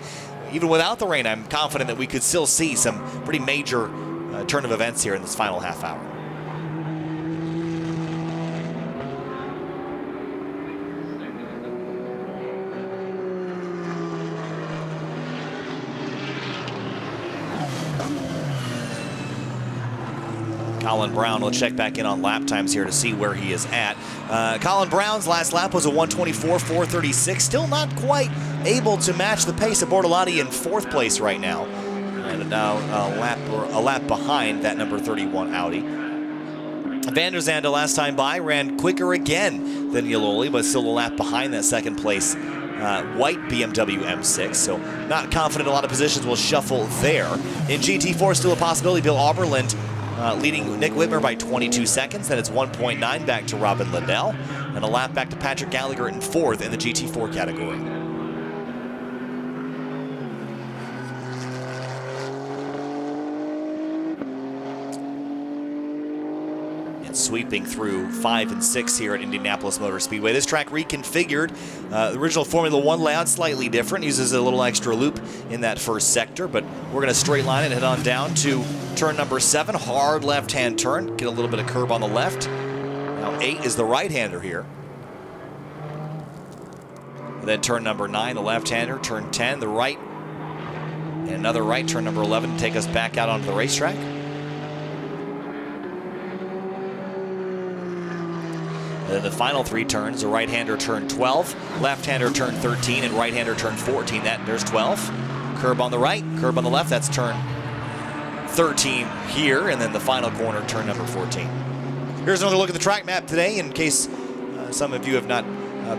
even without the rain, I'm confident that we could still see some pretty major turn of events here in this final half hour. Colin Brown, we'll check back in on lap times here to see where he is at. Colin Brown's last lap was a 1:24.436. Still not quite able to match the pace of Bortolotti in 4th place right now. And now a lap behind that number 31 Audi. Van der Zande last time by ran quicker again than Yololi, but still a lap behind that 2nd place white BMW M6, so not confident a lot of positions will shuffle there. In GT4, still a possibility. Bill Auberland leading Nick Whitmer by 22 seconds. Then it's 1.9 back to Robin Liddell, and a lap back to Patrick Gallagher in 4th in the GT4 category. And sweeping through 5 and 6 here at Indianapolis Motor Speedway. This track reconfigured. The original Formula 1 layout slightly different. Uses a little extra loop in that first sector, but we're going to straight line and head on down to turn number 7, hard left-hand turn. Get a little bit of curb on the left. Now 8 is the right-hander here. And then turn number 9, the left-hander. Turn 10, the right. And another right, turn number 11, to take us back out onto the racetrack. And then the final 3 turns, the right-hander turn 12, left-hander turn 13, and right-hander turn 14. There's 12. Curb on the right, curb on the left. That's turn 13 here, and then the final corner, turn number 14. Here's another look at the track map today, in case some of you have not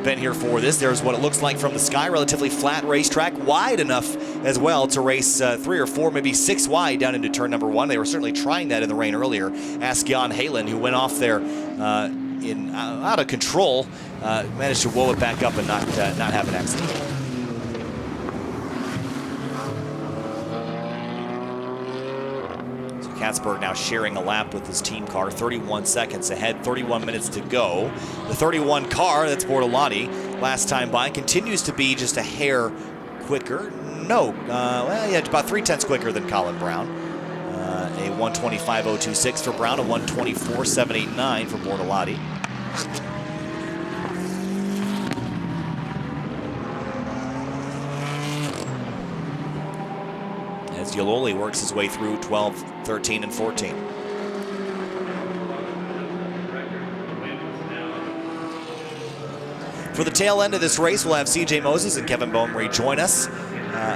been here for this. There's what it looks like from the sky. Relatively flat racetrack, wide enough as well to race 3 or 4, maybe 6 wide down into turn number 1. They were certainly trying that in the rain earlier. Ask Jan Halen, who went off there out of control, managed to woe it back up and not have an accident. Katzberg now sharing a lap with his team car, 31 seconds ahead, 31 minutes to go. The 31 car, that's Bortolotti, last time by, continues to be just a hair quicker. No, well, yeah, about 0.3 quicker than Colin Brown. A 1:25.026 for Brown, a 1:24.789 for Bortolotti. As Yololi works his way through 12, 13, and 14. For the tail end of this race, we'll have CJ Moses and Kevin Beaumry join us.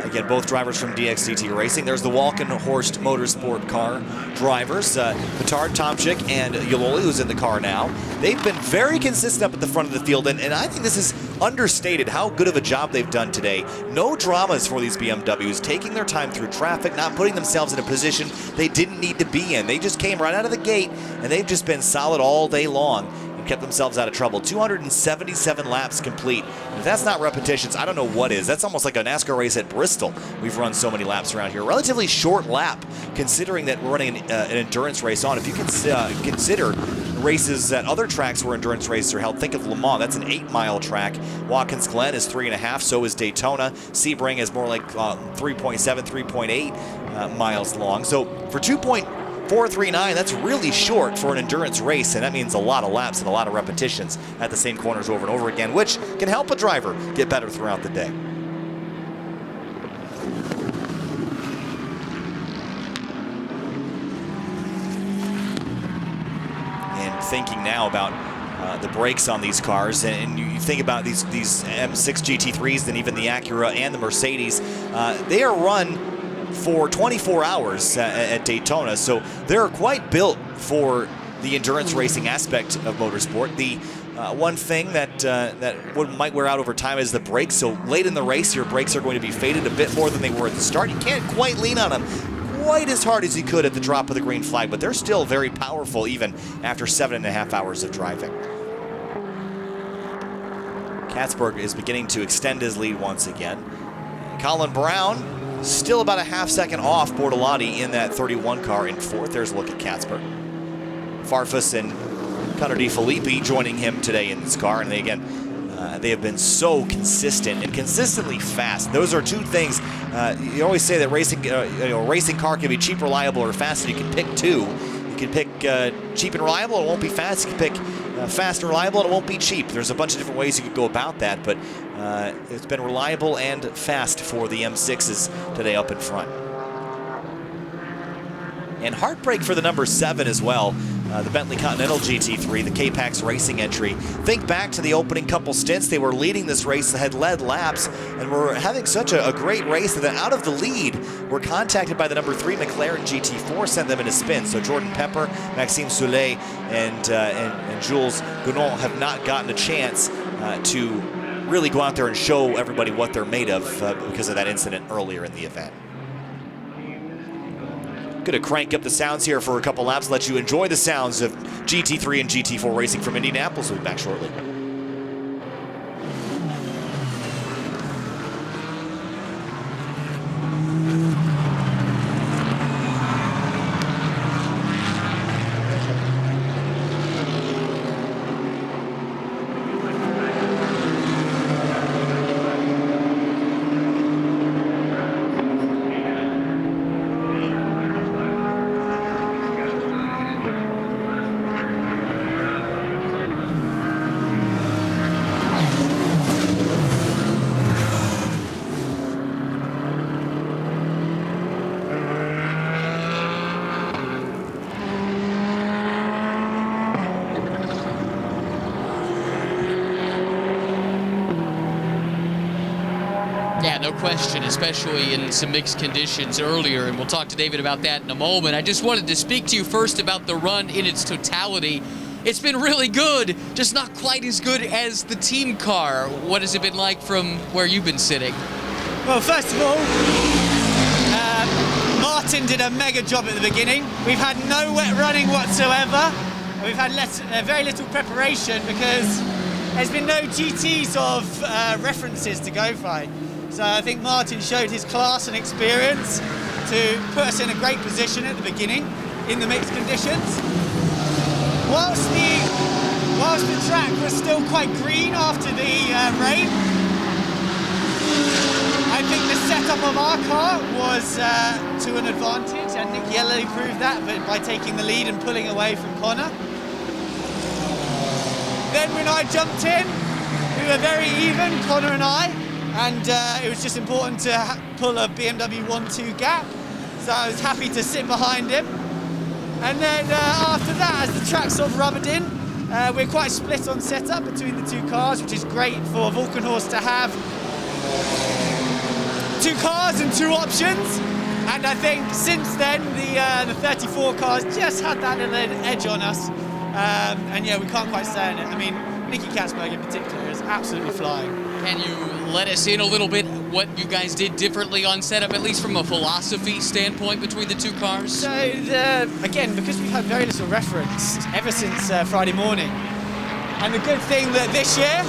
Again, both drivers from DXDT Racing. There's the Walkenhorst Motorsport car drivers, Petard, Tomczyk, and Yololi, who's in the car now. They've been very consistent up at the front of the field, and I think this is understated how good of a job they've done today. No dramas for these BMWs, taking their time through traffic, not putting themselves in a position they didn't need to be in. They just came right out of the gate, and they've just been solid all day long. Kept themselves out of trouble. 277 laps complete. If that's not repetitions, I don't know what is. That's almost like a NASCAR race at Bristol. We've run so many laps around here. Relatively short lap, considering that we're running an endurance race on. If you can consider races at other tracks where endurance races are held, think of Le Mans. That's an 8-mile track. Watkins Glen is 3.5. So is Daytona. Sebring is more like 3.7, 3.8 miles long. So for 2.439, that's really short for an endurance race, and that means a lot of laps and a lot of repetitions at the same corners over and over again, which can help a driver get better throughout the day. And thinking now about the brakes on these cars, and you think about these M6 GT3s and even the Acura and the Mercedes, they are run for 24 hours at Daytona, so they're quite built for the endurance racing aspect of motorsport. The one thing that might wear out over time is the brakes. So late in the race, your brakes are going to be faded a bit more than they were at the start. You can't quite lean on them quite as hard as you could at the drop of the green flag, but they're still very powerful even after 7.5 hours of driving. Katzberg is beginning to extend his lead once again. Colin Brown still about a half second off Bortolotti in that 31 car in fourth. There's a look at Katzberg. Farfus and Connor DeFilippi joining him today in this car, and they have been so consistent and consistently fast. Those are two things. You always say that racing car can be cheap, reliable, or fast, and you can pick two. You can pick cheap and reliable, and it won't be fast. You can pick fast and reliable, and it won't be cheap. There's a bunch of different ways you could go about that, but it's been reliable and fast for the M6s today up in front. And heartbreak for the number 7 as well. The Bentley Continental GT3, the K-Pax Racing entry. Think back to the opening couple stints. They were leading this race, had led laps, and were having such a great race that out of the lead were contacted by the number 3 McLaren GT4, sent them in a spin. So Jordan Pepper, Maxime Soulet, and Jules Gounon have not gotten a chance to really go out there and show everybody what they're made of because of that incident earlier in the event. Going to crank up the sounds here for a couple laps, let you enjoy the sounds of GT3 and GT4 racing from Indianapolis. We'll be back shortly. Question, especially in some mixed conditions earlier, and we'll talk to David about that in a moment. I just wanted to speak to you first about the run in its totality. It's been really good, just not quite as good as the team car. What has it been like from where you've been sitting? Well, first of all, Martin did a mega job at the beginning. We've had no wet running whatsoever. We've had very little preparation because there's been no GTs of references to go by. So I think Martin showed his class and experience to put us in a great position at the beginning. in the mixed conditions. Whilst the track was still quite green after the rain, I think the setup of our car was to an advantage, and Nick Yellow proved that by taking the lead and pulling away from Connor. Then when I jumped in, we were very even, Connor and I, and it was just important to pull a BMW 1-2 gap, so I was happy to sit behind him. And then after that, as the track sort of rubbered in, we're quite split on setup between the two cars, which is great for Volkenhorst to have two cars and two options. And I think since then, the 34 cars just had that little edge on us. And yeah, we can't quite stay in it. I mean, Nicky Katzberg in particular is absolutely flying. Can you let us in a little bit what you guys did differently on setup, at least from a philosophy standpoint between the two cars? So, again, because we've had very little reference ever since Friday morning, and the good thing that this year,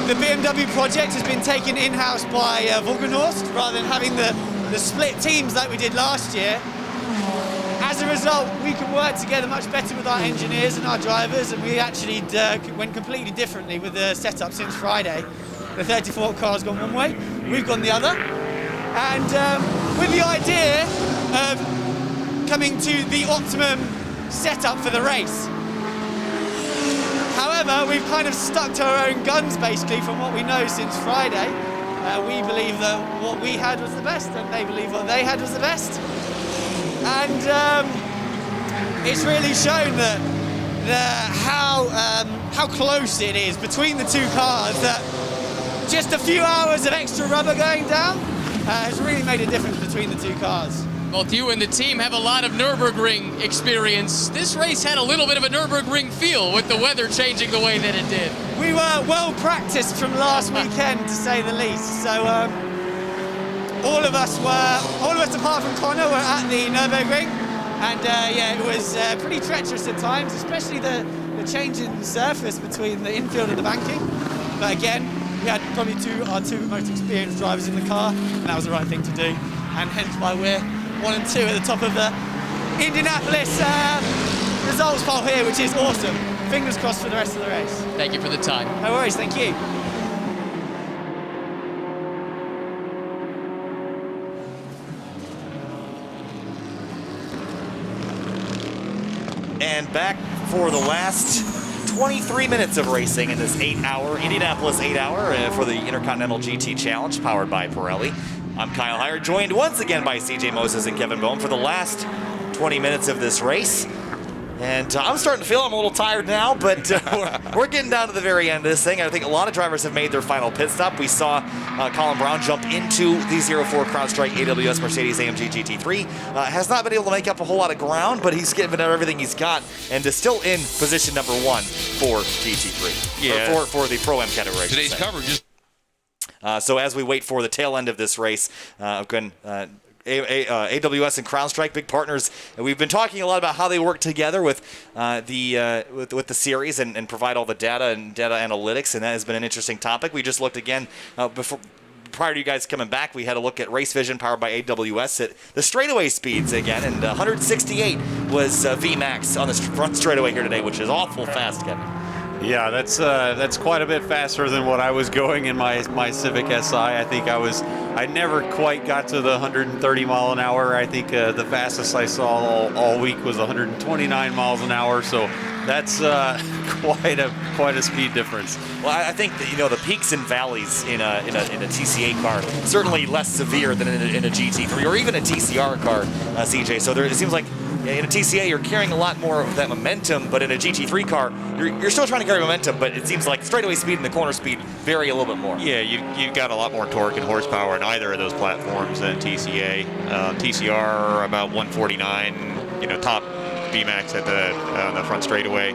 the BMW project has been taken in-house by Volkenhorst rather than having the split teams like we did last year. As a result, we can work together much better with our engineers and our drivers, and we actually went completely differently with the setup since Friday. The 34 car's gone one way, we've gone the other, and with the idea of coming to the optimum setup for the race. However, we've kind of stuck to our own guns basically from what we know since Friday. We believe that what we had was the best, and they believe what they had was the best. And it's really shown that how close it is between the two cars, that just a few hours of extra rubber going down has really made a difference between the two cars. Both you and the team have a lot of Nürburgring experience. This race had a little bit of a Nürburgring feel with the weather changing the way that it did. We were well practiced from last weekend, to say the least. So all of us apart from Connor were at the Nürburgring, and yeah, it was pretty treacherous at times, especially the change in surface between the infield and the banking. But again, we had probably our two most experienced drivers in the car, and that was the right thing to do, and hence why we're 1 and 2 at the top of the Indianapolis results poll here, which is awesome. Fingers crossed for the rest of the race. Thank you for the time. No worries, thank you. And back for the last 23 minutes of racing in this 8-hour, Indianapolis 8-hour for the Intercontinental GT Challenge powered by Pirelli. I'm Kyle Heyer, joined once again by CJ Moses and Kevin Bohm for the last 20 minutes of this race. And I'm starting to feel I'm a little tired now, but we're getting down to the very end of this thing. I think a lot of drivers have made their final pit stop. We saw Colin Brown jump into the 04 CrowdStrike AWS Mercedes-AMG GT3. Has not been able to make up a whole lot of ground, but he's given it everything he's got and is still in position number 1 for GT3. Yeah. For the Pro-Am category. Today's coverage is... So as we wait for the tail end of this race, again, AWS and CrowdStrike, big partners. And we've been talking a lot about how they work together with the series and provide all the data and data analytics, and that has been an interesting topic. We just looked again prior to you guys coming back. We had a look at Race Vision powered by AWS at the straightaway speeds again, and 168 was VMAX on the front straightaway here today, which is awful fast, Kevin. Yeah, that's quite a bit faster than what I was going in my Civic Si. I think I never quite got to the 130 mile an hour. I think the fastest I saw all week was 129 miles an hour. So that's quite a speed difference. Well, I think that, the peaks and valleys in a TCA car certainly less severe than in a GT3 or even a TCR car, CJ. So it seems like in a TCA you're carrying a lot more of that momentum, but in a GT3 car you're still trying to carry momentum, but it seems like straightaway speed and the corner speed vary a little bit more. Yeah, you've got a lot more torque and horsepower in either of those platforms than TCA. TCR about 149, top VMAX at the front straightaway.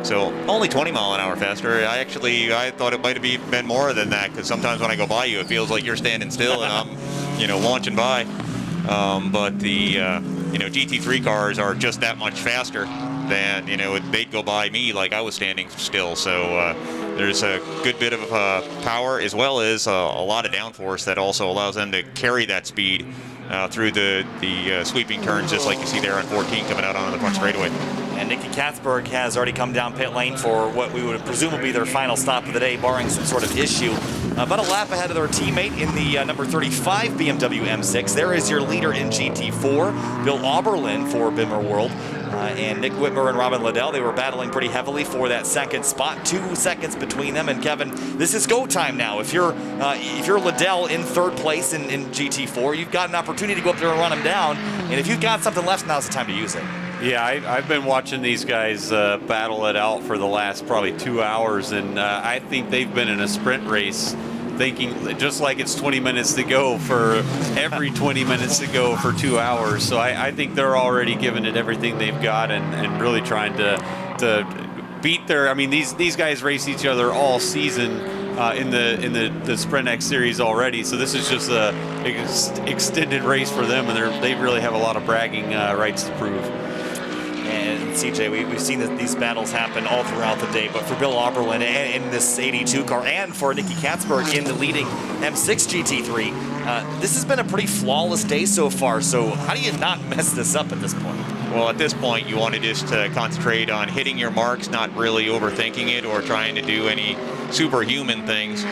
So only 20 mile an hour faster. I thought it might have been more than that, because sometimes when I go by you, it feels like you're standing still and I'm, launching by. But the GT3 cars are just that much faster than, they'd go by me like I was standing still. So there's a good bit of power as well as a lot of downforce that also allows them to carry that speed through the sweeping turns, just like you see there on 14 coming out onto the front straightaway. And Nicky Katzberg has already come down pit lane for what we would presume will be their final stop of the day, barring some sort of issue. About a lap ahead of their teammate in the number 35 BMW M6. There is your leader in GT4, Bill Auberlin for Bimmer World. And Nick Whitmer and Robin Liddell, they were battling pretty heavily for that second spot. 2 seconds between them. And Kevin, this is go time now. If you're Liddell in third place in GT4, you've got an opportunity to go up there and run him down. And if you've got something left, now's the time to use it. Yeah, I've been watching these guys battle it out for the last probably 2 hours, and I think they've been in a sprint race thinking just like it's 20 minutes to go for every 20 minutes to go for 2 hours. So I think they're already giving it everything they've got and really trying to beat their. I mean, these guys race each other all season in the Sprint X series already. So this is just a extended race for them, and they really have a lot of bragging rights to prove. And CJ, we've seen these battles happen all throughout the day, but for Bill Auberlin in this 82 car and for Nicky Katzberg in the leading M6 GT3, this has been a pretty flawless day so far. So how do you not mess this up at this point? Well, at this point, you want to just concentrate on hitting your marks, not really overthinking it or trying to do any superhuman things.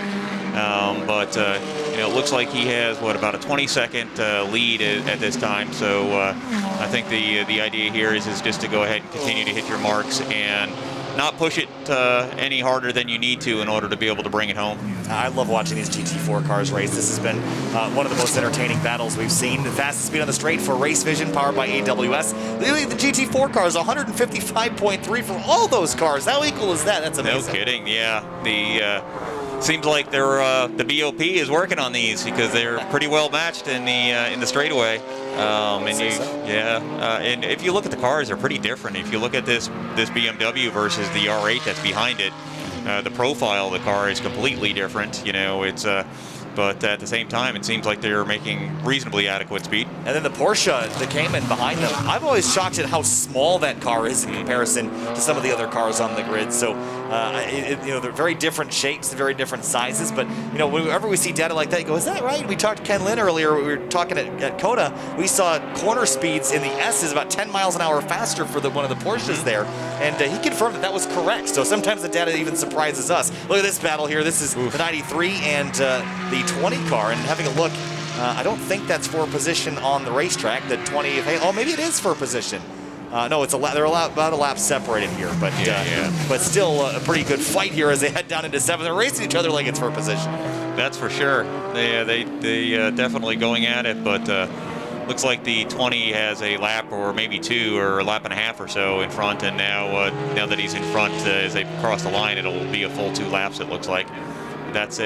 But it looks like he has about a 20-second lead at this time. So I think the idea here is just to go ahead and continue to hit your marks and not push it any harder than you need to in order to be able to bring it home. I love watching these GT4 cars race. This has been one of the most entertaining battles we've seen. The fastest speed on the straight for Race Vision, powered by AWS. Literally, the GT4 cars, 155.3 for all those cars. How equal is that? That's amazing. No kidding. Yeah. Seems like the BOP is working on these because they're pretty well matched in the straightaway. And if you look at the cars, they're pretty different. If you look at this BMW versus the R8 that's behind it, the profile of the car is completely different. But at the same time, it seems like they're making reasonably adequate speed. And then the Porsche that came in behind them, I'm always shocked at how small that car is in comparison to some of the other cars on the grid. So, they're very different shapes, very different sizes. But, whenever we see data like that, you go, is that right? We talked to Ken Lynn earlier. We were talking at COTA. We saw corner speeds in the S's about 10 miles an hour faster for one of the Porsches there. And he confirmed that was correct. So sometimes the data even surprises us. Look at this battle here. This is the 93 and the 20 car, and having a look, I don't think that's for position on the racetrack. The 20, maybe it is for position. No, they're about a lap separated here, but still a pretty good fight here as they head down into 7th. They're racing each other like it's for position. That's for sure. They definitely going at it, but looks like the 20 has a lap or maybe 2 or a lap and a half or so in front, and now that he's in front as they cross the line, it'll be a full 2 laps. It looks like that's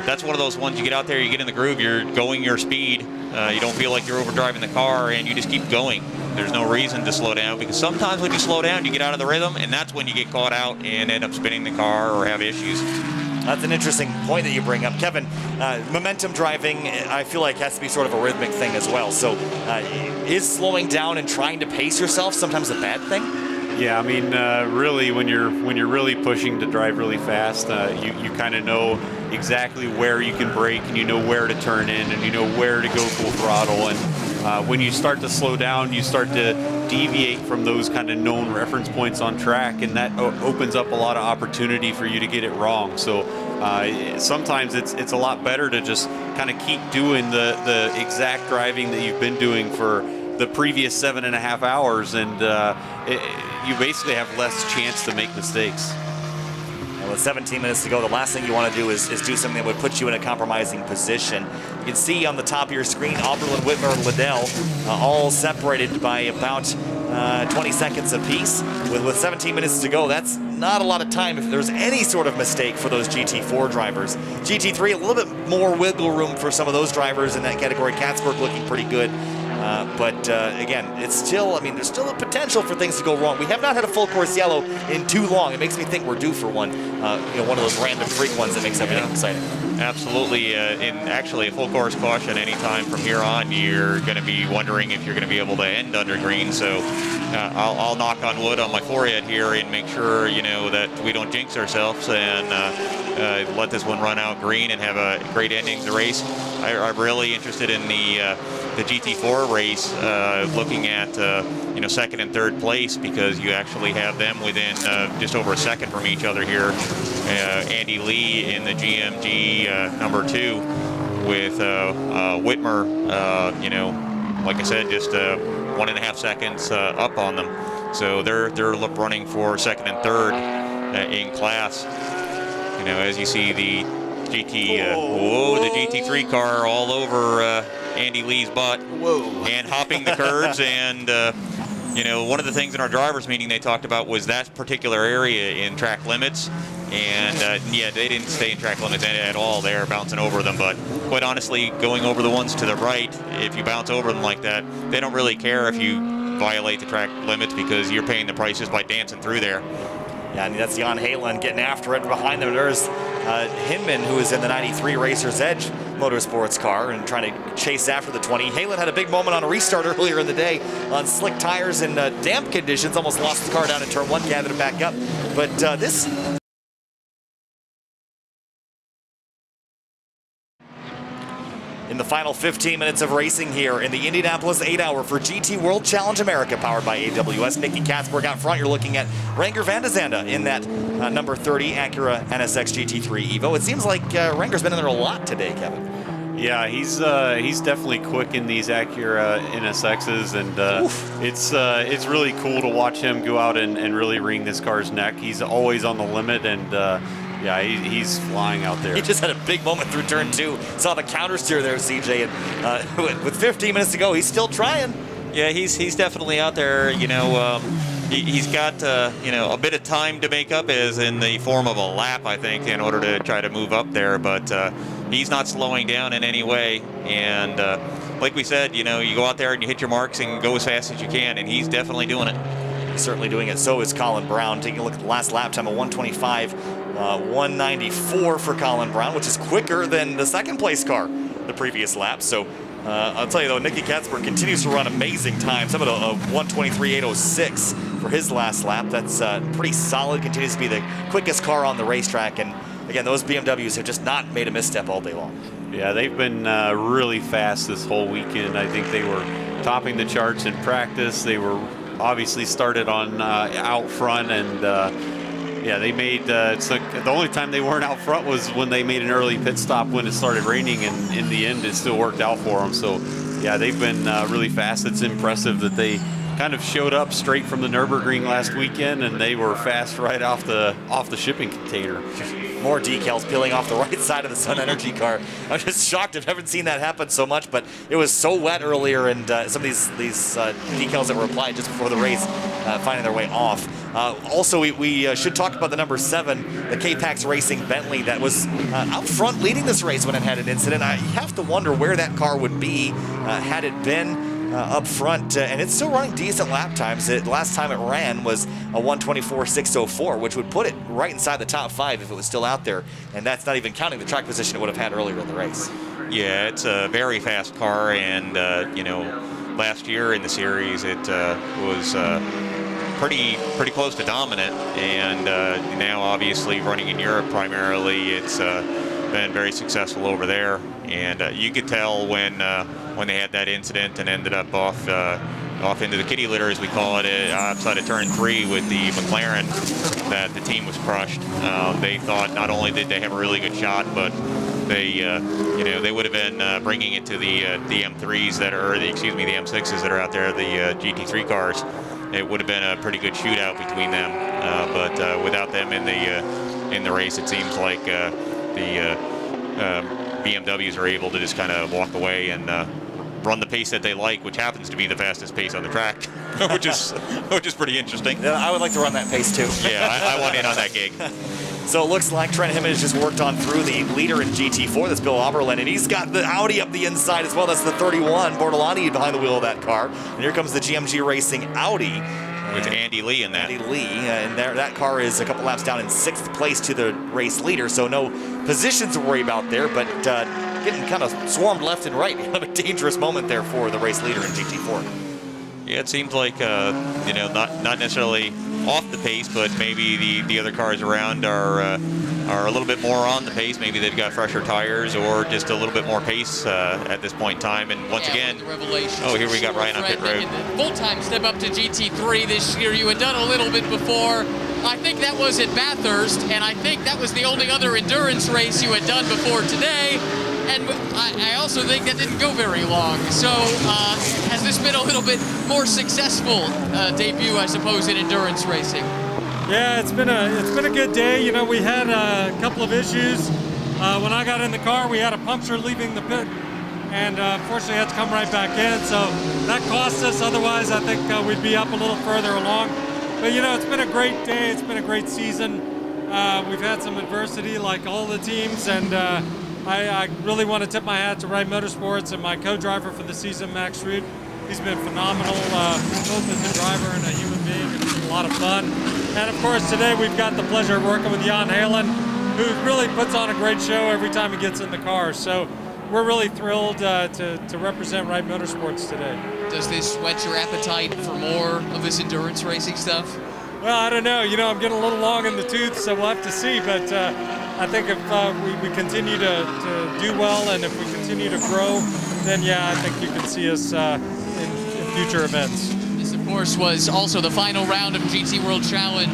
that's one of those ones you get out there, you get in the groove, you're going your speed, you don't feel like you're overdriving the car, and you just keep going. There's no reason to slow down, because sometimes when you slow down, you get out of the rhythm, and that's when you get caught out and end up spinning the car or have issues. That's an interesting point that you bring up. Kevin, momentum driving, I feel like has to be sort of a rhythmic thing as well. So is slowing down and trying to pace yourself sometimes a bad thing? Yeah, I mean, really, when you're really pushing to drive really fast, you kind of know exactly where you can brake, and you know where to turn in, and you know where to go full throttle. And when you start to slow down, you start to deviate from those kind of known reference points on track, and that opens up a lot of opportunity for you to get it wrong. So sometimes it's a lot better to just kind of keep doing the exact driving that you've been doing for the previous 7.5 hours, and you basically have less chance to make mistakes. And with 17 minutes to go, the last thing you want to do is do something that would put you in a compromising position. You can see on the top of your screen, Auberlin, Whitmer, and Liddell all separated by about 20 seconds apiece. With 17 minutes to go, that's not a lot of time if there's any sort of mistake for those GT4 drivers. GT3, a little bit more wiggle room for some of those drivers in that category. Katzberg looking pretty good. But again, it's still, there's still a potential for things to go wrong. We have not had a full course yellow in too long. It makes me think we're due for one. One of those random freak ones that makes everything exciting. Absolutely. In actually a full course caution anytime from here on, you're going to be wondering if you're going to be able to end under green. So I'll knock on wood on my forehead here and make sure, that we don't jinx ourselves and let this one run out green and have a great ending to the race. I'm really interested in the GT4 race, looking at second and third place, because you actually have them within just over a second from each other here. Andy Lee in the GMG number 2 with Whitmer, like I said, just 1.5 seconds up on them. So they're running for second and third in class. As you see the the GT3 car all over Andy Lee's butt. Whoa. And hopping the curves. And one of the things in our drivers meeting they talked about was that particular area in track limits. And yeah, they didn't stay in track limits at all. They're bouncing over them. But quite honestly, going over the ones to the right, if you bounce over them like that, they don't really care if you violate the track limits, because you're paying the price just by dancing through there. Yeah, and that's Jan Halen getting after it. Behind them, there's Hinman, who is in the 93 Racer's Edge Motorsports car and trying to chase after the 20. Halen had a big moment on a restart earlier in the day on slick tires and damp conditions. Almost lost the car down in turn 1, gathered it back up. But this... In the final 15 minutes of racing here in the Indianapolis 8-hour for GT World Challenge America, powered by AWS. Nicky Katzberg out front. You're looking at Renger van de Zande in that number 30 Acura NSX GT3 Evo. It seems like Renger's been in there a lot today, Kevin. Yeah, he's definitely quick in these Acura NSXs, and it's really cool to watch him go out and really wring this car's neck. He's always on the limit, and yeah, he's flying out there. He just had a big moment through turn 2. Saw the counter steer there, CJ, and with 15 minutes to go, he's still trying. Yeah, he's definitely out there. He's got a bit of time to make up, as in the form of a lap, I think, in order to try to move up there. But he's not slowing down in any way. And like we said, you go out there and you hit your marks and go as fast as you can, and he's definitely doing it. He's certainly doing it. So is Colin Brown. Taking a look at the last lap time, a 125. 194 for Colin Brown, which is quicker than the second place car the previous lap. So I'll tell you though, Nicky Katzberg continues to run amazing times. How about a 123.806 for his last lap? That's pretty solid. Continues to be the quickest car on the racetrack. And again, those BMWs have just not made a misstep all day long. Yeah, they've been really fast this whole weekend. I think they were topping the charts in practice. They were obviously started on out front, and yeah, they made it's like the only time they weren't out front was when they made an early pit stop when it started raining, and in the end it still worked out for them. So yeah, they've been really fast. It's impressive that they kind of showed up straight from the Nürburgring last weekend, and they were fast right off the shipping container. More decals peeling off the right side of the Sun Energy car. I'm just shocked. I haven't seen that happen so much, but it was so wet earlier, and some of these decals that were applied just before the race finding their way off. Also, we should talk about the number 7, the K-Pax Racing Bentley, that was out front leading this race when it had an incident. You have to wonder where that car would be had it been up front, and it's still running decent lap times. The last time it ran was a 124.604, which would put it right inside the top 5 if it was still out there, and that's not even counting the track position it would have had earlier in the race. Yeah, it's a very fast car, and last year in the series it was pretty close to dominant, and now obviously running in Europe primarily, it's been very successful over there. And you could tell when they had that incident and ended up off into the kitty litter, as we call it, outside of turn 3 with the McLaren, that the team was crushed. They thought not only did they have a really good shot, but they would have been bringing it to the M3s that are, the M6s that are out there, the GT3 cars. It would have been a pretty good shootout between them, but without them in the race, it seems like the BMWs are able to just kind of walk away and run the pace that they like, which happens to be the fastest pace on the track, which is pretty interesting. Yeah, I would like to run that pace too. Yeah, I want in on that gig. So it looks like Trent Himmin has just worked on through the leader in GT4. That's Bill Oberlin, and he's got the Audi up the inside as well. That's the 31 Bortolani behind the wheel of that car. And here comes the GMG Racing Audi. With Andy Lee in that. Andy Lee, and that car is a couple laps down in 6th place to the race leader, so no positions to worry about there, but getting kind of swarmed left and right. Kind of a dangerous moment there for the race leader in GT4. Yeah, it seems like not necessarily off the pace, but maybe the other cars around are a little bit more on the pace. Maybe they've got fresher tires or just a little bit more pace at this point in time. And once again, here we got Ryan on pit road. Full-time step up to GT3 this year. You had done a little bit before. I think that was at Bathurst, and I think that was the only other endurance race you had done before today. And I also think that didn't go very long. So has this been a little bit more successful debut, I suppose, in endurance racing? Yeah, it's been a good day. You know, we had a couple of issues. When I got in the car, we had a puncture leaving the pit, and unfortunately had to come right back in. So that cost us. Otherwise, I think we'd be up a little further along. But you know, it's been a great day. It's been a great season. We've had some adversity, like all the teams, and I really want to tip my hat to Wright Motorsports and my co-driver for the season, Max Ruud. He's been phenomenal, both as a driver and a human being. It's been a lot of fun. And of course, today we've got the pleasure of working with Jan Halen, who really puts on a great show every time he gets in the car. So we're really thrilled to represent Wright Motorsports today. Does this whet your appetite for more of this endurance racing stuff? Well, I don't know. You know, I'm getting a little long in the tooth, so we'll have to see. But I think if we continue to do well and if we continue to grow, then yeah, I think you can see us in future events. This, of course, was also the final round of GT World Challenge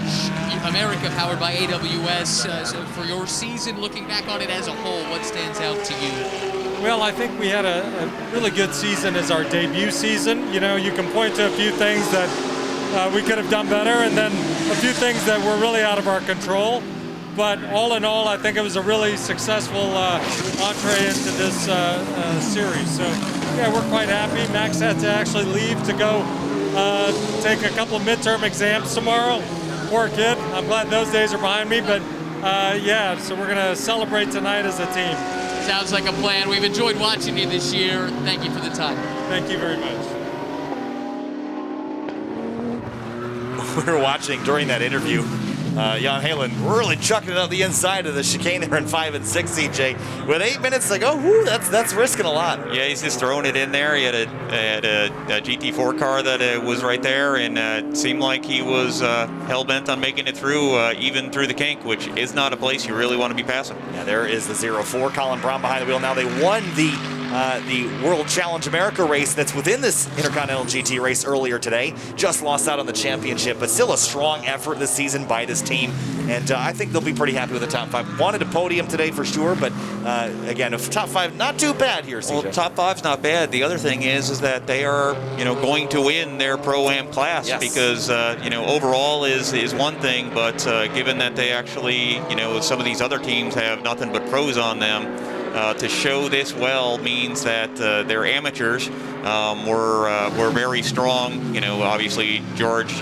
America, powered by AWS. So for your season, looking back on it as a whole, what stands out to you? Well, I think we had a really good season as our debut season. You know, you can point to a few things that we could have done better, and then a few things that were really out of our control. But all in all, I think it was a really successful entree into this series. So, yeah, we're quite happy. Max had to actually leave to go take a couple of midterm exams tomorrow. Poor kid. I'm glad those days are behind me. But, yeah, so we're going to celebrate tonight as a team. Sounds like a plan. We've enjoyed watching you this year. Thank you for the time. Thank you very much. We were watching during that interview, Jan Halen really chucking it up the inside of the chicane there in 5 and 6, CJ. With 8 minutes to go, whoo, that's risking a lot. Yeah, he's just throwing it in there. He had a GT4 car that was right there, and it seemed like he was hell-bent on making it through, even through the kink, which is not a place you really want to be passing. Yeah, there is the 0-4. Colin Brown behind the wheel. Now they won the World Challenge America race that's within this Intercontinental GT race earlier today. Just lost out on the championship, but still a strong effort this season by this team. And I think they'll be pretty happy with the top 5. Wanted a podium today for sure, but again, if top 5, not too bad here, CJ. Well, top 5's not bad. The other thing is that they are, going to win their Pro-Am class, yes, because, overall is one thing, but given that they actually, some of these other teams have nothing but pros on them, to show this well means that their amateurs were very strong. Obviously George,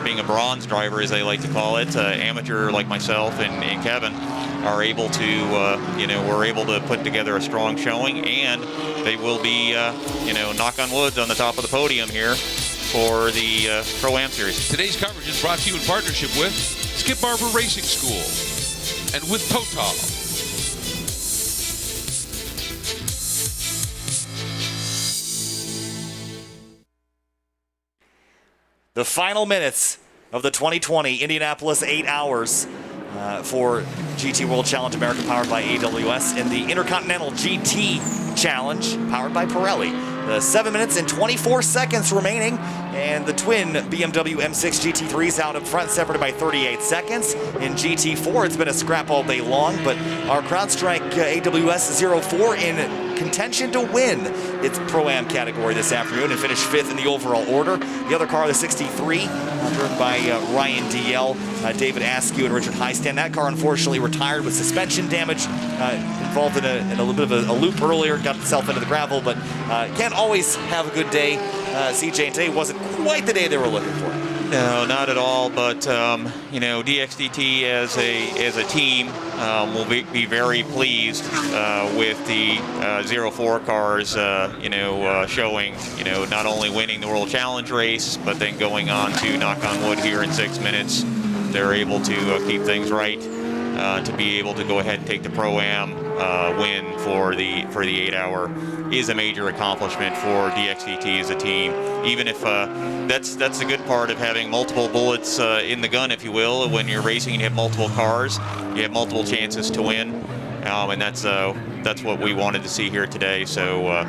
being a bronze driver, as they like to call it, amateur like myself and Kevin, are able to, we're able to put together a strong showing, and they will be, knock on wood, on the top of the podium here for the Pro-Am Series. Today's coverage is brought to you in partnership with Skip Barber Racing School and with Total. The final minutes of the 2020 Indianapolis 8 hours for GT World Challenge America, powered by AWS, in the Intercontinental GT Challenge, powered by Pirelli. The 7 minutes and 24 seconds remaining, and the twin BMW M6 GT3s out up front, separated by 38 seconds. In GT4, it's been a scrap all day long, but our CrowdStrike AWS 04 in contention to win its Pro-Am category this afternoon and finish 5th in the overall order. The other car, the 63, driven by Ryan DL, David Askew, and Richard Highstand. That car unfortunately retired with suspension damage, involved in a little bit of a loop earlier, got itself into the gravel, but can't always have a good day. CJ, and today wasn't quite the day they were looking for. No, not at all. But DXDT as a team will be very pleased with the 04 cars. Showing not only winning the World Challenge race, but then going on to, knock on wood, here in 6 minutes, they're able to keep things right to be able to go ahead and take the Pro-Am win for the 8-hour is a major accomplishment for DXDT as a team. Even if that's the good part of having multiple bullets in the gun, if you will. When you're racing and you have multiple cars, you have multiple chances to win, and that's what we wanted to see here today. So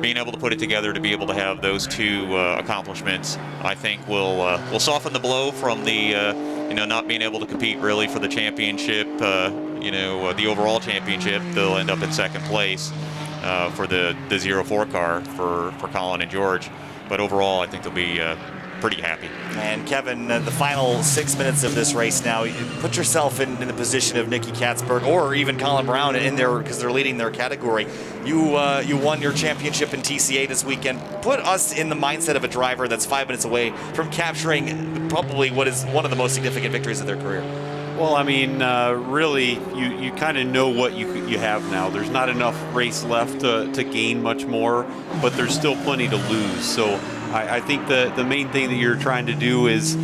being able to put it together to be able to have those two accomplishments, I think will soften the blow from the not being able to compete really for the championship, the overall championship. They'll end up in second place for the 04 car for Colin and George. But overall, I think they'll be pretty happy. And Kevin, the final 6 minutes of this race now, you put yourself in the position of Nicky Katzberg or even Colin Brown in there because they're leading their category. You won your championship in TCA this weekend. Put us in the mindset of a driver that's 5 minutes away from capturing probably what is one of the most significant victories of their career. Well, I mean, really, you kind of know what you have now. There's not enough race left to gain much more, but there's still plenty to lose. So I think the main thing that you're trying to do is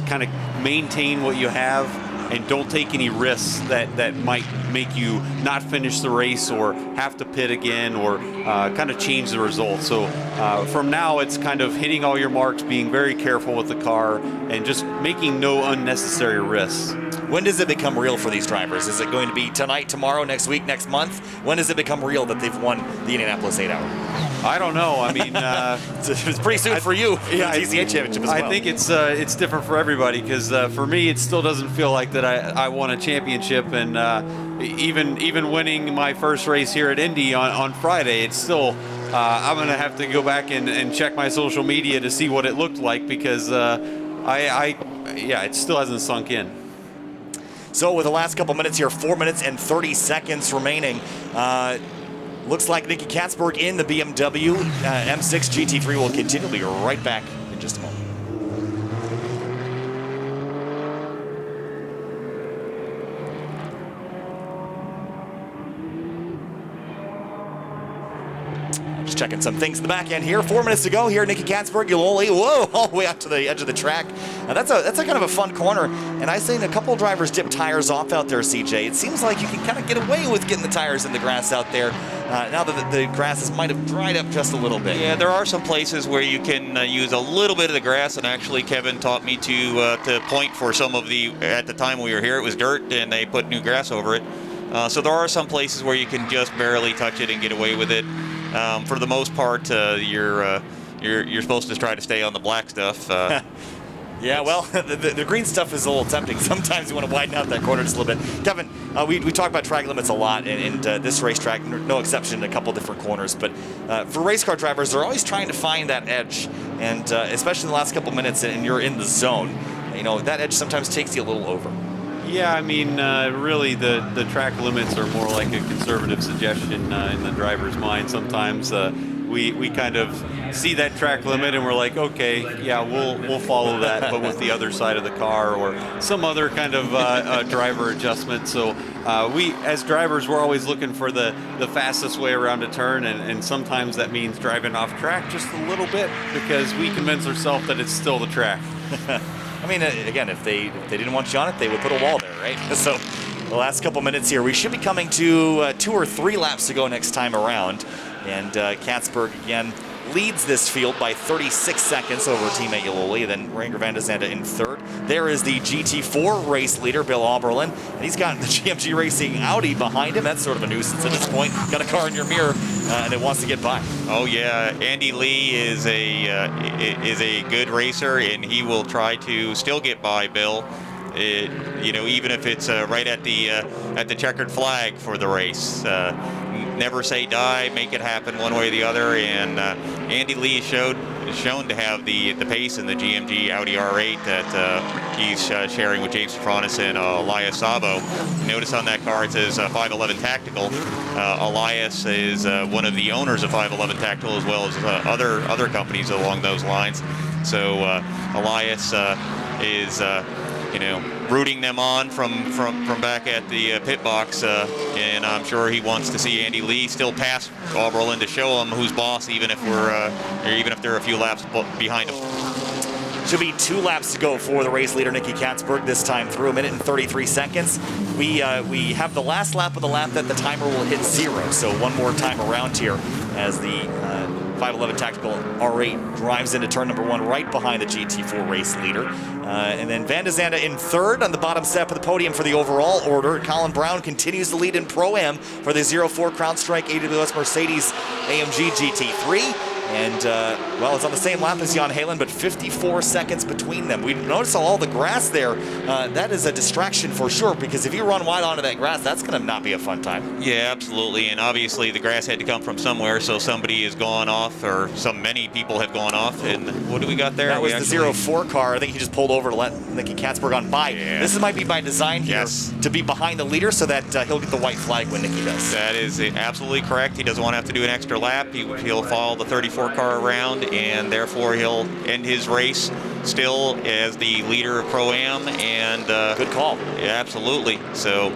kind of maintain what you have and don't take any risks that might make you not finish the race or have to pit again or kind of change the results. So from now, it's kind of hitting all your marks, being very careful with the car, and just making no unnecessary risks. When does it become real for these drivers? Is it going to be tonight, tomorrow, next week, next month? When does it become real that they've won the Indianapolis 8-hour? I don't know. I mean, it's pretty soon for you for the TCA championship as well. I think it's different for everybody because for me, it still doesn't feel like that I won a championship. And even winning my first race here at Indy on Friday, it's still I'm going to have to go back and check my social media to see what it looked like because it still hasn't sunk in. So with the last couple minutes here, 4 minutes and 30 seconds remaining, looks like Nicky Katzberg in the BMW M6 GT3 will continue. We'll be right back in just a moment. Just checking some things in the back end here. 4 minutes to go here. Nicky Katzberg, Yuloli, whoa, all the way out to the edge of the track. Now that's a kind of a fun corner. And I've seen a couple drivers dip tires off out there, CJ. It seems like you can kind of get away with getting the tires in the grass out there now that the grasses might have dried up just a little bit. Yeah, there are some places where you can use a little bit of the grass, and actually Kevin taught me to point for some of at the time we were here, it was dirt, and they put new grass over it. So there are some places where you can just barely touch it and get away with it. For the most part, you're supposed to try to stay on the black stuff. Yeah, well, the green stuff is a little tempting. Sometimes you want to widen out that corner just a little bit. Kevin, we talk about track limits a lot, and this racetrack, no exception, a couple different corners. But for race car drivers, they're always trying to find that edge, and especially in the last couple minutes, and you're in the zone, that edge sometimes takes you a little over. Yeah, I mean, really, the track limits are more like a conservative suggestion in the driver's mind. Sometimes we kind of see that track limit and we're like, okay, yeah, we'll follow that, but with the other side of the car or some other kind of driver adjustment. So we, as drivers, we're always looking for the fastest way around a turn, and sometimes that means driving off track just a little bit because we convince ourselves that it's still the track. I mean, again, if they didn't want you on it, they would put a wall there, right? So the last couple minutes here, we should be coming to 2 or 3 laps to go next time around. And Katzberg, again, leads this field by 36 seconds over teammate Yuloli. Then Ranger Van de Zanda in third. There is the GT4 race leader, Bill Oberlin. And he's got the GMG Racing Audi behind him. That's sort of a nuisance at this point. Got a car in your mirror, and it wants to get by. Oh, yeah. Andy Lee is a good racer, and he will try to still get by Bill. Even if it's right at the checkered flag for the race. Never say die, make it happen one way or the other, and Andy Lee is shown to have the pace in the GMG Audi R8 that he's sharing with James Petronis and Elias Sabo. Notice on that car it says 511 Tactical. Elias is one of the owners of 511 Tactical as well as other companies along those lines. So Elias is rooting them on from back at the pit box, and I'm sure he wants to see Andy Lee still pass Oberlin to show him who's boss, even if they're a few laps behind him. Should be 2 laps to go for the race leader, Nicky Katzberg, this time through, 1 minute and 33 seconds. We have the last lap of the lap that the timer will hit 0, so one more time around here as the 511 Tactical R8 drives into turn number 1 right behind the GT4 race leader. And then Van de Zande in 3rd on the bottom step of the podium for the overall order. Colin Brown continues to lead in Pro-Am for the 04 CrowdStrike AWS Mercedes AMG GT3. And, well, it's on the same lap as Jan Halen, but 54 seconds between them. We notice all the grass there. That is a distraction for sure, because if you run wide onto that grass, that's going to not be a fun time. Yeah, absolutely. And obviously the grass had to come from somewhere, so somebody has gone off, or many people have gone off. And what do we got there? That was the 04 car. I think he just pulled over to let Nicky Katzberg on by. Yeah. This might be by design here to be behind the leader so that he'll get the white flag when Nicky does. That is absolutely correct. He doesn't want to have to do an extra lap. He'll follow the 34 car around, and therefore he'll end his race still as the leader of Pro-Am. And good call. Yeah, absolutely. So,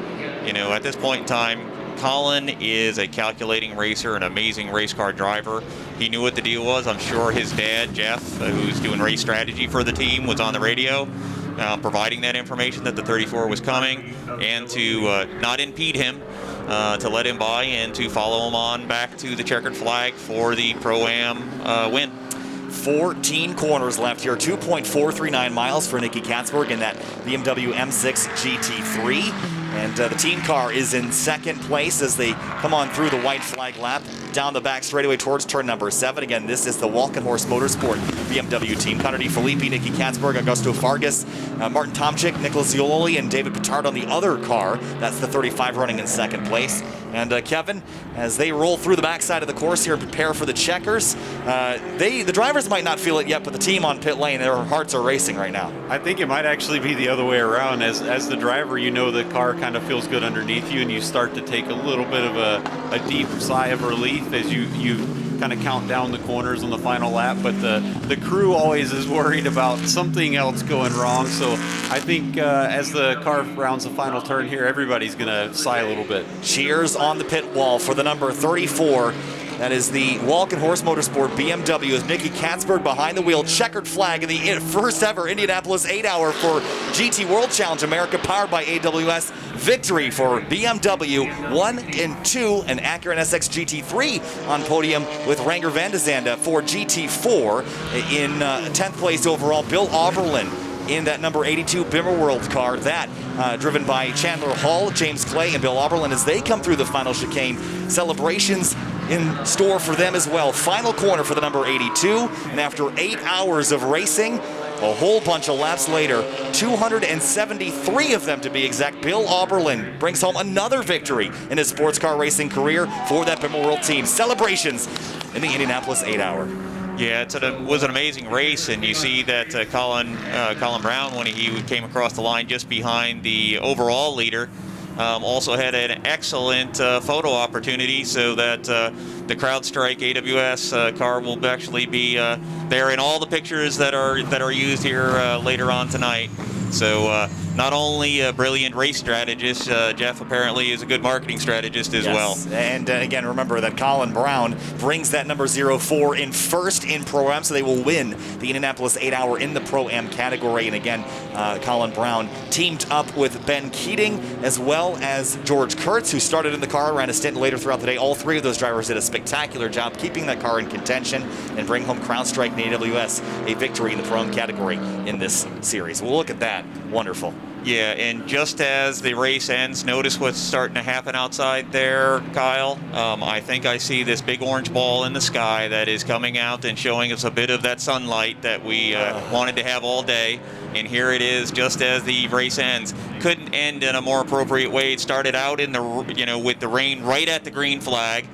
at this point in time, Colin is a calculating racer, an amazing race car driver. He knew what the deal was. I'm sure his dad, Jeff, who's doing race strategy for the team, was on the radio providing that information that the 34 was coming, and to not impede him, to let him by and to follow him on back to the checkered flag for the Pro-Am win. 14 corners left here, 2.439 miles for Nicky Katzberg in that BMW M6 GT3. And the team car is in 2nd place as they come on through the white flag lap down the back straightaway towards turn number 7. Again, this is the Walkenhorst Motorsport BMW team. Connor Di Filippi, Nicky Katzberg, Augusto Fargas, Martin Tomczyk, Nicholas Ioli, and David Petard on the other car. That's the 35 running in 2nd place. And Kevin, as they roll through the backside of the course here and prepare for the checkers, the drivers might not feel it yet, but the team on pit lane, their hearts are racing right now. I think it might actually be the other way around. As the driver, the car kind of feels good underneath you, and you start to take a little bit of a deep sigh of relief as you kind of count down the corners on the final lap. But the crew always is worried about something else going wrong. So I think as the car rounds the final turn here, everybody's going to sigh a little bit. Cheers on the pit wall for the number 34. That is the Walkenhorst Motorsport BMW with Nicky Katzberg behind the wheel. Checkered flag in the first ever Indianapolis 8-hour for GT World Challenge America, powered by AWS. Victory for BMW 1 and 2, and Acura NSX GT3 on podium with Renger Van de Zande for GT4. In 10th place overall, Bill Auberlen in that number 82 Bimmer World car, that driven by Chandler Hall, James Clay, and Bill Auberlen as they come through the final chicane. Celebrations in store for them as well. Final corner for the number 82, and after 8 hours of racing, a whole bunch of laps later, 273 of them to be exact, Bill Auberlen brings home another victory in his sports car racing career for that Bimmer World team. Celebrations in the Indianapolis 8-hour. Yeah, it was an amazing race, and you see that Colin Brown, when he came across the line just behind the overall leader, also had an excellent photo opportunity, so that the CrowdStrike AWS car will actually be there in all the pictures that are used here later on tonight. So not only a brilliant race strategist, Jeff apparently is a good marketing strategist as well. And again, remember that Colin Brown brings that number 04 in first in Pro-Am, so they will win the Indianapolis 8-hour in the Pro-Am category. And again, Colin Brown teamed up with Ben Keating as well as George Kurtz, who started in the car, ran a stint later throughout the day. All three of those drivers did a spectacular job keeping that car in contention and bring home CrowdStrike and AWS a victory in the Pro-Am category in this series. We'll look at that. Wonderful. Yeah, and just as the race ends, notice what's starting to happen outside there, Kyle. I think I see this big orange ball in the sky that is coming out and showing us a bit of that sunlight that we wanted to have all day. And here it is, just as the race ends. Couldn't end in a more appropriate way. It started out in the with the rain right at the green flag.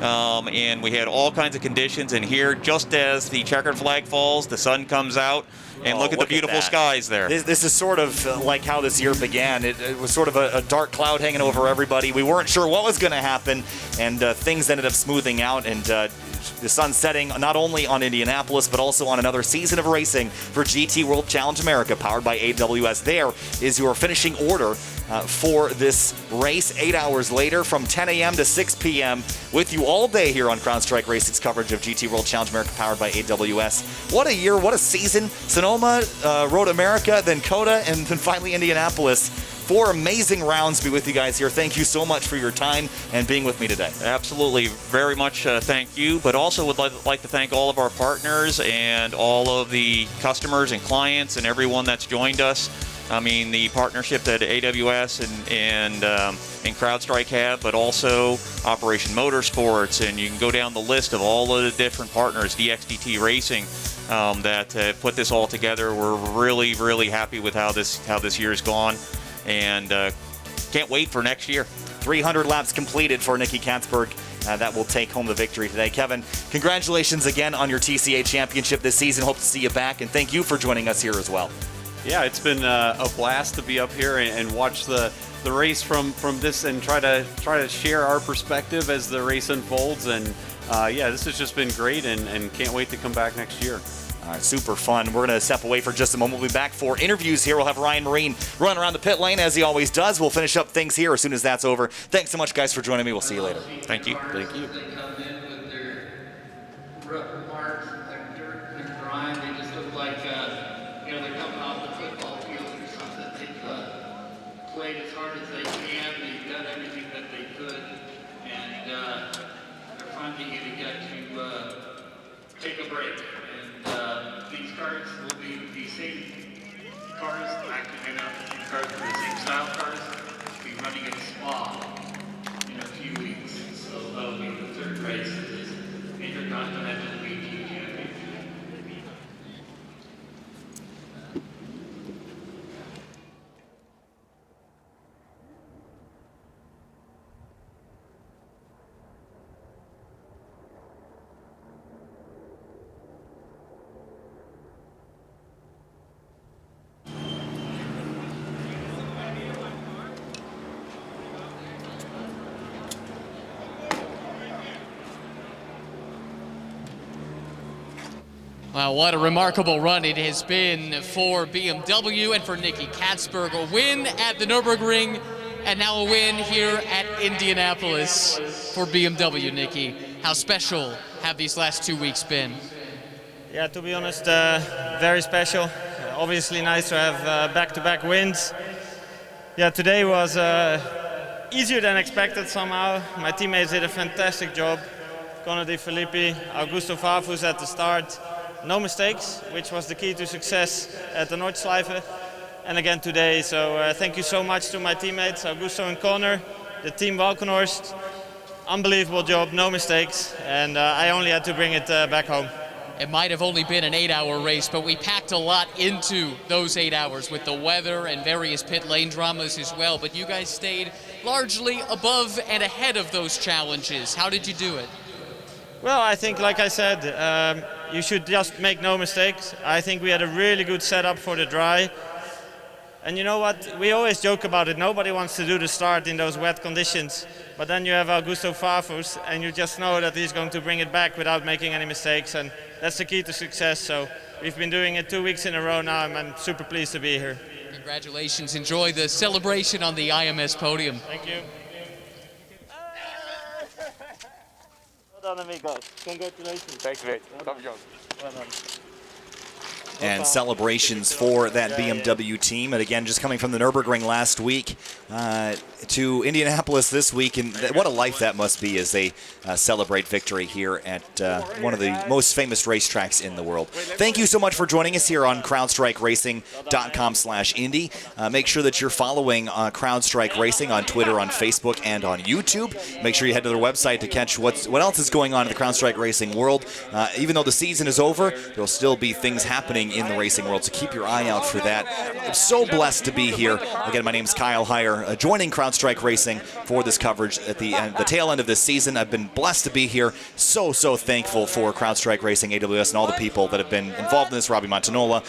And we had all kinds of conditions, and here, just as the checkered flag falls, the sun comes out, and look at the beautiful skies there. This is sort of like how this year began. It was sort of a dark cloud hanging over everybody. We weren't sure what was going to happen, and things ended up smoothing out, and the sun setting not only on Indianapolis, but also on another season of racing for GT World Challenge America, powered by AWS. There is your finishing order for this race 8 hours later from 10 a.m. to 6 p.m. with you all day here on CrowdStrike Racing's coverage of GT World Challenge America, powered by AWS. What a year, what a season. Sonoma, Road America, then COTA, and then finally Indianapolis. 4 amazing rounds to be with you guys here. Thank you so much for your time and being with me today. Absolutely. Very much thank you, but also would like to thank all of our partners and all of the customers and clients and everyone that's joined us. I mean, the partnership that AWS and CrowdStrike have, but also Operation Motorsports, and you can go down the list of all of the different partners, DXDT Racing, that put this all together. We're really, really happy with how this year's gone, and can't wait for next year. 300 laps completed for Nicky Katzberg. That will take home the victory today. Kevin, congratulations again on your TCA championship this season. Hope to see you back, and thank you for joining us here as well. Yeah, it's been a blast to be up here and watch the race from this and try to share our perspective as the race unfolds. And yeah, this has just been great, and can't wait to come back next year. All right, super fun. We're going to step away for just a moment. We'll be back for interviews here. We'll have Ryan Marine run around the pit lane as he always does. We'll finish up things here as soon as that's over. Thanks so much, guys, for joining me. We'll see you later. Thank you. Thank you. They come in with their rough parts, their dirt, their grime. They just look like, they're coming off the football field or something. They've played as hard as they can. They've done everything that they could. And they're finally going to get to take a break. And these cars will be the same cars, actually maybe not the same cars, but the same style cars, will be running at Spa in a few weeks. So that'll be the third race of this Intercontinental BT Championship. Wow, what a remarkable run it has been for BMW and for Nicky Katzberg. A win at the Nürburgring and now a win here at Indianapolis for BMW, Nicky. How special have these last 2 weeks been? Yeah, to be honest, very special. Obviously nice to have back-to-back wins. Yeah, today was easier than expected somehow. My teammates did a fantastic job. Conor De Filippi, Augusto Favus at the start. No mistakes, which was the key to success at the Nordschleife. And again today, so thank you so much to my teammates, Augusto and Conor, the team Valkenhorst. Unbelievable job, no mistakes, and I only had to bring it back home. It might have only been an 8-hour race, but we packed a lot into those 8 hours with the weather and various pit lane dramas as well. But you guys stayed largely above and ahead of those challenges. How did you do it? Well, I think, like I said, you should just make no mistakes. I think we had a really good setup for the dry. And you know what? We always joke about it. Nobody wants to do the start in those wet conditions. But then you have Augusto Favus, and you just know that he's going to bring it back without making any mistakes. And that's the key to success. So we've been doing it 2 weeks in a row now, and I'm super pleased to be here. Congratulations. Enjoy the celebration on the IMS podium. Thank you. Well done, amigos. Congratulations. Thanks, mate. Top job. Well done. And celebrations for that BMW team. And again, just coming from the Nürburgring last week to Indianapolis this week. And what a life that must be as they celebrate victory here at one of the most famous racetracks in the world. Thank you so much for joining us here on CrowdStrikeRacing.com/Indy. Make sure that you're following CrowdStrike Racing on Twitter, on Facebook, and on YouTube. Make sure you head to their website to catch what else is going on in the CrowdStrike Racing world. Even though the season is over, there'll still be things happening happening in the racing world, so keep your eye out for that. I'm so blessed to be here. Again, my name is Kyle Heyer, joining CrowdStrike Racing for this coverage at the tail end of this season. I've been blessed to be here. So thankful for CrowdStrike Racing, AWS, and all the people that have been involved in this, Robbie Montanola,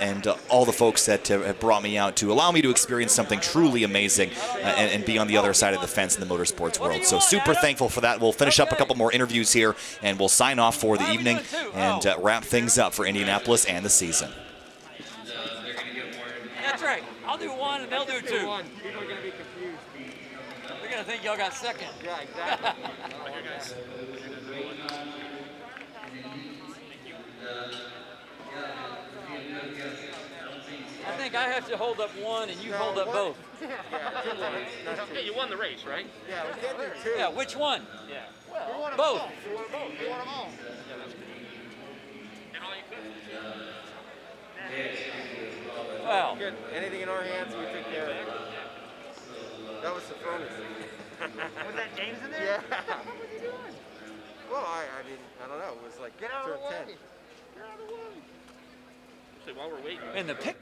and all the folks that have brought me out to allow me to experience something truly amazing and be on the other side of the fence in the motorsports world. So super thankful for that. We'll finish up a couple more interviews here, and we'll sign off for the evening and wrap things up for Indianapolis and the season. That's right. I'll do one and they'll do two. People are going to be confused. They're going to think y'all got second. Yeah, exactly. I think I have to hold up one and you hold up both. Okay, you won the race, right? Yeah, we did do two. Yeah, which one? Yeah. Well, both. We won them all. Well, good. Anything in our hands, we took care of it. That was the furnace. Was that James in there? Yeah. What was he doing? Well, I don't know. It was like get out of the way. 10. Get out of the way. Actually, while we're waiting. In the pick.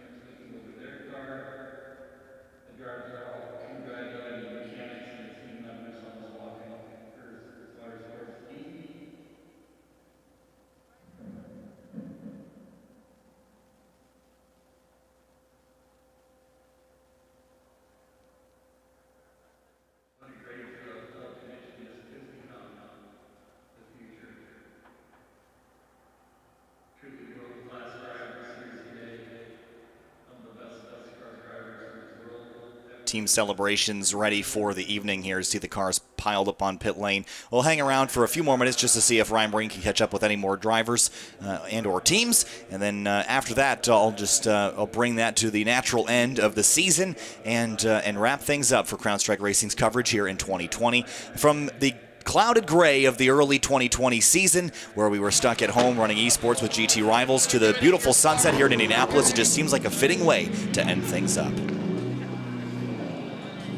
Team celebrations ready for the evening here. See the cars piled up on pit lane. We'll hang around for a few more minutes just to see if Ryan Marine can catch up with any more drivers and or teams, and then after that I'll bring that to the natural end of the season and wrap things up for CrowdStrike Racing's coverage here in 2020 from the clouded gray of the early 2020 season, where we were stuck at home running esports with GT rivals, to the beautiful sunset here in Indianapolis. It just seems like a fitting way to end things up.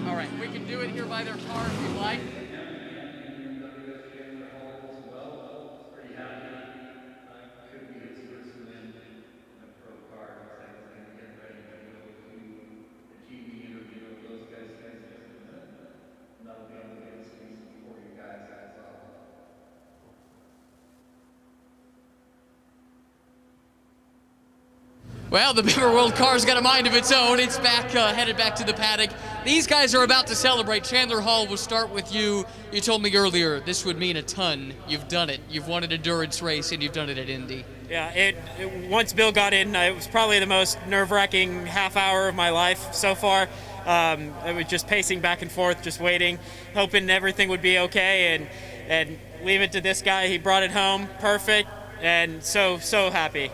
All right, we can do it here by their car if you like. Well, the Bimmer World car's got a mind of its own. It's back, headed back to the paddock. These guys are about to celebrate. Chandler Hall, we'll start with you. You told me earlier this would mean a ton. You've done it. You've won an endurance race, and you've done it at Indy. Yeah, once Bill got in, it was probably the most nerve-wracking half hour of my life so far. I was just pacing back and forth, just waiting, hoping everything would be okay, and leave it to this guy. He brought it home, perfect, and so happy.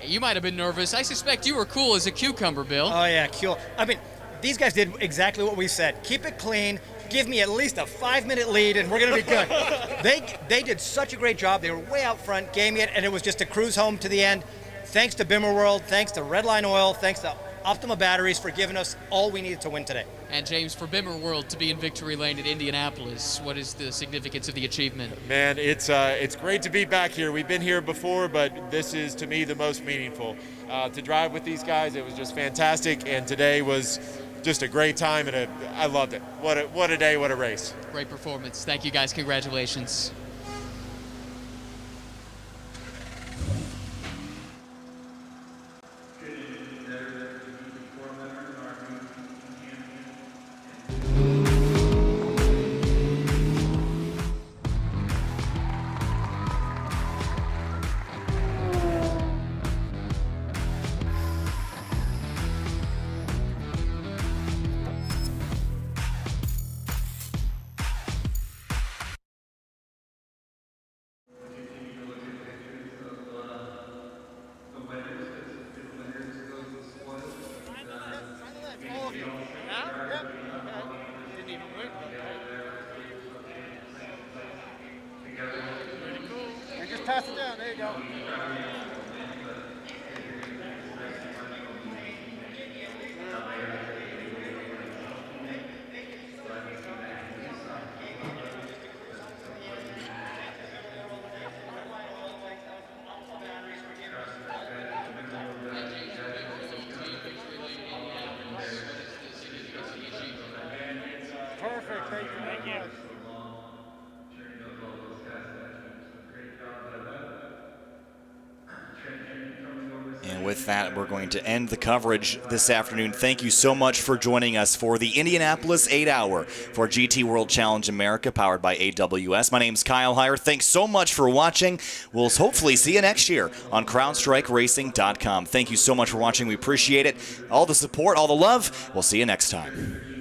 You might have been nervous. I suspect you were cool as a cucumber, Bill. Oh, yeah, cool. I mean, these guys did exactly what we said. Keep it clean. Give me at least a 5-minute lead, and we're going to be good. They did such a great job. They were way out front, gave me it, and it was just a cruise home to the end. Thanks to Bimmer World, thanks to Redline Oil, thanks to Optima Batteries for giving us all we needed to win today. And James, for Bimmer World to be in victory lane at Indianapolis, what is the significance of the achievement? Man, it's great to be back here. We've been here before, but this is, to me, the most meaningful. To drive with these guys, it was just fantastic, and today was just a great time, and I loved it. What a day, what a race. Great performance. Thank you, guys. Congratulations. Pass it down. There you go. with that, we're going to end the coverage this afternoon. Thank you so much for joining us for the Indianapolis 8-Hour for GT World Challenge America, powered by AWS. My name's Kyle Heyer. Thanks so much for watching. We'll hopefully see you next year on CrowdStrikeRacing.com. Thank you so much for watching. We appreciate it. All the support, all the love. We'll see you next time.